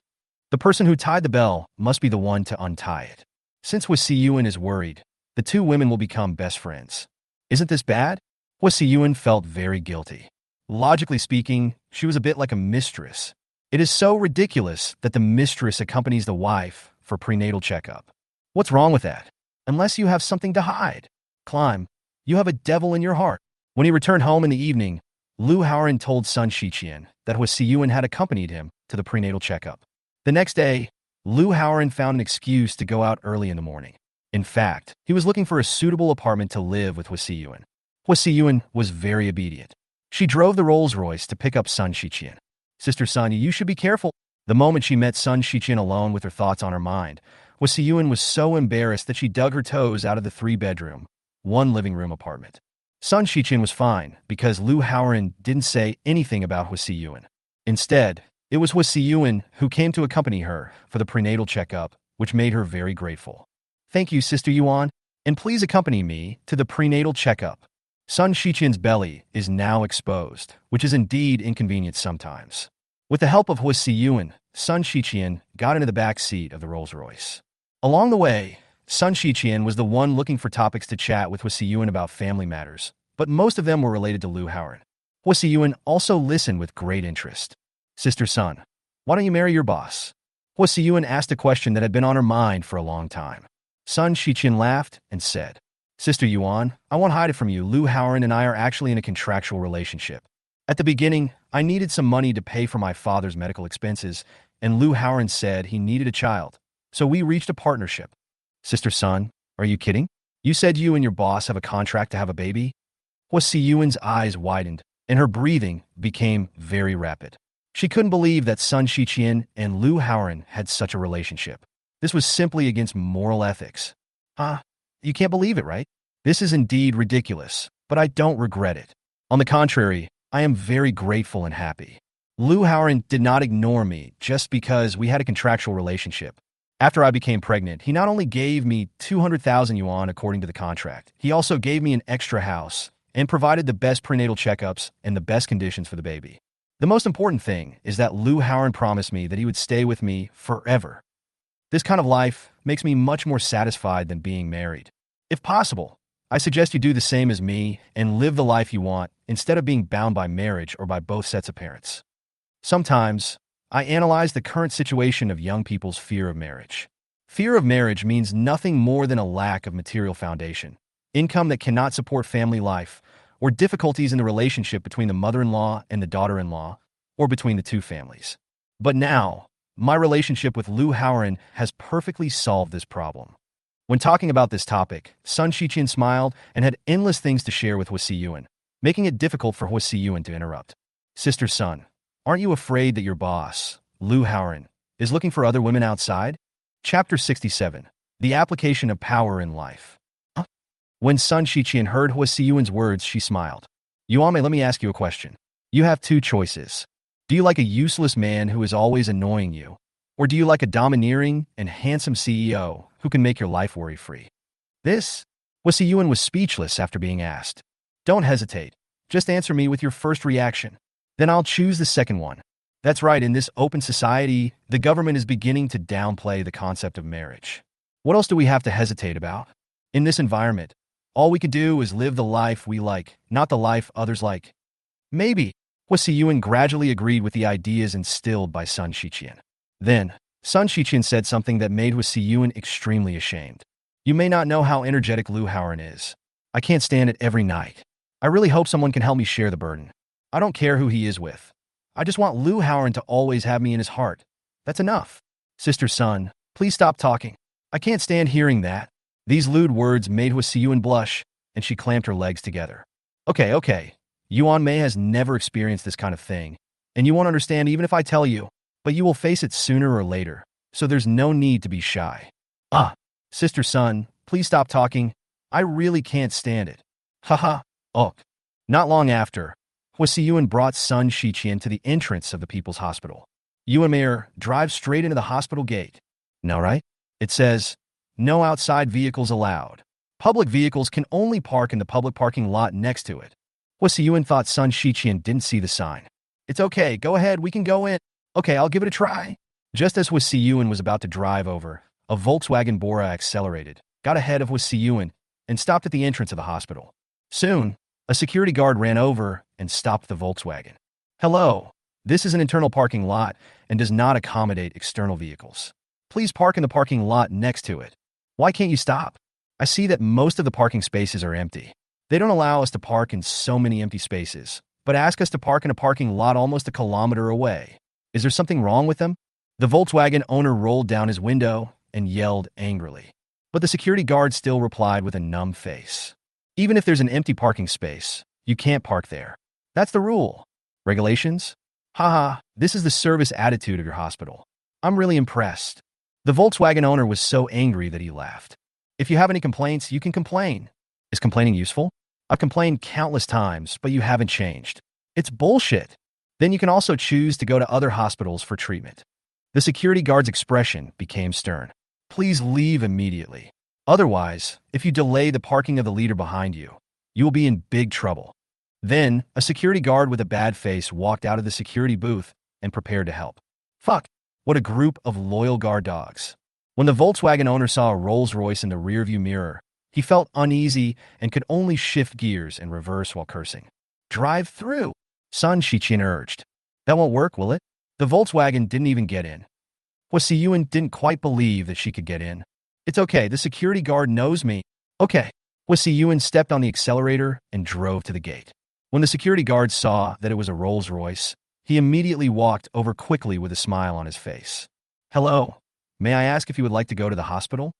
S1: The person who tied the bell must be the one to untie it. Since Hussey Yuan is worried, the 2 women will become best friends. Isn't this bad? Hussey Yuan felt very guilty. Logically speaking, she was a bit like a mistress. It is so ridiculous that the mistress accompanies the wife for prenatal checkup. What's wrong with that? Unless you have something to hide. Climb, you have a devil in your heart. When he returned home in the evening, Lu Haoran told Sun Shiqian that Hussey Yuan had accompanied him to the prenatal checkup. The next day, Lu Haoran found an excuse to go out early in the morning. In fact, he was looking for a suitable apartment to live with Hussey Yuan. Hussey Yuan was very obedient. She drove the Rolls-Royce to pick up Sun Shiqian. Sister Sun, you should be careful. The moment she met Sun Shiqian alone with her thoughts on her mind, Hussey Yuan was so embarrassed that she dug her toes out of the 3-bedroom, 1-living-room apartment. Sun Shiqian was fine because Lu Haoran didn't say anything about Hussey Yuan. Instead, it was Hussey Yuan who came to accompany her for the prenatal checkup, which made her very grateful. Thank you, Sister Yuan, and please accompany me to the prenatal checkup. Sun Shiqian's belly is now exposed, which is indeed inconvenient sometimes. With the help of Hussey Yuan, Sun Shiqian got into the back seat of the Rolls-Royce. Along the way, Sun Shiqian was the one looking for topics to chat with Hussey Yuan about family matters, but most of them were related to Lu Haoran. Hussey Yuan also listened with great interest. Sister Sun, why don't you marry your boss? Hussey Yuan asked a question that had been on her mind for a long time. Sun Shiqian laughed and said, Sister Yuan, I won't hide it from you. Lu Haoran and I are actually in a contractual relationship. At the beginning, I needed some money to pay for my father's medical expenses, and Lu Haoran said he needed a child, so we reached a partnership. Sister Sun, are you kidding? You said you and your boss have a contract to have a baby? Hussey Yuan's eyes widened, and her breathing became very rapid. She couldn't believe that Sun Shiqian and Lu Haoran had such a relationship. This was simply against moral ethics. You can't believe it, right? This is indeed ridiculous, but I don't regret it. On the contrary, I am very grateful and happy. Lu Haoran did not ignore me just because we had a contractual relationship. After I became pregnant, he not only gave me 200,000 yuan according to the contract, he also gave me an extra house and provided the best prenatal checkups and the best conditions for the baby. The most important thing is that Lu Haoran promised me that he would stay with me forever. This kind of life makes me much more satisfied than being married. If possible, I suggest you do the same as me and live the life you want instead of being bound by marriage or by both sets of parents. Sometimes, I analyze the current situation of young people's fear of marriage. Fear of marriage means nothing more than a lack of material foundation, income that cannot support family life, or difficulties in the relationship between the mother-in-law and the daughter-in-law, or between the 2 families. But now, my relationship with Lu Haoran has perfectly solved this problem. When talking about this topic, Sun Shiqian smiled and had endless things to share with Hussey Yuan, making it difficult for Hussey Yuan to interrupt. Sister Sun, aren't you afraid that your boss, Lu Haoran, is looking for other women outside? Chapter 67. The Application of Power in Life. When Sun Shiqian heard Hussey Yuan's words, she smiled. Yuan, let me ask you a question. You have 2 choices. Do you like a useless man who is always annoying you? Or do you like a domineering and handsome CEO who can make your life worry-free? This? Husseyun was speechless after being asked. Don't hesitate. Just answer me with your first reaction. Then I'll choose the second one. That's right, in this open society, the government is beginning to downplay the concept of marriage. What else do we have to hesitate about? In this environment, all we can do is live the life we like, not the life others like. Maybe. Husseyun gradually agreed with the ideas instilled by Sun Shiqian. Then, Sun Shiqian said something that made Husseyun extremely ashamed. You may not know how energetic Lu Haoran is. I can't stand it every night. I really hope someone can help me share the burden. I don't care who he is with. I just want Lu Haoran to always have me in his heart. That's enough. Sister Sun, please stop talking. I can't stand hearing that. These lewd words made Husseyun blush, and she clamped her legs together. Okay. Yuan Mei has never experienced this kind of thing, and you won't understand even if I tell you, but you will face it sooner or later, so there's no need to be shy. Sister Sun, please stop talking. I really can't stand it. Haha. Not long after, Husseyun brought Sun Shiqian to the entrance of the People's Hospital. Yuan Mei, drive straight into the hospital gate. No, right? It says, no outside vehicles allowed. Public vehicles can only park in the public parking lot next to it. Husseyun thought Sun Shiqian didn't see the sign. It's okay, go ahead, we can go in. Okay, I'll give it a try. Just as Husseyun was about to drive over, a Volkswagen Bora accelerated, got ahead of Husseyun, and stopped at the entrance of the hospital. Soon, a security guard ran over and stopped the Volkswagen. Hello, this is an internal parking lot and does not accommodate external vehicles. Please park in the parking lot next to it. Why can't you stop? I see that most of the parking spaces are empty. They don't allow us to park in so many empty spaces, but ask us to park in a parking lot almost a kilometer away. Is there something wrong with them? The Volkswagen owner rolled down his window and yelled angrily. But the security guard still replied with a numb face. Even if there's an empty parking space, you can't park there. That's the rule. Regulations? Haha, this is the service attitude of your hospital. I'm really impressed. The Volkswagen owner was so angry that he laughed. If you have any complaints, you can complain. Is complaining useful? I've complained countless times, but you haven't changed. It's bullshit. Then you can also choose to go to other hospitals for treatment. The security guard's expression became stern. Please leave immediately. Otherwise, if you delay the parking of the leader behind you, you will be in big trouble. Then, a security guard with a bad face walked out of the security booth and prepared to help. Fuck, what a group of loyal guard dogs. When the Volkswagen owner saw a Rolls-Royce in the rearview mirror, he felt uneasy and could only shift gears and reverse while cursing. Drive through, Sun Shiqian urged. That won't work, will it? The Volkswagen didn't even get in. Husseyun didn't quite believe that she could get in. It's okay, the security guard knows me. Okay. Husseyun stepped on the accelerator and drove to the gate. When the security guard saw that it was a Rolls-Royce, he immediately walked over quickly with a smile on his face. Hello, may I ask if you would like to go to the hospital?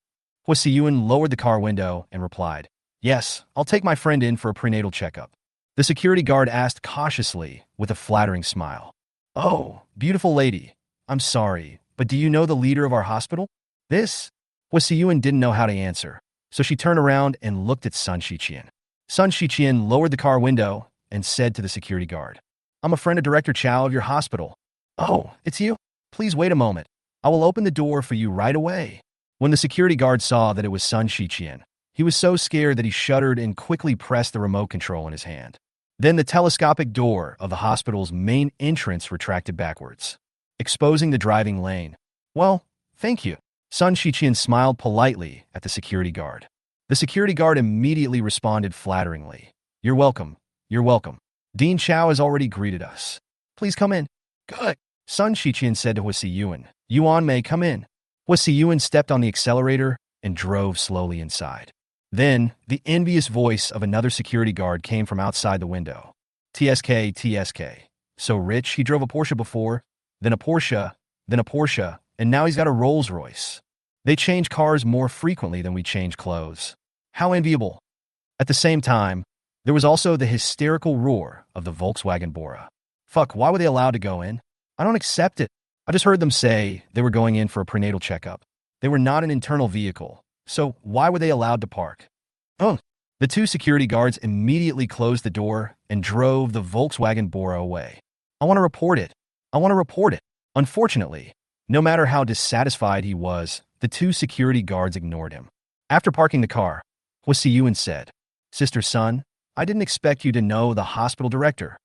S1: Husseyun lowered the car window and replied, Yes, I'll take my friend in for a prenatal checkup. The security guard asked cautiously with a flattering smile. Oh, beautiful lady, I'm sorry, but do you know the leader of our hospital? This? Husseyun didn't know how to answer, so she turned around and looked at Sun Shiqian. Sun Shiqian lowered the car window and said to the security guard, I'm a friend of Director Chow of your hospital. Oh, it's you? Please wait a moment. I will open the door for you right away. When the security guard saw that it was Sun Shiqian, he was so scared that he shuddered and quickly pressed the remote control in his hand. Then the telescopic door of the hospital's main entrance retracted backwards, exposing the driving lane. Well, thank you. Sun Shiqian smiled politely at the security guard. The security guard immediately responded flatteringly. You're welcome. You're welcome. Dean Chow has already greeted us. Please come in. Good. Sun Shiqian said to Husseyun. Yuan Mei, come in. Husseyun stepped on the accelerator and drove slowly inside. Then, the envious voice of another security guard came from outside the window. TSK. So rich, he drove a Porsche before, then a Porsche, and now he's got a Rolls-Royce. They change cars more frequently than we change clothes. How enviable. At the same time, there was also the hysterical roar of the Volkswagen Bora. Fuck, why were they allowed to go in? I don't accept it. I just heard them say they were going in for a prenatal checkup. They were not an internal vehicle, so why were they allowed to park? Oh, the two security guards immediately closed the door and drove the Volkswagen Bora away. I want to report it. Unfortunately, no matter how dissatisfied he was, the two security guards ignored him. After parking the car, Hua Siyuan said. Sister Sun, I didn't expect you to know the hospital director.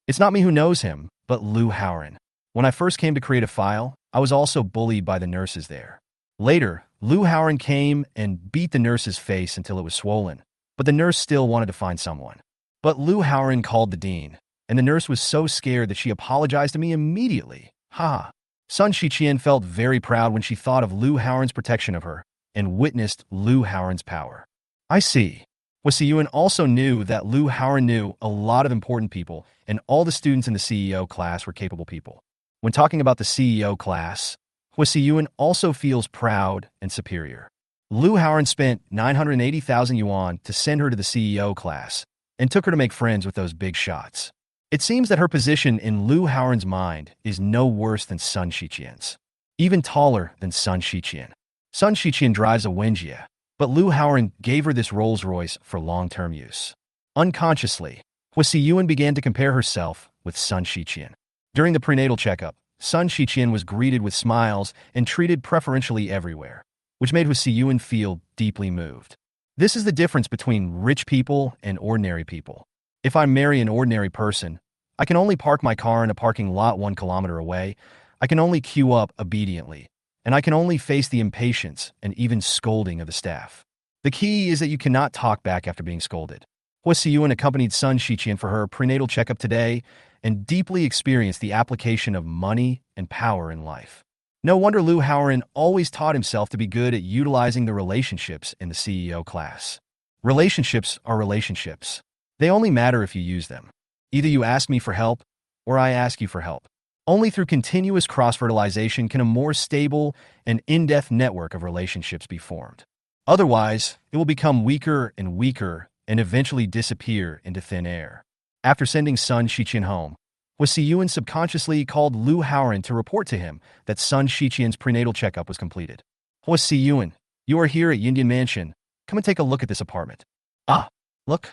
S1: It's not me who knows him, but Lu Haoran. When I first came to create a file, I was also bullied by the nurses there. Later, Lu Haoran came and beat the nurse's face until it was swollen, but the nurse still wanted to find someone. But Lu Haoran called the dean, and the nurse was so scared that she apologized to me immediately. Ha! Sun Shiqian felt very proud when she thought of Lu Haoran's protection of her and witnessed Lu Haoran's power. I see. Hua Siyuan also knew that Lu Haoran knew a lot of important people, and all the students in the CEO class were capable people. When talking about the CEO class, Hua Siyuan also feels proud and superior. Lu Haoran spent 980,000 yuan to send her to the CEO class and took her to make friends with those big shots. It seems that her position in Lu Haoran's mind is no worse than Sun Shiqian's, even taller than Sun Shiqian. Sun Shiqian drives a Wenjia, but Lu Haoran gave her this Rolls-Royce for long-term use. Unconsciously, Hua Siyuan began to compare herself with Sun Shiqian. During the prenatal checkup, Sun Shiqian was greeted with smiles and treated preferentially everywhere, which made Hua Siyuan feel deeply moved. This is the difference between rich people and ordinary people. If I marry an ordinary person, I can only park my car in a parking lot 1 kilometer away, I can only queue up obediently, and I can only face the impatience and even scolding of the staff. The key is that you cannot talk back after being scolded. Hua Siyuan accompanied Sun Shiqian for her prenatal checkup today and deeply experienced the application of money and power in life. No wonder Lu Haoran always taught himself to be good at utilizing the relationships in the CEO class. Relationships are relationships. They only matter if you use them. Either you ask me for help, or I ask you for help. Only through continuous cross-fertilization can a more stable and in-depth network of relationships be formed. Otherwise, it will become weaker and eventually disappear into thin air. After sending Sun Shiqian home, Hua Siyuan subconsciously called Lu Haoran to report to him that Sun Shiqian's prenatal checkup was completed. Hua Siyuan, you are here at Yindian Mansion. Come and take a look at this apartment. Ah, look.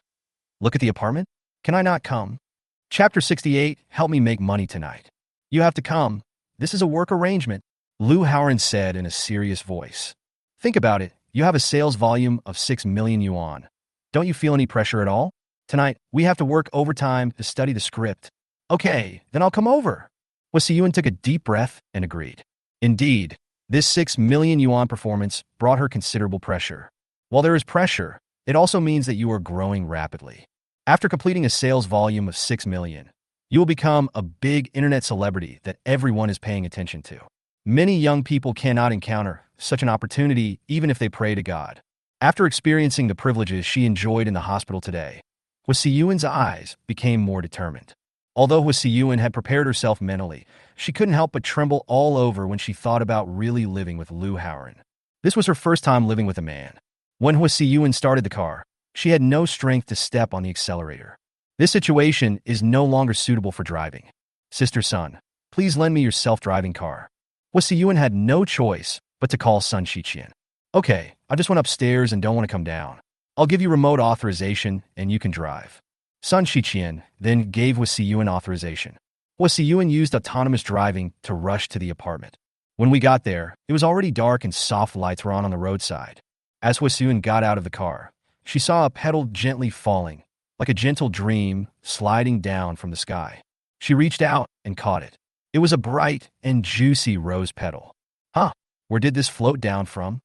S1: Look at the apartment? Can I not come? Chapter 68, Help me make money tonight. You have to come. This is a work arrangement, Lu Haoran said in a serious voice. Think about it. You have a sales volume of 6 million yuan. Don't you feel any pressure at all? Tonight, we have to work overtime to study the script. Okay, then I'll come over. Hua Siyuan took a deep breath and agreed. Indeed, this 6 million yuan performance brought her considerable pressure. While there is pressure, it also means that you are growing rapidly. After completing a sales volume of 6 million, you will become a big internet celebrity that everyone is paying attention to. Many young people cannot encounter such an opportunity even if they pray to God. After experiencing the privileges she enjoyed in the hospital today, Hua Siyuan's eyes became more determined. Although Hua Siyuan had prepared herself mentally, she couldn't help but tremble all over when she thought about really living with Lu Haoran. This was her first time living with a man. When Hua Siyuan started the car, she had no strength to step on the accelerator. This situation is no longer suitable for driving. Sister Sun, please lend me your self-driving car. Hua Siyuan had no choice but to call Sun Shiqian. Okay, I just went upstairs and don't want to come down. I'll give you remote authorization and you can drive. Sun Shiqian then gave Hua Siyuan authorization. Hua Siyuan used autonomous driving to rush to the apartment. When we got there, it was already dark and soft lights were on the roadside. As Hua Siyuan got out of the car, she saw a petal gently falling, like a gentle dream sliding down from the sky. She reached out and caught it. It was a bright and juicy rose petal. Huh, where did this float down from?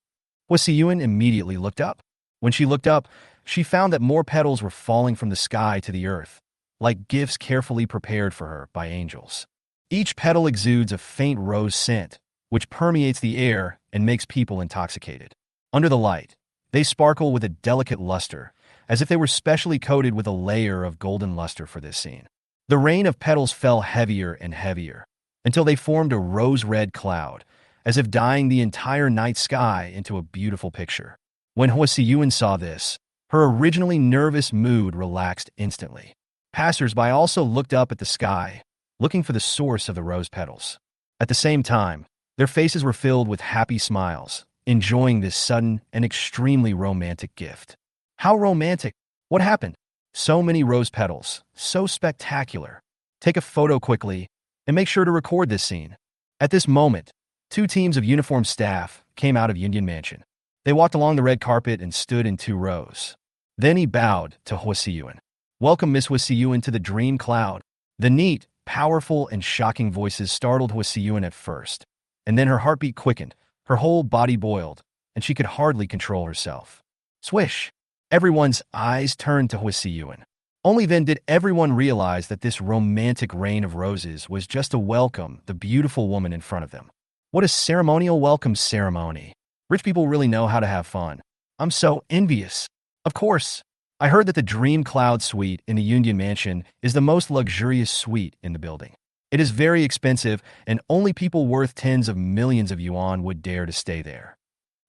S1: Hua Siyuan immediately looked up. When she looked up, she found that more petals were falling from the sky to the earth, like gifts carefully prepared for her by angels. Each petal exudes a faint rose scent, which permeates the air and makes people intoxicated. Under the light, they sparkle with a delicate luster, as if they were specially coated with a layer of golden luster for this scene. The rain of petals fell heavier and heavier, until they formed a rose-red cloud, as if dyeing the entire night sky into a beautiful picture. When Hua Siyuan saw this, her originally nervous mood relaxed instantly. Passers-by also looked up at the sky, looking for the source of the rose petals. At the same time, their faces were filled with happy smiles, enjoying this sudden and extremely romantic gift. How romantic! What happened? So many rose petals, so spectacular. Take a photo quickly and make sure to record this scene. At this moment, 2 teams of uniformed staff came out of Yindian Mansion. They walked along the red carpet and stood in 2 rows. Then he bowed to Hua Siyuan. "Welcome, Miss Hua Siyuan, to the Dream Cloud." The neat, powerful, and shocking voices startled Hua Siyuan at first, and then her heartbeat quickened, her whole body boiled, and she could hardly control herself. Swish! Everyone's eyes turned to Hua Siyuan. Only then did everyone realize that this romantic rain of roses was just to welcome the beautiful woman in front of them. What a ceremonial welcome ceremony. Rich people really know how to have fun. I'm so envious. Of course, I heard that the Dream Cloud Suite in the Union Mansion is the most luxurious suite in the building. It is very expensive, and only people worth tens of millions of yuan would dare to stay there.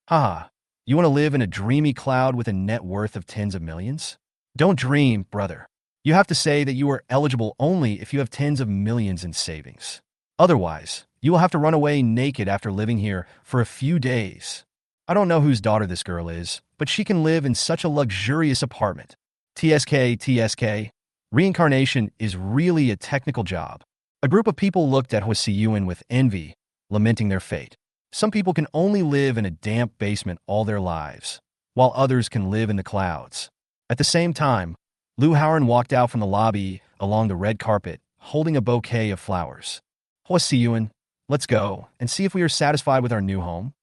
S1: Haha, you want to live in a dreamy cloud with a net worth of tens of millions? Don't dream, brother. You have to say that you are eligible only if you have tens of millions in savings. Otherwise, you will have to run away naked after living here for a few days. I don't know whose daughter this girl is, but she can live in such a luxurious apartment. TSK. Reincarnation is really a technical job. A group of people looked at Hua Siyuan with envy, lamenting their fate. Some people can only live in a damp basement all their lives, while others can live in the clouds. At the same time, Lu Haoran walked out from the lobby along the red carpet, holding a bouquet of flowers. Hua Siyuan, let's go and see if we are satisfied with our new home.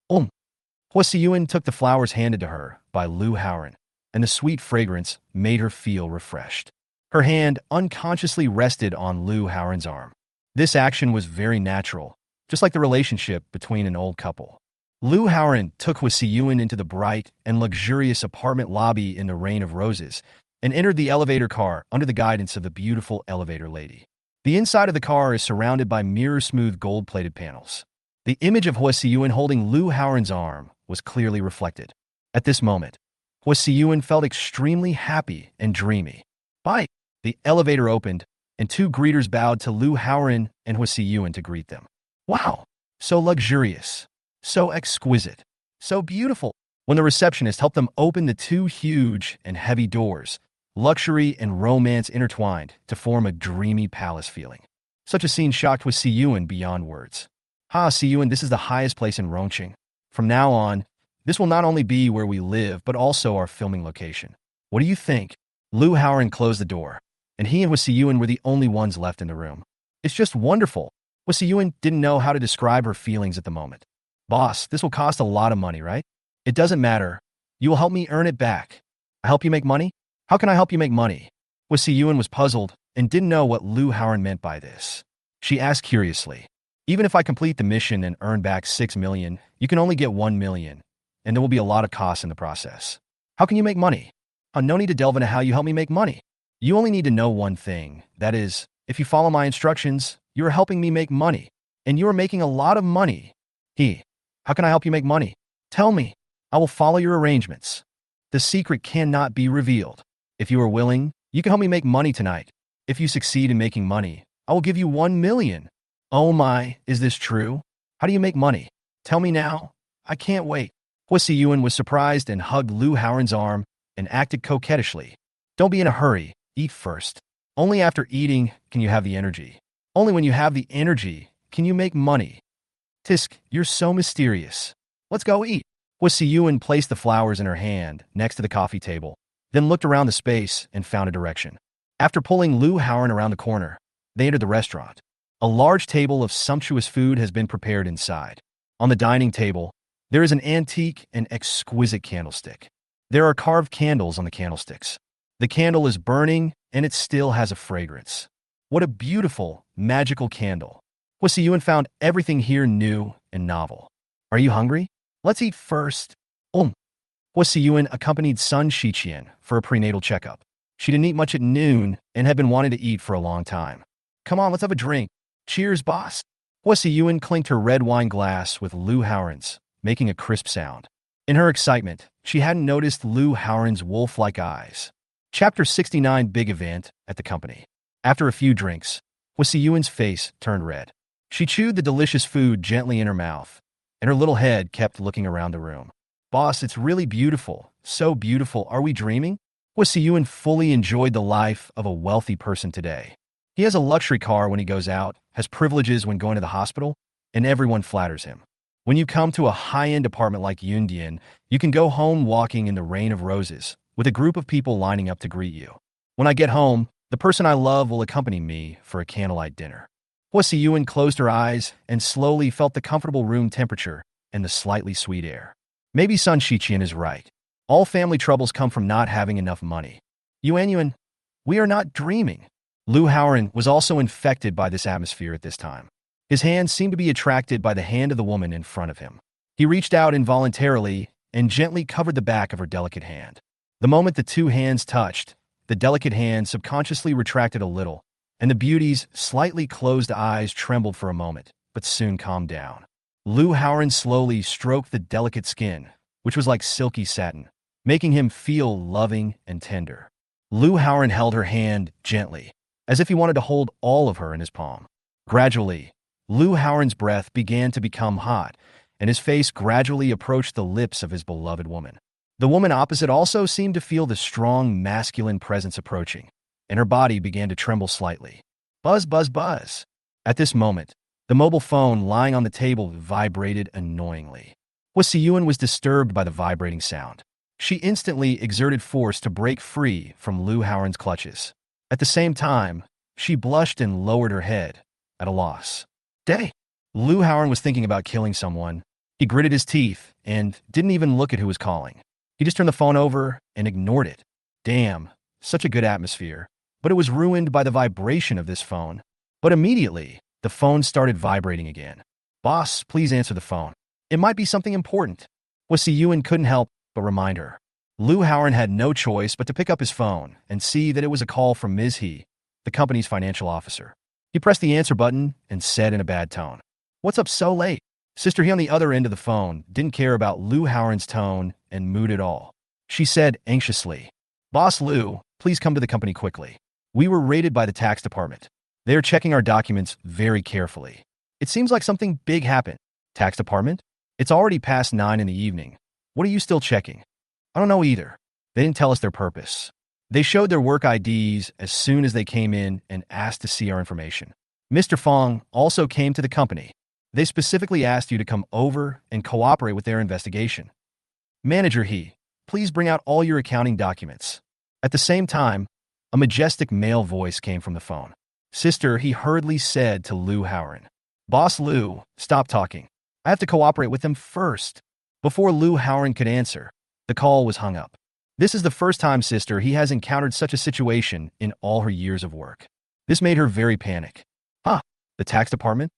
S1: Hua Siyuan took the flowers handed to her by Lu Haoran, and the sweet fragrance made her feel refreshed. Her hand unconsciously rested on Lu Haoran's arm. This action was very natural, just like the relationship between an old couple. Lu Haoran took Hua Siyuan into the bright and luxurious apartment lobby in the rain of roses and entered the elevator car under the guidance of the beautiful elevator lady. The inside of the car is surrounded by mirror-smooth gold-plated panels. The image of Hua Siyuan holding Lu Haoran's arm was clearly reflected. At this moment, Hua Siyuan felt extremely happy and dreamy. Bye! The elevator opened, and 2 greeters bowed to Lu Haoran and Hua Siyuan to greet them. Wow! So luxurious. So exquisite. So beautiful. When the receptionist helped them open the 2 huge and heavy doors, luxury and romance intertwined to form a dreamy palace feeling. Such a scene shocked Hua Siyuan beyond words. Ha, Siyuan, this is the highest place in Rongqing. From now on, this will not only be where we live, but also our filming location. What do you think? Lu Haoran closed the door, and he and Hua Siyuan were the only ones left in the room. It's just wonderful. Hua Siyuan didn't know how to describe her feelings at the moment. Boss, this will cost a lot of money, right? It doesn't matter. You will help me earn it back. I help you make money? How can I help you make money? Hua Siyuan was puzzled and didn't know what Lu Haoran meant by this. She asked curiously, even if I complete the mission and earn back 6 million, you can only get 1 million, and there will be a lot of costs in the process. How can you make money? No need to delve into how you help me make money. You only need to know one thing. That is, if you follow my instructions, you are helping me make money, and you are making a lot of money. How can I help you make money? Tell me. I will follow your arrangements. The secret cannot be revealed. If you are willing, you can help me make money tonight. If you succeed in making money, I will give you 1 million. Oh my, is this true? How do you make money? Tell me now. I can't wait. Hua Siyuan was surprised and hugged Lu Haoran's arm and acted coquettishly. Don't be in a hurry. Eat first. Only after eating can you have the energy. Only when you have the energy can you make money. Tisk, you're so mysterious. Let's go eat. Hua Siyuan placed the flowers in her hand next to the coffee table, then looked around the space and found a direction. After pulling Lu Haoran around the corner, they entered the restaurant. A large table of sumptuous food has been prepared inside. On the dining table, there is an antique and exquisite candlestick. There are carved candles on the candlesticks. The candle is burning, and it still has a fragrance. What a beautiful, magical candle. Hua Siyuan found everything here new and novel. Are you hungry? Let's eat first. Hua Siyuan accompanied Sun Shiqian for a prenatal checkup. She didn't eat much at noon and had been wanting to eat for a long time. Come on, let's have a drink. Cheers, boss. Hua Siyuan clinked her red wine glass with Lu Haoran's, making a crisp sound. In her excitement, she hadn't noticed Lu Haoran's wolf-like eyes. Chapter 69 Big Event at the company. After a few drinks, Hua Siyuan's face turned red. She chewed the delicious food gently in her mouth, and her little head kept looking around the room. Boss, it's really beautiful. So beautiful. Are we dreaming? Hua Siyuan fully enjoyed the life of a wealthy person today. He has a luxury car when he goes out, has privileges when going to the hospital, and everyone flatters him. When you come to a high-end apartment like Yundian, you can go home walking in the rain of roses, with a group of people lining up to greet you. When I get home, the person I love will accompany me for a candlelight dinner. Hwa Si-yuen closed her eyes and slowly felt the comfortable room temperature and the slightly sweet air. Maybe Sun Shiqian is right. All family troubles come from not having enough money. Yuan, we are not dreaming. Lu Haoran was also infected by this atmosphere at this time. His hands seemed to be attracted by the hand of the woman in front of him. He reached out involuntarily and gently covered the back of her delicate hand. The moment the two hands touched, the delicate hand subconsciously retracted a little, and the beauty's slightly closed eyes trembled for a moment, but soon calmed down. Lu Haoran slowly stroked the delicate skin, which was like silky satin, making him feel loving and tender. Lu Haoran held her hand gently, as if he wanted to hold all of her in his palm. Gradually, Lu Haoran's breath began to become hot, and his face gradually approached the lips of his beloved woman. The woman opposite also seemed to feel the strong masculine presence approaching, and her body began to tremble slightly. Buzz, buzz, buzz. At this moment, the mobile phone lying on the table vibrated annoyingly. Hwa Si-yuen was disturbed by the vibrating sound. She instantly exerted force to break free from Lu Haoran's clutches. At the same time, she blushed and lowered her head, at a loss. Day. Lu Haoran was thinking about killing someone. He gritted his teeth and didn't even look at who was calling. He just turned the phone over and ignored it. Damn, such a good atmosphere. But it was ruined by the vibration of this phone. But immediately, the phone started vibrating again. Boss, please answer the phone. It might be something important. Hwa Si-yuen couldn't help but remind her. Lu Haoran had no choice but to pick up his phone and see that it was a call from Ms. He, the company's financial officer. He pressed the answer button and said in a bad tone, "What's up so late?" Sister He on the other end of the phone didn't care about Lu Haoran's tone and mood at all. She said anxiously, "Boss Lu, please come to the company quickly. We were raided by the tax department. They are checking our documents very carefully. It seems like something big happened." Tax department? It's already past 9 in the evening. What are you still checking? I don't know either. They didn't tell us their purpose. They showed their work IDs as soon as they came in and asked to see our information. Mr. Fong also came to the company. They specifically asked you to come over and cooperate with their investigation. Manager He, please bring out all your accounting documents. At the same time, a majestic male voice came from the phone. Sister, he hurriedly said to Lu Haoran. Boss Lu, stop talking. I have to cooperate with them first. Before Lu Haoran could answer, the call was hung up. This is the first time, sister, he has encountered such a situation in all her years of work. This made her very panic. The tax department?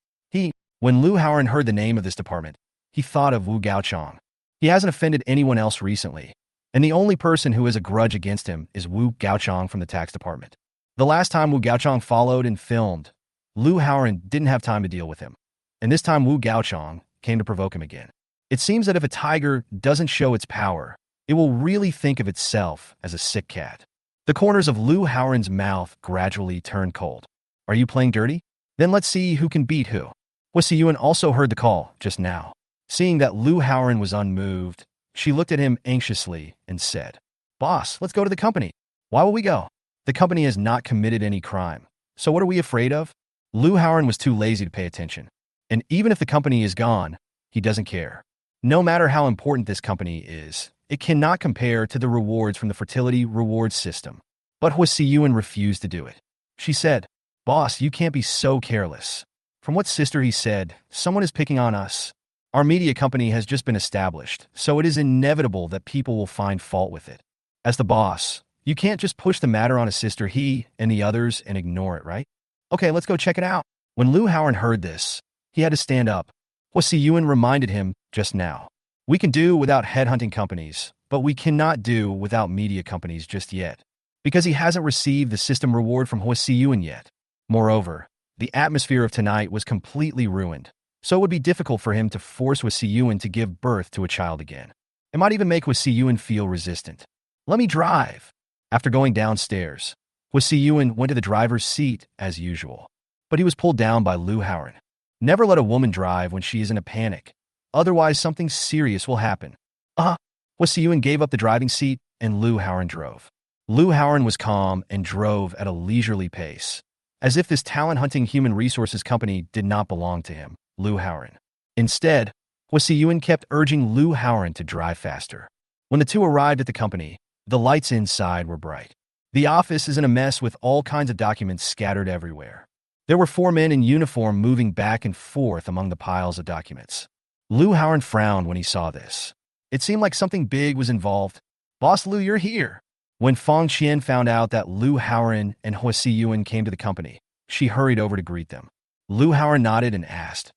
S1: When Lu Haoran heard the name of this department, he thought of Wu Gaochang. He hasn't offended anyone else recently, and the only person who has a grudge against him is Wu Gaochang from the tax department. The last time Wu Gaochang followed and filmed, Lu Haoran didn't have time to deal with him, and this time Wu Gaochang came to provoke him again. It seems that if a tiger doesn't show its power, it will really think of itself as a sick cat. The corners of Lu Haoran's mouth gradually turned cold. Are you playing dirty? Then let's see who can beat who. Hwa Si-yuen also heard the call just now. Seeing that Lu Haoran was unmoved, she looked at him anxiously and said, Boss, let's go to the company. Why will we go? The company has not committed any crime. So what are we afraid of? Lu Haoran was too lazy to pay attention. And even if the company is gone, he doesn't care. No matter how important this company is, it cannot compare to the rewards from the fertility reward system. But Hwa Si-yuen refused to do it. She said, Boss, you can't be so careless. From what Sister He said, someone is picking on us. Our media company has just been established, so it is inevitable that people will find fault with it. As the boss, you can't just push the matter on a Sister He and the others and ignore it, right? Okay, let's go check it out. When Lu Haoran heard this, he had to stand up. Hwa Si-yuen reminded him just now. We can do without headhunting companies, but we cannot do without media companies just yet, because he hasn't received the system reward from Hwa Si-yuen yet. Moreover, the atmosphere of tonight was completely ruined, so it would be difficult for him to force Hwa Si-yuen to give birth to a child again. It might even make Hwa Si-yuen feel resistant. Let me drive. After going downstairs, Hwa Si-yuen went to the driver's seat as usual, but he was pulled down by Lu Haoran. Never let a woman drive when she is in a panic, otherwise something serious will happen. Hwa Si-yuen gave up the driving seat and Lu Haoran drove. Lu Haoran was calm and drove at a leisurely pace, as if this talent-hunting human resources company did not belong to him, Lu Haoran. Instead, Hwasi Yuan kept urging Lu Haoran to drive faster. When the two arrived at the company, the lights inside were bright. The office is in a mess with all kinds of documents scattered everywhere. There were 4 men in uniform moving back and forth among the piles of documents. Lu Haoran frowned when he saw this. It seemed like something big was involved. "Boss Lu, you're here." When Fong Qian found out that Lu Haoran and Hwasi Yuan came to the company, she hurried over to greet them. Lu Haoran nodded and asked,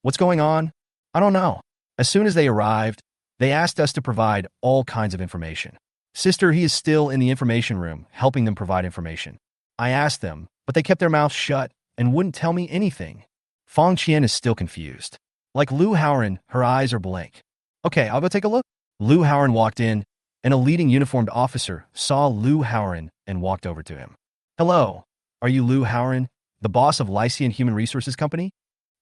S1: "What's going on?" "I don't know." As soon as they arrived, they asked us to provide all kinds of information. "Sister, he is still in the information room, helping them provide information." I asked them, but they kept their mouths shut and wouldn't tell me anything. Fong Qian is still confused. Like Lu Haoran, her eyes are blank. "Okay, I'll go take a look." Lu Haoran walked in, and a leading uniformed officer saw Lu Haoran and walked over to him. "Hello, are you Lu Haoran, the boss of Lycean Human Resources Company?"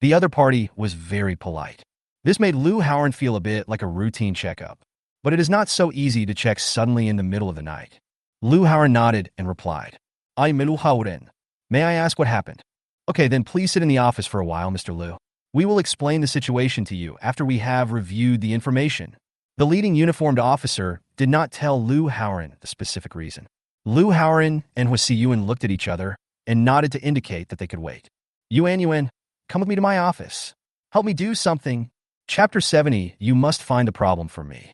S1: The other party was very polite. This made Lu Haoran feel a bit like a routine checkup. But it is not so easy to check suddenly in the middle of the night. Lu Haoran nodded and replied, "I'm Lu Haoran. May I ask what happened?" "Okay, then please sit in the office for a while, Mr. Lu. We will explain the situation to you after we have reviewed the information." The leading uniformed officer did not tell Lu Haoran the specific reason. Lu Haoran and Hwasi Yuan looked at each other and nodded to indicate that they could wait. Yuan, come with me to my office. Help me do something." Chapter 70, You Must Find a Problem for Me.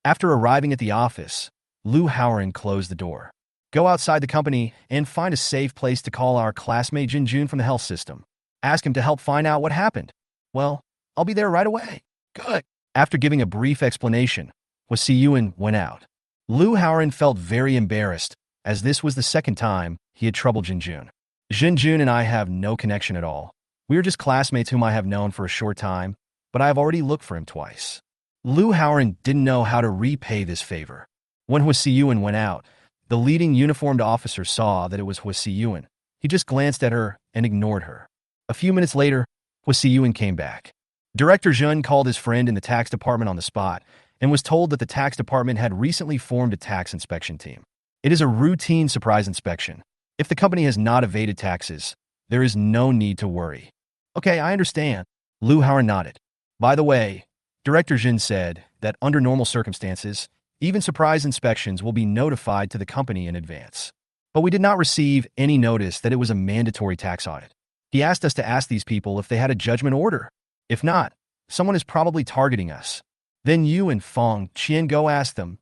S1: After arriving at the office, Lu Haoran closed the door. "Go outside the company and find a safe place to call our classmate Jinjun from the health system. Ask him to help find out what happened." "Well, I'll be there right away." "Good." After giving a brief explanation, Hwasi Yuan went out. Lu Haoran felt very embarrassed, as this was the second time he had troubled Jinjun. "Jinjun and I have no connection at all. We are just classmates whom I have known for a short time, but I have already looked for him twice." Lu Haoran didn't know how to repay this favor. When Hwasi Yuan went out, the leading uniformed officer saw that it was Hwasi Yuan. He just glanced at her and ignored her. A few minutes later, Hwasi Yuan came back. Director Zhun called his friend in the tax department on the spot and was told that the tax department had recently formed a tax inspection team. It is a routine surprise inspection. If the company has not evaded taxes, there is no need to worry. "Okay, I understand." Lu Haoran nodded. "By the way, Director Zhun said that under normal circumstances, even surprise inspections will be notified to the company in advance. But we did not receive any notice that it was a mandatory tax audit. He asked us to ask these people if they had a judgment order. If not, someone is probably targeting us. Then you and Fong Qian go ask them."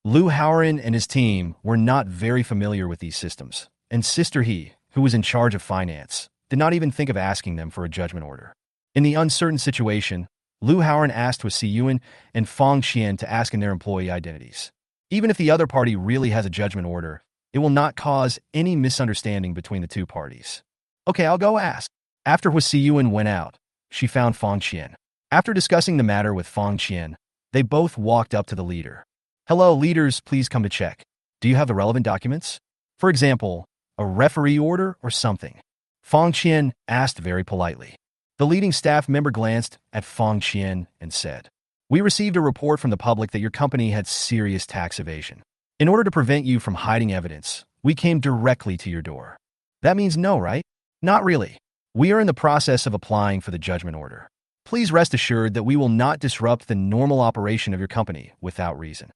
S1: Lu Haoran and his team were not very familiar with these systems, and Sister He, who was in charge of finance, did not even think of asking them for a judgment order. In the uncertain situation, Lu Haoran asked Hwasi Yuan and Fong Qian to ask in their employee identities. Even if the other party really has a judgment order, it will not cause any misunderstanding between the two parties. "Okay, I'll go ask." After Hwasi Yuan went out, she found Fong Qian. After discussing the matter with Fong Qian, they both walked up to the leader. "Hello, leaders, please come to check. Do you have the relevant documents? For example, a referee order or something?" Fong Qian asked very politely. The leading staff member glanced at Fong Qian and said, "We received a report from the public that your company had serious tax evasion. In order to prevent you from hiding evidence, we came directly to your door." "That means no, right?" "Not really. We are in the process of applying for the judgment order. Please rest assured that we will not disrupt the normal operation of your company without reason."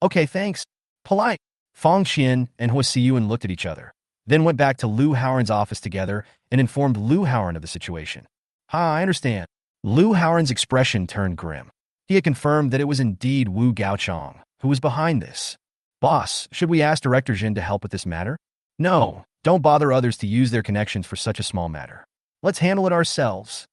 S1: "Okay, thanks." Polite. Fong Qian and Hwasi Yuan looked at each other, then went back to Lu Haoran's office together and informed Lu Haoran of the situation. "I understand." Lu Haoran's expression turned grim. He had confirmed that it was indeed Wu Gaochong who was behind this. "Boss, should we ask Director Jin to help with this matter?" "No, don't bother others to use their connections for such a small matter. Let's handle it ourselves."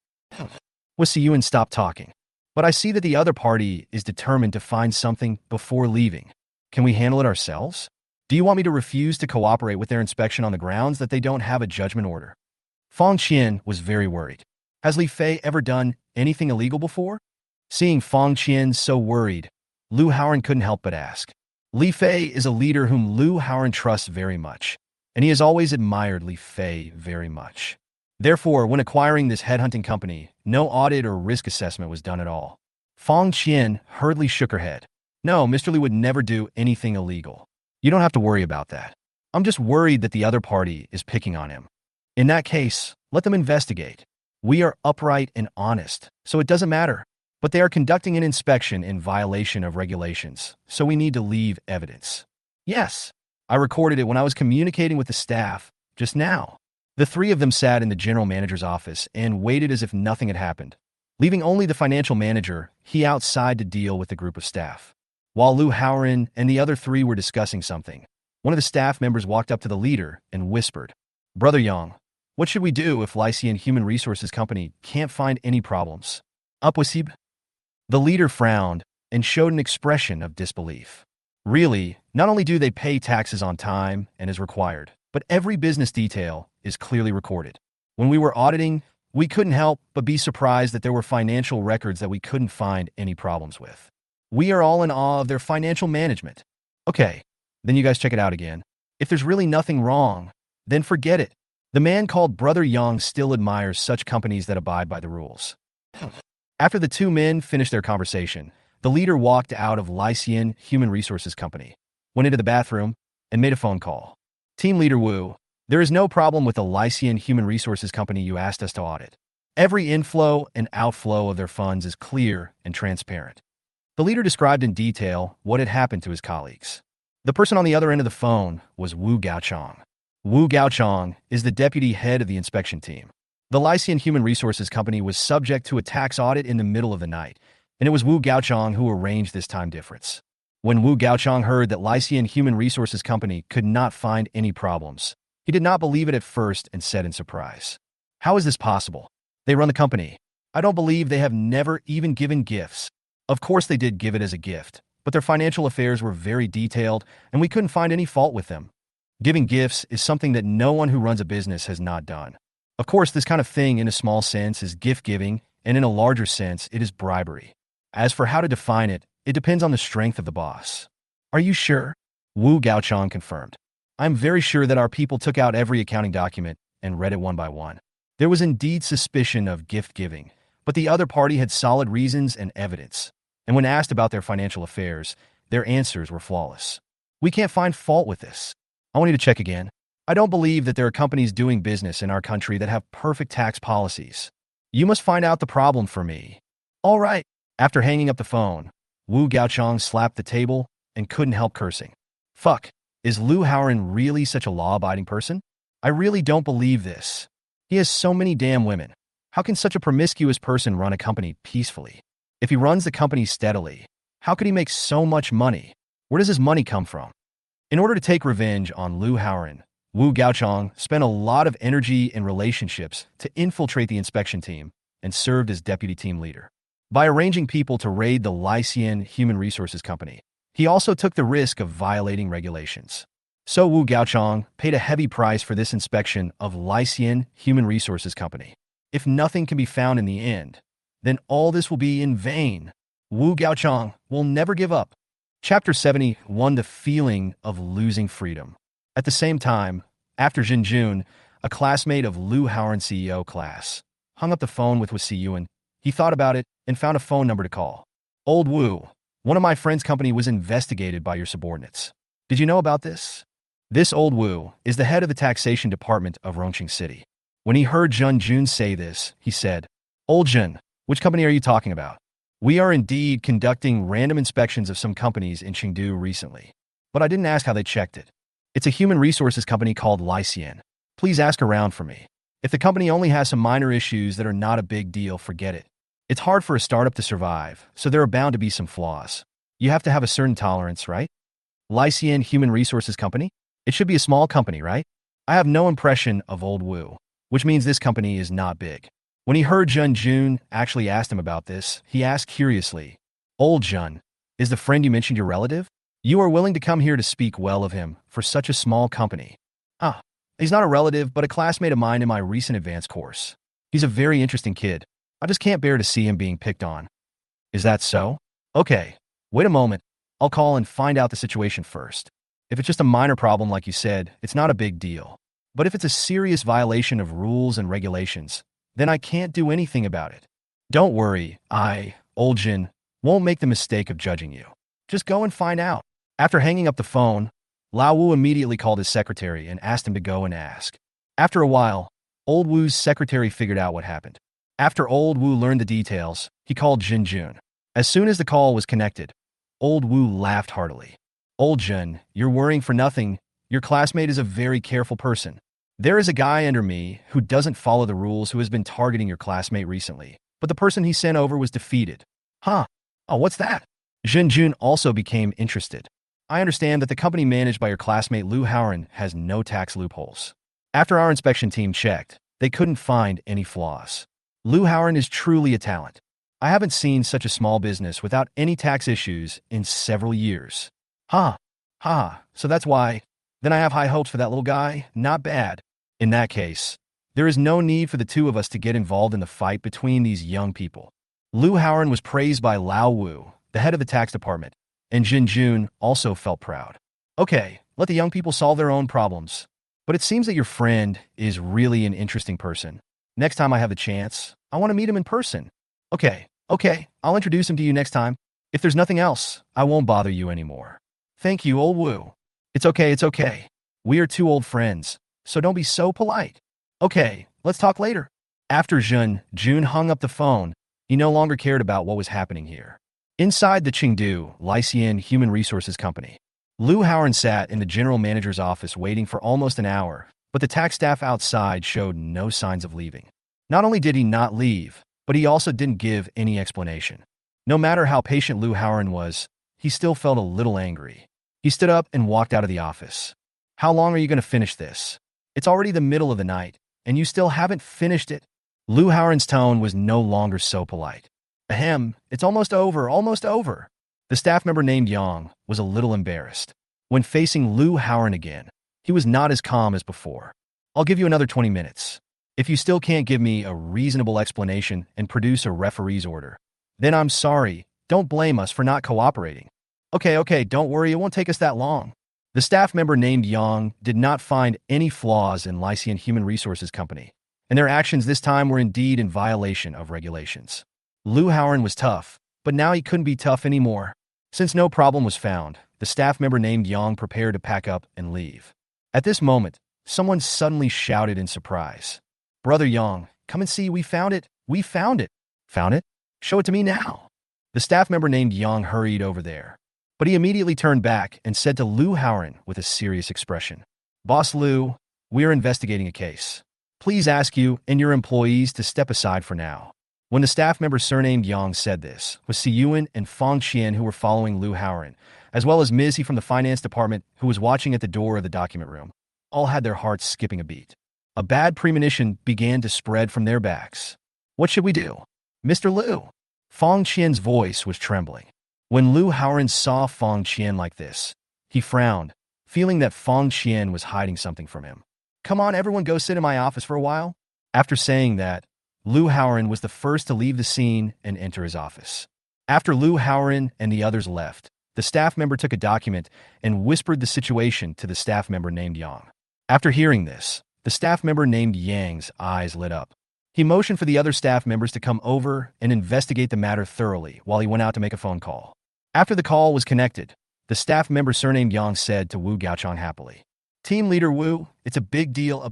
S1: Hwasi Yuan stopped talking. "But I see that the other party is determined to find something before leaving. Can we handle it ourselves? Do you want me to refuse to cooperate with their inspection on the grounds that they don't have a judgment order?" Fong Qian was very worried. Has Li Fei ever done anything illegal before? Seeing Fong Qian so worried, Lu Haoran couldn't help but ask. Li Fei is a leader whom Lu Haoran trusts very much, and he has always admired Li Fei very much. Therefore, when acquiring this headhunting company, no audit or risk assessment was done at all. Fong Qian hurriedly shook her head. "No, Mr. Li would never do anything illegal. You don't have to worry about that. I'm just worried that the other party is picking on him. In that case, let them investigate. We are upright and honest, so it doesn't matter. but they are conducting an inspection in violation of regulations, so we need to leave evidence. Yes, I recorded it when I was communicating with the staff just now. The three of them sat in the general manager's office and waited as if nothing had happened, leaving only the financial manager, he outside to deal with the group of staff. While Liu Haoren and the other three were discussing something, one of the staff members walked up to the leader and whispered, "Brother Yang, what should we do if Lycian Human Resources Company can't find any problems?" Upwasib? The leader frowned and showed an expression of disbelief. Really, not only do they pay taxes on time and as required, but every business detail is clearly recorded. When we were auditing, we couldn't help but be surprised that there were financial records that we couldn't find any problems with. We are all in awe of their financial management. Okay, then you guys check it out again. If there's really nothing wrong, then forget it. The man called Brother Yang still admires such companies that abide by the rules. After the two men finished their conversation, the leader walked out of Lycian Human Resources Company, went into the bathroom, and made a phone call. Team Leader Wu, there is no problem with the Lycian Human Resources Company you asked us to audit. Every inflow and outflow of their funds is clear and transparent. The leader described in detail what had happened to his colleagues. The person on the other end of the phone was Wu Gaochang. Wu Gaochang is the deputy head of the inspection team. The Lycian Human Resources Company was subject to a tax audit in the middle of the night, and it was Wu Gaochang who arranged this time difference. When Wu Gaochang heard that Lycian Human Resources Company could not find any problems, he did not believe it at first and said in surprise, "How is this possible? They run the company. I don't believe they have never even given gifts." Of course they did give it as a gift, but their financial affairs were very detailed and we couldn't find any fault with them. Giving gifts is something that no one who runs a business has not done. Of course, this kind of thing in a small sense is gift giving, and in a larger sense, it is bribery. As for how to define it, it depends on the strength of the boss. Are you sure? Wu Gaochang confirmed. I'm very sure that our people took out every accounting document and read it one by one. There was indeed suspicion of gift giving, but the other party had solid reasons and evidence. And when asked about their financial affairs, their answers were flawless. We can't find fault with this. I want you to check again. I don't believe that there are companies doing business in our country that have perfect tax policies. You must find out the problem for me. All right. After hanging up the phone, Wu Gaochang slapped the table and couldn't help cursing. Fuck, is Liu Haoren really such a law-abiding person? I really don't believe this. He has so many damn women. How can such a promiscuous person run a company peacefully? If he runs the company steadily, how could he make so much money? Where does his money come from? In order to take revenge on Liu Haoren, Wu Gaochang spent a lot of energy and relationships to infiltrate the inspection team and served as deputy team leader. By arranging people to raid the Lycian Human Resources Company, he also took the risk of violating regulations. So Wu Gaochang paid a heavy price for this inspection of Lycian Human Resources Company. If nothing can be found in the end, then all this will be in vain. Wu Gaochang will never give up. Chapter 71, The Feeling of Losing Freedom. At the same time, after Jinjun, a classmate of Liu Haoren's CEO class, hung up the phone with Si Yuan, he thought about it and found a phone number to call. Old Wu, one of my friend's company was investigated by your subordinates. Did you know about this? This Old Wu is the head of the taxation department of Rongqing City. When he heard Zheng Jun say this, he said, Old Zhen, which company are you talking about? We are indeed conducting random inspections of some companies in Chengdu recently, but I didn't ask how they checked it. It's a human resources company called Lycian. Please ask around for me. If the company only has some minor issues that are not a big deal, forget it. It's hard for a startup to survive, so there are bound to be some flaws. You have to have a certain tolerance, right? Lycian Human Resources Company? It should be a small company, right? I have no impression of Old Wu, which means this company is not big. When he heard Zheng Jun actually asked him about this, he asked curiously, Old Zhen, is the friend you mentioned your relative? You are willing to come here to speak well of him for such a small company. Ah, he's not a relative, but a classmate of mine in my recent advanced course. He's a very interesting kid. I just can't bear to see him being picked on. Is that so? Okay, wait a moment. I'll call and find out the situation first. If it's just a minor problem like you said, it's not a big deal. But if it's a serious violation of rules and regulations, then I can't do anything about it. Don't worry, Old Jin, won't make the mistake of judging you. Just go and find out. After hanging up the phone, Lao Wu immediately called his secretary and asked him to go and ask. After a while, Old Wu's secretary figured out what happened. After old Wu learned the details, he called Jin Jun. As soon as the call was connected, old Wu laughed heartily. Old Jun, you're worrying for nothing. Your classmate is a very careful person. There is a guy under me who doesn't follow the rules who has been targeting your classmate recently, but the person he sent over was defeated. Huh? Oh, what's that? Jin Jun also became interested. I understand that the company managed by your classmate Liu Haoran has no tax loopholes. After our inspection team checked, they couldn't find any flaws. Liu Haoran is truly a talent. I haven't seen such a small business without any tax issues in several years. Huh. So that's why. Then I have high hopes for that little guy. Not bad. In that case, there is no need for the two of us to get involved in the fight between these young people. Liu Haoran was praised by Lao Wu, the head of the tax department, and Jin Jun also felt proud. Okay, let the young people solve their own problems. But it seems that your friend is really an interesting person. Next time I have the chance, I want to meet him in person. Okay, I'll introduce him to you next time. If there's nothing else, I won't bother you anymore. Thank you, old Wu. It's okay. We are two old friends, so don't be so polite. Okay, let's talk later. After Jun hung up the phone, he no longer cared about what was happening here. Inside the Chengdu Lycean Human Resources Company, Liu Haoran sat in the general manager's office waiting for almost an hour, but the tax staff outside showed no signs of leaving. Not only did he not leave, but he also didn't give any explanation. No matter how patient Liu Haoran was, he still felt a little angry. He stood up and walked out of the office. How long are you going to finish this? It's already the middle of the night, and you still haven't finished it. Liu Haoran's tone was no longer so polite. Ahem, it's almost over. The staff member named Yang was a little embarrassed. When facing Liu Haoran again, he was not as calm as before. I'll give you another 20 minutes. If you still can't give me a reasonable explanation and produce a referee's order, then I'm sorry. Don't blame us for not cooperating. Okay, don't worry, it won't take us that long. The staff member named Yang did not find any flaws in Lycean Human Resources Company, and their actions this time were indeed in violation of regulations. Liu Haoran was tough, but now he couldn't be tough anymore. Since no problem was found, the staff member named Yang prepared to pack up and leave. At this moment, someone suddenly shouted in surprise. Brother Yang, come and see, we found it. We found it. Found it? Show it to me now. The staff member named Yang hurried over there, but he immediately turned back and said to Liu Haoran with a serious expression, Boss Liu, we are investigating a case. Please ask you and your employees to step aside for now. When the staff member surnamed Yang said this, was Si Yuan and Fang Qian who were following Liu Haoran, as well as Mizzy from the finance department who was watching at the door of the document room, all had their hearts skipping a beat. A bad premonition began to spread from their backs. What should we do? Mr. Liu. Fang Qian's voice was trembling. When Liu Haoran saw Fang Qian like this, he frowned, feeling that Fang Qian was hiding something from him. Come on, everyone go sit in my office for a while. After saying that, Liu Haoran was the first to leave the scene and enter his office. After Liu Haoran and the others left, the staff member took a document and whispered the situation to the staff member named Yang. After hearing this, the staff member named Yang's eyes lit up. He motioned for the other staff members to come over and investigate the matter thoroughly while he went out to make a phone call. After the call was connected, the staff member surnamed Yang said to Wu Gaochang happily, Team Leader Wu, it's a big deal.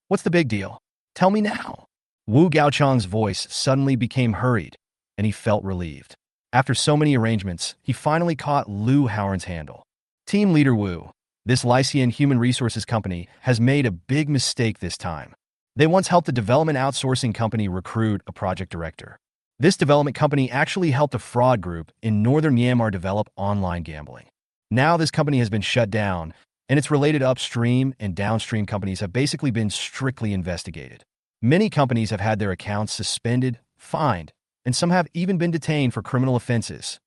S1: What's the big deal? Tell me now. Wu Gaochang's voice suddenly became hurried, and he felt relieved. After so many arrangements, he finally caught Liu Haoran's handle. Team Leader Wu, this Lycean Human Resources Company has made a big mistake this time. They once helped a development outsourcing company recruit a project director. This development company actually helped a fraud group in northern Myanmar develop online gambling. Now this company has been shut down, and its related upstream and downstream companies have basically been strictly investigated. Many companies have had their accounts suspended, fined, and some have even been detained for criminal offenses.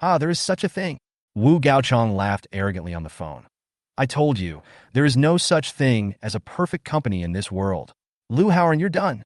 S1: There is such a thing. Wu Gaochang laughed arrogantly on the phone. I told you, there is no such thing as a perfect company in this world. Liu Haoran, you're done.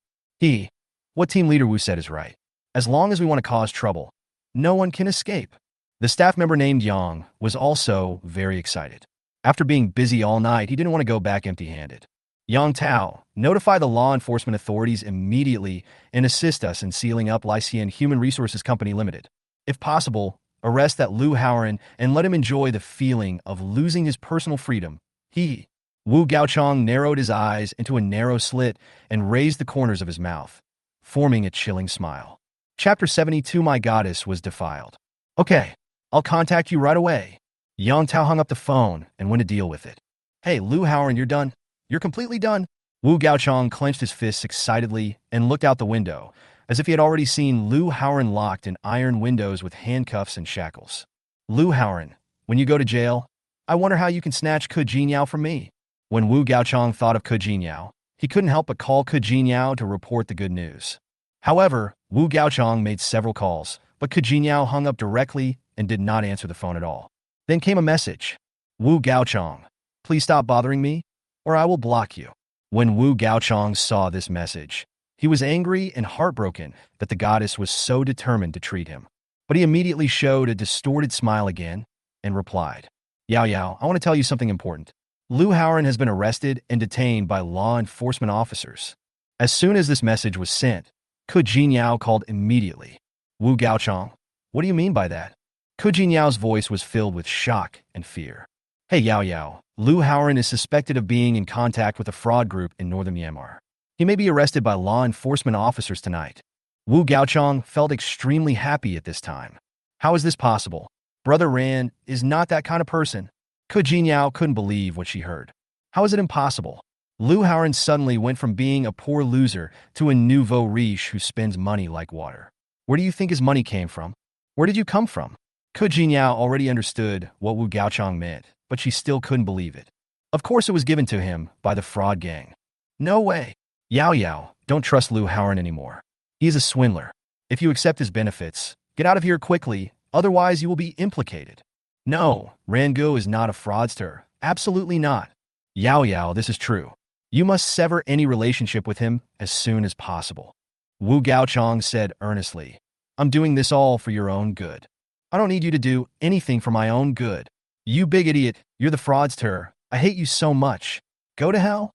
S1: What Team Leader Wu said is right. As long as we want to cause trouble, no one can escape. The staff member named Yang was also very excited. After being busy all night, he didn't want to go back empty-handed. Yang Tao, notify the law enforcement authorities immediately and assist us in sealing up Lycean Human Resources Company Limited. If possible, arrest that Liu Haoran and let him enjoy the feeling of losing his personal freedom. Wu Gaochang narrowed his eyes into a narrow slit and raised the corners of his mouth. forming a chilling smile. Chapter 72, My Goddess Was Defiled. Okay, I'll contact you right away. Yang Tao hung up the phone and went to deal with it. Hey, Lu Haoran, you're done? You're completely done? Wu Gaochang clenched his fists excitedly and looked out the window, as if he had already seen Lu Haoran locked in iron windows with handcuffs and shackles. Lu Haoran, when you go to jail, I wonder how you can snatch Ke Jinyao from me. When Wu Gaochang thought of Ke Jinyao, he couldn't help but call Ke Jinyao to report the good news. However, Wu Gaochang made several calls, but Ke Jinyao hung up directly and did not answer the phone at all. Then came a message. Wu Gaochang, please stop bothering me, or I will block you. When Wu Gaochang saw this message, he was angry and heartbroken that the goddess was so determined to treat him. But he immediately showed a distorted smile again and replied, Yao Yao, I want to tell you something important. Lu Haoran has been arrested and detained by law enforcement officers. As soon as this message was sent, Ke Jinyao called immediately. Wu Gaochang, what do you mean by that? Ke Jinyao's voice was filled with shock and fear. Hey Yao Yao, Lu Haoran is suspected of being in contact with a fraud group in northern Myanmar. He may be arrested by law enforcement officers tonight. Wu Gaochang felt extremely happy at this time. How is this possible? Brother Ran is not that kind of person. Ke Jinyao couldn't believe what she heard. How is it impossible? Lu Haoran suddenly went from being a poor loser to a nouveau riche who spends money like water. Where do you think his money came from? Where did you come from? Ke Jinyao already understood what Wu Gaochang meant, but she still couldn't believe it. Of course it was given to him by the fraud gang. No way. Yao Yao, don't trust Lu Haoran anymore. He is a swindler. If you accept his benefits, get out of here quickly, otherwise you will be implicated. No, Rangu is not a fraudster. Absolutely not. Yao Yao, this is true. You must sever any relationship with him as soon as possible. Wu Gaochang said earnestly, I'm doing this all for your own good. I don't need you to do anything for my own good. You big idiot, you're the fraudster. I hate you so much. Go to hell.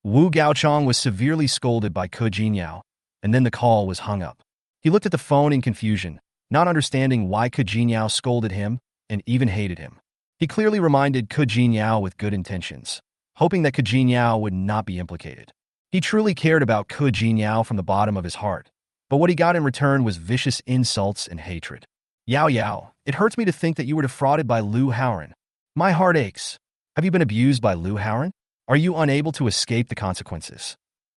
S1: Wu Gaochang was severely scolded by Ke Jinyao, and then the call was hung up. He looked at the phone in confusion, not understanding why Ke Jinyao scolded him and even hated him. He clearly reminded Ke Jinyao with good intentions, hoping that Ke Jinyao would not be implicated. He truly cared about Ke Jinyao from the bottom of his heart, but what he got in return was vicious insults and hatred. Yao Yao, it hurts me to think that you were defrauded by Lu Haoran. My heart aches. Have you been abused by Lu Haoran? Are you unable to escape the consequences?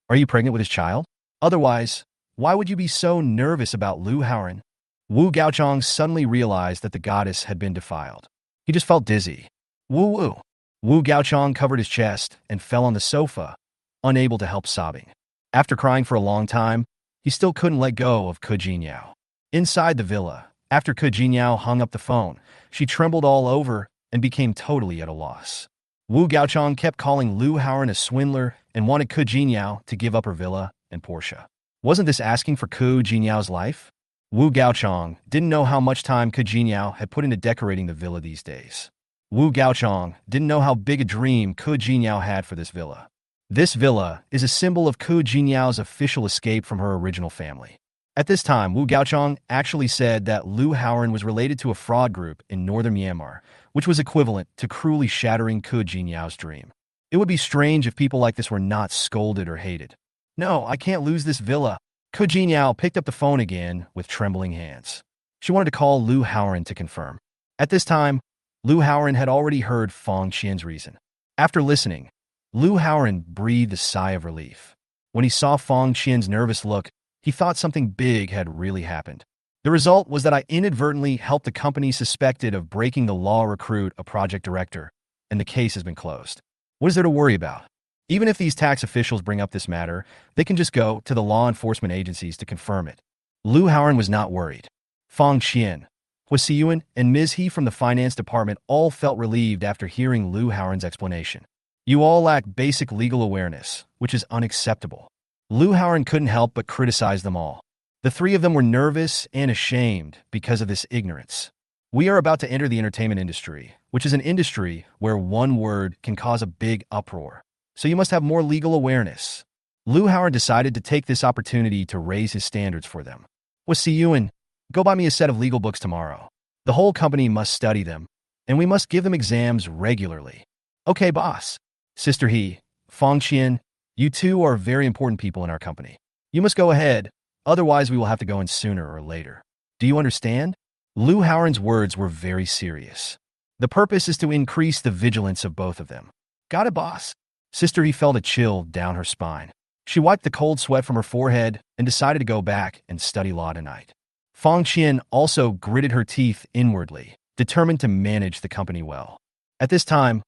S1: Are you pregnant with his child? Otherwise, why would you be so nervous about Lu Haoran? Wu Gaochang suddenly realized that the goddess had been defiled. He just felt dizzy. Woo-woo. Wu Gaochang covered his chest and fell on the sofa, unable to help sobbing. After crying for a long time, he still couldn't let go of Ke Jinyao. Inside the villa, after Ke Jinyao hung up the phone, she trembled all over and became totally at a loss. Wu Gaochang kept calling Lu Haoran a swindler and wanted Ke Jinyao to give up her villa and Porsche. Wasn't this asking for Ke Jinyao's life? Wu Gaochang didn't know how much time Ke Jinyao had put into decorating the villa these days. Wu Gaochang didn't know how big a dream Ke Jinyao had for this villa. This villa is a symbol of Ke Jinyao's official escape from her original family. At this time, Wu Gaochang actually said that Lu Haoran was related to a fraud group in northern Myanmar, which was equivalent to cruelly shattering Ke Jinyao's dream. It would be strange if people like this were not scolded or hated. No, I can't lose this villa. Ke Jinyao picked up the phone again with trembling hands. She wanted to call Lu Haoran to confirm. At this time, Lu Haoran had already heard Fong Qian's reason. After listening, Lu Haoran breathed a sigh of relief. When he saw Fong Qian's nervous look, he thought something big had really happened. The result was that I inadvertently helped the company suspected of breaking the law recruit a project director, and the case has been closed. What is there to worry about? Even if these tax officials bring up this matter, they can just go to the law enforcement agencies to confirm it. Lu Haoran was not worried. Fong Qian, Hua Siyuan, and Ms. He from the finance department all felt relieved after hearing Lu Haoran's explanation. You all lack basic legal awareness, which is unacceptable. Lu Haoran couldn't help but criticize them all. The three of them were nervous and ashamed because of this ignorance. We are about to enter the entertainment industry, which is an industry where one word can cause a big uproar. So you must have more legal awareness. Lu Haoran decided to take this opportunity to raise his standards for them. Hua Siyuan, go buy me a set of legal books tomorrow. The whole company must study them, and we must give them exams regularly. Okay, boss. Sister He, Fong Qian, you two are very important people in our company. You must go ahead, Otherwise, we will have to go in sooner or later. Do you understand? Lu Haoran's words were very serious. The purpose is to increase the vigilance of both of them. Got it, boss? Sister, he felt a chill down her spine. She wiped the cold sweat from her forehead and decided to go back and study law tonight. Fang Qian also gritted her teeth inwardly, determined to manage the company well. At this time,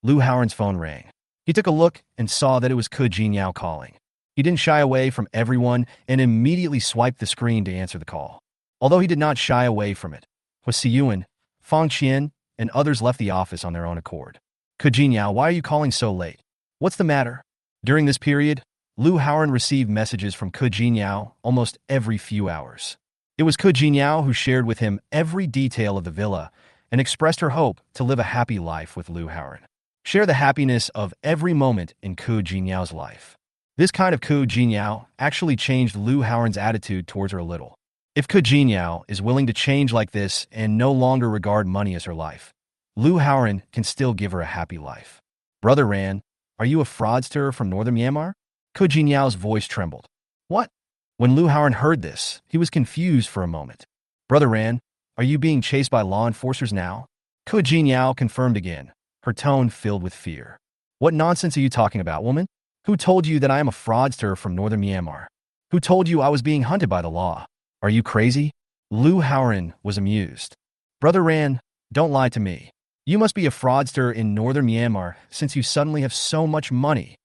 S1: Lu Haoran's phone rang. He took a look and saw that it was Ke Jinyao calling. He didn't shy away from everyone and immediately swiped the screen to answer the call. Although he did not shy away from it, Hua Yuan, Fang Qian, and others left the office on their own accord. Ke Jinyao, why are you calling so late? What's the matter? During this period, Lu Haoran received messages from Ke Jinyao almost every few hours. It was Ke Jinyao who shared with him every detail of the villa and expressed her hope to live a happy life with Lu Haoran. Share the happiness of every moment in Ke Jinyao's life. This kind of Ke Jinyao actually changed Lu Haoran's attitude towards her a little. If Ke Jinyao is willing to change like this and no longer regard money as her life, Lu Haoran can still give her a happy life. Brother Ran, are you a fraudster from northern Myanmar? Ke Jinyao's voice trembled. What? When Lu Haoran heard this, he was confused for a moment. Brother Ran, are you being chased by law enforcers now? Ke Jinyao confirmed again, her tone filled with fear. What nonsense are you talking about, woman? Who told you that I am a fraudster from northern Myanmar? Who told you I was being hunted by the law? Are you crazy? Lu Haoran was amused. Brother Ran, don't lie to me. You must be a fraudster in northern Myanmar since you suddenly have so much money.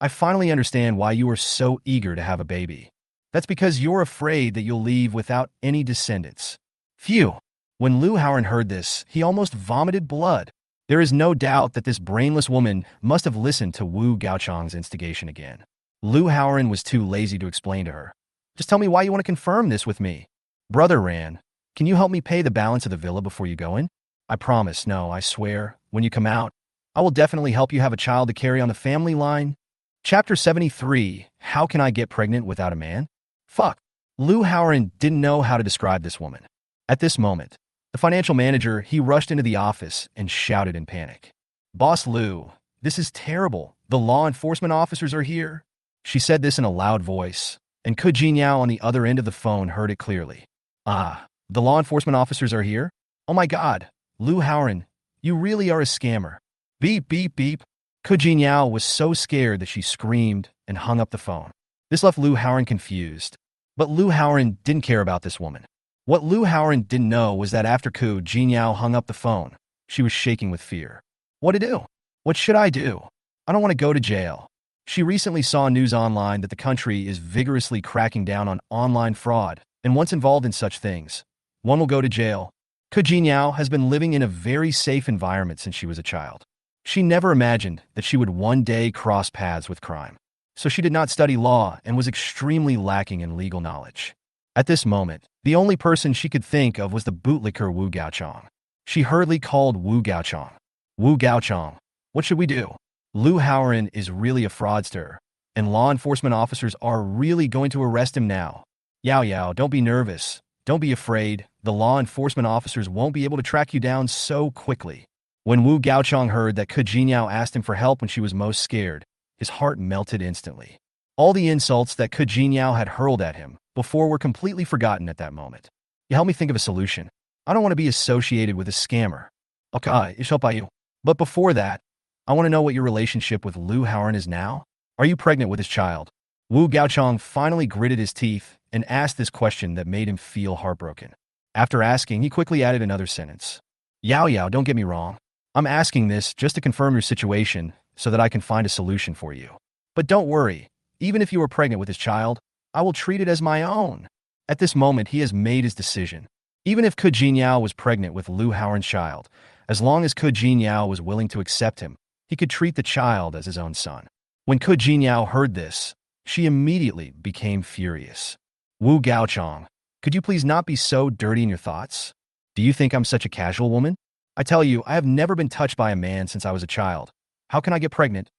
S1: I finally understand why you are so eager to have a baby. That's because you're afraid that you'll leave without any descendants. Phew! When Lu Haoran heard this, he almost vomited blood. There is no doubt that this brainless woman must have listened to Wu Gaochang's instigation again. Lu Haoran was too lazy to explain to her. Just tell me why you want to confirm this with me. Brother Ran, can you help me pay the balance of the villa before you go in? I promise, no, I swear, when you come out, I will definitely help you have a child to carry on the family line. Chapter 73, How Can I Get Pregnant Without a Man? Fuck. Lu Haoran didn't know how to describe this woman. At this moment, the financial manager, he rushed into the office and shouted in panic. Boss Lu, this is terrible. The law enforcement officers are here. She said this in a loud voice, and Ke Jinyao on the other end of the phone heard it clearly. Ah, the law enforcement officers are here? Oh my god, Lu Haoran, you really are a scammer. Beep, beep, beep. Ke Jinyao was so scared that she screamed and hung up the phone. This left Lu Haoran confused. But Lu Haoran didn't care about this woman. What Lu Haoran didn't know was that after Ke Jinyao hung up the phone, she was shaking with fear. What to do? What should I do? I don't want to go to jail. She recently saw news online that the country is vigorously cracking down on online fraud, and once involved in such things, one will go to jail. Ke Jinyao has been living in a very safe environment since she was a child. She never imagined that she would one day cross paths with crime. So she did not study law and was extremely lacking in legal knowledge. At this moment, the only person she could think of was the bootlicker Wu Gaochang. She hurriedly called Wu Gaochang. Wu Gaochang, what should we do? Lu Haoran is really a fraudster, and law enforcement officers are really going to arrest him now. Yao Yao, don't be nervous. Don't be afraid. The law enforcement officers won't be able to track you down so quickly. When Wu Gaochang heard that Ke Jinyao asked him for help when she was most scared, his heart melted instantly. All the insults that Ke Jinyao had hurled at him before were completely forgotten at that moment. You help me think of a solution. I don't want to be associated with a scammer. Okay, ich help you. But before that, I want to know what your relationship with Lu Haoran is now. Are you pregnant with his child? Wu Gaochang finally gritted his teeth and asked this question that made him feel heartbroken. After asking, he quickly added another sentence. Yao Yao, don't get me wrong. I'm asking this just to confirm your situation so that I can find a solution for you. But don't worry, even if you are pregnant with his child, I will treat it as my own. At this moment, he has made his decision. Even if Ke Jinyao was pregnant with Lu Haoran's child, as long as Ke Jinyao was willing to accept him, he could treat the child as his own son. When Ke Jinyao heard this, she immediately became furious. Wu Gaochang, could you please not be so dirty in your thoughts? Do you think I'm such a casual woman? I tell you, I have never been touched by a man since I was a child. How can I get pregnant?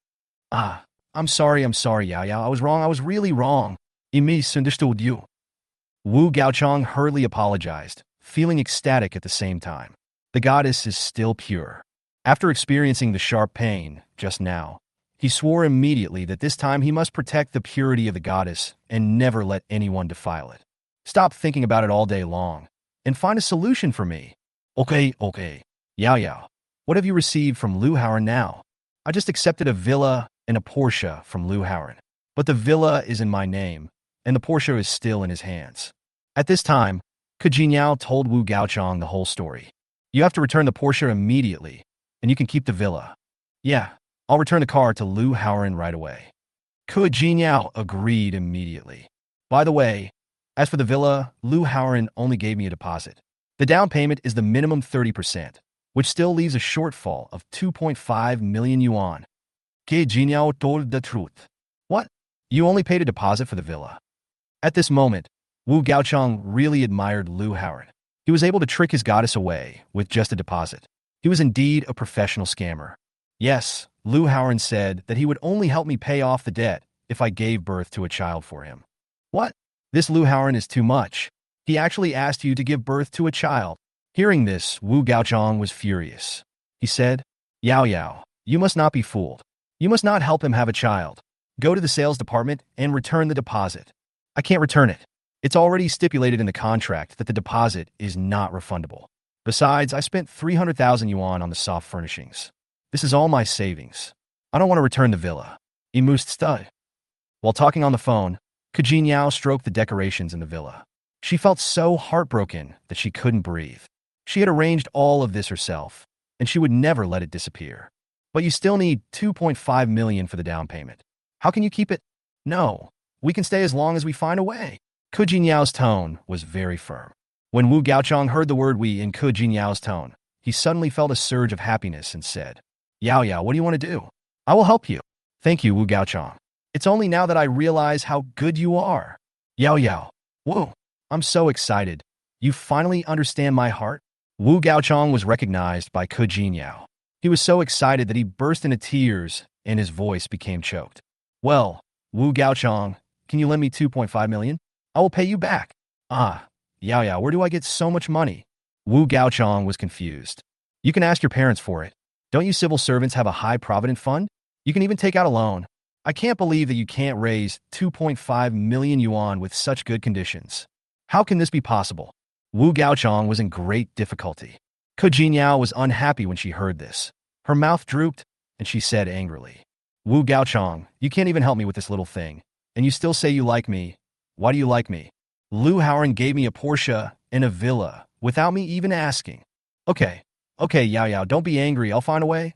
S1: Ah, I'm sorry, Yao Yao. I was wrong, I was really wrong. I misunderstood you. Wu Gaochang hurriedly apologized, feeling ecstatic at the same time. The goddess is still pure. After experiencing the sharp pain just now, He swore immediately that this time he must protect the purity of the goddess and never let anyone defile it. Stop thinking about it all day long and find a solution for me. Okay. Yao Yao, what have you received from Liu Haoran now? I just accepted a villa and a Porsche from Liu Haoran. But the villa is in my name, and the Porsche is still in his hands. At this time, Ke Jinyao told Wu Gaochang the whole story. You have to return the Porsche immediately, and you can keep the villa. Yeah, I'll return the car to Liu Haoran right away. Ke Jinyao agreed immediately. By the way, as for the villa, Liu Haoran only gave me a deposit. The down payment is the minimum 30%, which still leaves a shortfall of 2.5 million yuan. Ke Jinyao told the truth. What? You only paid a deposit for the villa? At this moment, Wu Gaochang really admired Liu Haoran. He was able to trick his goddess away with just a deposit. He was indeed a professional scammer. Yes, Liu Haoran said that he would only help me pay off the debt if I gave birth to a child for him. What? This Liu Haoran is too much. He actually asked you to give birth to a child. Hearing this, Wu Gaochang was furious. He said, Yao Yao, you must not be fooled. You must not help him have a child. Go to the sales department and return the deposit. I can't return it. It's already stipulated in the contract that the deposit is not refundable. Besides, I spent 300,000 yuan on the soft furnishings. This is all my savings. I don't want to return the villa. I must stay. While talking on the phone, Ke Jinyao stroked the decorations in the villa. She felt so heartbroken that she couldn't breathe. She had arranged all of this herself, and she would never let it disappear. But you still need 2.5 million for the down payment. How can you keep it? No, we can stay as long as we find a way. Ke Jinyao's tone was very firm. When Wu Gaochang heard the word we in Ke Jinyao's tone, he suddenly felt a surge of happiness and said, Yao Yao, what do you want to do? I will help you. Thank you, Wu Gaochang. It's only now that I realize how good you are. Yao Yao. Whoa, I'm so excited. You finally understand my heart? Wu Gaochang was recognized by Ke Jinyao. He was so excited that he burst into tears and his voice became choked. Well, Wu Gaochang, can you lend me 2.5 million? I will pay you back. Ah, Yao Yao, where do I get so much money? Wu Gaochang was confused. You can ask your parents for it. Don't you civil servants have a high provident fund? You can even take out a loan. I can't believe that you can't raise 2.5 million yuan with such good conditions. How can this be possible? Wu Gaochang was in great difficulty. Ke Jinyao was unhappy when she heard this. Her mouth drooped, and she said angrily, Wu Gaochang, you can't even help me with this little thing, and you still say you like me. Why do you like me? Liu Haoran gave me a Porsche and a villa without me even asking. Okay, Yao Yao, don't be angry. I'll find a way.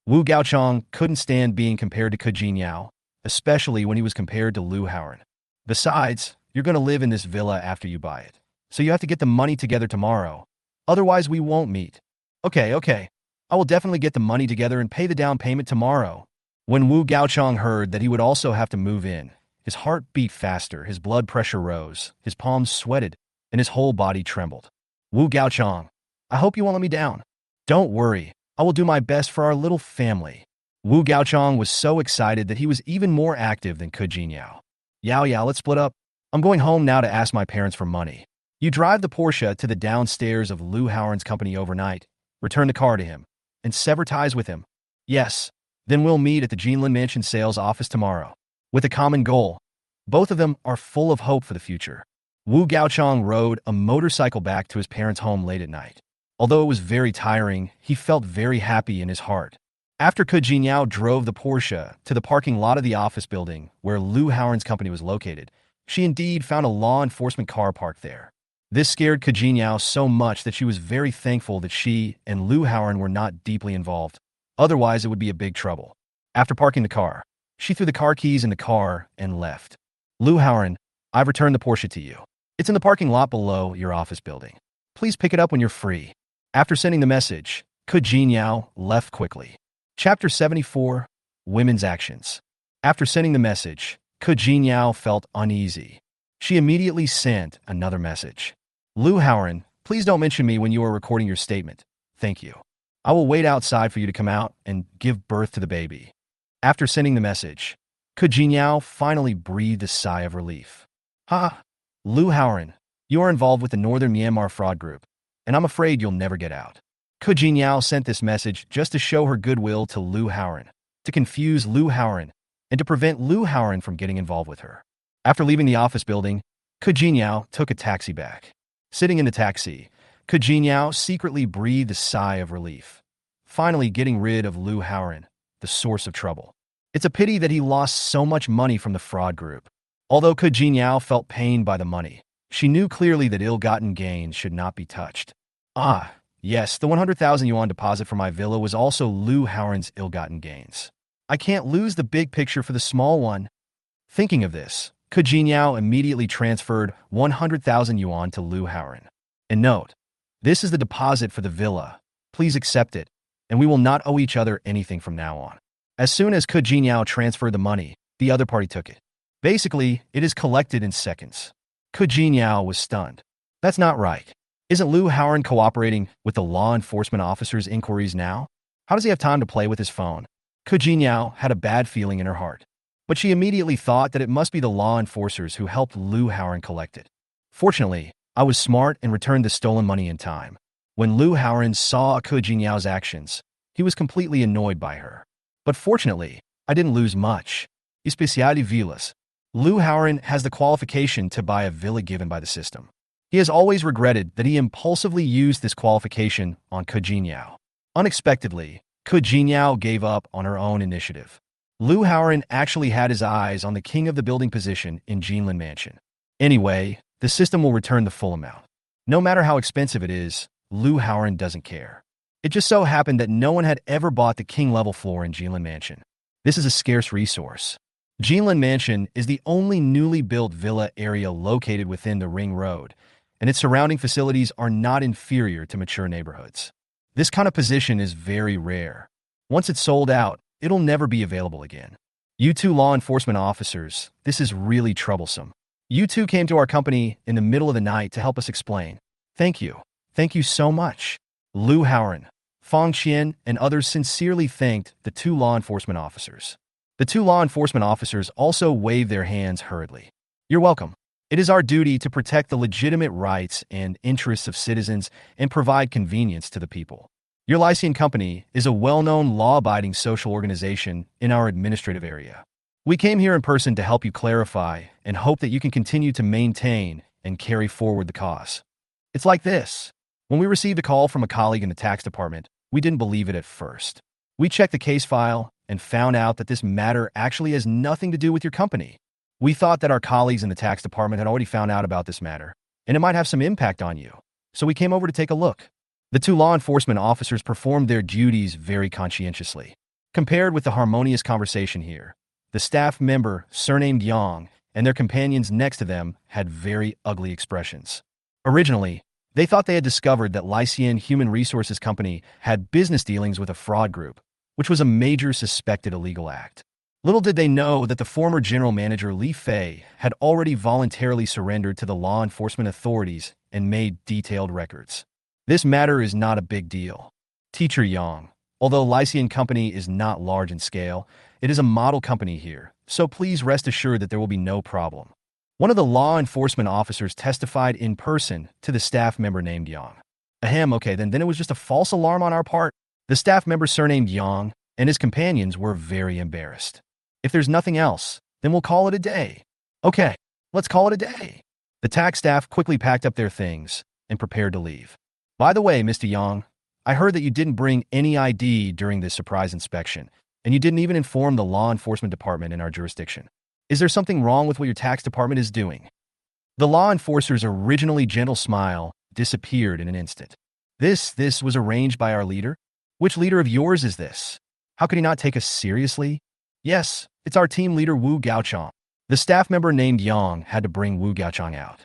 S1: Wu Gaochang couldn't stand being compared to Ke Jinyao, especially when he was compared to Liu Haoran. Besides, you're going to live in this villa after you buy it, so you have to get the money together tomorrow. Otherwise, we won't meet. Okay. I will definitely get the money together and pay the down payment tomorrow. When Wu Gaochang heard that he would also have to move in, his heart beat faster, his blood pressure rose, his palms sweated, and his whole body trembled. Wu Gaochang, I hope you won't let me down. Don't worry, I will do my best for our little family. Wu Gaochang was so excited that he was even more active than Ke Jinyao. Yao Yao, let's split up. I'm going home now to ask my parents for money. You drive the Porsche to the downstairs of Liu Haoran's company overnight, return the car to him, and sever ties with him. Yes, then we'll meet at the Jinlin Mansion sales office tomorrow. With a common goal, both of them are full of hope for the future. Wu Gaochang rode a motorcycle back to his parents' home late at night. Although it was very tiring, he felt very happy in his heart. After Ke Jinyao drove the Porsche to the parking lot of the office building where Liu Haoran's company was located, she indeed found a law enforcement car parked there. This scared Ke Jinyao so much that she was very thankful that she and Liu Haoran were not deeply involved. Otherwise, it would be a big trouble. After parking the car, she threw the car keys in the car and left. Liu Haoran, I've returned the Porsche to you. It's in the parking lot below your office building. Please pick it up when you're free. After sending the message, Ke Jinyao left quickly. Chapter 74, Women's Actions. After sending the message, Ke Jinyao felt uneasy. She immediately sent another message. Liu Haoran, please don't mention me when you are recording your statement. Thank you. I will wait outside for you to come out and give birth to the baby. After sending the message, Ke Jinyao finally breathed a sigh of relief. Liu Haoran, you are involved with the Northern Myanmar fraud group, and I'm afraid you'll never get out. Ke Jinyao sent this message just to show her goodwill to Liu Haoran. to confuse Liu Haoran and to prevent Liu Haoran from getting involved with her. After leaving the office building, Ke Jinyao took a taxi back. Sitting in the taxi, Ke Jinyao secretly breathed a sigh of relief, finally getting rid of Liu Haoran, the source of trouble. It's a pity that he lost so much money from the fraud group. Although Ke Jinyao felt pained by the money, she knew clearly that ill-gotten gains should not be touched. Ah, yes, the 100,000 yuan deposit for my villa was also Liu Haoran's ill-gotten gains. I can't lose the big picture for the small one. Thinking of this, Ke Jinyao immediately transferred 100,000 yuan to Liu Haoran. And note, this is the deposit for the villa. Please accept it, and we will not owe each other anything from now on. As soon as Ke Jinyao transferred the money, the other party took it. Basically, it is collected in seconds. Ke Jinyao was stunned. That's not right. Isn't Liu Haoran cooperating with the law enforcement officer's inquiries now? How does he have time to play with his phone? Ke Jinyao had a bad feeling in her heart, but she immediately thought that it must be the law enforcers who helped Liu Haoran collect it. Fortunately, I was smart and returned the stolen money in time. When Liu Haoran saw Ke Jinyao's actions, he was completely annoyed by her. But fortunately, I didn't lose much. Especially villas. Liu Haoran has the qualification to buy a villa given by the system. He has always regretted that he impulsively used this qualification on Ke Jinyao. Unexpectedly, Ke Jinyao gave up on her own initiative. Liu Haoran actually had his eyes on the king of the building position in Jinlin Mansion. Anyway, the system will return the full amount. No matter how expensive it is, Liu Haoran doesn't care. It just so happened that no one had ever bought the king-level floor in Jinlin Mansion. This is a scarce resource. Jinlin Mansion is the only newly built villa area located within the Ring Road, and its surrounding facilities are not inferior to mature neighborhoods. This kind of position is very rare. Once it's sold out, it'll never be available again. You two law enforcement officers, this is really troublesome. You two came to our company in the middle of the night to help us explain. Thank you. Thank you so much. Liu Haoran, Fang Qian, and others sincerely thanked the two law enforcement officers. The two law enforcement officers also waved their hands hurriedly. You're welcome. It is our duty to protect the legitimate rights and interests of citizens and provide convenience to the people. Your Lycian Company is a well-known law-abiding social organization in our administrative area. We came here in person to help you clarify and hope that you can continue to maintain and carry forward the cause. It's like this. When we received a call from a colleague in the tax department, we didn't believe it at first. We checked the case file and found out that this matter actually has nothing to do with your company. We thought that our colleagues in the tax department had already found out about this matter, and it might have some impact on you. So we came over to take a look. The two law enforcement officers performed their duties very conscientiously. Compared with the harmonious conversation here, the staff member, surnamed Yang, and their companions next to them had very ugly expressions. Originally, they thought they had discovered that Lycian Human Resources Company had business dealings with a fraud group, which was a major suspected illegal act. Little did they know that the former general manager Li Fei had already voluntarily surrendered to the law enforcement authorities and made detailed records. This matter is not a big deal. Teacher Yang, although Lycian Company is not large in scale, it is a model company here, so please rest assured that there will be no problem. One of the law enforcement officers testified in person to the staff member named Yang. Ahem, okay, then it was just a false alarm on our part. The staff member surnamed Yang and his companions were very embarrassed. If there's nothing else, then we'll call it a day. Okay, let's call it a day. The tax staff quickly packed up their things and prepared to leave. By the way, Mr. Yang, I heard that you didn't bring any ID during this surprise inspection, and you didn't even inform the law enforcement department in our jurisdiction. Is there something wrong with what your tax department is doing? The law enforcer's originally gentle smile disappeared in an instant. This was arranged by our leader? Which leader of yours is this? How could he not take us seriously? Yes, it's our team leader Wu Gaochang. The staff member named Yang had to bring Wu Gaochang out.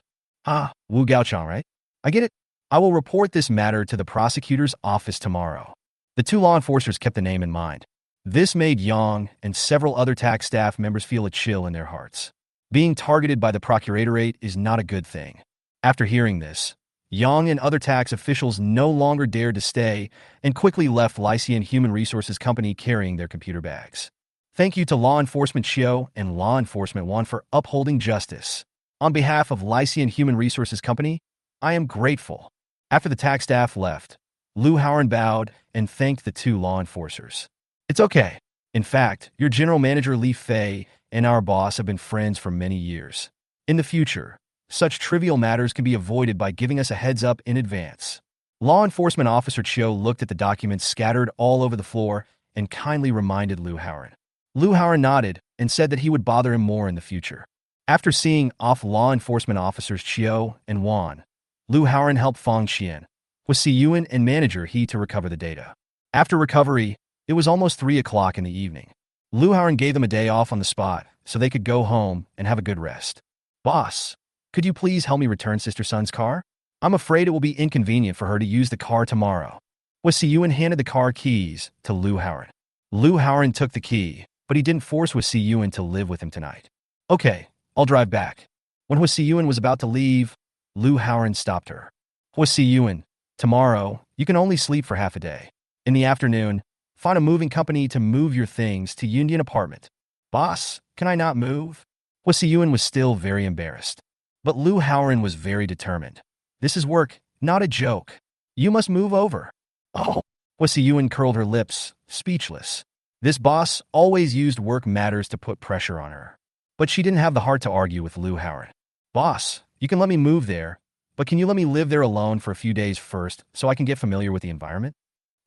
S1: Ah, Wu Gaochang, right? I get it. I will report this matter to the prosecutor's office tomorrow. The two law enforcers kept the name in mind. This made Yang and several other tax staff members feel a chill in their hearts. Being targeted by the procuratorate is not a good thing. After hearing this, Yang and other tax officials no longer dared to stay and quickly left Lycian Human Resources Company carrying their computer bags. Thank you to Law Enforcement Xiao and Law Enforcement Wan for upholding justice. On behalf of Lycian Human Resources Company, I am grateful. After the tax staff left, Liu Haoran bowed and thanked the two law enforcers. It's okay. In fact, your general manager Li Fei and our boss have been friends for many years. In the future, such trivial matters can be avoided by giving us a heads up in advance. Law enforcement officer Cho looked at the documents scattered all over the floor and kindly reminded Liu Haoran. Liu Haoran nodded and said that he would bother him more in the future. After seeing off law enforcement officers Chiu and Wan, Liu Haoran helped Fang Qian, with Siyuan and manager He to recover the data. After recovery, it was almost 3 o'clock in the evening. Liu Haoran gave them a day off on the spot so they could go home and have a good rest. Boss, could you please help me return Sister Sun's car? I'm afraid it will be inconvenient for her to use the car tomorrow. Siyuan handed the car keys to Liu Haoran. Liu Haoran took the key, but he didn't force Siyuan to live with him tonight. Okay, I'll drive back. When Siyuan was about to leave, Liu Haoran stopped her. Siyuan, tomorrow, you can only sleep for half a day. In the afternoon, find a moving company to move your things to Yundian apartment. Boss, can I not move? Siyuan was still very embarrassed. But Liu Haoran was very determined. This is work, not a joke. You must move over. Oh, Siyuan curled her lips, speechless. This boss always used work matters to put pressure on her. But she didn't have the heart to argue with Liu Haoran. Boss, you can let me move there, but can you let me live there alone for a few days first so I can get familiar with the environment?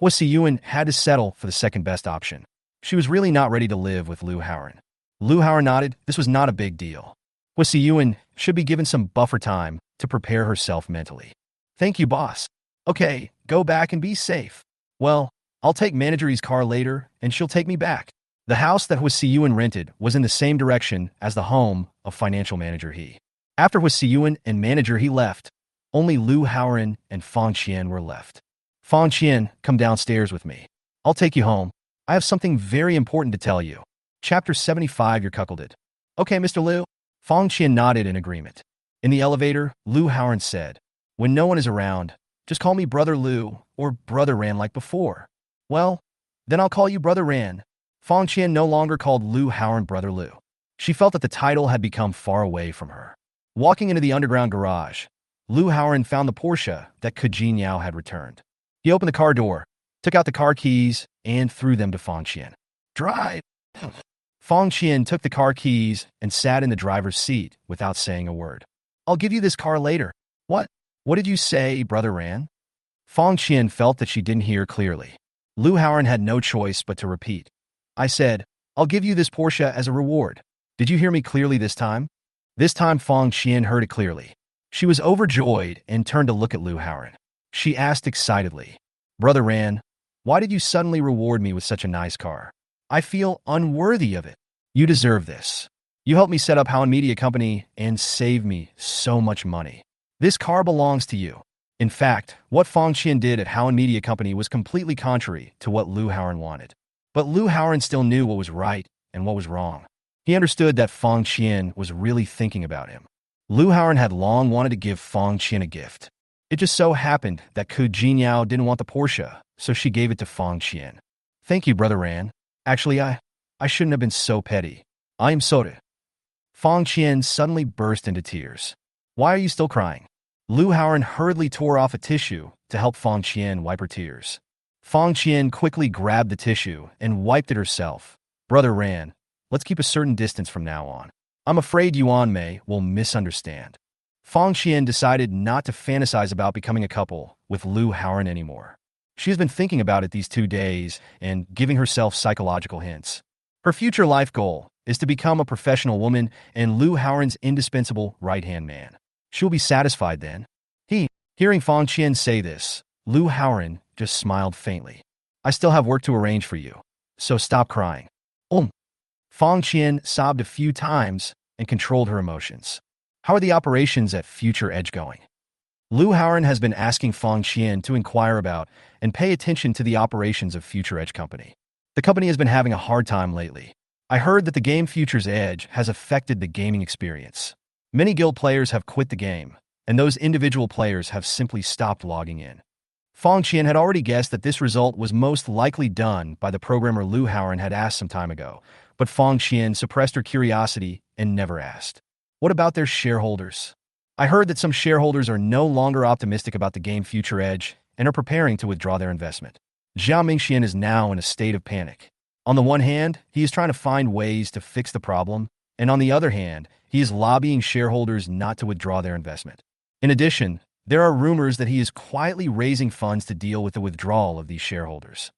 S1: Siyuan had to settle for the second best option. She was really not ready to live with Liu Haoran. Liu Haoran nodded. This was not a big deal. Siyuan should be given some buffer time to prepare herself mentally. Thank you, boss. Okay, go back and be safe. Well, I'll take manager's car later, and she'll take me back. The house that Siyuan rented was in the same direction as the home of financial manager He. After Siyuan and manager He left, only Liu Haoran and Fang Qian were left. Fang Qian, come downstairs with me. I'll take you home. I have something very important to tell you. Chapter 75, You're cuckolded. Okay, Mr. Liu. Fang Qian nodded in agreement. In the elevator, Liu Haoran said, when no one is around, just call me Brother Liu or Brother Ran like before. Well, then I'll call you Brother Ran. Fang Qian no longer called Liu Haoran Brother Liu. She felt that the title had become far away from her. Walking into the underground garage, Liu Haoran found the Porsche that Kujin Yao had returned. He opened the car door, took out the car keys, and threw them to Fang Qian. Drive! Fang Qian took the car keys and sat in the driver's seat without saying a word. I'll give you this car later. What? What did you say, Brother Ran? Fang Qian felt that she didn't hear clearly. Liu Haoran had no choice but to repeat. I said, I'll give you this Porsche as a reward. Did you hear me clearly this time? This time Fang Qian heard it clearly. She was overjoyed and turned to look at Liu Haoran. She asked excitedly, Brother Ran, why did you suddenly reward me with such a nice car? I feel unworthy of it. You deserve this. You helped me set up Howan Media Company and saved me so much money. This car belongs to you. In fact, what Fang Qian did at Howan Media Company was completely contrary to what Liu Haoran wanted. But Liu Haoran still knew what was right and what was wrong. He understood that Fang Qian was really thinking about him. Liu Haoran had long wanted to give Fang Qian a gift. It just so happened that Kujin Yao didn't want the Porsche, so she gave it to Fang Qian. Thank you, Brother Ran. Actually, I shouldn't have been so petty. I am sorry. Fang Qian suddenly burst into tears. Why are you still crying? Liu Haoran hurriedly tore off a tissue to help Fang Qian wipe her tears. Fang Qian quickly grabbed the tissue and wiped it herself. Brother Ran, let's keep a certain distance from now on. I'm afraid Yuan Mei will misunderstand. Fang Qian decided not to fantasize about becoming a couple with Liu Haoran anymore. She has been thinking about it these 2 days and giving herself psychological hints. Her future life goal is to become a professional woman and Liu Haoran's indispensable right-hand man. She will be satisfied then. Hearing Fang Qian say this, Liu Haoran just smiled faintly. I still have work to arrange for you, so stop crying. Fang Qian sobbed a few times and controlled her emotions. How are the operations at Future Edge going? Liu Haoran has been asking Fang Qian to inquire about and pay attention to the operations of Future Edge Company. The company has been having a hard time lately. I heard that the game Future's Edge has affected the gaming experience. Many guild players have quit the game, and those individual players have simply stopped logging in. Fang Qian had already guessed that this result was most likely done by the programmer Liu Haoran had asked some time ago, but Fang Qian suppressed her curiosity and never asked. What about their shareholders? I heard that some shareholders are no longer optimistic about the game Future Edge and are preparing to withdraw their investment. Zhao Mingxian is now in a state of panic. On the one hand, he is trying to find ways to fix the problem, and on the other hand, he is lobbying shareholders not to withdraw their investment. In addition, there are rumors that he is quietly raising funds to deal with the withdrawal of these shareholders.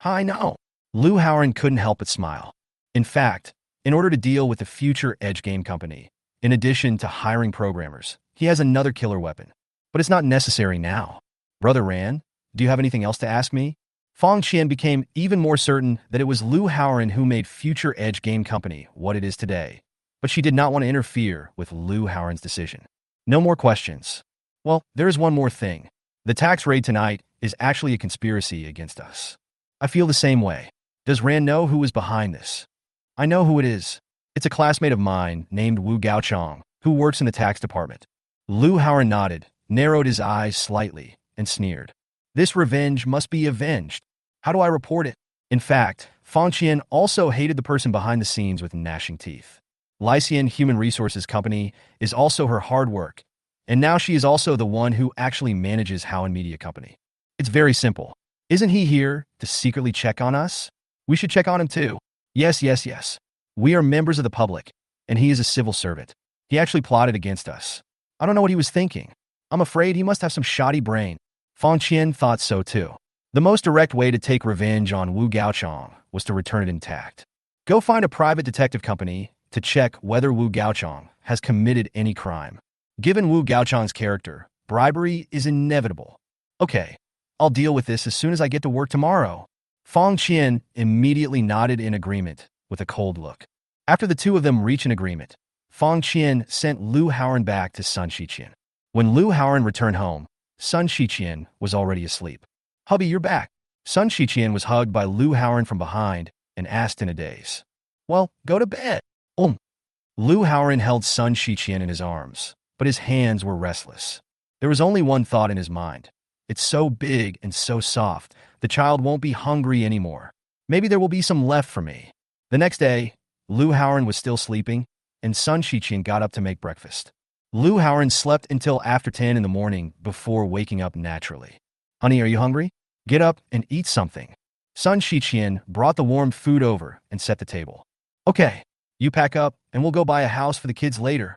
S1: I know. Lou Howard couldn't help but smile. In fact, in order to deal with the future Edge game company, in addition to hiring programmers, he has another killer weapon. But it's not necessary now. Brother Ran, do you have anything else to ask me? Fong Qian became even more certain that it was Lou Howard who made future Edge game company what it is today. But she did not want to interfere with Lou Howard's decision. No more questions. Well, there is one more thing. The tax raid tonight is actually a conspiracy against us. I feel the same way. Does Ran know who is behind this? I know who it is. It's a classmate of mine named Wu Gaochong, who works in the tax department. Lou Howard nodded, narrowed his eyes slightly, and sneered. This revenge must be avenged. How do I report it? In fact, Fong Qian also hated the person behind the scenes with gnashing teeth. Lycian Human Resources Company is also her hard work, and now she is also the one who actually manages Howen Media Company. It's very simple. Isn't he here to secretly check on us? We should check on him too. Yes. We are members of the public, and he is a civil servant. He actually plotted against us. I don't know what he was thinking. I'm afraid he must have some shoddy brain. Fong Qian thought so too. The most direct way to take revenge on Wu Gaochong was to return it intact. Go find a private detective company to check whether Wu Gaochong has committed any crime. Given Wu Gaochong's character, bribery is inevitable. Okay, I'll deal with this as soon as I get to work tomorrow. Fong Qian immediately nodded in agreement with a cold look. After the two of them reached an agreement, Fong Qian sent Lou Howard back to Sun Shiqian. When Lou Howard returned home, Sun Shiqian was already asleep. Hubby, you're back. Sun Shiqian was hugged by Lou Howard from behind and asked in a daze. Well, go to bed. Lou Howard held Sun Shiqian in his arms, but his hands were restless. There was only one thought in his mind. It's so big and so soft, the child won't be hungry anymore. Maybe there will be some left for me. The next day, Lou Howard was still sleeping, and Sun Shiqian got up to make breakfast. Lou Howard slept until after 10 in the morning before waking up naturally. Honey, are you hungry? Get up and eat something. Sun Shiqian brought the warm food over and set the table. Okay, you pack up and we'll go buy a house for the kids later.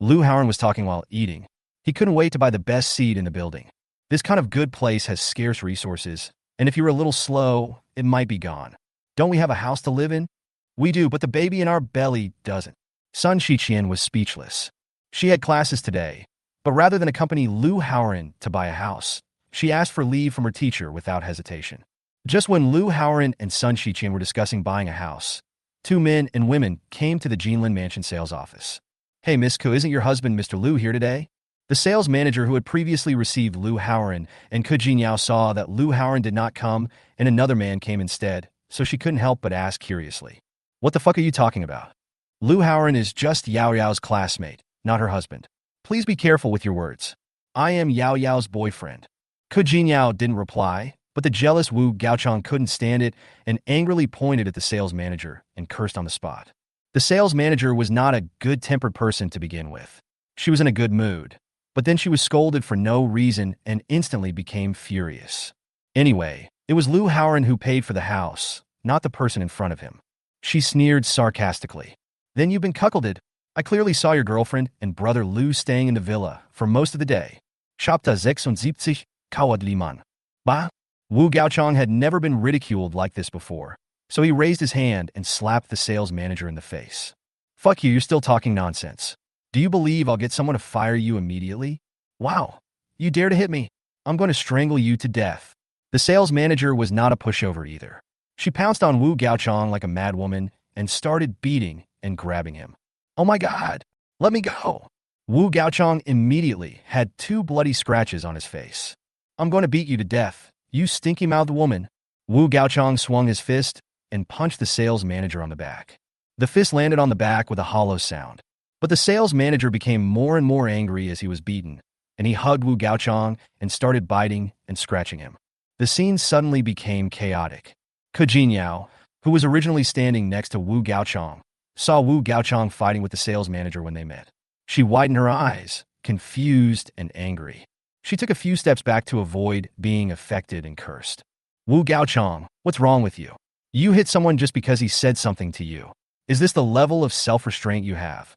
S1: Lou Howard was talking while eating. He couldn't wait to buy the best seed in the building. This kind of good place has scarce resources, and if you're a little slow, it might be gone. Don't we have a house to live in? We do, but the baby in our belly doesn't. Sun Shiqian was speechless. She had classes today, but rather than accompany Lou Howard to buy a house, she asked for leave from her teacher without hesitation. Just when Lou Howard and Sun Shiqian were discussing buying a house, two men and women came to the Jinlin Mansion sales office. Hey, Miss Ko, isn't your husband Mr. Liu here today? The sales manager who had previously received Lou Howard and Ko Jinyao saw that Lou Howard did not come and another man came instead, so she couldn't help but ask curiously. What the fuck are you talking about? Lou Howard is just Yao Yao's classmate, not her husband. Please be careful with your words. I am Yao Yao's boyfriend. Ko Jinyao didn't reply, but the jealous Wu Gaochong couldn't stand it and angrily pointed at the sales manager and cursed on the spot. The sales manager was not a good-tempered person to begin with. She was in a good mood, but then she was scolded for no reason and instantly became furious. Anyway, it was Lou Howard who paid for the house, not the person in front of him. She sneered sarcastically. Then you've been cuckolded. I clearly saw your girlfriend and brother Lou staying in the villa for most of the day. Chapter 76, Kawadliman. Bah? Wu Gaochong had never been ridiculed like this before, so he raised his hand and slapped the sales manager in the face. Fuck you, you're still talking nonsense. Do you believe I'll get someone to fire you immediately? Wow, you dare to hit me? I'm going to strangle you to death. The sales manager was not a pushover either. She pounced on Wu Gaochong like a madwoman and started beating and grabbing him. Oh my God, let me go. Wu Gaochong immediately had 2 bloody scratches on his face. I'm going to beat you to death, you stinky-mouthed woman. Wu Gaochong swung his fist and punched the sales manager on the back. The fist landed on the back with a hollow sound. But the sales manager became more and more angry as he was beaten, and he hugged Wu Gaochong and started biting and scratching him. The scene suddenly became chaotic. Ko Jinyao, who was originally standing next to Wu Gaochong, saw Wu Gaochong fighting with the sales manager when they met. She widened her eyes, confused and angry. She took a few steps back to avoid being affected and cursed. Wu Gaochong, what's wrong with you? You hit someone just because he said something to you. Is this the level of self-restraint you have?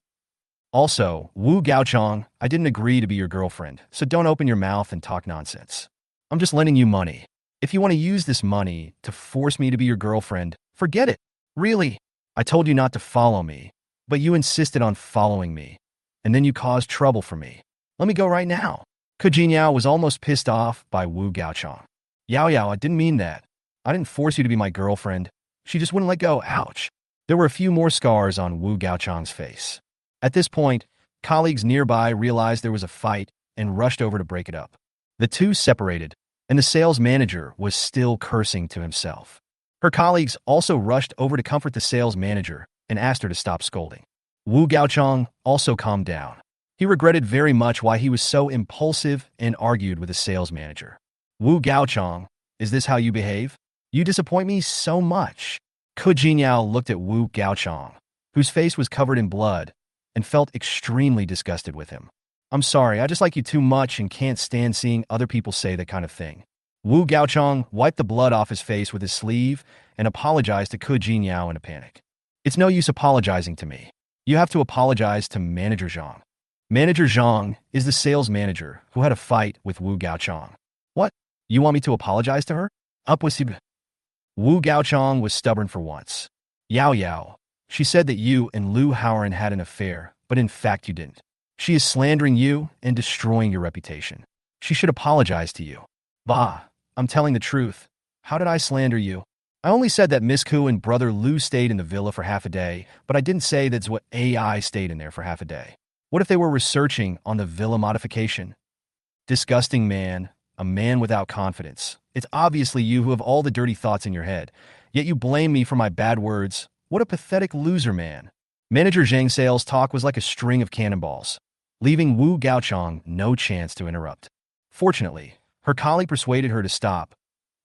S1: Also, Wu Gaochong, I didn't agree to be your girlfriend, so don't open your mouth and talk nonsense. I'm just lending you money. If you want to use this money to force me to be your girlfriend, forget it. Really? I told you not to follow me, but you insisted on following me, and then you caused trouble for me. Let me go right now. Ke Jinyao was almost pissed off by Wu Gaochong. Yao Yao, I didn't mean that. I didn't force you to be my girlfriend. She just wouldn't let go. Ouch. There were a few more scars on Wu Gaochong's face. At this point, colleagues nearby realized there was a fight and rushed over to break it up. The two separated, and the sales manager was still cursing to himself. Her colleagues also rushed over to comfort the sales manager and asked her to stop scolding. Wu Gaochong also calmed down. He regretted very much why he was so impulsive and argued with the sales manager. Wu Gaochong, is this how you behave? You disappoint me so much. Ke Jinyao looked at Wu Gaochong, whose face was covered in blood, and felt extremely disgusted with him. I'm sorry, I just like you too much and can't stand seeing other people say that kind of thing. Wu Gaochong wiped the blood off his face with his sleeve and apologized to Ke Jinyao in a panic. It's no use apologizing to me. You have to apologize to Manager Zhang. Manager Zhang is the sales manager who had a fight with Wu Gaochong. What? You want me to apologize to her? Up with you. Wu Gaochong was stubborn for once. Yao Yao. She said that you and Liu Haoran had an affair, but in fact you didn't. She is slandering you and destroying your reputation. She should apologize to you. Bah, I'm telling the truth. How did I slander you? I only said that Miss Ku and brother Liu stayed in the villa for half a day, but I didn't say that's what AI stayed in there for half a day. What if they were researching on the villa modification? Disgusting man, a man without confidence. It's obviously you who have all the dirty thoughts in your head, yet you blame me for my bad words. What a pathetic loser, man. Manager Zhang Sale's talk was like a string of cannonballs, leaving Wu Gaochong no chance to interrupt. Fortunately, her colleague persuaded her to stop.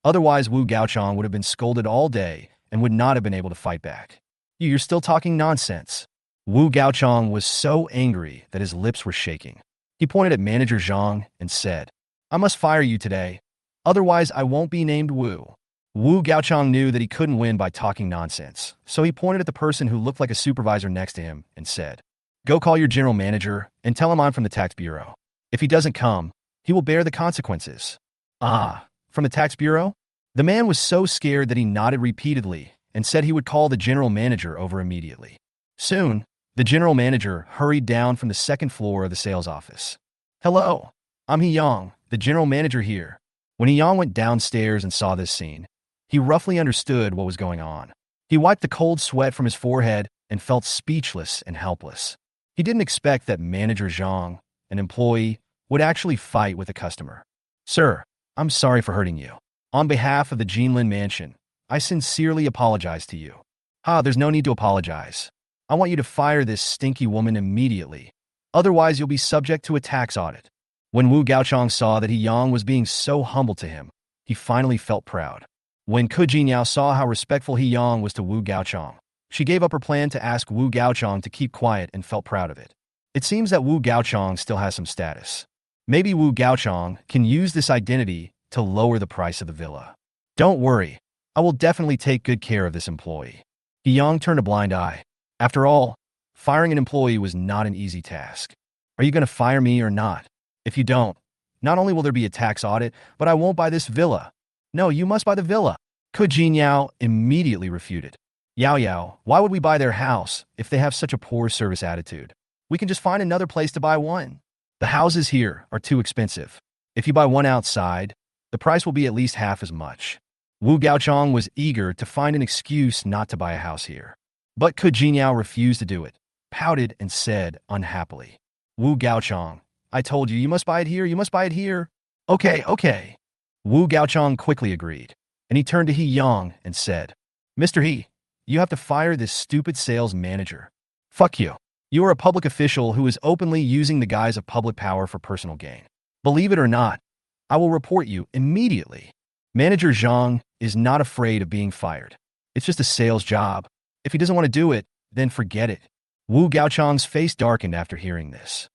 S1: Otherwise, Wu Gaochong would have been scolded all day and would not have been able to fight back. You're still talking nonsense. Wu Gaochong was so angry that his lips were shaking. He pointed at Manager Zhang and said, I must fire you today. Otherwise, I won't be named Wu. Wu Gaochong knew that he couldn't win by talking nonsense, so he pointed at the person who looked like a supervisor next to him and said, Go call your general manager and tell him I'm from the tax bureau. If he doesn't come, he will bear the consequences. Ah, from the tax bureau? The man was so scared that he nodded repeatedly and said he would call the general manager over immediately. Soon, the general manager hurried down from the second floor of the sales office. Hello, I'm He Yang, the general manager here. When He Yang went downstairs and saw this scene, he roughly understood what was going on. He wiped the cold sweat from his forehead and felt speechless and helpless. He didn't expect that Manager Zhang, an employee, would actually fight with a customer. Sir, I'm sorry for hurting you. On behalf of the Jinlin Mansion, I sincerely apologize to you. There's no need to apologize. I want you to fire this stinky woman immediately. Otherwise, you'll be subject to a tax audit. When Wu Gaochong saw that He Yang was being so humble to him, he finally felt proud. When Ke Jinyao saw how respectful He Yang was to Wu Gaochong, she gave up her plan to ask Wu Gaochong to keep quiet and felt proud of it. It seems that Wu Gaochong still has some status. Maybe Wu Gaochong can use this identity to lower the price of the villa. Don't worry, I will definitely take good care of this employee. He Yang turned a blind eye. After all, firing an employee was not an easy task. Are you going to fire me or not? If you don't, not only will there be a tax audit, but I won't buy this villa. No, you must buy the villa. Ke Jinyao immediately refuted. Yao Yao, why would we buy their house if they have such a poor service attitude? We can just find another place to buy one. The houses here are too expensive. If you buy one outside, the price will be at least half as much. Wu Gaochong was eager to find an excuse not to buy a house here. But Ke Jinyao refused to do it, pouted and said unhappily, Wu Gaochong, I told you, you must buy it here, you must buy it here. Okay. Wu Gaochong quickly agreed, and he turned to He Yang and said, Mr. He, you have to fire this stupid sales manager. Fuck you. You are a public official who is openly using the guise of public power for personal gain. Believe it or not, I will report you immediately. Manager Zhang is not afraid of being fired. It's just a sales job. If he doesn't want to do it, then forget it. Wu Gaochong's face darkened after hearing this.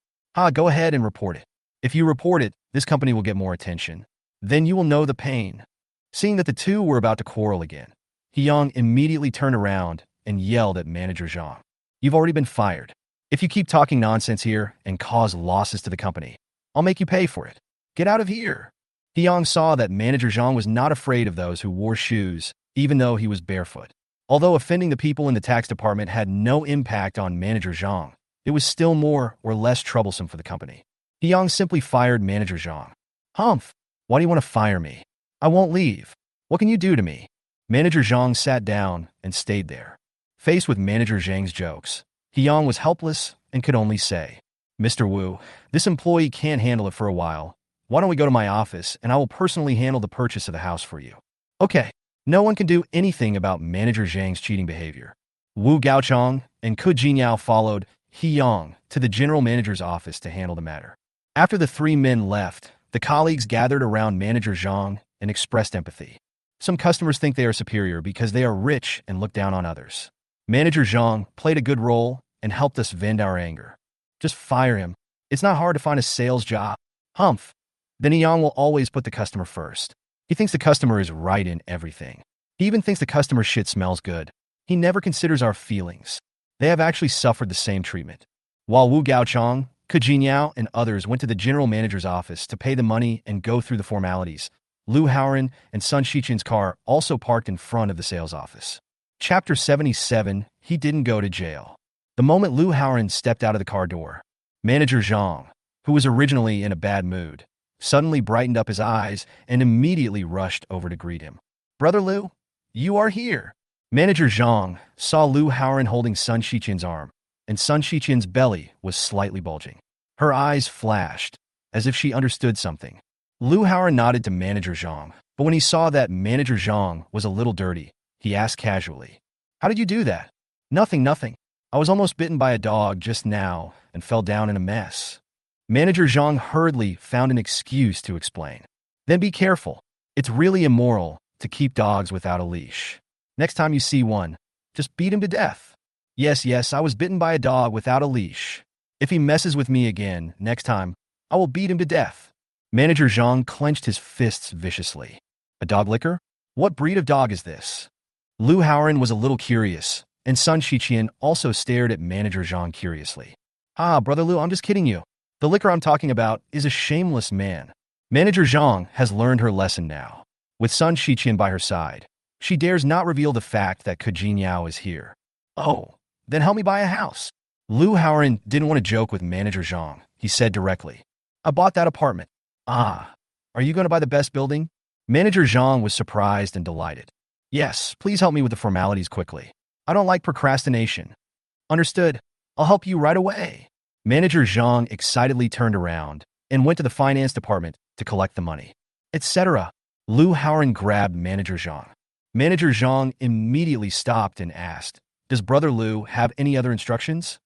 S1: Go ahead and report it. If you report it, this company will get more attention. Then you will know the pain. Seeing that the two were about to quarrel again, Hyung immediately turned around and yelled at Manager Zhang. You've already been fired. If you keep talking nonsense here and cause losses to the company, I'll make you pay for it. Get out of here. Hyung saw that Manager Zhang was not afraid of those who wore shoes, even though he was barefoot. Although offending the people in the tax department had no impact on Manager Zhang, it was still more or less troublesome for the company. Hyung simply fired Manager Zhang. Humph, why do you want to fire me? I won't leave. What can you do to me? Manager Zhang sat down and stayed there. Faced with Manager Zhang's jokes, Hyung was helpless and could only say, Mr. Wu, this employee can't handle it for a while. Why don't we go to my office and I will personally handle the purchase of the house for you? Okay, no one can do anything about Manager Zhang's cheating behavior. Wu Gaochang and Ku Jinyao followed Hyung to the general manager's office to handle the matter. After the three men left, the colleagues gathered around Manager Zhang and expressed empathy. Some customers think they are superior because they are rich and look down on others. Manager Zhang played a good role and helped us vent our anger. Just fire him. It's not hard to find a sales job. Humph. Then Hyung will always put the customer first. He thinks the customer is right in everything. He even thinks the customer shit smells good. He never considers our feelings. They have actually suffered the same treatment. While Wu Gaochang, Ku Jinyao, and others went to the general manager's office to pay the money and go through the formalities, Liu Haoran and Sun Shiqian's car also parked in front of the sales office. Chapter 77, He Didn't Go to Jail. The moment Liu Haoran stepped out of the car door, Manager Zhang, who was originally in a bad mood, suddenly brightened up his eyes and immediately rushed over to greet him. Brother Liu, you are here. Manager Zhang saw Liu Haoran holding Sun Shiqian's arm, and Sun Shiqian's belly was slightly bulging. Her eyes flashed, as if she understood something. Liu Haoran nodded to Manager Zhang, but when he saw that Manager Zhang was a little dirty, he asked casually, How did you do that? Nothing. I was almost bitten by a dog just now and fell down in a mess. Manager Zhang hurriedly found an excuse to explain. Then be careful. It's really immoral to keep dogs without a leash. Next time you see one, just beat him to death. Yes, I was bitten by a dog without a leash. If he messes with me again, next time, I will beat him to death. Manager Zhang clenched his fists viciously. A dog licker? What breed of dog is this? Liu Haoran was a little curious, and Sun Shiqian also stared at Manager Zhang curiously. Brother Liu, I'm just kidding you. The licker I'm talking about is a shameless man. Manager Zhang has learned her lesson now. With Sun Shiqian by her side, she dares not reveal the fact that Ku Jinyao is here. Oh, then help me buy a house. Liu Haoran didn't want to joke with Manager Zhang. He said directly, I bought that apartment. Are you going to buy the best building? Manager Zhang was surprised and delighted. Yes, please help me with the formalities quickly. I don't like procrastination. Understood. I'll help you right away. Manager Zhang excitedly turned around and went to the finance department to collect the money, etc. Liu Haoran grabbed Manager Zhang. Manager Zhang immediately stopped and asked, Does Brother Liu have any other instructions?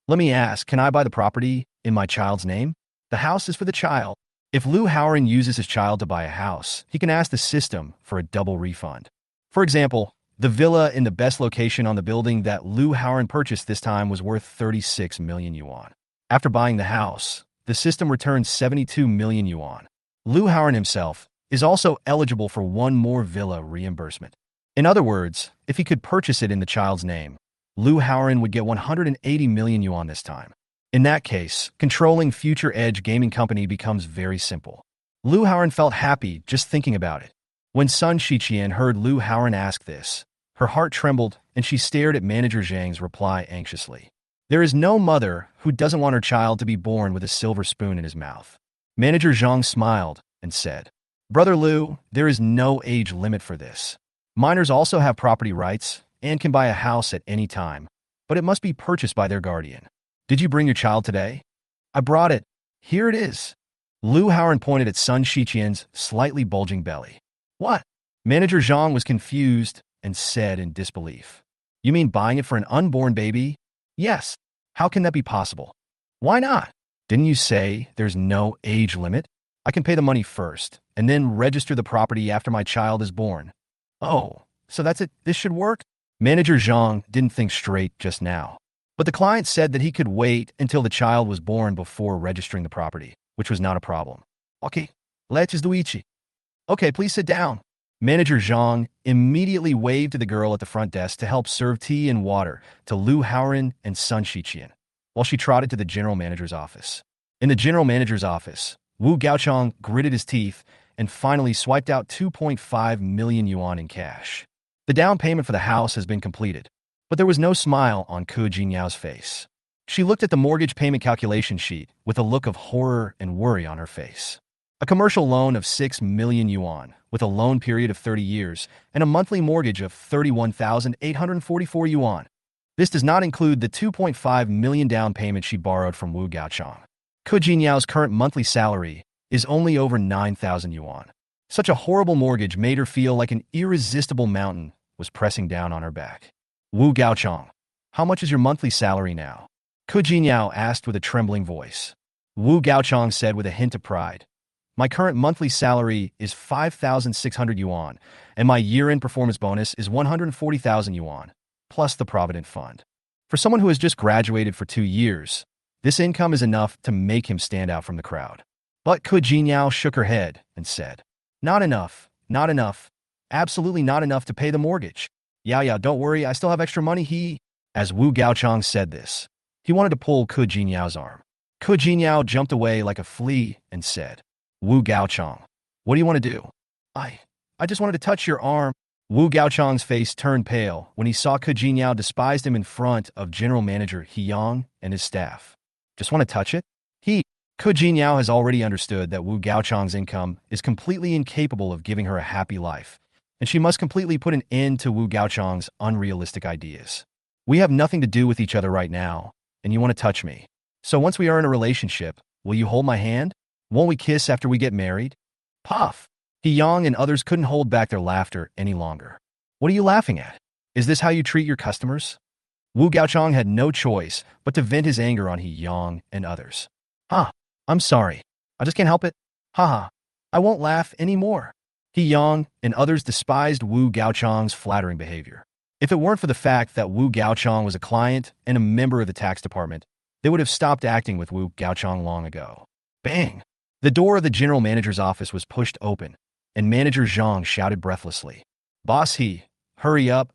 S1: Let me ask, can I buy the property in my child's name? The house is for the child. If Liu Haoran uses his child to buy a house, he can ask the system for a double refund. For example, the villa in the best location on the building that Liu Haoran purchased this time was worth 36 million yuan. After buying the house, the system returned 72 million yuan. Liu Haoran himself is also eligible for one more villa reimbursement. In other words, if he could purchase it in the child's name, Liu Haoran would get 180 million yuan this time. In that case, controlling Future Edge Gaming Company becomes very simple. Liu Haoran felt happy just thinking about it. When Sun Shiqian heard Liu Haoran ask this, her heart trembled and she stared at Manager Zhang's reply anxiously. There is no mother who doesn't want her child to be born with a silver spoon in his mouth. Manager Zhang smiled and said, Brother Liu, there is no age limit for this. Minors also have property rights and can buy a house at any time, but it must be purchased by their guardian. Did you bring your child today? I brought it. Here it is. Liu Haoran pointed at Sun Shiqian's slightly bulging belly. What? Manager Zhang was confused and said in disbelief. You mean buying it for an unborn baby? Yes. How can that be possible? Why not? Didn't you say there's no age limit? I can pay the money first and then register the property after my child is born. Oh, so that's it. This should work? Manager Zhang didn't think straight just now. But the client said that he could wait until the child was born before registering the property, which was not a problem. Okay, let's do it. Okay, please sit down. Manager Zhang immediately waved to the girl at the front desk to help serve tea and water to Lu Haoran and Sun Shiqian, while she trotted to the general manager's office. In the general manager's office, Wu Gaochang gritted his teeth and finally swiped out 2.5 million yuan in cash. The down payment for the house has been completed, but there was no smile on Ke Jinyao's face. She looked at the mortgage payment calculation sheet with a look of horror and worry on her face. A commercial loan of 6 million yuan, with a loan period of 30 years, and a monthly mortgage of 31,844 yuan. This does not include the 2.5 million down payment she borrowed from Wu Gaochang. Ke Jinyao's current monthly salary is only over 9,000 yuan. Such a horrible mortgage made her feel like an irresistible mountain was pressing down on her back. Wu Gaochang, how much is your monthly salary now? Ke Jinyao asked with a trembling voice. Wu Gaochang said with a hint of pride, my current monthly salary is 5,600 yuan, and my year-end performance bonus is 140,000 yuan, plus the Provident Fund. For someone who has just graduated for 2 years, this income is enough to make him stand out from the crowd. But Ke Jinyao shook her head and said, not enough, absolutely not enough to pay the mortgage. Yeah, don't worry, I still have extra money. As Wu Gaochang said this, he wanted to pull Ke Jinyao's arm. Ke Jinyao jumped away like a flea and said, Wu Gaochang, what do you want to do? I just wanted to touch your arm. Wu Gaochang's face turned pale when he saw Ke Jinyao despised him in front of General Manager He Yang and his staff. Just want to touch it? Ke Jinyao has already understood that Wu Gaochang's income is completely incapable of giving her a happy life, and she must completely put an end to Wu Gaochang's unrealistic ideas. We have nothing to do with each other right now, and you want to touch me. So once we are in a relationship, will you hold my hand? Won't we kiss after we get married? Puff! He Yang and others couldn't hold back their laughter any longer. What are you laughing at? Is this how you treat your customers? Wu Gaochang had no choice but to vent his anger on He Yang and others. I'm sorry. I just can't help it. I won't laugh anymore. He Yang and others despised Wu Gaochang's flattering behavior. If it weren't for the fact that Wu Gaochang was a client and a member of the tax department, they would have stopped acting with Wu Gaochang long ago. Bang! The door of the general manager's office was pushed open, and Manager Zhang shouted breathlessly, Boss hurry up,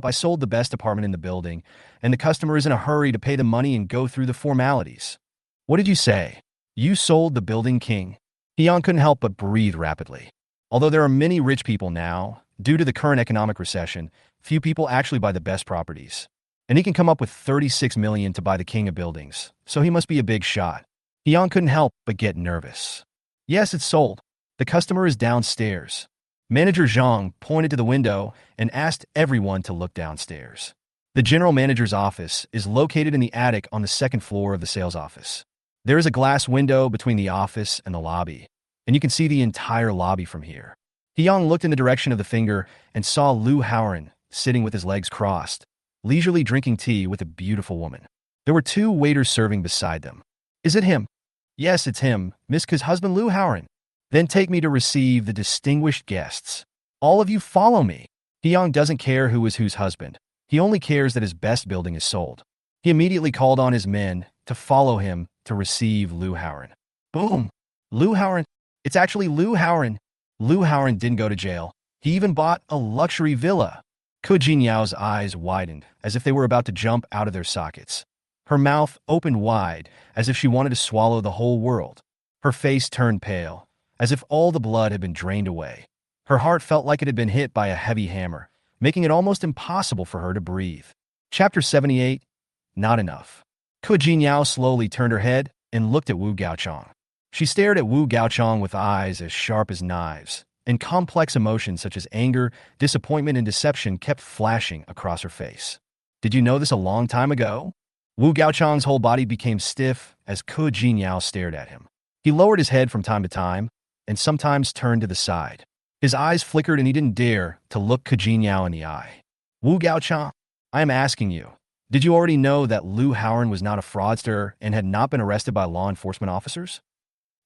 S1: I sold the best apartment in the building, and the customer is in a hurry to pay the money and go through the formalities. What did you say? You sold the building, King? He Yang couldn't help but breathe rapidly. Although there are many rich people now, due to the current economic recession, few people actually buy the best properties. And he can come up with 36 million to buy the king of buildings, so he must be a big shot. He Yang couldn't help but get nervous. Yes, it's sold. The customer is downstairs. Manager Zhang pointed to the window and asked everyone to look downstairs. The general manager's office is located in the attic on the second floor of the sales office. There is a glass window between the office and the lobby, and you can see the entire lobby from here. He Yang looked in the direction of the finger and saw Lu Haoran sitting with his legs crossed, leisurely drinking tea with a beautiful woman. There were 2 waiters serving beside them. Is it him? Yes, it's him, Miss Ke's husband Lu Haoran. Then take me to receive the distinguished guests. All of you follow me. He Yang doesn't care who is whose husband. He only cares that his best building is sold. He immediately called on his men to follow him to receive Lu Haoran. Boom! Lu Haoran. It's actually Lu Haoran. Lu Haoran didn't go to jail. He even bought a luxury villa. Ke Jinyao's eyes widened as if they were about to jump out of their sockets. Her mouth opened wide as if she wanted to swallow the whole world. Her face turned pale, as if all the blood had been drained away. Her heart felt like it had been hit by a heavy hammer, making it almost impossible for her to breathe. Chapter 78. Not enough. Ke Jinyao slowly turned her head and looked at Wu Gaochang. She stared at Wu Gaochang with eyes as sharp as knives, and complex emotions such as anger, disappointment, and deception kept flashing across her face. Did you know this a long time ago? Wu Gaochang's whole body became stiff as Ke Jinyao stared at him. He lowered his head from time to time, and sometimes turned to the side. His eyes flickered and he didn't dare to look Ke Jinyao in the eye. Wu Gaochang, I am asking you, did you already know that Lu Haoran was not a fraudster and had not been arrested by law enforcement officers?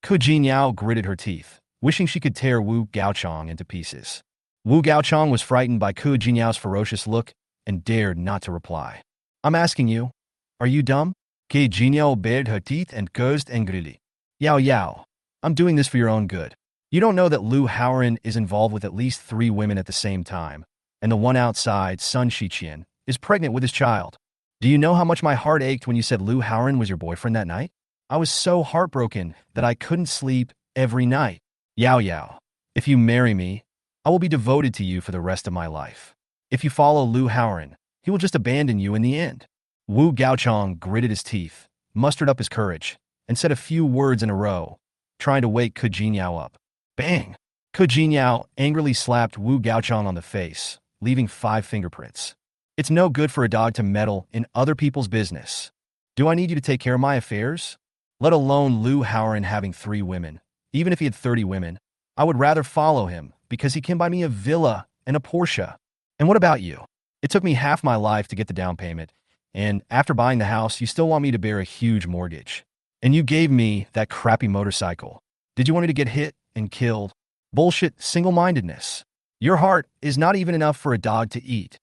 S1: Ke Jinyao gritted her teeth, wishing she could tear Wu Gaochang into pieces. Wu Gaochang was frightened by Ke Jinyao's ferocious look and dared not to reply. I'm asking you, are you dumb? Ke Jinyao bared her teeth and cursed angrily. Yao, I'm doing this for your own good. You don't know that Liu Haoran is involved with at least 3 women at the same time, and the one outside, Sun Shiqian, is pregnant with his child. Do you know how much my heart ached when you said Liu Haoran was your boyfriend that night? I was so heartbroken that I couldn't sleep every night. Yao Yao, if you marry me, I will be devoted to you for the rest of my life. If you follow Liu Haoran, he will just abandon you in the end. Wu Gaochang gritted his teeth, mustered up his courage, and said a few words in a row, trying to wake Ke Jinyao up. Bang! Ke Jinyao angrily slapped Wu Gaochang on the face, leaving 5 fingerprints. It's no good for a dog to meddle in other people's business. Do I need you to take care of my affairs? Let alone Liu Haoran having 3 women. Even if he had 30 women, I would rather follow him because he can buy me a villa and a Porsche. And what about you? It took me half my life to get the down payment, and after buying the house, you still want me to bear a huge mortgage. And you gave me that crappy motorcycle. Did you want me to get hit and killed? Bullshit single-mindedness. Your heart is not even enough for a dog to eat.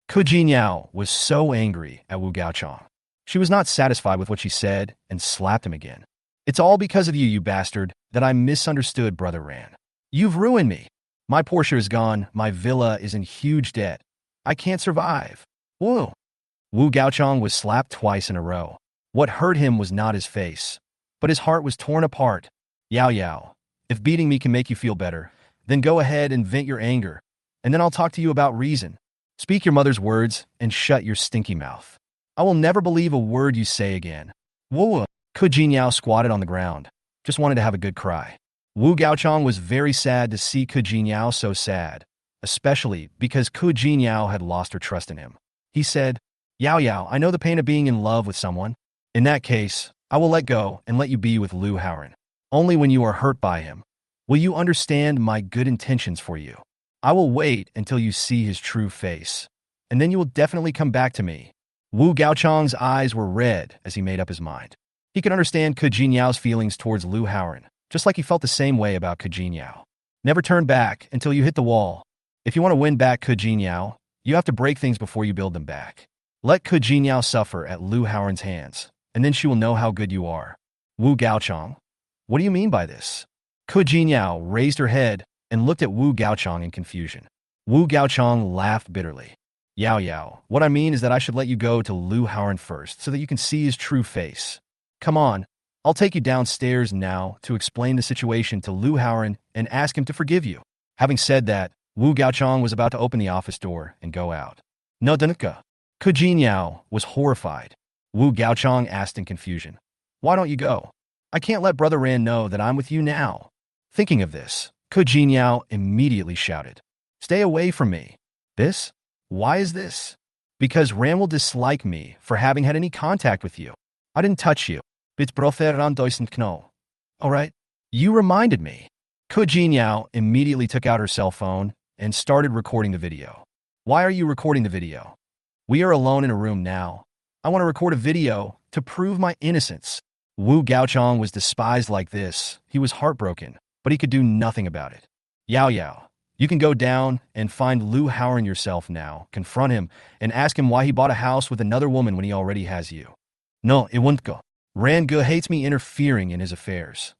S1: Ke Jinyao was so angry at Wu Gaochang. She was not satisfied with what she said and slapped him again. It's all because of you, you bastard, that I misunderstood Brother Ran. You've ruined me. My Porsche is gone. My villa is in huge debt. I can't survive. Whoa. Wu Gaochang was slapped twice in a row. What hurt him was not his face, but his heart was torn apart. Yao Yao, if beating me can make you feel better, then go ahead and vent your anger, and then I'll talk to you about reason. Speak your mother's words and shut your stinky mouth. I will never believe a word you say again. Whoa. Ke Jinyao squatted on the ground. Just wanted to have a good cry. Wu Gaochang was very sad to see Ke Jinyao so sad, especially because Ke Jinyao had lost her trust in him. He said, Yao Yao, I know the pain of being in love with someone. In that case, I will let go and let you be with Liu Haoran. Only when you are hurt by him will you understand my good intentions for you. I will wait until you see his true face, and then you will definitely come back to me. Wu Gaochang's eyes were red as he made up his mind. He could understand Ke Jinyao's feelings towards Liu Haoran, just like he felt the same way about Ke Jinyao. Never turn back until you hit the wall. If you want to win back Ke Jinyao, you have to break things before you build them back. Let Ke Jinyao suffer at Liu Haoran's hands, and then she will know how good you are. Wu Gaochang, what do you mean by this? Ke Jinyao raised her head and looked at Wu Gaochang in confusion. Wu Gaochang laughed bitterly. Yao Yao, what I mean is that I should let you go to Liu Haoran first so that you can see his true face. Come on, I'll take you downstairs now to explain the situation to Liu Haoran and ask him to forgive you. Having said that, Wu Gaochang was about to open the office door and go out. No, Danica. Ke Jinyao was horrified. Wu Gaochang asked in confusion. Why don't you go? I can't let Brother Ran know that I'm with you now. Thinking of this, Ke Jinyao immediately shouted. Stay away from me. This? Why is this? Because Ran will dislike me for having had any contact with you. I didn't touch you. It's brotheran doisent kno. Alright? You reminded me. Ke Jinyao immediately took out her cell phone and started recording the video. Why are you recording the video? We are alone in a room now. I want to record a video to prove my innocence. Wu Gaochang was despised like this. He was heartbroken, but he could do nothing about it. Yao Yao, you can go down and find Liu Haoran yourself now, confront him, and ask him why he bought a house with another woman when he already has you. No, it won't go. Ran Ge hates me interfering in his affairs.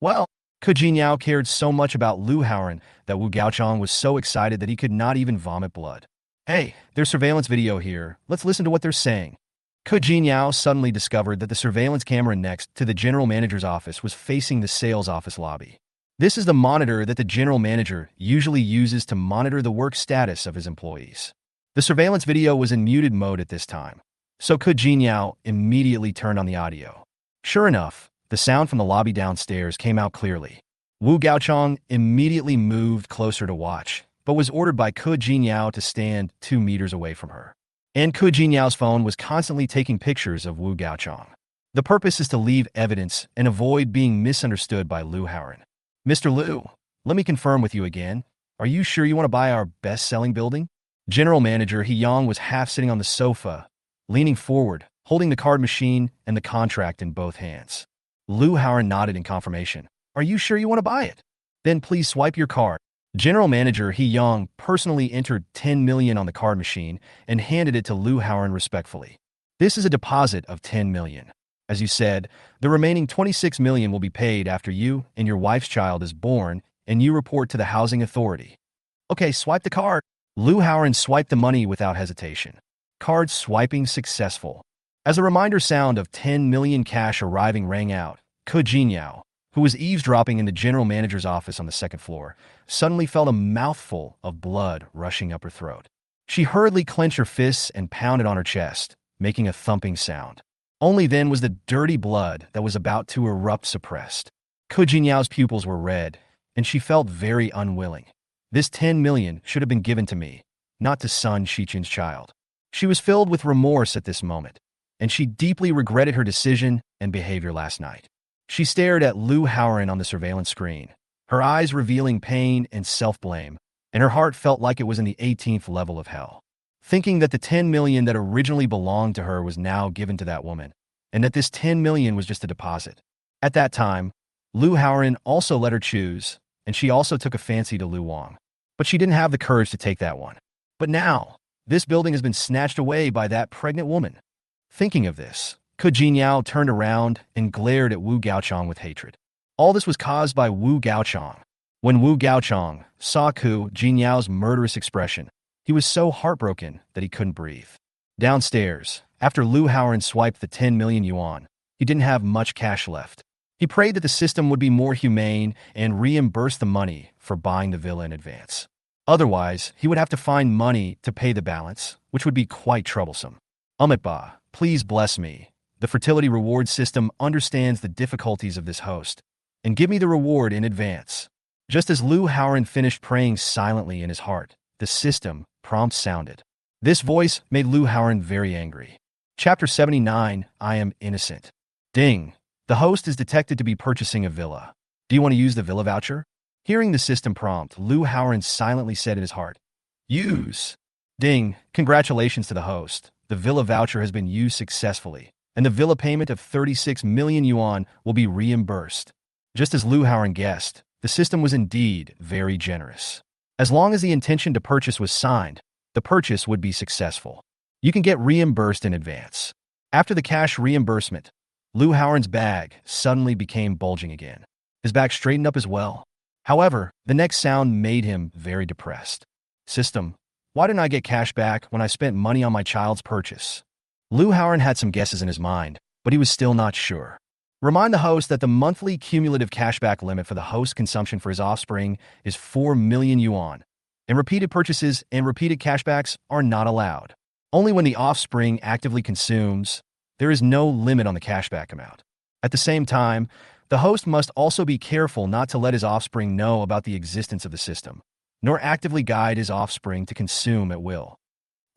S1: Well, Ke Jinyao cared so much about Liu Haoran that Wu Gaochang was so excited that he could not even vomit blood. Hey, there's surveillance video here. Let's listen to what they're saying. Ke Jinyao suddenly discovered that the surveillance camera next to the general manager's office was facing the sales office lobby. This is the monitor that the general manager usually uses to monitor the work status of his employees. The surveillance video was in muted mode at this time, so Ke Jinyao immediately turned on the audio. Sure enough, the sound from the lobby downstairs came out clearly. Wu Gaochang immediately moved closer to watch, but was ordered by Ke Jinyao to stand 2 meters away from her. And Ke Jinyao's phone was constantly taking pictures of Wu Gaochang. The purpose is to leave evidence and avoid being misunderstood by Liu Haoran. Mr. Liu, let me confirm with you again. Are you sure you want to buy our best-selling building? General Manager He Yang was half sitting on the sofa, leaning forward, holding the card machine and the contract in both hands. Liu Haoran nodded in confirmation. Are you sure you want to buy it? Then please swipe your card. General Manager He Yang personally entered 10 million on the card machine and handed it to Liu Haoran respectfully. This is a deposit of 10 million. As you said, the remaining 26 million will be paid after you and your wife's child is born and you report to the housing authority. Okay, swipe the card. Lu Haoran swiped the money without hesitation. Card swiping successful. As a reminder sound of 10 million cash arriving rang out, Ke Jinyao, who was eavesdropping in the general manager's office on the second floor, suddenly felt a mouthful of blood rushing up her throat. She hurriedly clenched her fists and pounded on her chest, making a thumping sound. Only then was the dirty blood that was about to erupt suppressed. Ke Jinyao's pupils were red, and she felt very unwilling. This 10 million should have been given to me, not to Sun Shiqin's child. She was filled with remorse at this moment, and she deeply regretted her decision and behavior last night. She stared at Lu Haoran on the surveillance screen, her eyes revealing pain and self-blame, and her heart felt like it was in the 18th level of hell. Thinking that the 10 million that originally belonged to her was now given to that woman, and that this 10 million was just a deposit. At that time, Lu Haoran also let her choose, and she also took a fancy to Lu Wang. But she didn't have the courage to take that one. But now, this building has been snatched away by that pregnant woman. Thinking of this, Ke Jinyao turned around and glared at Wu Gaochang with hatred. All this was caused by Wu Gaochang. When Wu Gaochang saw Ke Jinyao's murderous expression, he was so heartbroken that he couldn't breathe. Downstairs, after Lu Haoran swiped the 10 million yuan, he didn't have much cash left. He prayed that the system would be more humane and reimburse the money for buying the villa in advance. Otherwise, he would have to find money to pay the balance, which would be quite troublesome. Umitba, please bless me. The fertility reward system understands the difficulties of this host, and give me the reward in advance. Just as Lu Haoran finished praying silently in his heart, the system prompt sounded. This voice made Lu Haoran very angry. Chapter 79, I am innocent. Ding. The host is detected to be purchasing a villa. Do you want to use the villa voucher? Hearing the system prompt, Lu Haoran silently said in his heart, Use. Ding. Congratulations to the host. The villa voucher has been used successfully, and the villa payment of 36 million yuan will be reimbursed. Just as Lu Haoran guessed, the system was indeed very generous. As long as the intention to purchase was signed, the purchase would be successful. You can get reimbursed in advance. After the cash reimbursement, Lu Haoran's bag suddenly became bulging again. His back straightened up as well. However, the next sound made him very depressed. System, why didn't I get cash back when I spent money on my child's purchase? Lu Haoran had some guesses in his mind, but he was still not sure. Remind the host that the monthly cumulative cashback limit for the host's consumption for his offspring is 4 million yuan, and repeated purchases and repeated cashbacks are not allowed. Only when the offspring actively consumes, there is no limit on the cashback amount. At the same time, the host must also be careful not to let his offspring know about the existence of the system, nor actively guide his offspring to consume at will.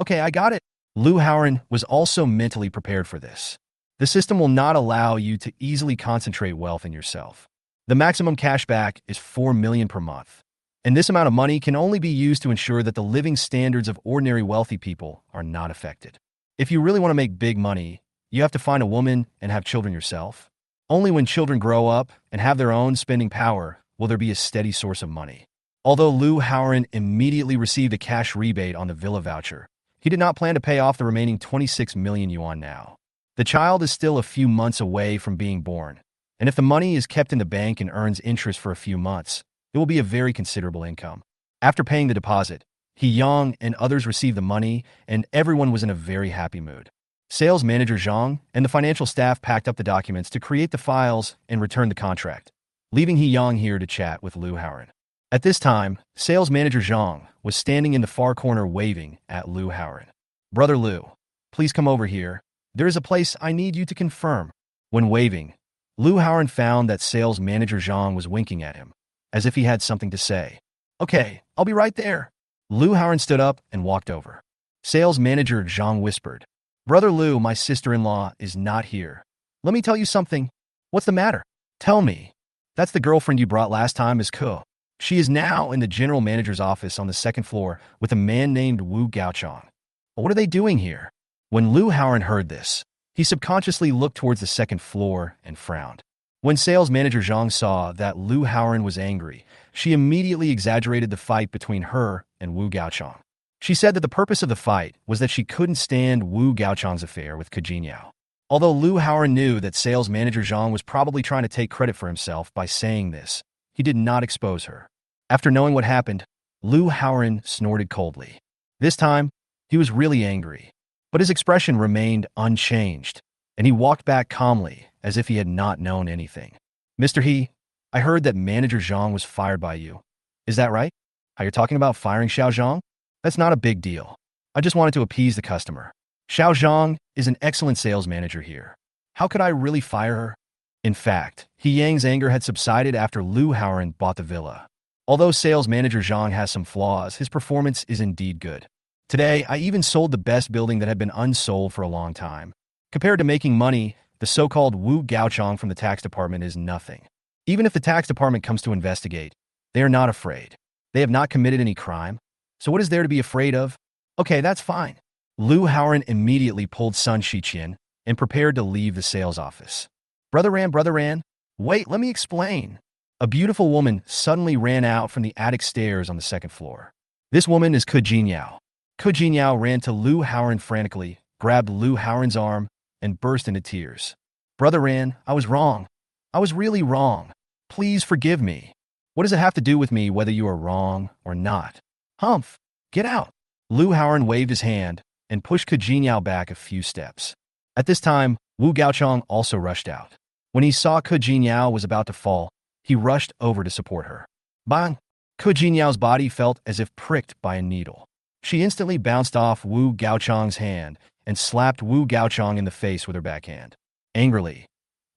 S1: Okay, I got it. Lu Haoran was also mentally prepared for this. The system will not allow you to easily concentrate wealth in yourself. The maximum cashback is 4 million per month, and this amount of money can only be used to ensure that the living standards of ordinary wealthy people are not affected. If you really want to make big money, you have to find a woman and have children yourself. Only when children grow up and have their own spending power will there be a steady source of money. Although Lu Haoran immediately received a cash rebate on the villa voucher, he did not plan to pay off the remaining 26 million yuan now. The child is still a few months away from being born, and if the money is kept in the bank and earns interest for a few months, it will be a very considerable income. After paying the deposit, He Yang and others received the money, and everyone was in a very happy mood. Sales manager Zhang and the financial staff packed up the documents to create the files and return the contract, leaving He Yang here to chat with Lu Haoran. At this time, sales manager Zhang was standing in the far corner waving at Lu Haoran. Brother Lu, please come over here. There is a place I need you to confirm. When waving, Lu Haoran found that sales manager Zhang was winking at him, as if he had something to say. Okay, I'll be right there. Lu Haoran stood up and walked over. Sales manager Zhang whispered, Brother Lu, my sister-in-law, is not here. Let me tell you something. What's the matter? Tell me. That's the girlfriend you brought last time, is Ke. She is now in the general manager's office on the second floor with a man named Wu Gaochang. What are they doing here? When Lu Haoran heard this, he subconsciously looked towards the second floor and frowned. When sales manager Zhang saw that Lu Haoran was angry, she immediately exaggerated the fight between her and Wu Gaochang. She said that the purpose of the fight was that she couldn't stand Wu Gaochang's affair with Ke Jinyao. Although Lu Haoren knew that sales manager Zhang was probably trying to take credit for himself by saying this, he did not expose her. After knowing what happened, Lu Haoren snorted coldly. This time, he was really angry, but his expression remained unchanged, and he walked back calmly as if he had not known anything. Mr. He, I heard that manager Zhang was fired by you. Is that right? How you're talking about firing Xiao Zhang? That's not a big deal. I just wanted to appease the customer. Xiao Zhang is an excellent sales manager here. How could I really fire her? In fact, He Yang's anger had subsided after Lu Haoren bought the villa. Although sales manager Zhang has some flaws, his performance is indeed good. Today, I even sold the best building that had been unsold for a long time. Compared to making money, the so-called Wu Gaochang from the tax department is nothing. Even if the tax department comes to investigate, they are not afraid. They have not committed any crime. So what is there to be afraid of? Okay, that's fine. Lu Haoren immediately pulled Sun Shiqian and prepared to leave the sales office. Brother Ran, wait, let me explain. A beautiful woman suddenly ran out from the attic stairs on the second floor. This woman is Ke Jinyao. Ke Jinyao ran to Lu Haoren frantically, grabbed Lu Haoren's arm, and burst into tears. Brother Ran, I was wrong. I was really wrong. Please forgive me. What does it have to do with me whether you are wrong or not? Humph, get out. Lu Haoren waved his hand and pushed Ke Jinyao back a few steps. At this time, Wu Gaochang also rushed out. When he saw Ke Jinyao was about to fall, he rushed over to support her. Bang! Ke Jinyao's body felt as if pricked by a needle. She instantly bounced off Wu Gaochang's hand and slapped Wu Gaochang in the face with her backhand. Angrily,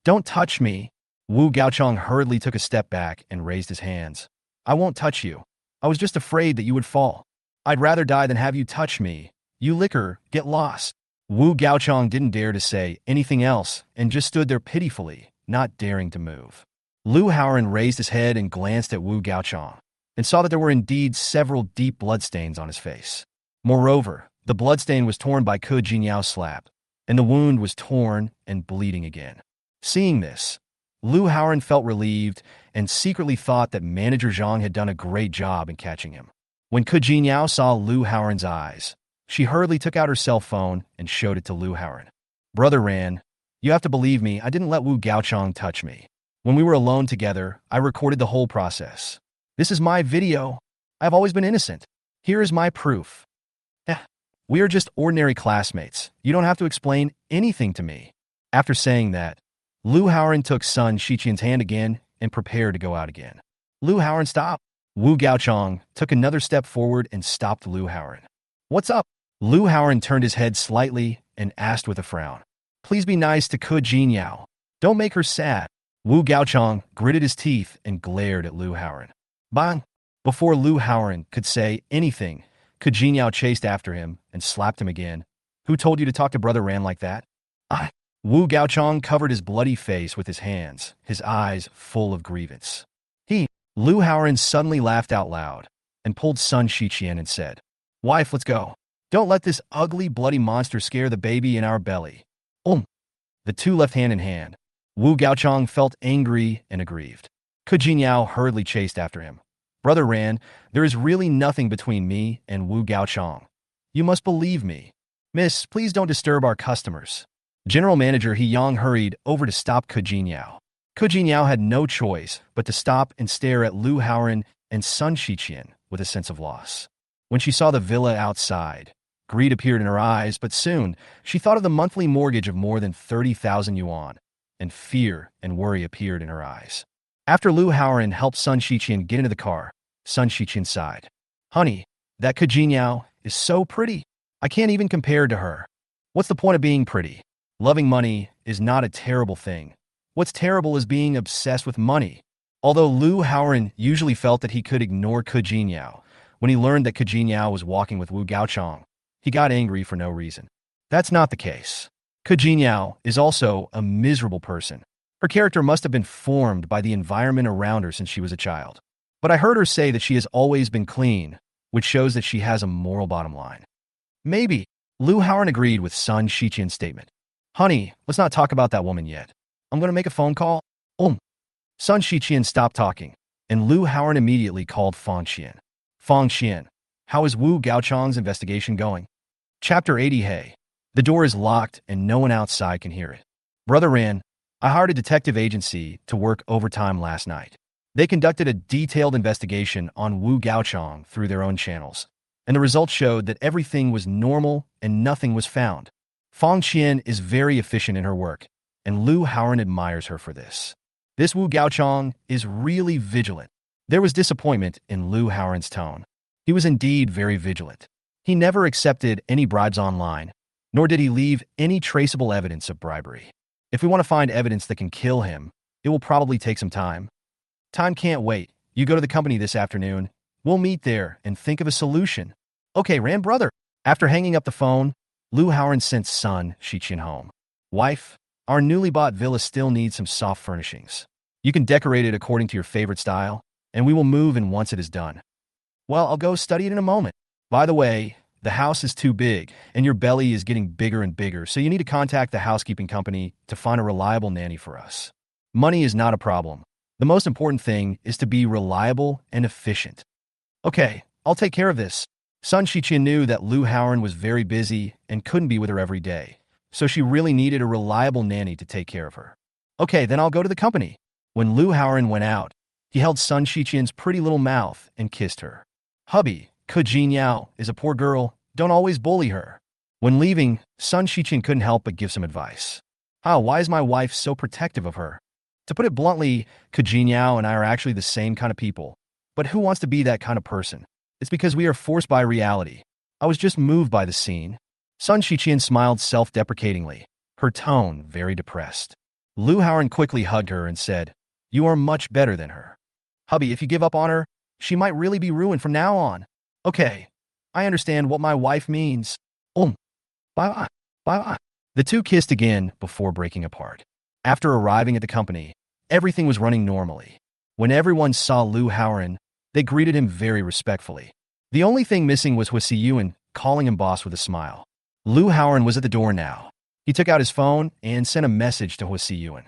S1: "Don't touch me!" Wu Gaochang hurriedly took a step back and raised his hands. "I won't touch you. I was just afraid that you would fall. I'd rather die than have you touch me. You licker, get lost." Wu Gaochang didn't dare to say anything else and just stood there pitifully, not daring to move. Lu Haoren raised his head and glanced at Wu Gaochang and saw that there were indeed several deep bloodstains on his face. Moreover, the bloodstain was torn by Ke Jinyao's slap, and the wound was torn and bleeding again. Seeing this, Lu Haoren felt relieved and secretly thought that manager Zhang had done a great job in catching him. When Ke Jinyao saw Lu Haoren's eyes, she hurriedly took out her cell phone and showed it to Lu Haoren. "Brother Ran, you have to believe me, I didn't let Wu Gaochang touch me. When we were alone together, I recorded the whole process. This is my video. I've always been innocent. Here is my proof. We are just ordinary classmates. You don't have to explain anything to me." After saying that, Lu Haoren took Sun Shiqian's hand again and prepared to go out again. "Lu Haoren, stop." Wu Gaochang took another step forward and stopped Lu Haoren. "What's up?" Lu Haoren turned his head slightly and asked with a frown. "Please be nice to Ke Jinyao. Don't make her sad." Wu Gaochang gritted his teeth and glared at Lu Haoren. Bang! Before Lu Haoren could say anything, Ke Jinyao chased after him and slapped him again. "Who told you to talk to Brother Ran like that?" Wu Gaochang covered his bloody face with his hands, his eyes full of grievance. Lu Haoren suddenly laughed out loud and pulled Sun Shiqian and said, "Wife, let's go. Don't let this ugly, bloody monster scare the baby in our belly." The two left hand in hand. Wu Gaochang felt angry and aggrieved. Ke Jinyao hurriedly chased after him. "Brother Ran, there is really nothing between me and Wu Gaochang. You must believe me. Miss, please don't disturb our customers." General Manager He Yang hurried over to stop Ke Jinyao. Ke Jinyao had no choice but to stop and stare at Lu Haoren and Sun Shiqian with a sense of loss. When she saw the villa outside, greed appeared in her eyes, but soon she thought of the monthly mortgage of more than 30,000 yuan, and fear and worry appeared in her eyes. After Lu Haoren helped Sun Shiqian get into the car, Sun Shiqian sighed. "Honey, that Ke Jinyao is so pretty. I can't even compare to her. What's the point of being pretty? Loving money is not a terrible thing. What's terrible is being obsessed with money." Although Lu Haoren usually felt that he could ignore Ke Jinyao, when he learned that Ke Jinyao was walking with Wu Gaochang, he got angry for no reason. That's not the case. Ke Jinyao is also a miserable person. Her character must have been formed by the environment around her since she was a child. But I heard her say that she has always been clean, which shows that she has a moral bottom line. Maybe. Lu Haoren agreed with Sun Shiqian's statement. "Honey, let's not talk about that woman yet. I'm going to make a phone call." Sun Shiqian stopped talking, and Lu Haoren immediately called Fang Qian. "Fang Qian, how is Wu Gaochang's investigation going?" Chapter 80. Hey, The door is locked and no one outside can hear it. Brother Ran, I hired a detective agency to work overtime last night. They conducted a detailed investigation on Wu Gaochang through their own channels, and the results showed that everything was normal and nothing was found. Fang Qian is very efficient in her work, and Lu Haoran admires her for this. This Wu Gaochang is really vigilant. There was disappointment in Lu Haoran's tone. He was indeed very vigilant. He never accepted any bribes online, nor did he leave any traceable evidence of bribery. If we want to find evidence that can kill him, it will probably take some time. Time can't wait. You go to the company this afternoon. We'll meet there and think of a solution. Okay, Ran brother. After hanging up the phone, Lu Haoran sent son Shiqian home. Wife, our newly bought villa still needs some soft furnishings. You can decorate it according to your favorite style, and we will move in once it is done. Well, I'll go study it in a moment. By the way, the house is too big, and your belly is getting bigger and bigger, so you need to contact the housekeeping company to find a reliable nanny for us. Money is not a problem. The most important thing is to be reliable and efficient. Okay, I'll take care of this. Sun Shiqian knew that Lu Haoran was very busy and couldn't be with her every day, so she really needed a reliable nanny to take care of her. Okay, then I'll go to the company. When Lu Haoran went out, he held Sun Shiqian's pretty little mouth and kissed her. Hubby, Ke Jinyao is a poor girl. Don't always bully her. When leaving, Sun Shiqian couldn't help but give some advice. Why is my wife so protective of her? To put it bluntly, Ke Jinyao and I are actually the same kind of people. But who wants to be that kind of person? It's because we are forced by reality. I was just moved by the scene. Sun Shiqian smiled self-deprecatingly, her tone very depressed. Lu Haoran quickly hugged her and said, "You are much better than her. Hubby, if you give up on her, she might really be ruined from now on." Okay, I understand what my wife means. Bye-bye. Bye-bye. The two kissed again before breaking apart. After arriving at the company, everything was running normally. When everyone saw Lu Haoran, they greeted him very respectfully. The only thing missing was Hua Siyuan calling him boss with a smile. Lu Haoran was at the door now. He took out his phone and sent a message to Hua Siyuan.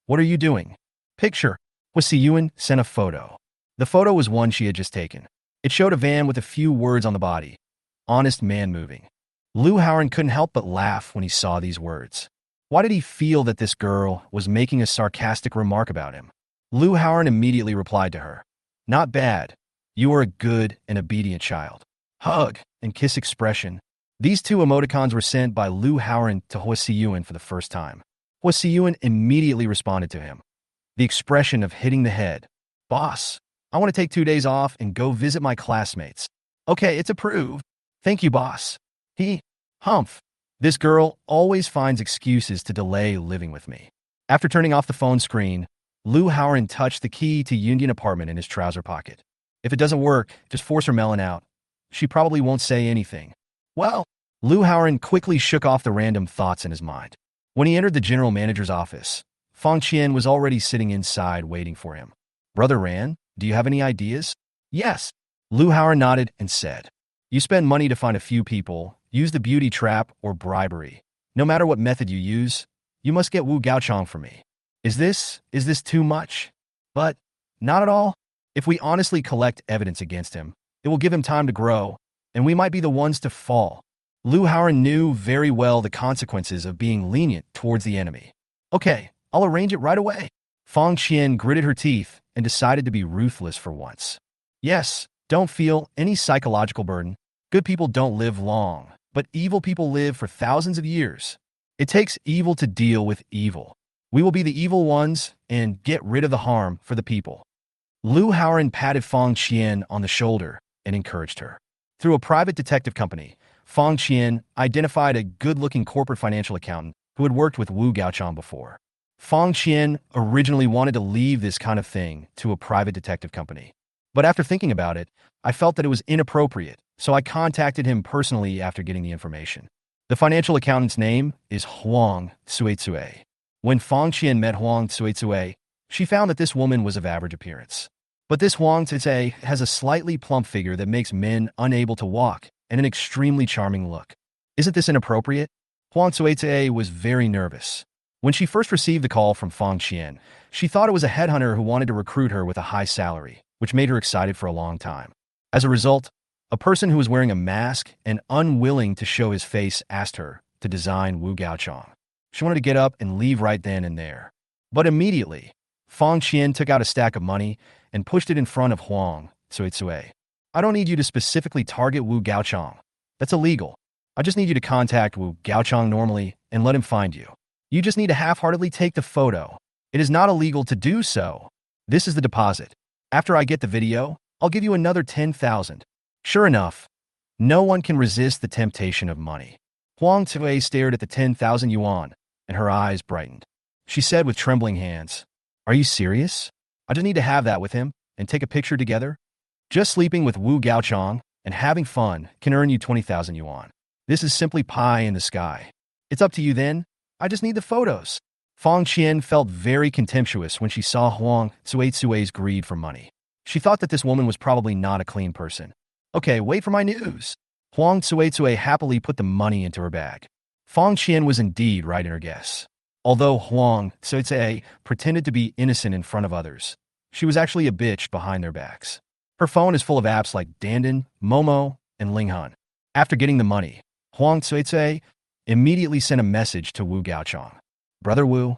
S1: "What are you doing?" "Picture." Hua Siyuan sent a photo. The photo was one she had just taken. It showed a van with a few words on the body. "Honest man moving." Lu Haoran couldn't help but laugh when he saw these words. Why did he feel that this girl was making a sarcastic remark about him? Lu Haoran immediately replied to her, "Not bad. You are a good and obedient child." Hug and kiss expression. These two emoticons were sent by Lu Haoran to Hua Siyuan for the first time. Hua Siyuan immediately responded to him. The expression of hitting the head. "Boss, I want to take 2 days off and go visit my classmates." "Okay, it's approved." "Thank you, boss." Humph. This girl always finds excuses to delay living with me. After turning off the phone screen, Lu Haoran touched the key to Yundian apartment in his trouser pocket. If it doesn't work, just force her melon out. She probably won't say anything. Well, Lu Haoran quickly shook off the random thoughts in his mind. When he entered the general manager's office, Fang Qian was already sitting inside waiting for him. "Brother Ran, do you have any ideas?" "Yes." Lu Haoran nodded and said, "You spend money to find a few people, use the beauty trap or bribery. No matter what method you use, you must get Wu Gaochang for me." Is this too much? But not at all. If we honestly collect evidence against him, it will give him time to grow, and we might be the ones to fall. Lu Haoran knew very well the consequences of being lenient towards the enemy. "Okay, I'll arrange it right away." Fang Qian gritted her teeth and decided to be ruthless for once. "Yes, don't feel any psychological burden. Good people don't live long, but evil people live for thousands of years. It takes evil to deal with evil. We will be the evil ones and get rid of the harm for the people." Lu Haoran patted Fang Qian on the shoulder and encouraged her. Through a private detective company, Fang Qian identified a good-looking corporate financial accountant who had worked with Wu Gaochang before. Fang Qian originally wanted to leave this kind of thing to a private detective company. But after thinking about it, I felt that it was inappropriate, so I contacted him personally after getting the information. The financial accountant's name is Huang Cuizue. When Fang Qian met Huang Cuizue, she found that this woman was of average appearance. But this Huang Cuizue has a slightly plump figure that makes men unable to walk and an extremely charming look. Isn't this inappropriate? Huang Cuizue was very nervous. When she first received the call from Fang Qian, she thought it was a headhunter who wanted to recruit her with a high salary, which made her excited for a long time. As a result, a person who was wearing a mask and unwilling to show his face asked her, to design Wu Gaochang. She wanted to get up and leave right then and there. But immediately, Fang Qian took out a stack of money and pushed it in front of Huang Cuizui. I don't need you to specifically target Wu Gaochang. That's illegal. I just need you to contact Wu Gaochang normally and let him find you. You just need to half-heartedly take the photo. It is not illegal to do so. This is the deposit. After I get the video, I'll give you another 10,000. Sure enough, no one can resist the temptation of money. Huang Cuizui stared at the 10,000 yuan, and her eyes brightened. She said with trembling hands, "Are you serious? I just need to have that with him and take a picture together? Just sleeping with Wu Gaochang and having fun can earn you 20,000 yuan. This is simply pie in the sky. It's up to you then. I just need the photos." Fang Qian felt very contemptuous when she saw Huang Cuizui's greed for money. She thought that this woman was probably not a clean person. "Okay, wait for my news." Huang Cuizui happily put the money into her bag. Fang Qian was indeed right in her guess. Although Huang Cuizui pretended to be innocent in front of others, she was actually a bitch behind their backs. Her phone is full of apps like Dandan, Momo, and Linghan. After getting the money, Huang Cuizui immediately sent a message to Wu Gaochang. "Brother Wu,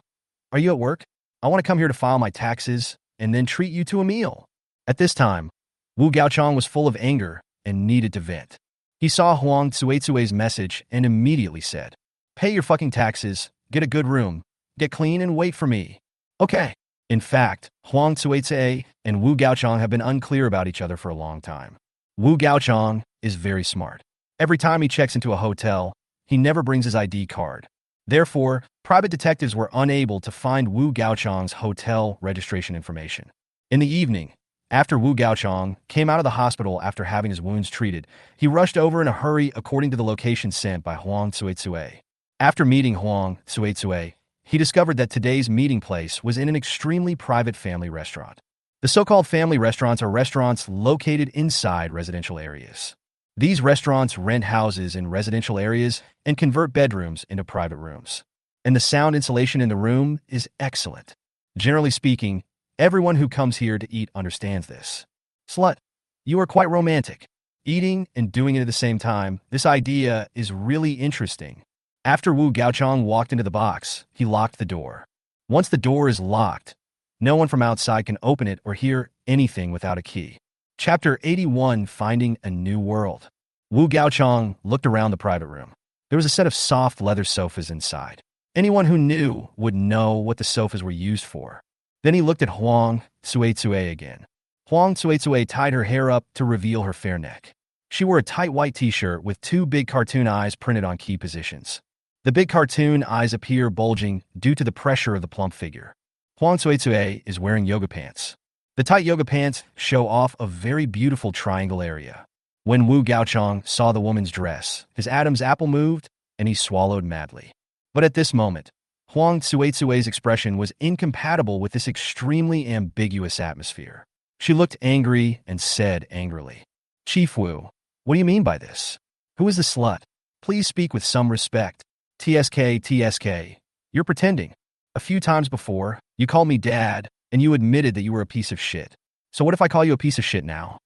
S1: are you at work? I want to come here to file my taxes and then treat you to a meal." At this time, Wu Gaochang was full of anger and needed to vent. He saw Huang Cuizui's message and immediately said, "Pay your fucking taxes, get a good room, get clean, and wait for me." Okay. In fact, Huang Cuizui and Wu Gaochang have been unclear about each other for a long time. Wu Gaochang is very smart. Every time he checks into a hotel, he never brings his ID card. Therefore, private detectives were unable to find Wu Gaochang's hotel registration information. In the evening, after Wu Gaochang came out of the hospital after having his wounds treated, he rushed over in a hurry according to the location sent by Huang Cuizui. After meeting Huang Cuizui, he discovered that today's meeting place was in an extremely private family restaurant. The so-called family restaurants are restaurants located inside residential areas. These restaurants rent houses in residential areas and convert bedrooms into private rooms. And the sound insulation in the room is excellent. Generally speaking, everyone who comes here to eat understands this. Slut, you are quite romantic. Eating and doing it at the same time, this idea is really interesting. After Wu Gaochang walked into the box, he locked the door. Once the door is locked, no one from outside can open it or hear anything without a key. Chapter 81, Finding a New World. Wu Gaochang looked around the private room. There was a set of soft leather sofas inside. Anyone who knew would know what the sofas were used for. Then he looked at Huang Cuizui again. Huang Cuizui tied her hair up to reveal her fair neck. She wore a tight white t-shirt with two big cartoon eyes printed on key positions. The big cartoon eyes appear bulging due to the pressure of the plump figure. Huang Cuizui is wearing yoga pants. The tight yoga pants show off a very beautiful triangle area. When Wu Gaochang saw the woman's dress, his Adam's apple moved, and he swallowed madly. But at this moment, Huang Cuizui's expression was incompatible with this extremely ambiguous atmosphere. She looked angry and said angrily, "Chief Wu, what do you mean by this? Who is the slut? Please speak with some respect." TSK, you're pretending. A few times before, you called me dad, and you admitted that you were a piece of shit. So what if I call you a piece of shit now?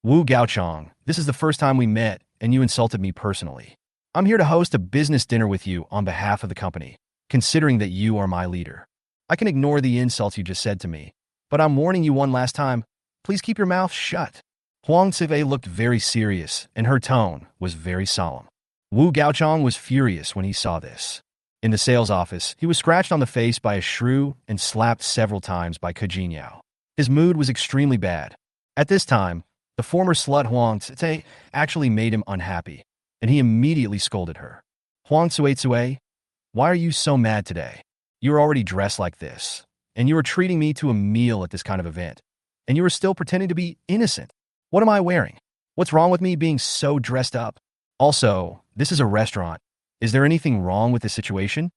S1: Wu Gaochang, this is the first time we met, and you insulted me personally. I'm here to host a business dinner with you on behalf of the company, considering that you are my leader. I can ignore the insults you just said to me, but I'm warning you one last time, please keep your mouth shut. Huang Cuizui looked very serious, and her tone was very solemn. Wu Gaochang was furious when he saw this. In the sales office, he was scratched on the face by a shrew and slapped several times by Kejin Yao. His mood was extremely bad. At this time, the former slut Huang Cuizui actually made him unhappy, and he immediately scolded her. "Huang Cuizui, why are you so mad today? You're already dressed like this, and you are treating me to a meal at this kind of event, and you are still pretending to be innocent. What am I wearing? What's wrong with me being so dressed up? Also, this is a restaurant. Is there anything wrong with this situation?"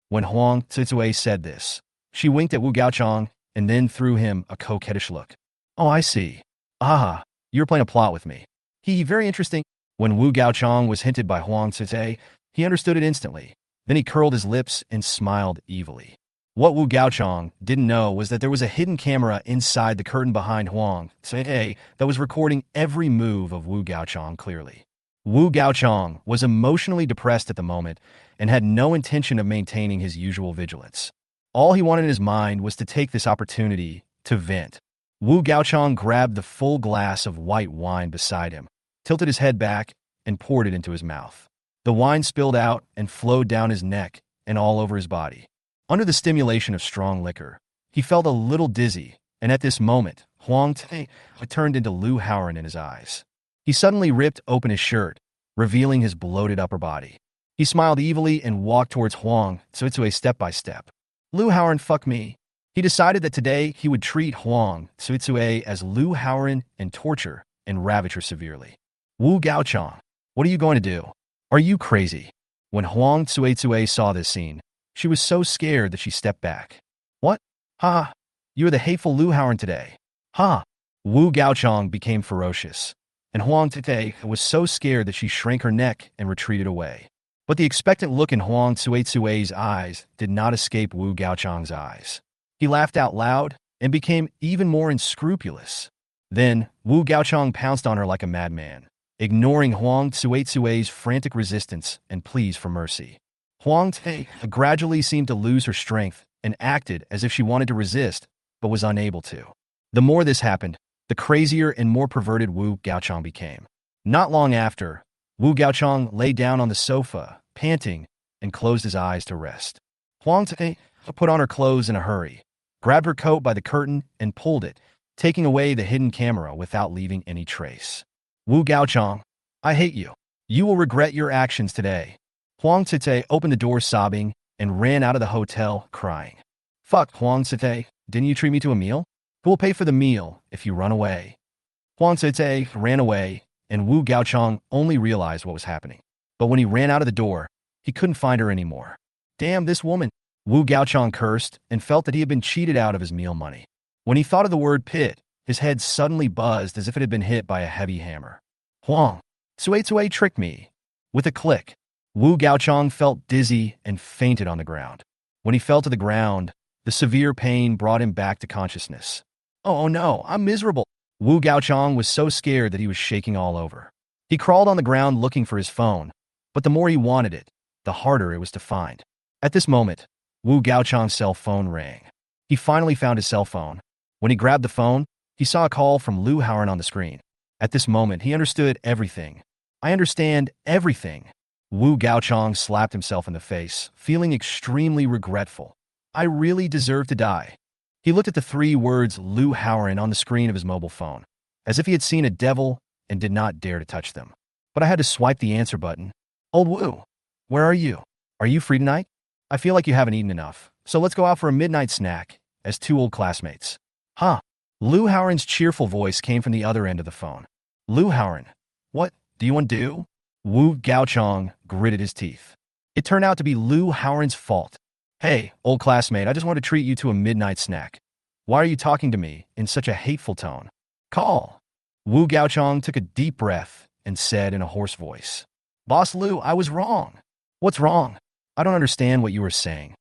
S1: When Huang Cuizui said this, she winked at Wu Gaochang and then threw him a coquettish look. "Oh, I see. Ah, you're playing a plot with me. Very interesting." When Wu Gaochang was hinted by Huang Cuizui, he understood it instantly. Then he curled his lips and smiled evilly. What Wu Gaochang didn't know was that there was a hidden camera inside the curtain behind Huang Cuizui that was recording every move of Wu Gaochang clearly. Wu Gaochang was emotionally depressed at the moment and had no intention of maintaining his usual vigilance. All he wanted in his mind was to take this opportunity to vent. Wu Gaochang grabbed the full glass of white wine beside him, tilted his head back, and poured it into his mouth. The wine spilled out and flowed down his neck and all over his body. Under the stimulation of strong liquor, he felt a little dizzy, and at this moment, Huang Te turned into Lu Haoran in his eyes. He suddenly ripped open his shirt, revealing his bloated upper body. He smiled evilly and walked towards Huang Tsuitsue step by step. Lu Haoran, fuck me. He decided that today he would treat Huang Tsuitsue as Lu Haoran and torture and ravage her severely. Wu Gaochang, what are you going to do? Are you crazy? When Huang Tsuitsue saw this scene, she was so scared that she stepped back. What? Ha! You are the hateful Lu Haoran today. Ha! Wu Gaochang became ferocious, and Huang Tite was so scared that she shrank her neck and retreated away. But the expectant look in Huang Tsuitsue's eyes did not escape Wu Gaochang's eyes. He laughed out loud and became even more unscrupulous. Then, Wu Gaochang pounced on her like a madman, ignoring Huang Tsuitsue's frantic resistance and pleas for mercy. Huang Te gradually seemed to lose her strength and acted as if she wanted to resist, but was unable to. The more this happened, the crazier and more perverted Wu Gaochang became. Not long after, Wu Gaochang lay down on the sofa, panting, and closed his eyes to rest. Huang Te put on her clothes in a hurry, grabbed her coat by the curtain, and pulled it, taking away the hidden camera without leaving any trace. Wu Gaochang, I hate you. You will regret your actions today. Huang Tite opened the door sobbing and ran out of the hotel crying. Fuck, Huang Tite, didn't you treat me to a meal? Who will pay for the meal if you run away? Huang Tite ran away, and Wu Gaochang only realized what was happening. But when he ran out of the door, he couldn't find her anymore. Damn this woman! Wu Gaochang cursed and felt that he had been cheated out of his meal money. When he thought of the word pit, his head suddenly buzzed as if it had been hit by a heavy hammer. Huang Tsuitsue tricked me. With a click, Wu Gaochang felt dizzy and fainted on the ground. When he fell to the ground, the severe pain brought him back to consciousness. Oh no, I'm miserable. Wu Gaochang was so scared that he was shaking all over. He crawled on the ground looking for his phone, but the more he wanted it, the harder it was to find. At this moment, Wu Gaochang's cell phone rang. He finally found his cell phone. When he grabbed the phone, he saw a call from Lu Haoran on the screen. At this moment, he understood everything. I understand everything. Wu Gaochang slapped himself in the face, feeling extremely regretful. I really deserve to die. He looked at the 3 words Lu Haoran on the screen of his mobile phone, as if he had seen a devil and did not dare to touch them. But I had to swipe the answer button. Old Wu, where are you? Are you free tonight? I feel like you haven't eaten enough, so let's go out for a midnight snack, as 2 old classmates. Huh? Lu Haoran's cheerful voice came from the other end of the phone. Lu Haoran, what do you want to do? Wu Gaochang gritted his teeth. It turned out to be Lu Haoran's fault. Hey, old classmate, I just want to treat you to a midnight snack. Why are you talking to me in such a hateful tone? Call. Wu Gaochang took a deep breath and said in a hoarse voice. Boss Lu, I was wrong. What's wrong? I don't understand what you were saying.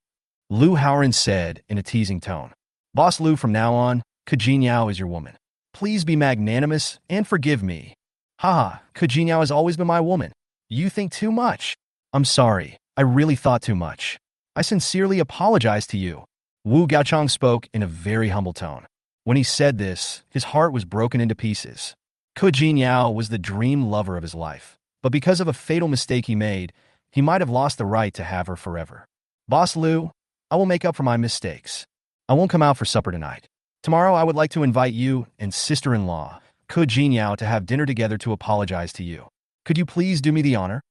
S1: Lu Haoran said in a teasing tone. Boss Lu, from now on, Kejinyao is your woman. Please be magnanimous and forgive me. Haha, Kejinyao has always been my woman. You think too much. I'm sorry. I really thought too much. I sincerely apologize to you. Wu Gaochang spoke in a very humble tone. When he said this, his heart was broken into pieces. Kejinyao was the dream lover of his life, but because of a fatal mistake he made, he might have lost the right to have her forever. Boss Lu, I will make up for my mistakes. I won't come out for supper tonight. Tomorrow I would like to invite you and sister-in-law, Kejinyao, to have dinner together to apologize to you. Could you please do me the honor?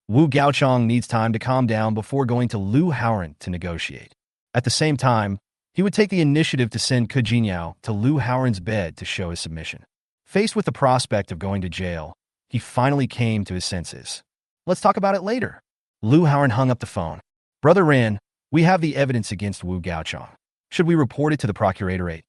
S1: Wu Gaochang needs time to calm down before going to Lu Haoran to negotiate. At the same time, he would take the initiative to send Kejinyao to Lu Haoran's bed to show his submission. Faced with the prospect of going to jail, he finally came to his senses. Let's talk about it later. Lu Haoran hung up the phone. Brother Ran, we have the evidence against Wu Gaochang. Should we report it to the procuratorate?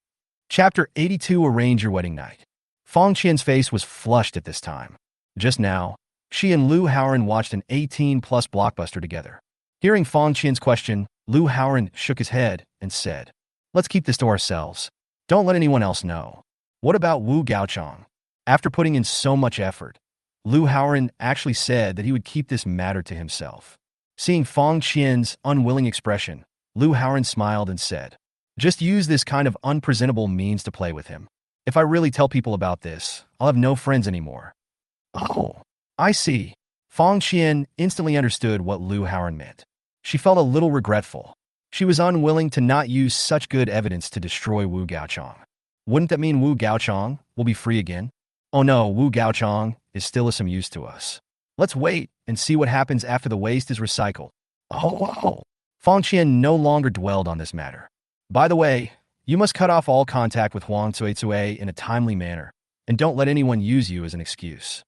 S1: Chapter 82, Arrange Your Wedding Night. Fong Qian's face was flushed at this time. Just now, she and Lu Haoran watched an 18-plus blockbuster together. Hearing Fong Qian's question, Lu Haoran shook his head and said, Let's keep this to ourselves. Don't let anyone else know. What about Wu Gaochang? After putting in so much effort, Lu Haoran actually said that he would keep this matter to himself. Seeing Fang Qian's unwilling expression, Lu Haoran smiled and said, "Just use this kind of unpresentable means to play with him. If I really tell people about this, I'll have no friends anymore." "Oh, I see." Fang Qian instantly understood what Lu Haoran meant. She felt a little regretful. She was unwilling to not use such good evidence to destroy Wu Gaochang. Wouldn't that mean Wu Gaochang will be free again? Oh no, Wu Gaochang is still of some use to us. Let's wait and see what happens after the waste is recycled. Oh, wow. Fang Qian no longer dwelled on this matter. By the way, you must cut off all contact with Huang Cuizue in a timely manner, and don't let anyone use you as an excuse.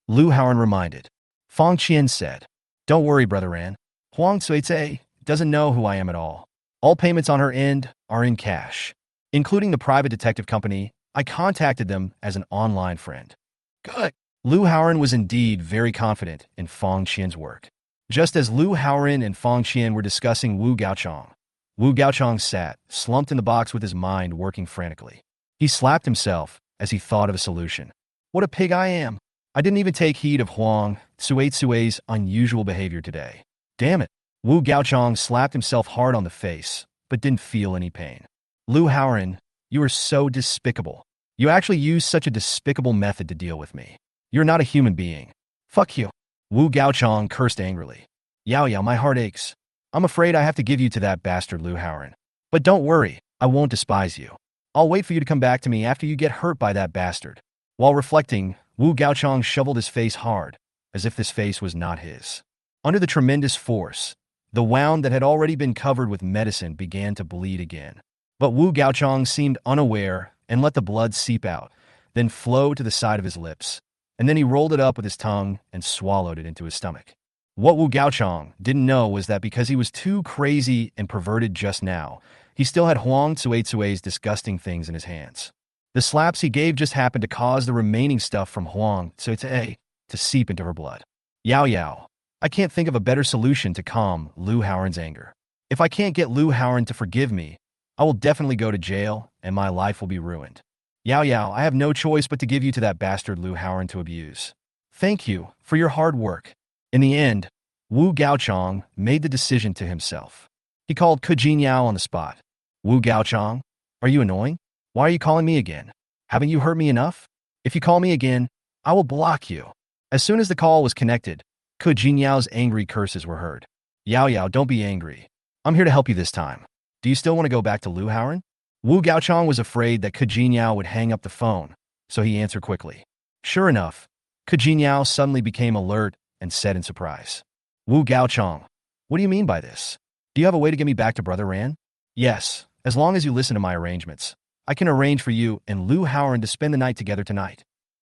S1: Lu Haoran reminded. Fang Qian said, "Don't worry, Brother Ran. Huang Cuizue doesn't know who I am at all. All payments on her end are in cash. Including the private detective company, I contacted them as an online friend." Good. Lu Haoran was indeed very confident in Fang Qian's work. Just as Lu Haoran and Fang Qian were discussing Wu Gaochang sat, slumped in the box with his mind working frantically. He slapped himself as he thought of a solution. What a pig I am. I didn't even take heed of Huang Cuizue's unusual behavior today. Damn it. Wu Gaochang slapped himself hard on the face, but didn't feel any pain. Lu Haoran, you are so despicable. You actually use such a despicable method to deal with me. You're not a human being. Fuck you. Wu Gaochang cursed angrily. Yao, my heart aches. I'm afraid I have to give you to that bastard Lu Haoran. But don't worry, I won't despise you. I'll wait for you to come back to me after you get hurt by that bastard. While reflecting, Wu Gaochang shoveled his face hard, as if this face was not his. Under the tremendous force, the wound that had already been covered with medicine began to bleed again. But Wu Gaochang seemed unaware and let the blood seep out, then flow to the side of his lips, and then he rolled it up with his tongue and swallowed it into his stomach. What Wu Gaochang didn't know was that because he was too crazy and perverted just now, he still had Huang Cuizue's disgusting things in his hands. The slaps he gave just happened to cause the remaining stuff from Huang Cuizue to seep into her blood. Yao, I can't think of a better solution to calm Lu Haoran's anger. If I can't get Lu Haoran to forgive me, I will definitely go to jail and my life will be ruined. Yao, I have no choice but to give you to that bastard Lu Haoran to abuse. Thank you for your hard work. In the end, Wu Gaochang made the decision to himself. He called Ke Jinyao on the spot. Wu Gaochang, are you annoying? Why are you calling me again? Haven't you hurt me enough? If you call me again, I will block you. As soon as the call was connected, Ke Jinyao's angry curses were heard. Yao, don't be angry. I'm here to help you this time. Do you still want to go back to Lu Haoran? Wu Gaochang was afraid that Ke Jinyao would hang up the phone, so he answered quickly. Sure enough, Ke Jinyao suddenly became alert and said in surprise. Wu Gaochang, what do you mean by this? Do you have a way to get me back to Brother Ran? Yes, as long as you listen to my arrangements. I can arrange for you and Lu Haoran to spend the night together tonight.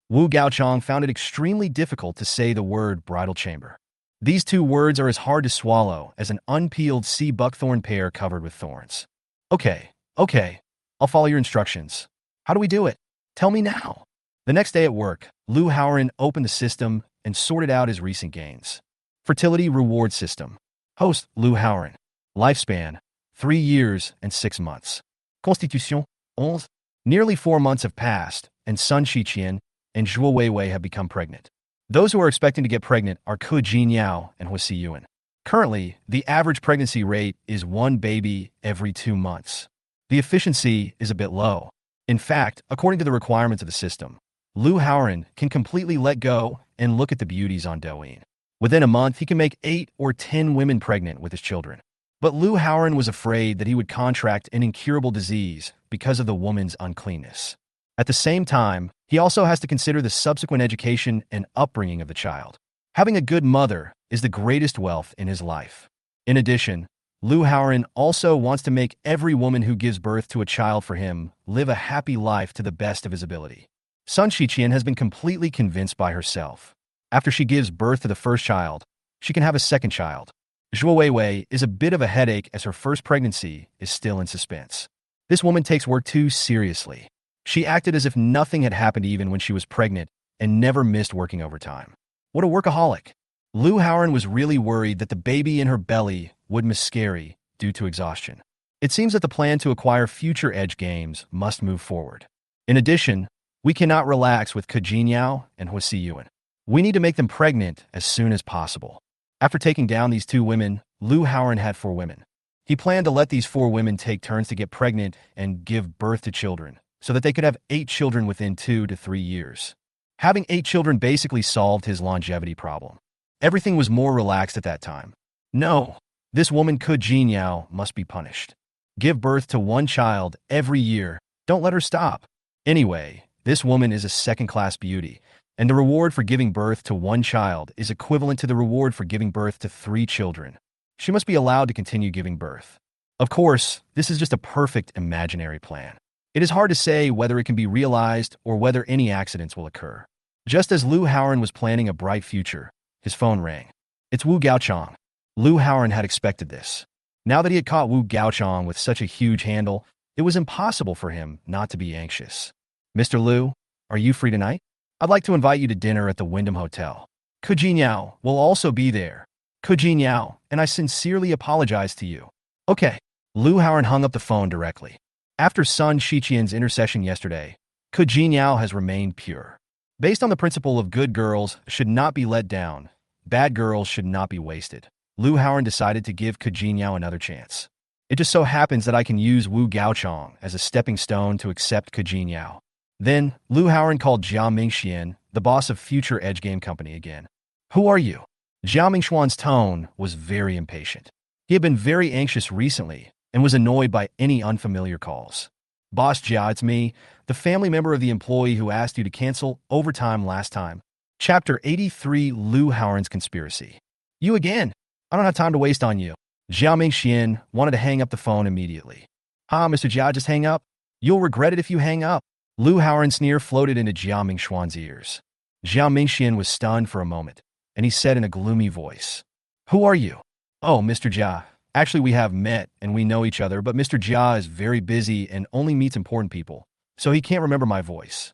S1: Wu Gaochang found it extremely difficult to say the word bridal chamber. These two words are as hard to swallow as an unpeeled sea buckthorn pear covered with thorns. Okay, I'll follow your instructions. How do we do it? Tell me now. The next day at work, Lu Haoran opened the system and sorted out his recent gains. Fertility Reward System. Host, Lu Haoran. Lifespan, 3 years and 6 months. Constitution, 11. Nearly 4 months have passed, and Sun Shiqian and Zhuo Weiwei have become pregnant. Those who are expecting to get pregnant are Ke Jinyao and Hui Siyuan. Currently, the average pregnancy rate is 1 baby every 2 months. The efficiency is a bit low. In fact, according to the requirements of the system, Lu Haoran can completely let go and look at the beauties on Douyin. Within a month, he can make 8 or 10 women pregnant with his children. But Lu Haoran was afraid that he would contract an incurable disease because of the woman's uncleanness. At the same time, he also has to consider the subsequent education and upbringing of the child. Having a good mother is the greatest wealth in his life. In addition, Lu Haoran also wants to make every woman who gives birth to a child for him live a happy life to the best of his ability. Sun Shiqian has been completely convinced by herself. After she gives birth to the first child, she can have a second child. Zhuo Weiwei is a bit of a headache as her first pregnancy is still in suspense. This woman takes work too seriously. She acted as if nothing had happened even when she was pregnant and never missed working overtime. What a workaholic. Lu Haoran was really worried that the baby in her belly would miscarry due to exhaustion. It seems that the plan to acquire future edge games must move forward. In addition, we cannot relax with Ke Jinyao and Hui Siyuan. We need to make them pregnant as soon as possible. After taking down these two women, Lu Howard had four women. He planned to let these four women take turns to get pregnant and give birth to children, so that they could have 8 children within 2 to 3 years. Having 8 children basically solved his longevity problem. Everything was more relaxed at that time. No, this woman Ku Jinyao must be punished. Give birth to 1 child every year. Don't let her stop. Anyway, this woman is a second-class beauty, and the reward for giving birth to 1 child is equivalent to the reward for giving birth to 3 children. She must be allowed to continue giving birth. Of course, this is just a perfect imaginary plan. It is hard to say whether it can be realized or whether any accidents will occur. Just as Lu Howard was planning a bright future, his phone rang. It's Wu Gaochang. Lu Howard had expected this. Now that he had caught Wu Gaochang with such a huge handle, it was impossible for him not to be anxious. Mr. Lu, are you free tonight? I'd like to invite you to dinner at the Wyndham Hotel. Ku Jinyao will also be there. Ku Jinyao, and I sincerely apologize to you. Okay. Lu Howard hung up the phone directly. After Sun Shiqian's intercession yesterday, Ku Jinyao has remained pure. Based on the principle of good girls should not be let down, bad girls should not be wasted, Lu Howard decided to give Ku Jinyao another chance. It just so happens that I can use Wu Gaochang as a stepping stone to accept Ku Jinyao. Then, Lu Howard called Jia Mingxian, the boss of Future Edge Game Company, again. Who are you? Jia Mingxuan's tone was very impatient. He had been very anxious recently and was annoyed by any unfamiliar calls. Boss Jia, it's me, the family member of the employee who asked you to cancel overtime last time. Chapter 83, Lu Howard's Conspiracy. You again? I don't have time to waste on you. Jia Mingxian wanted to hang up the phone immediately. Mr. Jia, just hang up. You'll regret it if you hang up. Lu Howard's sneer floated into Jia Mingxuan's ears. Jia Mingxian was stunned for a moment, and he said in a gloomy voice, Who are you? Oh, Mr. Jia. Actually, we have met and we know each other, but Mr. Jia is very busy and only meets important people, so he can't remember my voice.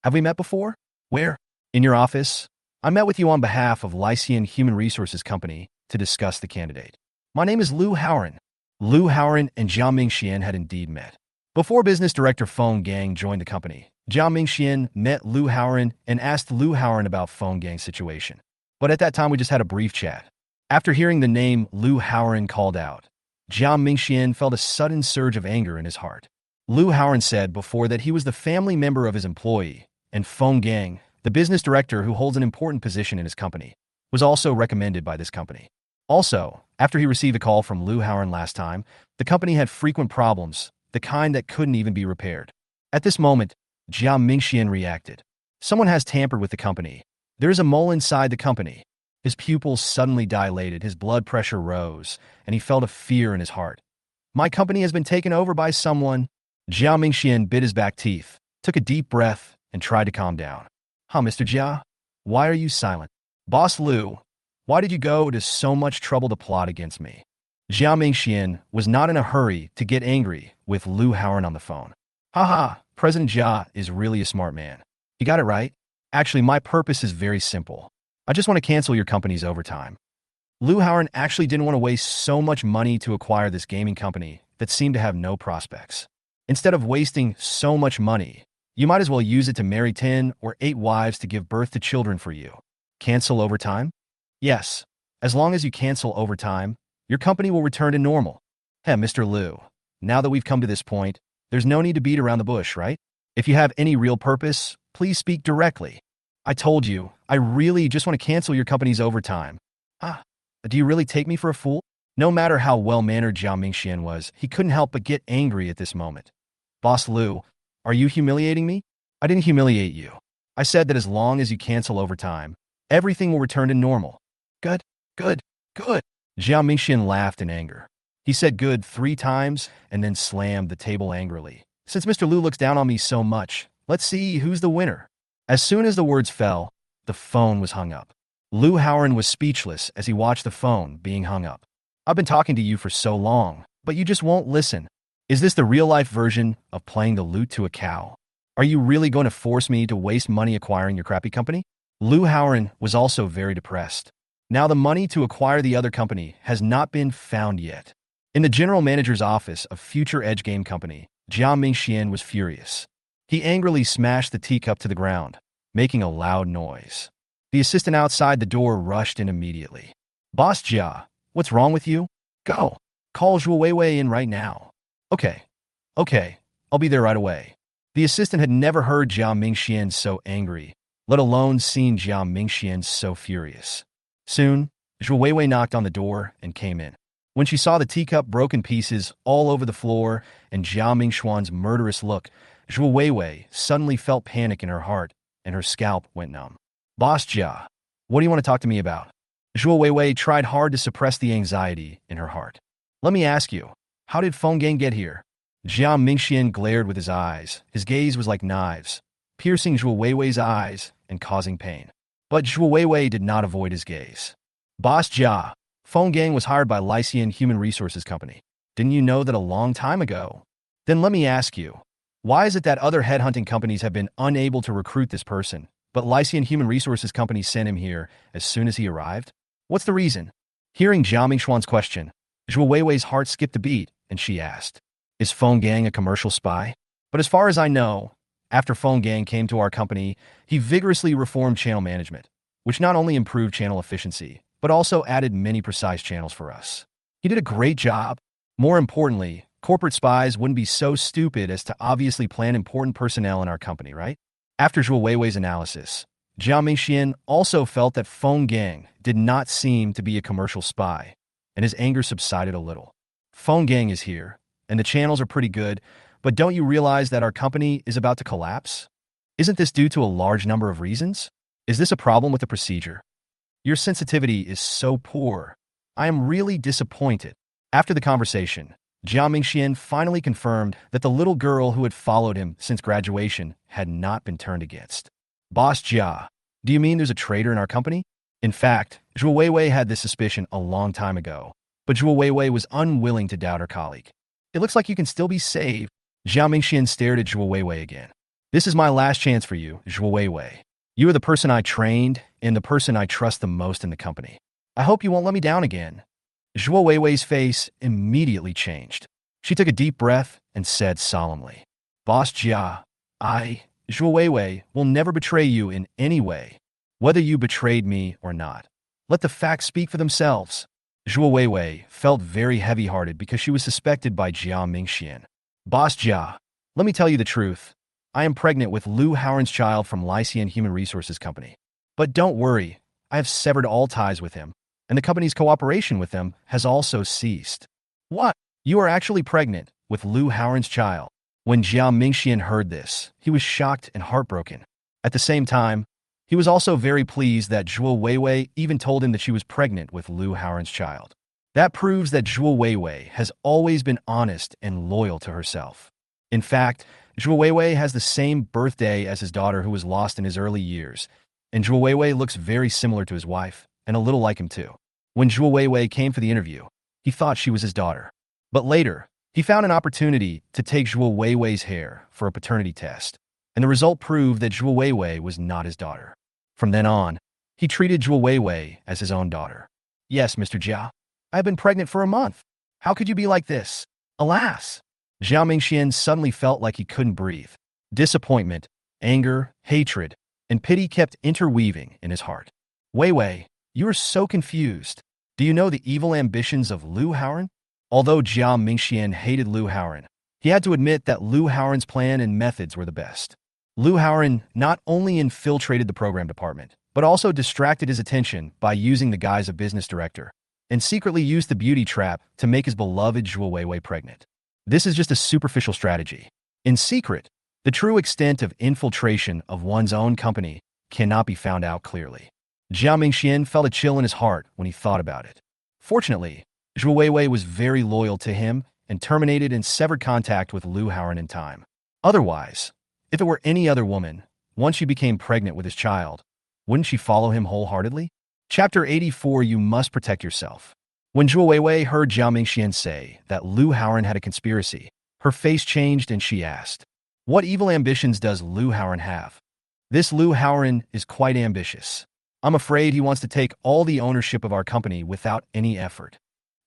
S1: Have we met before? Where? In your office? I met with you on behalf of Lycean Human Resources Company to discuss the candidate. My name is Lu Howard. Lu Howard and Jia Mingxian had indeed met. Before business director Feng Gang joined the company, Jia Mingxian met Lu Howard and asked Lu Howard about Feng Gang's situation. But at that time, we just had a brief chat. After hearing the name Lu Howard called out, Jia Mingxian felt a sudden surge of anger in his heart. Lu Howard said before that he was the family member of his employee, and Feng Gang, the business director who holds an important position in his company, was also recommended by this company. Also, after he received a call from Lu Howard last time, the company had frequent problems, the kind that couldn't even be repaired. At this moment, Jia Mingxian reacted. Someone has tampered with the company. There is a mole inside the company. His pupils suddenly dilated, his blood pressure rose, and he felt a fear in his heart. My company has been taken over by someone. Jia Mingxian bit his back teeth, took a deep breath, and tried to calm down. Mr. Jia, why are you silent? Boss Lu, why did you go to so much trouble to plot against me? Jia Mingxian was not in a hurry to get angry with Lu Howard on the phone. President Jia is really a smart man. You got it right. Actually, my purpose is very simple. I just want to cancel your company's overtime. Lu Howard actually didn't want to waste so much money to acquire this gaming company that seemed to have no prospects. Instead of wasting so much money, you might as well use it to marry 10 or 8 wives to give birth to children for you. Cancel overtime? Yes. As long as you cancel overtime, your company will return to normal. Hey, Mr. Lu, now that we've come to this point, there's no need to beat around the bush, right? If you have any real purpose, please speak directly. I told you, I really just want to cancel your company's overtime. Do you really take me for a fool? No matter how well-mannered Jia Mingxian was, he couldn't help but get angry at this moment. Boss Lu, are you humiliating me? I didn't humiliate you. I said that as long as you cancel overtime, everything will return to normal. Good. Jia Mingxian laughed in anger. He said good 3 times and then slammed the table angrily. Since Mr. Lu looks down on me so much, let's see who's the winner. As soon as the words fell, the phone was hung up. Lu Howard was speechless as he watched the phone being hung up. I've been talking to you for so long, but you just won't listen. Is this the real-life version of playing the lute to a cow? Are you really going to force me to waste money acquiring your crappy company? Lu Howard was also very depressed. Now the money to acquire the other company has not been found yet. In the general manager's office of Future Edge Game Company, Jia Mingxian was furious. He angrily smashed the teacup to the ground, making a loud noise. The assistant outside the door rushed in immediately. Boss Jia, what's wrong with you? Go. Call Zhuo Weiwei in right now. Okay. Okay. I'll be there right away. The assistant had never heard Jia Mingxian so angry, let alone seen Jia Mingxian so furious. Soon, Zhuo Weiwei knocked on the door and came in. When she saw the teacup broken pieces all over the floor and Jia Mingxuan's murderous look, Zhuo Weiwei suddenly felt panic in her heart and her scalp went numb. Boss Jia, what do you want to talk to me about? Zhuo Weiwei tried hard to suppress the anxiety in her heart. Let me ask you, how did Feng Gang get here? Jia Mingxian glared with his eyes. His gaze was like knives, piercing Zhuo Weiwei's eyes and causing pain. But Zhuo Weiwei did not avoid his gaze. Boss Jia, Feng Gang was hired by Lycian Human Resources Company. Didn't you know that a long time ago? Then let me ask you, why is it that other headhunting companies have been unable to recruit this person, but Lycian Human Resources Company sent him here as soon as he arrived? What's the reason? Hearing Jia Mingxuan's question, Zhuo Weiwei's heart skipped a beat, and she asked, is Feng Gang a commercial spy? But as far as I know, after Feng Gang came to our company, he vigorously reformed channel management, which not only improved channel efficiency, but also added many precise channels for us. He did a great job. More importantly, corporate spies wouldn't be so stupid as to obviously plan important personnel in our company, right? After Zhuo Weiwei's analysis, Jia Mingxian also felt that Feng Gang did not seem to be a commercial spy, and his anger subsided a little. Feng Gang is here, and the channels are pretty good, but don't you realize that our company is about to collapse? Isn't this due to a large number of reasons? Is this a problem with the procedure? Your sensitivity is so poor. I am really disappointed. After the conversation, Jia Mingxian finally confirmed that the little girl who had followed him since graduation had not been turned against. Boss Jia, do you mean there's a traitor in our company? In fact, Zhuo Weiwei had this suspicion a long time ago, but Zhuo Weiwei was unwilling to doubt her colleague. It looks like you can still be saved. Jia Mingxian stared at Zhuo Weiwei again. This is my last chance for you, Zhuo Weiwei. You are the person I trained and the person I trust the most in the company. I hope you won't let me down again. Zhuo Weiwei's face immediately changed. She took a deep breath and said solemnly, Boss Jia, Zhuo Weiwei, will never betray you in any way, whether you betrayed me or not. Let the facts speak for themselves. Zhuo Weiwei felt very heavy-hearted because she was suspected by Jia Mingxian. Boss Jia, let me tell you the truth. I am pregnant with Lu Haoran's child from Lycian Human Resources Company. But don't worry, I have severed all ties with him, and the company's cooperation with them has also ceased. What? You are actually pregnant with Lu Haoran's child? When Jia Mingxian heard this, he was shocked and heartbroken. At the same time, he was also very pleased that Zhuo Weiwei even told him that she was pregnant with Lu Haoran's child. That proves that Zhuo Weiwei has always been honest and loyal to herself. In fact, Zhuo Weiwei has the same birthday as his daughter who was lost in his early years, and Zhuo Weiwei looks very similar to his wife, and a little like him too. When Zhuo Weiwei came for the interview, he thought she was his daughter. But later, he found an opportunity to take Zhuo Weiwei's hair for a paternity test, and the result proved that Zhuo Weiwei was not his daughter. From then on, he treated Zhuo Weiwei as his own daughter. Yes, Mr. Jia, I have been pregnant for a month. How could you be like this? Alas! Jia Mingxian suddenly felt like he couldn't breathe. Disappointment, anger, hatred, and pity kept interweaving in his heart. Weiwei, you are so confused. Do you know the evil ambitions of Lu Haoran? Although Jia Mingxian hated Lu Haoran, he had to admit that Lu Haoran's plan and methods were the best. Lu Haoran not only infiltrated the program department, but also distracted his attention by using the guise of business director, and secretly used the beauty trap to make his beloved Zhuo Weiwei pregnant. This is just a superficial strategy. In secret, the true extent of infiltration of one's own company cannot be found out clearly. Jia Mingxian felt a chill in his heart when he thought about it. Fortunately, Zhuo Weiwei was very loyal to him and terminated and severed contact with Lu Haoran in time. Otherwise, if it were any other woman, once she became pregnant with his child, wouldn't she follow him wholeheartedly? Chapter 84. You must protect yourself. When Zhuo Weiwei heard Jia Mingxian say that Lu Haoran had a conspiracy, her face changed and she asked, what evil ambitions does Lu Haoran have? This Lu Haoran is quite ambitious. I'm afraid he wants to take all the ownership of our company without any effort.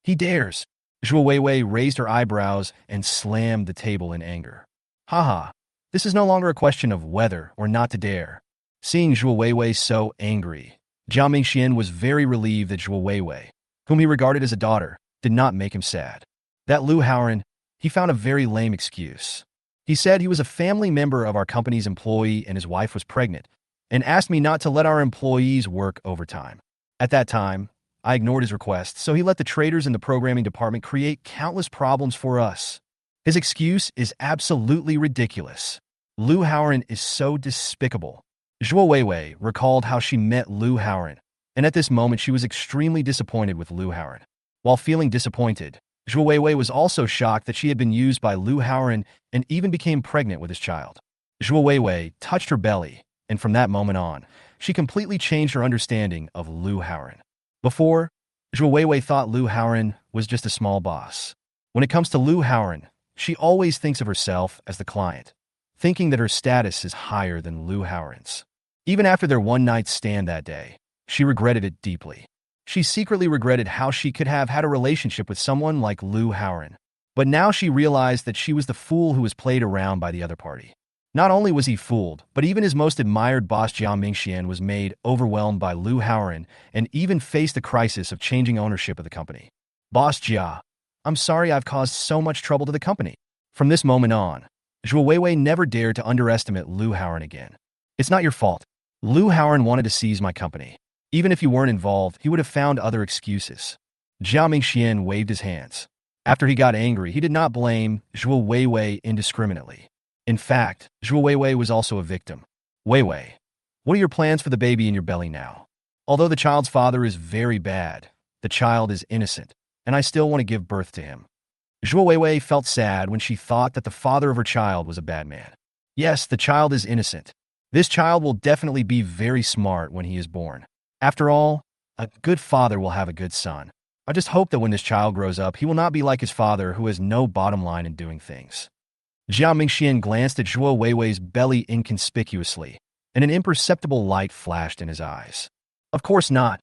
S1: He dares. Zhuo Weiwei raised her eyebrows and slammed the table in anger. Haha, this is no longer a question of whether or not to dare. Seeing Zhuo Weiwei so angry, Jiao Mingxian was very relieved that Zhuo Weiwei, whom he regarded as a daughter, did not make him sad. That Lu Haoran, he found a very lame excuse. He said he was a family member of our company's employee and his wife was pregnant, and asked me not to let our employees work overtime. At that time, I ignored his request, so he let the traders in the programming department create countless problems for us. His excuse is absolutely ridiculous. Lu Haoran is so despicable. Zhuo Weiwei recalled how she met Lu Haoran, and at this moment she was extremely disappointed with Lu Haoran. While feeling disappointed, Zhuo Weiwei was also shocked that she had been used by Lu Haoran and even became pregnant with his child. Zhuo Weiwei touched her belly, and from that moment on, she completely changed her understanding of Lu Haoran. Before, Zhuo Weiwei thought Lu Haoran was just a small boss. When it comes to Lu Haoran, she always thinks of herself as the client, thinking that her status is higher than Lu Haoran's. Even after their one-night stand that day, she regretted it deeply. She secretly regretted how she could have had a relationship with someone like Lu Haoran. But now she realized that she was the fool who was played around by the other party. Not only was he fooled, but even his most admired boss Jiao Mingxian was made overwhelmed by Lu Haoran and even faced the crisis of changing ownership of the company. Boss Jia, I'm sorry I've caused so much trouble to the company. From this moment on, Zhuo Weiwei never dared to underestimate Lu Haoran again. It's not your fault. Lu Haoran wanted to seize my company. Even if you weren't involved, he would have found other excuses. Jiao Mingxian waved his hands. After he got angry, he did not blame Zhuo Weiwei indiscriminately. In fact, Zhuo Weiwei was also a victim. Weiwei, what are your plans for the baby in your belly now? Although the child's father is very bad, the child is innocent, and I still want to give birth to him. Zhuo Weiwei felt sad when she thought that the father of her child was a bad man. Yes, the child is innocent. This child will definitely be very smart when he is born. After all, a good father will have a good son. I just hope that when this child grows up, he will not be like his father who has no bottom line in doing things. Jiao Mingxian glanced at Zhuo Weiwei's belly inconspicuously, and an imperceptible light flashed in his eyes. Of course not.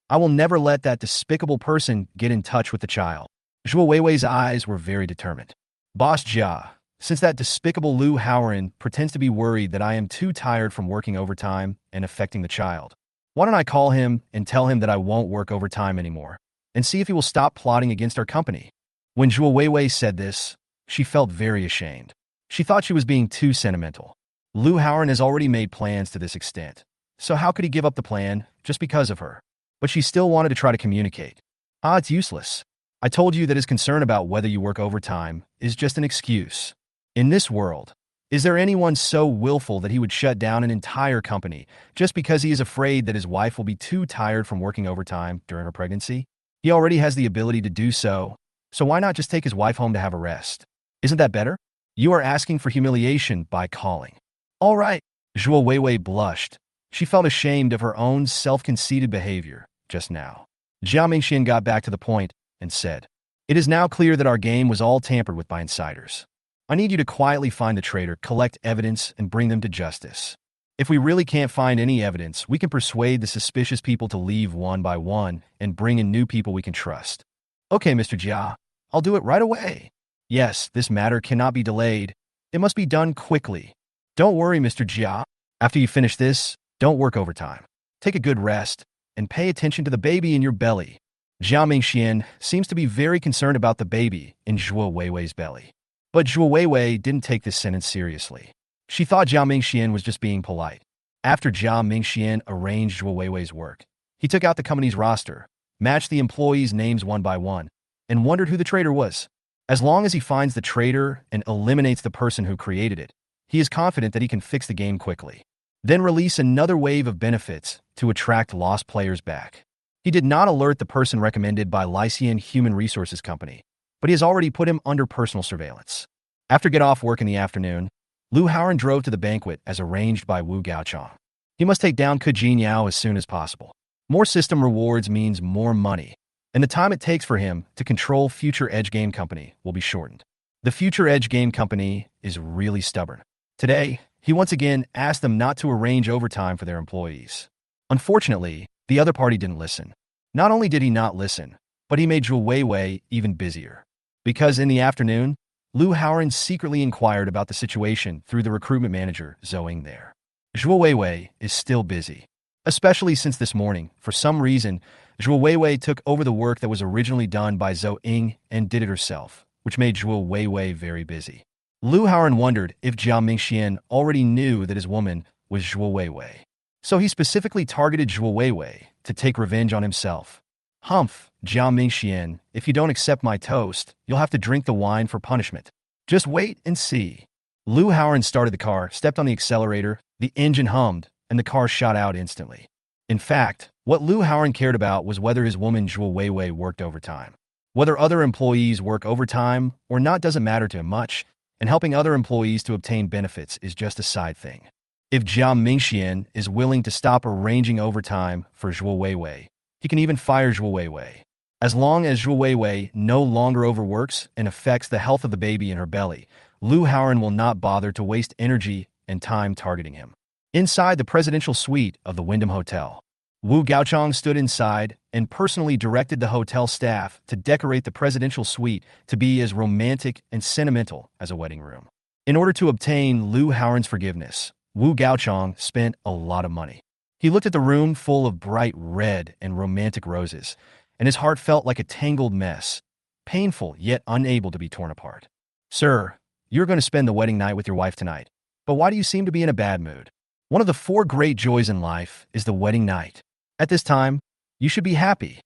S1: I will never let that despicable person get in touch with the child. Zhuo Weiwei's eyes were very determined. Boss Jia, since that despicable Lu Haoran pretends to be worried that I am too tired from working overtime and affecting the child, why don't I call him and tell him that I won't work overtime anymore, and see if he will stop plotting against our company? When Zhuo Weiwei said this, she felt very ashamed. She thought she was being too sentimental. Lu Haoran has already made plans to this extent, so how could he give up the plan just because of her? But she still wanted to try to communicate. It's useless. I told you that his concern about whether you work overtime is just an excuse. In this world, is there anyone so willful that he would shut down an entire company just because he is afraid that his wife will be too tired from working overtime during her pregnancy? He already has the ability to do so why not just take his wife home to have a rest? Isn't that better? You are asking for humiliation by calling. All right. Zhuo Weiwei blushed. She felt ashamed of her own self-conceited behavior just now. Jiao Mingxian got back to the point and said, It is now clear that our game was all tampered with by insiders. I need you to quietly find the traitor, collect evidence, and bring them to justice. If we really can't find any evidence, we can persuade the suspicious people to leave one by one and bring in new people we can trust. Okay, Mr. Jia, I'll do it right away. Yes, this matter cannot be delayed. It must be done quickly. Don't worry, Mr. Jia. After you finish this, don't work overtime. Take a good rest and pay attention to the baby in your belly. Jiao Mingxian seems to be very concerned about the baby in Zhuo Weiwei's belly. But Zhuo Weiwei didn't take this sentence seriously. She thought Jiao Mingxian was just being polite. After Jiao Mingxian arranged Zhuo Weiwei's work, he took out the company's roster, matched the employees' names one by one, and wondered who the traitor was. As long as he finds the traitor and eliminates the person who created it, he is confident that he can fix the game quickly. Then release another wave of benefits to attract lost players back. He did not alert the person recommended by Lycian Human Resources Company, but he has already put him under personal surveillance. After get off work in the afternoon, Lu Haoran drove to the banquet as arranged by Wu Gaochang. He must take down Ke Jinyao as soon as possible. More system rewards means more money, and the time it takes for him to control Future Edge Game Company will be shortened. The Future Edge Game Company is really stubborn. Today, he once again asked them not to arrange overtime for their employees. Unfortunately, the other party didn't listen. Not only did he not listen, but he made Zhuo Weiwei even busier. Because in the afternoon, Lu Haoran secretly inquired about the situation through the recruitment manager, Zhou Ying there. Zhuo Weiwei is still busy. Especially since this morning, for some reason, Zhuo Weiwei took over the work that was originally done by Zhou Ying and did it herself, which made Zhuo Weiwei very busy. Lu Haoren wondered if Jia Mingxian already knew that his woman was Zhuo Weiwei. So he specifically targeted Zhuo Weiwei to take revenge on himself. Humph, Jia Mingxian, if you don't accept my toast, you'll have to drink the wine for punishment. Just wait and see. Lu Haoren started the car, stepped on the accelerator, the engine hummed, and the car shot out instantly. In fact, what Lu Haoren cared about was whether his woman Zhuo Weiwei worked overtime. Whether other employees work overtime or not doesn't matter to him much, and helping other employees to obtain benefits is just a side thing. If Jia Mingxian is willing to stop arranging overtime for Zhuo Weiwei, he can even fire Zhuo Weiwei. As long as Zhuo Weiwei no longer overworks and affects the health of the baby in her belly, Lu Haoren will not bother to waste energy and time targeting him. Inside the presidential suite of the Wyndham Hotel, Wu Gaochang stood inside and personally directed the hotel staff to decorate the presidential suite to be as romantic and sentimental as a wedding room. In order to obtain Lu Haoren's forgiveness, Wu Gaochang spent a lot of money. He looked at the room full of bright red and romantic roses, and his heart felt like a tangled mess, painful yet unable to be torn apart. Sir, you're going to spend the wedding night with your wife tonight, but why do you seem to be in a bad mood? One of the 4 great joys in life is the wedding night. At this time, you should be happy.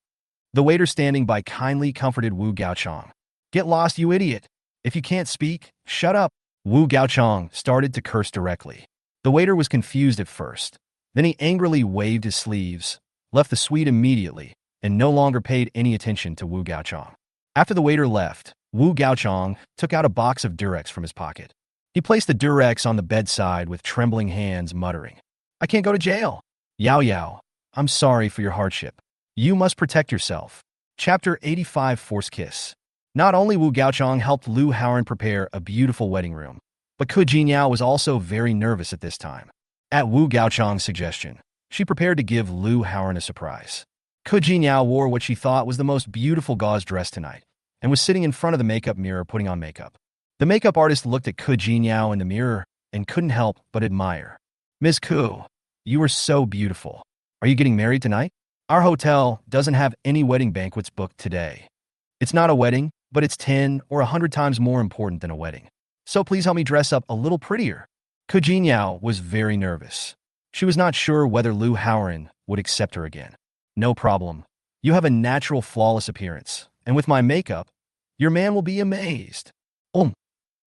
S1: The waiter standing by kindly comforted Wu Gaochang. Get lost, you idiot. If you can't speak, shut up. Wu Gaochang started to curse directly. The waiter was confused at first. Then he angrily waved his sleeves, left the suite immediately, and no longer paid any attention to Wu Gaochang. After the waiter left, Wu Gaochang took out a box of Durex from his pocket. He placed the Durex on the bedside with trembling hands, muttering, I can't go to jail. Yao Yao, I'm sorry for your hardship. You must protect yourself. Chapter 85 Force Kiss. Not only Wu Gaochang helped Lu Haoren prepare a beautiful wedding room, but Ke Jinyao was also very nervous at this time. At Wu Gaochang's suggestion, she prepared to give Lu Haoren a surprise. Ke Jinyao wore what she thought was the most beautiful gauze dress tonight, and was sitting in front of the makeup mirror putting on makeup. The makeup artist looked at Ke Jinyao in the mirror and couldn't help but admire. Ms. Ku, you are so beautiful. Are you getting married tonight? Our hotel doesn't have any wedding banquets booked today. It's not a wedding, but it's 10 or 100 times more important than a wedding. So please help me dress up a little prettier. Ke Jinyao was very nervous. She was not sure whether Lu Haoren would accept her again. No problem. You have a natural, flawless appearance, and with my makeup, your man will be amazed.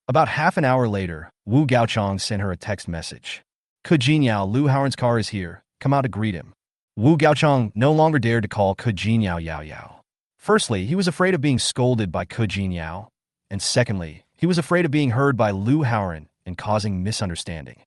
S1: About half an hour later, Wu Gaochang sent her a text message. Ke Jinyao, Lu Haoren's car is here. Come out to greet him. Wu Gaochang no longer dared to call Ke Jinyao Yao Yao. Firstly, he was afraid of being scolded by Ke Jinyao, and secondly, he was afraid of being heard by Lu Haoren and causing misunderstanding.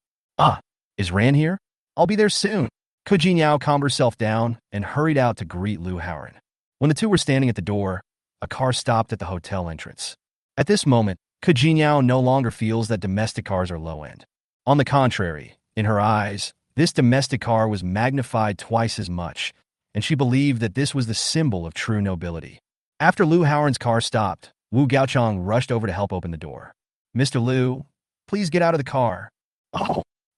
S1: Is Ran here? I'll be there soon. Ke Jinyao calmed herself down and hurried out to greet Lu Haoren. When the two were standing at the door, a car stopped at the hotel entrance. At this moment, Ke Jinyao no longer feels that domestic cars are low-end. On the contrary, in her eyes, this domestic car was magnified twice as much, and she believed that this was the symbol of true nobility. After Lu Haoren's car stopped, Wu Gaochang rushed over to help open the door. Mr. Lu, please get out of the car.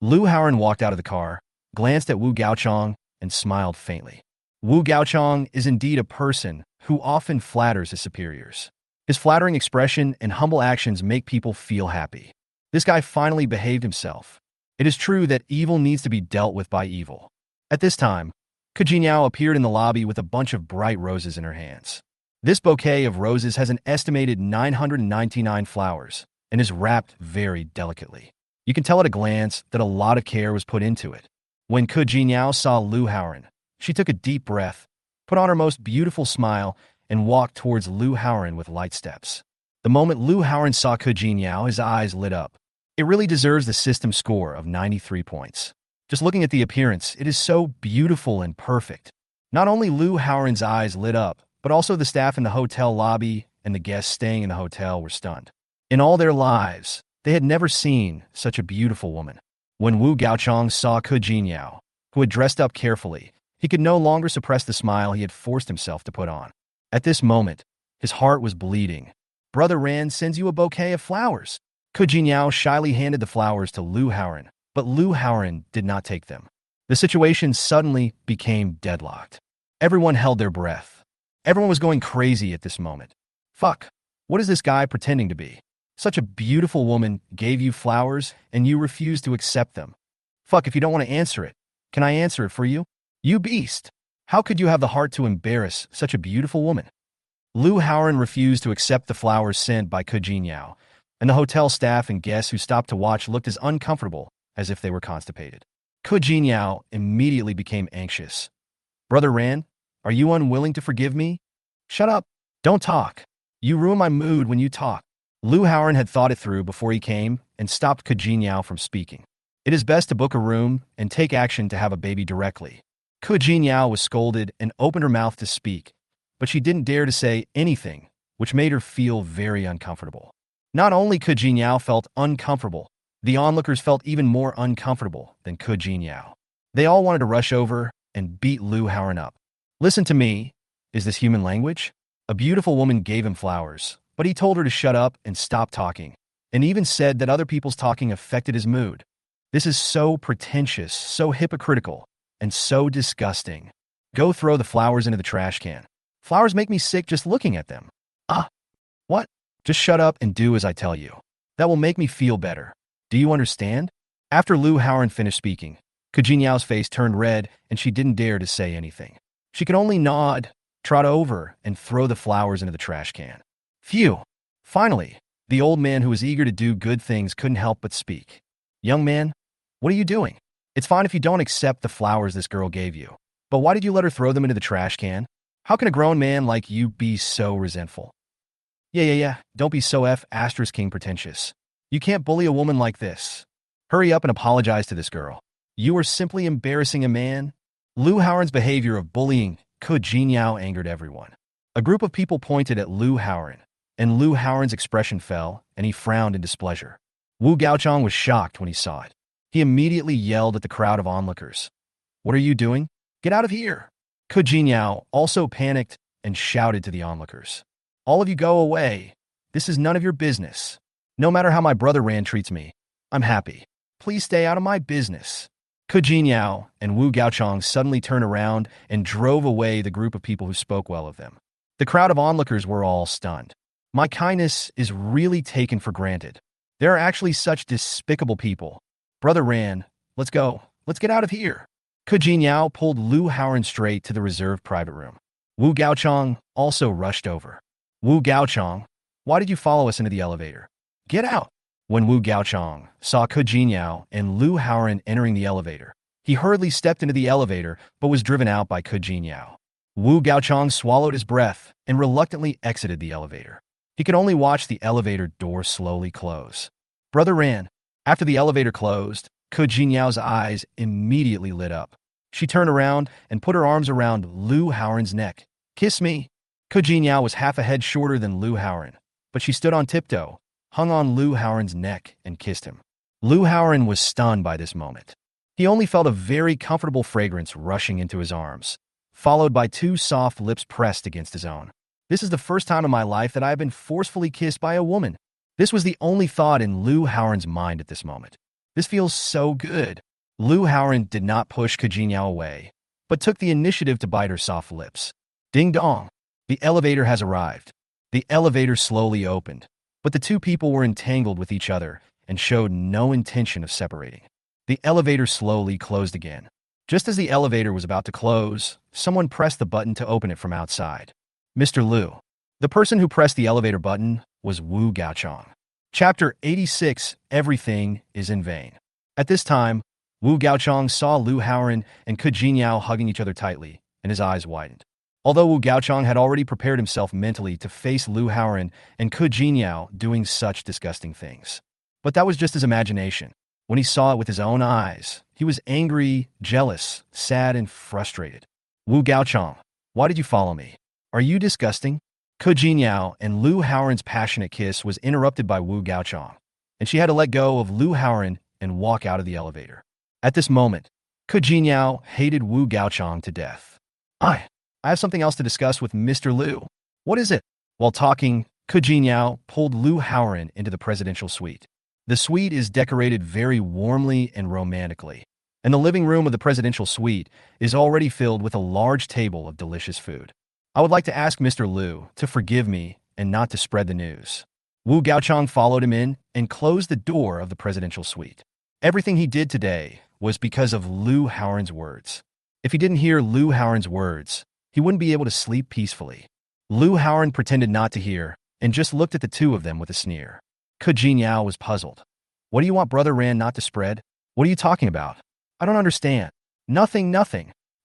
S1: Lu Haoren walked out of the car, glanced at Wu Gaochang, and smiled faintly. Wu Gaochang is indeed a person who often flatters his superiors. His flattering expression and humble actions make people feel happy. This guy finally behaved himself. It is true that evil needs to be dealt with by evil. At this time, Ke Jinyao appeared in the lobby with a bunch of bright roses in her hands. This bouquet of roses has an estimated 999 flowers and is wrapped very delicately. You can tell at a glance that a lot of care was put into it. When Ke Jinyao saw Lu Haoren, she took a deep breath, put on her most beautiful smile, and walked towards Lu Haoren with light steps. The moment Lu Haoren saw Ke Jinyao, his eyes lit up. It really deserves the system score of 93 points. Just looking at the appearance, it is so beautiful and perfect. Not only Lu Haoren's eyes lit up, but also the staff in the hotel lobby and the guests staying in the hotel were stunned. In all their lives, they had never seen such a beautiful woman. When Wu Gaochang saw Ke Jinyao, who had dressed up carefully, he could no longer suppress the smile he had forced himself to put on. At this moment, his heart was bleeding. Brother Ran sends you a bouquet of flowers. Ke Jinyao shyly handed the flowers to Lu Haoren, but Lu Haoran did not take them. The situation suddenly became deadlocked. Everyone held their breath. Everyone was going crazy at this moment. Fuck, what is this guy pretending to be? Such a beautiful woman gave you flowers and you refused to accept them. Fuck, if you don't want to answer it, can I answer it for you? You beast! How could you have the heart to embarrass such a beautiful woman? Lu Haoran refused to accept the flowers sent by Ke Jinyao, and the hotel staff and guests who stopped to watch looked as uncomfortable as if they were constipated. Ke Jinyao immediately became anxious. Brother Ran, are you unwilling to forgive me? Shut up. Don't talk. You ruin my mood when you talk. Lu Haoran had thought it through before he came and stopped Ke Jinyao from speaking. It is best to book a room and take action to have a baby directly. Ke Jinyao was scolded and opened her mouth to speak, but she didn't dare to say anything, which made her feel very uncomfortable. Not only Ke Jinyao felt uncomfortable, the onlookers felt even more uncomfortable than Ke Jinyao. They all wanted to rush over and beat Lu Haoran up. Listen to me. Is this human language? A beautiful woman gave him flowers, but he told her to shut up and stop talking, and even said that other people's talking affected his mood. This is so pretentious, so hypocritical, and so disgusting. Go throw the flowers into the trash can. Flowers make me sick just looking at them. Ah, what? Just shut up and do as I tell you. That will make me feel better. Do you understand? After Lu Haoran finished speaking, Ke Jinyao's face turned red and she didn't dare to say anything. She could only nod, trot over, and throw the flowers into the trash can. Phew! Finally, the old man who was eager to do good things couldn't help but speak. Young man, what are you doing? It's fine if you don't accept the flowers this girl gave you, but why did you let her throw them into the trash can? How can a grown man like you be so resentful? Yeah, don't be so *king pretentious. You can't bully a woman like this. Hurry up and apologize to this girl. You are simply embarrassing a man. Lu Haoran's behavior of bullying Ke Jinyao angered everyone. A group of people pointed at Lu Haoran, and Lu Haoran's expression fell, and he frowned in displeasure. Wu Gaochang was shocked when he saw it. He immediately yelled at the crowd of onlookers. What are you doing? Get out of here! Ke Jinyao also panicked and shouted to the onlookers. All of you go away. This is none of your business. No matter how my brother Ran treats me, I'm happy. Please stay out of my business. Ke Jinyao and Wu Gaochang suddenly turned around and drove away the group of people who spoke well of them. The crowd of onlookers were all stunned. My kindness is really taken for granted. There are actually such despicable people. Brother Ran, let's go. Let's get out of here. Ke Jinyao pulled Lu Haoran straight to the reserved private room. Wu Gaochang also rushed over. Wu Gaochang, why did you follow us into the elevator? Get out! When Wu Gaochang saw Ke Jinyao and Lu Haoran entering the elevator, he hurriedly stepped into the elevator but was driven out by Ke Jinyao. Wu Gaochang swallowed his breath and reluctantly exited the elevator. He could only watch the elevator door slowly close. Brother Ran, after the elevator closed, Ke Jinyao's eyes immediately lit up. She turned around and put her arms around Lu Haoran's neck. Kiss me! Ke Jinyao was half a head shorter than Lu Haoran, but she stood on tiptoe, hung on Lu Haoran's neck, and kissed him. Lu Haoran was stunned by this moment. He only felt a very comfortable fragrance rushing into his arms, followed by two soft lips pressed against his own. This is the first time in my life that I have been forcefully kissed by a woman. This was the only thought in Lu Haoran's mind at this moment. This feels so good. Lu Haoran did not push Ke Jinyao away, but took the initiative to bite her soft lips. Ding dong! The elevator has arrived. The elevator slowly opened, but the two people were entangled with each other and showed no intention of separating. The elevator slowly closed again. Just as the elevator was about to close, someone pressed the button to open it from outside. Mr. Lu. The person who pressed the elevator button was Wu Gaochang. Chapter 86, Everything is in Vain. At this time, Wu Gaochang saw Lu Haoran and Ke Jinyao hugging each other tightly, and his eyes widened. Although Wu Gaochang had already prepared himself mentally to face Lu Haoran and Ke Jinyao doing such disgusting things. But that was just his imagination. When he saw it with his own eyes, he was angry, jealous, sad, and frustrated. Wu Gaochang, why did you follow me? Are you disgusting? Ke Jinyao and Lu Haoran's passionate kiss was interrupted by Wu Gaochang, and she had to let go of Lu Haoran and walk out of the elevator. At this moment, Ke Jinyao hated Wu Gaochang to death. I have something else to discuss with Mr. Lu. What is it? While talking, Ke Jinyao pulled Lu Haoran into the presidential suite. The suite is decorated very warmly and romantically, and the living room of the presidential suite is already filled with a large table of delicious food. I would like to ask Mr. Liu to forgive me and not to spread the news. Wu Gaochang followed him in and closed the door of the presidential suite. Everything he did today was because of Liu Haoran's words. If he didn't hear Liu Haoran's words, he wouldn't be able to sleep peacefully. Liu Haoran pretended not to hear and just looked at the two of them with a sneer. Ke Jinyao was puzzled. What do you want Brother Ran not to spread? What are you talking about? I don't understand. Nothing.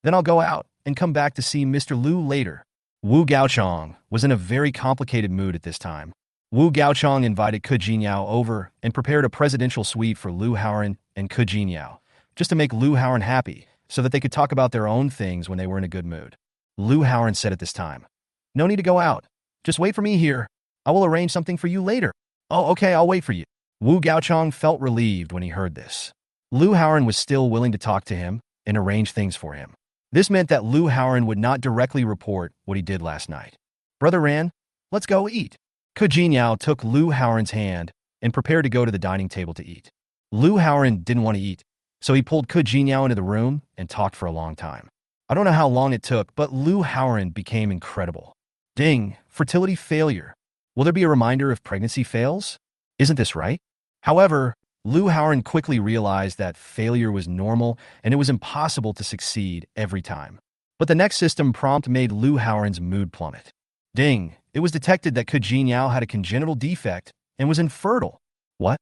S1: Then I'll go out and come back to see Mr. Liu later. Wu Gaochang was in a very complicated mood at this time. Wu Gaochang invited Ke Jinyao over and prepared a presidential suite for Liu Haoran and Ke Jinyao, just to make Liu Haoran happy so that they could talk about their own things when they were in a good mood. Liu Haoran said at this time, "No need to go out. Just wait for me here. I will arrange something for you later." "Oh, okay, I'll wait for you." Wu Gaochang felt relieved when he heard this. Liu Haoran was still willing to talk to him and arrange things for him. This meant that Liu Haoran would not directly report what he did last night. "Brother Ran, let's go eat." Ke Jinyao took Liu Haoran's hand and prepared to go to the dining table to eat. Liu Haoran didn't want to eat, so he pulled Ke Jinyao into the room and talked for a long time. I don't know how long it took, but Liu Haoran became incredible. Ding, fertility failure. Will there be a reminder if pregnancy fails? Isn't this right? However, Liu Haoran quickly realized that failure was normal and it was impossible to succeed every time. But the next system prompt made Liu Haoran's mood plummet. Ding, it was detected that Ke Jinyao had a congenital defect and was infertile. What?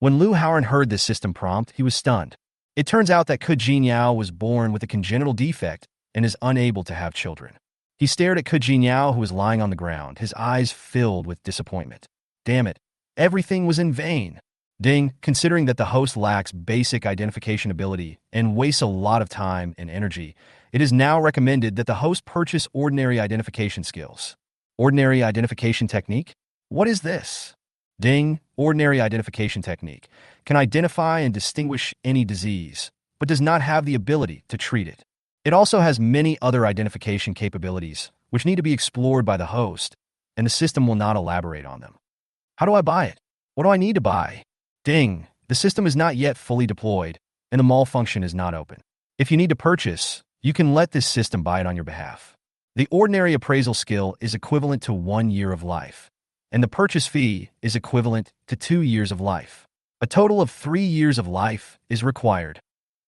S1: When Liu Haoran heard this system prompt, he was stunned. It turns out that Ke Jinyao was born with a congenital defect and is unable to have children. He stared at Ke Jinyao, who was lying on the ground, his eyes filled with disappointment. Damn it, everything was in vain. Ding, considering that the host lacks basic identification ability and wastes a lot of time and energy, it is now recommended that the host purchase ordinary identification skills. Ordinary identification technique? What is this? Ding, ordinary identification technique can identify and distinguish any disease, but does not have the ability to treat it. It also has many other identification capabilities, which need to be explored by the host, and the system will not elaborate on them. How do I buy it? What do I need to buy? Ding, the system is not yet fully deployed, and the mall function is not open. If you need to purchase, you can let this system buy it on your behalf. The ordinary appraisal skill is equivalent to 1 year of life, and the purchase fee is equivalent to 2 years of life. A total of 3 years of life is required.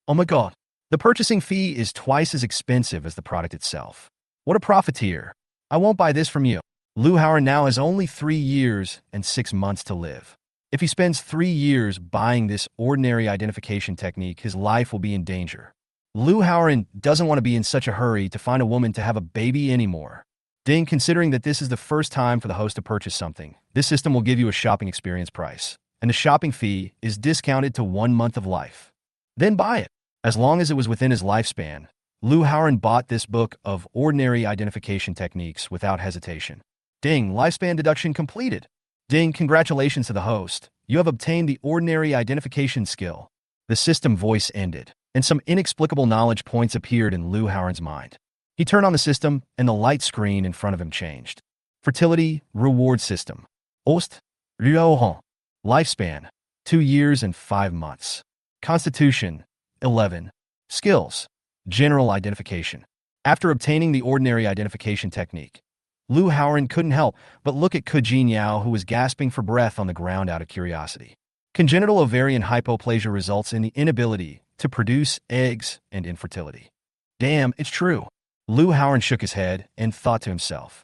S1: Oh my god, the purchasing fee is twice as expensive as the product itself. What a profiteer. I won't buy this from you. Liu Haoran now has only 3 years and 6 months to live. If he spends 3 years buying this ordinary identification technique, his life will be in danger. Liu Haoran doesn't want to be in such a hurry to find a woman to have a baby anymore. Ding, considering that this is the first time for the host to purchase something, this system will give you a shopping experience price, and the shopping fee is discounted to 1 month of life. Then buy it. As long as it was within his lifespan, Liu Haoran bought this book of ordinary identification techniques without hesitation. Ding, lifespan deduction completed. Ding, congratulations to the host. You have obtained the ordinary identification skill. The system voice ended, and some inexplicable knowledge points appeared in Liu Haoran's mind. He turned on the system, and the light screen in front of him changed. Fertility Reward System. Ost, Ryohon. Lifespan, 2 years and 5 months. Constitution, 11. Skills, General Identification. After obtaining the ordinary identification technique, Liu Haoran couldn't help but look at Ke Jinyao, who was gasping for breath on the ground out of curiosity. Congenital ovarian hypoplasia results in the inability to produce eggs and infertility. Damn, it's true. Liu Haoran shook his head and thought to himself,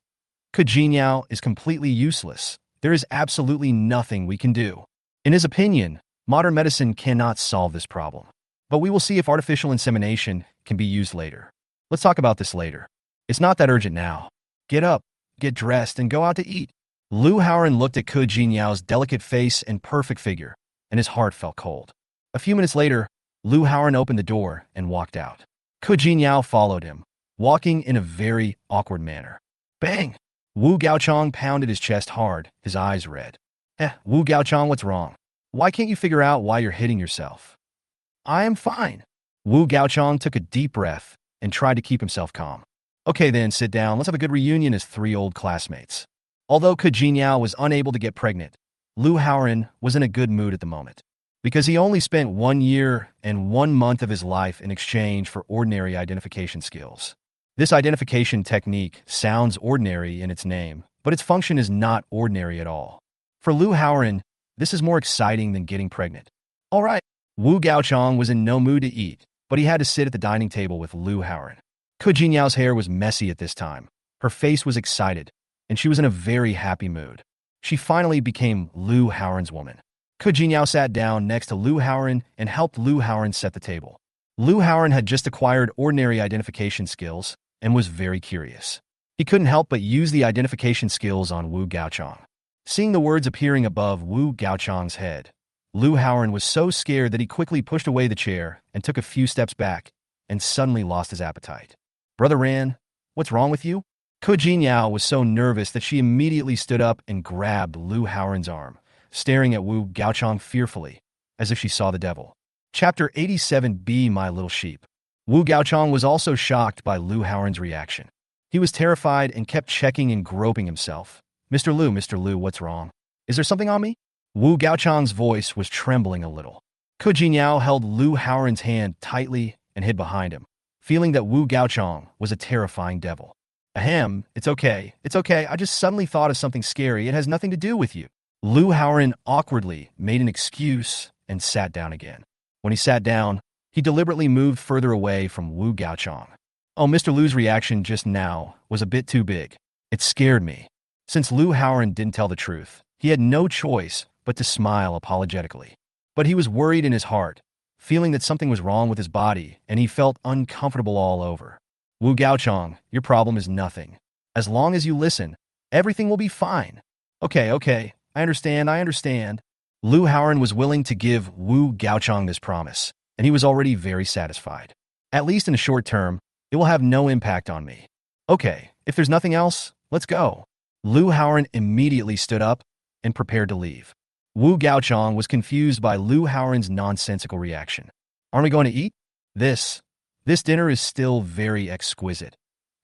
S1: Ke Jinyao is completely useless. There is absolutely nothing we can do. In his opinion, modern medicine cannot solve this problem. But we will see if artificial insemination can be used later. Let's talk about this later. It's not that urgent now. Get up, get dressed, and go out to eat. Liu Haoran looked at Ke Jinyao's delicate face and perfect figure, and his heart felt cold. A few minutes later, Liu Haoran opened the door and walked out. Ke Jinyao followed him, walking in a very awkward manner. Bang! Wu Gaochang pounded his chest hard, his eyes red. Wu Gaochang, what's wrong? Why can't you figure out why you're hitting yourself? I am fine. Wu Gaochang took a deep breath and tried to keep himself calm. Okay then, sit down. Let's have a good reunion as 3 old classmates. Although Ke Jinyao was unable to get pregnant, Lu Haoran was in a good mood at the moment, because he only spent 1 year and 1 month of his life in exchange for ordinary identification skills. This identification technique sounds ordinary in its name, but its function is not ordinary at all. For Lu Haoran, this is more exciting than getting pregnant. All right, Wu Gaochang was in no mood to eat, but he had to sit at the dining table with Lu Haoran. Ke Jinyao's hair was messy at this time. Her face was excited, and she was in a very happy mood. She finally became Lu Haoran's woman. Ke Jinyao sat down next to Lu Haoran and helped Lu Haoran set the table. Lu Haoran had just acquired ordinary identification skills and was very curious. He couldn't help but use the identification skills on Wu Gaochang. Seeing the words appearing above Wu Gaochang's head, Lu Haoran was so scared that he quickly pushed away the chair and took a few steps back and suddenly lost his appetite. Brother Ran, what's wrong with you? Ke Jinyao was so nervous that she immediately stood up and grabbed Lu Haoran's arm, staring at Wu Gaochang fearfully, as if she saw the devil. Chapter 87b, My Little Sheep. Wu Gaochang was also shocked by Lu Haoran's reaction. He was terrified and kept checking and groping himself. Mr. Lu, what's wrong? Is there something on me? Wu Gaochang's voice was trembling a little. Ke Jinyao held Lu Haoran's hand tightly and hid behind him, feeling that Wu Gaochang was a terrifying devil. Ahem, it's okay, I just suddenly thought of something scary. It has nothing to do with you. Lu Haoran awkwardly made an excuse and sat down again. When he sat down, he deliberately moved further away from Wu Gaochang. Oh, Mr. Lu's reaction just now was a bit too big. It scared me. Since Lu Haoran didn't tell the truth, he had no choice but to smile apologetically. But he was worried in his heart, feeling that something was wrong with his body, and he felt uncomfortable all over. Wu Gaochang, your problem is nothing. As long as you listen, everything will be fine. Okay, I understand. Lu Haoran was willing to give Wu Gaochang this promise, and he was already very satisfied. At least in the short term, it will have no impact on me. Okay, if there's nothing else, let's go. Lu Haoran immediately stood up and prepared to leave. Wu Gaochang was confused by Lu Haoran's nonsensical reaction. Aren't we going to eat? This dinner is still very exquisite,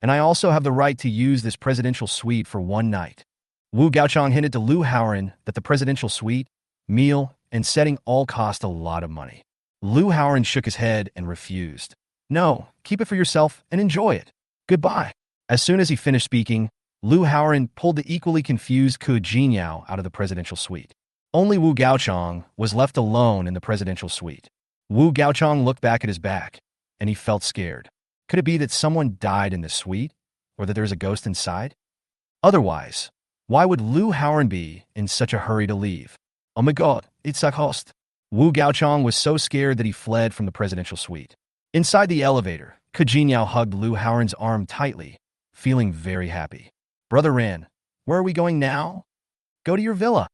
S1: and I also have the right to use this presidential suite for one night. Wu Gaochang hinted to Lu Haoran that the presidential suite, meal, and setting all cost a lot of money. Lu Haoran shook his head and refused. No, keep it for yourself and enjoy it. Goodbye. As soon as he finished speaking, Lu Haoran pulled the equally confused Ke Jinyao out of the presidential suite. Only Wu Gaochang was left alone in the presidential suite. Wu Gaochang looked back at his back, and he felt scared. Could it be that someone died in the suite, or that there's a ghost inside? Otherwise, why would Lu Haoran be in such a hurry to leave? Oh my god, it's a ghost. Wu Gaochang was so scared that he fled from the presidential suite. Inside the elevator, Ke Jinyao hugged Lu Haoran's arm tightly, feeling very happy. Brother Ran, where are we going now? Go to your villa.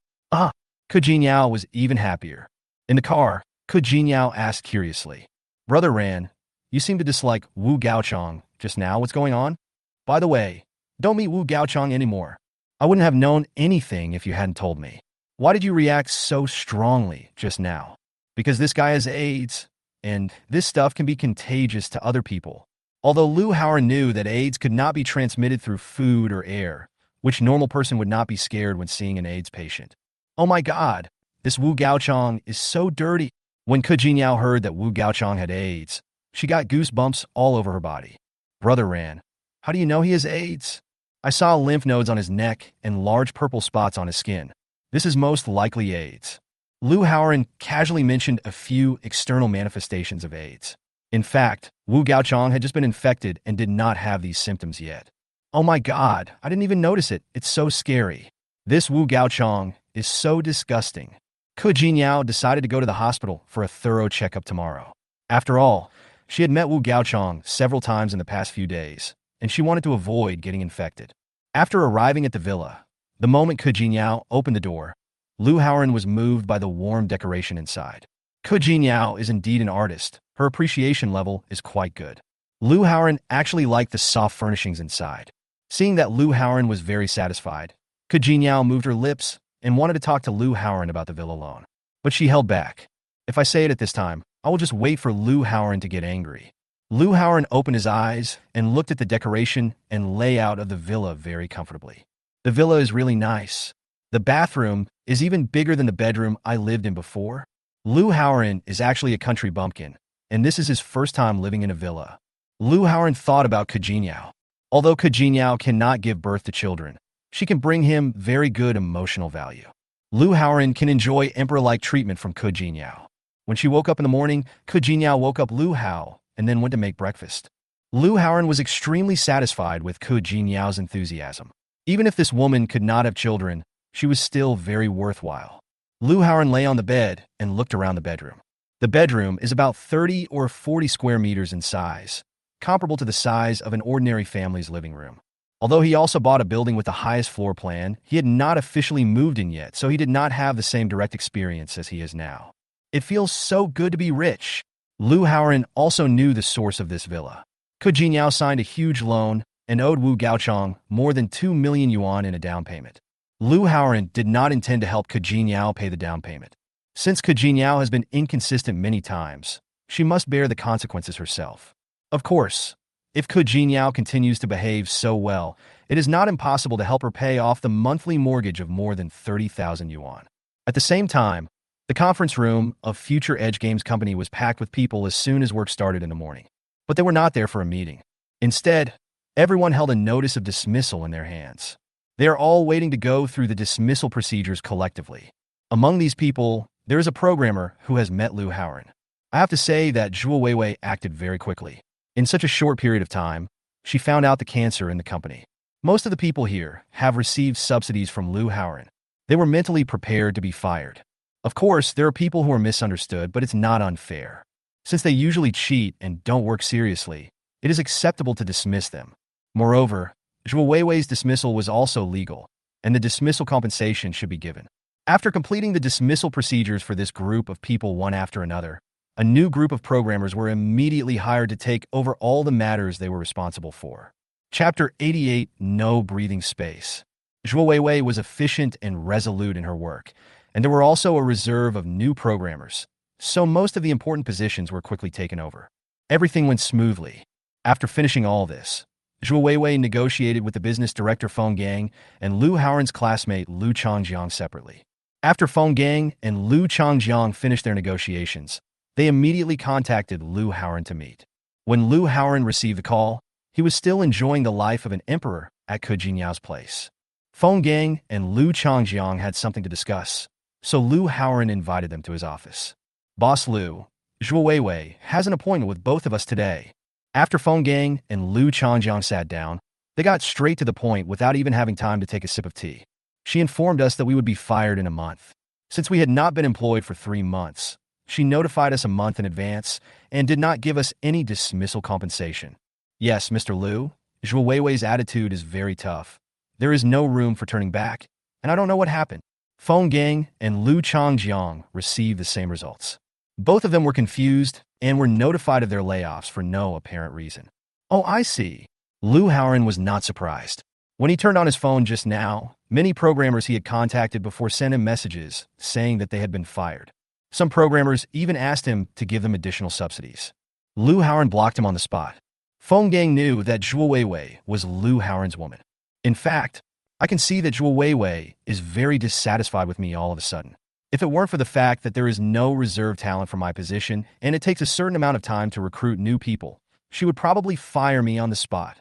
S1: Ke Jinyao was even happier. In the car, Ke Jinyao asked curiously, Brother Ran, you seem to dislike Wu Gaochang just now. What's going on? By the way, don't meet Wu Gaochang anymore. I wouldn't have known anything if you hadn't told me. Why did you react so strongly just now? Because this guy has AIDS, and this stuff can be contagious to other people. Although Lu Haoran knew that AIDS could not be transmitted through food or air, which normal person would not be scared when seeing an AIDS patient. Oh my god, this Wu Gaochang is so dirty. When Ke Jinyao heard that Wu Gaochang had AIDS, she got goosebumps all over her body. Brother Ran, how do you know he has AIDS? I saw lymph nodes on his neck and large purple spots on his skin. This is most likely AIDS. Lu Haoran casually mentioned a few external manifestations of AIDS. In fact, Wu Gaochang had just been infected and did not have these symptoms yet. Oh my god, I didn't even notice it. It's so scary. This Wu Gaochang is so disgusting. Ke Jinyao decided to go to the hospital for a thorough checkup tomorrow. After all, she had met Wu Gaochang several times in the past few days, and she wanted to avoid getting infected. After arriving at the villa, the moment Ke Jinyao opened the door, Lu Haoran was moved by the warm decoration inside. Ke Jinyao is indeed an artist. Her appreciation level is quite good. Lu Haoran actually liked the soft furnishings inside. Seeing that Lu Haoran was very satisfied, Ke Jinyao moved her lips and wanted to talk to Lu Haoran about the villa loan. But she held back. If I say it at this time, I will just wait for Lu Haoran to get angry. Lu Haoran opened his eyes and looked at the decoration and layout of the villa very comfortably. The villa is really nice. The bathroom is even bigger than the bedroom I lived in before. Lu Haoran is actually a country bumpkin, and this is his first time living in a villa. Lu Haoran thought about Ke Jinyao. Although Ke Jinyao cannot give birth to children, she can bring him very good emotional value. Lu Haoran can enjoy emperor-like treatment from Ke Jinyao. When she woke up in the morning, Ke Jinyao woke up Lu Hao and then went to make breakfast. Lu Haoran was extremely satisfied with Ke Jinyao's enthusiasm. Even if this woman could not have children, she was still very worthwhile. Lu Haoran lay on the bed and looked around the bedroom. The bedroom is about 30 or 40 square meters in size, comparable to the size of an ordinary family's living room. Although he also bought a building with the highest floor plan, he had not officially moved in yet, so he did not have the same direct experience as he is now. It feels so good to be rich. Lu Haoran also knew the source of this villa. Ke Jinyao signed a huge loan and owed Wu Gaochang more than 2 million yuan in a down payment. Lu Haoran did not intend to help Ke Jinyao pay the down payment. Since Ke Jinyao has been inconsistent many times, she must bear the consequences herself. Of course, if Ke Jinyao continues to behave so well, it is not impossible to help her pay off the monthly mortgage of more than 30,000 yuan. At the same time, the conference room of Future Edge Games Company was packed with people as soon as work started in the morning. But they were not there for a meeting. Instead, everyone held a notice of dismissal in their hands. They are all waiting to go through the dismissal procedures collectively. Among these people, there is a programmer who has met Lu Haoran. I have to say that Zhuo Weiwei acted very quickly. In such a short period of time, she found out the cancer in the company. Most of the people here have received subsidies from Lu Haoran. They were mentally prepared to be fired. Of course, there are people who are misunderstood, but it's not unfair. Since they usually cheat and don't work seriously, it is acceptable to dismiss them. Moreover, Zhuo Weiwei's dismissal was also legal, and the dismissal compensation should be given. After completing the dismissal procedures for this group of people one after another, a new group of programmers were immediately hired to take over all the matters they were responsible for. Chapter 88: No Breathing Space. Zhuo Weiwei was efficient and resolute in her work, and there were also a reserve of new programmers, so most of the important positions were quickly taken over. Everything went smoothly. After finishing all this, Zhuo Weiwei negotiated with the business director Feng Gang and Lu Haoran's classmate Lu Changjiang separately. After Feng Gang and Lu Changjiang finished their negotiations, they immediately contacted Lu Haoran to meet. When Lu Haoran received the call, he was still enjoying the life of an emperor at Ke Jinyao's place. Feng Gang and Lu Changjiang had something to discuss, so Lu Haoran invited them to his office. Boss Lu, Zhuo Weiwei has an appointment with both of us today. After Feng Gang and Lu Changjiang sat down, they got straight to the point without even having time to take a sip of tea. She informed us that we would be fired in a month. Since we had not been employed for 3 months, she notified us a month in advance and did not give us any dismissal compensation. Yes, Mr. Lu, Zhuo Weiwei's attitude is very tough. There is no room for turning back, and I don't know what happened. Feng Gang and Lu Changjiang received the same results. Both of them were confused and were notified of their layoffs for no apparent reason. Oh, I see. Lu Haoran was not surprised. When he turned on his phone just now, many programmers he had contacted before sent him messages saying that they had been fired. Some programmers even asked him to give them additional subsidies. Lu Haoran blocked him on the spot. Feng Gang knew that Zhuo Weiwei was Lu Haoran's woman. In fact, I can see that Zhuo Weiwei is very dissatisfied with me all of a sudden. If it weren't for the fact that there is no reserve talent for my position and it takes a certain amount of time to recruit new people, she would probably fire me on the spot.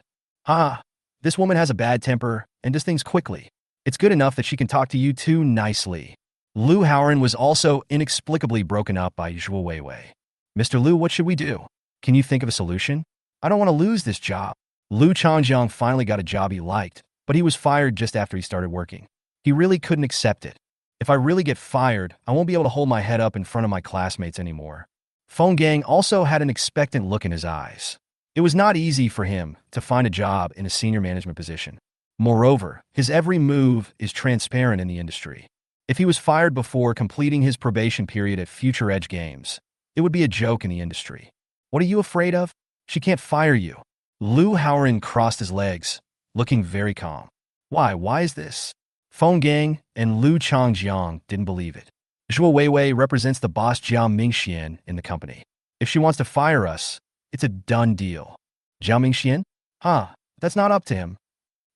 S1: This woman has a bad temper and does things quickly. It's good enough that she can talk to you too nicely. Lu Haoran was also inexplicably broken up by Zhuo Weiwei. Mr. Lu, what should we do? Can you think of a solution? I don't want to lose this job. Lu Changjiang finally got a job he liked, but he was fired just after he started working. He really couldn't accept it. If I really get fired, I won't be able to hold my head up in front of my classmates anymore. Feng Gang also had an expectant look in his eyes. It was not easy for him to find a job in a senior management position. Moreover, his every move is transparent in the industry. If he was fired before completing his probation period at Future Edge Games, it would be a joke in the industry. What are you afraid of? She can't fire you. Lu Haoran crossed his legs, looking very calm. Why is this? Feng Gang and Lu Changjiang didn't believe it. Zhuo Weiwei represents the boss Jiao Mingxian in the company. If she wants to fire us, it's a done deal. Jiao Mingxian? That's not up to him.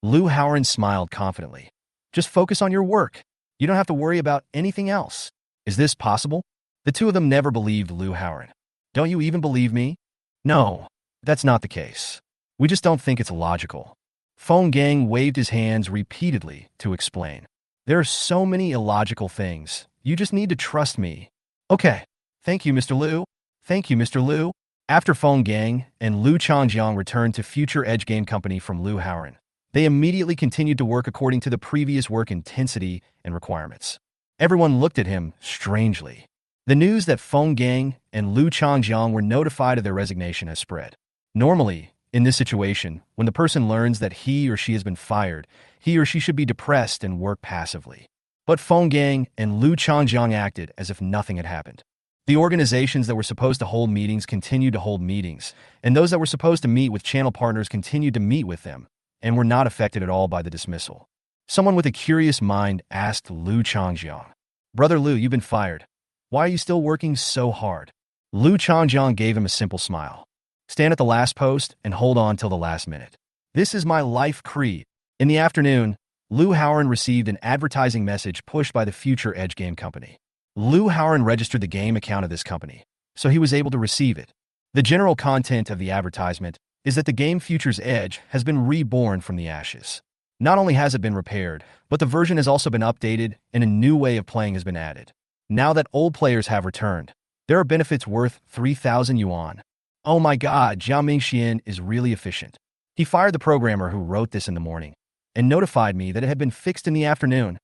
S1: Lu Haoran smiled confidently. Just focus on your work. You don't have to worry about anything else. Is this possible? The two of them never believed Lu Haoran. Don't you even believe me? No, that's not the case. We just don't think it's logical. Feng Gang waved his hands repeatedly to explain. There are so many illogical things. You just need to trust me. Okay. Thank you, Mr. Liu. Thank you, Mr. Liu. After Feng Gang and Liu Changjiang returned to Future Edge Game Company from Lu Haoran, they immediately continued to work according to the previous work intensity and requirements. Everyone looked at him strangely. The news that Feng Gang and Liu Changjiang were notified of their resignation has spread. Normally, in this situation, when the person learns that he or she has been fired, he or she should be depressed and work passively. But Feng Gang and Liu Changjiang acted as if nothing had happened. The organizations that were supposed to hold meetings continued to hold meetings, and those that were supposed to meet with channel partners continued to meet with them, and were not affected at all by the dismissal. Someone with a curious mind asked Liu Changjiang, "Brother Liu, you've been fired. Why are you still working so hard?" Liu Changjiang gave him a simple smile. "Stand at the last post and hold on till the last minute. This is my life creed." In the afternoon, Liu Haoran received an advertising message pushed by the Future Edge Game Company. Liu Haoran registered the game account of this company, so he was able to receive it. The general content of the advertisement is that the game Future's Edge has been reborn from the ashes. Not only has it been repaired, but the version has also been updated and a new way of playing has been added. Now that old players have returned, there are benefits worth 3,000 yuan. Oh my god, Jiao Mingxian is really efficient. He fired the programmer who wrote this in the morning and notified me that it had been fixed in the afternoon.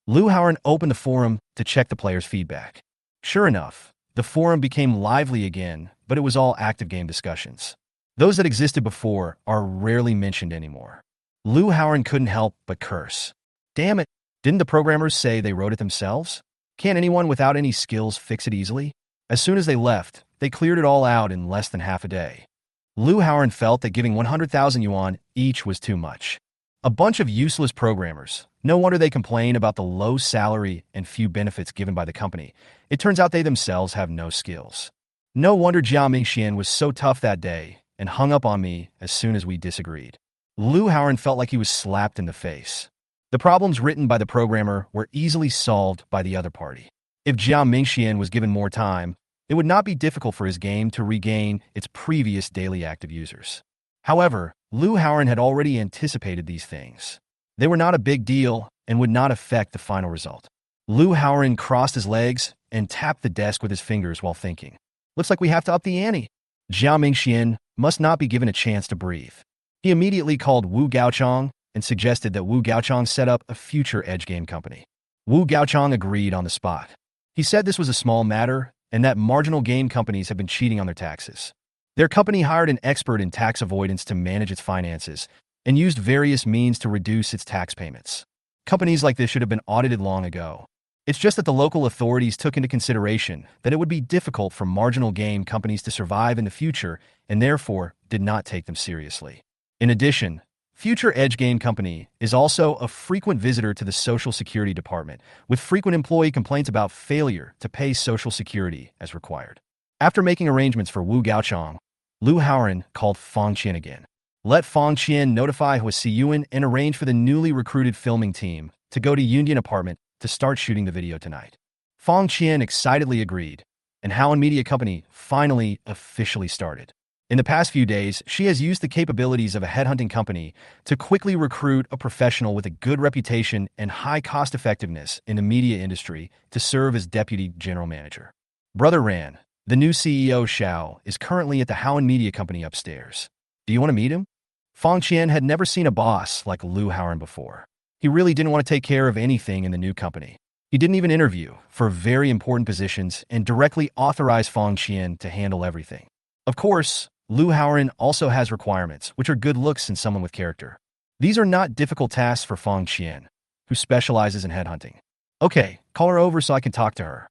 S1: Liu Haoran opened the forum to check the players' feedback. Sure enough, the forum became lively again, but it was all active game discussions. Those that existed before are rarely mentioned anymore. Liu Haoran couldn't help but curse. Damn it, didn't the programmers say they wrote it themselves? Can't anyone without any skills fix it easily? As soon as they left, they cleared it all out in less than half a day. Liu Haoran felt that giving 100,000 yuan each was too much. A bunch of useless programmers. No wonder they complain about the low salary and few benefits given by the company. It turns out they themselves have no skills. No wonder Jiao Mingxian was so tough that day and hung up on me as soon as we disagreed. Liu Haoran felt like he was slapped in the face. The problems written by the programmer were easily solved by the other party. If Jiao Mingxian was given more time, it would not be difficult for his game to regain its previous daily active users. However, Liu Haoran had already anticipated these things. They were not a big deal and would not affect the final result. Liu Haoran crossed his legs and tapped the desk with his fingers while thinking. Looks like we have to up the ante. Jiao Mingxian must not be given a chance to breathe. He immediately called Wu Gaochang and suggested that Wu Gaochang set up a Future Edge Game Company. Wu Gaochang agreed on the spot. He said this was a small matter and that marginal game companies have been cheating on their taxes. Their company hired an expert in tax avoidance to manage its finances and used various means to reduce its tax payments. Companies like this should have been audited long ago. It's just that the local authorities took into consideration that it would be difficult for marginal game companies to survive in the future and therefore did not take them seriously. In addition, Future Edge Game Company is also a frequent visitor to the Social Security Department, with frequent employee complaints about failure to pay Social Security as required. After making arrangements for Wu Gaochang, Liu Haoran called Feng Qian again. Let Feng Qian notify Hua Siyuan and arrange for the newly recruited filming team to go to Union Apartment to start shooting the video tonight. Feng Qian excitedly agreed, and Haoran Media Company finally officially started. In the past few days, she has used the capabilities of a headhunting company to quickly recruit a professional with a good reputation and high cost-effectiveness in the media industry to serve as deputy general manager. Brother Ran, the new CEO Xiao, is currently at the Haoran Media Company upstairs. Do you want to meet him? Feng Qian had never seen a boss like Liu Haoran before. He really didn't want to take care of anything in the new company. He didn't even interview for very important positions and directly authorized Feng Qian to handle everything. Of course, Liu Haoran also has requirements, which are good looks in someone with character. These are not difficult tasks for Feng Qian, who specializes in headhunting. Okay, call her over so I can talk to her.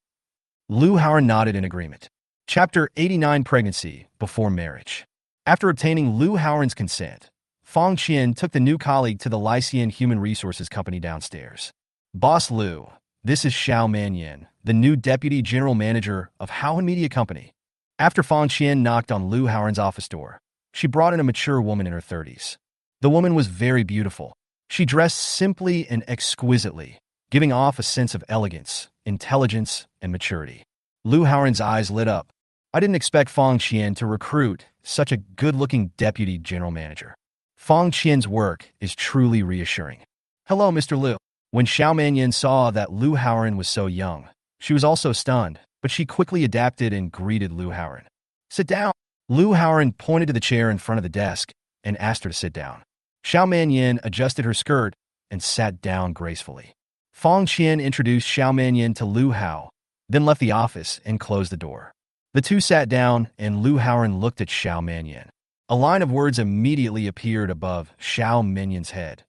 S1: Liu Haoran nodded in agreement. Chapter 89: Pregnancy Before Marriage. After obtaining Liu Haoran's consent, Feng Qian took the new colleague to the Lycean Human Resources Company downstairs. Boss Liu, this is Xiao Manyan, the new deputy general manager of Haoran Media Company. After Feng Qian knocked on Liu Haoran's office door, she brought in a mature woman in her 30s. The woman was very beautiful. She dressed simply and exquisitely, giving off a sense of elegance, intelligence, and maturity. Lu Haoren's eyes lit up. I didn't expect Fang Qian to recruit such a good-looking deputy general manager. Fang Qian's work is truly reassuring. Hello, Mr. Lu. When Xiao Manyan saw that Lu Haoren was so young, she was also stunned, but she quickly adapted and greeted Lu Haoren. Sit down. Lu Haoren pointed to the chair in front of the desk and asked her to sit down. Xiao Manyan adjusted her skirt and sat down gracefully. Fang Qian introduced Xiao Manyan to Lu Hao, then left the office and closed the door. The two sat down, and Lu Haoren looked at Xiao Manyan. A line of words immediately appeared above Xiao Manyan's head.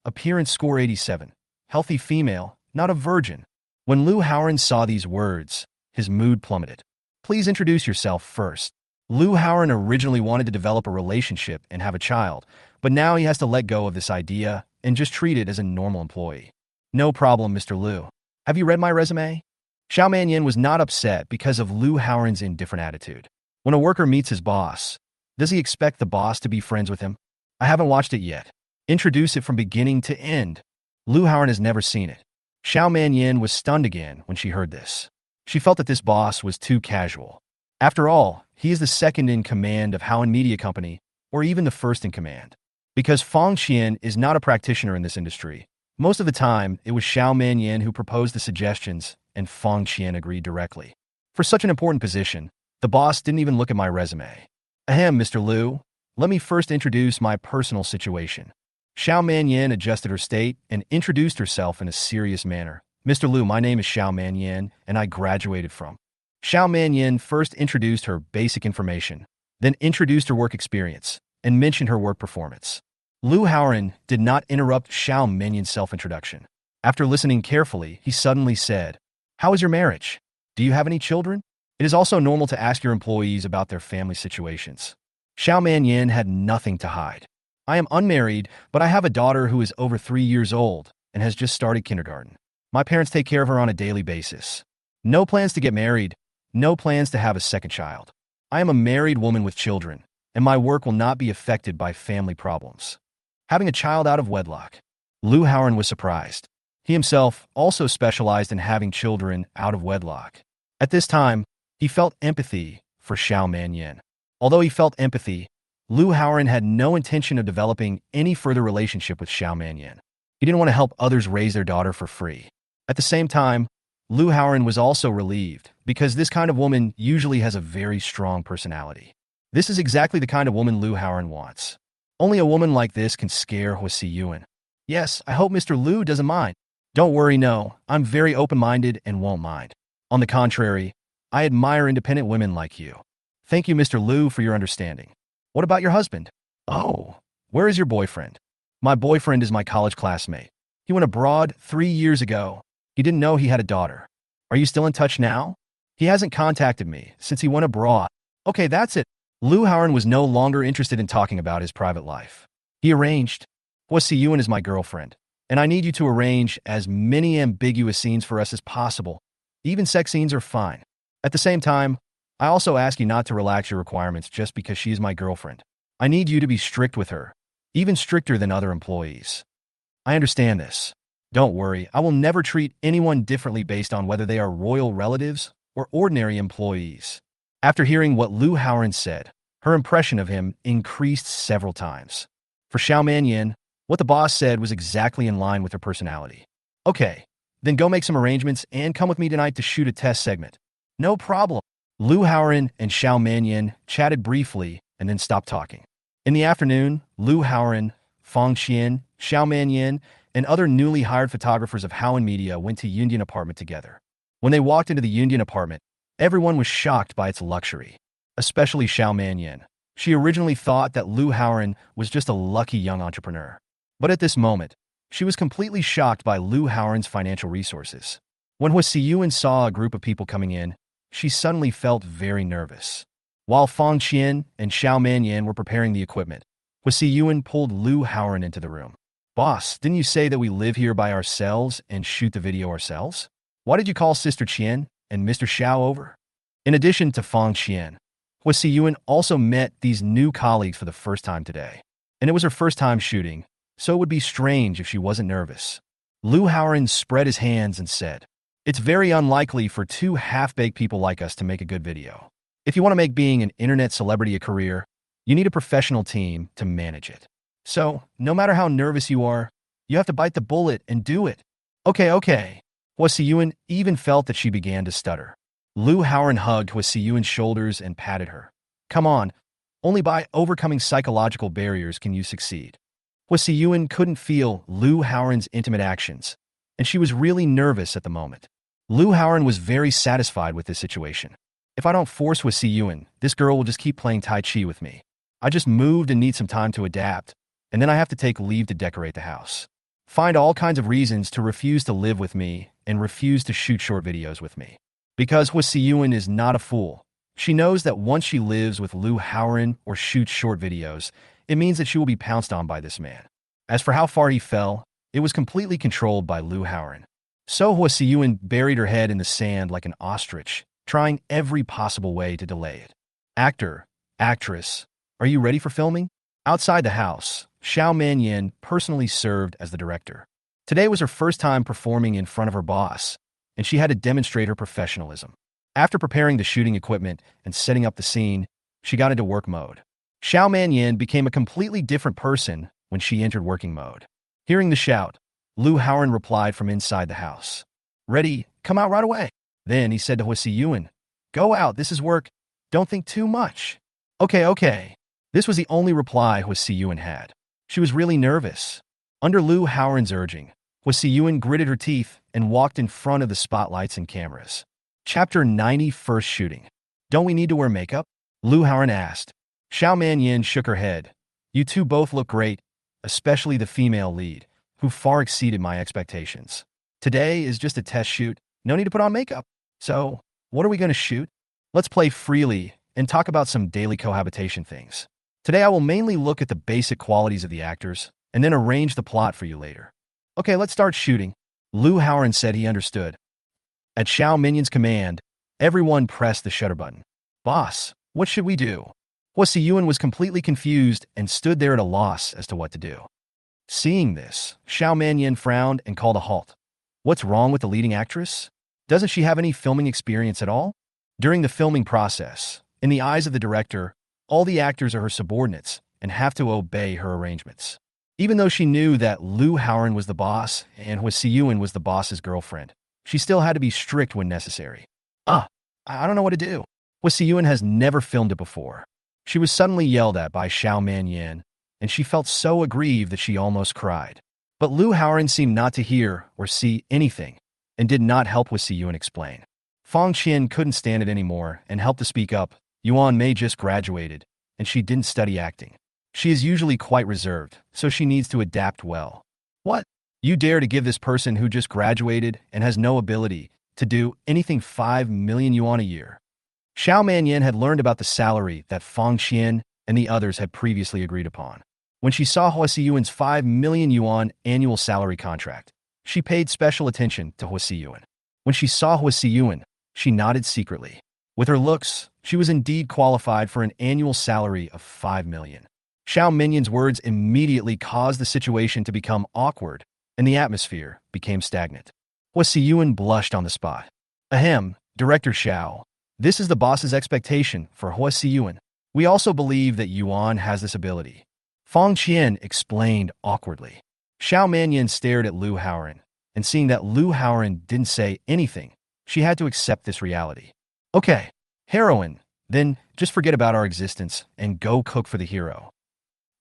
S1: Appearance score 87. Healthy female, not a virgin. When Lu Haoren saw these words, his mood plummeted. Please introduce yourself first. Lu Haoren originally wanted to develop a relationship and have a child, but now he has to let go of this idea and just treat it as a normal employee. No problem, Mr. Lu. Have you read my resume? Xiao Manyan was not upset because of Lu Haoren's indifferent attitude. When a worker meets his boss, does he expect the boss to be friends with him? I haven't watched it yet. Introduce it from beginning to end. Lu Haoren has never seen it. Xiao Manyan was stunned again when she heard this. She felt that this boss was too casual. After all, he is the second in command of Haoren Media Company, or even the first in command. Because Fang Qian is not a practitioner in this industry, most of the time it was Xiao Manyan who proposed the suggestions, and Fang Qian agreed directly. For such an important position, the boss didn't even look at my resume. Ahem, Mr. Lu. Let me first introduce my personal situation. Xiao Manyan adjusted her state and introduced herself in a serious manner. Mr. Lu, my name is Xiao Manyan, and I graduated from. Xiao Manyan first introduced her basic information, then introduced her work experience, and mentioned her work performance. Lu Haoren did not interrupt Xiao Manyan's self-introduction. After listening carefully, he suddenly said, "How is your marriage? Do you have any children?" It is also normal to ask your employees about their family situations. Xiao Manyan had nothing to hide. I am unmarried, but I have a daughter who is over 3 years old and has just started kindergarten. My parents take care of her on a daily basis. No plans to get married, no plans to have a second child. I am a married woman with children, and my work will not be affected by family problems. Having a child out of wedlock. Lu Haoren was surprised. He himself also specialized in having children out of wedlock. At this time, he felt empathy for Xiao Manyan. Although he felt empathy, Lu Haoren had no intention of developing any further relationship with Xiao Manyan. He didn't want to help others raise their daughter for free. At the same time, Lu Haoren was also relieved because this kind of woman usually has a very strong personality. This is exactly the kind of woman Lu Haoren wants. Only a woman like this can scare Hua Siyuan. Yes, I hope Mr. Lu doesn't mind. Don't worry, no, I'm very open-minded and won't mind. On the contrary, I admire independent women like you. Thank you, Mr. Lu, for your understanding. What about your husband? Oh, where is your boyfriend? My boyfriend is my college classmate. He went abroad 3 years ago. He didn't know he had a daughter. Are you still in touch now? He hasn't contacted me since he went abroad. Okay, that's it. Lu Haoren was no longer interested in talking about his private life. He arranged. Hua Siyuan is my girlfriend, and I need you to arrange as many ambiguous scenes for us as possible. Even sex scenes are fine. At the same time, I also ask you not to relax your requirements just because she is my girlfriend. I need you to be strict with her, even stricter than other employees. I understand this. Don't worry, I will never treat anyone differently based on whether they are royal relatives or ordinary employees. After hearing what Lu Haoren said, her impression of him increased several times. For Xiao Manyan, what the boss said was exactly in line with her personality. Okay, then go make some arrangements and come with me tonight to shoot a test segment. No problem. Lu Haoren and Xiao Manyan chatted briefly and then stopped talking. In the afternoon, Lu Haoren, Fang Qian, Xiao Manyan, and other newly hired photographers of Haoren Media went to Yundian apartment together. When they walked into the Yundian apartment, everyone was shocked by its luxury, especially Xiao Manyan. She originally thought that Lu Haoren was just a lucky young entrepreneur. But at this moment, she was completely shocked by Lu Haoren's financial resources. When Hua Siyuan saw a group of people coming in, she suddenly felt very nervous. While Fang Qian and Xiao Manyan were preparing the equipment, Hua Siyuan pulled Lu Haoren into the room. Boss, didn't you say that we live here by ourselves and shoot the video ourselves? Why did you call Sister Qian and Mr. Xiao over? In addition to Fang Qian, Hua Siyuan also met these new colleagues for the first time today. And it was her first time shooting, so it would be strange if she wasn't nervous. Lu Haoran spread his hands and said, "It's very unlikely for two half-baked people like us to make a good video. If you want to make being an internet celebrity a career, you need a professional team to manage it. So, no matter how nervous you are, you have to bite the bullet and do it." Okay. Hua Siyuan even felt that she began to stutter. Lu Haoran hugged Hua Siyuan's shoulders and patted her. "Come on, only by overcoming psychological barriers can you succeed." Hua Siyuan couldn't feel Lu Haoran's intimate actions, and she was really nervous at the moment. Lu Haoran was very satisfied with this situation. "If I don't force Hua Siyuan, this girl will just keep playing Tai Chi with me. I just moved and need some time to adapt, and then I have to take leave to decorate the house. Find all kinds of reasons to refuse to live with me and refuse to shoot short videos with me." Because Hua Siyuan is not a fool, she knows that once she lives with Lu Haoran or shoots short videos, it means that she will be pounced on by this man. As for how far he fell, it was completely controlled by Lu Haoran. So Hua Siyuan buried her head in the sand like an ostrich, trying every possible way to delay it. "Actor, actress, are you ready for filming?" Outside the house, Xiao Manyan personally served as the director. Today was her first time performing in front of her boss, and she had to demonstrate her professionalism. After preparing the shooting equipment and setting up the scene, she got into work mode. Xiao Manyan became a completely different person when she entered working mode. Hearing the shout, Lu Haoran replied from inside the house, "Ready, come out right away." Then he said to Hua Siyuan, "Go out, this is work. Don't think too much." Okay. This was the only reply Hua Siyuan had. She was really nervous. Under Lu Haoran's urging, Hua Siyuan gritted her teeth and walked in front of the spotlights and cameras. Chapter 90, First Shooting. "Don't we need to wear makeup?" Lu Haoran asked. Xiao Manyan shook her head. "You two both look great, especially the female lead, who far exceeded my expectations. Today is just a test shoot, no need to put on makeup. So, what are we going to shoot? Let's play freely and talk about some daily cohabitation things. Today I will mainly look at the basic qualities of the actors, and then arrange the plot for you later." "Okay, let's start shooting." Lu Haoran said he understood. At Xiao Manyan's command, everyone pressed the shutter button. "Boss, what should we do?" Hua Siyuan was completely confused and stood there at a loss as to what to do. Seeing this, Xiao Manyan frowned and called a halt. "What's wrong with the leading actress? Doesn't she have any filming experience at all?" During the filming process, in the eyes of the director, all the actors are her subordinates and have to obey her arrangements. Even though she knew that Lu Haoran was the boss and Hua Siyuan was the boss's girlfriend, she still had to be strict when necessary. I don't know what to do." Hua Siyuan has never filmed it before. She was suddenly yelled at by Xiao Manyan, and she felt so aggrieved that she almost cried. But Lu Haoran seemed not to hear or see anything, and did not help Hua Siyuan explain. Fang Qian couldn't stand it anymore and helped to speak up. Yuan Mei just graduated, and she didn't study acting. She is usually quite reserved, so she needs to adapt well. "What? You dare to give this person who just graduated and has no ability to do anything 5 million yuan a year?" Xiao Manyan had learned about the salary that Fang Qian and the others had previously agreed upon. When she saw Hua Siyuan's 5 million yuan annual salary contract, she paid special attention to Hua Siyuan. When she saw Hua Siyuan, she nodded secretly. With her looks, she was indeed qualified for an annual salary of 5 million. Xiao Manyan's words immediately caused the situation to become awkward, and the atmosphere became stagnant. Hua Siyuan blushed on the spot. "Ahem, Director Xiao. This is the boss's expectation for Hua Siyuan. We also believe that Yuan has this ability." Fang Qian explained awkwardly. Xiao Manyan stared at Lu Haoran, and seeing that Lu Haoran didn't say anything, she had to accept this reality. "Okay, heroine, then just forget about our existence and go cook for the hero."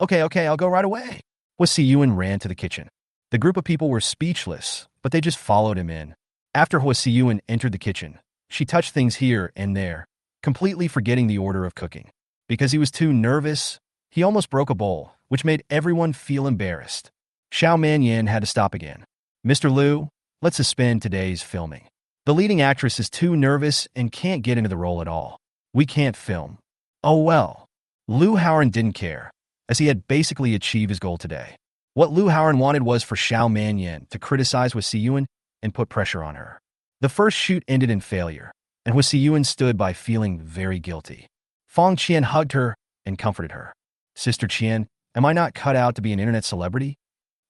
S1: Okay, I'll go right away." Hua Siyuan ran to the kitchen. The group of people were speechless, but they just followed him in. After Hua Siyuan entered the kitchen, she touched things here and there, completely forgetting the order of cooking. Because he was too nervous, he almost broke a bowl, which made everyone feel embarrassed. Xiao Manyan had to stop again. "Mr. Lu, let's suspend today's filming. The leading actress is too nervous and can't get into the role at all. We can't film." Oh well. Lu Haoran didn't care, as he had basically achieved his goal today. What Lu Haoran wanted was for Xiao Manyan to criticize Hua Siyuan and put pressure on her. The first shoot ended in failure, and Hua Siyuan stood by feeling very guilty. Fang Qian hugged her and comforted her. "Sister Qian, am I not cut out to be an internet celebrity?"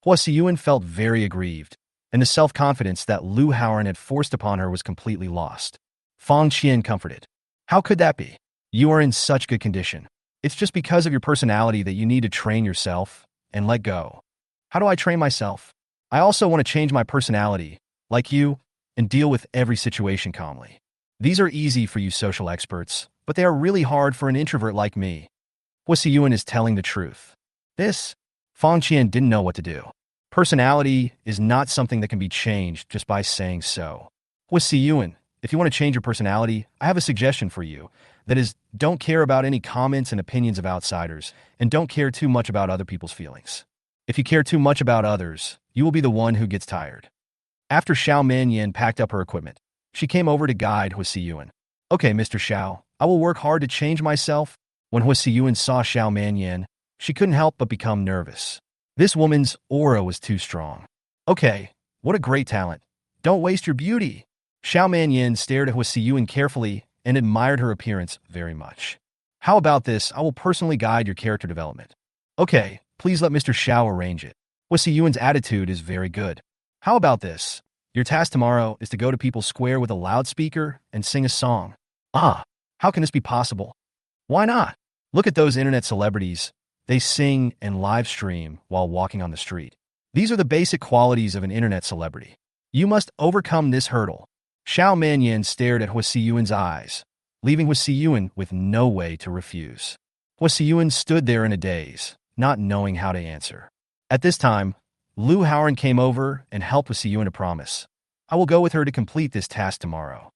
S1: Hua Siyuan felt very aggrieved, and the self-confidence that Lu Haoran had forced upon her was completely lost. Fang Qian comforted. How could that be? You are in such good condition. It's just because of your personality that you need to train yourself and let go. How do I train myself? I also want to change my personality, like you, and deal with every situation calmly. These are easy for you social experts, but they are really hard for an introvert like me. Huasi Yuan is telling the truth. Fang Qian didn't know what to do. Personality is not something that can be changed just by saying so. Huasi Yuan, if you want to change your personality, I have a suggestion for you. That is, don't care about any comments and opinions of outsiders, and don't care too much about other people's feelings. If you care too much about others, you will be the one who gets tired. After Xiao Manyan packed up her equipment, she came over to guide Huasi Yuan. Okay, Mr. Xiao, I will work hard to change myself. When Huasi Yuan saw Xiao Manyan, she couldn't help but become nervous. This woman's aura was too strong. Okay, what a great talent. Don't waste your beauty. Xiao Manyan stared at Huasi Yuan carefully and admired her appearance very much. How about this? I will personally guide your character development. Okay, please let Mr. Xiao arrange it. Huasi Yuan's attitude is very good. How about this? Your task tomorrow is to go to People's Square with a loudspeaker and sing a song. Ah, how can this be possible? Why not? Look at those internet celebrities. They sing and live stream while walking on the street. These are the basic qualities of an internet celebrity. You must overcome this hurdle. Xiao Manyan stared at Huasi Yuan's eyes, leaving Huasi Yuan with no way to refuse. Huasi Yuan stood there in a daze, not knowing how to answer. At this time, Lu Haoran came over and helped Huasi Yuan to promise. I will go with her to complete this task tomorrow.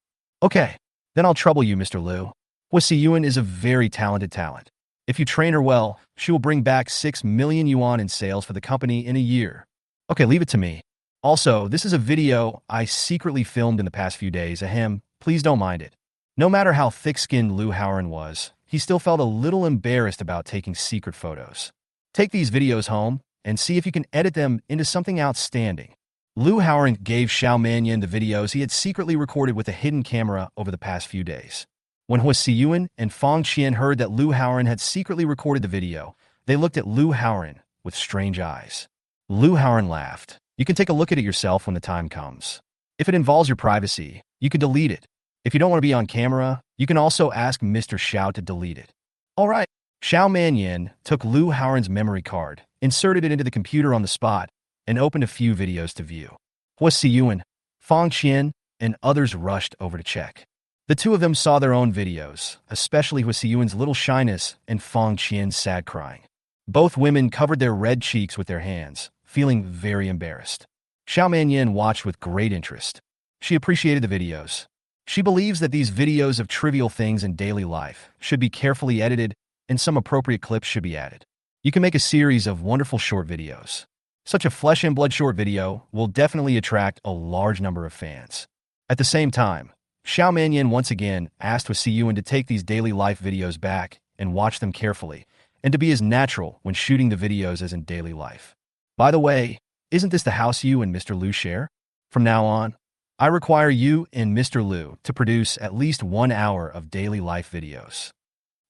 S1: Okay, then I'll trouble you, Mr. Lu. Huasi Yuan is a very talented talent. If you train her well, she will bring back 6 million yuan in sales for the company in a year. Okay, leave it to me. Also, this is a video I secretly filmed in the past few days. Ahem, please don't mind it. No matter how thick-skinned Lu Haoran was, he still felt a little embarrassed about taking secret photos. Take these videos home and see if you can edit them into something outstanding. Lu Haoran gave Xiao Manyan the videos he had secretly recorded with a hidden camera over the past few days. When Huasi Yuan and Fang Qian heard that Lu Haoran had secretly recorded the video, they looked at Lu Haoran with strange eyes. Lu Haoran laughed. You can take a look at it yourself when the time comes. If it involves your privacy, you can delete it. If you don't want to be on camera, you can also ask Mr. Xiao to delete it. All right. Xiao Manyan took Lu Haoran's memory card, inserted it into the computer on the spot, and opened a few videos to view. Huasi Yuan, Fang Qian, and others rushed over to check. The two of them saw their own videos, especially Huasi Yuan's little shyness and Fang Qian's sad crying. Both women covered their red cheeks with their hands, feeling very embarrassed. Xiao Manyan watched with great interest. She appreciated the videos. She believes that these videos of trivial things in daily life should be carefully edited and some appropriate clips should be added. You can make a series of wonderful short videos. Such a flesh and blood short video will definitely attract a large number of fans. At the same time, Xiao Manyan once again asked Huasi Yuan to take these daily life videos back and watch them carefully, and to be as natural when shooting the videos as in daily life. By the way, isn't this the house you and Mr. Lu share? From now on, I require you and Mr. Lu to produce at least 1 hour of daily life videos.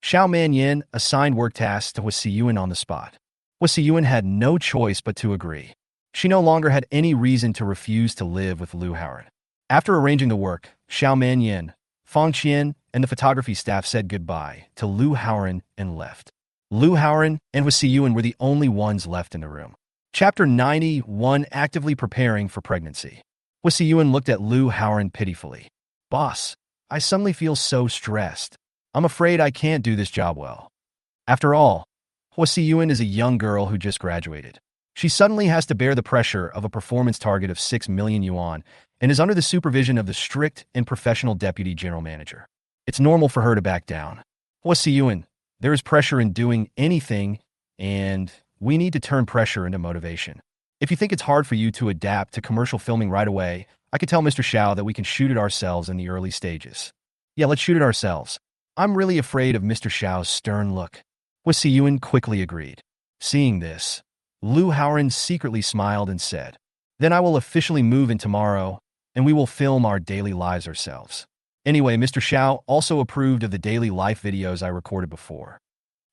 S1: Xiao Manyan assigned work tasks to Huasi Yuan on the spot. Huasi Yuan had no choice but to agree. She no longer had any reason to refuse to live with Lu Haoran. After arranging the work, Xiao Manyan, Fang Qian, and the photography staff said goodbye to Lu Haoran and left. Lu Haoran and Huasi Yuan were the only ones left in the room. Chapter 91, Actively Preparing for Pregnancy. Huasi Yuan looked at Lu Haoran pitifully. Boss, I suddenly feel so stressed. I'm afraid I can't do this job well. After all, Huasi Yuan is a young girl who just graduated. She suddenly has to bear the pressure of a performance target of 6 million yuan and is under the supervision of the strict and professional deputy general manager. It's normal for her to back down. Huasi Yuan, there is pressure in doing anything, and we need to turn pressure into motivation. If you think it's hard for you to adapt to commercial filming right away, I could tell Mr. Xiao that we can shoot it ourselves in the early stages. Yeah, let's shoot it ourselves. I'm really afraid of Mr. Xiao's stern look. Huasi Yuan quickly agreed. Seeing this, Lu Haoran secretly smiled and said, Then I will officially move in tomorrow, and we will film our daily lives ourselves. Anyway, Mr. Xiao also approved of the daily life videos I recorded before.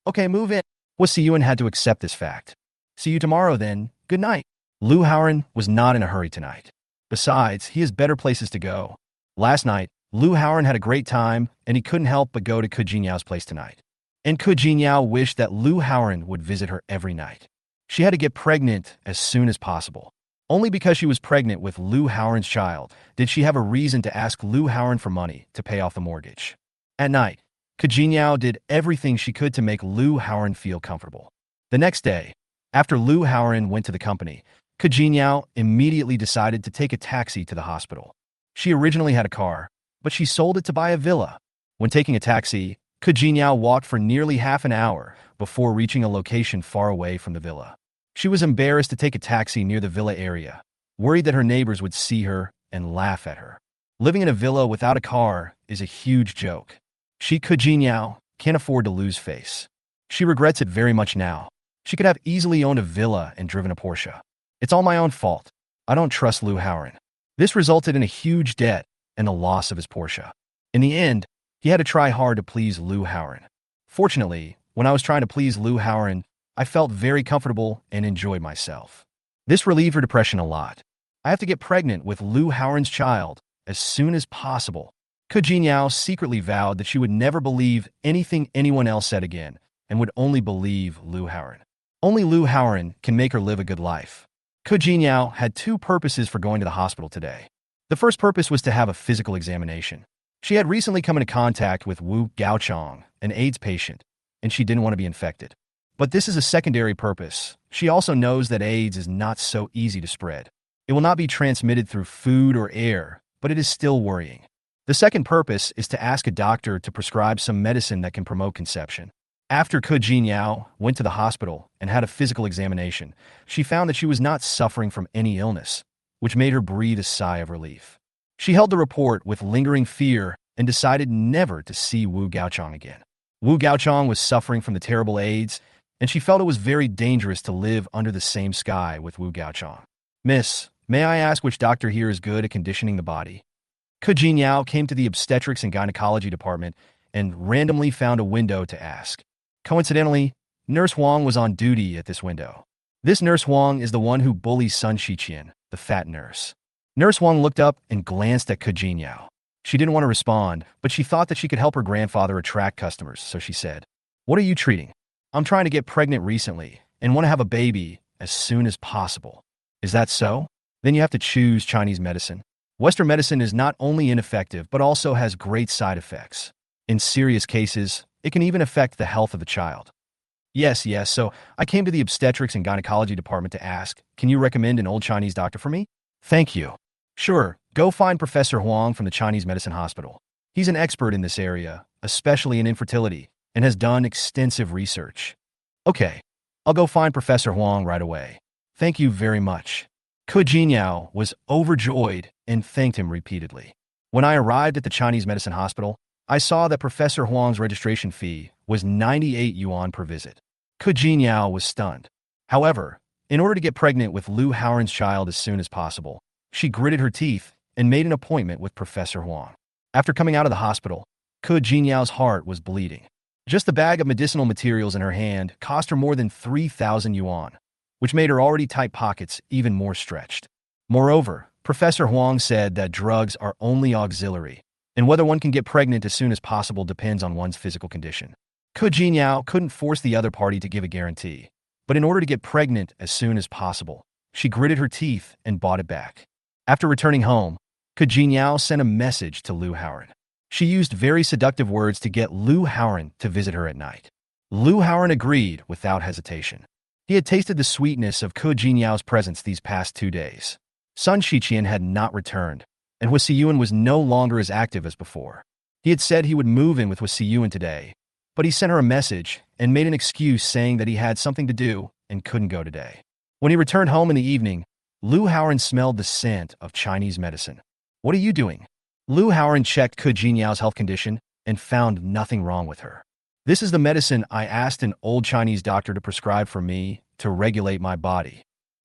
S1: Okay, move in. Huasi Yuan had to accept this fact. See you tomorrow then. Good night. Lu Haoran was not in a hurry tonight. Besides, he has better places to go. Last night, Lu Haoran had a great time, and he couldn't help but go to Ke Jinyao's place tonight. And Ke Jinyao wished that Lu Haoran would visit her every night. She had to get pregnant as soon as possible. Only because she was pregnant with Lu Haoran's child did she have a reason to ask Lu Haoran for money to pay off the mortgage. At night, Ke Jinyao did everything she could to make Lu Haoran feel comfortable. The next day, after Lu Haoran went to the company, Ke Jinyao immediately decided to take a taxi to the hospital. She originally had a car, but she sold it to buy a villa. When taking a taxi, Ke Jinyao walked for nearly half an hour before reaching a location far away from the villa. She was embarrassed to take a taxi near the villa area, worried that her neighbors would see her and laugh at her. Living in a villa without a car is a huge joke. She, Ke Jinyao, can't afford to lose face. She regrets it very much now. She could have easily owned a villa and driven a Porsche. It's all my own fault. I don't trust Lu Haoran. This resulted in a huge debt and the loss of his Porsche. In the end, he had to try hard to please Lu Haoran. Fortunately, when I was trying to please Lu Haoran, I felt very comfortable and enjoyed myself. This relieved her depression a lot. I have to get pregnant with Lu Haoran's child as soon as possible. Ke Jinyao secretly vowed that she would never believe anything anyone else said again and would only believe Lu Haoran. Only Lu Haoran can make her live a good life. Ke Jinyao had two purposes for going to the hospital today. The first purpose was to have a physical examination. She had recently come into contact with Wu Gaochong, an AIDS patient, and she didn't want to be infected. But this is a secondary purpose. She also knows that AIDS is not so easy to spread. It will not be transmitted through food or air, but it is still worrying. The second purpose is to ask a doctor to prescribe some medicine that can promote conception. After Ke Jinyao went to the hospital and had a physical examination, she found that she was not suffering from any illness, which made her breathe a sigh of relief. She held the report with lingering fear and decided never to see Wu Gaochong again. Wu Gaochong was suffering from the terrible AIDS, and she felt it was very dangerous to live under the same sky with Wu Gaochong. Miss, may I ask which doctor here is good at conditioning the body? Ke Jinyao came to the obstetrics and gynecology department and randomly found a window to ask. Coincidentally, Nurse Huang was on duty at this window. This Nurse Huang is the one who bullies Sun Shiqian, the fat nurse. Nurse Huang looked up and glanced at Ke Jinyao. She didn't want to respond, but she thought that she could help her grandfather attract customers, so she said, "What are you treating? I'm trying to get pregnant recently and want to have a baby as soon as possible." Is that so? Then you have to choose Chinese medicine. Western medicine is not only ineffective, but also has great side effects. In serious cases, it can even affect the health of the child. Yes, so I came to the obstetrics and gynecology department to ask, can you recommend an old Chinese doctor for me? Thank you. Sure, go find Professor Huang from the Chinese Medicine Hospital. He's an expert in this area, especially in infertility, and has done extensive research. Okay, I'll go find Professor Huang right away. Thank you very much. Ke Jinyao was overjoyed and thanked him repeatedly. When I arrived at the Chinese Medicine Hospital, I saw that Professor Huang's registration fee was 98 yuan per visit. Ke Jinyao was stunned. However, in order to get pregnant with Lu Haoran's child as soon as possible, she gritted her teeth and made an appointment with Professor Huang. After coming out of the hospital, Ke Jinyao's heart was bleeding. Just the bag of medicinal materials in her hand cost her more than 3,000 yuan, which made her already tight pockets even more stretched. Moreover, Professor Huang said that drugs are only auxiliary, and whether one can get pregnant as soon as possible depends on one's physical condition. Ke Jinyao couldn't force the other party to give a guarantee, but in order to get pregnant as soon as possible, she gritted her teeth and bought it back. After returning home, Ke Jinyao sent a message to Lu Haoran. She used very seductive words to get Lu Haoran to visit her at night. Lu Haoran agreed without hesitation. He had tasted the sweetness of Ke Jinyao's presence these past 2 days. Sun Shiqian had not returned, and Hu Siyuan was no longer as active as before. He had said he would move in with Hu Siyuan today, but he sent her a message and made an excuse saying that he had something to do and couldn't go today. When he returned home in the evening, Lu Haoran smelled the scent of Chinese medicine. "What are you doing?" Lu Haoran checked Ke Jinyao's health condition and found nothing wrong with her. "This is the medicine I asked an old Chinese doctor to prescribe for me to regulate my body.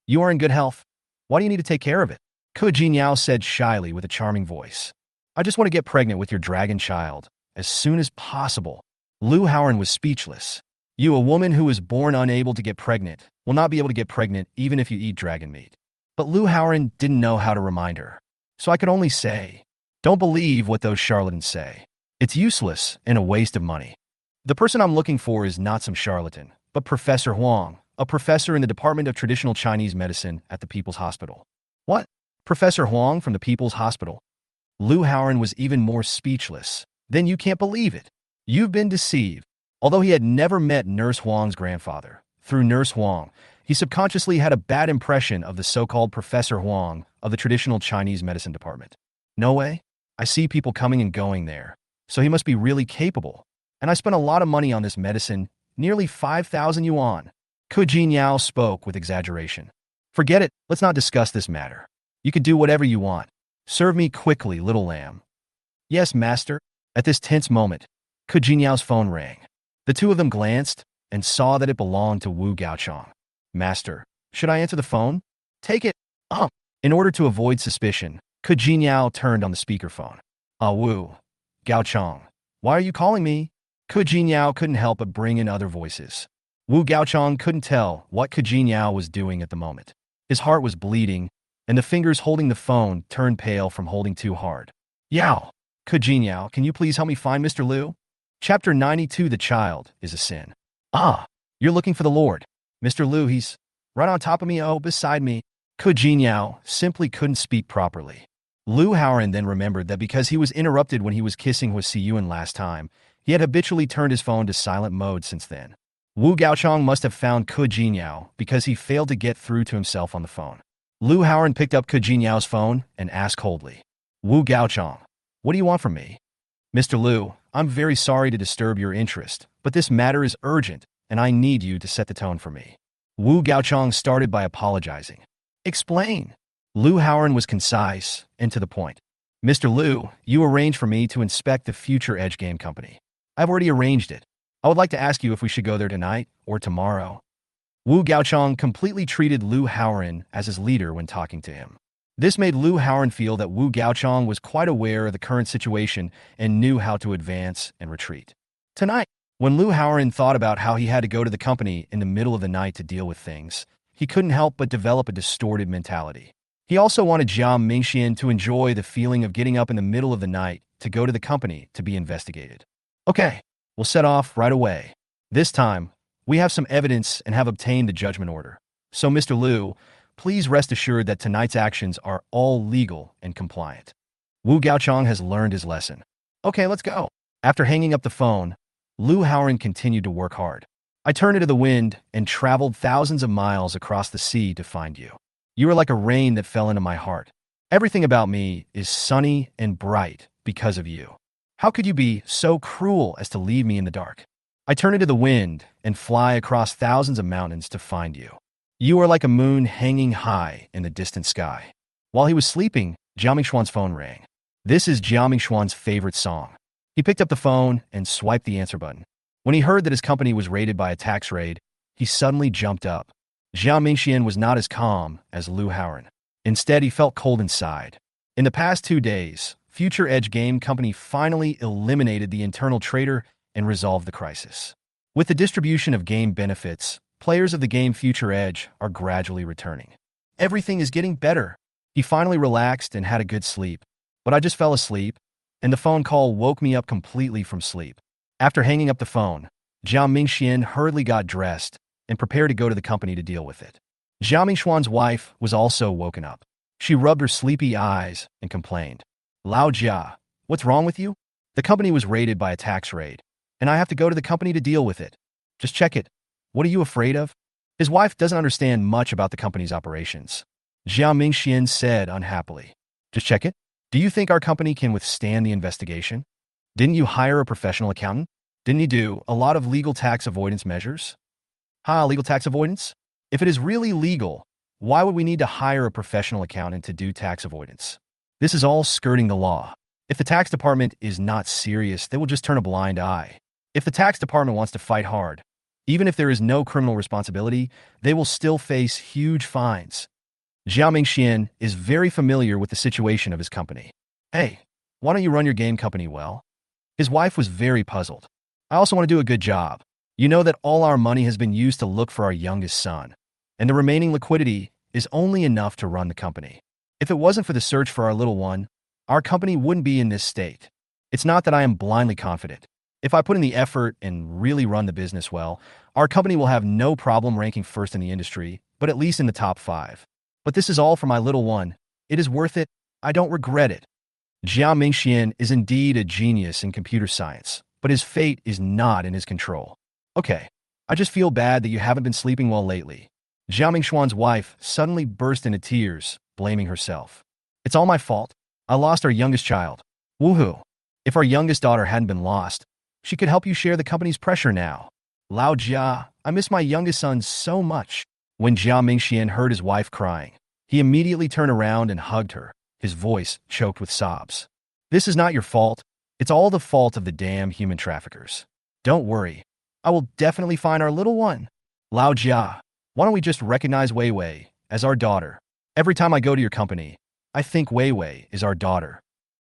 S1: You are in good health. Why do you need to take care of it?" Ke Jinyao said shyly with a charming voice. "I just want to get pregnant with your dragon child as soon as possible." Lu Haoran was speechless. "You, a woman who is born unable to get pregnant, will not be able to get pregnant even if you eat dragon meat. But Lu Haoran didn't know how to remind her. So I could only say, don't believe what those charlatans say. It's useless and a waste of money. The person I'm looking for is not some charlatan, but Professor Huang, a professor in the Department of Traditional Chinese Medicine at the People's Hospital. What? Professor Huang from the People's Hospital? Lu Haoran was even more speechless. Then you can't believe it. You've been deceived. Although he had never met Nurse Huang's grandfather, through Nurse Huang, he subconsciously had a bad impression of the so-called Professor Huang of the Traditional Chinese Medicine Department. No way. I see people coming and going there, so he must be really capable. And I spent a lot of money on this medicine, nearly 5,000 yuan. Ku Jinyao spoke with exaggeration. Forget it, let's not discuss this matter. You can do whatever you want. Serve me quickly, little lamb. Yes, master. At this tense moment, Ku Jinyao's phone rang. The two of them glanced and saw that it belonged to Wu Gaochang. Master, should I answer the phone? Take it. In order to avoid suspicion, Ku Jinyao turned on the speakerphone. Wu Gaochang, why are you calling me? Ku Jinyao couldn't help but bring in other voices. Wu Gaochang couldn't tell what Ku Jinyao was doing at the moment. His heart was bleeding, and the fingers holding the phone turned pale from holding too hard. Yao! Ku Jinyao, can you please help me find Mr. Liu? Chapter 92, The Child is a Sin. You're looking for the Lord. Mr. Liu, he's right on top of me, beside me. Ku Jinyao simply couldn't speak properly. Lu Haoran then remembered that because he was interrupted when he was kissing Hu Siyuan last time, he had habitually turned his phone to silent mode since then. Wu Gaochang must have found Ku Jinyao because he failed to get through to himself on the phone. Lu Haoran picked up Ku Jinyao's phone and asked coldly, Wu Gaochang, what do you want from me? Mr. Liu, I'm very sorry to disturb your interest, but this matter is urgent, and I need you to set the tone for me. Wu Gaochang started by apologizing. Explain. Lu Haoran was concise and to the point. Mr. Liu, you arranged for me to inspect the future Edge Game Company. I've already arranged it. I would like to ask you if we should go there tonight or tomorrow. Wu Gaochang completely treated Lu Haoran as his leader when talking to him. This made Lu Haoran feel that Wu Gaochang was quite aware of the current situation and knew how to advance and retreat. Tonight, when Lu Haoran thought about how he had to go to the company in the middle of the night to deal with things, he couldn't help but develop a distorted mentality. He also wanted Jia Mingxian to enjoy the feeling of getting up in the middle of the night to go to the company to be investigated. Okay, we'll set off right away. This time, we have some evidence and have obtained the judgment order. So, Mr. Liu, please rest assured that tonight's actions are all legal and compliant. Wu Gaochang has learned his lesson. Okay, let's go. After hanging up the phone, Lu Haoran continued to work hard. I turned into the wind and traveled thousands of miles across the sea to find you. You are like a rain that fell into my heart. Everything about me is sunny and bright because of you. How could you be so cruel as to leave me in the dark? I turn into the wind and fly across thousands of mountains to find you. You are like a moon hanging high in the distant sky. While he was sleeping, Jia Mingxuan's phone rang. This is Jia Mingxuan's favorite song. He picked up the phone and swiped the answer button. When he heard that his company was raided by a tax raid, he suddenly jumped up. Jia Mingxian was not as calm as Lu Haoran. Instead, he felt cold inside. In the past 2 days, Future Edge Game Company finally eliminated the internal traitor and resolved the crisis. With the distribution of game benefits, players of the game Future Edge are gradually returning. Everything is getting better. He finally relaxed and had a good sleep. But I just fell asleep, and the phone call woke me up completely from sleep. After hanging up the phone, Jia Mingxian hurriedly got dressed and prepared to go to the company to deal with it. Jia Mingxuan's wife was also woken up. She rubbed her sleepy eyes and complained. Lao Jia, what's wrong with you? The company was raided by a tax raid, and I have to go to the company to deal with it. Just check it. What are you afraid of? His wife doesn't understand much about the company's operations. Jia Mingxian said unhappily. Just check it? Do you think our company can withstand the investigation? Didn't you hire a professional accountant? Didn't you do a lot of legal tax avoidance measures? Legal tax avoidance? If it is really legal, why would we need to hire a professional accountant to do tax avoidance? This is all skirting the law. If the tax department is not serious, they will just turn a blind eye. If the tax department wants to fight hard, even if there is no criminal responsibility, they will still face huge fines. Jia Mingxian is very familiar with the situation of his company. Hey, why don't you run your game company well? His wife was very puzzled. I also want to do a good job. You know that all our money has been used to look for our youngest son, and the remaining liquidity is only enough to run the company. If it wasn't for the search for our little one, our company wouldn't be in this state. It's not that I am blindly confident. If I put in the effort and really run the business well, our company will have no problem ranking first in the industry, but at least in the top 5. But this is all for my little one. It is worth it. I don't regret it. Jia Mingxian is indeed a genius in computer science, but his fate is not in his control. Okay, I just feel bad that you haven't been sleeping well lately. Jia Mingshuan's wife suddenly burst into tears, blaming herself. It's all my fault. I lost our youngest child. Woohoo! If our youngest daughter hadn't been lost, she could help you share the company's pressure now. Lao Jia, I miss my youngest son so much. When Jia Mingxian heard his wife crying, he immediately turned around and hugged her, his voice choked with sobs. This is not your fault. It's all the fault of the damn human traffickers. Don't worry. I will definitely find our little one. Lao Jia, why don't we just recognize Wei Wei as our daughter? Every time I go to your company, I think Wei Wei is our daughter.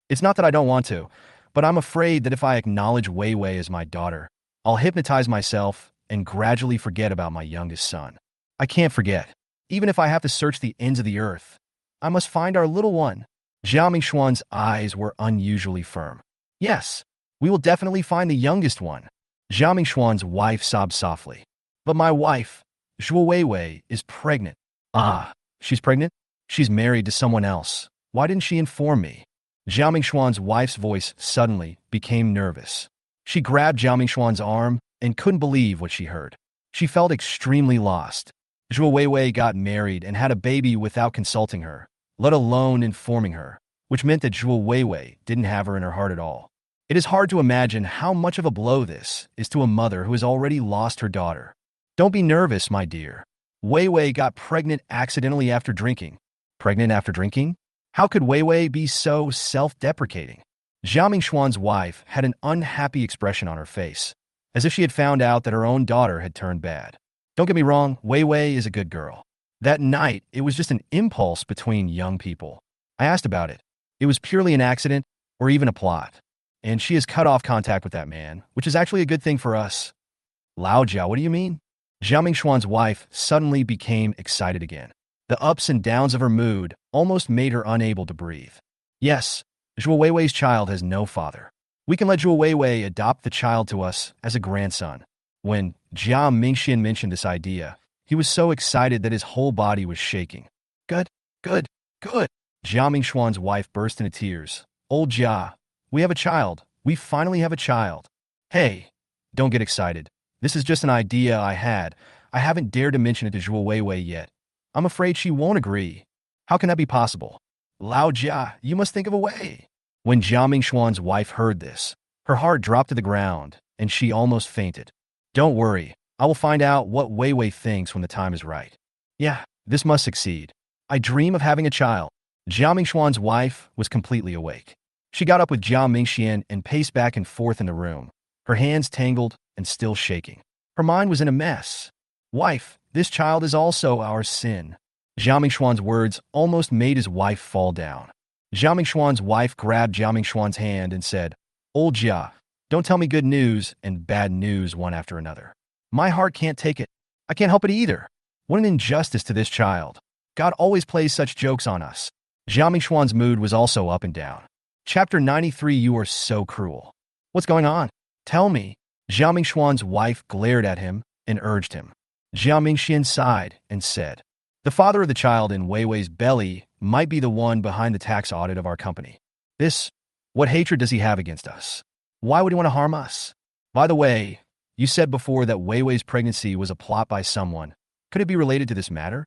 S1: It's not that I don't want to, but I'm afraid that if I acknowledge Wei Wei as my daughter, I'll hypnotize myself and gradually forget about my youngest son. I can't forget. Even if I have to search the ends of the earth, I must find our little one. Jia Mingshuan's eyes were unusually firm. Yes, we will definitely find the youngest one. Jia Mingshuan's wife sobbed softly. But my wife, Zhuo Weiwei, is pregnant. Ah, she's pregnant? She's married to someone else. Why didn't she inform me? Jia Mingshuan's wife's voice suddenly became nervous. She grabbed Jia Mingshuan's arm and couldn't believe what she heard. She felt extremely lost. Zhuo Weiwei got married and had a baby without consulting her, let alone informing her, which meant that Zhuo Weiwei didn't have her in her heart at all. It is hard to imagine how much of a blow this is to a mother who has already lost her daughter. Don't be nervous, my dear. Weiwei got pregnant accidentally after drinking. Pregnant after drinking? How could Weiwei be so self-deprecating? Jia Mingshuan's wife had an unhappy expression on her face, as if she had found out that her own daughter had turned bad. Don't get me wrong, Weiwei is a good girl. That night, it was just an impulse between young people. I asked about it. It was purely an accident, or even a plot. And she has cut off contact with that man, which is actually a good thing for us. Lao Jia, what do you mean? Jia Mingshuan's wife suddenly became excited again. The ups and downs of her mood almost made her unable to breathe. Yes, Zhuo Weiwei's child has no father. We can let Zhuo Weiwei adopt the child to us as a grandson. When Jia Mingxian mentioned this idea, he was so excited that his whole body was shaking. Good, good, good. Jia Mingshuan's wife burst into tears. Old Jia, we have a child. We finally have a child. Hey, don't get excited. This is just an idea I had. I haven't dared to mention it to Zhuo Weiwei yet. I'm afraid she won't agree. How can that be possible? Lao Jia, you must think of a way. When Jia Mingshuan's wife heard this, her heart dropped to the ground, and she almost fainted. Don't worry, I will find out what Weiwei thinks when the time is right. Yeah, this must succeed. I dream of having a child. Jia Mingshuan's wife was completely awake. She got up with Jia Mingxian and paced back and forth in the room, her hands tangled and still shaking. Her mind was in a mess. Wife, this child is also our sin. Jia Mingshuan's words almost made his wife fall down. Jia Mingshuan's wife grabbed Jia Mingshuan's hand and said, Old Jia, don't tell me good news and bad news one after another. My heart can't take it. I can't help it either. What an injustice to this child. God always plays such jokes on us. Jia Mingshuan's mood was also up and down. Chapter 93. You are so cruel. What's going on? Tell me. Jia Mingshuan's wife glared at him and urged him. Jia Mingxian sighed and said, The father of the child in Weiwei's belly might be the one behind the tax audit of our company. What hatred does he have against us? Why would he want to harm us? By the way, you said before that Weiwei's pregnancy was a plot by someone. Could it be related to this matter?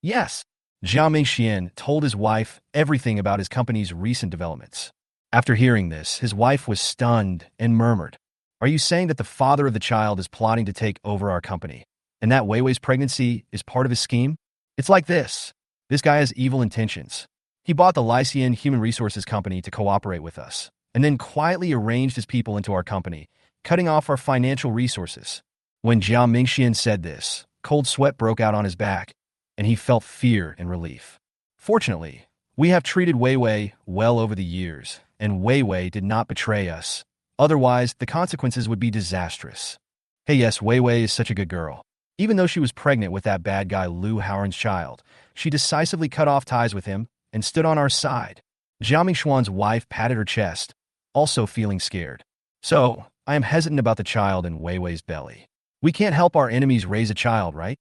S1: Yes. Jia Mingxian told his wife everything about his company's recent developments. After hearing this, his wife was stunned and murmured, Are you saying that the father of the child is plotting to take over our company, and that Weiwei's pregnancy is part of his scheme? It's like this. This guy has evil intentions. He bought the Lycian Human Resources Company to cooperate with us, and then quietly arranged his people into our company, cutting off our financial resources. When Jia Mingxian said this, cold sweat broke out on his back, and he felt fear and relief. Fortunately, we have treated Weiwei well over the years, and Weiwei did not betray us. Otherwise, the consequences would be disastrous. Hey, yes, Weiwei is such a good girl. Even though she was pregnant with that bad guy Lu Haoran's child, she decisively cut off ties with him and stood on our side. Jiao Mingxuan's wife patted her chest, also feeling scared. So, I am hesitant about the child in Wei Wei's belly. We can't help our enemies raise a child, right?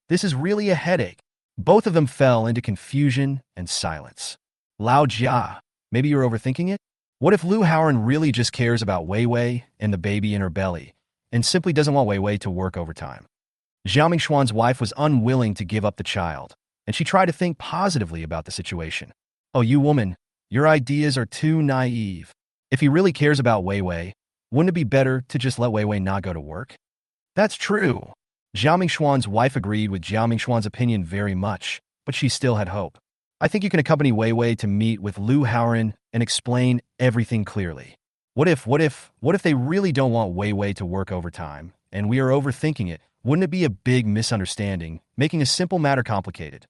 S1: This is really a headache. Both of them fell into confusion and silence. Lao Jia, maybe you're overthinking it? What if Lu Haoran really just cares about Wei Wei and the baby in her belly, and simply doesn't want Wei Wei to work overtime? Jiao Mingxuan's wife was unwilling to give up the child, and she tried to think positively about the situation. Oh, you woman, your ideas are too naive. If he really cares about Wei Wei, wouldn't it be better to just let Wei Wei not go to work? That's true. Jiao Mingxuan's wife agreed with Jiao Mingxuan's opinion very much, but she still had hope. I think you can accompany Wei Wei to meet with Lu Haoran and explain everything clearly. What if they really don't want Wei Wei to work overtime, and we are overthinking it? Wouldn't it be a big misunderstanding, making a simple matter complicated?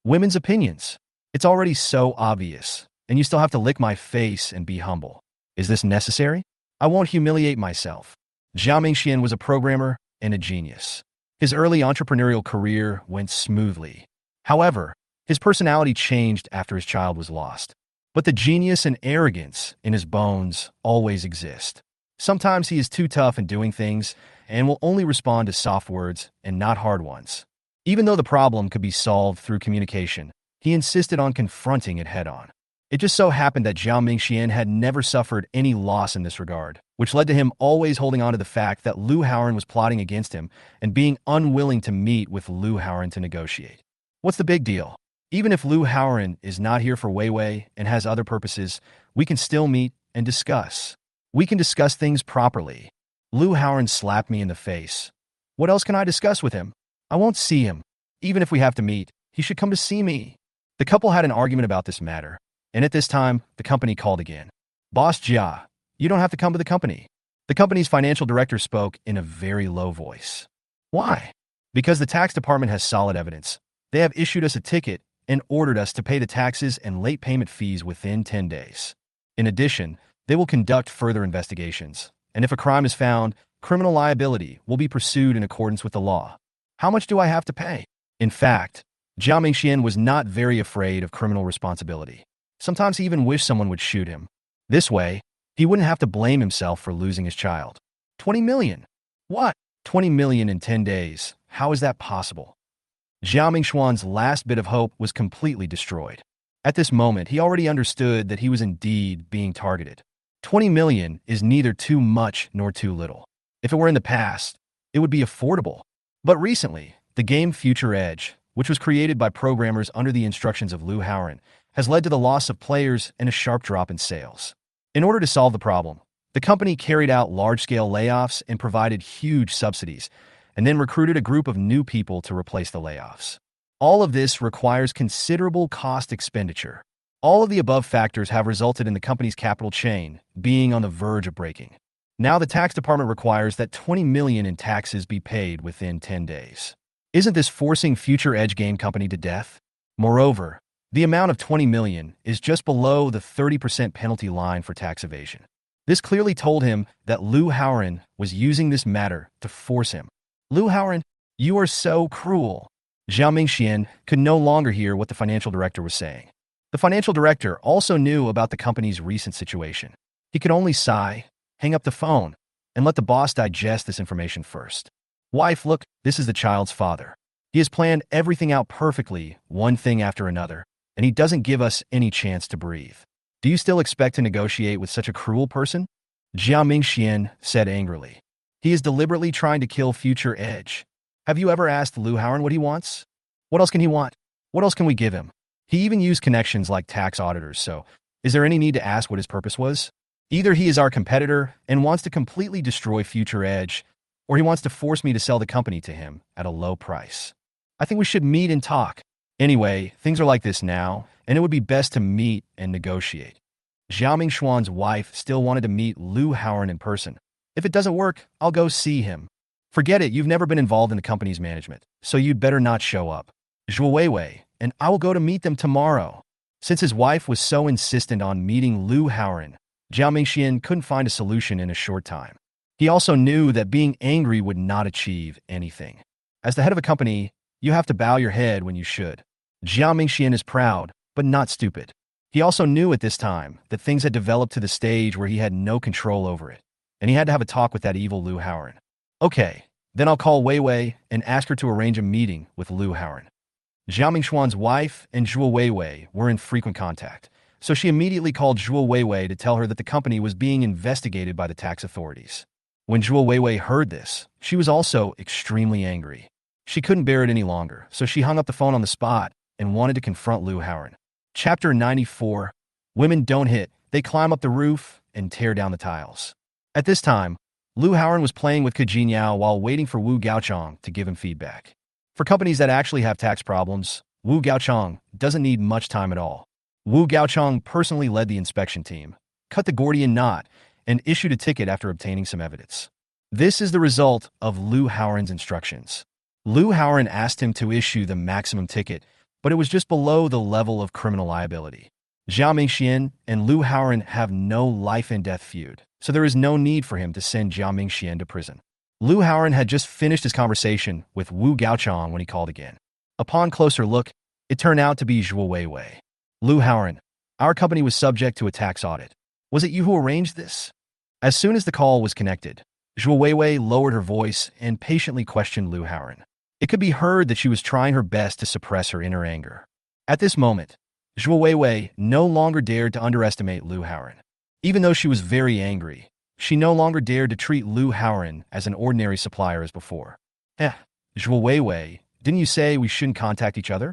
S1: Women's opinions. It's already so obvious, and you still have to lick my face and be humble. Is this necessary? I won't humiliate myself. Jiao Mingxian was a programmer and a genius. His early entrepreneurial career went smoothly. However, his personality changed after his child was lost. But the genius and arrogance in his bones always exist. Sometimes he is too tough in doing things and will only respond to soft words and not hard ones. Even though the problem could be solved through communication, he insisted on confronting it head-on. It just so happened that Jiao Mingxian had never suffered any loss in this regard, which led to him always holding on to the fact that Lu Haoran was plotting against him and being unwilling to meet with Lu Haoran to negotiate. What's the big deal? Even if Lu Haoran is not here for Wei Wei and has other purposes, we can still meet and discuss. We can discuss things properly. Lu Haoran slapped me in the face. What else can I discuss with him? I won't see him. Even if we have to meet, he should come to see me. The couple had an argument about this matter, and at this time, the company called again. Boss Jia, you don't have to come to the company. The company's financial director spoke in a very low voice. Why? Because the tax department has solid evidence. They have issued us a ticket and ordered us to pay the taxes and late payment fees within 10 days. In addition, they will conduct further investigations, and if a crime is found, criminal liability will be pursued in accordance with the law. How much do I have to pay? In fact, Jiao Mingxian was not very afraid of criminal responsibility. Sometimes he even wished someone would shoot him. This way, he wouldn't have to blame himself for losing his child. 20 million? What? 20 million in 10 days? How is that possible? Jiao Mingxuan's last bit of hope was completely destroyed. At this moment, he already understood that he was indeed being targeted. 20 million is neither too much nor too little. If it were in the past, it would be affordable. But recently, the game Future Edge, which was created by programmers under the instructions of Lu Haoran, has led to the loss of players and a sharp drop in sales. In order to solve the problem, the company carried out large-scale layoffs and provided huge subsidies, and then recruited a group of new people to replace the layoffs. All of this requires considerable cost expenditure. All of the above factors have resulted in the company's capital chain being on the verge of breaking. Now the tax department requires that 20 million in taxes be paid within 10 days. Isn't this forcing Future Edge Game Company to death? Moreover, the amount of 20 million is just below the 30% penalty line for tax evasion. This clearly told him that Lu Haoran was using this matter to force him. Lu Haoran, you are so cruel. Jiao Mingxian could no longer hear what the financial director was saying. The financial director also knew about the company's recent situation. He could only sigh, hang up the phone, and let the boss digest this information first. Wife, look, this is the child's father. He has planned everything out perfectly, one thing after another, and he doesn't give us any chance to breathe. Do you still expect to negotiate with such a cruel person? Jiao Mingxian said angrily. He is deliberately trying to kill Future Edge. Have you ever asked Lu Haoran what he wants? What else can he want? What else can we give him? He even used connections like tax auditors, so is there any need to ask what his purpose was? Either he is our competitor and wants to completely destroy Future Edge, or he wants to force me to sell the company to him at a low price. I think we should meet and talk. Anyway, things are like this now, and it would be best to meet and negotiate. Jiao Mingxuan's wife still wanted to meet Lu Haoran in person. If it doesn't work, I'll go see him. Forget it, you've never been involved in the company's management, so you'd better not show up. Zhuo Weiwei, and I will go to meet them tomorrow. Since his wife was so insistent on meeting Lu Haoran, Jiao Mingxian couldn't find a solution in a short time. He also knew that being angry would not achieve anything. As the head of a company, you have to bow your head when you should. Jiao Mingxian is proud, but not stupid. He also knew at this time that things had developed to the stage where he had no control over it, and he had to have a talk with that evil Lu Haoran. Okay, then I'll call Wei Wei and ask her to arrange a meeting with Lu Haoran. Jiao Mingshuan's wife and Zhuo Weiwei were in frequent contact, so she immediately called Zhuo Weiwei to tell her that the company was being investigated by the tax authorities. When Zhuo Weiwei heard this, she was also extremely angry. She couldn't bear it any longer, so she hung up the phone on the spot and wanted to confront Lu Haoran. Chapter 94. Women don't hit, they climb up the roof and tear down the tiles. At this time, Lu Haoran was playing with Ke Jinyao while waiting for Wu Gaochang to give him feedback. For companies that actually have tax problems, Wu Gaochang doesn't need much time at all. Wu Gaochang personally led the inspection team, cut the Gordian knot, and issued a ticket after obtaining some evidence. This is the result of Lu Haoran's instructions. Lu Haoran asked him to issue the maximum ticket, but it was just below the level of criminal liability. Jiao Mingxian and Lu Haoran have no life-and-death feud, so there is no need for him to send Jiao Mingxian to prison. Lu Haoran had just finished his conversation with Wu Gaochang when he called again. Upon closer look, it turned out to be Zhuo Weiwei. Lu Haoran, our company was subject to a tax audit. Was it you who arranged this? As soon as the call was connected, Zhuo Weiwei lowered her voice and patiently questioned Lu Haoran. It could be heard that she was trying her best to suppress her inner anger. At this moment, Zhuo Weiwei no longer dared to underestimate Lu Haoran. Even though she was very angry, she no longer dared to treat Lu Haoran as an ordinary supplier as before. Zhuo Weiwei, didn't you say we shouldn't contact each other?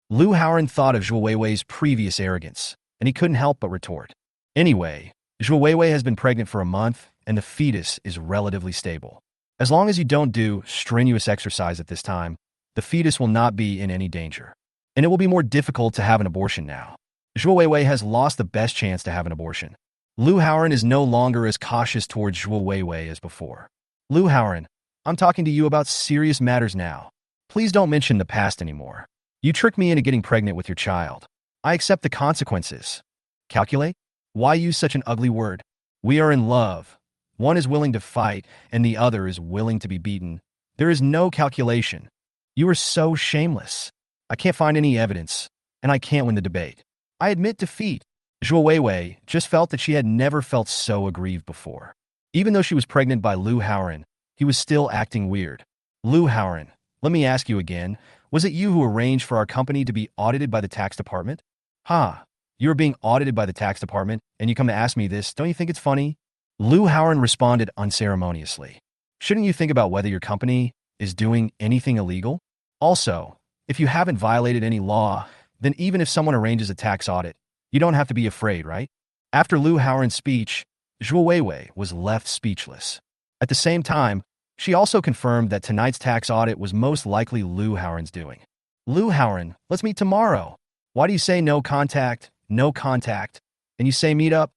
S1: Lu Haoran thought of Zhuo Weiwei's previous arrogance, and he couldn't help but retort. Anyway, Zhuo Weiwei has been pregnant for a month, and the fetus is relatively stable. As long as you don't do strenuous exercise at this time, the fetus will not be in any danger. And it will be more difficult to have an abortion now. Zhuo Weiwei has lost the best chance to have an abortion. Lu Haoran is no longer as cautious towards Zhuo Weiwei as before. Lu Haoran, I'm talking to you about serious matters now. Please don't mention the past anymore. You tricked me into getting pregnant with your child. I accept the consequences. Calculate? Why use such an ugly word? We are in love. One is willing to fight, and the other is willing to be beaten. There is no calculation. You are so shameless. I can't find any evidence, and I can't win the debate. I admit defeat. Zhuo Weiwei just felt that she had never felt so aggrieved before. Even though she was pregnant by Lu Haoran, he was still acting weird. Lu Haoran, let me ask you again, was it you who arranged for our company to be audited by the tax department? You are being audited by the tax department, and you come to ask me this, don't you think it's funny? Lu Haoran responded unceremoniously. Shouldn't you think about whether your company is doing anything illegal? Also, if you haven't violated any law, then even if someone arranges a tax audit, you don't have to be afraid, right? After Lu Haoran's speech, Zhuo Weiwei was left speechless. At the same time, she also confirmed that tonight's tax audit was most likely Lu Haoran's doing. Lu Haoran, let's meet tomorrow. Why do you say no contact, and you say meet up,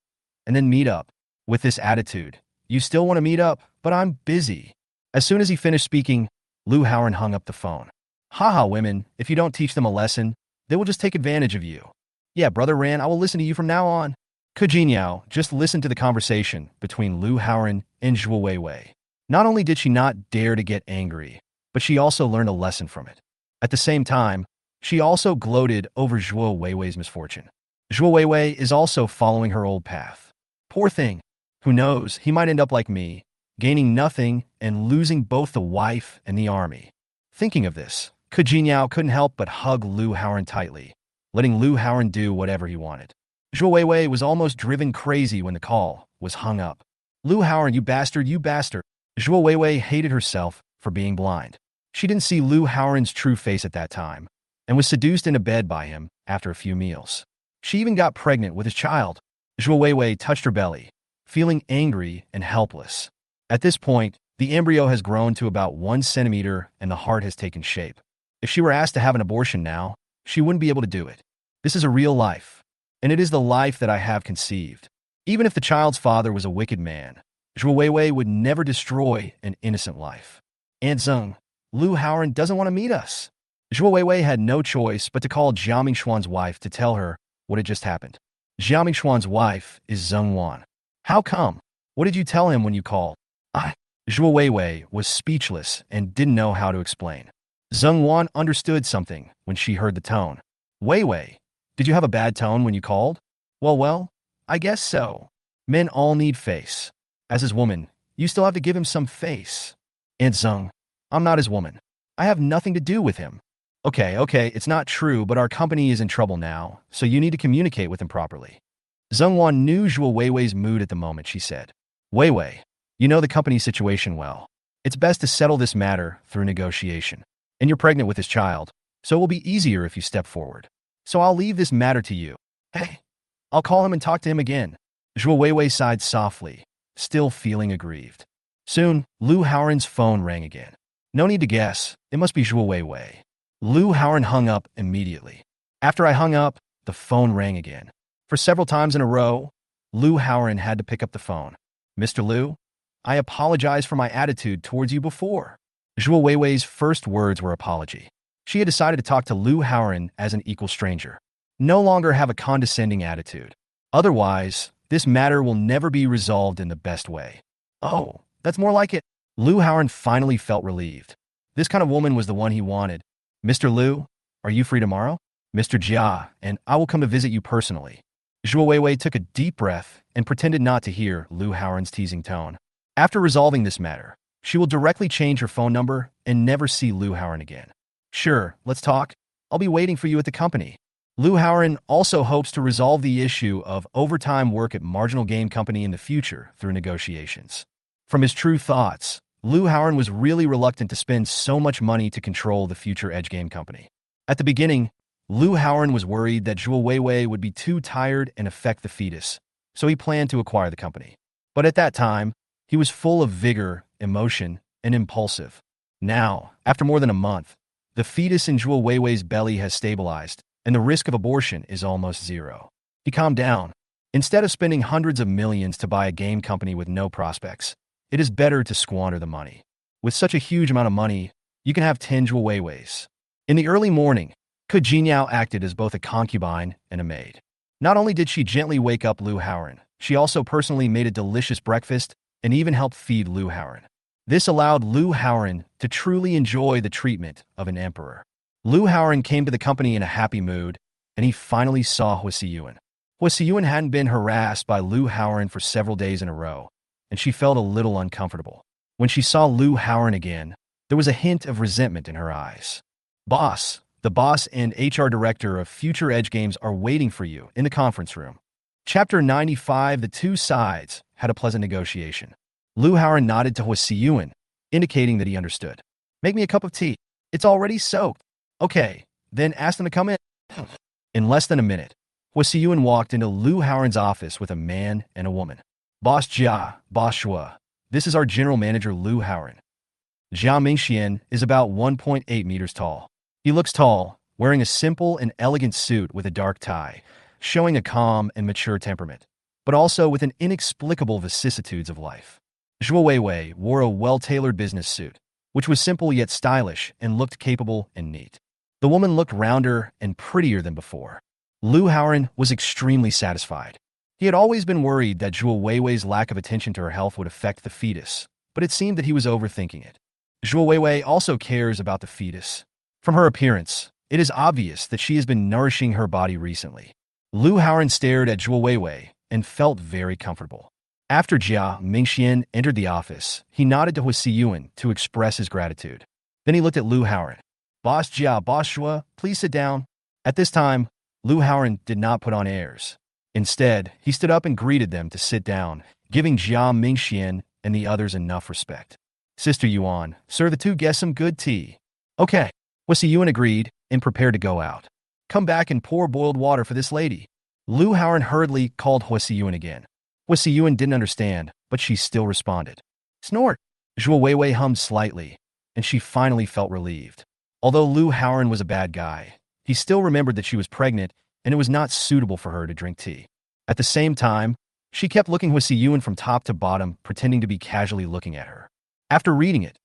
S1: and then meet up? With this attitude, you still want to meet up, but I'm busy. As soon as he finished speaking, Lu Haoran hung up the phone. Women, if you don't teach them a lesson, they will just take advantage of you. Yeah, Brother Ran, I will listen to you from now on. Ke Jinyao just listened to the conversation between Lu Haoran and Zhuo Weiwei. Not only did she not dare to get angry, but she also learned a lesson from it. At the same time, she also gloated over Zhuo Weiwei's misfortune. Zhuo Weiwei is also following her old path. Poor thing. Who knows, he might end up like me, gaining nothing and losing both the wife and the army. Thinking of this, Ke Jinyao couldn't help but hug Lu Haoran tightly, letting Lu Haoran do whatever he wanted. Zhuo Weiwei was almost driven crazy when the call was hung up. Lu Haoran, you bastard, you bastard. Zhuo Weiwei hated herself for being blind. She didn't see Lu Haoran's true face at that time, and was seduced into bed by him after a few meals. She even got pregnant with his child. Zhuo Weiwei touched her belly, feeling angry and helpless. At this point, the embryo has grown to about 1 centimeter and the heart has taken shape. If she were asked to have an abortion now, she wouldn't be able to do it. This is a real life, and it is the life that I have conceived. Even if the child's father was a wicked man, Zhuo Weiwei would never destroy an innocent life. Aunt Zeng, Lu Haoran doesn't want to meet us. Zhuo Weiwei had no choice but to call Jiao Mingshuan's wife to tell her what had just happened. Jiao Mingshuan's wife is Zeng Wan. How come? What did you tell him when you called? Zhuo Weiwei was speechless and didn't know how to explain. Zheng Wan understood something when she heard the tone. Wei Wei, did you have a bad tone when you called? Well, I guess so. Men all need face. As his woman, you still have to give him some face. And Zheng, I'm not his woman. I have nothing to do with him. Okay, it's not true, but our company is in trouble now, so you need to communicate with him properly. Zheng Wan knew Zhuo Weiwei's mood at the moment, she said. Weiwei, you know the company's situation well. It's best to settle this matter through negotiation. And you're pregnant with his child, so it will be easier if you step forward. So I'll leave this matter to you. Hey, I'll call him and talk to him again. Zhuo Weiwei sighed softly, still feeling aggrieved. Soon, Lu Haoran's phone rang again. No need to guess, it must be Zhuo Weiwei. Lu Haoran hung up immediately. After I hung up, the phone rang again. For several times in a row, Lu Haoran had to pick up the phone. Mr. Lu, I apologize for my attitude towards you before. Zhuo Weiwei's first words were apology. She had decided to talk to Lu Haoran as an equal stranger. No longer have a condescending attitude. Otherwise, this matter will never be resolved in the best way. Oh, that's more like it. Lu Haoran finally felt relieved. This kind of woman was the one he wanted. Mr. Lu, are you free tomorrow? Mr. Jia, and I will come to visit you personally. Zhuo Weiwei took a deep breath and pretended not to hear Lu Haoran's teasing tone. After resolving this matter, she will directly change her phone number and never see Lu Haoran again. Sure, let's talk. I'll be waiting for you at the company. Lu Haoran also hopes to resolve the issue of overtime work at marginal game company in the future through negotiations. From his true thoughts, Lu Haoran was really reluctant to spend so much money to control the future edge game company. At the beginning, Lu Haoran was worried that Zhuo Weiwei would be too tired and affect the fetus, so he planned to acquire the company. But at that time, he was full of vigor, emotion, and impulsive. Now, after more than a month, the fetus in Zhuo Weiwei's belly has stabilized, and the risk of abortion is almost zero. He calmed down. Instead of spending hundreds of millions to buy a game company with no prospects, it is better to squander the money. With such a huge amount of money, you can have 10 Zhuo Weiweis. In the early morning, Ke Jinyao acted as both a concubine and a maid. Not only did she gently wake up Lu Haoran, she also personally made a delicious breakfast and even helped feed Lu Haoran. This allowed Lu Haoran to truly enjoy the treatment of an emperor. Lu Haoran came to the company in a happy mood, and he finally saw Hua Siyuan. Hua Siyuan hadn't been harassed by Lu Haoran for several days in a row, and she felt a little uncomfortable. When she saw Lu Haoran again, there was a hint of resentment in her eyes. Boss, the boss and HR director of Future Edge Games are waiting for you in the conference room. Chapter 95. The two sides had a pleasant negotiation. Lu Haoran nodded to Hua Siyuan, indicating that he understood. Make me a cup of tea. It's already soaked. Okay, then ask them to come in. In less than a minute, Hua Siyuan walked into Lu Haoran's office with a man and a woman. Boss Jia, Boss Shua, this is our general manager Lu Haoran. Jia Mingxian is about 1.8 meters tall. He looks tall, wearing a simple and elegant suit with a dark tie, showing a calm and mature temperament, but also with an inexplicable vicissitudes of life. Zhuo Weiwei wore a well-tailored business suit, which was simple yet stylish and looked capable and neat. The woman looked rounder and prettier than before. Lu Haoran was extremely satisfied. He had always been worried that Zhuo Weiwei's lack of attention to her health would affect the fetus, but it seemed that he was overthinking it. Zhuo Weiwei also cares about the fetus. From her appearance, it is obvious that she has been nourishing her body recently. Lu Haoran stared at Zhuo Weiwei and felt very comfortable. After Jia Mingxian entered the office, he nodded to Hua Siyuan to express his gratitude. Then he looked at Lu Haoran. Boss Jia, Boss Shua, please sit down. At this time, Lu Haoran did not put on airs. Instead, he stood up and greeted them to sit down, giving Jia Mingxian and the others enough respect. Sister Yuan, serve the two guests some good tea. Okay. Hua Siyuan agreed and prepared to go out. Come back and pour boiled water for this lady. Lu Haoran hurriedly called Hua Siyuan again. Hua Siyuan didn't understand, but she still responded. Snort. Zhuo Weiwei hummed slightly, and she finally felt relieved. Although Lu Haoran was a bad guy, he still remembered that she was pregnant and it was not suitable for her to drink tea. At the same time, she kept looking Hua Siyuan from top to bottom, pretending to be casually looking at her. After reading it,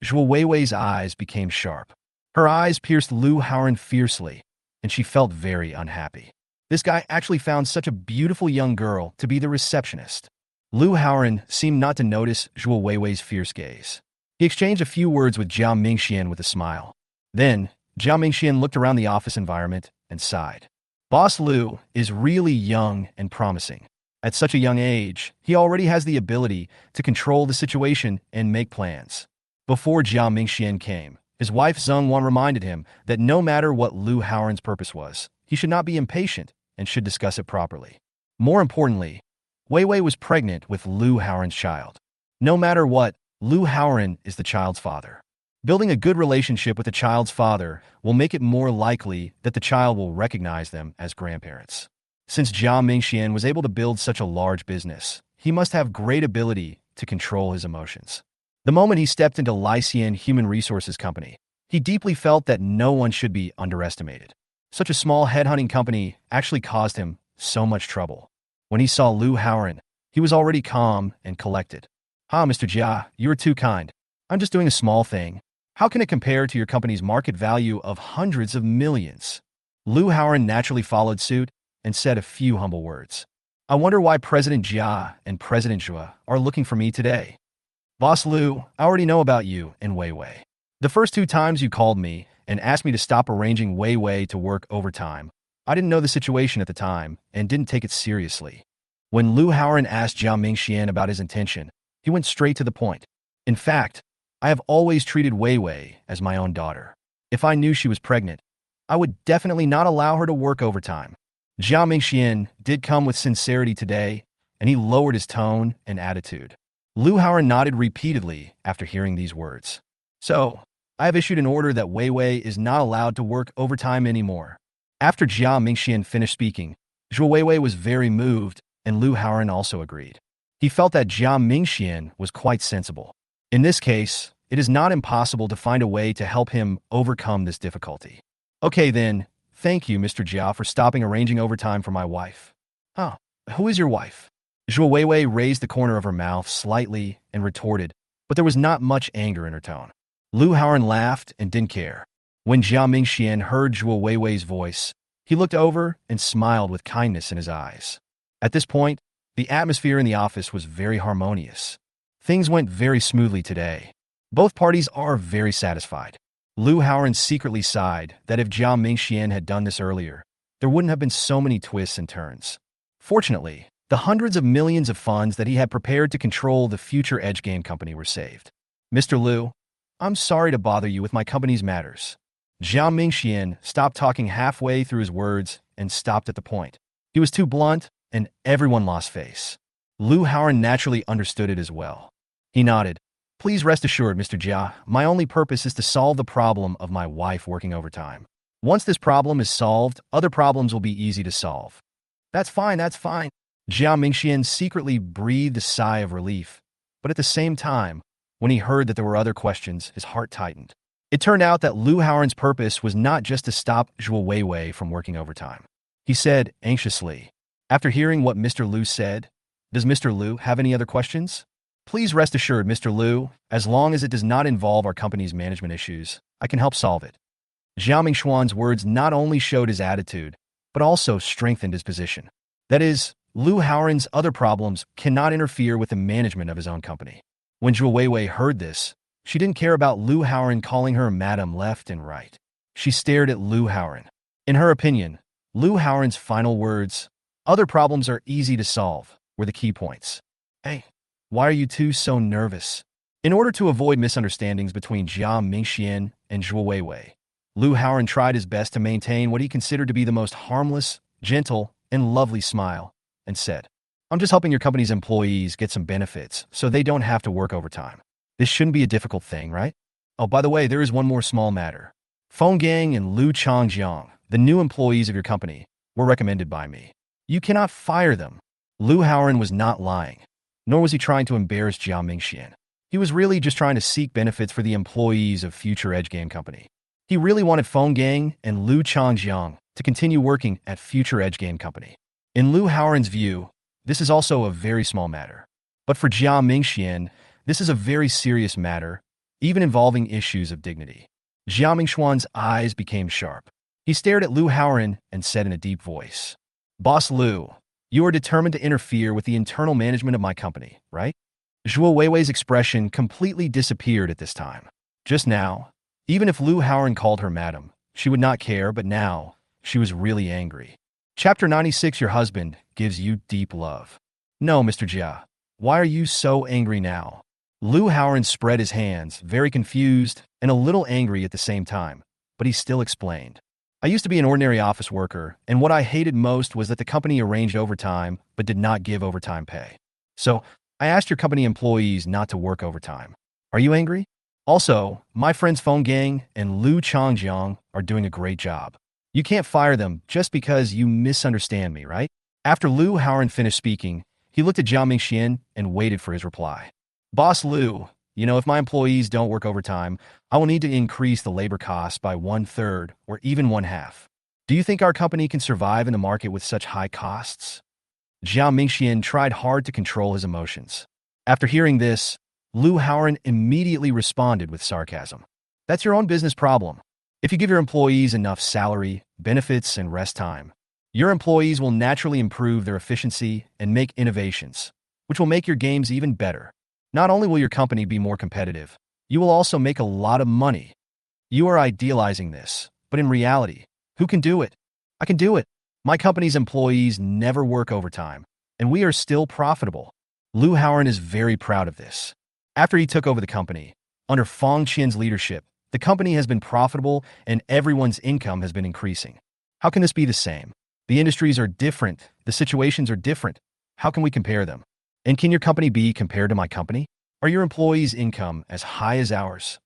S1: Zhuo Weiwei's eyes became sharp. Her eyes pierced Lu Haoran fiercely, and she felt very unhappy. This guy actually found such a beautiful young girl to be the receptionist. Lu Haoran seemed not to notice Zhuo Weiwei's fierce gaze. He exchanged a few words with Jia Mingxian with a smile. Then, Jiao Mingxian looked around the office environment and sighed. Boss Lu is really young and promising. At such a young age, he already has the ability to control the situation and make plans. Before Jiao Mingxian came, his wife Zheng Wan reminded him that no matter what Lu Haoren's purpose was, he should not be impatient and should discuss it properly. More importantly, Wei Wei was pregnant with Lu Haoren's child. No matter what, Lu Haoren is the child's father. Building a good relationship with the child's father will make it more likely that the child will recognize them as grandparents. Since Jiao Mingxian was able to build such a large business, he must have great ability to control his emotions. The moment he stepped into Lycian Human Resources Company, he deeply felt that no one should be underestimated. Such a small headhunting company actually caused him so much trouble. When he saw Lu Haoren, he was already calm and collected. Mr. Jia, you are too kind. I'm just doing a small thing. How can it compare to your company's market value of hundreds of millions? Lu Haoren naturally followed suit and said a few humble words. I wonder why President Jia and President Zhua are looking for me today. Boss Lu, I already know about you and Wei Wei. The first 2 times you called me and asked me to stop arranging Wei Wei to work overtime, I didn't know the situation at the time and didn't take it seriously. When Lu Haoren asked Jiao Mingxian about his intention, he went straight to the point. In fact, I have always treated Wei Wei as my own daughter. If I knew she was pregnant, I would definitely not allow her to work overtime. Jiao Mingxian did come with sincerity today, and he lowered his tone and attitude. Lu Haoren nodded repeatedly after hearing these words. So, I have issued an order that Wei Wei is not allowed to work overtime anymore. After Jiao Mingxian finished speaking, Zhou Weiwei was very moved, and Lu Haoren also agreed. He felt that Jiao Mingxian was quite sensible. In this case, it is not impossible to find a way to help him overcome this difficulty. Okay then, thank you, Mr. Jiao, for stopping arranging overtime for my wife. Who is your wife? Zhou Weiwei raised the corner of her mouth slightly and retorted, but there was not much anger in her tone. Lu Haoren laughed and didn't care. When Jiao Mingxian heard Zhou Weiwei's voice, he looked over and smiled with kindness in his eyes. At this point, the atmosphere in the office was very harmonious. Things went very smoothly today. Both parties are very satisfied. Lu Haoren secretly sighed that if Jiao Mingxian had done this earlier, there wouldn't have been so many twists and turns. Fortunately, the hundreds of millions of funds that he had prepared to control the future Edge Game Company were saved. Mr. Lu, I'm sorry to bother you with my company's matters. Jiao Mingxian stopped talking halfway through his words and stopped at the point. He was too blunt, and everyone lost face. Lu Haoren naturally understood it as well. He nodded. Please rest assured, Mr. Jia, my only purpose is to solve the problem of my wife working overtime. Once this problem is solved, other problems will be easy to solve. That's fine. Jiao Mingxian secretly breathed a sigh of relief, but at the same time, when he heard that there were other questions, his heart tightened. It turned out that Lu Haoren's purpose was not just to stop Zhou Weiwei from working overtime. He said anxiously, after hearing what Mr. Lu said, does Mr. Lu have any other questions? Please rest assured, Mr. Lu, as long as it does not involve our company's management issues, I can help solve it. Jiao Mingxuan's words not only showed his attitude, but also strengthened his position. That is, Lu Haoren's other problems cannot interfere with the management of his own company. When Zhou Weiwei heard this, she didn't care about Lu Haoren calling her madam left and right. She stared at Lu Haoren. In her opinion, Lu Haoren's final words, other problems are easy to solve, were the key points. Hey, why are you two so nervous? In order to avoid misunderstandings between Jiao Mingxian and Zhou Weiwei, Lu Haoren tried his best to maintain what he considered to be the most harmless, gentle, and lovely smile, and said, I'm just helping your company's employees get some benefits so they don't have to work overtime. This shouldn't be a difficult thing, right? Oh, by the way, there is one more small matter. Feng Gang and Lu Changjiang, the new employees of your company, were recommended by me. You cannot fire them. Lu Haoren was not lying, nor was he trying to embarrass Jiao Mingxian. He was really just trying to seek benefits for the employees of future Edge Game Company. He really wanted Feng Gang and Lu Changjiang to continue working at future Edge Game Company. In Lu Haoren's view, this is also a very small matter. But for Jiao Mingxian, this is a very serious matter, even involving issues of dignity. Jiao Mingxuan's eyes became sharp. He stared at Lu Haoren and said in a deep voice, Boss Lu, you are determined to interfere with the internal management of my company, right? Zhou Weiwei's expression completely disappeared at this time. Just now, Even if Lu Haoran called her madam, she would not care, but now she was really angry. Chapter 96. Your husband gives you deep love. No, Mr. Jia. Why are you so angry now? Lu Haoran spread his hands, very confused and a little angry at the same time, but he still explained. I used to be an ordinary office worker, and what I hated most was that the company arranged overtime but did not give overtime pay. So, I asked your company employees not to work overtime. Are you angry? Also, my friends Feng Gang and Lu Changjiang are doing a great job. You can't fire them just because you misunderstand me, right? After Lu Haoran finished speaking, he looked at Jiao Mingxian and waited for his reply. Boss Lu, if my employees don't work overtime, I will need to increase the labor costs by 1/3 or even 1/2. Do you think our company can survive in the market with such high costs? Jiao Mingxian tried hard to control his emotions. After hearing this, Lu Haoran immediately responded with sarcasm. That's your own business problem. If you give your employees enough salary, benefits, and rest time, your employees will naturally improve their efficiency and make innovations, which will make your games even better. Not only will your company be more competitive, you will also make a lot of money. You are idealizing this, but in reality, who can do it? I can do it. My company's employees never work overtime, and we are still profitable. Lu Haoran is very proud of this. After he took over the company, under Feng Qian's leadership, the company has been profitable and everyone's income has been increasing. How can this be the same? The industries are different. The situations are different. How can we compare them? And can your company be compared to my company? Are your employees' income as high as ours?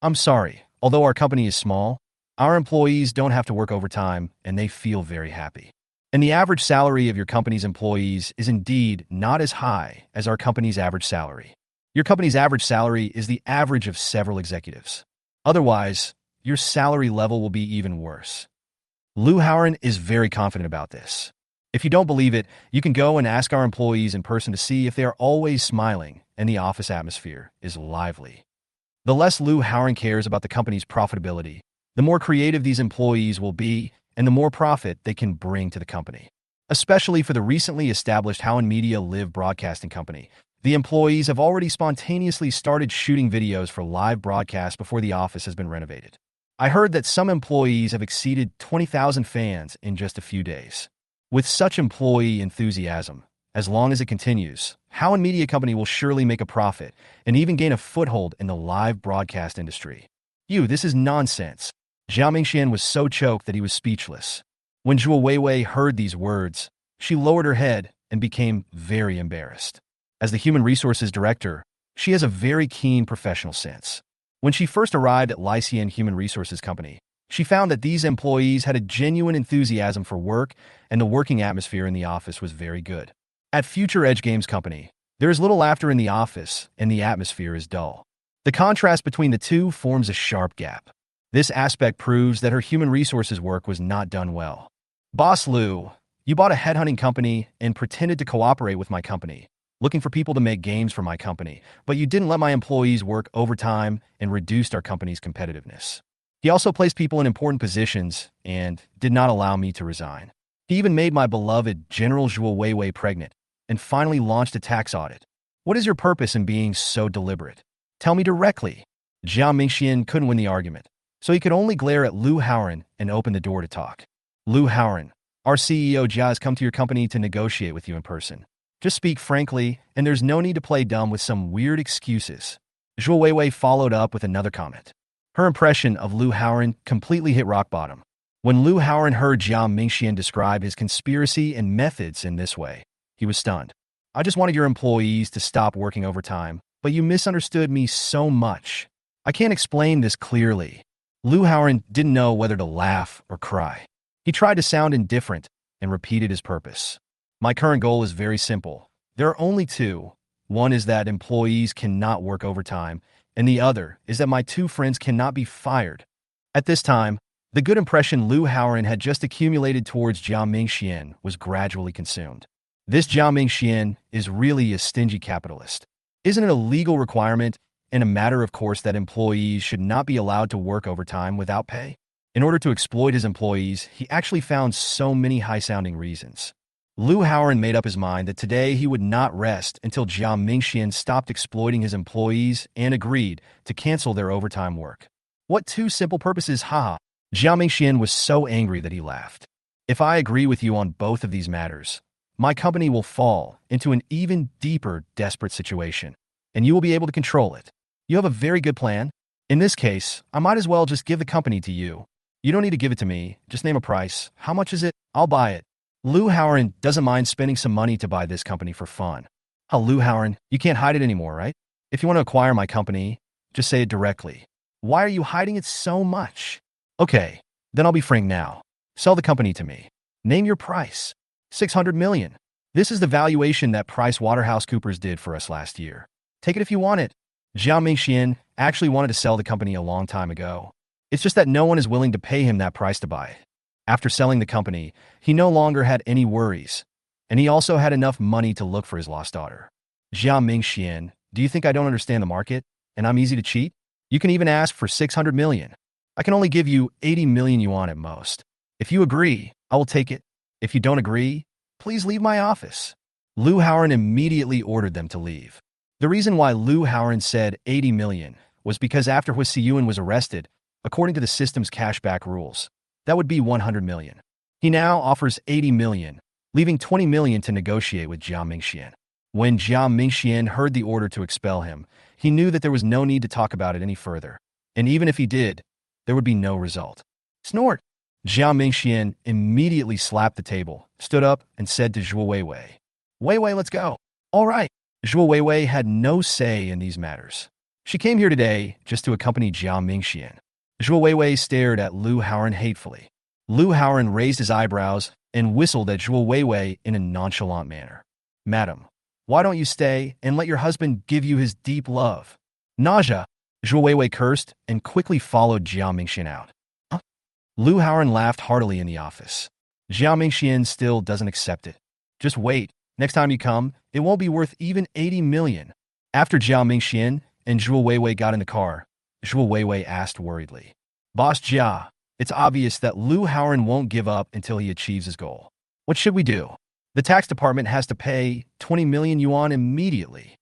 S1: I'm sorry, although our company is small, our employees don't have to work overtime and they feel very happy. And the average salary of your company's employees is indeed not as high as our company's average salary. Your company's average salary is the average of several executives. Otherwise, your salary level will be even worse. Lu Haoran is very confident about this. If you don't believe it, you can go and ask our employees in person to see if they are always smiling and the office atmosphere is lively. The less Lu Haoran cares about the company's profitability, the more creative these employees will be and the more profit they can bring to the company. Especially for the recently established Haoran Media Live Broadcasting Company, the employees have already spontaneously started shooting videos for live broadcast before the office has been renovated. I heard that some employees have exceeded 20,000 fans in just a few days. With such employee enthusiasm, as long as it continues, Haoran Media Company will surely make a profit and even gain a foothold in the live broadcast industry. This is nonsense. Jiao Mingxian was so choked that he was speechless. When Zhuo Weiwei heard these words, she lowered her head and became very embarrassed. As the Human Resources Director, she has a very keen professional sense. When she first arrived at Lycian Human Resources Company, she found that these employees had a genuine enthusiasm for work and the working atmosphere in the office was very good. At Future Edge Games Company, there is little laughter in the office and the atmosphere is dull. The contrast between the two forms a sharp gap. This aspect proves that her human resources work was not done well. Boss Lu, you bought a headhunting company and pretended to cooperate with my company, looking for people to make games for my company, but you didn't let my employees work overtime and reduced our company's competitiveness. He also placed people in important positions and did not allow me to resign. He even made my beloved General Zhuo Weiwei pregnant and finally launched a tax audit. What is your purpose in being so deliberate? Tell me directly. Jiao Mingxian couldn't win the argument, so he could only glare at Lu Haoran and open the door to talk. Lu Haoran, our CEO Jia has come to your company to negotiate with you in person. Just speak frankly, and there's no need to play dumb with some weird excuses. Zhuo Weiwei followed up with another comment. Her impression of Lu Haoran completely hit rock bottom. When Lu Haoran heard Jiao Mingxian describe his conspiracy and methods in this way, he was stunned. I just wanted your employees to stop working overtime, but you misunderstood me so much. I can't explain this clearly. Lu Haoran didn't know whether to laugh or cry. He tried to sound indifferent and repeated his purpose. My current goal is very simple. There are only two. One is that employees cannot work overtime, and the other is that my two friends cannot be fired. At this time, the good impression Lu Haoran had just accumulated towards Jiao Mingxian was gradually consumed. This Jiao Mingxian is really a stingy capitalist. Isn't it a legal requirement and a matter of course that employees should not be allowed to work overtime without pay? In order to exploit his employees, he actually found so many high-sounding reasons. Lu Haoran made up his mind that today he would not rest until Jiao Mingxian stopped exploiting his employees and agreed to cancel their overtime work. What two simple purposes, haha. Jiao Mingxian was so angry that he laughed. If I agree with you on both of these matters, my company will fall into an even deeper, desperate situation, and you will be able to control it. You have a very good plan. In this case, I might as well just give the company to you. You don't need to give it to me. Just name a price. How much is it? I'll buy it. Lu Haoran doesn't mind spending some money to buy this company for fun. Oh, Lu Haoran, you can't hide it anymore, right? If you want to acquire my company, just say it directly. Why are you hiding it so much? Okay, then I'll be frank now. Sell the company to me. Name your price. 600 million. This is the valuation that PricewaterhouseCoopers did for us last year. Take it if you want it. Jiao Mingxian actually wanted to sell the company a long time ago. It's just that no one is willing to pay him that price to buy it. After selling the company, he no longer had any worries, and he also had enough money to look for his lost daughter. Jiao Mingxian, do you think I don't understand the market, and I'm easy to cheat? You can even ask for 600 million. I can only give you 80 million yuan at most. If you agree, I will take it. If you don't agree, please leave my office. Lu Haoran immediately ordered them to leave. The reason why Lu Haoran said 80 million was because after Hui Siyuan was arrested, according to the system's cashback rules, that would be 100 million. He now offers 80 million, leaving 20 million to negotiate with Jiao Mingxian. When Jiao Mingxian heard the order to expel him, he knew that there was no need to talk about it any further. And even if he did, there would be no result. Snort! Jiao Mingxian immediately slapped the table, stood up, and said to Zhuo Weiwei, Weiwei, let's go. All right. Zhuo Weiwei had no say in these matters. She came here today just to accompany Jiao Mingxian. Zhuo Weiwei stared at Lu Haoran hatefully. Lu Haoran raised his eyebrows and whistled at Zhuo Weiwei in a nonchalant manner. Madam, why don't you stay and let your husband give you his deep love? Nausea! Zhuo Weiwei cursed and quickly followed Jiao Mingxian out. Huh? Lu Haoran laughed heartily in the office. Jiao Mingxian still doesn't accept it. Just wait. Next time you come, it won't be worth even 80 million. After Jiao Mingxian and Zhuo Weiwei got in the car, Zhuo Weiwei asked worriedly, Boss Jia, it's obvious that Lu Haoran won't give up until he achieves his goal. What should we do? The tax department has to pay 20 million yuan immediately.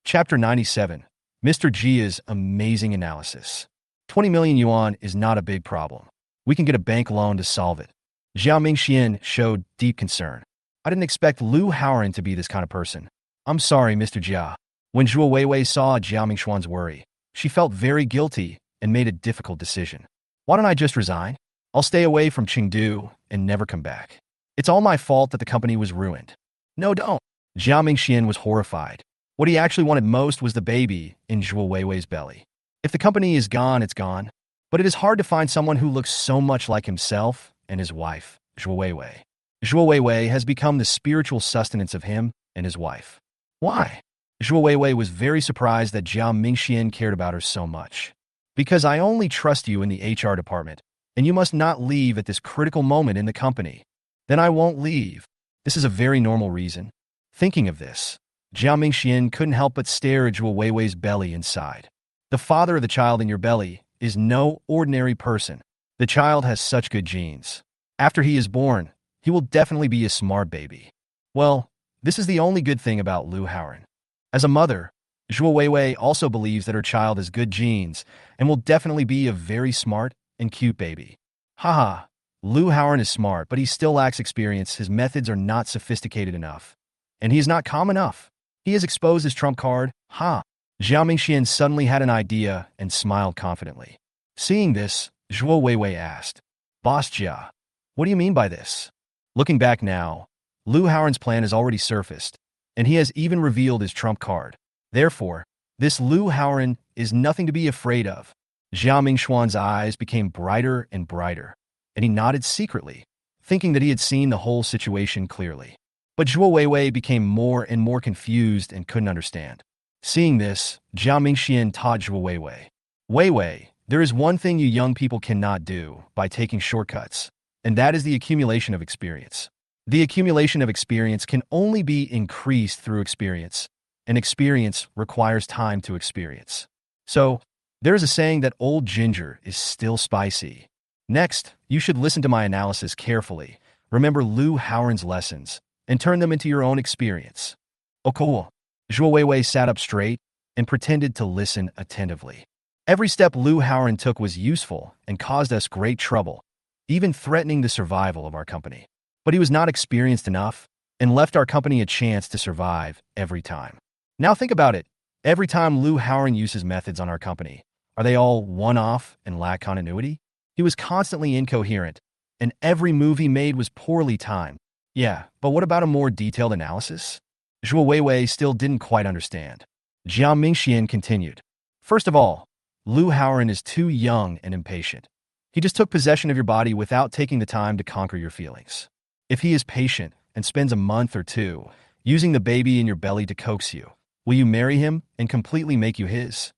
S1: Chapter 97. Mr. Jia's amazing analysis. 20 million yuan is not a big problem. We can get a bank loan to solve it. Jiao Mingxian showed deep concern. I didn't expect Lu Haoran to be this kind of person. I'm sorry, Mr. Jia. When Zhuo Weiwei saw Jiao Mingxian's worry, she felt very guilty and made a difficult decision. Why don't I just resign? I'll stay away from Chengdu and never come back. It's all my fault that the company was ruined. No, don't. Jiao Mingxian was horrified. What he actually wanted most was the baby in Zhuo Weiwei's belly. If the company is gone, it's gone. But it is hard to find someone who looks so much like himself and his wife, Zhuo Weiwei. Zhuo Weiwei has become the spiritual sustenance of him and his wife. Why? Zhuo Weiwei was very surprised that Jiao Mingxian cared about her so much. Because I only trust you in the HR department, and you must not leave at this critical moment in the company. Then I won't leave. This is a very normal reason. Thinking of this, Jiao Mingxian couldn't help but stare at Zhuo Weiwei's belly inside. The father of the child in your belly is no ordinary person. The child has such good genes. After he is born, he will definitely be a smart baby. Well, this is the only good thing about Lu Haoran. As a mother, Zhuo Weiwei also believes that her child has good genes and will definitely be a very smart and cute baby. Haha, Lu Haoran is smart, but he still lacks experience. His methods are not sophisticated enough. And he is not calm enough. He has exposed his trump card. Ha! Jiao Mingxian suddenly had an idea and smiled confidently. Seeing this, Zhuo Weiwei asked, Boss Jia, what do you mean by this? Looking back now, Lu Haoran's plan has already surfaced, and he has even revealed his trump card. Therefore, this Lu Haoran is nothing to be afraid of. Jiao Mingxian's eyes became brighter and brighter, and he nodded secretly, thinking that he had seen the whole situation clearly. But Zhuo Weiwei became more and more confused and couldn't understand. Seeing this, Jiao Mingxian taught Zhuo Weiwei. Weiwei, there is one thing you young people cannot do by taking shortcuts, and that is the accumulation of experience. The accumulation of experience can only be increased through experience, and experience requires time to experience. So, there is a saying that old ginger is still spicy. Next, you should listen to my analysis carefully, remember Lu Haoran's lessons, and turn them into your own experience. Oh, cool. Zhuo Weiwei sat up straight and pretended to listen attentively. Every step Lu Haoren took was useful and caused us great trouble, even threatening the survival of our company. But he was not experienced enough and left our company a chance to survive every time. Now think about it. Every time Lu Haoren uses methods on our company, are they all one-off and lack continuity? He was constantly incoherent, and every move he made was poorly timed. Yeah, but what about a more detailed analysis? Zhuo Weiwei still didn't quite understand. Jiang Mingxian continued. First of all, Lu Haoren is too young and impatient. He just took possession of your body without taking the time to conquer your feelings. If he is patient and spends a month or two using the baby in your belly to coax you, will you marry him and completely make you his?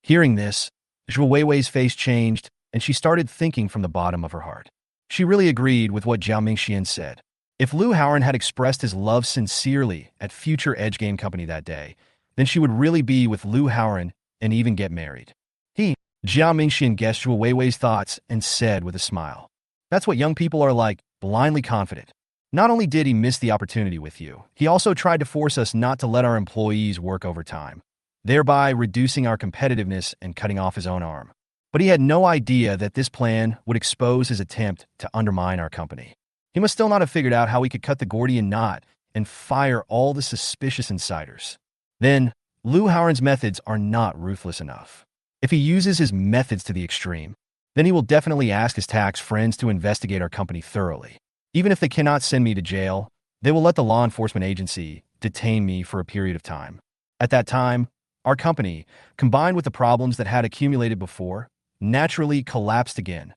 S1: Hearing this, Zhuo Weiwei's face changed, and she started thinking from the bottom of her heart. She really agreed with what Jiang Mingxian said. If Lu Haoren had expressed his love sincerely at future Edge Game Company that day, then she would really be with Lu Haoren and even get married. Jiang Mingxian guessed Zhuo Weiwei's thoughts and said with a smile, "That's what young people are like, blindly confident. Not only did he miss the opportunity with you, he also tried to force us not to let our employees work overtime, thereby reducing our competitiveness and cutting off his own arm. But he had no idea that this plan would expose his attempt to undermine our company. He must still not have figured out how he could cut the Gordian knot and fire all the suspicious insiders. Then, Lu Haoren's methods are not ruthless enough. If he uses his methods to the extreme, then he will definitely ask his tax friends to investigate our company thoroughly. Even if they cannot send me to jail, they will let the law enforcement agency detain me for a period of time. At that time, our company, combined with the problems that had accumulated before, naturally collapsed again."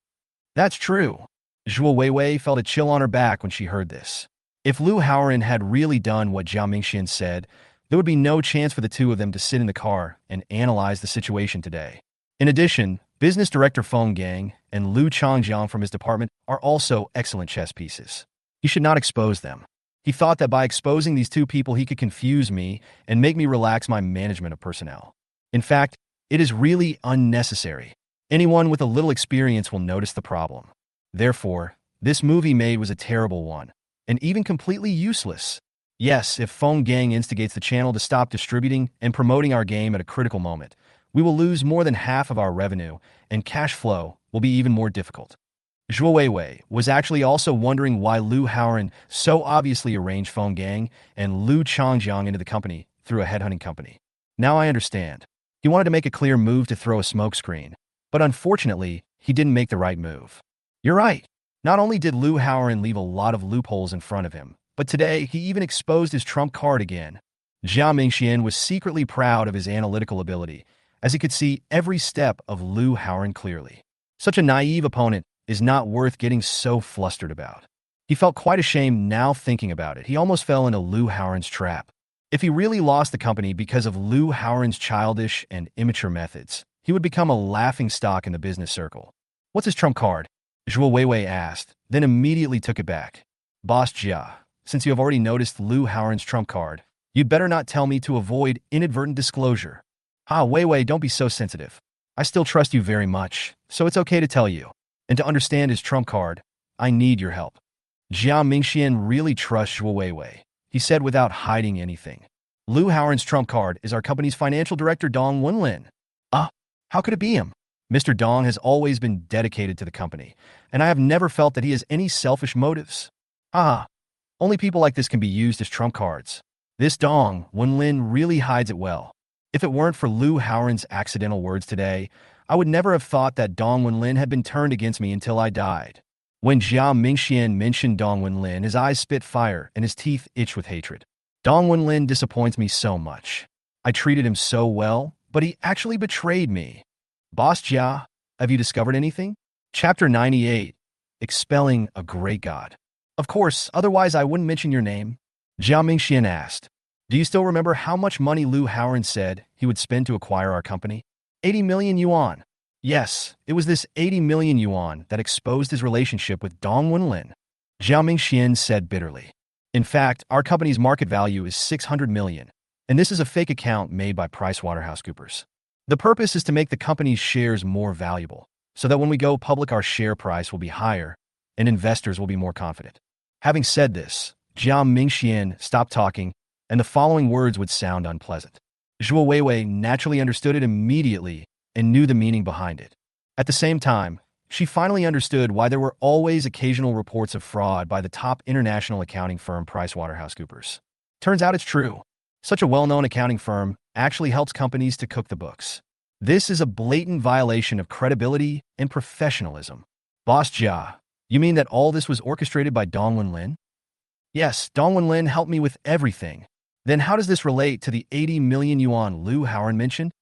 S1: That's true. Zhuo Weiwei felt a chill on her back when she heard this. If Lu Haoren had really done what Jiang Mingxian said, there would be no chance for the two of them to sit in the car and analyze the situation today. In addition, Business Director Feng Gang and Lu Changjiang from his department are also excellent chess pieces. He should not expose them. He thought that by exposing these two people he could confuse me and make me relax my management of personnel. In fact, it is really unnecessary. Anyone with a little experience will notice the problem. Therefore, this move he made was a terrible one, and even completely useless. Yes, if Feng Gang instigates the channel to stop distributing and promoting our game at a critical moment, we will lose more than half of our revenue, and cash flow will be even more difficult. Zhuo Weiwei was actually also wondering why Lu Haoren so obviously arranged Feng Gang and Lu Changjiang into the company through a headhunting company. Now I understand. He wanted to make a clear move to throw a smokescreen, but unfortunately, he didn't make the right move. You're right. Not only did Lu Haoren leave a lot of loopholes in front of him, but today he even exposed his trump card again. Jiang Mingxian was secretly proud of his analytical ability, as he could see every step of Lu Haoren clearly. Such a naive opponent is not worth getting so flustered about. He felt quite ashamed now thinking about it. He almost fell into Lu Haoren's trap. If he really lost the company because of Lu Haoren's childish and immature methods, he would become a laughingstock in the business circle. "What's his trump card?" Zhuo Weiwei asked, then immediately took it back. "Boss Jia, since you have already noticed Lu Haoren's trump card, you'd better not tell me to avoid inadvertent disclosure." Weiwei, don't be so sensitive. I still trust you very much, so it's okay to tell you. And to understand his trump card, I need your help. Jiang Mingxian really trusts Zhuo Weiwei, he said without hiding anything. "Lu Haoren's trump card is our company's financial director Dong Wenlin." How could it be him? Mr. Dong has always been dedicated to the company, and I have never felt that he has any selfish motives. Only people like this can be used as trump cards. This Dong Wenlin really hides it well. If it weren't for Lu Haoren's accidental words today, I would never have thought that Dong Wenlin had been turned against me until I died. When Jiang Mingxian mentioned Dong Wenlin, his eyes spit fire and his teeth itched with hatred. Dong Wenlin disappoints me so much. I treated him so well, but he actually betrayed me. Boss Jia, have you discovered anything? Chapter 98, Expelling a Great God. Of course, otherwise I wouldn't mention your name. Jiang Mingxian asked. Do you still remember how much money Lu Haoren said he would spend to acquire our company? 80 million yuan. Yes, it was this 80 million yuan that exposed his relationship with Dong Wenlin. Jiang Mingxian said bitterly. In fact, our company's market value is 600 million, and this is a fake account made by PricewaterhouseCoopers. The purpose is to make the company's shares more valuable, so that when we go public our share price will be higher and investors will be more confident. Having said this, Jiang Mingxian stopped talking, and the following words would sound unpleasant. Zhuo Weiwei naturally understood it immediately and knew the meaning behind it. At the same time, she finally understood why there were always occasional reports of fraud by the top international accounting firm PricewaterhouseCoopers. Turns out it's true. Such a well-known accounting firm actually helps companies to cook the books. This is a blatant violation of credibility and professionalism. Boss Jia, you mean that all this was orchestrated by Dong Wenlin? Yes, Dong Wenlin helped me with everything. Then how does this relate to the 80 million yuan Liu Haoren mentioned?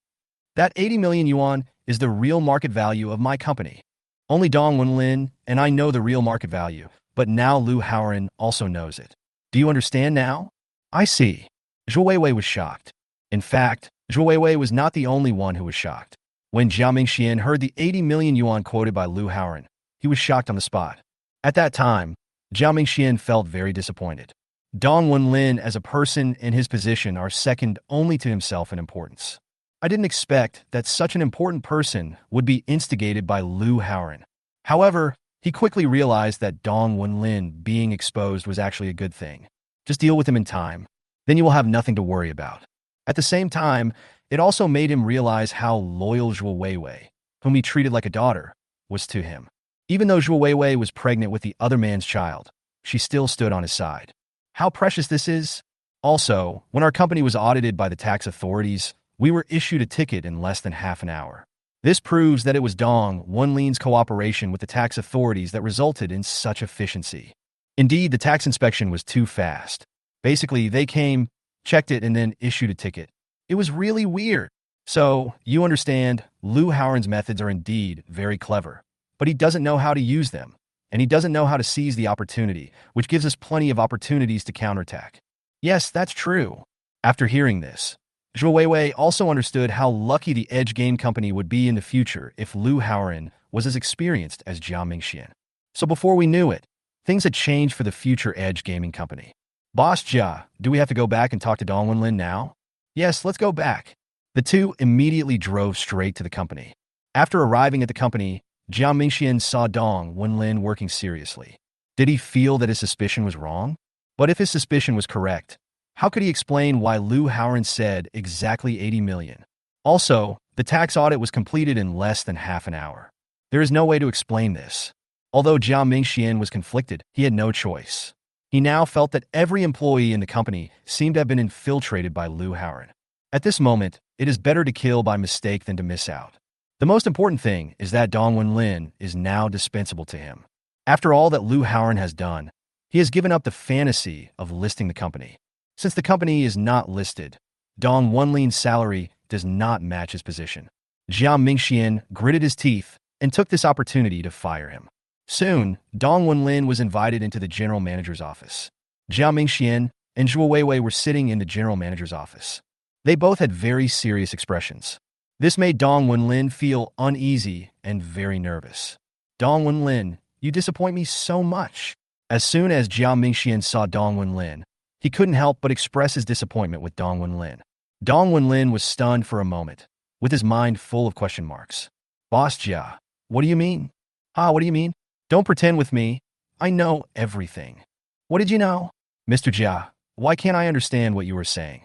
S1: That 80 million yuan is the real market value of my company. Only Dong Wenlin and I know the real market value, but now Liu Haoren also knows it. Do you understand now? I see. Zhou Weiwei was shocked. In fact, Zhou Weiwei was not the only one who was shocked. When Jiao Mingxian heard the 80 million yuan quoted by Liu Haoren, he was shocked on the spot. At that time, Jiao Mingxian felt very disappointed. Dong Wenlin as a person in his position are second only to himself in importance. I didn't expect that such an important person would be instigated by Liu Haoren. However, he quickly realized that Dong Wenlin being exposed was actually a good thing. Just deal with him in time. Then you will have nothing to worry about. At the same time, it also made him realize how loyal Zhou Weiwei, whom he treated like a daughter, was to him. Even though Zhou Weiwei was pregnant with the other man's child, she still stood on his side. How precious this is! Also, when our company was audited by the tax authorities, we were issued a ticket in less than half an hour. This proves that it was Dong Wenlin's cooperation with the tax authorities that resulted in such efficiency. Indeed, the tax inspection was too fast. Basically, they came, checked it, and then issued a ticket. It was really weird. So, you understand, Liu Haoren's methods are indeed very clever, but he doesn't know how to use them, and he doesn't know how to seize the opportunity, which gives us plenty of opportunities to counterattack. Yes, that's true. After hearing this, Zhou Weiwei also understood how lucky the Edge Game Company would be in the future if Liu Haoren was as experienced as Jiao Mingxian. So before we knew it, things had changed for the future Edge Gaming Company. Boss Jia, do we have to go back and talk to Dong Wenlin now? Yes, let's go back. The two immediately drove straight to the company. After arriving at the company, Jiao Mingxian saw Dong Wenlin working seriously. Did he feel that his suspicion was wrong? But if his suspicion was correct, how could he explain why Liu Haoren said exactly 80 million? Also, the tax audit was completed in less than half an hour. There is no way to explain this. Although Jiao Mingxian was conflicted, he had no choice. He now felt that every employee in the company seemed to have been infiltrated by Liu Haoren. At this moment, it is better to kill by mistake than to miss out. The most important thing is that Dong Wenlin is now dispensable to him. After all that Liu Haoren has done, he has given up the fantasy of listing the company. Since the company is not listed, Dong Wenlin's salary does not match his position. Jiao Mingxian gritted his teeth and took this opportunity to fire him. Soon, Dong Wenlin was invited into the general manager's office. Jiao Mingxian and Zhou Weiwei were sitting in the general manager's office. They both had very serious expressions. This made Dong Wenlin feel uneasy and very nervous. Dong Wenlin, you disappoint me so much. As soon as Jiao Mingxian saw Dong Wenlin, he couldn't help but express his disappointment with Dong Wenlin. Dong Wenlin was stunned for a moment, with his mind full of question marks. Boss Jia, what do you mean? What do you mean? Don't pretend with me. I know everything. What did you know? Mr. Jia, why can't I understand what you were saying?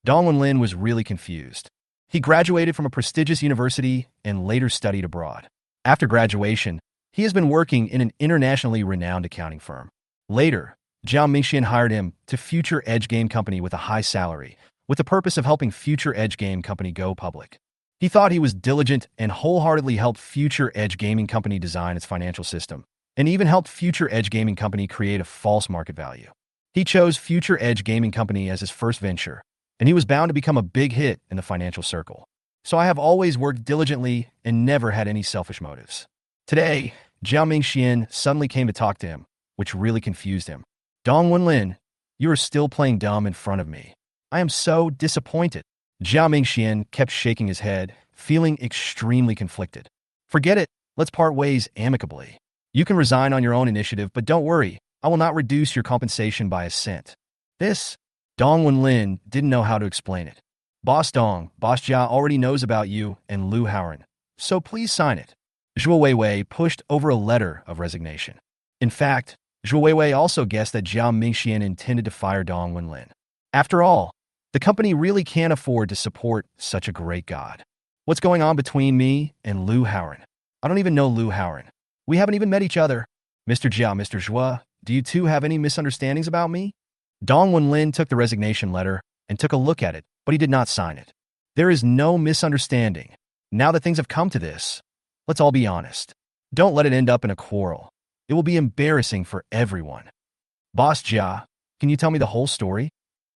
S1: Dong Wenlin was really confused. He graduated from a prestigious university and later studied abroad. After graduation, he has been working in an internationally renowned accounting firm. Later, Jiao Mingxian hired him to Future Edge Game Company with a high salary, with the purpose of helping Future Edge Game Company go public. He thought he was diligent and wholeheartedly helped Future Edge Gaming Company design its financial system, and even helped Future Edge Gaming Company create a false market value. He chose Future Edge Gaming Company as his first venture, and he was bound to become a big hit in the financial circle. So I have always worked diligently and never had any selfish motives. Today, Jiao Mingxian suddenly came to talk to him, which really confused him. Dong Wenlin, you are still playing dumb in front of me. I am so disappointed. Jiao Mingxian kept shaking his head, feeling extremely conflicted. Forget it, let's part ways amicably. You can resign on your own initiative, but don't worry, I will not reduce your compensation by a cent. This, Dong Wenlin didn't know how to explain it. Boss Jia already knows about you and Liu Haoren, so please sign it. Zhou Weiwei pushed over a letter of resignation. In fact, Zhou Weiwei also guessed that Jiao Mingxian intended to fire Dong Wenlin. After all, the company really can't afford to support such a great god. What's going on between me and Lu Haoran? I don't even know Lu Haoran. We haven't even met each other. Mr. Jia, Mr. Zhua, do you two have any misunderstandings about me? Dong Wenlin took the resignation letter and took a look at it, but he did not sign it. There is no misunderstanding. Now that things have come to this, let's all be honest. Don't let it end up in a quarrel. It will be embarrassing for everyone. Boss Jia, can you tell me the whole story?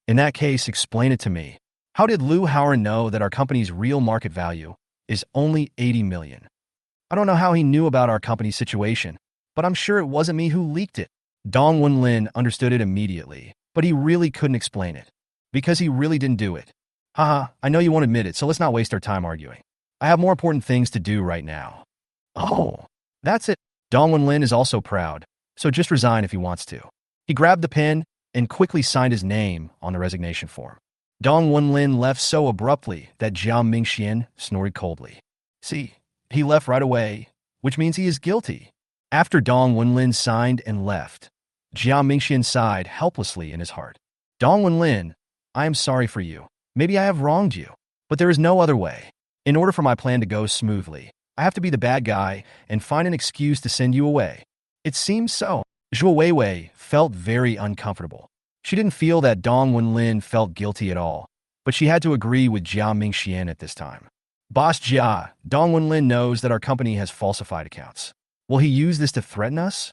S1: In that case, explain it to me. How did Lu Haoran know that our company's real market value is only 80 million? I don't know how he knew about our company's situation, but I'm sure it wasn't me who leaked it. Dong Wenlin understood it immediately, but he really couldn't explain it, because he really didn't do it. Haha, I know you won't admit it, so let's not waste our time arguing. I have more important things to do right now. Oh, that's it. Dong Wenlin is also proud, so just resign if he wants to. He grabbed the pen and quickly signed his name on the resignation form. Dong Wenlin left so abruptly that Jiao Mingxian snorted coldly. See, he left right away, which means he is guilty. After Dong Wenlin signed and left, Jiao Mingxian sighed helplessly in his heart. Dong Wenlin, I am sorry for you. Maybe I have wronged you, but there is no other way. In order for my plan to go smoothly, I have to be the bad guy and find an excuse to send you away. It seems so. Zhuo Weiwei felt very uncomfortable. She didn't feel that Dong Wenlin felt guilty at all, but she had to agree with Jiao Mingxian at this time. Boss Jia, Dong Wenlin knows that our company has falsified accounts. Will he use this to threaten us?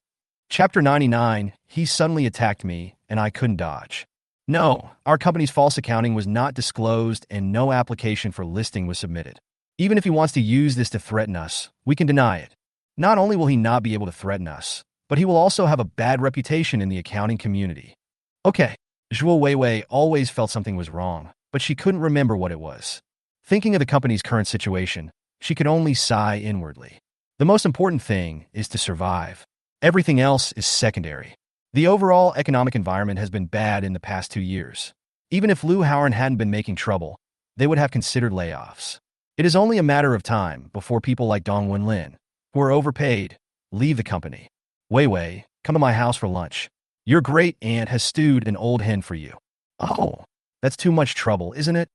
S1: Chapter 99, he suddenly attacked me, and I couldn't dodge. No, our company's false accounting was not disclosed and no application for listing was submitted. Even if he wants to use this to threaten us, we can deny it. Not only will he not be able to threaten us, but he will also have a bad reputation in the accounting community. Okay, Zhuo Weiwei always felt something was wrong, but she couldn't remember what it was. Thinking of the company's current situation, she could only sigh inwardly. The most important thing is to survive. Everything else is secondary. The overall economic environment has been bad in the past 2 years. Even if Lu Haoran hadn't been making trouble, they would have considered layoffs. It is only a matter of time before people like Dong Wenlin, who are overpaid, leave the company. Weiwei, come to my house for lunch. Your great aunt has stewed an old hen for you. Oh, that's too much trouble, isn't it?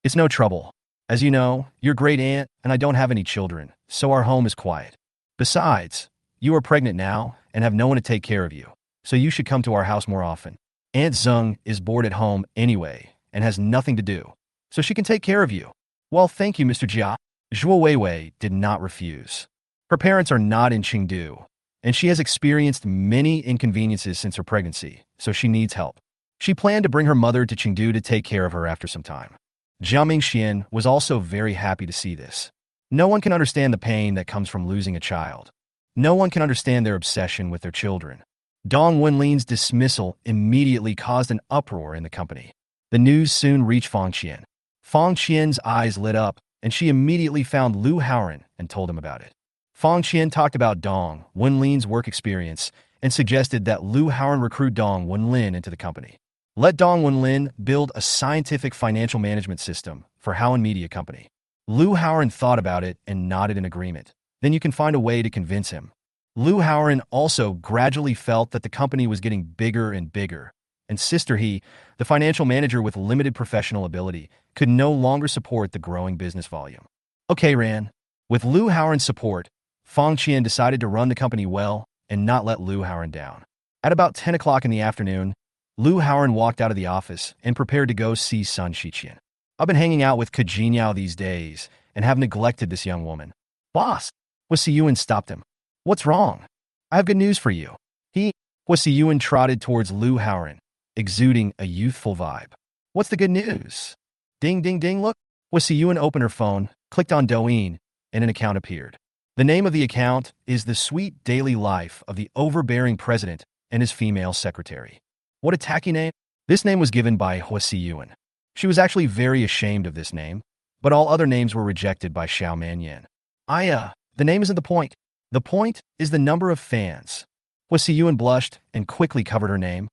S1: It's no trouble. As you know, your great aunt and I don't have any children, so our home is quiet. Besides, you are pregnant now and have no one to take care of you, so you should come to our house more often. Aunt Zeng is bored at home anyway and has nothing to do, so she can take care of you. Well, thank you, Mr. Jia. Zhuo Weiwei did not refuse. Her parents are not in Chengdu, and she has experienced many inconveniences since her pregnancy, so she needs help. She planned to bring her mother to Chengdu to take care of her after some time. Jiao Mingxian was also very happy to see this. No one can understand the pain that comes from losing a child. No one can understand their obsession with their children. Dong Wenlin's dismissal immediately caused an uproar in the company. The news soon reached Fang Qian. Fang Qian's eyes lit up, and she immediately found Lu Haoran and told him about it. Fang Qian talked about Dong Wenlin's work experience and suggested that Lu Haoran recruit Dong Wenlin into the company. Let Dong Wenlin build a scientific financial management system for Haoran Media Company. Lu Haoran thought about it and nodded in agreement. Then you can find a way to convince him. Lu Haoran also gradually felt that the company was getting bigger and bigger, and Sister He, the financial manager with limited professional ability, could no longer support the growing business volume. Okay, Ran. With Lu Haoran's support, Fang Qian decided to run the company well and not let Lu Haoran down. At about 10 o'clock in the afternoon, Lu Haoran walked out of the office and prepared to go see Sun Shiqian. I've been hanging out with Kajiniao these days and have neglected this young woman. Boss, Huasiyuan stopped him. What's wrong? I have good news for you. Huasiyuan trotted towards Lu Haoran, exuding a youthful vibe. What's the good news? Ding, ding, ding, look. Huasiyuan opened her phone, clicked on Douyin, and an account appeared. The name of the account is The Sweet Daily Life of the Overbearing President and His Female Secretary. What a tacky name. This name was given by Huasiyuan. She was actually very ashamed of this name, but all other names were rejected by Xiao Manyan. The name isn't the point. The point is the number of fans. Huasiyuan blushed and quickly covered her name,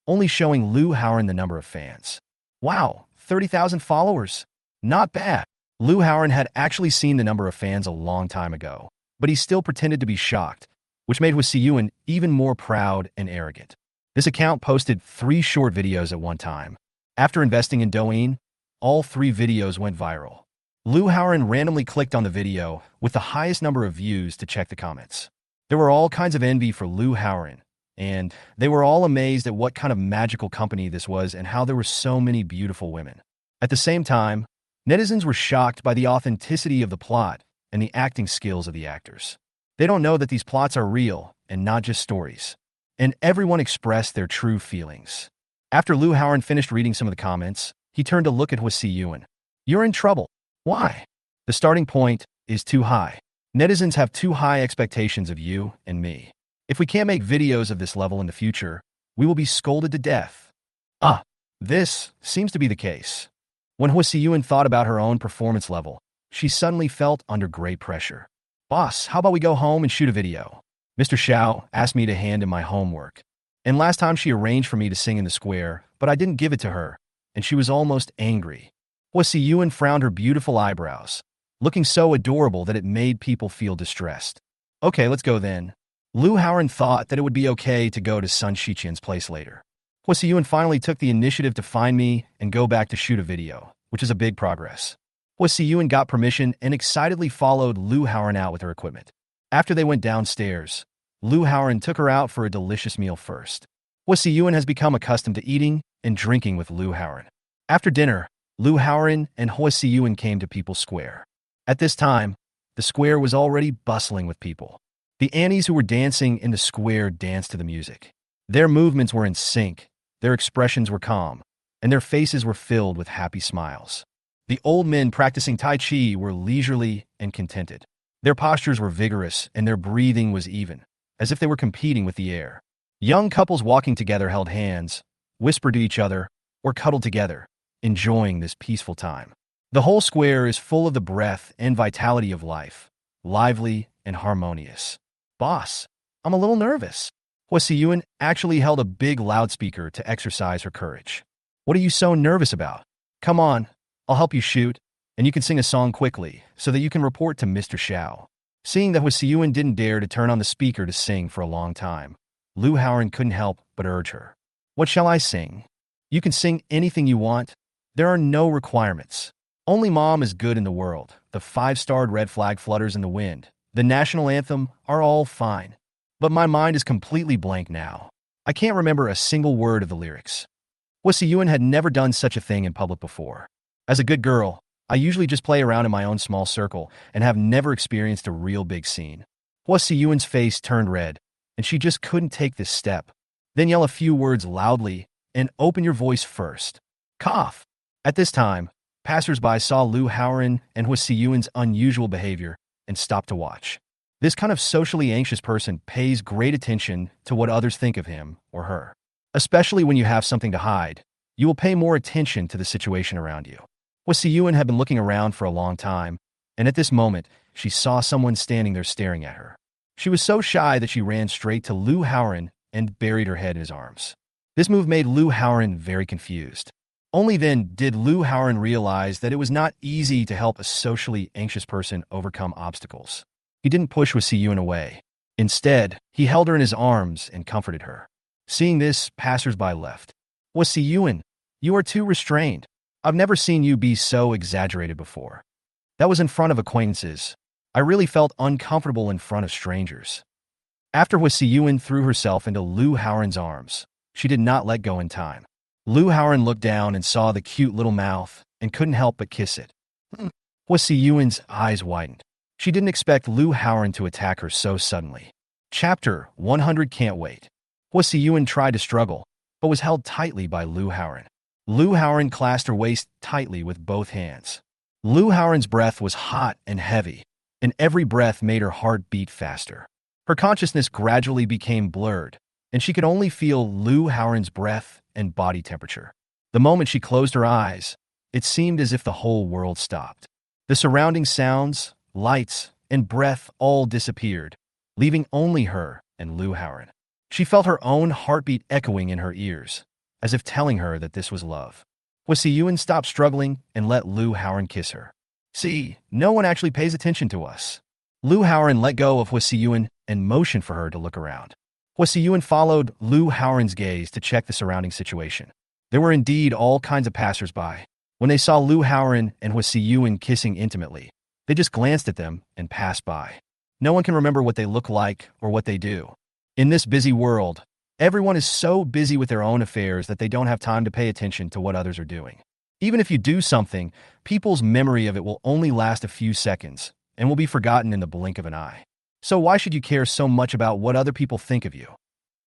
S1: only showing Lu Haoran the number of fans. Wow, 30,000 followers. Not bad. Lu Haoran had actually seen the number of fans a long time ago, but he still pretended to be shocked, which made Huasiyuan even more proud and arrogant. This account posted 3 short videos at one time. After investing in Douyin, all 3 videos went viral. Lu Howren randomly clicked on the video with the highest number of views to check the comments. There were all kinds of envy for Lu Howren, and they were all amazed at what kind of magical company this was and how there were so many beautiful women. At the same time, netizens were shocked by the authenticity of the plot and the acting skills of the actors. They don't know that these plots are real and not just stories. And everyone expressed their true feelings. After Lu Howren finished reading some of the comments, he turned to look at Hwa Si-yoon. "You're in trouble. Why? The starting point is too high. Netizens have too high expectations of you and me. If we can't make videos of this level in the future, we will be scolded to death." This seems to be the case. When Hwa Si-yoon thought about her own performance level, she suddenly felt under great pressure. "Boss, how about we go home and shoot a video? Mr. Xiao asked me to hand in my homework. And last time she arranged for me to sing in the square, but I didn't give it to her, and she was almost angry." Hwa Si-yoon frowned her beautiful eyebrows, looking so adorable that it made people feel distressed. "Okay, let's go then." Lu Howren thought that it would be okay to go to Sun Shiqian's place later. Hwa Si-yoon finally took the initiative to find me and go back to shoot a video, which is a big progress. Hwa Si-yoon got permission and excitedly followed Lu Howren out with her equipment. After they went downstairs, Lu Howren took her out for a delicious meal first. Hwa Si-yoon has become accustomed to eating and drinking with Lu Howren. After dinner, Lu Howren and Hwa Si-yoon came to People's Square. At this time, the square was already bustling with people. The Annies who were dancing in the square danced to the music. Their movements were in sync, their expressions were calm, and their faces were filled with happy smiles. The old men practicing Tai Chi were leisurely and contented. Their postures were vigorous and their breathing was even, as if they were competing with the air. Young couples walking together held hands, whispered to each other, or cuddled together, enjoying this peaceful time. The whole square is full of the breath and vitality of life, lively and harmonious. "Boss, I'm a little nervous." Hwa Si-yoon actually held a big loudspeaker to exercise her courage. "What are you so nervous about? Come on, I'll help you shoot, and you can sing a song quickly so that you can report to Mr. Xiao." Seeing that Hwa Si-yoon didn't dare to turn on the speaker to sing for a long time, Lu Howren couldn't help but urge her. "What shall I sing? You can sing anything you want. There are no requirements. Only Mom is good in the world. The 5-starred red flag flutters in the wind. The national anthem are all fine. But my mind is completely blank now. I can't remember a single word of the lyrics." Hwa Si-yoon had never done such a thing in public before. "As a good girl, I usually just play around in my own small circle and have never experienced a real big scene." Hwa Si-yoon's face turned red, and she just couldn't take this step. "Then yell a few words loudly and open your voice first. Cough." At this time, passers-by saw Lu Howren and Hwa Si-yoon's unusual behavior and stopped to watch. This kind of socially anxious person pays great attention to what others think of him or her. Especially when you have something to hide, you will pay more attention to the situation around you. Hwa Si-yoon had been looking around for a long time, and at this moment, she saw someone standing there staring at her. She was so shy that she ran straight to Lu Howren and buried her head in his arms. This move made Lu Howren very confused. Only then did Lu Howren realize that it was not easy to help a socially anxious person overcome obstacles. He didn't push Hwa Si-yoon away. Instead, he held her in his arms and comforted her. Seeing this, passers-by left. "Hwa Si-yoon, you are too restrained. I've never seen you be so exaggerated before." That was in front of acquaintances. I really felt uncomfortable in front of strangers. After Hwa Si-yoon threw herself into Lu Howren's arms, she did not let go in time. Lu Howren looked down and saw the cute little mouth and couldn't help but kiss it. Hwa Si-yoon's eyes widened. She didn't expect Lu Howren to attack her so suddenly. Chapter 100 Can't Wait. Hwa Si-yoon tried to struggle, but was held tightly by Lu Howren. Lu Howren clasped her waist tightly with both hands. Lu Howren's breath was hot and heavy, and every breath made her heart beat faster. Her consciousness gradually became blurred, and she could only feel Lu Howren's breath and body temperature. The moment she closed her eyes, it seemed as if the whole world stopped. The surrounding sounds, lights, and breath all disappeared, leaving only her and Lu Howren. She felt her own heartbeat echoing in her ears, as if telling her that this was love. Hwa Si-yoon stopped struggling and let Lu Howren kiss her. "See, no one actually pays attention to us." Lu Howren let go of Hwa Si-yoon and motioned for her to look around. Hwa Si-yoon followed Lu Howren's gaze to check the surrounding situation. There were indeed all kinds of passers-by. When they saw Lu Haoran and Hua Siyuan kissing intimately, they just glanced at them and passed by. No one can remember what they look like or what they do. In this busy world, everyone is so busy with their own affairs that they don't have time to pay attention to what others are doing. Even if you do something, people's memory of it will only last a few seconds and will be forgotten in the blink of an eye. So why should you care so much about what other people think of you?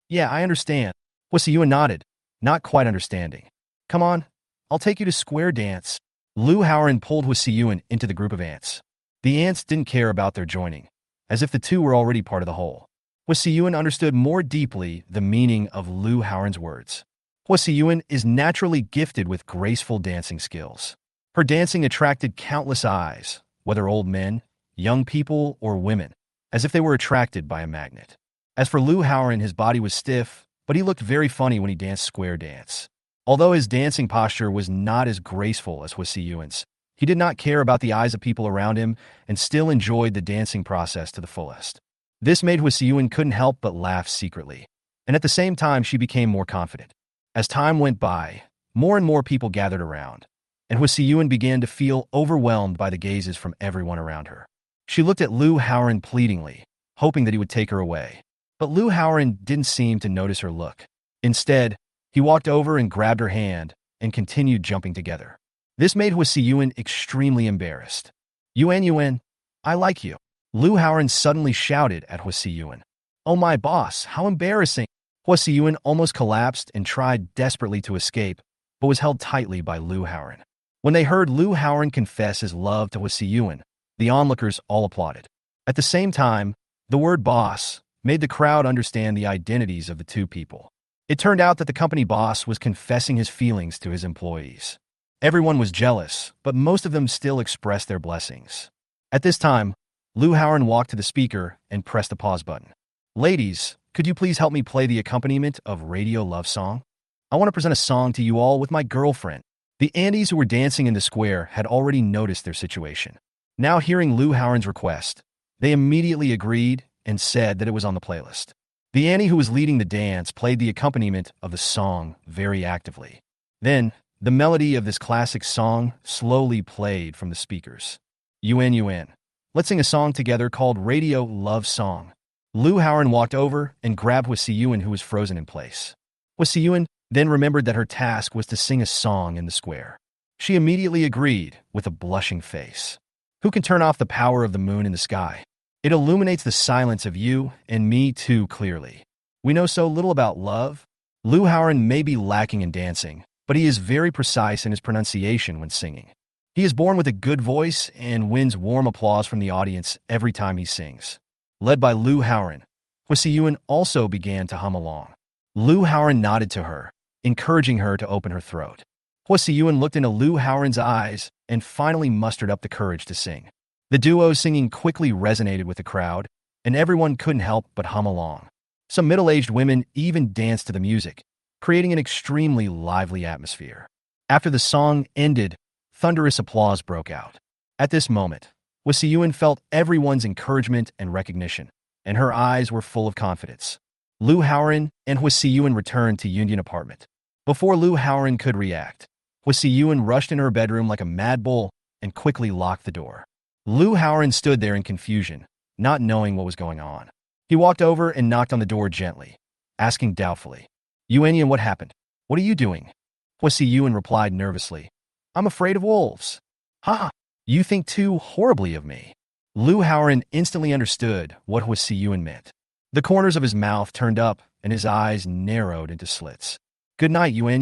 S1: Yeah, I understand. Hua Siyuan nodded, not quite understanding. Come on, I'll take you to square dance. Lu Haoran pulled Hua Siyuan into the group of ants. The ants didn't care about their joining, as if the two were already part of the whole. Hua Siyuan understood more deeply the meaning of Lu Haoran's words. Hua Siyuan is naturally gifted with graceful dancing skills. Her dancing attracted countless eyes, whether old men, young people, or women, as if they were attracted by a magnet. As for Lu Haoran, his body was stiff, but he looked very funny when he danced square dance. Although his dancing posture was not as graceful as Hua Siyuan's, he did not care about the eyes of people around him and still enjoyed the dancing process to the fullest. This made Hua Siyuan couldn't help but laugh secretly, and at the same time she became more confident. As time went by, more and more people gathered around, and Hua Siyuan began to feel overwhelmed by the gazes from everyone around her. She looked at Lu Haoran pleadingly, hoping that he would take her away. But Lu Haoran didn't seem to notice her look. Instead, he walked over and grabbed her hand and continued jumping together. This made Hua Siyuan extremely embarrassed. Yuan, I like you. Lu Haoran suddenly shouted at Hua Siyuan. Oh my boss, how embarrassing. Hua Siyuan almost collapsed and tried desperately to escape, but was held tightly by Lu Haoran. When they heard Lu Haoran confess his love to Hua Siyuan, the onlookers all applauded. At the same time, the word boss made the crowd understand the identities of the two people. It turned out that the company boss was confessing his feelings to his employees. Everyone was jealous, but most of them still expressed their blessings. At this time, Lu Haoran walked to the speaker and pressed the pause button. Ladies, could you please help me play the accompaniment of Radio Love Song? I want to present a song to you all with my girlfriend. The Andes who were dancing in the square had already noticed their situation. Now hearing Lu Haoran's request, they immediately agreed and said that it was on the playlist. The Annie who was leading the dance played the accompaniment of the song very actively. Then, the melody of this classic song slowly played from the speakers. Yuan, let's sing a song together called Radio Love Song. Lu Haoran walked over and grabbed Hua Siyuan, who was frozen in place. Hua Siyuan then remembered that her task was to sing a song in the square. She immediately agreed with a blushing face. Who can turn off the power of the moon in the sky? It illuminates the silence of you and me too clearly. We know so little about love. Lu Haoran may be lacking in dancing, but he is very precise in his pronunciation when singing. He is born with a good voice and wins warm applause from the audience every time he sings. Led by Lu Haoran, Hua Siyuan also began to hum along. Lu Haoran nodded to her, encouraging her to open her throat. Hua Siyuan looked into Lu Haoran's eyes and finally mustered up the courage to sing. The duo's singing quickly resonated with the crowd, and everyone couldn't help but hum along. Some middle-aged women even danced to the music, creating an extremely lively atmosphere. After the song ended, thunderous applause broke out. At this moment, Hua Siyuan felt everyone's encouragement and recognition, and her eyes were full of confidence. Lu Haoran and Hua Siyuan returned to Union apartment. Before Lu Haoran could react, Hua Siyuan rushed in her bedroom like a mad bull and quickly locked the door. Lu Haoran stood there in confusion, not knowing what was going on. He walked over and knocked on the door gently, asking doubtfully, Yuan, what happened? What are you doing? Hua Siyuan replied nervously, I'm afraid of wolves. Ha! You think too horribly of me. Lu Haoran instantly understood what Hua Siyuan meant. The corners of his mouth turned up and his eyes narrowed into slits. Good night, Yuan.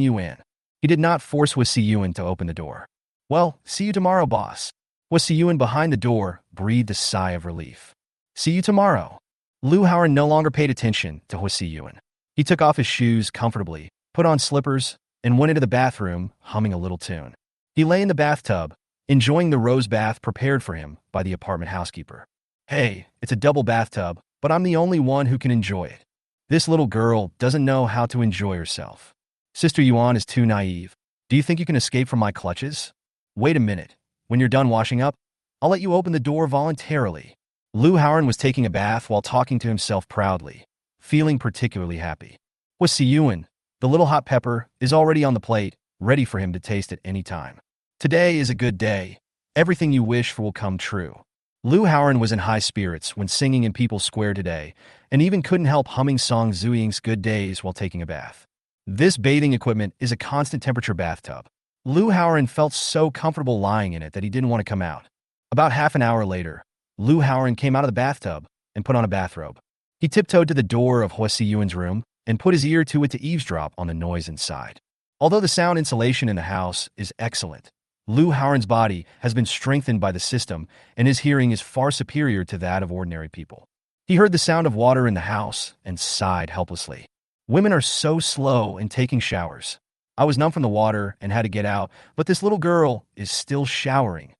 S1: He did not force Hua Siyuan to open the door. Well, see you tomorrow, boss. Hua Siyuan behind the door breathed a sigh of relief. See you tomorrow. Lu Haoran no longer paid attention to Hua Siyuan. He took off his shoes comfortably, put on slippers, and went into the bathroom, humming a little tune. He lay in the bathtub, enjoying the rose bath prepared for him by the apartment housekeeper. Hey, it's a double bathtub, but I'm the only one who can enjoy it. This little girl doesn't know how to enjoy herself. Sister Yuan is too naive. Do you think you can escape from my clutches? Wait a minute. When you're done washing up, I'll let you open the door voluntarily. Lu Haoran was taking a bath while talking to himself proudly, feeling particularly happy. Hua Siyuan, the little hot pepper, is already on the plate, ready for him to taste at any time. Today is a good day. Everything you wish for will come true. Lou Howard was in high spirits when singing in People's Square today, and even couldn't help humming song Zooeying's Good Days while taking a bath. This bathing equipment is a constant temperature bathtub. Lou Howard felt so comfortable lying in it that he didn't want to come out. About half an hour later, Lou Howard came out of the bathtub and put on a bathrobe. He tiptoed to the door of Hwasi Yuan's room and put his ear to it to eavesdrop on the noise inside. Although the sound insulation in the house is excellent, Lou Howard's body has been strengthened by the system, and his hearing is far superior to that of ordinary people. He heard the sound of water in the house and sighed helplessly. Women are so slow in taking showers. I was numb from the water and had to get out, but this little girl is still showering.